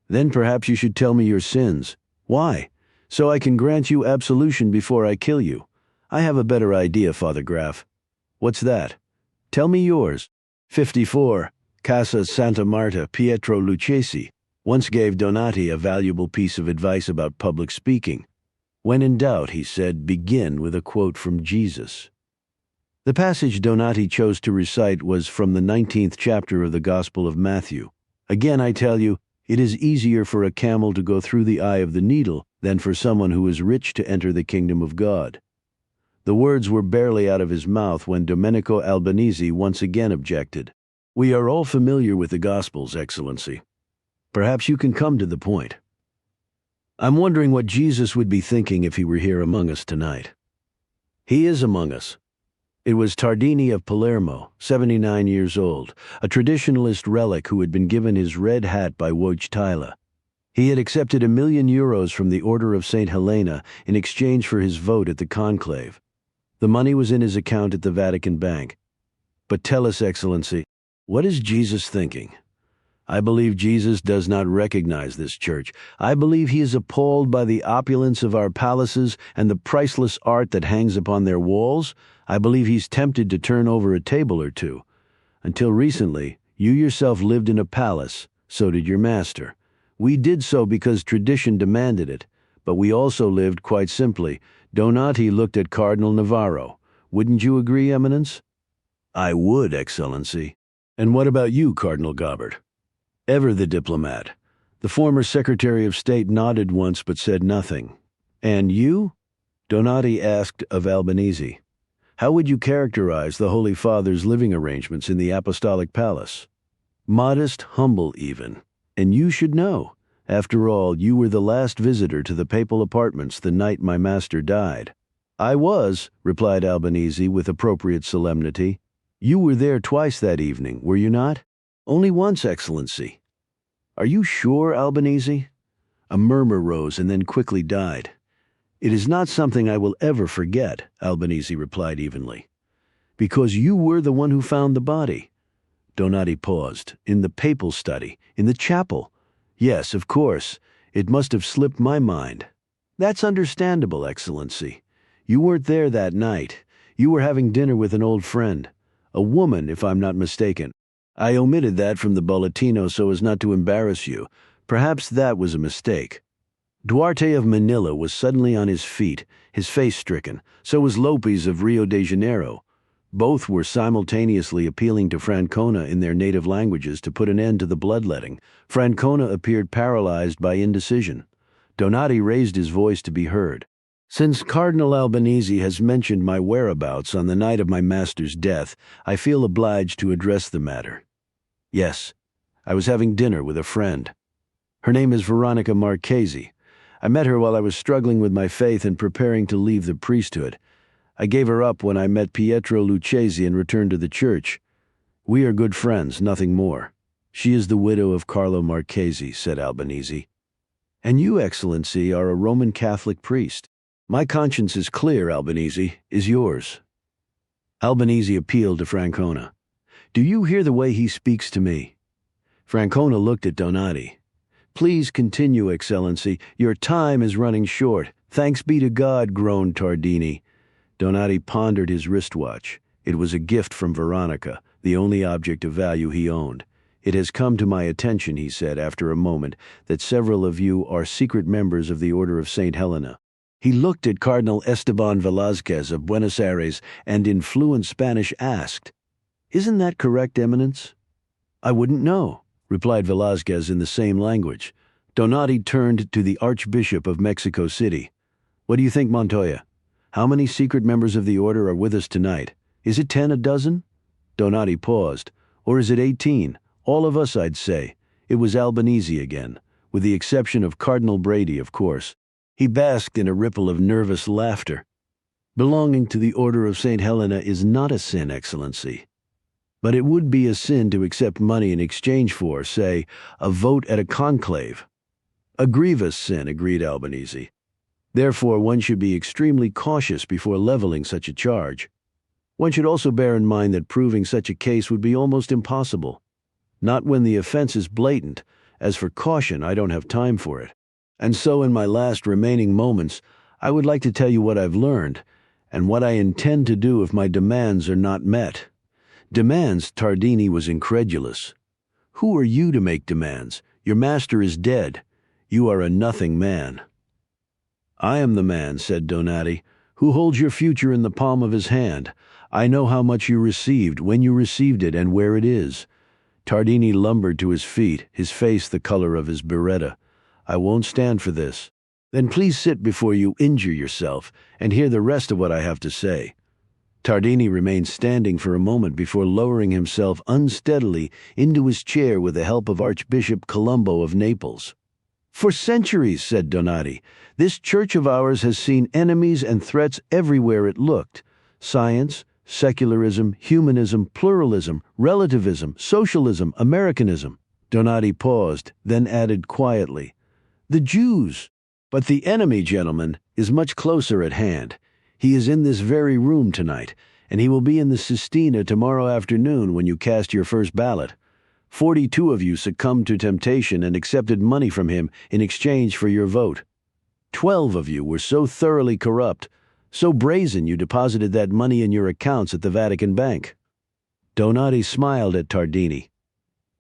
Then perhaps you should tell me your sins. Why? So I can grant you absolution before I kill you. I have a better idea, Father Graf. What's that? Tell me yours. 54, Casa Santa Marta, Pietro Lucchesi, once gave Donati a valuable piece of advice about public speaking. When in doubt, he said, begin with a quote from Jesus. The passage Donati chose to recite was from the 19th chapter of the Gospel of Matthew. Again, I tell you, it is easier for a camel to go through the eye of the needle than for someone who is rich to enter the kingdom of God. The words were barely out of his mouth when Domenico Albanese once again objected. "We are all familiar with the Gospels, Excellency. Perhaps you can come to the point. I'm wondering what Jesus would be thinking if he were here among us tonight." "He is among us." It was Tardini of Palermo, 79 years old, a traditionalist relic who had been given his red hat by Wojtyla. He had accepted €1,000,000 from the Order of St. Helena in exchange for his vote at the conclave. The money was in his account at the Vatican bank. "But tell us, Excellency, what is Jesus thinking?" "I believe Jesus does not recognize this church. I believe he is appalled by the opulence of our palaces and the priceless art that hangs upon their walls. I believe he's tempted to turn over a table or two. Until recently, you yourself lived in a palace, so did your master. We did so because tradition demanded it, but we also lived quite simply. Donati looked at Cardinal Navarro. Wouldn't you agree, Eminence?" "I would, Excellency." "And what about you, Cardinal Gobert?" Ever the diplomat. The former Secretary of State nodded once but said nothing. "And you?" Donati asked of Albanese. "How would you characterize the Holy Father's living arrangements in the Apostolic Palace?" "Modest, humble even. And you should know. After all, you were the last visitor to the papal apartments the night my master died." "I was," replied Albanese with appropriate solemnity. "You were there twice that evening, were you not?" "Only once, Excellency." "Are you sure, Albanese?" A murmur rose and then quickly died. "It is not something I will ever forget," Albanese replied evenly. "Because you were the one who found the body." Donati paused. "In the papal study, in the chapel." "Yes, of course. It must have slipped my mind." "That's understandable, Excellency. You weren't there that night. You were having dinner with an old friend. A woman, if I'm not mistaken. I omitted that from the Bolletino so as not to embarrass you. Perhaps that was a mistake." Duarte of Manila was suddenly on his feet, his face stricken. So was Lopez of Rio de Janeiro. Both were simultaneously appealing to Francona in their native languages to put an end to the bloodletting. Francona appeared paralyzed by indecision. Donati raised his voice to be heard. "Since Cardinal Albanese has mentioned my whereabouts on the night of my master's death, I feel obliged to address the matter. Yes, I was having dinner with a friend. Her name is Veronica Marchesi. I met her while I was struggling with my faith and preparing to leave the priesthood. I gave her up when I met Pietro Lucchesi and returned to the church. We are good friends, nothing more. She is the widow of Carlo Marchesi," said Albanese. "And you, Excellency, are a Roman Catholic priest." "My conscience is clear, Albanese. Is yours?" Albanese appealed to Francona. "Do you hear the way he speaks to me?" Francona looked at Donati. "Please continue, Excellency. Your time is running short." "Thanks be to God," groaned Tardini. Donati pondered his wristwatch. It was a gift from Veronica, the only object of value he owned. "It has come to my attention," he said after a moment, "that several of you are secret members of the Order of St. Helena." He looked at Cardinal Esteban Velázquez of Buenos Aires and in fluent Spanish asked, "Isn't that correct, Eminence?" "I wouldn't know," replied Velázquez in the same language. Donati turned to the Archbishop of Mexico City. "What do you think, Montoya? How many secret members of the order are with us tonight? Is it 10 a dozen?" Donati paused. "Or is it 18? All of us, I'd say." It was Albanese again, with the exception of Cardinal Brady, of course. He basked in a ripple of nervous laughter. "Belonging to the Order of St. Helena is not a sin, Excellency. But it would be a sin to accept money in exchange for, say, a vote at a conclave." "A grievous sin," agreed Albanese. "Therefore one should be extremely cautious before leveling such a charge. One should also bear in mind that proving such a case would be almost impossible. Not when the offense is blatant. As for caution, I don't have time for it. And so in my last remaining moments, I would like to tell you what I've learned, and what I intend to do if my demands are not met." "Demands?" Tardini was incredulous. "Who are you to make demands? Your master is dead. You are a nothing man." "I am the man," said Donati, "who holds your future in the palm of his hand. I know how much you received, when you received it, and where it is." Tardini lumbered to his feet, his face the color of his biretta. "I won't stand for this." Then please sit before you injure yourself and hear the rest of what I have to say." Tardini remained standing for a moment before lowering himself unsteadily into his chair with the help of Archbishop Colombo of Naples. "For centuries," said Donati, "this church of ours has seen enemies and threats everywhere it looked. Science, secularism, humanism, pluralism, relativism, socialism, Americanism." Donati paused, then added quietly, "The Jews. But the enemy, gentlemen, is much closer at hand. He is in this very room tonight, and he will be in the Sistina tomorrow afternoon when you cast your first ballot. 42 of you succumbed to temptation and accepted money from him in exchange for your vote. 12 of you were so thoroughly corrupt, so brazen you deposited that money in your accounts at the Vatican Bank." Donati smiled at Tardini.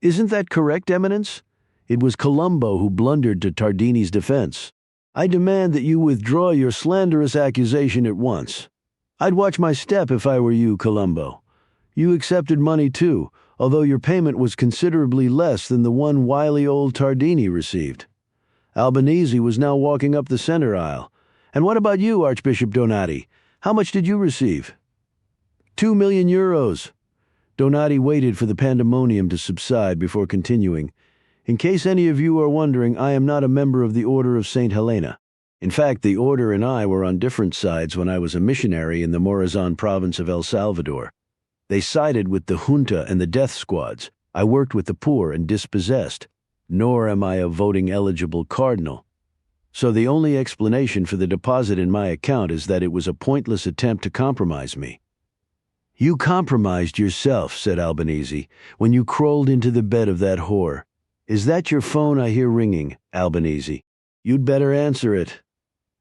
"Isn't that correct, Eminence? It was Colombo who blundered to Tardini's defense. I demand that you withdraw your slanderous accusation at once. I'd watch my step if I were you, Colombo. You accepted money too, although your payment was considerably less than the one wily old Tardini received. Albanese was now walking up the center aisle. And what about you, Archbishop Donati? How much did you receive?" 2 million euros. Donati waited for the pandemonium to subside before continuing. "In case any of you are wondering, I am not a member of the Order of St. Helena. In fact, the Order and I were on different sides when I was a missionary in the Morazan province of El Salvador. They sided with the junta and the death squads. I worked with the poor and dispossessed. Nor am I a voting-eligible cardinal. So the only explanation for the deposit in my account is that it was a pointless attempt to compromise me." "You compromised yourself," said Albanese, "when you crawled into the bed of that whore. Is that your phone I hear ringing, Albanese? You'd better answer it.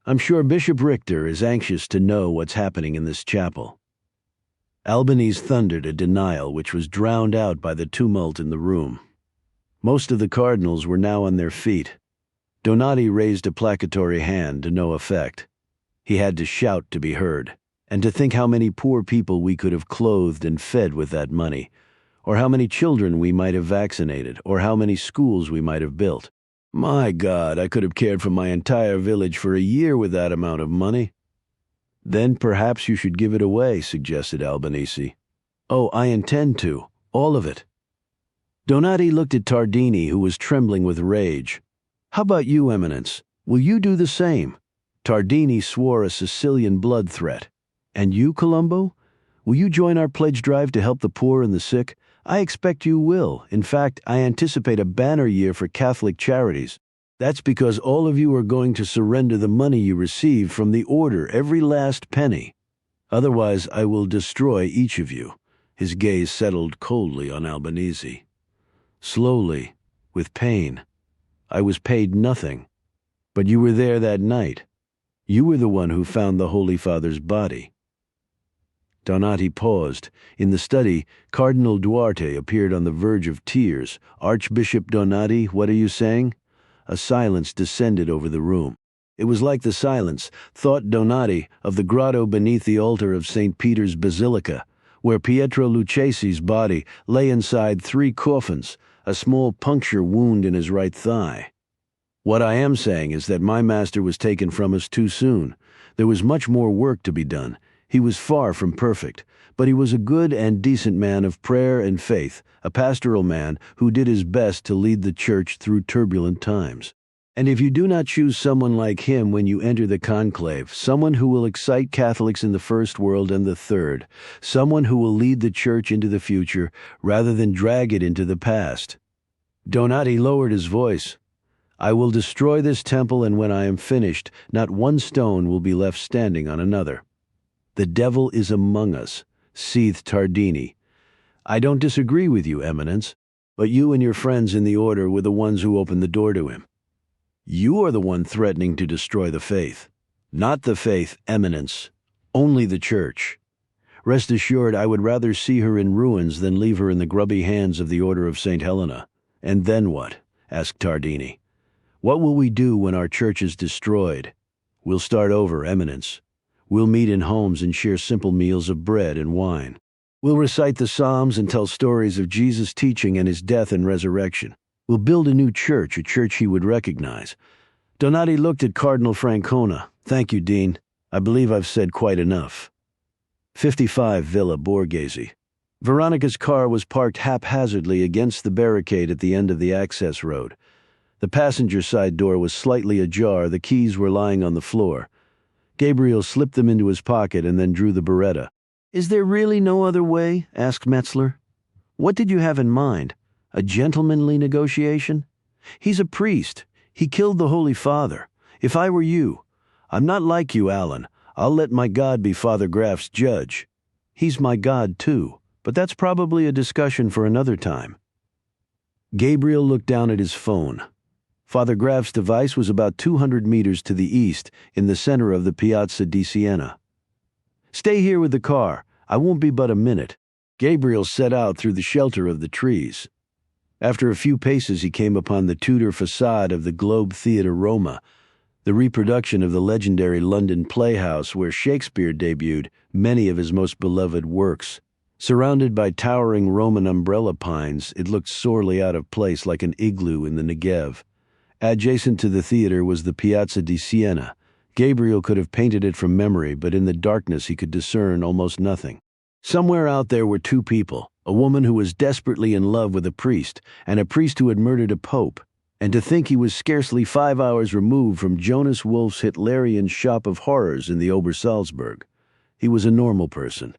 I'm sure Bishop Richter is anxious to know what's happening in this chapel." Albanese thundered a denial which was drowned out by the tumult in the room. Most of the cardinals were now on their feet. Donati raised a placatory hand to no effect. He had to shout to be heard, and to think how many poor people we could have clothed and fed with that money, or how many children we might have vaccinated, or how many schools we might have built. My God, I could have cared for my entire village for a year with that amount of money. "Then perhaps you should give it away," suggested Albanese. "Oh, I intend to. All of it." Donati looked at Tardini, who was trembling with rage. "How about you, Eminence? Will you do the same?" Tardini swore a Sicilian blood threat. "And you, Colombo? Will you join our pledge drive to help the poor and the sick? I expect you will. In fact, I anticipate a banner year for Catholic charities. That's because all of you are going to surrender the money you receive from the order, every last penny. Otherwise, I will destroy each of you." His gaze settled coldly on Albanese. "Slowly, with pain. I was paid nothing. But you were there that night. You were the one who found the Holy Father's body." Donati paused. In the study, Cardinal Duarte appeared on the verge of tears. "Archbishop Donati, what are you saying?" A silence descended over the room. It was like the silence, thought Donati, of the grotto beneath the altar of St. Peter's Basilica, where Pietro Lucchesi's body lay inside 3 coffins, a small puncture wound in his right thigh. "What I am saying is that my master was taken from us too soon. There was much more work to be done. He was far from perfect, but he was a good and decent man of prayer and faith, a pastoral man who did his best to lead the church through turbulent times. And if you do not choose someone like him when you enter the conclave, someone who will excite Catholics in the first world and the third, someone who will lead the church into the future rather than drag it into the past." Donati lowered his voice. "I will destroy this temple, and when I am finished, not one stone will be left standing on another." "The devil is among us," seethed Tardini. "I don't disagree with you, Eminence, but you and your friends in the order were the ones who opened the door to him. You are the one threatening to destroy the faith. Not the faith, Eminence. Only the church. Rest assured, I would rather see her in ruins than leave her in the grubby hands of the Order of St. Helena." "And then what?" asked Tardini. "What will we do when our church is destroyed?" "We'll start over, Eminence. We'll meet in homes and share simple meals of bread and wine. We'll recite the Psalms and tell stories of Jesus' teaching and his death and resurrection. We'll build a new church, a church he would recognize. Donati looked at Cardinal Francona. Thank you, Dean. I believe I've said quite enough. 55 Villa Borghese. Veronica's car was parked haphazardly against the barricade at the end of the access road. The passenger side door was slightly ajar, the keys were lying on the floor. Gabriel slipped them into his pocket and then drew the Beretta. Is there really no other way? Asked Metzler. What did you have in mind? A gentlemanly negotiation? He's a priest. He killed the Holy Father. If I were you, I'm not like you, Allon. I'll let my God be Father Graf's judge. He's my God, too, but that's probably a discussion for another time. Gabriel looked down at his phone. Father Graf's device was about 200 meters to the east, in the center of the Piazza di Siena. Stay here with the car. I won't be but a minute. Gabriel set out through the shelter of the trees. After a few paces he came upon the Tudor facade of the Globe Theatre Roma, the reproduction of the legendary London playhouse where Shakespeare debuted many of his most beloved works. Surrounded by towering Roman umbrella pines, it looked sorely out of place like an igloo in the Negev. Adjacent to the theater was the Piazza di Siena. Gabriel could have painted it from memory, but in the darkness he could discern almost nothing. Somewhere out there were two people, a woman who was desperately in love with a priest, and a priest who had murdered a pope. And to think he was scarcely 5 hours removed from Jonas Wolf's Hitlerian shop of horrors in the Obersalzberg. He was a normal person,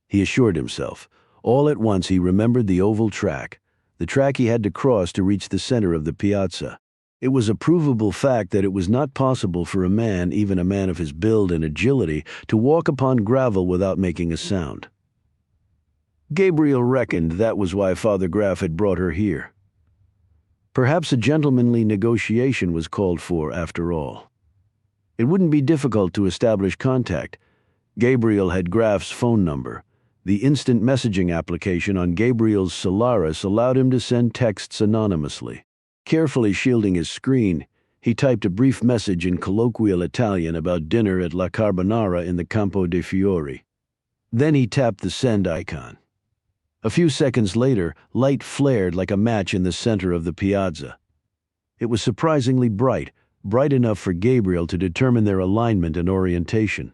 he assured himself. All at once he remembered the oval track, the track he had to cross to reach the center of the piazza. It was a provable fact that it was not possible for a man, even a man of his build and agility, to walk upon gravel without making a sound. Gabriel reckoned that was why Father Graf had brought her here. Perhaps a gentlemanly negotiation was called for, after all. It wouldn't be difficult to establish contact. Gabriel had Graf's phone number. The instant messaging application on Gabriel's Solaris allowed him to send texts anonymously. Carefully shielding his screen, he typed a brief message in colloquial Italian about dinner at La Carbonara in the Campo dei Fiori. Then he tapped the send icon. A few seconds later, light flared like a match in the center of the piazza. It was surprisingly bright enough for Gabriel to determine their alignment and orientation.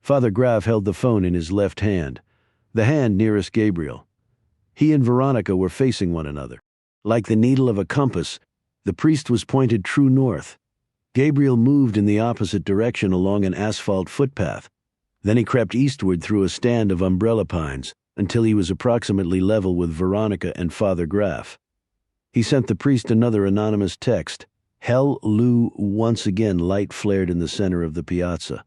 Father Graf held the phone in his left hand, the hand nearest Gabriel. He and Veronica were facing one another. Like the needle of a compass, the priest was pointed true north. Gabriel moved in the opposite direction along an asphalt footpath. Then he crept eastward through a stand of umbrella pines until he was approximately level with Veronica and Father Graf. He sent the priest another anonymous text. Hell Lou. Once again light flared in the center of the piazza.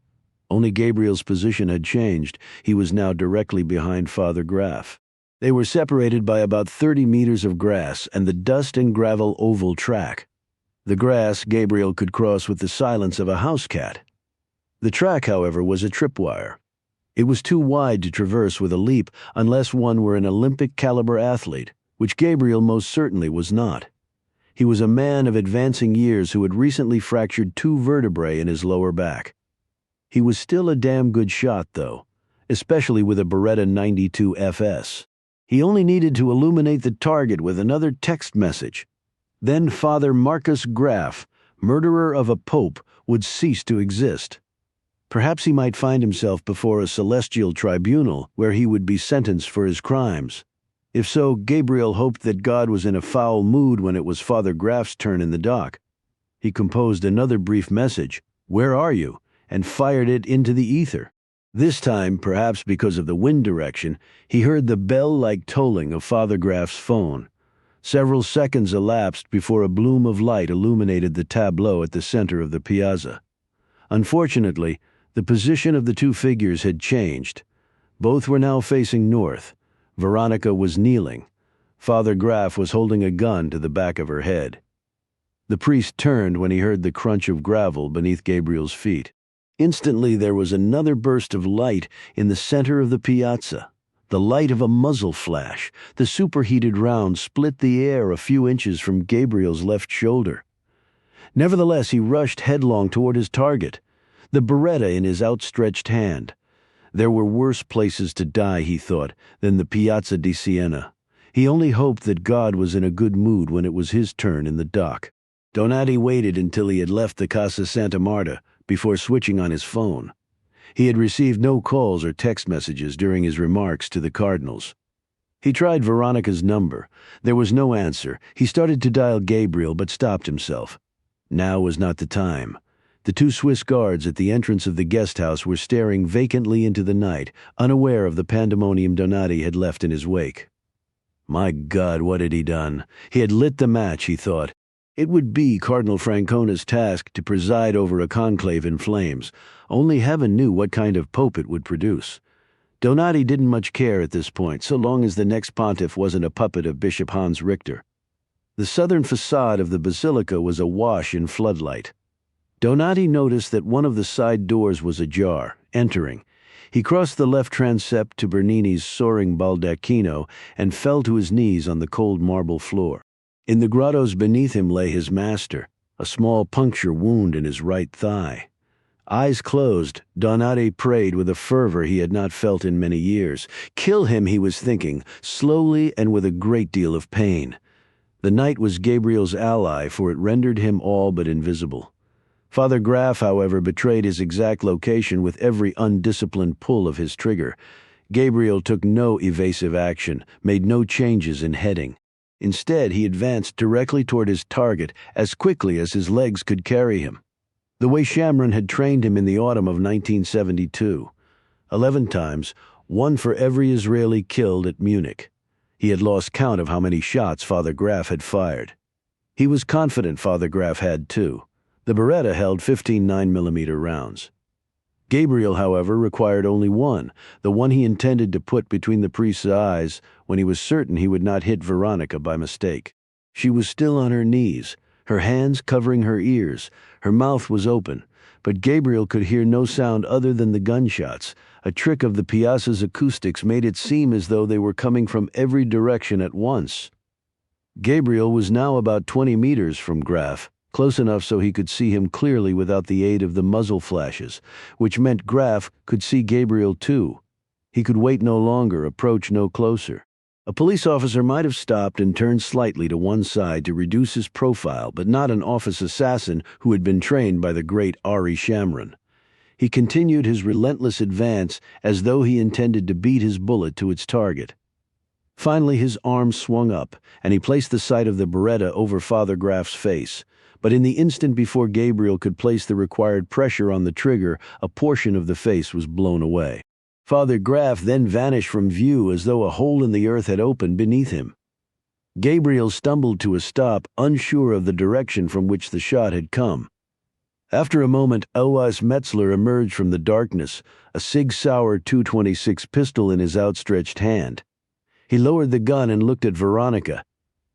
Only Gabriel's position had changed. He was now directly behind Father Graf. They were separated by about 30 meters of grass and the dust and gravel oval track. The grass Gabriel could cross with the silence of a house cat. The track, however, was a tripwire. It was too wide to traverse with a leap unless one were an Olympic-caliber athlete, which Gabriel most certainly was not. He was a man of advancing years who had recently fractured 2 vertebrae in his lower back. He was still a damn good shot, though, especially with a Beretta 92 FS. He only needed to illuminate the target with another text message. Then Father Marcus Graf, murderer of a pope, would cease to exist. Perhaps he might find himself before a celestial tribunal where he would be sentenced for his crimes. If so, Gabriel hoped that God was in a foul mood when it was Father Graf's turn in the dock. He composed another brief message, "Where are you?" and fired it into the ether. This time, perhaps because of the wind direction, he heard the bell-like tolling of Father Graf's phone. Several seconds elapsed before a bloom of light illuminated the tableau at the center of the piazza. Unfortunately, the position of the two figures had changed. Both were now facing north. Veronica was kneeling. Father Graf was holding a gun to the back of her head. The priest turned when he heard the crunch of gravel beneath Gabriel's feet. Instantly there was another burst of light in the center of the piazza, the light of a muzzle flash. The superheated round split the air a few inches from Gabriel's left shoulder. Nevertheless, he rushed headlong toward his target, the Beretta in his outstretched hand. There were worse places to die, he thought, than the Piazza di Siena. He only hoped that God was in a good mood when it was his turn in the dock. Donati waited until he had left the Casa Santa Marta before switching on his phone. He had received no calls or text messages during his remarks to the cardinals. He tried Veronica's number. There was no answer. He started to dial Gabriel but stopped himself. Now was not the time. The two Swiss guards at the entrance of the guest house were staring vacantly into the night, unaware of the pandemonium Donati had left in his wake. My God, what had he done? He had lit the match, he thought. It would be Cardinal Francona's task to preside over a conclave in flames. Only heaven knew what kind of pope it would produce. Donati didn't much care at this point, so long as the next pontiff wasn't a puppet of Bishop Hans Richter. The southern facade of the basilica was awash in floodlight. Donati noticed that one of the side doors was ajar. Entering, he crossed the left transept to Bernini's soaring baldacchino and fell to his knees on the cold marble floor. In the grottos beneath him lay his master, a small puncture wound in his right thigh. Eyes closed, Donati prayed with a fervor he had not felt in many years. Kill him, he was thinking, slowly and with a great deal of pain. The night was Gabriel's ally, for it rendered him all but invisible. Father Graf, however, betrayed his exact location with every undisciplined pull of his trigger. Gabriel took no evasive action, made no changes in heading. Instead, he advanced directly toward his target as quickly as his legs could carry him. The way Shamron had trained him in the autumn of 1972. 11 times, one for every Israeli killed at Munich. He had lost count of how many shots Father Graf had fired. He was confident Father Graf had too. The Beretta held 15 9mm rounds. Gabriel, however, required only one, the one he intended to put between the priest's eyes when he was certain he would not hit Veronica by mistake. She was still on her knees, her hands covering her ears. Her mouth was open, but Gabriel could hear no sound other than the gunshots. A trick of the piazza's acoustics made it seem as though they were coming from every direction at once. Gabriel was now about 20 meters from Graf, close enough so he could see him clearly without the aid of the muzzle flashes, which meant Graf could see Gabriel too. He could wait no longer, approach no closer. A police officer might have stopped and turned slightly to one side to reduce his profile, but not an office assassin who had been trained by the great Ari Shamron. He continued his relentless advance as though he intended to beat his bullet to its target. Finally, his arm swung up, and he placed the sight of the Beretta over Father Graf's face. But in the instant before Gabriel could place the required pressure on the trigger, a portion of the face was blown away. Father Graf then vanished from view as though a hole in the earth had opened beneath him. Gabriel stumbled to a stop, unsure of the direction from which the shot had come. After a moment, Alois Metzler emerged from the darkness, a Sig Sauer .226 pistol in his outstretched hand. He lowered the gun and looked at Veronica.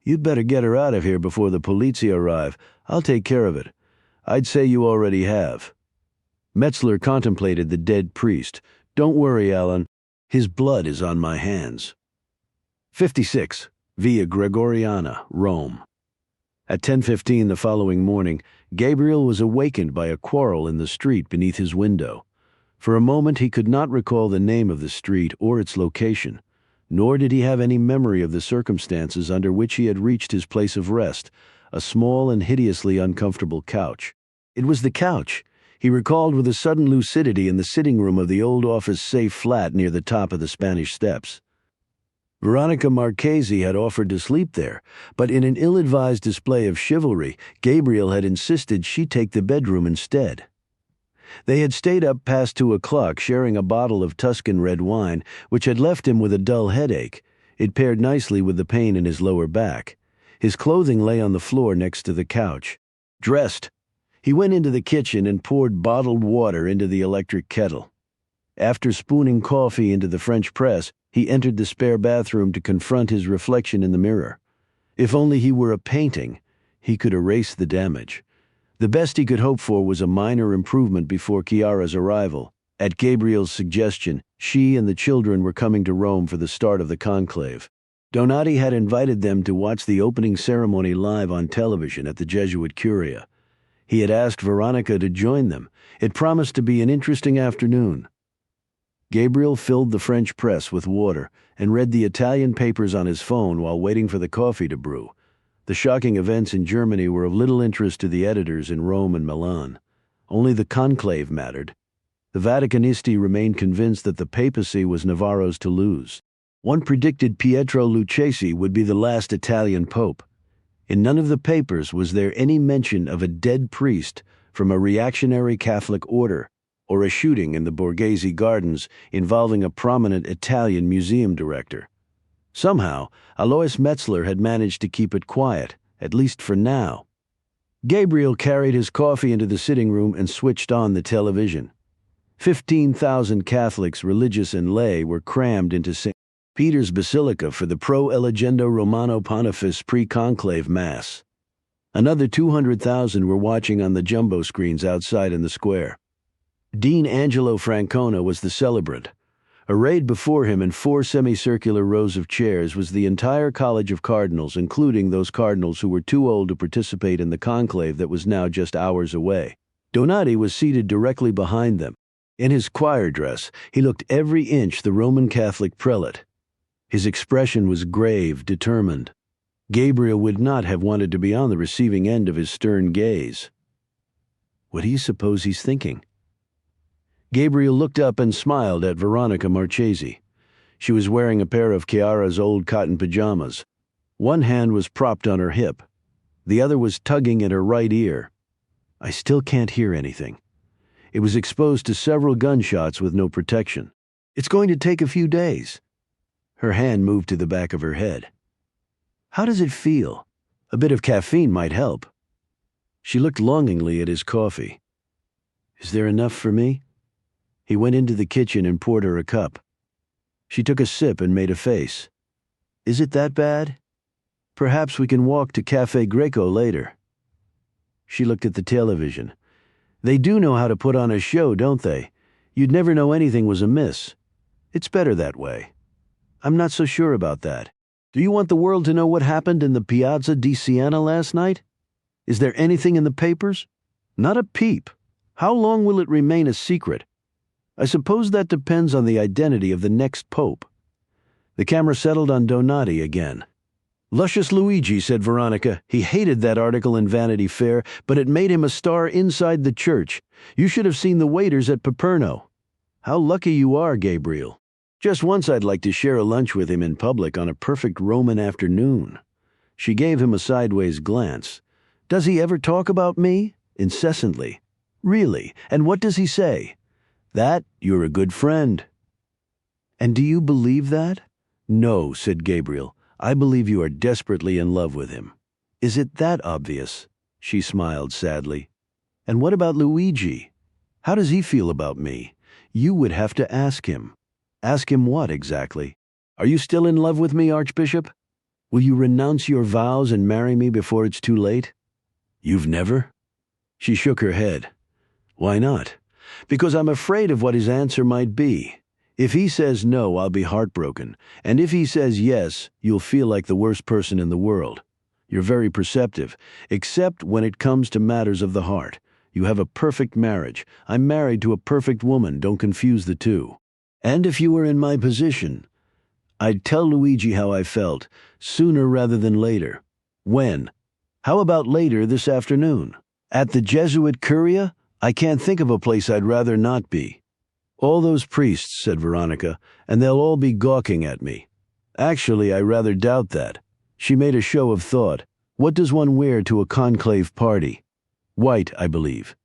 "You'd better get her out of here before the polizia arrive. I'll take care of it. I'd say you already have." Metzler contemplated the dead priest. "Don't worry, Allon. His blood is on my hands." 56. Via Gregoriana, Rome. At 10:15 the following morning, Gabriel was awakened by a quarrel in the street beneath his window. For a moment he could not recall the name of the street or its location, nor did he have any memory of the circumstances under which he had reached his place of rest, a small and hideously uncomfortable couch. It was the couch, he recalled with a sudden lucidity, in the sitting room of the old office safe flat near the top of the Spanish Steps. Veronica Marchesi had offered to sleep there, but in an ill-advised display of chivalry, Gabriel had insisted she take the bedroom instead. They had stayed up past 2 o'clock, sharing a bottle of Tuscan red wine, which had left him with a dull headache. It paired nicely with the pain in his lower back. His clothing lay on the floor next to the couch. Dressed, he went into the kitchen and poured bottled water into the electric kettle. After spooning coffee into the French press, he entered the spare bathroom to confront his reflection in the mirror. If only he were a painting, he could erase the damage. The best he could hope for was a minor improvement before Chiara's arrival. At Gabriel's suggestion, she and the children were coming to Rome for the start of the conclave. Donati had invited them to watch the opening ceremony live on television at the Jesuit Curia. He had asked Veronica to join them. It promised to be an interesting afternoon. Gabriel filled the French press with water and read the Italian papers on his phone while waiting for the coffee to brew. The shocking events in Germany were of little interest to the editors in Rome and Milan. Only the conclave mattered. The Vaticanisti remained convinced that the papacy was Navarro's to lose. One predicted Pietro Lucchesi would be the last Italian pope. In none of the papers was there any mention of a dead priest from a reactionary Catholic order, or a shooting in the Borghese Gardens involving a prominent Italian museum director. Somehow, Alois Metzler had managed to keep it quiet, at least for now. Gabriel carried his coffee into the sitting room and switched on the television. 15,000 Catholics, religious and lay, were crammed into St. Peter's Basilica for the Pro Elegendo Romano Pontifice pre-conclave Mass. Another 200,000 were watching on the jumbo screens outside in the square. Dean Angelo Francona was the celebrant. Arrayed before him in 4 semicircular rows of chairs was the entire College of Cardinals, including those cardinals who were too old to participate in the conclave that was now just hours away. Donati was seated directly behind them. In his choir dress, he looked every inch the Roman Catholic prelate. His expression was grave, determined. Gabriel would not have wanted to be on the receiving end of his stern gaze. What do you suppose he's thinking? Gabriel looked up and smiled at Veronica Marchesi. She was wearing a pair of Chiara's old cotton pajamas. One hand was propped on her hip. The other was tugging at her right ear. I still can't hear anything. It was exposed to several gunshots with no protection. It's going to take a few days. Her hand moved to the back of her head. How does it feel? A bit of caffeine might help. She looked longingly at his coffee. Is there enough for me? He went into the kitchen and poured her a cup. She took a sip and made a face. Is it that bad? Perhaps we can walk to Cafe Greco later. She looked at the television. They do know how to put on a show, don't they? You'd never know anything was amiss. It's better that way. I'm not so sure about that. Do you want the world to know what happened in the Piazza di Siena last night? Is there anything in the papers? Not a peep. How long will it remain a secret? I suppose that depends on the identity of the next pope. The camera settled on Donati again. Luscious Luigi, said Veronica. He hated that article in Vanity Fair, but it made him a star inside the church. You should have seen the waiters at Paperno. How lucky you are, Gabriel. Just once I'd like to share a lunch with him in public on a perfect Roman afternoon. She gave him a sideways glance. Does he ever talk about me? Incessantly. Really? And what does he say? That you're a good friend. And do you believe that? No, said Gabriel. I believe you are desperately in love with him. Is it that obvious? She smiled sadly. And what about Luigi? How does he feel about me? You would have to ask him. Ask him what exactly? Are you still in love with me, Archbishop? Will you renounce your vows and marry me before it's too late? You've never? She shook her head. Why not? Because I'm afraid of what his answer might be. If he says no, I'll be heartbroken. And if he says yes, you'll feel like the worst person in the world. You're very perceptive, except when it comes to matters of the heart. You have a perfect marriage. I'm married to a perfect woman. Don't confuse the two. And if you were in my position, I'd tell Luigi how I felt, sooner rather than later. When? How about later this afternoon? At the Jesuit Curia? I can't think of a place I'd rather not be. All those priests, said Veronica, and they'll all be gawking at me. Actually, I rather doubt that. She made a show of thought. What does one wear to a conclave party? White, I believe.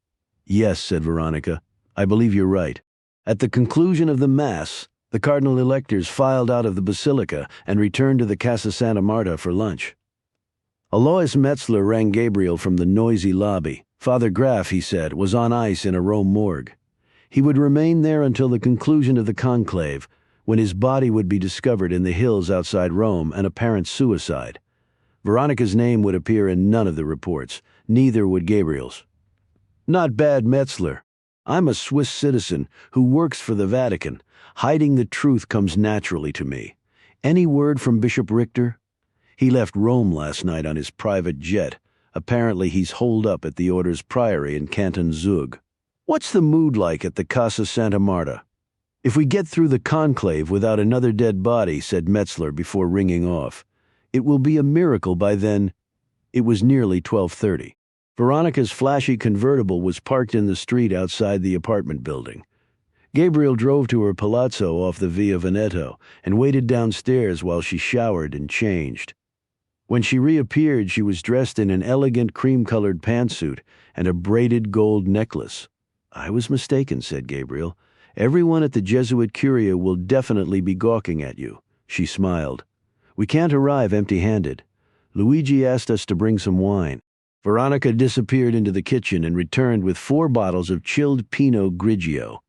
Yes, said Veronica. I believe you're right. At the conclusion of the Mass, the cardinal electors filed out of the basilica and returned to the Casa Santa Marta for lunch. Alois Metzler rang Gabriel from the noisy lobby. Father Graf, he said, was on ice in a Rome morgue. He would remain there until the conclusion of the conclave, when his body would be discovered in the hills outside Rome, an apparent suicide. Veronica's name would appear in none of the reports, neither would Gabriel's. Not bad, Metzler. I'm a Swiss citizen who works for the Vatican. Hiding the truth comes naturally to me. Any word from Bishop Richter? He left Rome last night on his private jet. Apparently he's holed up at the Order's Priory in Canton Zug. What's the mood like at the Casa Santa Marta? If we get through the conclave without another dead body, said Metzler before ringing off, it will be a miracle by then. It was nearly 12:30. Veronica's flashy convertible was parked in the street outside the apartment building. Gabriel drove to her palazzo off the Via Veneto and waited downstairs while she showered and changed. When she reappeared, she was dressed in an elegant cream-colored pantsuit and a braided gold necklace. "I was mistaken," said Gabriel. "Everyone at the Jesuit Curia will definitely be gawking at you." She smiled. "We can't arrive empty-handed. Luigi asked us to bring some wine." Veronica disappeared into the kitchen and returned with 4 bottles of chilled Pinot Grigio.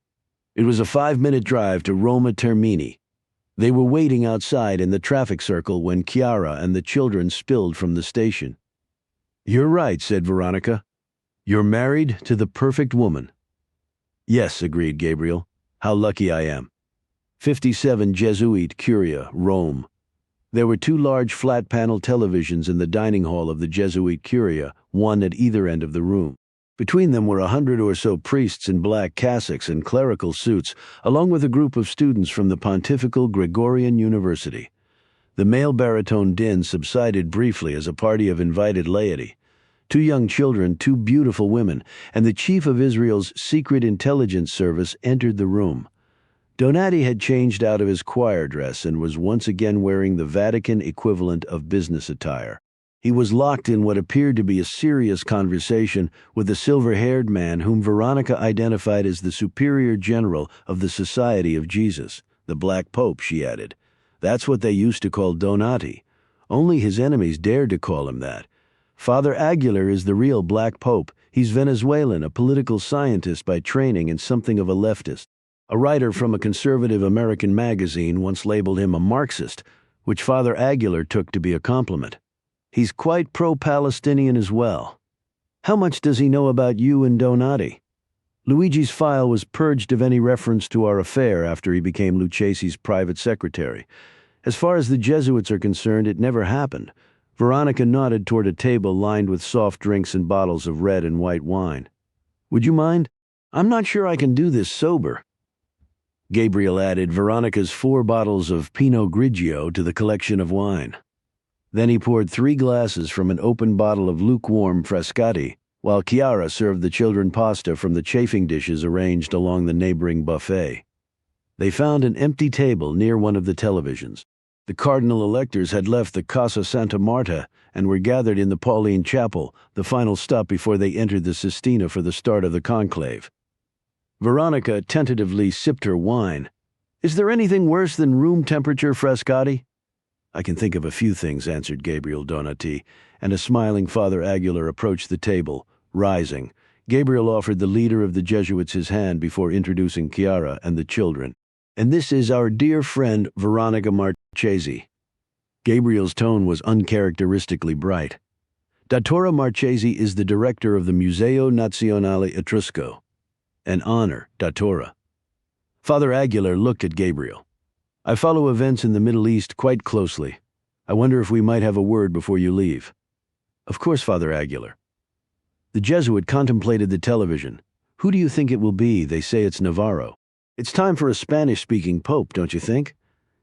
It was a 5-minute drive to Roma Termini. They were waiting outside in the traffic circle when Chiara and the children spilled from the station. "You're right," said Veronica. "You're married to the perfect woman." "Yes," agreed Gabriel. "How lucky I am." 57 Jesuit Curia, Rome. There were 2 large flat-panel televisions in the dining hall of the Jesuit Curia, one at either end of the room. Between them were 100 or so priests in black cassocks and clerical suits, along with a group of students from the Pontifical Gregorian University. The male baritone din subsided briefly as a party of invited laity. 2 young children, 2 beautiful women, and the chief of Israel's secret intelligence service entered the room. Donati had changed out of his choir dress and was once again wearing the Vatican equivalent of business attire. He was locked in what appeared to be a serious conversation with a silver-haired man whom Veronica identified as the superior general of the Society of Jesus, the Black Pope, she added. That's what they used to call Donati. Only his enemies dared to call him that. Father Aguilar is the real Black Pope. He's Venezuelan, a political scientist by training and something of a leftist. A writer from a conservative American magazine once labeled him a Marxist, which Father Aguilar took to be a compliment. He's quite pro-Palestinian as well. How much does he know about you and Donati? Luigi's file was purged of any reference to our affair after he became Lucchese's private secretary. As far as the Jesuits are concerned, it never happened. Veronica nodded toward a table lined with soft drinks and bottles of red and white wine. "Would you mind? I'm not sure I can do this sober." Gabriel added Veronica's 4 bottles of Pinot Grigio to the collection of wine. Then he poured 3 glasses from an open bottle of lukewarm Frascati, while Chiara served the children pasta from the chafing dishes arranged along the neighboring buffet. They found an empty table near one of the televisions. The cardinal electors had left the Casa Santa Marta and were gathered in the Pauline Chapel, the final stop before they entered the Sistina for the start of the conclave. Veronica tentatively sipped her wine. "Is there anything worse than room temperature Frascati?" "I can think of a few things," answered Gabriel Donati, and a smiling Father Aguilar approached the table. Rising, Gabriel offered the leader of the Jesuits his hand before introducing Chiara and the children. "And this is our dear friend Veronica Marchesi." Gabriel's tone was uncharacteristically bright. "Dattore Marchesi is the director of the Museo Nazionale Etrusco." "An honor, Dattore." Father Aguilar looked at Gabriel. "I follow events in the Middle East quite closely. I wonder if we might have a word before you leave." "Of course, Father Aguilar." The Jesuit contemplated the television. "Who do you think it will be? They say it's Navarro. It's time for a Spanish-speaking pope, don't you think?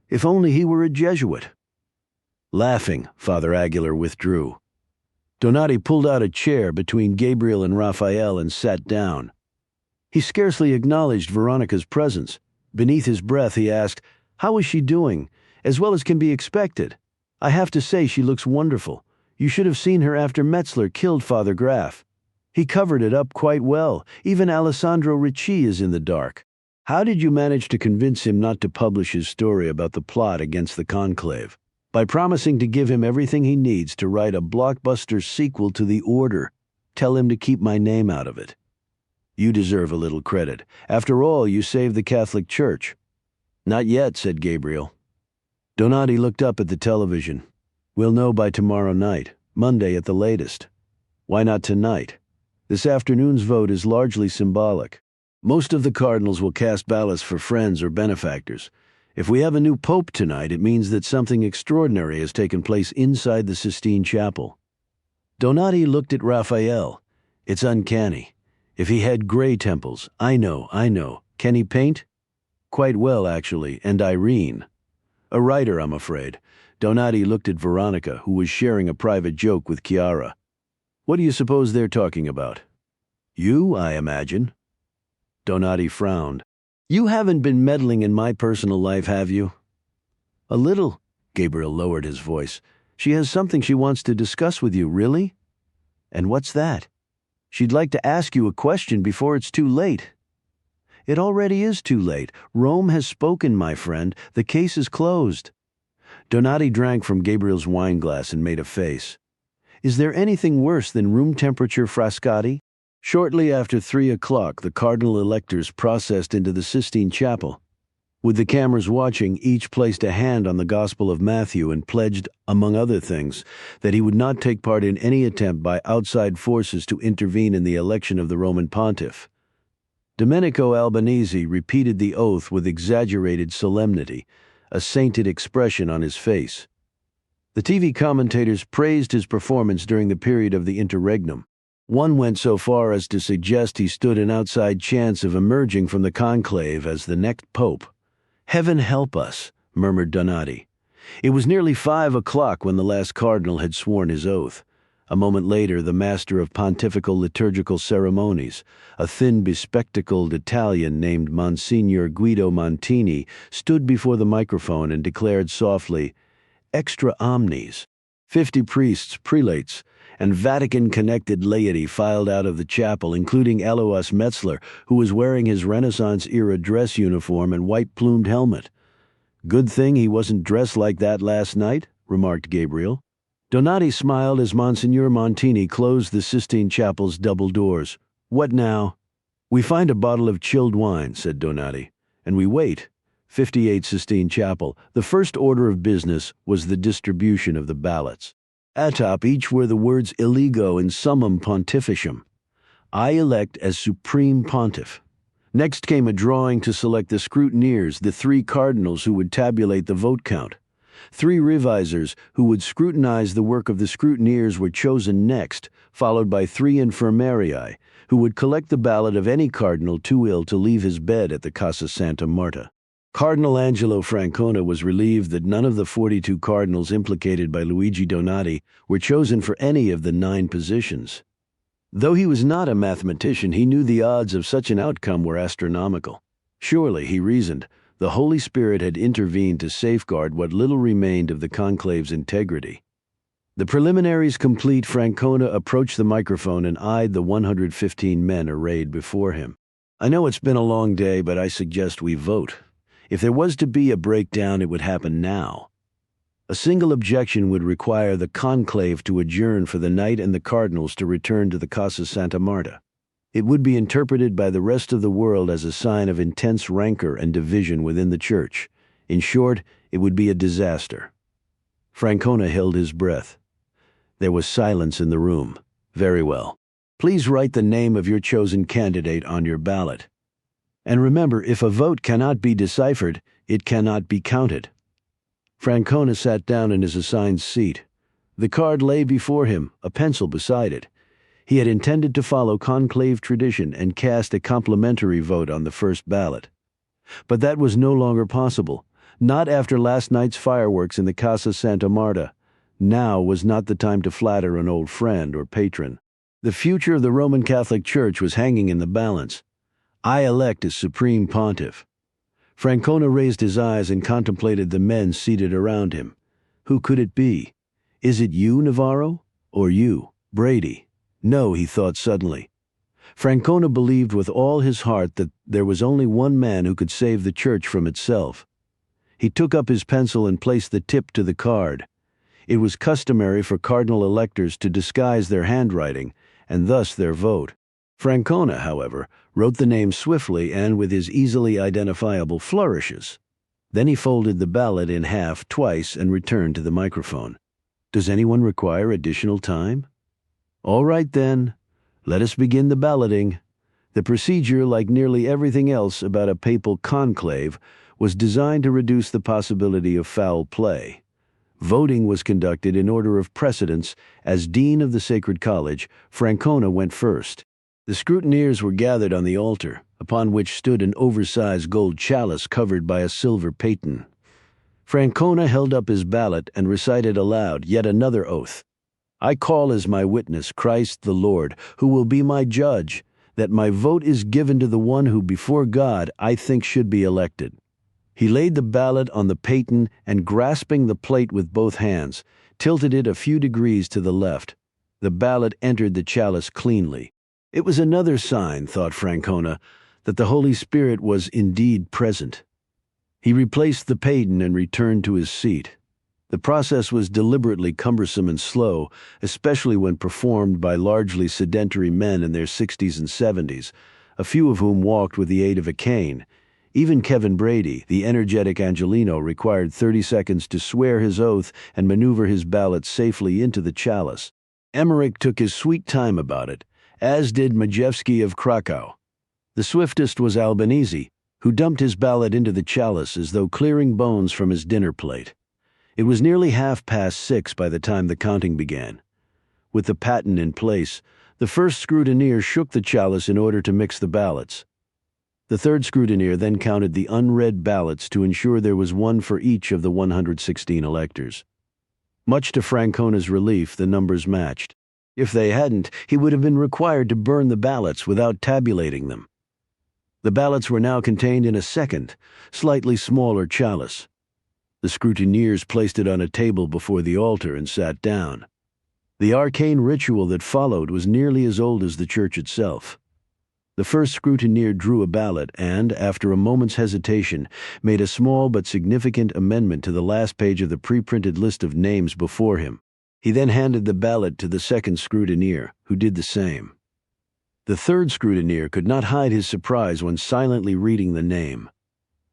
If only he were a Jesuit." Laughing, Father Aguilar withdrew. Donati pulled out a chair between Gabriel and Raphael and sat down. He scarcely acknowledged Veronica's presence. Beneath his breath, he asked, "How is she doing? As well as can be expected. I have to say she looks wonderful. You should have seen her after Metzler killed Father Graf. He covered it up quite well. Even Alessandro Ricci is in the dark. How did you manage to convince him not to publish his story about the plot against the conclave? By promising to give him everything he needs to write a blockbuster sequel to The Order. Tell him to keep my name out of it. You deserve a little credit. After all, you saved the Catholic Church." "Not yet," said Gabriel. Donati looked up at the television. "We'll know by tomorrow night, Monday at the latest." "Why not tonight? This afternoon's vote is largely symbolic. Most of the cardinals will cast ballots for friends or benefactors. If we have a new pope tonight, it means that something extraordinary has taken place inside the Sistine Chapel." Donati looked at Raphael. "It's uncanny. If he had gray temples, I know. Can he paint?" "Quite well, actually, and Irene." "A writer, I'm afraid. Donati looked at Veronica, who was sharing a private joke with Chiara. "What do you suppose they're talking about?" "You, I imagine." Donati frowned. "You haven't been meddling in my personal life, have you?" "A little." Gabriel lowered his voice. "She has something she wants to discuss with you, really?" "And what's that?" "She'd like to ask you a question before it's too late." "It already is too late. Rome has spoken, my friend. The case is closed." Donati drank from Gabriel's wineglass and made a face. "Is there anything worse than room temperature Frascati?" Shortly after 3 o'clock, the cardinal electors processed into the Sistine Chapel. With the cameras watching, each placed a hand on the Gospel of Matthew and pledged, among other things, that he would not take part in any attempt by outside forces to intervene in the election of the Roman pontiff. Domenico Albanese repeated the oath with exaggerated solemnity, a sainted expression on his face. The TV commentators praised his performance during the period of the interregnum. One went so far as to suggest he stood an outside chance of emerging from the conclave as the next pope. "Heaven help us," murmured Donati. It was nearly 5 o'clock when the last cardinal had sworn his oath. A moment later, the master of pontifical liturgical ceremonies, a thin, bespectacled Italian named Monsignor Guido Montini, stood before the microphone and declared softly, "Extra omnes." 50 priests, prelates, and Vatican-connected laity filed out of the chapel, including Alois Metzler, who was wearing his Renaissance-era dress uniform and white-plumed helmet. "Good thing he wasn't dressed like that last night," remarked Gabriel. Donati smiled as Monsignor Montini closed the Sistine Chapel's double doors. "What now?" "We find a bottle of chilled wine," said Donati, "and we wait." 58 Sistine Chapel. The first order of business was the distribution of the ballots. Atop each were the words Illego in Summum Pontificem. "I elect as Supreme Pontiff." Next came a drawing to select the scrutineers, the 3 cardinals who would tabulate the vote count. 3 revisors who would scrutinize the work of the scrutineers were chosen next, followed by 3 infirmarii, who would collect the ballot of any cardinal too ill to leave his bed at the Casa Santa Marta. Cardinal Angelo Francona was relieved that none of the 42 cardinals implicated by Luigi Donati were chosen for any of the 9 positions. Though he was not a mathematician, he knew the odds of such an outcome were astronomical. Surely, he reasoned, the Holy Spirit had intervened to safeguard what little remained of the conclave's integrity. The preliminaries complete, Francona approached the microphone and eyed the 115 men arrayed before him. "I know it's been a long day, but I suggest we vote. If there was to be a breakdown, it would happen now. A single objection would require the conclave to adjourn for the night and the cardinals to return to the Casa Santa Marta. It would be interpreted by the rest of the world as a sign of intense rancor and division within the church. In short, it would be a disaster." Francona held his breath. There was silence in the room. "Very well. Please write the name of your chosen candidate on your ballot. And remember, if a vote cannot be deciphered, it cannot be counted." Francona sat down in his assigned seat. The card lay before him, a pencil beside it. He had intended to follow conclave tradition and cast a complimentary vote on the first ballot. But that was no longer possible, not after last night's fireworks in the Casa Santa Marta. Now was not the time to flatter an old friend or patron. The future of the Roman Catholic Church was hanging in the balance. "I elect as Supreme Pontiff." Francona raised his eyes and contemplated the men seated around him. Who could it be? Is it you, Navarro? Or you, Brady? No, he thought suddenly. Francona believed with all his heart that there was only one man who could save the church from itself. He took up his pencil and placed the tip to the card. It was customary for cardinal electors to disguise their handwriting, and thus their vote. Francona, however, wrote the name swiftly and with his easily identifiable flourishes. Then he folded the ballot in half twice and returned to the microphone. "Does anyone require additional time?" "All right then. Let us begin the balloting." The procedure, like nearly everything else about a papal conclave, was designed to reduce the possibility of foul play. Voting was conducted in order of precedence. As Dean of the Sacred College, Francona went first. The scrutineers were gathered on the altar, upon which stood an oversized gold chalice covered by a silver paten. Francona held up his ballot and recited aloud yet another oath. I call as my witness Christ the Lord, who will be my judge, that my vote is given to the one who before God I think should be elected. He laid the ballot on the paten and, grasping the plate with both hands, tilted it a few degrees to the left. The ballot entered the chalice cleanly. It was another sign, thought Francona, that the Holy Spirit was indeed present. He replaced the paten and returned to his seat. The process was deliberately cumbersome and slow, especially when performed by largely sedentary men in their 60s and 70s, a few of whom walked with the aid of a cane. Even Kevin Brady, the energetic Angelino, required 30 seconds to swear his oath and maneuver his ballot safely into the chalice. Emmerich took his sweet time about it, as did Majewski of Krakow. The swiftest was Albanese, who dumped his ballot into the chalice as though clearing bones from his dinner plate. It was nearly 6:30 by the time the counting began. With the paten in place, the first scrutineer shook the chalice in order to mix the ballots. The third scrutineer then counted the unread ballots to ensure there was one for each of the 116 electors. Much to Francona's relief, the numbers matched. If they hadn't, he would have been required to burn the ballots without tabulating them. The ballots were now contained in a second, slightly smaller chalice. The scrutineers placed it on a table before the altar and sat down. The arcane ritual that followed was nearly as old as the church itself. The first scrutineer drew a ballot and, after a moment's hesitation, made a small but significant amendment to the last page of the pre-printed list of names before him. He then handed the ballot to the second scrutineer, who did the same. The third scrutineer could not hide his surprise when silently reading the name.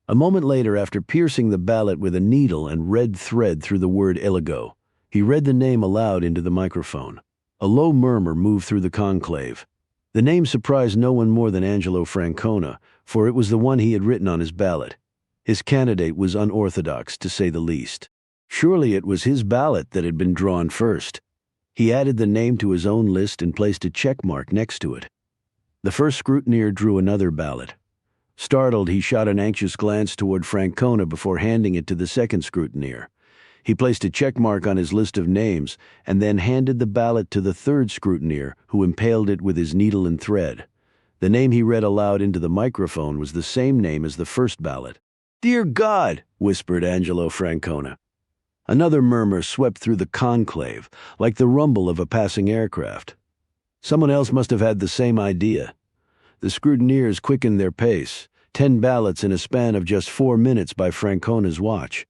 A moment later, after piercing the ballot with a needle and red thread through the word Eligo, he read the name aloud into the microphone. A low murmur moved through the conclave. The name surprised no one more than Angelo Francona, for it was the one he had written on his ballot. His candidate was unorthodox, to say the least. Surely it was his ballot that had been drawn first. He added the name to his own list and placed a check mark next to it. The first scrutineer drew another ballot. Startled, he shot an anxious glance toward Francona before handing it to the second scrutineer. He placed a check mark on his list of names and then handed the ballot to the third scrutineer, who impaled it with his needle and thread. The name he read aloud into the microphone was the same name as the first ballot. "Dear God," whispered Angelo Francona. Another murmur swept through the conclave, like the rumble of a passing aircraft. Someone else must have had the same idea. The scrutineers quickened their pace, 10 ballots in a span of just 4 minutes by Francona's watch.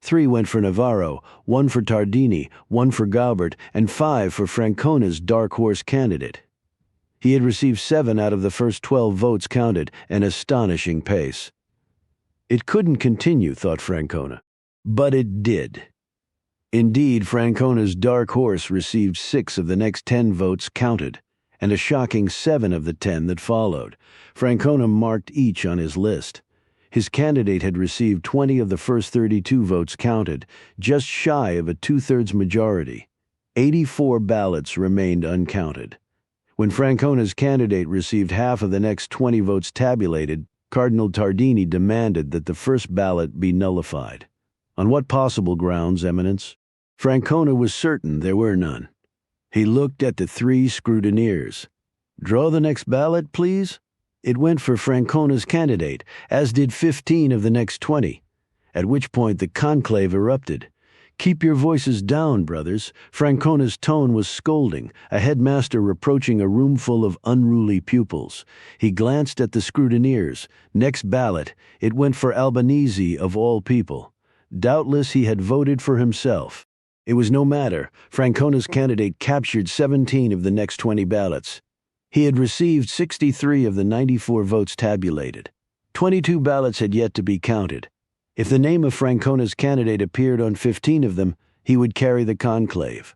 3 went for Navarro, 1 for Tardini, 1 for Gaubert, and 5 for Francona's dark horse candidate. He had received 7 out of the first 12 votes counted, an astonishing pace. It couldn't continue, thought Francona. But it did. Indeed, Francona's dark horse received 6 of the next 10 votes counted, and a shocking 7 of the 10 that followed. Francona marked each on his list. His candidate had received 20 of the first 32 votes counted, just shy of a 2/3 majority. 84 ballots remained uncounted. When Francona's candidate received half of the next 20 votes tabulated, Cardinal Tardini demanded that the first ballot be nullified. On what possible grounds, Eminence? Francona was certain there were none. He looked at the 3 scrutineers. "Draw the next ballot, please." It went for Francona's candidate, as did 15 of the next 20, at which point the conclave erupted. "Keep your voices down, brothers." Francona's tone was scolding, a headmaster reproaching a room full of unruly pupils. He glanced at the scrutineers. Next ballot, it went for Albanese of all people. Doubtless he had voted for himself. It was no matter. Francona's candidate captured 17 of the next 20 ballots. He had received 63 of the 94 votes tabulated. 22 ballots had yet to be counted. If the name of Francona's candidate appeared on 15 of them, he would carry the conclave.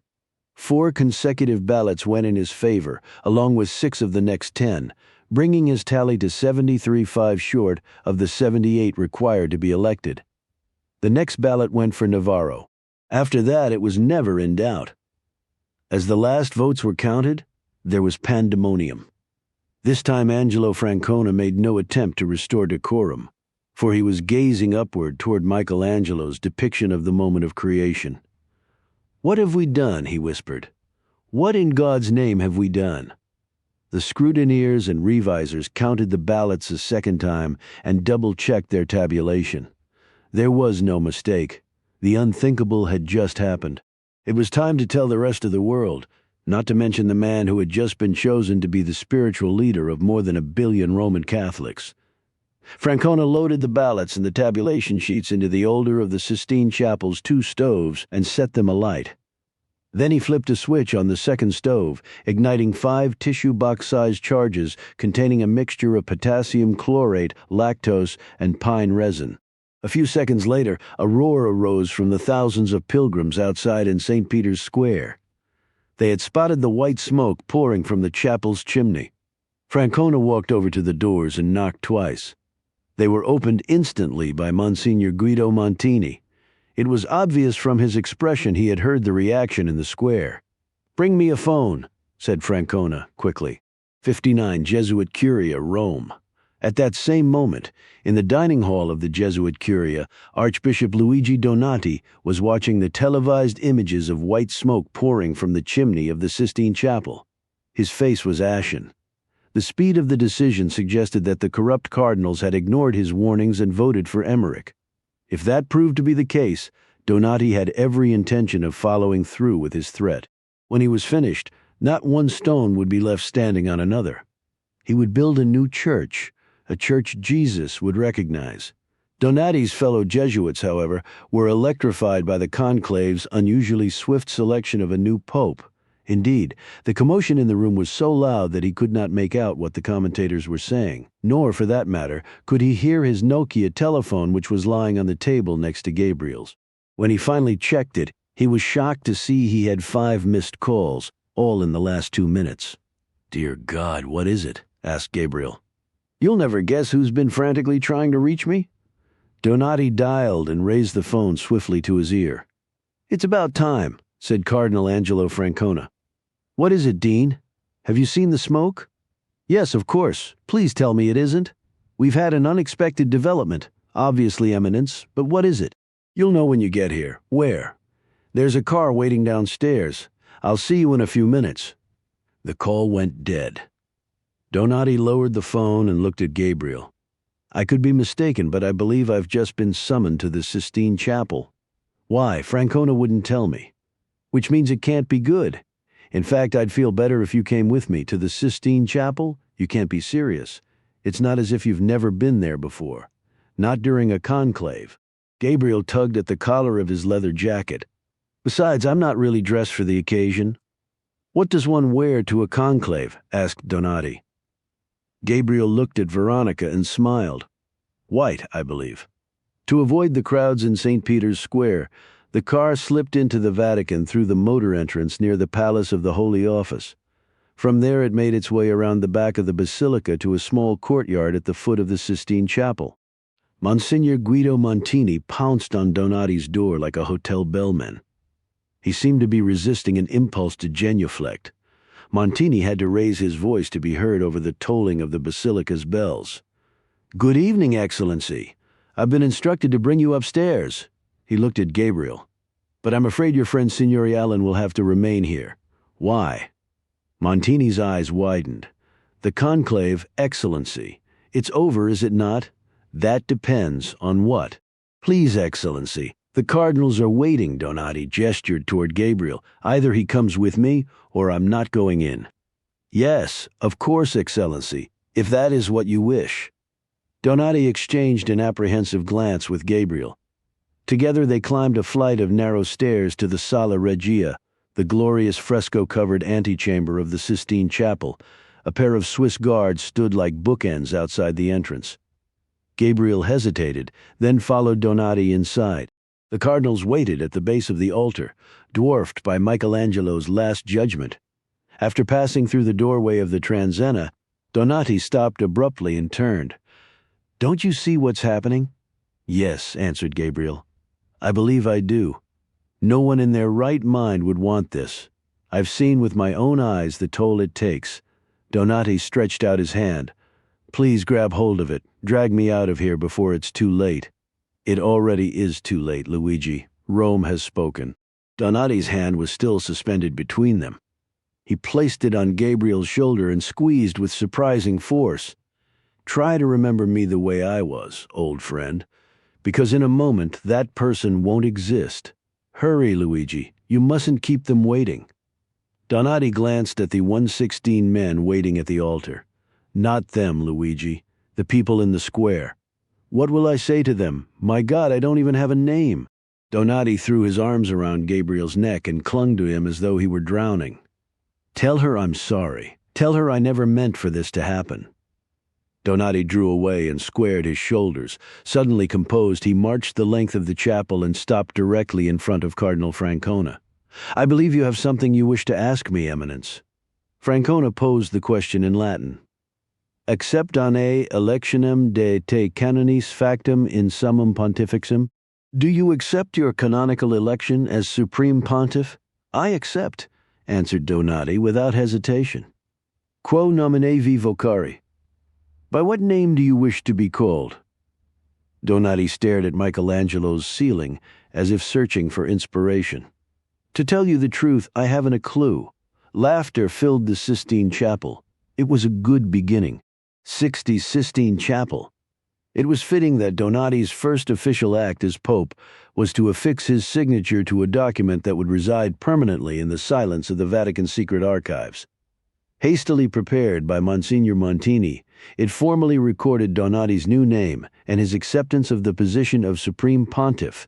4 consecutive ballots went in his favor, along with 6 of the next 10, bringing his tally to 73-5 short of the 78 required to be elected. The next ballot went for Navarro. After that, it was never in doubt. As the last votes were counted, there was pandemonium. This time Angelo Francona made no attempt to restore decorum. for he was gazing upward toward Michelangelo's depiction of the moment of creation. "What have we done?" he whispered. "What in God's name have we done?" The scrutineers and revisers counted the ballots a second time and double-checked their tabulation. There was no mistake. The unthinkable had just happened. It was time to tell the rest of the world, not to mention the man who had just been chosen to be the spiritual leader of more than 1 billion Roman Catholics. Francona loaded the ballots and the tabulation sheets into the older of the Sistine Chapel's 2 stoves and set them alight. Then he flipped a switch on the second stove, igniting 5 tissue box-sized charges containing a mixture of potassium chlorate, lactose, and pine resin. A few seconds later, a roar arose from the thousands of pilgrims outside in St. Peter's Square. They had spotted the white smoke pouring from the chapel's chimney. Francona walked over to the doors and knocked twice. They were opened instantly by Monsignor Guido Montini. It was obvious from his expression he had heard the reaction in the square. "Bring me a phone," said Francona quickly. 59 Jesuit Curia, Rome. At that same moment, in the dining hall of the Jesuit Curia, Archbishop Luigi Donati was watching the televised images of white smoke pouring from the chimney of the Sistine Chapel. His face was ashen. The speed of the decision suggested that the corrupt cardinals had ignored his warnings and voted for Emmerich. If that proved to be the case, Donati had every intention of following through with his threat. When he was finished, not one stone would be left standing on another. He would build a new church, a church Jesus would recognize. Donati's fellow Jesuits, however, were electrified by the conclave's unusually swift selection of a new pope. Indeed, the commotion in the room was so loud that he could not make out what the commentators were saying, nor, for that matter, could he hear his Nokia telephone which was lying on the table next to Gabriel's. When he finally checked it, he was shocked to see he had 5 missed calls, all in the last 2 minutes. "Dear God, what is it?" asked Gabriel. "You'll never guess who's been frantically trying to reach me?" Donati dialed and raised the phone swiftly to his ear. "It's about time," said Cardinal Angelo Francona. "What is it, Dean? Have you seen the smoke?" "Yes, of course. Please tell me it isn't. We've had an unexpected development, obviously, Eminence, but what is it?" "You'll know when you get here. Where?" "There's a car waiting downstairs. I'll see you in a few minutes." The call went dead. Donati lowered the phone and looked at Gabriel. "I could be mistaken, but I believe I've just been summoned to the Sistine Chapel." "Why? Francona wouldn't tell me." "Which means it can't be good. In fact, I'd feel better if you came with me to the Sistine Chapel. You can't be serious. It's not as if you've never been there before. Not during a conclave." Gabriel tugged at the collar of his leather jacket. "Besides, I'm not really dressed for the occasion." "What does one wear to a conclave?" asked Donati. Gabriel looked at Veronica and smiled. "White, I believe." To avoid the crowds in St. Peter's Square, the car slipped into the Vatican through the motor entrance near the Palace of the Holy Office. From there it made its way around the back of the basilica to a small courtyard at the foot of the Sistine Chapel. Monsignor Guido Montini pounced on Donati's door like a hotel bellman. He seemed to be resisting an impulse to genuflect. Montini had to raise his voice to be heard over the tolling of the basilica's bells. "Good evening, Excellency. I've been instructed to bring you upstairs." He looked at Gabriel. "But I'm afraid your friend Signor Allon will have to remain here." "Why?" Montini's eyes widened. "The conclave, Excellency. It's over, is it not?" "That depends on what?" "Please, Excellency. The cardinals are waiting." Donati gestured toward Gabriel. "Either he comes with me, or I'm not going in." "Yes, of course, Excellency, if that is what you wish." Donati exchanged an apprehensive glance with Gabriel. Together they climbed a flight of narrow stairs to the Sala Regia, the glorious fresco-covered antechamber of the Sistine Chapel. A pair of Swiss guards stood like bookends outside the entrance. Gabriel hesitated, then followed Donati inside. The cardinals waited at the base of the altar, dwarfed by Michelangelo's Last Judgment. After passing through the doorway of the Transenna, Donati stopped abruptly and turned. "Don't you see what's happening?" "Yes," answered Gabriel. "I believe I do. No one in their right mind would want this. I've seen with my own eyes the toll it takes." Donati stretched out his hand. Please grab hold of it. Drag me out of here before it's too late." "It already is too late, Luigi. Rome has spoken." Donati's hand was still suspended between them. He placed it on Gabriel's shoulder and squeezed with surprising force. "Try to remember me the way I was, old friend, because in a moment that person won't exist. Hurry, Luigi. You mustn't keep them waiting." Donati glanced at the 116 men waiting at the altar. "Not them, Luigi. The people in the square. What will I say to them? My God, I don't even have a name." Donati threw his arms around Gabriel's neck and clung to him as though he were drowning. "Tell her I'm sorry. Tell her I never meant for this to happen." Donati drew away and squared his shoulders. Suddenly composed, he marched the length of the chapel and stopped directly in front of Cardinal Francona. "I believe you have something you wish to ask me, Eminence." Francona posed the question in Latin. "Acceptane electionem de te canonis factum in summum pontificem?" "Do you accept your canonical election as Supreme Pontiff?" "I accept," answered Donati without hesitation. "Quo nomine vi vocari?" "By what name do you wish to be called?" Donati stared at Michelangelo's ceiling as if searching for inspiration. "To tell you the truth, I haven't a clue." Laughter filled the Sistine Chapel. It was a good beginning. 60 Sistine Chapel. It was fitting that Donati's first official act as Pope was to affix his signature to a document that would reside permanently in the silence of the Vatican secret archives. Hastily prepared by Monsignor Montini, it formally recorded Donati's new name and his acceptance of the position of Supreme Pontiff.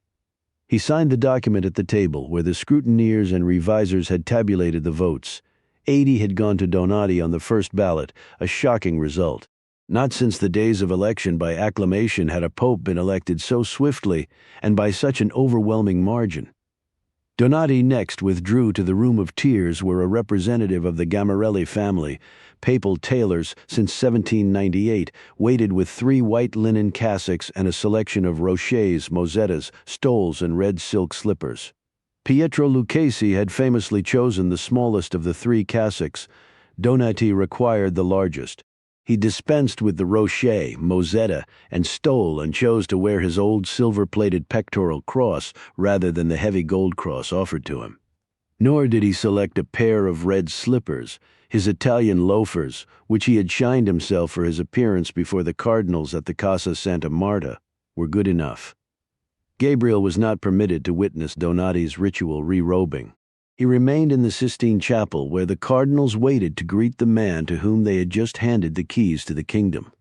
He signed the document at the table where the scrutineers and revisers had tabulated the votes. 80 had gone to Donati on the first ballot, a shocking result. Not since the days of election by acclamation had a pope been elected so swiftly and by such an overwhelming margin. Donati next withdrew to the Room of Tears where a representative of the Gamarelli family, papal tailors since 1798, waited with 3 white linen cassocks and a selection of rochets, mosettas, stoles, and red silk slippers. Pietro Lucchesi had famously chosen the smallest of the 3 cassocks. Donati required the largest. He dispensed with the rochet, mosetta, and stole and chose to wear his old silver-plated pectoral cross rather than the heavy gold cross offered to him. Nor did he select a pair of red slippers. His Italian loafers, which he had shined himself for his appearance before the cardinals at the Casa Santa Marta, were good enough. Gabriel was not permitted to witness Donati's ritual re-robing. He remained in the Sistine Chapel where the cardinals waited to greet the man to whom they had just handed the keys to the kingdom.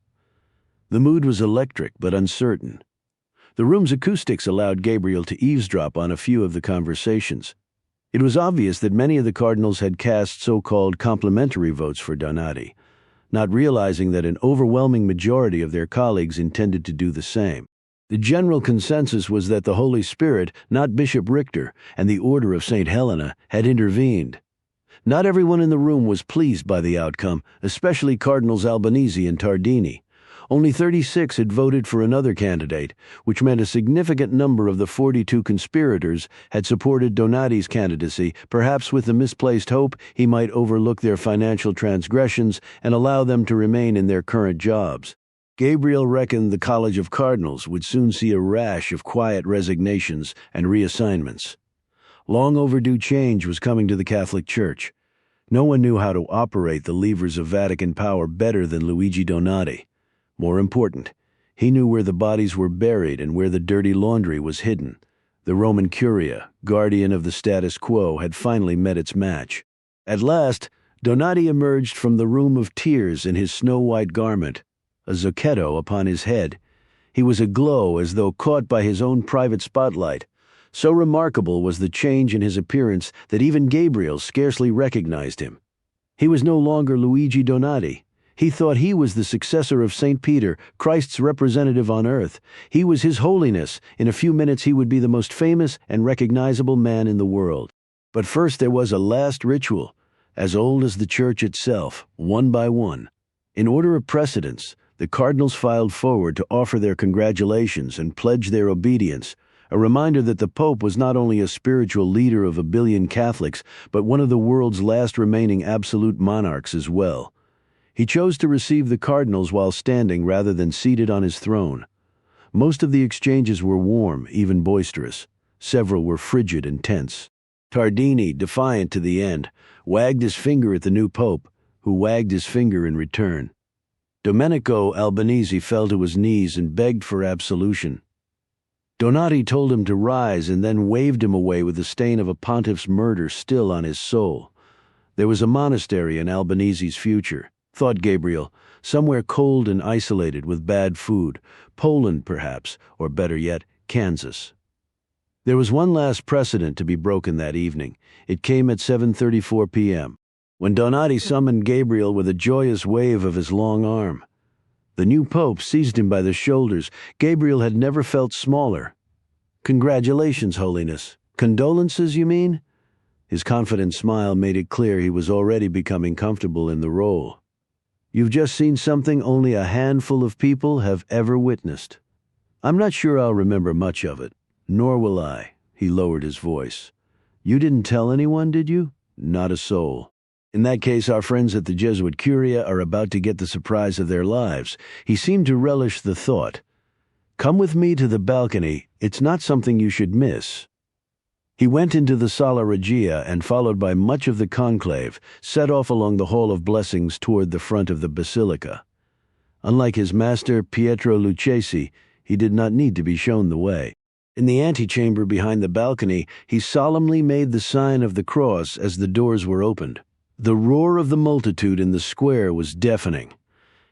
The mood was electric but uncertain. The room's acoustics allowed Gabriel to eavesdrop on a few of the conversations. It was obvious that many of the cardinals had cast so-called complimentary votes for Donati, not realizing that an overwhelming majority of their colleagues intended to do the same. The general consensus was that the Holy Spirit, not Bishop Richter, and the Order of St. Helena had intervened. Not everyone in the room was pleased by the outcome, especially Cardinals Albanese and Tardini. Only 36 had voted for another candidate, which meant a significant number of the 42 conspirators had supported Donati's candidacy, perhaps with the misplaced hope he might overlook their financial transgressions and allow them to remain in their current jobs. Gabriel reckoned the College of Cardinals would soon see a rash of quiet resignations and reassignments. Long overdue change was coming to the Catholic Church. No one knew how to operate the levers of Vatican power better than Luigi Donati. More important, he knew where the bodies were buried and where the dirty laundry was hidden. The Roman Curia, guardian of the status quo, had finally met its match. At last, Donati emerged from the Room of Tears in his snow-white garment, a zocchetto upon his head. He was aglow as though caught by his own private spotlight. So remarkable was the change in his appearance that even Gabriel scarcely recognized him. He was no longer Luigi Donati. He thought he was the successor of St. Peter, Christ's representative on earth. He was His Holiness. In a few minutes he would be the most famous and recognizable man in the world. But first there was a last ritual, as old as the Church itself, one by one. In order of precedence, the cardinals filed forward to offer their congratulations and pledge their obedience, a reminder that the Pope was not only a spiritual leader of 1 billion Catholics, but one of the world's last remaining absolute monarchs as well. He chose to receive the cardinals while standing rather than seated on his throne. Most of the exchanges were warm, even boisterous. Several were frigid and tense. Tardini, defiant to the end, wagged his finger at the new pope, who wagged his finger in return. Domenico Albanese fell to his knees and begged for absolution. Donati told him to rise and then waved him away with the stain of a pontiff's murder still on his soul. There was a monastery in Albanese's future, thought Gabriel, somewhere cold and isolated with bad food, Poland perhaps, or better yet, Kansas. There was one last precedent to be broken that evening. It came at 7:34 p.m., when Donati summoned Gabriel with a joyous wave of his long arm. The new pope seized him by the shoulders. Gabriel had never felt smaller. "Congratulations, Holiness. Condolences, you mean?" His confident smile made it clear he was already becoming comfortable in the role. "You've just seen something only a handful of people have ever witnessed. I'm not sure I'll remember much of it. Nor will I." He lowered his voice. "You didn't tell anyone, did you?" "Not a soul." "In that case, our friends at the Jesuit Curia are about to get the surprise of their lives." He seemed to relish the thought. "Come with me to the balcony. It's not something you should miss." He went into the Sala Regia and, followed by much of the conclave, set off along the Hall of Blessings toward the front of the basilica. Unlike his master, Pietro Lucchesi, he did not need to be shown the way. In the antechamber behind the balcony, he solemnly made the sign of the cross as the doors were opened. The roar of the multitude in the square was deafening.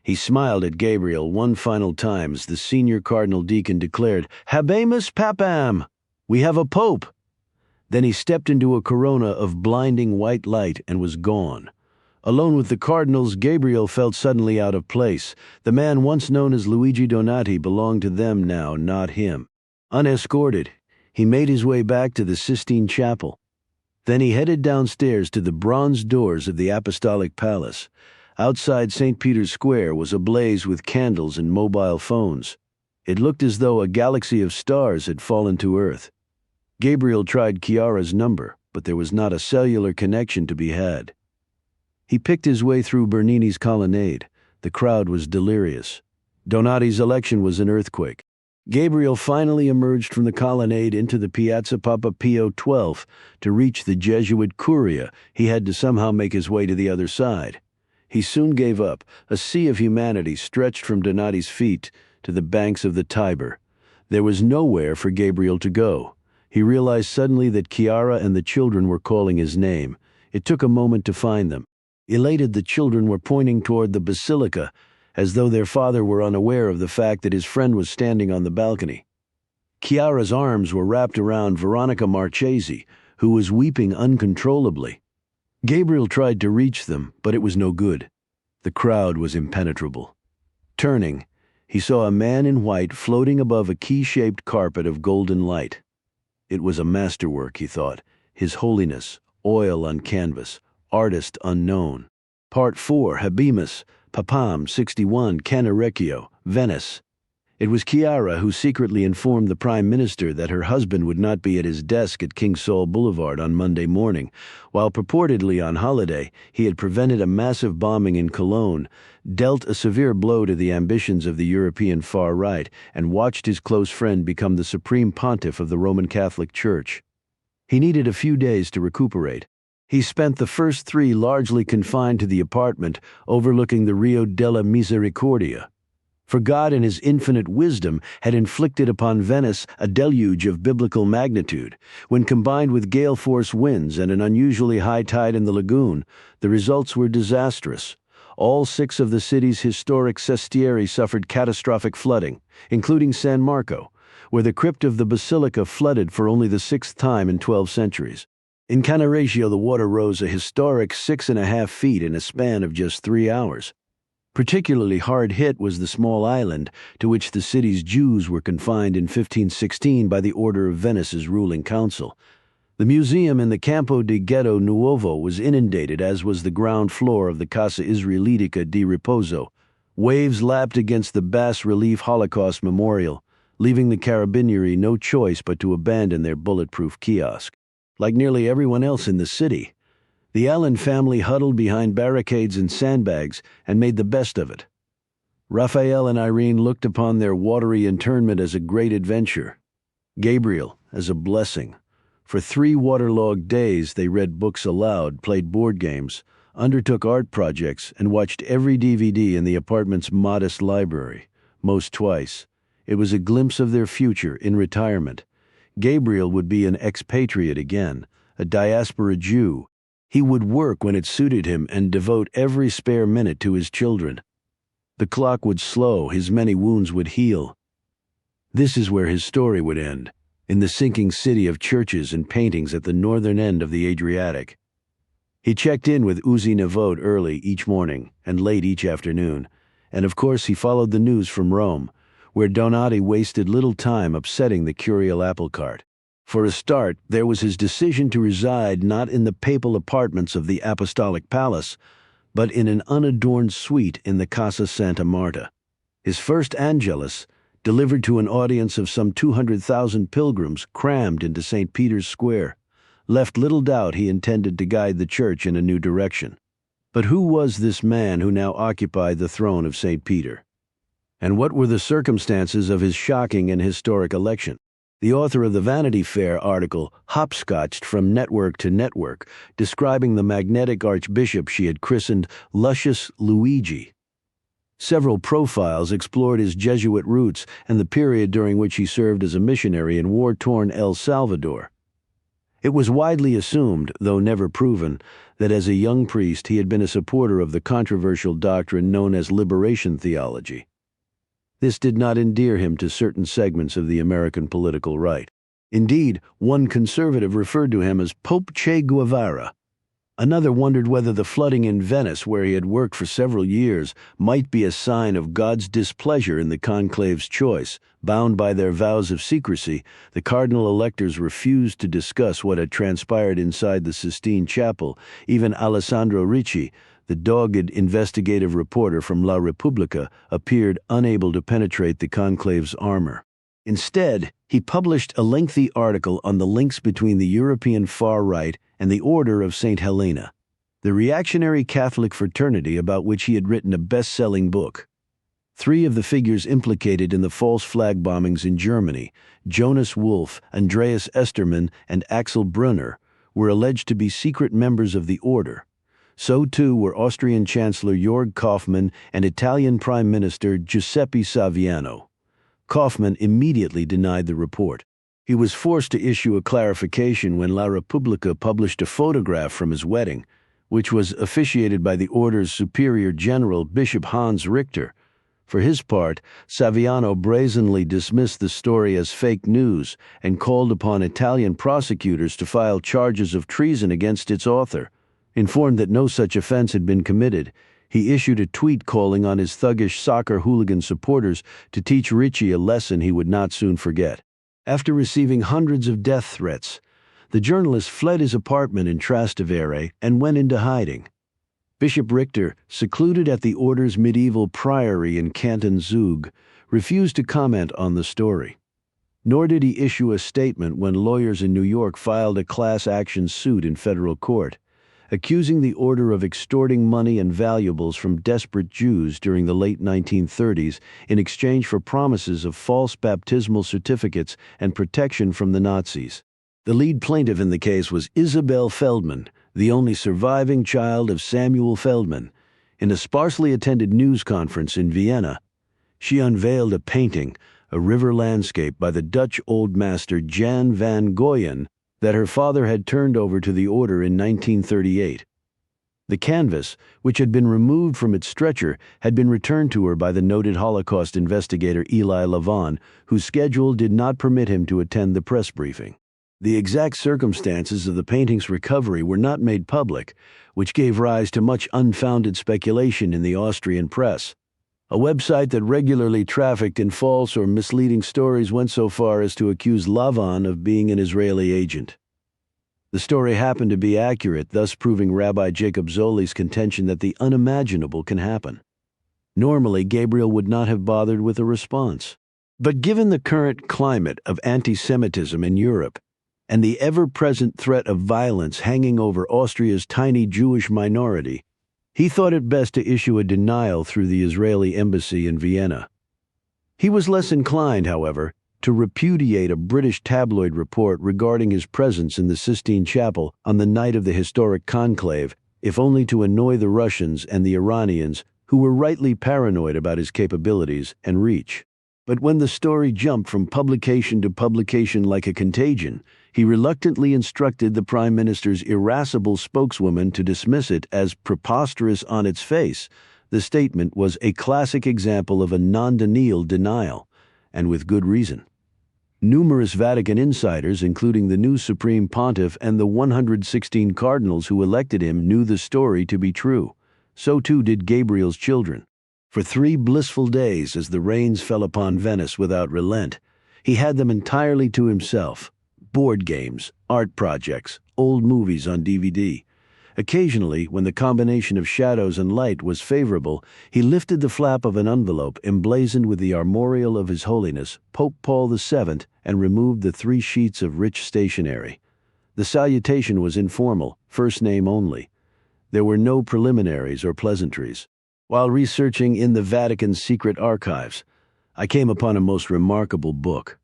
He smiled at Gabriel one final time as the senior cardinal deacon declared, "Habemus Papam! We have a pope!" Then he stepped into a corona of blinding white light and was gone. Alone with the cardinals, Gabriel felt suddenly out of place. The man once known as Luigi Donati belonged to them now, not him. Unescorted, he made his way back to the Sistine Chapel. Then he headed downstairs to the bronze doors of the Apostolic Palace. Outside St. Peter's Square was ablaze with candles and mobile phones. It looked as though a galaxy of stars had fallen to Earth. Gabriel tried Chiara's number, but there was not a cellular connection to be had. He picked his way through Bernini's colonnade. The crowd was delirious. Donati's election was an earthquake. Gabriel finally emerged from the colonnade into the Piazza Papa Pio XII. To reach the Jesuit Curia, he had to somehow make his way to the other side. He soon gave up. A sea of humanity stretched from Donati's feet to the banks of the Tiber. There was nowhere for Gabriel to go. He realized suddenly that Chiara and the children were calling his name. It took a moment to find them. Elated, the children were pointing toward the basilica, as though their father were unaware of the fact that his friend was standing on the balcony. Chiara's arms were wrapped around Veronica Marchesi, who was weeping uncontrollably. Gabriel tried to reach them, but it was no good. The crowd was impenetrable. Turning, he saw a man in white floating above a key-shaped carpet of golden light. It was a masterwork, he thought. His Holiness, oil on canvas, artist unknown. Part 4, Habemus Papam 61, Canarecchio, Venice. It was Chiara who secretly informed the Prime Minister that her husband would not be at his desk at King Saul Boulevard on Monday morning. While purportedly on holiday, he had prevented a massive bombing in Cologne, dealt a severe blow to the ambitions of the European far right, and watched his close friend become the supreme pontiff of the Roman Catholic Church. He needed a few days to recuperate. He spent the first 3 largely confined to the apartment overlooking the Rio della Misericordia. For God in his infinite wisdom had inflicted upon Venice a deluge of biblical magnitude. When combined with gale-force winds and an unusually high tide in the lagoon, the results were disastrous. All 6 of the city's historic sestieri suffered catastrophic flooding, including San Marco, where the crypt of the basilica flooded for only the 6th time in 12 centuries. In Canarecchio, the water rose a historic 6.5 feet in a span of just 3 hours. Particularly hard hit was the small island to which the city's Jews were confined in 1516 by the order of Venice's ruling council. The museum in the Campo di Ghetto Nuovo was inundated, as was the ground floor of the Casa Israelitica di Riposo. Waves lapped against the bas-relief Holocaust memorial, leaving the Carabinieri no choice but to abandon their bulletproof kiosk. Like nearly everyone else in the city, The Allon family huddled behind barricades and sandbags and made the best of it. Raphael and Irene looked upon their watery internment as a great adventure. Gabriel as a blessing. For 3 waterlogged days they read books aloud, played board games, undertook art projects, and watched every DVD in the apartment's modest library, most twice. It was a glimpse of their future in retirement. Gabriel would be an expatriate again, a diaspora Jew. He would work when it suited him and devote every spare minute to his children. The clock would slow, his many wounds would heal. This is where his story would end, in the sinking city of churches and paintings at the northern end of the Adriatic. He checked in with Uzi Navot early each morning and late each afternoon, and of course he followed the news from Rome, where Donati wasted little time upsetting the curial apple cart. For a start, there was his decision to reside not in the papal apartments of the Apostolic Palace, but in an unadorned suite in the Casa Santa Marta. His first Angelus, delivered to an audience of some 200,000 pilgrims crammed into St. Peter's Square, left little doubt he intended to guide the church in a new direction. But who was this man who now occupied the throne of St. Peter? And what were the circumstances of his shocking and historic election? The author of the Vanity Fair article hopscotched from network to network, describing the magnetic archbishop she had christened Luscious Luigi. Several profiles explored his Jesuit roots and the period during which he served as a missionary in war-torn El Salvador. It was widely assumed, though never proven, that as a young priest he had been a supporter of the controversial doctrine known as liberation theology. This did not endear him to certain segments of the American political right. Indeed, one conservative referred to him as Pope Che Guevara. Another wondered whether the flooding in Venice, where he had worked for several years, might be a sign of God's displeasure in the conclave's choice. Bound by their vows of secrecy, the cardinal electors refused to discuss what had transpired inside the Sistine Chapel. Even Alessandro Ricci, the dogged investigative reporter from La Repubblica, appeared unable to penetrate the conclave's armor. Instead, he published a lengthy article on the links between the European far right and the Order of St. Helena, the reactionary Catholic fraternity about which he had written a best-selling book. 3 of the figures implicated in the false flag bombings in Germany, Jonas Wolf, Andreas Estermann, and Axel Brunner, were alleged to be secret members of the order. So too were Austrian Chancellor Jörg Kaufmann and Italian Prime Minister Giuseppe Saviano. Kaufmann immediately denied the report. He was forced to issue a clarification when La Repubblica published a photograph from his wedding, which was officiated by the order's superior general, Bishop Hans Richter. For his part, Saviano brazenly dismissed the story as fake news and called upon Italian prosecutors to file charges of treason against its author. Informed that no such offense had been committed, he issued a tweet calling on his thuggish soccer hooligan supporters to teach Ricci a lesson he would not soon forget. After receiving hundreds of death threats, the journalist fled his apartment in Trastevere and went into hiding. Bishop Richter, secluded at the order's medieval priory in Canton Zug, refused to comment on the story. Nor did he issue a statement when lawyers in New York filed a class action suit in federal court, accusing the order of extorting money and valuables from desperate Jews during the late 1930s in exchange for promises of false baptismal certificates and protection from the Nazis. The lead plaintiff in the case was Isabel Feldman, the only surviving child of Samuel Feldman. In a sparsely attended news conference in Vienna, she unveiled a painting, a river landscape by the Dutch old master Jan van Goyen, that her father had turned over to the order in 1938. The canvas, which had been removed from its stretcher, had been returned to her by the noted Holocaust investigator Eli Lavon, whose schedule did not permit him to attend the press briefing. The exact circumstances of the painting's recovery were not made public, which gave rise to much unfounded speculation in the Austrian press. A website that regularly trafficked in false or misleading stories went so far as to accuse Lavon of being an Israeli agent. The story happened to be accurate, thus proving Rabbi Jacob Zoli's contention that the unimaginable can happen. Normally, Gabriel would not have bothered with a response. But given the current climate of anti-Semitism in Europe, and the ever-present threat of violence hanging over Austria's tiny Jewish minority, he thought it best to issue a denial through the Israeli embassy in Vienna. He was less inclined, however, to repudiate a British tabloid report regarding his presence in the Sistine Chapel on the night of the historic conclave, if only to annoy the Russians and the Iranians, who were rightly paranoid about his capabilities and reach. But when the story jumped from publication to publication like a contagion, he reluctantly instructed the Prime Minister's irascible spokeswoman to dismiss it as preposterous on its face. The statement was a classic example of a non-denial denial, and with good reason. Numerous Vatican insiders, including the new Supreme Pontiff and the 116 cardinals who elected him, knew the story to be true. So too did Gabriel's children. For 3 blissful days, as the rains fell upon Venice without relent, he had them entirely to himself. Board games, art projects, old movies on DVD. Occasionally, when the combination of shadows and light was favorable, he lifted the flap of an envelope emblazoned with the armorial of His Holiness, Pope Paul VII, and removed the 3 sheets of rich stationery. The salutation was informal, first name only. There were no preliminaries or pleasantries. While researching in the Vatican's secret archives, I came upon a most remarkable book.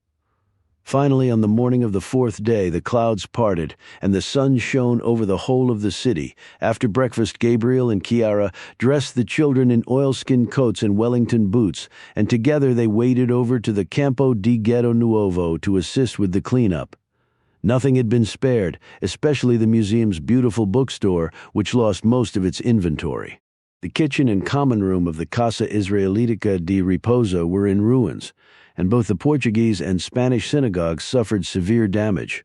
Finally, on the morning of the 4th day, the clouds parted, and the sun shone over the whole of the city. After breakfast, Gabriel and Chiara dressed the children in oilskin coats and Wellington boots, and together they waded over to the Campo di Ghetto Nuovo to assist with the cleanup. Nothing had been spared, especially the museum's beautiful bookstore, which lost most of its inventory. The kitchen and common room of the Casa Israelitica di Riposo were in ruins, and both the Portuguese and Spanish synagogues suffered severe damage.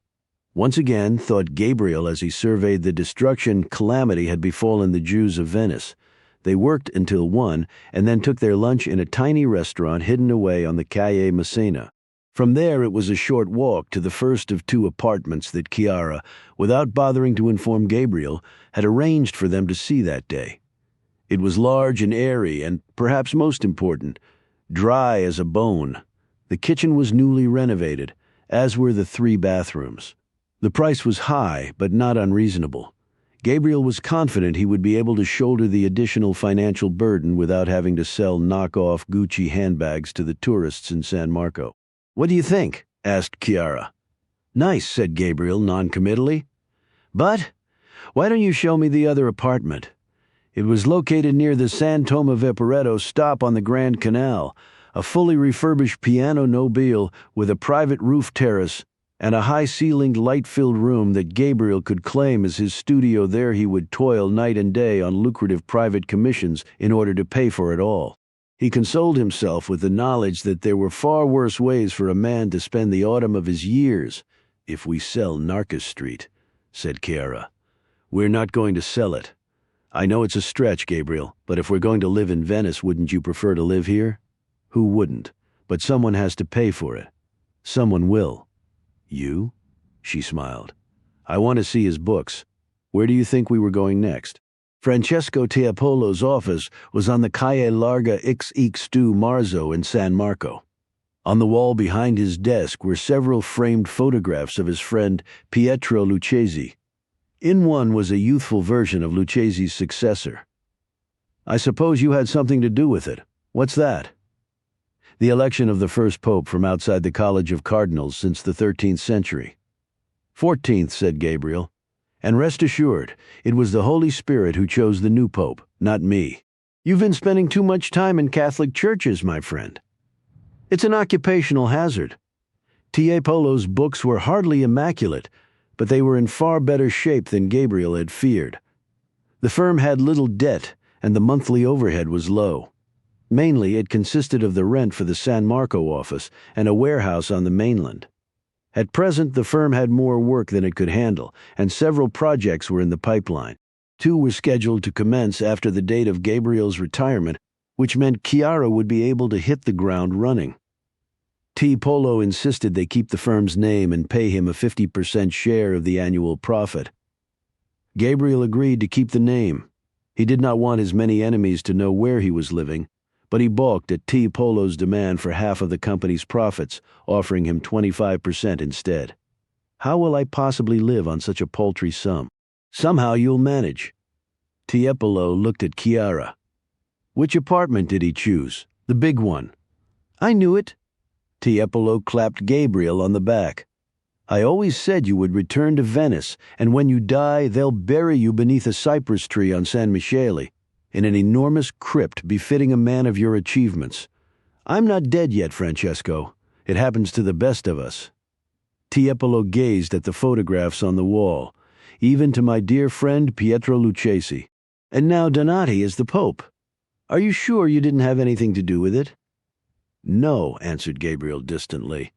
Once again, thought Gabriel as he surveyed the destruction calamity had befallen the Jews of Venice. They worked until 1 and then took their lunch in a tiny restaurant hidden away on the Calle Massena. From there it was a short walk to the first of 2 apartments that Chiara, without bothering to inform Gabriel, had arranged for them to see that day. It was large and airy and, perhaps most important, dry as a bone. The kitchen was newly renovated, as were the 3 bathrooms. The price was high, but not unreasonable. Gabriel was confident he would be able to shoulder the additional financial burden without having to sell knock-off Gucci handbags to the tourists in San Marco. "What do you think?" asked Chiara. "Nice," said Gabriel noncommittally. "But why don't you show me the other apartment?" It was located near the San Tome Vaporetto stop on the Grand Canal, a fully refurbished piano nobile with a private roof terrace and a high-ceilinged, light-filled room that Gabriel could claim as his studio. There he would toil night and day on lucrative private commissions in order to pay for it all. He consoled himself with the knowledge that there were far worse ways for a man to spend the autumn of his years. "If we sell Narcus Street," said Chiara. "We're not going to sell it. I know it's a stretch, Gabriel, but if we're going to live in Venice, wouldn't you prefer to live here?" "Who wouldn't? But someone has to pay for it. Someone will." "You?" She smiled. "I want to see his books. Where do you think we were going next?" Francesco Tiepolo's office was on the Calle Larga XX2 Marzo in San Marco. On the wall behind his desk were several framed photographs of his friend Pietro Lucchesi. In one was a youthful version of Lucchesi's successor. "I suppose you had something to do with it. What's that?" "The election of the first pope from outside the College of Cardinals since the 13th century. 14th, said Gabriel. "And rest assured, it was the Holy Spirit who chose the new pope, not me." "You've been spending too much time in Catholic churches, my friend." "It's an occupational hazard." Tiepolo's books were hardly immaculate, but they were in far better shape than Gabriel had feared. The firm had little debt, and the monthly overhead was low. Mainly, it consisted of the rent for the San Marco office and a warehouse on the mainland. At present, the firm had more work than it could handle, and several projects were in the pipeline. 2 were scheduled to commence after the date of Gabriel's retirement, which meant Chiara would be able to hit the ground running. Tiepolo insisted they keep the firm's name and pay him a 50% share of the annual profit. Gabriel agreed to keep the name. He did not want his many enemies to know where he was living, but he balked at Tiepolo's demand for half of the company's profits, offering him 25% instead. How will I possibly live on such a paltry sum? Somehow you'll manage. Tiepolo looked at Chiara. Which apartment did he choose? The big one. I knew it. Tiepolo clapped Gabriel on the back. I always said you would return to Venice, and when you die, they'll bury you beneath a cypress tree on San Michele, in an enormous crypt befitting a man of your achievements. I'm not dead yet, Francesco. It happens to the best of us. Tiepolo gazed at the photographs on the wall, even to my dear friend Pietro Lucchesi. And now Donati is the Pope. Are you sure you didn't have anything to do with it? No, answered Gabriel distantly.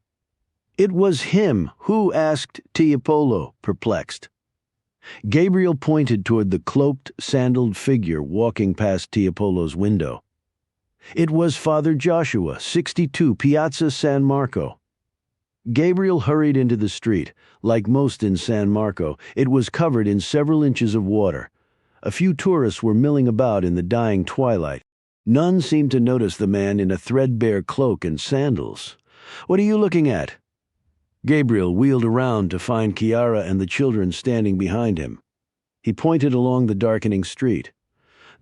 It was him who asked Tiepolo, perplexed. Gabriel pointed toward the cloaked, sandaled figure walking past Tiepolo's window. It was Father Joshua, 62, Piazza San Marco. Gabriel hurried into the street. Like most in San Marco, it was covered in several inches of water. A few tourists were milling about in the dying twilight. None seemed to notice the man in a threadbare cloak and sandals. What are you looking at? Gabriel wheeled around to find Chiara and the children standing behind him. He pointed along the darkening street.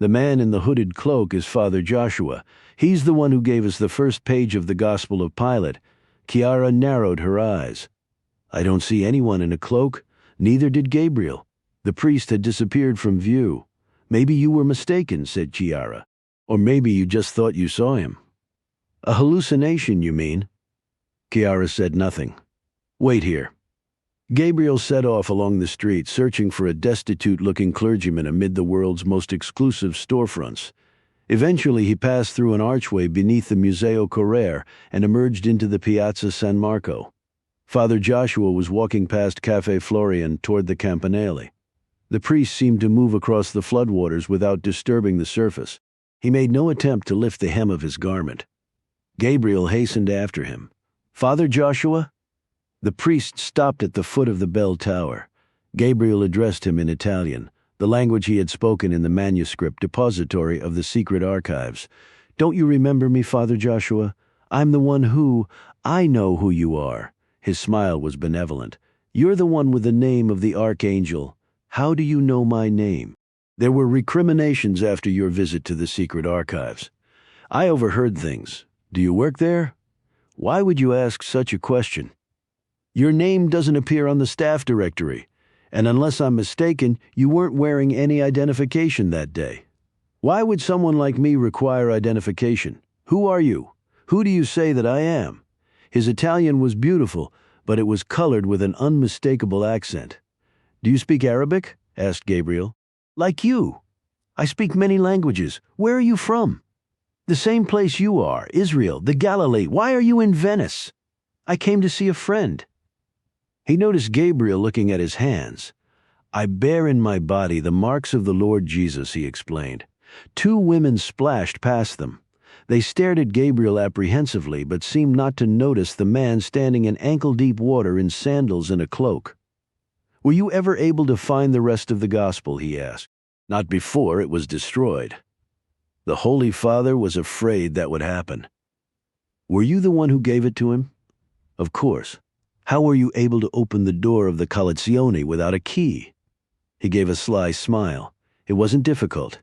The man in the hooded cloak is Father Joshua. He's the one who gave us the first page of the Gospel of Pilate. Chiara narrowed her eyes. I don't see anyone in a cloak. Neither did Gabriel. The priest had disappeared from view. Maybe you were mistaken, said Chiara. Or maybe you just thought you saw him. A hallucination, you mean? Chiara said nothing. Wait here. Gabriel set off along the street, searching for a destitute-looking clergyman amid the world's most exclusive storefronts. Eventually he passed through an archway beneath the Museo Correr and emerged into the Piazza San Marco. Father Joshua was walking past Café Florian toward the Campanile. The priest seemed to move across the floodwaters without disturbing the surface. He made no attempt to lift the hem of his garment. Gabriel hastened after him. Father Joshua? The priest stopped at the foot of the bell tower. Gabriel addressed him in Italian, the language he had spoken in the manuscript depository of the secret archives. Don't you remember me, Father Joshua? I'm the one who... I know who you are. His smile was benevolent. You're the one with the name of the archangel. How do you know my name? There were recriminations after your visit to the secret archives. I overheard things. Do you work there? Why would you ask such a question? Your name doesn't appear on the staff directory, and unless I'm mistaken, you weren't wearing any identification that day. Why would someone like me require identification? Who are you? Who do you say that I am? His Italian was beautiful, but it was colored with an unmistakable accent. Do you speak Arabic? Asked Gabriel. Like you. I speak many languages. Where are you from? The same place you are, Israel, the Galilee. Why are you in Venice? I came to see a friend. He noticed Gabriel looking at his hands. I bear in my body the marks of the Lord Jesus, he explained. Two women splashed past them. They stared at Gabriel apprehensively, but seemed not to notice the man standing in ankle-deep water in sandals and a cloak. Were you ever able to find the rest of the gospel, he asked. Not before it was destroyed. The Holy Father was afraid that would happen. Were you the one who gave it to him? Of course. How were you able to open the door of the Collezione without a key? He gave a sly smile. It wasn't difficult.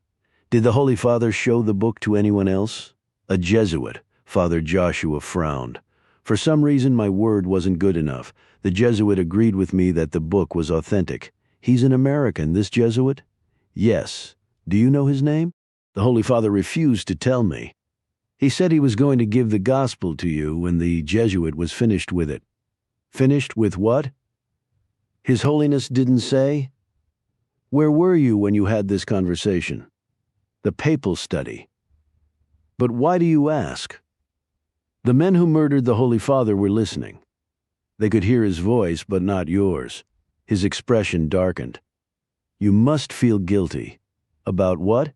Did the Holy Father show the book to anyone else? A Jesuit. Father Joshua frowned. For some reason my word wasn't good enough. The Jesuit agreed with me that the book was authentic. He's an American, this Jesuit? Yes. Do you know his name? The Holy Father refused to tell me. He said he was going to give the gospel to you when the Jesuit was finished with it. Finished with what? His Holiness didn't say? Where were you when you had this conversation? The papal study. But why do you ask? The men who murdered the Holy Father were listening. They could hear his voice, but not yours. His expression darkened. You must feel guilty. About what?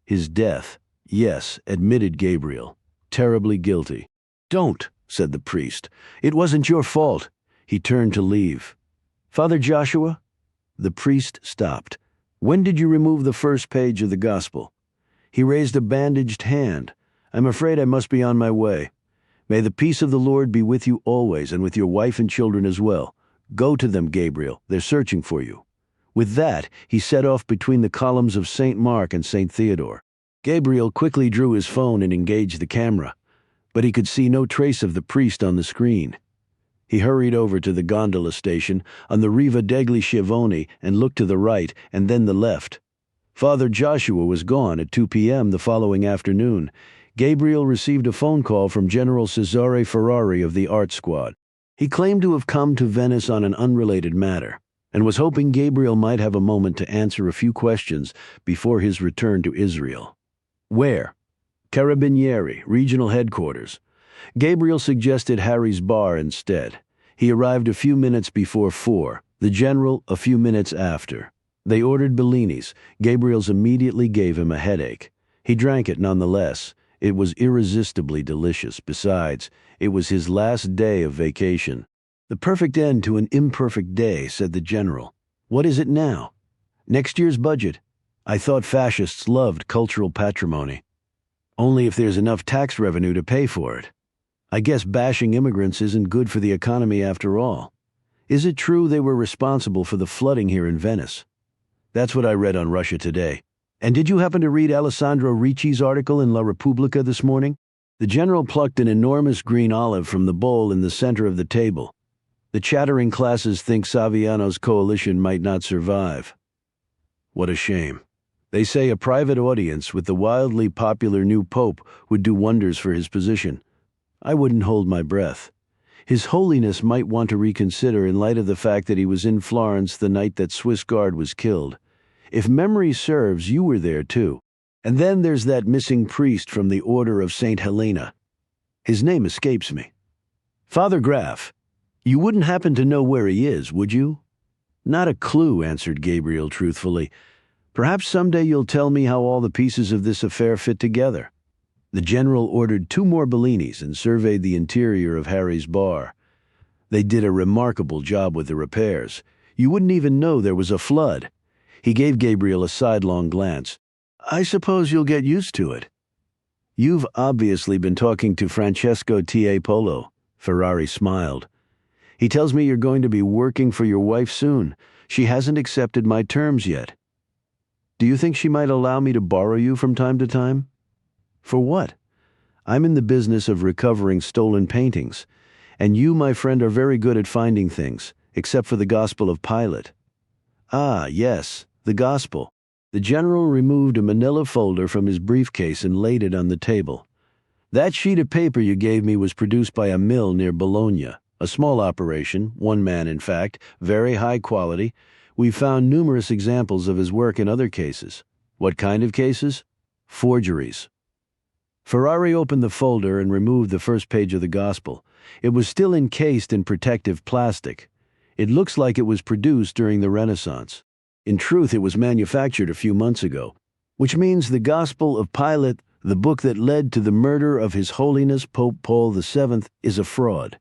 His death. Yes, admitted Gabriel. Terribly guilty. Don't, said the priest. It wasn't your fault. He turned to leave. Father Joshua? The priest stopped. When did you remove the first page of the gospel? He raised a bandaged hand. I'm afraid I must be on my way. May the peace of the Lord be with you always and with your wife and children as well. "Go to them, Gabriel. They're searching for you." With that, he set off between the columns of St. Mark and St. Theodore. Gabriel quickly drew his phone and engaged the camera, but he could see no trace of the priest on the screen. He hurried over to the gondola station on the Riva degli Schiavoni and looked to the right and then the left. Father Joshua was gone at 2 p.m. the following afternoon. Gabriel received a phone call from General Cesare Ferrari of the Art Squad. He claimed to have come to Venice on an unrelated matter, and was hoping Gabriel might have a moment to answer a few questions before his return to Israel. Where? Carabinieri, regional headquarters. Gabriel suggested Harry's bar instead. He arrived a few minutes before 4, the general a few minutes after. They ordered Bellinis. Gabriel's immediately gave him a headache. He drank it nonetheless. It was irresistibly delicious. Besides, it was his last day of vacation. "The perfect end to an imperfect day," said the general. "What is it now?" "Next year's budget. I thought fascists loved cultural patrimony. Only if there's enough tax revenue to pay for it. I guess bashing immigrants isn't good for the economy after all. Is it true they were responsible for the flooding here in Venice?" "That's what I read on Russia Today." "And did you happen to read Alessandro Ricci's article in La Repubblica this morning?" The general plucked an enormous green olive from the bowl in the center of the table. "The chattering classes think Saviano's coalition might not survive." "What a shame. They say a private audience with the wildly popular new pope would do wonders for his position. I wouldn't hold my breath. His Holiness might want to reconsider in light of the fact that he was in Florence the night that Swiss guard was killed. If memory serves, you were there too. And then there's that missing priest from the Order of St. Helena. His name escapes me. Father Graf. You wouldn't happen to know where he is, would you?" "Not a clue," answered Gabriel truthfully. "Perhaps someday you'll tell me how all the pieces of this affair fit together." The general ordered 2 more Bellinis and surveyed the interior of Harry's bar. They did a remarkable job with the repairs. You wouldn't even know there was a flood. He gave Gabriel a sidelong glance. "I suppose you'll get used to it." "You've obviously been talking to Francesco Tiepolo." Ferrari smiled. "He tells me you're going to be working for your wife soon. She hasn't accepted my terms yet. Do you think she might allow me to borrow you from time to time?" "For what?" "I'm in the business of recovering stolen paintings, and you, my friend, are very good at finding things, except for the Gospel of Pilate." "Ah, yes, the Gospel." The general removed a manila folder from his briefcase and laid it on the table. "That sheet of paper you gave me was produced by a mill near Bologna. A small operation, 1 man in fact, very high quality. We've found numerous examples of his work in other cases." "What kind of cases?" "Forgeries." Ferrari opened the folder and removed the first page of the Gospel. It was still encased in protective plastic. "It looks like it was produced during the Renaissance. In truth, it was manufactured a few months ago. Which means the Gospel of Pilate, the book that led to the murder of His Holiness Pope Paul VII, is a fraud.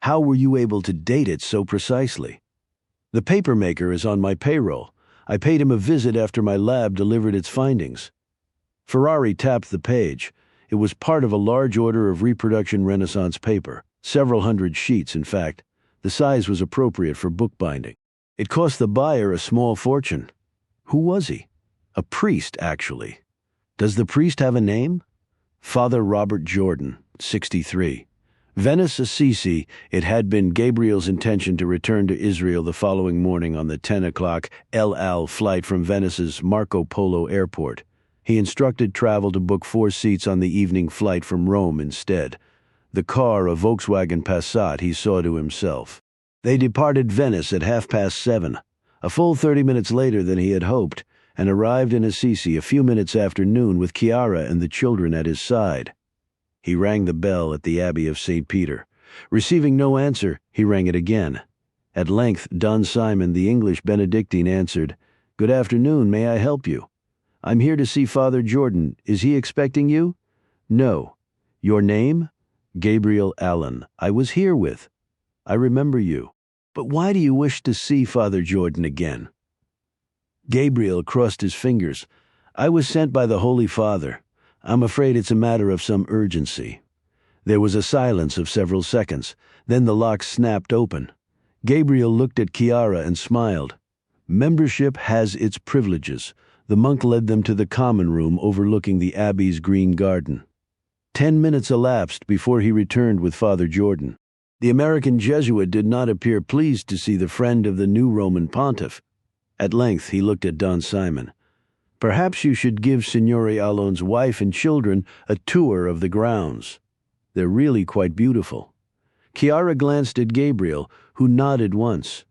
How were you able to date it so precisely?" "The papermaker is on my payroll. I paid him a visit after my lab delivered its findings." Ferrari tapped the page. It was part of a large order of reproduction Renaissance paper, several hundred sheets, in fact. The size was appropriate for bookbinding. It cost the buyer a small fortune. "Who was he?" "A priest, actually." "Does the priest have a name?" "Father Robert Jordan, 63. Venice, Assisi. It had been Gabriel's intention to return to Israel the following morning on the 10 o'clock El Al flight from Venice's Marco Polo Airport. He instructed travel to book 4 seats on the evening flight from Rome instead. The car, a Volkswagen Passat, he saw to himself. They departed Venice at 7:30, a full 30 minutes later than he had hoped, and arrived in Assisi a few minutes after noon with Chiara and the children at his side. He rang the bell at the Abbey of St. Peter. Receiving no answer, he rang it again. At length, Don Simon, the English Benedictine, answered, "Good afternoon, may I help you?" "I'm here to see Father Jordan. Is he expecting you?" "No." "Your name?" "Gabriel Allon. I was here with." "I remember you. But why do you wish to see Father Jordan again?" Gabriel crossed his fingers. "I was sent by the Holy Father. I'm afraid it's a matter of some urgency." There was a silence of several seconds. Then the lock snapped open. Gabriel looked at Chiara and smiled. Membership has its privileges. The monk led them to the common room overlooking the abbey's green garden. 10 minutes elapsed before he returned with Father Jordan. The American Jesuit did not appear pleased to see the friend of the new Roman pontiff. At length he looked at Don Simon. "Perhaps you should give Signore Allon's wife and children a tour of the grounds. They're really quite beautiful." Chiara glanced at Gabriel, who nodded once.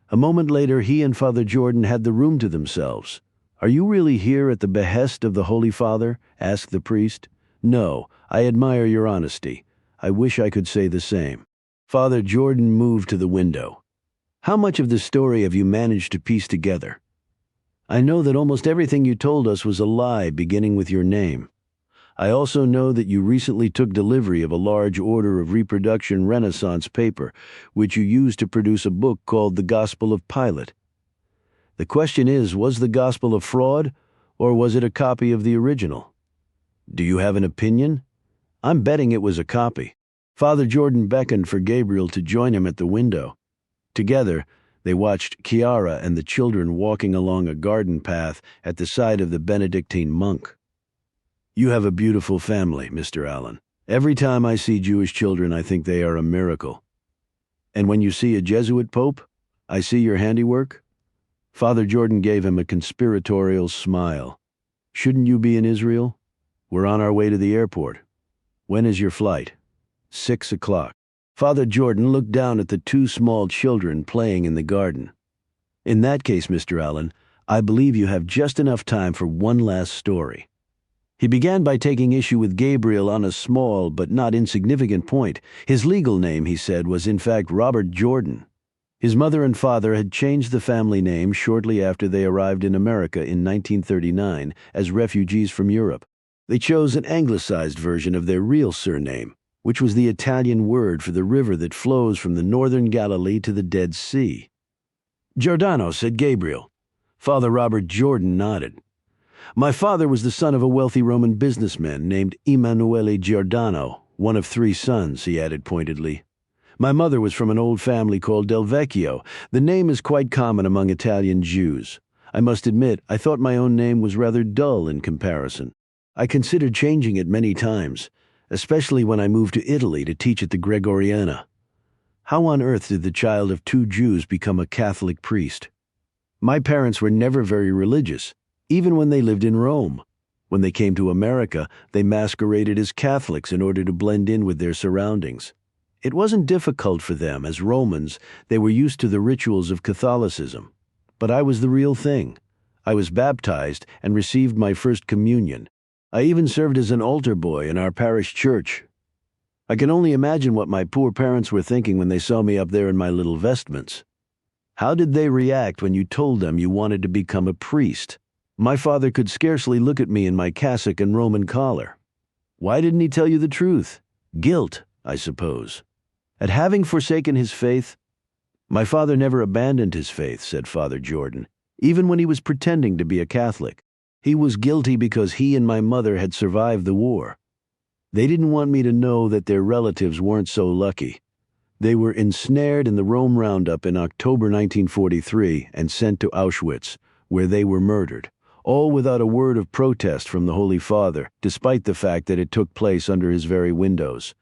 A moment later he and Father Jordan had the room to themselves. "Are you really here at the behest of the Holy Father?" asked the priest. "No, I admire your honesty. I wish I could say the same." Father Jordan moved to the window. "How much of the story have you managed to piece together?" "I know that almost everything you told us was a lie, beginning with your name. I also know that you recently took delivery of a large order of reproduction Renaissance paper, which you used to produce a book called The Gospel of Pilate. The question is, was the Gospel a fraud, or was it a copy of the original? Do you have an opinion? I'm betting it was a copy." Father Jordan beckoned for Gabriel to join him at the window. Together, they watched Chiara and the children walking along a garden path at the side of the Benedictine monk. "You have a beautiful family, Mr. Allon. Every time I see Jewish children, I think they are a miracle. And when you see a Jesuit pope, I see your handiwork." Father Jordan gave him a conspiratorial smile. "Shouldn't you be in Israel? We're on our way to the airport. When is your flight?" 6 o'clock. Father Jordan looked down at the two small children playing in the garden. "In that case, Mr. Allon, I believe you have just enough time for one last story." He began by taking issue with Gabriel on a small but not insignificant point. His legal name, he said, was in fact Robert Jordan. His mother and father had changed the family name shortly after they arrived in America in 1939 as refugees from Europe. They chose an anglicized version of their real surname, which was the Italian word for the river that flows from the northern Galilee to the Dead Sea. "Giordano," said Gabriel. Father Robert Jordan nodded. "My father was the son of a wealthy Roman businessman named Emanuele Giordano, one of 3 sons," he added pointedly. "My mother was from an old family called Del Vecchio. The name is quite common among Italian Jews. I must admit, I thought my own name was rather dull in comparison. I considered changing it many times, especially when I moved to Italy to teach at the Gregoriana. How on earth did the child of 2 Jews become a Catholic priest? My parents were never very religious, even when they lived in Rome. When they came to America, they masqueraded as Catholics in order to blend in with their surroundings. It wasn't difficult for them. As Romans, they were used to the rituals of Catholicism. But I was the real thing. I was baptized and received my first communion. I even served as an altar boy in our parish church. I can only imagine what my poor parents were thinking when they saw me up there in my little vestments. How did they react when you told them you wanted to become a priest? My father could scarcely look at me in my cassock and Roman collar. Why didn't he tell you the truth? Guilt, I suppose. At having forsaken his faith? My father never abandoned his faith," said Father Jordan, "even when he was pretending to be a Catholic. He was guilty because he and my mother had survived the war. They didn't want me to know that their relatives weren't so lucky. They were ensnared in the Rome Roundup in October 1943 and sent to Auschwitz, where they were murdered, all without a word of protest from the Holy Father, despite the fact that it took place under his very windows.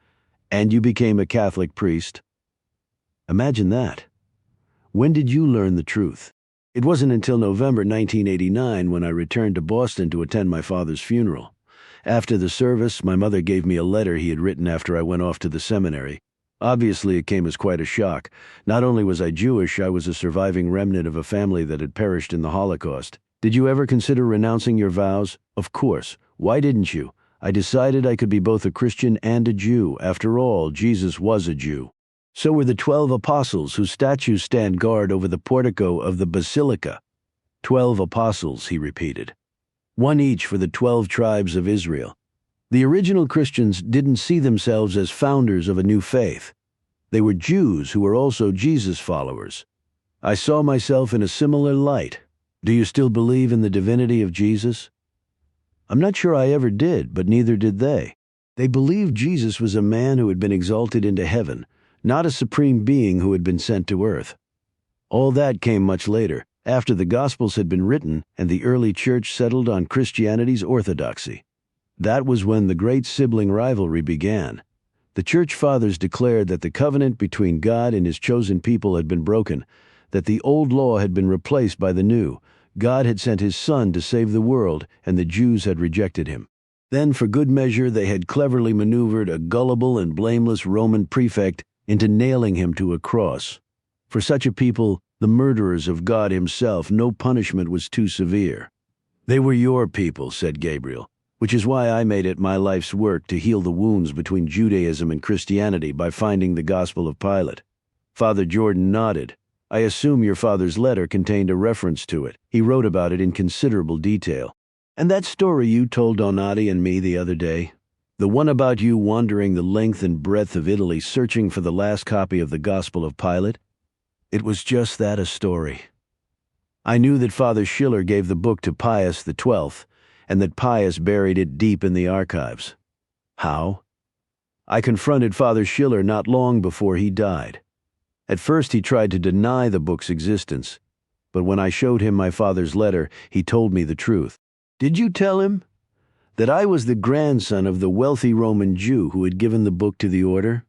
And you became a Catholic priest? Imagine that. When did you learn the truth?" "It wasn't until November 1989 when I returned to Boston to attend my father's funeral. After the service, my mother gave me a letter he had written after I went off to the seminary. Obviously, it came as quite a shock. Not only was I Jewish, I was a surviving remnant of a family that had perished in the Holocaust. Did you ever consider renouncing your vows? Of course. Why didn't you? I decided I could be both a Christian and a Jew. After all, Jesus was a Jew. So were the 12 apostles whose statues stand guard over the portico of the basilica. 12 apostles," he repeated. "One each for the 12 tribes of Israel. The original Christians didn't see themselves as founders of a new faith. They were Jews who were also Jesus followers. I saw myself in a similar light. Do you still believe in the divinity of Jesus?" "I'm not sure I ever did, but neither did they. They believed Jesus was a man who had been exalted into heaven, not a supreme being who had been sent to earth. All that came much later, after the Gospels had been written and the early church settled on Christianity's orthodoxy. That was when the great sibling rivalry began. The church fathers declared that the covenant between God and his chosen people had been broken, that the old law had been replaced by the new. God had sent his Son to save the world, and the Jews had rejected him. Then, for good measure, they had cleverly maneuvered a gullible and blameless Roman prefect into nailing him to a cross. For such a people, the murderers of God himself, no punishment was too severe. "They were your people," said Gabriel, "which is why I made it my life's work to heal the wounds between Judaism and Christianity by finding the Gospel of Pilate." Father Jordan nodded. "I assume your father's letter contained a reference to it. He wrote about it in considerable detail. And that story you told Donati and me the other day, the one about you wandering the length and breadth of Italy searching for the last copy of the Gospel of Pilate, it was just that, a story. I knew that Father Schiller gave the book to Pius XII, and that Pius buried it deep in the archives. How? I confronted Father Schiller not long before he died. At first he tried to deny the book's existence, but when I showed him my father's letter, he told me the truth. Did you tell him that I was the grandson of the wealthy Roman Jew who had given the book to the order?"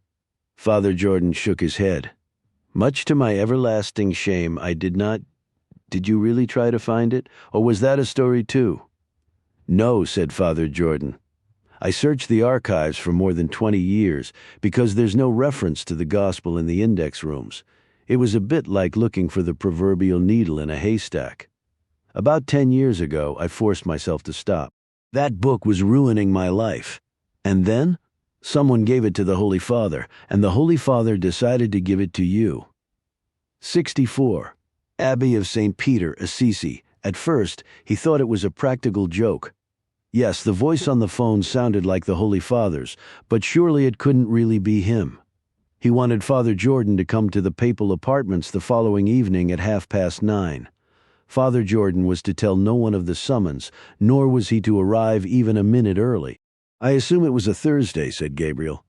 Father Jordan shook his head. "Much to my everlasting shame, I did not. Did you really try to find it, or was that a story too?" "No," said Father Jordan. "I searched the archives for more than 20 years because there's no reference to the gospel in the index rooms. It was a bit like looking for the proverbial needle in a haystack. About 10 years ago, I forced myself to stop. That book was ruining my life. And then, someone gave it to the Holy Father, and the Holy Father decided to give it to you." 64. Abbey of St. Peter, Assisi. At first, he thought it was a practical joke. Yes, the voice on the phone sounded like the Holy Father's, but surely it couldn't really be him. He wanted Father Jordan to come to the papal apartments the following evening at 9:30. Father Jordan was to tell no one of the summons, nor was he to arrive even a minute early. "I assume it was a Thursday," said Gabriel.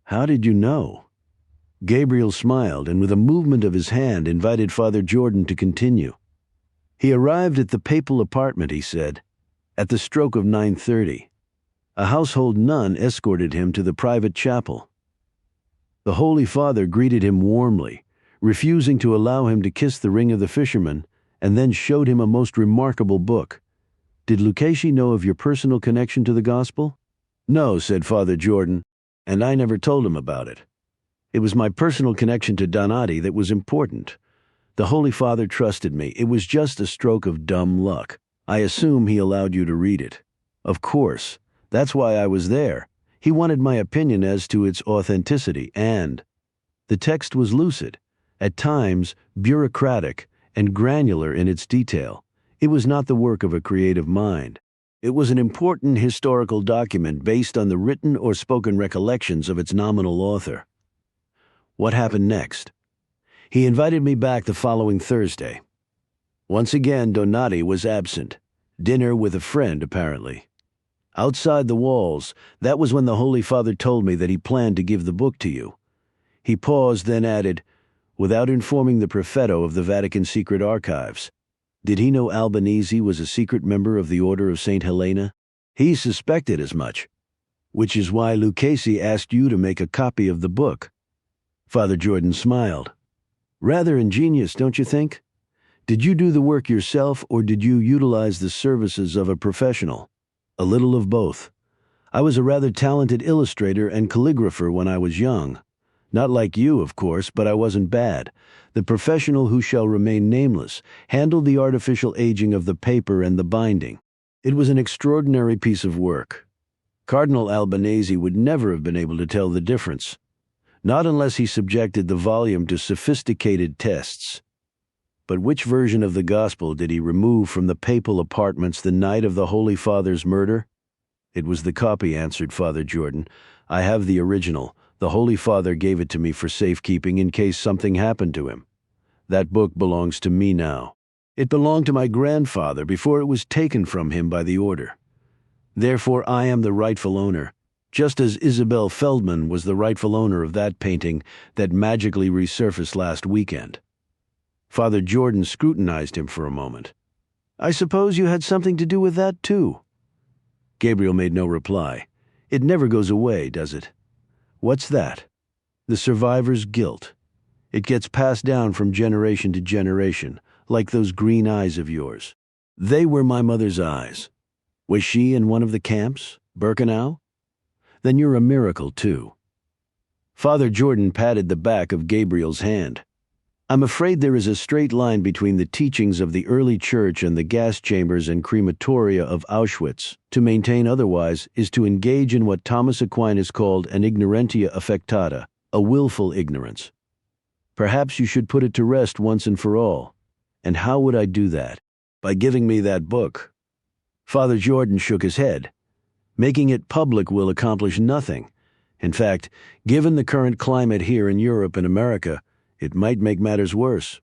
"How did you know?" Gabriel smiled and with a movement of his hand invited Father Jordan to continue. "He arrived at the papal apartment," he said, "at the stroke of 9:30. A household nun escorted him to the private chapel. The Holy Father greeted him warmly, refusing to allow him to kiss the ring of the fisherman, and then showed him a most remarkable book. Did Lucchesi know of your personal connection to the gospel?" "No," said Father Jordan, "and I never told him about it. It was my personal connection to Donati that was important. The Holy Father trusted me. It was just a stroke of dumb luck. I assume he allowed you to read it." "Of course. That's why I was there. He wanted my opinion as to its authenticity, and the text was lucid, at times bureaucratic, and granular in its detail. It was not the work of a creative mind. It was an important historical document based on the written or spoken recollections of its nominal author." "What happened next?" "He invited me back the following Thursday. Once again, Donati was absent. Dinner with a friend, apparently. Outside the walls, that was when the Holy Father told me that he planned to give the book to you." He paused, then added, "Without informing the prefetto of the Vatican secret archives. Did he know Albanese was a secret member of the Order of St. Helena?" "He suspected as much, which is why Lucchesi asked you to make a copy of the book." Father Jordan smiled. "Rather ingenious, don't you think? Did you do the work yourself, or did you utilize the services of a professional?" "A little of both. I was a rather talented illustrator and calligrapher when I was young. Not like you, of course, but I wasn't bad. The professional who shall remain nameless handled the artificial aging of the paper and the binding. It was an extraordinary piece of work. Cardinal Albanese would never have been able to tell the difference, not unless he subjected the volume to sophisticated tests." "But which version of the gospel did he remove from the papal apartments the night of the Holy Father's murder?" "It was the copy," answered Father Jordan. "I have the original. The Holy Father gave it to me for safekeeping in case something happened to him. That book belongs to me now. It belonged to my grandfather before it was taken from him by the order. Therefore I am the rightful owner, just as Isabel Feldman was the rightful owner of that painting that magically resurfaced last weekend." Father Jordan scrutinized him for a moment. "I suppose you had something to do with that, too." Gabriel made no reply. "It never goes away, does it?" "What's that?" "The survivor's guilt. It gets passed down from generation to generation, like those green eyes of yours." "They were my mother's eyes. Was she in one of the camps? Birkenau? Then you're a miracle, too." Father Jordan patted the back of Gabriel's hand. "I'm afraid there is a straight line between the teachings of the early church and the gas chambers and crematoria of Auschwitz. To maintain otherwise is to engage in what Thomas Aquinas called an ignorantia affectata, a willful ignorance. Perhaps you should put it to rest once and for all. And how would I do that? By giving me that book." Father Jordan shook his head. "Making it public will accomplish nothing. In fact, given the current climate here in Europe and America, it might make matters worse.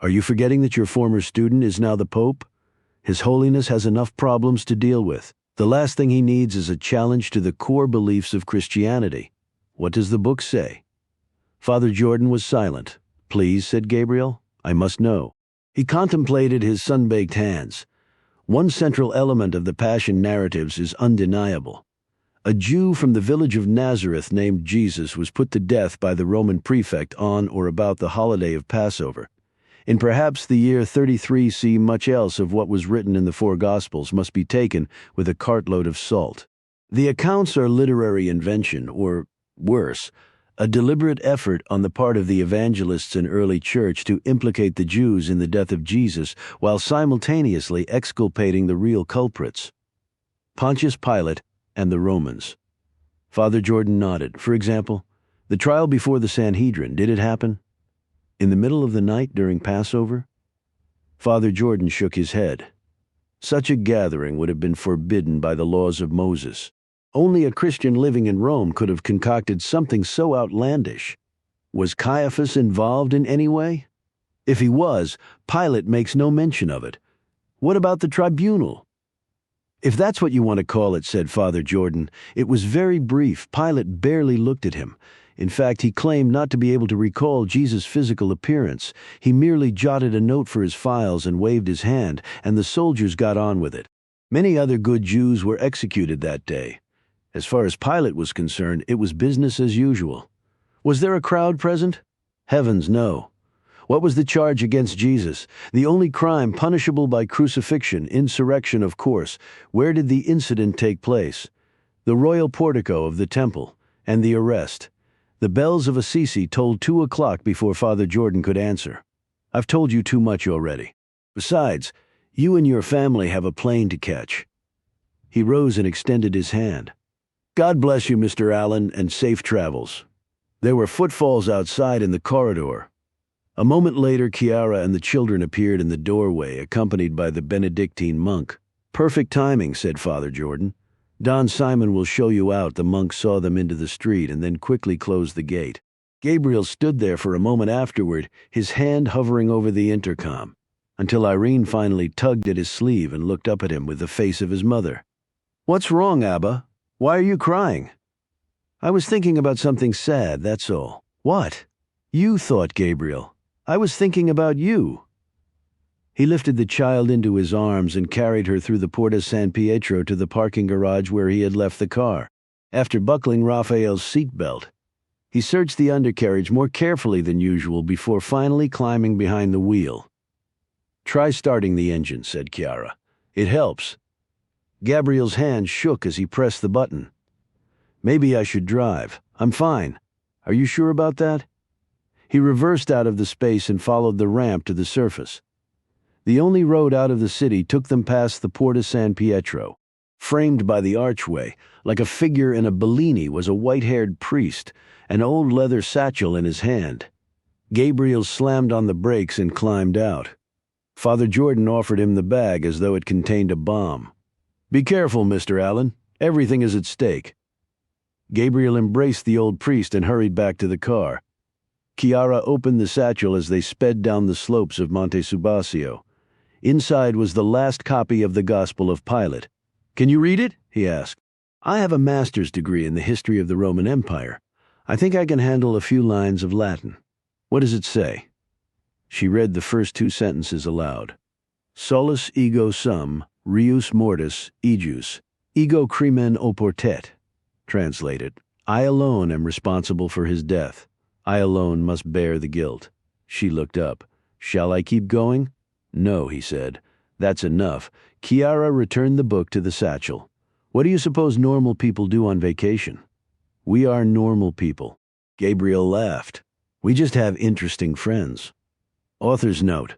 Are you forgetting that your former student is now the Pope? His Holiness has enough problems to deal with. The last thing he needs is a challenge to the core beliefs of Christianity. What does the book say?" Father Jordan was silent. "Please," said Gabriel, "I must know." He contemplated his sun-baked hands. One central element of the Passion narratives is undeniable. A Jew from the village of Nazareth named Jesus was put to death by the Roman prefect on or about the holiday of Passover. In perhaps the year 33 C, much else of what was written in the four Gospels must be taken with a cartload of salt. The accounts are literary invention, or, worse, a deliberate effort on the part of the evangelists and early church to implicate the Jews in the death of Jesus while simultaneously exculpating the real culprits: Pontius Pilate and the Romans. Father Jordan nodded. "For example, the trial before the Sanhedrin, did it happen? In the middle of the night during Passover?" Father Jordan shook his head. "Such a gathering would have been forbidden by the laws of Moses. Only a Christian living in Rome could have concocted something so outlandish. Was Caiaphas involved in any way? If he was, Pilate makes no mention of it. What about the tribunal?" "If that's what you want to call it," said Father Jordan, "it was very brief. Pilate barely looked at him. In fact, he claimed not to be able to recall Jesus' physical appearance. He merely jotted a note for his files and waved his hand, and the soldiers got on with it. Many other good Jews were executed that day. As far as Pilate was concerned, it was business as usual. Was there a crowd present? Heavens, no. What was the charge against Jesus? The only crime punishable by crucifixion, insurrection, of course. Where did the incident take place? The royal portico of the temple, and the arrest. The bells of Assisi tolled 2 o'clock before Father Jordan could answer. "I've told you too much already. Besides, you and your family have a plane to catch." He rose and extended his hand. "God bless you, Mr. Allon, and safe travels." There were footfalls outside in the corridor. A moment later, Chiara and the children appeared in the doorway, accompanied by the Benedictine monk. "Perfect timing," said Father Jordan. "Don Simon will show you out." The monk saw them into the street and then quickly closed the gate. Gabriel stood there for a moment afterward, his hand hovering over the intercom, until Irene finally tugged at his sleeve and looked up at him with the face of his mother. "What's wrong, Abba? Why are you crying?" "I was thinking about something sad, that's all." "What?" "You," thought Gabriel. "I was thinking about you." He lifted the child into his arms and carried her through the Porta San Pietro to the parking garage where he had left the car. After buckling Raphael's seatbelt, he searched the undercarriage more carefully than usual before finally climbing behind the wheel. "Try starting the engine," said Chiara. "It helps." Gabriel's hand shook as he pressed the button. "Maybe I should drive. I'm fine. Are you sure about that?" He reversed out of the space and followed the ramp to the surface. The only road out of the city took them past the Porta San Pietro. Framed by the archway, like a figure in a Bellini, was a white-haired priest, an old leather satchel in his hand. Gabriel slammed on the brakes and climbed out. Father Jordan offered him the bag as though it contained a bomb. "Be careful, Mr. Allon. Everything is at stake." Gabriel embraced the old priest and hurried back to the car. Chiara opened the satchel as they sped down the slopes of Monte Subasio. Inside was the last copy of the Gospel of Pilate. "Can you read it?" he asked. "I have a master's degree in the history of the Roman Empire. I think I can handle a few lines of Latin. What does it say?" She read the first two sentences aloud. Solus ego sum, rius mortis, ejus, ego crimen oportet. Translated, I alone am responsible for his death. I alone must bear the guilt. She looked up. Shall I keep going? No, he said. That's enough. Chiara returned the book to the satchel. What do you suppose normal people do on vacation? We are normal people. Gabriel laughed. We just have interesting friends. Author's note.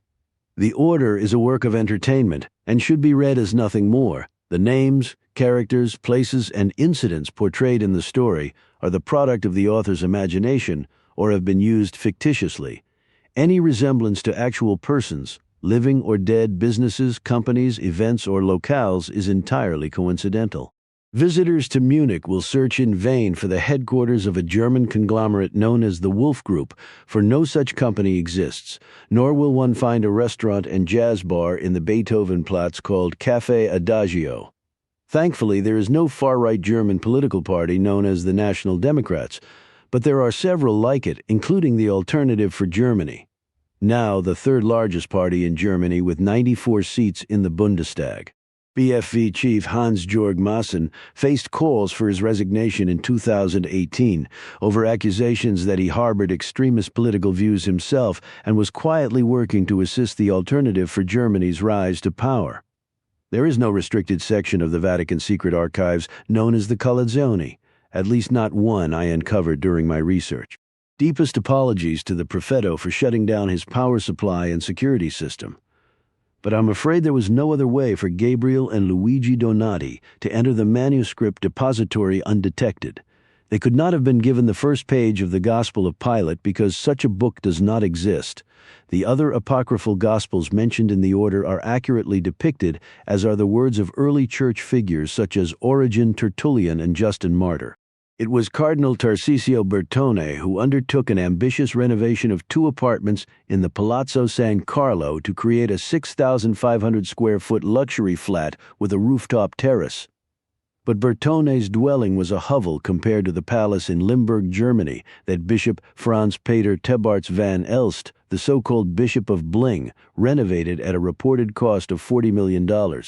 The Order is a work of entertainment and should be read as nothing more. The names, characters, places, and incidents portrayed in the story are the product of the author's imagination or have been used fictitiously. Any resemblance to actual persons, living or dead, businesses, companies, events, or locales is entirely coincidental. Visitors to Munich will search in vain for the headquarters of a German conglomerate known as the Wolf Group, for no such company exists, nor will one find a restaurant and jazz bar in the Beethovenplatz called Café Adagio. Thankfully, there is no far-right German political party known as the National Democrats, but there are several like it, including the Alternative for Germany, now the third largest party in Germany with 94 seats in the Bundestag. BFV chief Hans-Georg Maassen faced calls for his resignation in 2018 over accusations that he harbored extremist political views himself and was quietly working to assist the Alternative for Germany's rise to power. There is no restricted section of the Vatican secret archives known as the Collezione, at least not one I uncovered during my research. Deepest apologies to the Prefetto for shutting down his power supply and security system. But I'm afraid there was no other way for Gabriel and Luigi Donati to enter the manuscript depository undetected. They could not have been given the first page of the Gospel of Pilate because such a book does not exist. The other apocryphal Gospels mentioned in the order are accurately depicted, as are the words of early church figures such as Origen, Tertullian, and Justin Martyr. It was Cardinal Tarcisio Bertone who undertook an ambitious renovation of 2 apartments in the Palazzo San Carlo to create a 6,500 square foot luxury flat with a rooftop terrace. But Bertone's dwelling was a hovel compared to the palace in Limburg, Germany, that Bishop Franz Peter Tebarts van Elst, the so-called Bishop of Bling, renovated at a reported cost of $40 million.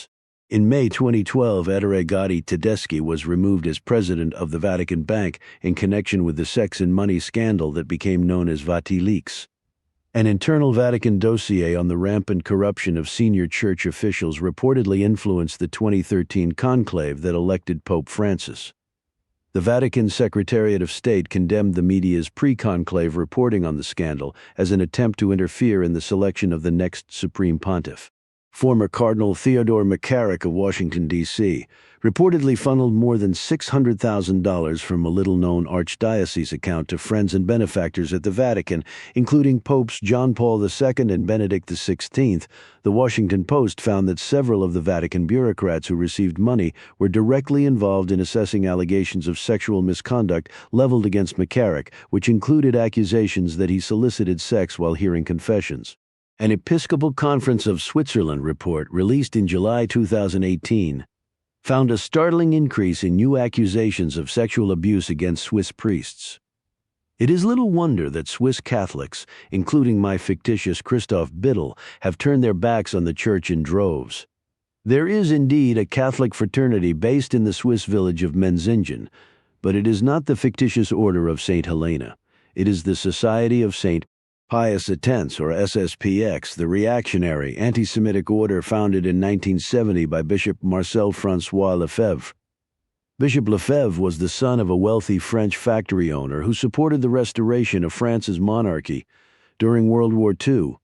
In May 2012, Ettore Gotti Tedeschi was removed as president of the Vatican Bank in connection with the sex and money scandal that became known as VatiLeaks. An internal Vatican dossier on the rampant corruption of senior church officials reportedly influenced the 2013 conclave that elected Pope Francis. The Vatican Secretariat of State condemned the media's pre-conclave reporting on the scandal as an attempt to interfere in the selection of the next Supreme Pontiff. Former Cardinal Theodore McCarrick of Washington, D.C., reportedly funneled more than $600,000 from a little-known archdiocese account to friends and benefactors at the Vatican, including Popes John Paul II and Benedict XVI. The Washington Post found that several of the Vatican bureaucrats who received money were directly involved in assessing allegations of sexual misconduct leveled against McCarrick, which included accusations that he solicited sex while hearing confessions. An Episcopal Conference of Switzerland report released in July 2018 found a startling increase in new accusations of sexual abuse against Swiss priests. It is little wonder that Swiss Catholics, including my fictitious Christoph Biddle, have turned their backs on the Church in droves. There is indeed a Catholic fraternity based in the Swiss village of Menzingen, but it is not the fictitious Order of St. Helena. It is the Society of St. Pius X, or SSPX, the reactionary, anti-Semitic order founded in 1970 by Bishop Marcel François Lefebvre. Bishop Lefebvre was the son of a wealthy French factory owner who supported the restoration of France's monarchy during World War II.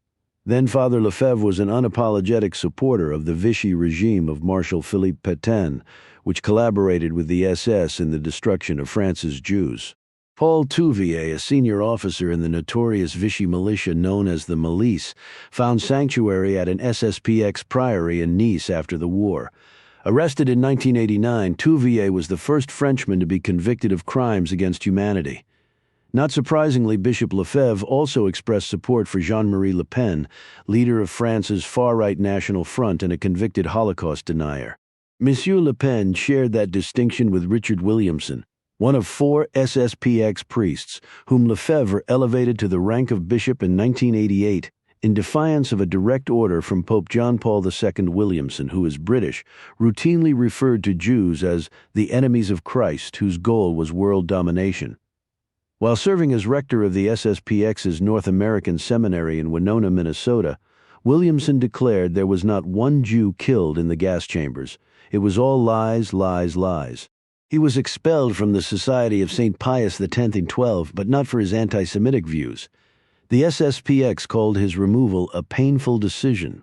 Then Father Lefebvre was an unapologetic supporter of the Vichy regime of Marshal Philippe Pétain, which collaborated with the SS in the destruction of France's Jews. Paul Touvier, a senior officer in the notorious Vichy militia known as the Milice, found sanctuary at an SSPX priory in Nice after the war. Arrested in 1989, Touvier was the first Frenchman to be convicted of crimes against humanity. Not surprisingly, Bishop Lefebvre also expressed support for Jean-Marie Le Pen, leader of France's far-right National Front and a convicted Holocaust denier. Monsieur Le Pen shared that distinction with Richard Williamson, one of 4 SSPX priests, whom Lefebvre elevated to the rank of bishop in 1988 in defiance of a direct order from Pope John Paul II Williamson, who is British, routinely referred to Jews as the enemies of Christ, whose goal was world domination. While serving as rector of the SSPX's North American Seminary in Winona, Minnesota, Williamson declared there was not one Jew killed in the gas chambers. It was all lies, lies, lies. He was expelled from the Society of St. Pius X in 12, but not for his anti-Semitic views. The SSPX called his removal a painful decision.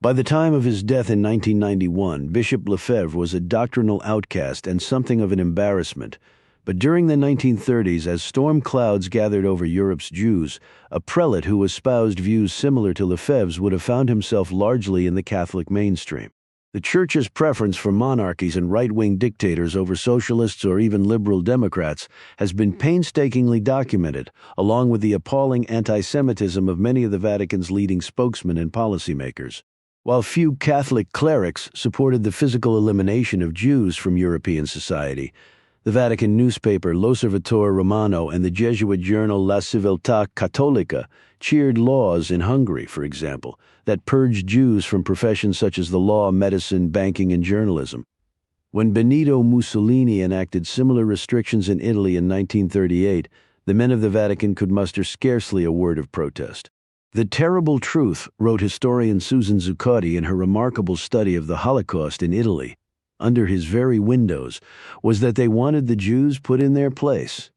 By the time of his death in 1991, Bishop Lefebvre was a doctrinal outcast and something of an embarrassment. But during the 1930s, as storm clouds gathered over Europe's Jews, a prelate who espoused views similar to Lefebvre's would have found himself largely in the Catholic mainstream. The Church's preference for monarchies and right-wing dictators over socialists or even liberal Democrats has been painstakingly documented, along with the appalling anti-Semitism of many of the Vatican's leading spokesmen and policymakers. While few Catholic clerics supported the physical elimination of Jews from European society, the Vatican newspaper L'Osservatore Romano and the Jesuit journal La Civiltà Cattolica cheered laws in Hungary, for example, that purged Jews from professions such as the law, medicine, banking, and journalism. When Benito Mussolini enacted similar restrictions in Italy in 1938, the men of the Vatican could muster scarcely a word of protest. The terrible truth, wrote historian Susan Zuccotti in her remarkable study of the Holocaust in Italy, under his very windows, was that they wanted the Jews put in their place.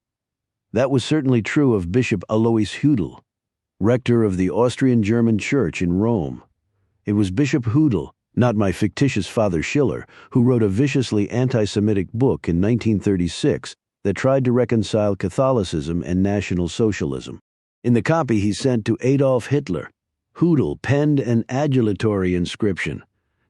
That was certainly true of Bishop Alois Hudel, rector of the Austrian-German Church in Rome. It was Bishop Hudel, not my fictitious father Schiller, who wrote a viciously anti-Semitic book in 1936 that tried to reconcile Catholicism and National Socialism. In the copy he sent to Adolf Hitler, Hudel penned an adulatory inscription: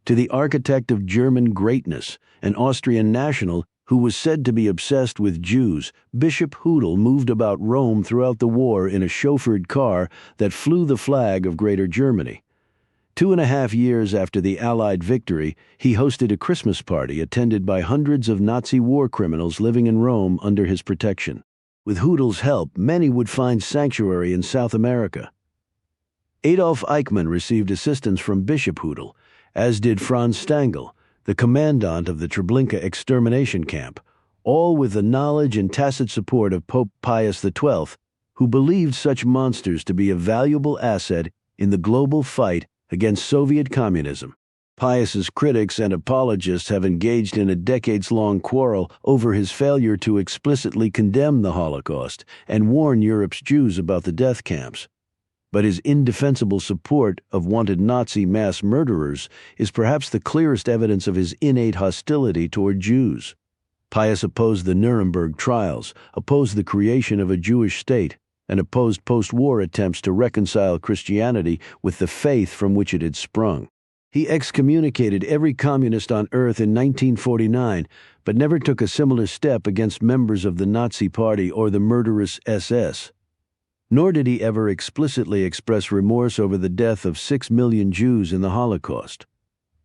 "To the architect of German greatness, an Austrian national who was said to be obsessed with Jews, Bishop Hudel moved about Rome throughout the war in a chauffeured car that flew the flag of Greater Germany. 2.5 years after the Allied victory, he hosted a Christmas party attended by hundreds of Nazi war criminals living in Rome under his protection. With Hudel's help, many would find sanctuary in South America." Adolf Eichmann received assistance from Bishop Hudel, as did Franz Stangl, the commandant of the Treblinka extermination camp, all with the knowledge and tacit support of Pope Pius XII, who believed such monsters to be a valuable asset in the global fight against Soviet communism. Pius's critics and apologists have engaged in a decades-long quarrel over his failure to explicitly condemn the Holocaust and warn Europe's Jews about the death camps. But his indefensible support of wanted Nazi mass murderers is perhaps the clearest evidence of his innate hostility toward Jews. Pius opposed the Nuremberg trials, opposed the creation of a Jewish state, and opposed post-war attempts to reconcile Christianity with the faith from which it had sprung. He excommunicated every communist on earth in 1949, but never took a similar step against members of the Nazi Party or the murderous SS. Nor did he ever explicitly express remorse over the death of 6 million Jews in the Holocaust.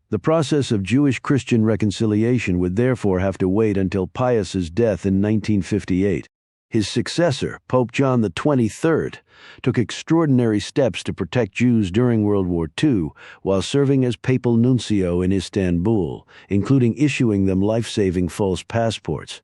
The process of Jewish-Christian reconciliation would therefore have to wait until Pius's death in 1958. His successor, Pope John XXIII, took extraordinary steps to protect Jews during World War II while serving as papal nuncio in Istanbul, including issuing them life-saving false passports.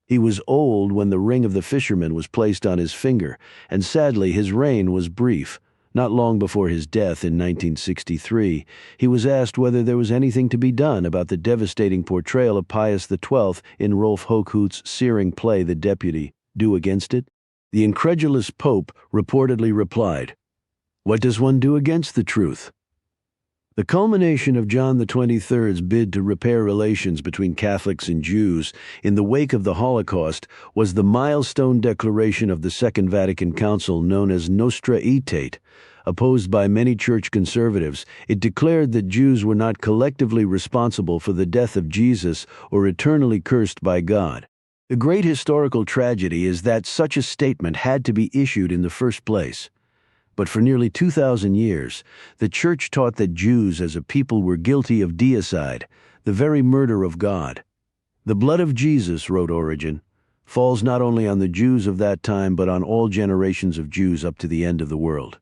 He was old when the ring of the fisherman was placed on his finger, and sadly his reign was brief. Not long before his death in 1963, he was asked whether there was anything to be done about the devastating portrayal of Pius XII in Rolf Hochhuth's searing play The Deputy. Do against it? The incredulous Pope reportedly replied, "What does one do against the truth?" The culmination of John XXIII's bid to repair relations between Catholics and Jews in the wake of the Holocaust was the milestone declaration of the Second Vatican Council known as Nostra Aetate. Opposed by many church conservatives, it declared that Jews were not collectively responsible for the death of Jesus or eternally cursed by God. The great historical tragedy is that such a statement had to be issued in the first place. But for nearly 2,000 years, the Church taught that Jews as a people were guilty of deicide, the very murder of God. "The blood of Jesus," wrote Origen, "falls not only on the Jews of that time but on all generations of Jews up to the end of the world."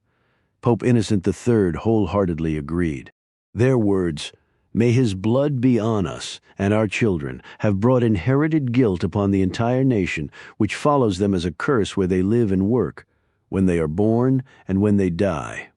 Pope Innocent III wholeheartedly agreed. Their words, "May his blood be on us and our children," have brought inherited guilt upon the entire nation, which follows them as a curse where they live and work, when they are born and when they die.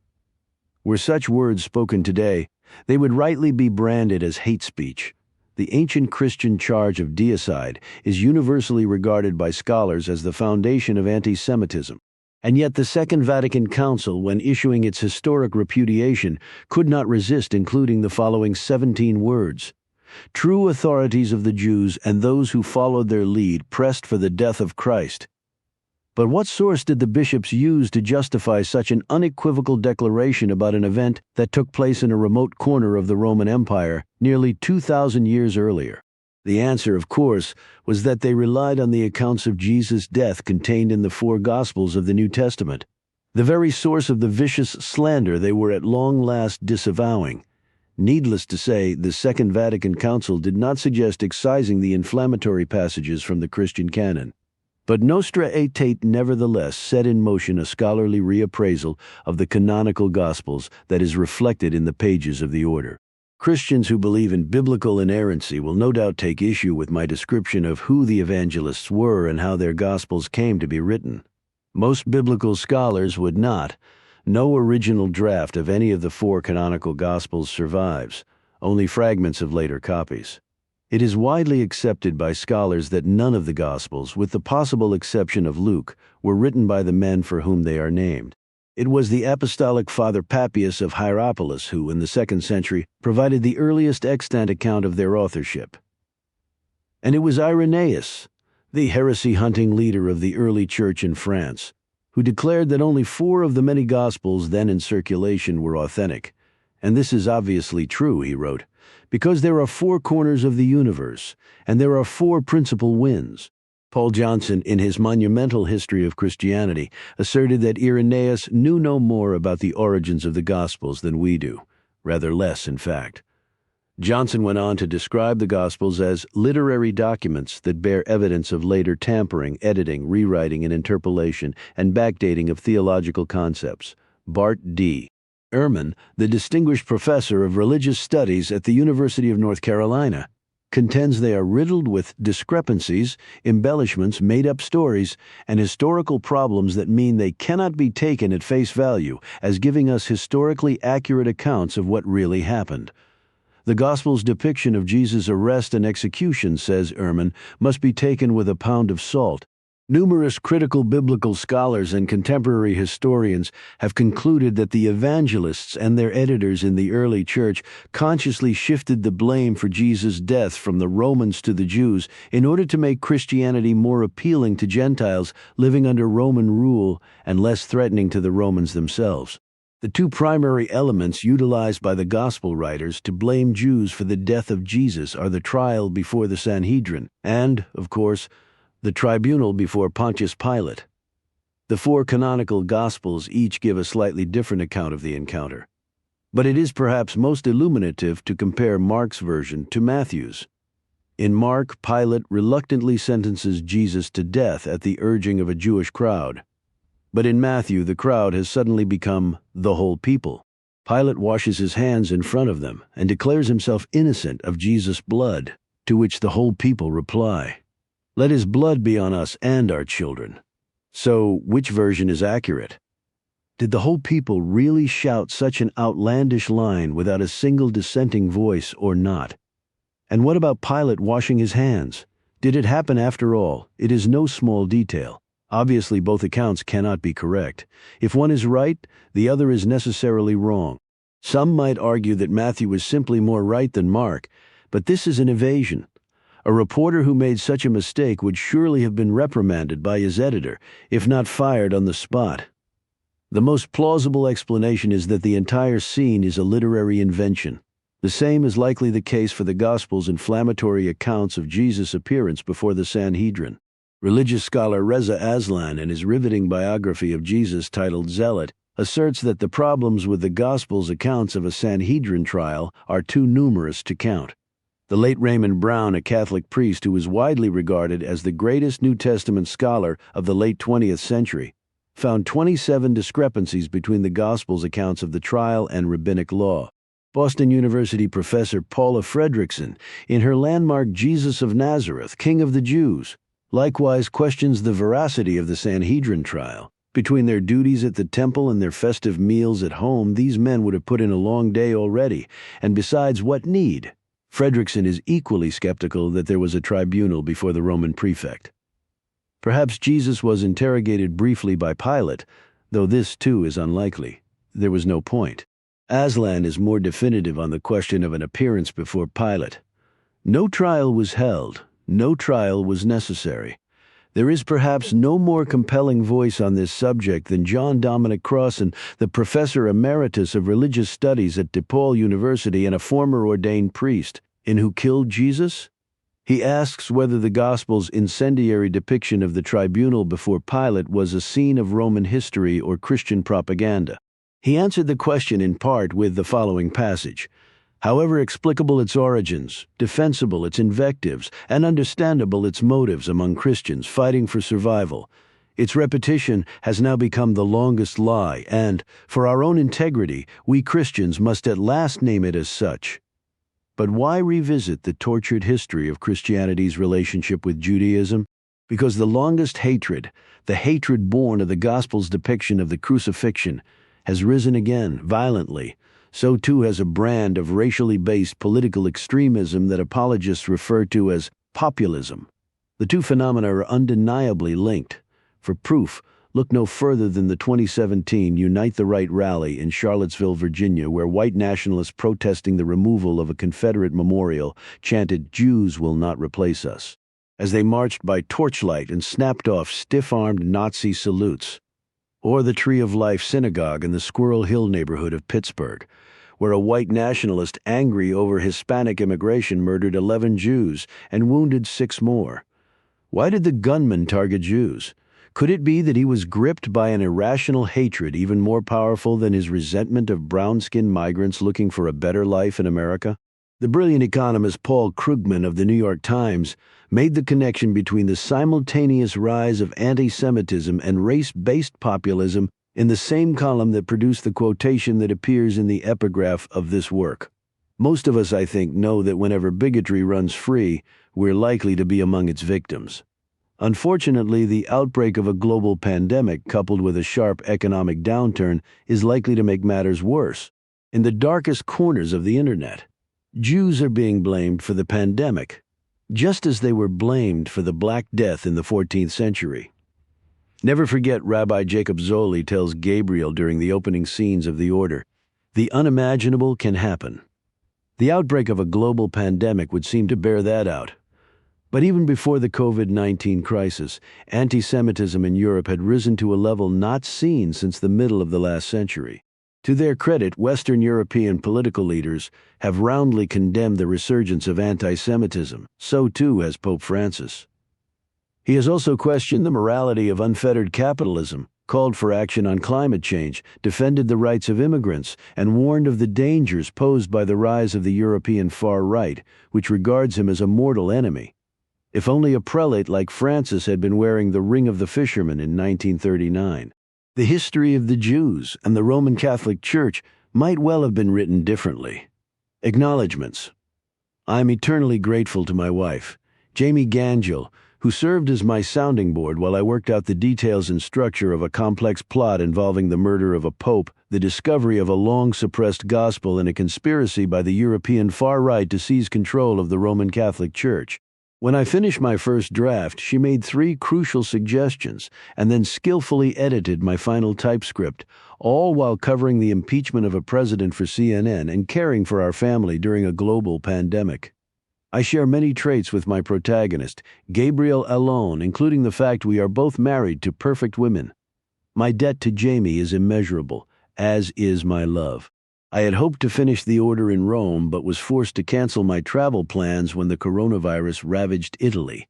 Were such words spoken today, they would rightly be branded as hate speech. The ancient Christian charge of deicide is universally regarded by scholars as the foundation of anti-Semitism. And yet the Second Vatican Council, when issuing its historic repudiation, could not resist including the following 17 words. True authorities of the Jews and those who followed their lead pressed for the death of Christ. But what source did the bishops use to justify such an unequivocal declaration about an event that took place in a remote corner of the Roman Empire nearly 2,000 years earlier? The answer, of course, was that they relied on the accounts of Jesus' death contained in the 4 Gospels of the New Testament, the very source of the vicious slander they were at long last disavowing. Needless to say, the Second Vatican Council did not suggest excising the inflammatory passages from the Christian canon. But Nostra Aetate nevertheless set in motion a scholarly reappraisal of the canonical Gospels that is reflected in the pages of the order. Christians who believe in biblical inerrancy will no doubt take issue with my description of who the evangelists were and how their Gospels came to be written. Most biblical scholars would not. No original draft of any of the 4 canonical Gospels survives, only fragments of later copies. It is widely accepted by scholars that none of the Gospels, with the possible exception of Luke, were written by the men for whom they are named. It was the apostolic Father Papias of Hierapolis who, in the 2nd century, provided the earliest extant account of their authorship. And it was Irenaeus, the heresy-hunting leader of the early church in France, who declared that only 4 of the many Gospels then in circulation were authentic. And this is obviously true, he wrote, because there are 4 corners of the universe, and there are 4 principal winds. Paul Johnson, in his monumental History of Christianity, asserted that Irenaeus knew no more about the origins of the Gospels than we do, rather less, in fact. Johnson went on to describe the Gospels as literary documents that bear evidence of later tampering, editing, rewriting, and interpolation, and backdating of theological concepts. Bart D. Ehrman, the distinguished professor of religious studies at the University of North Carolina, contends they are riddled with discrepancies, embellishments, made-up stories, and historical problems that mean they cannot be taken at face value as giving us historically accurate accounts of what really happened. The Gospel's depiction of Jesus' arrest and execution, says Ehrman, must be taken with a pound of salt. Numerous critical biblical scholars and contemporary historians have concluded that the evangelists and their editors in the early church consciously shifted the blame for Jesus' death from the Romans to the Jews in order to make Christianity more appealing to Gentiles living under Roman rule and less threatening to the Romans themselves. The 2 primary elements utilized by the Gospel writers to blame Jews for the death of Jesus are the trial before the Sanhedrin and, of course, the tribunal before Pontius Pilate. The 4 canonical Gospels each give a slightly different account of the encounter. But it is perhaps most illuminative to compare Mark's version to Matthew's. In Mark, Pilate reluctantly sentences Jesus to death at the urging of a Jewish crowd. But in Matthew, the crowd has suddenly become the whole people. Pilate washes his hands in front of them and declares himself innocent of Jesus' blood, to which the whole people reply, "Let his blood be on us and our children." So, which version is accurate? Did the whole people really shout such an outlandish line without a single dissenting voice or not? And what about Pilate washing his hands? Did it happen after all? It is no small detail. Obviously, both accounts cannot be correct. If one is right, the other is necessarily wrong. Some might argue that Matthew is simply more right than Mark, but this is an evasion. A reporter who made such a mistake would surely have been reprimanded by his editor, if not fired on the spot. The most plausible explanation is that the entire scene is a literary invention. The same is likely the case for the Gospel's inflammatory accounts of Jesus' appearance before the Sanhedrin. Religious scholar Reza Aslan, in his riveting biography of Jesus titled Zealot, asserts that the problems with the Gospel's accounts of a Sanhedrin trial are too numerous to count. The late Raymond Brown, a Catholic priest who was widely regarded as the greatest New Testament scholar of the late 20th century, found 27 discrepancies between the Gospels' accounts of the trial and rabbinic law. Boston University professor Paula Fredrickson, in her landmark Jesus of Nazareth, King of the Jews, likewise questions the veracity of the Sanhedrin trial. Between their duties at the temple and their festive meals at home, these men would have put in a long day already, and besides, what need? Fredrickson is equally skeptical that there was a tribunal before the Roman prefect. Perhaps Jesus was interrogated briefly by Pilate, though this too is unlikely. There was no point. Aslan is more definitive on the question of an appearance before Pilate. No trial was held, no trial was necessary. There is perhaps no more compelling voice on this subject than John Dominic Crossan, the professor emeritus of religious studies at DePaul University and a former ordained priest, in Who Killed Jesus? He asks whether the Gospel's incendiary depiction of the tribunal before Pilate was a scene of Roman history or Christian propaganda. He answered the question in part with the following passage: "However explicable its origins, defensible its invectives, and understandable its motives among Christians fighting for survival, its repetition has now become the longest lie, and, for our own integrity, we Christians must at last name it as such." But why revisit the tortured history of Christianity's relationship with Judaism? Because the longest hatred, the hatred born of the Gospel's depiction of the crucifixion, has risen again, violently. So too has a brand of racially based political extremism that apologists refer to as populism. The two phenomena are undeniably linked. For proof, look no further than the 2017 Unite the Right rally in Charlottesville, Virginia, where white nationalists protesting the removal of a Confederate memorial chanted, "Jews will not replace us," as they marched by torchlight and snapped off stiff-armed Nazi salutes. Or the Tree of Life Synagogue in the Squirrel Hill neighborhood of Pittsburgh, where a white nationalist angry over Hispanic immigration murdered 11 Jews and wounded 6 more. Why did the gunman target Jews? Could it be that he was gripped by an irrational hatred even more powerful than his resentment of brown-skinned migrants looking for a better life in America? The brilliant economist Paul Krugman of the New York Times made the connection between the simultaneous rise of anti-Semitism and race-based populism in the same column that produced the quotation that appears in the epigraph of this work. Most of us, I think, know that whenever bigotry runs free, we're likely to be among its victims. Unfortunately, the outbreak of a global pandemic coupled with a sharp economic downturn is likely to make matters worse. In the darkest corners of the internet, Jews are being blamed for the pandemic, just as they were blamed for the Black Death in the 14th century. Never forget Rabbi Jacob Zoli tells Gabriel during the opening scenes of The Order, "The unimaginable can happen." The outbreak of a global pandemic would seem to bear that out. But even before the COVID-19 crisis, anti-Semitism in Europe had risen to a level not seen since the middle of the last century. To their credit, Western European political leaders have roundly condemned the resurgence of anti-Semitism. So too has Pope Francis. He has also questioned the morality of unfettered capitalism, called for action on climate change, defended the rights of immigrants, and warned of the dangers posed by the rise of the European far right, which regards him as a mortal enemy. If only a prelate like Francis had been wearing the Ring of the Fisherman in 1939. The history of the Jews and the Roman Catholic Church might well have been written differently. Acknowledgements. I am eternally grateful to my wife, Jamie Gangel, who served as my sounding board while I worked out the details and structure of a complex plot involving the murder of a pope, the discovery of a long-suppressed gospel, and a conspiracy by the European far right to seize control of the Roman Catholic Church. When I finished my first draft, she made 3 crucial suggestions and then skillfully edited my final typescript, all while covering the impeachment of a president for CNN and caring for our family during a global pandemic. I share many traits with my protagonist, Gabriel Allon, including the fact we are both married to perfect women. My debt to Jamie is immeasurable, as is my love. I had hoped to finish The Order in Rome, but was forced to cancel my travel plans when the coronavirus ravaged Italy.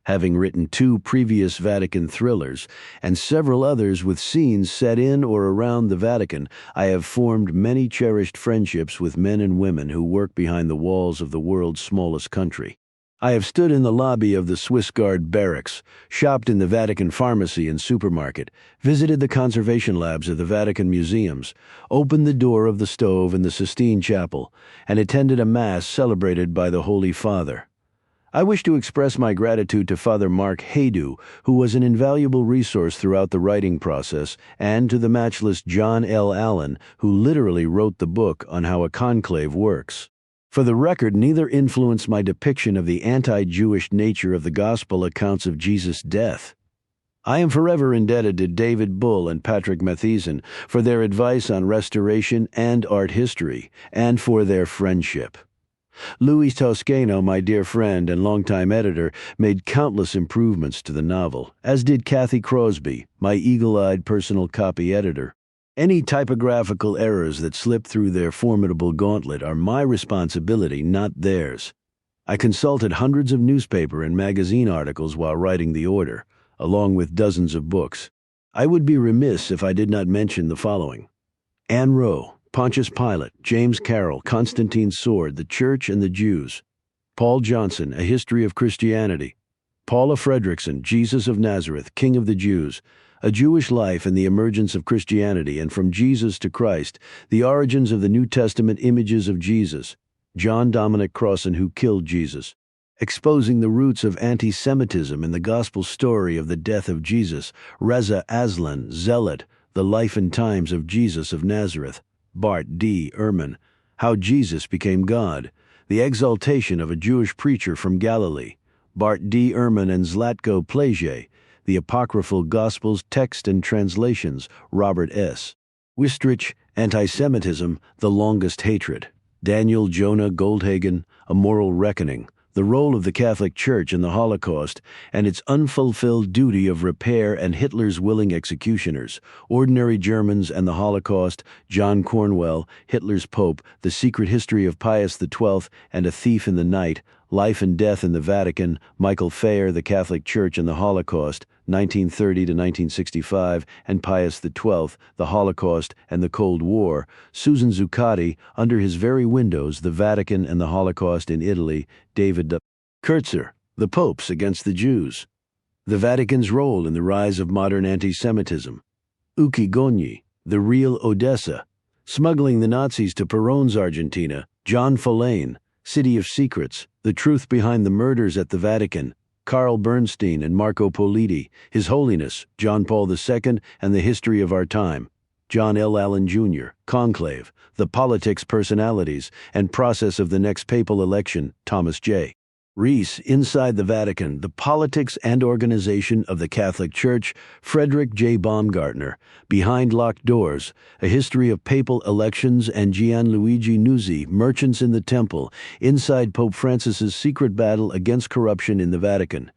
Having written 2 previous Vatican thrillers and several others with scenes set in or around the Vatican, I have formed many cherished friendships with men and women who work behind the walls of the world's smallest country. I have stood in the lobby of the Swiss Guard barracks, shopped in the Vatican pharmacy and supermarket, visited the conservation labs of the Vatican museums, opened the door of the stove in the Sistine Chapel, and attended a Mass celebrated by the Holy Father. I wish to express my gratitude to Father Mark Haydu, who was an invaluable resource throughout the writing process, and to the matchless John L. Allen, who literally wrote the book on how a conclave works. For the record, neither influenced my depiction of the anti-Jewish nature of the Gospel accounts of Jesus' death. I am forever indebted to David Bull and Patrick Matheson for their advice on restoration and art history, and for their friendship. Louis Toscano, my dear friend and longtime editor, made countless improvements to the novel, as did Kathy Crosby, my eagle-eyed personal copy editor. Any typographical errors that slip through their formidable gauntlet are my responsibility, not theirs. I consulted hundreds of newspaper and magazine articles while writing the order, along with dozens of books. I would be remiss if I did not mention the following: Anne Rowe, Pontius Pilate, James Carroll, Constantine's Sword, The Church and the Jews; Paul Johnson, A History of Christianity; Paula Fredrickson, Jesus of Nazareth, King of the Jews; A Jewish Life and the Emergence of Christianity and from Jesus to Christ, The Origins of the New Testament Images of Jesus; John Dominic Crossan, Who Killed Jesus; Exposing the Roots of Anti-Semitism in the Gospel Story of the Death of Jesus; Reza Aslan, Zealot, The Life and Times of Jesus of Nazareth; Bart D. Ehrman, How Jesus Became God; The Exaltation of a Jewish Preacher from Galilee; Bart D. Ehrman and Zlatko Plejé, The Apocryphal Gospels, Text and Translations, Robert S. Wistrich, Anti-Semitism, The Longest Hatred; Daniel Jonah Goldhagen, A Moral Reckoning, The Role of the Catholic Church in the Holocaust and its Unfulfilled Duty of Repair and Hitler's Willing Executioners; Ordinary Germans and the Holocaust, John Cornwell, Hitler's Pope, The Secret History of Pius XII and A Thief in the Night; Life and Death in the Vatican, Michael Fayer, The Catholic Church and the Holocaust, 1930 to 1965, and Pius XII, The Holocaust and the Cold War; Susan Zuccotti, Under His Very Windows, The Vatican and the Holocaust in Italy; David D. Kurtzer, The Popes Against the Jews; The Vatican's Role in the Rise of Modern Anti-Semitism; Uki Gonyi, The Real Odessa; Smuggling the Nazis to Perón's Argentina, John Follane; City of Secrets, The Truth Behind the Murders at the Vatican, Carl Bernstein and Marco Politi; His Holiness, John Paul II and the History of Our Time, John L. Allen Jr., Conclave, The Politics, Personalities, and Process of the Next Papal Election, Thomas J. Rees; Inside the Vatican, The Politics and Organization of the Catholic Church, Frederick J. Baumgartner; Behind Locked Doors, A History of Papal Elections and Gianluigi Nuzzi, Merchants in the Temple, Inside Pope Francis's Secret Battle Against Corruption in the Vatican.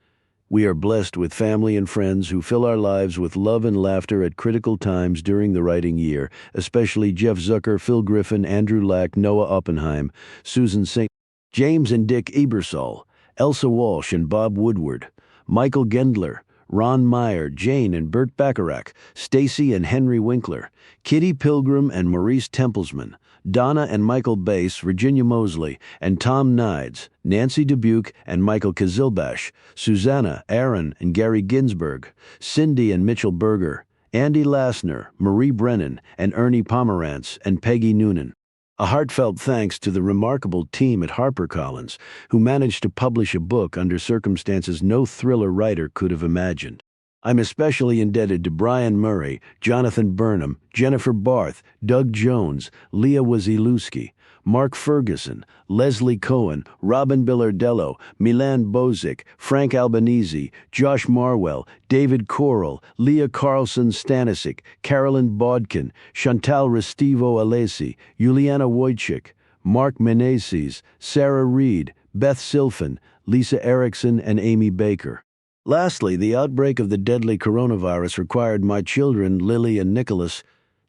We are blessed with family and friends who fill our lives with love and laughter at critical times during the writing year, especially Jeff Zucker, Phil Griffin, Andrew Lack, Noah Oppenheim, Susan St. James and Dick Ebersol, Elsa Walsh and Bob Woodward, Michael Gendler, Ron Meyer, Jane and Burt Bacharach, Stacy and Henry Winkler, Kitty Pilgrim and Maurice Templesman, Donna and Michael Bass, Virginia Mosley, and Tom Nides, Nancy Dubuque and Michael Kazilbash, Susanna, Aaron and Gary Ginsberg, Cindy and Mitchell Berger, Andy Lassner, Marie Brennan, and Ernie Pomerantz, and Peggy Noonan. A heartfelt thanks to the remarkable team at HarperCollins, who managed to publish a book under circumstances no thriller writer could have imagined. I'm especially indebted to Brian Murray, Jonathan Burnham, Jennifer Barth, Doug Jones, Leah Wasilewski, Mark Ferguson, Leslie Cohen, Robin Billardello, Milan Bozic, Frank Albanese, Josh Marwell, David Coral, Leah Carlson Stanisic, Carolyn Bodkin, Chantal Restivo Alesi, Juliana Wojcik, Mark Menezes, Sarah Reed, Beth Silfen, Lisa Erickson, and Amy Baker. Lastly, the outbreak of the deadly coronavirus required my children, Lily and Nicholas,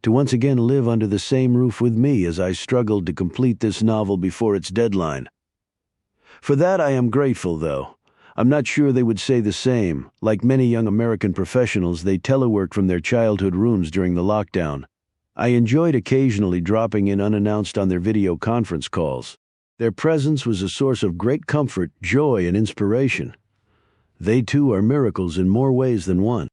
to once again live under the same roof with me as I struggled to complete this novel before its deadline. For that I am grateful, though. I'm not sure they would say the same. Like many young American professionals, they teleworked from their childhood rooms during the lockdown. I enjoyed occasionally dropping in unannounced on their video conference calls. Their presence was a source of great comfort, joy, and inspiration. They too are miracles in more ways than one.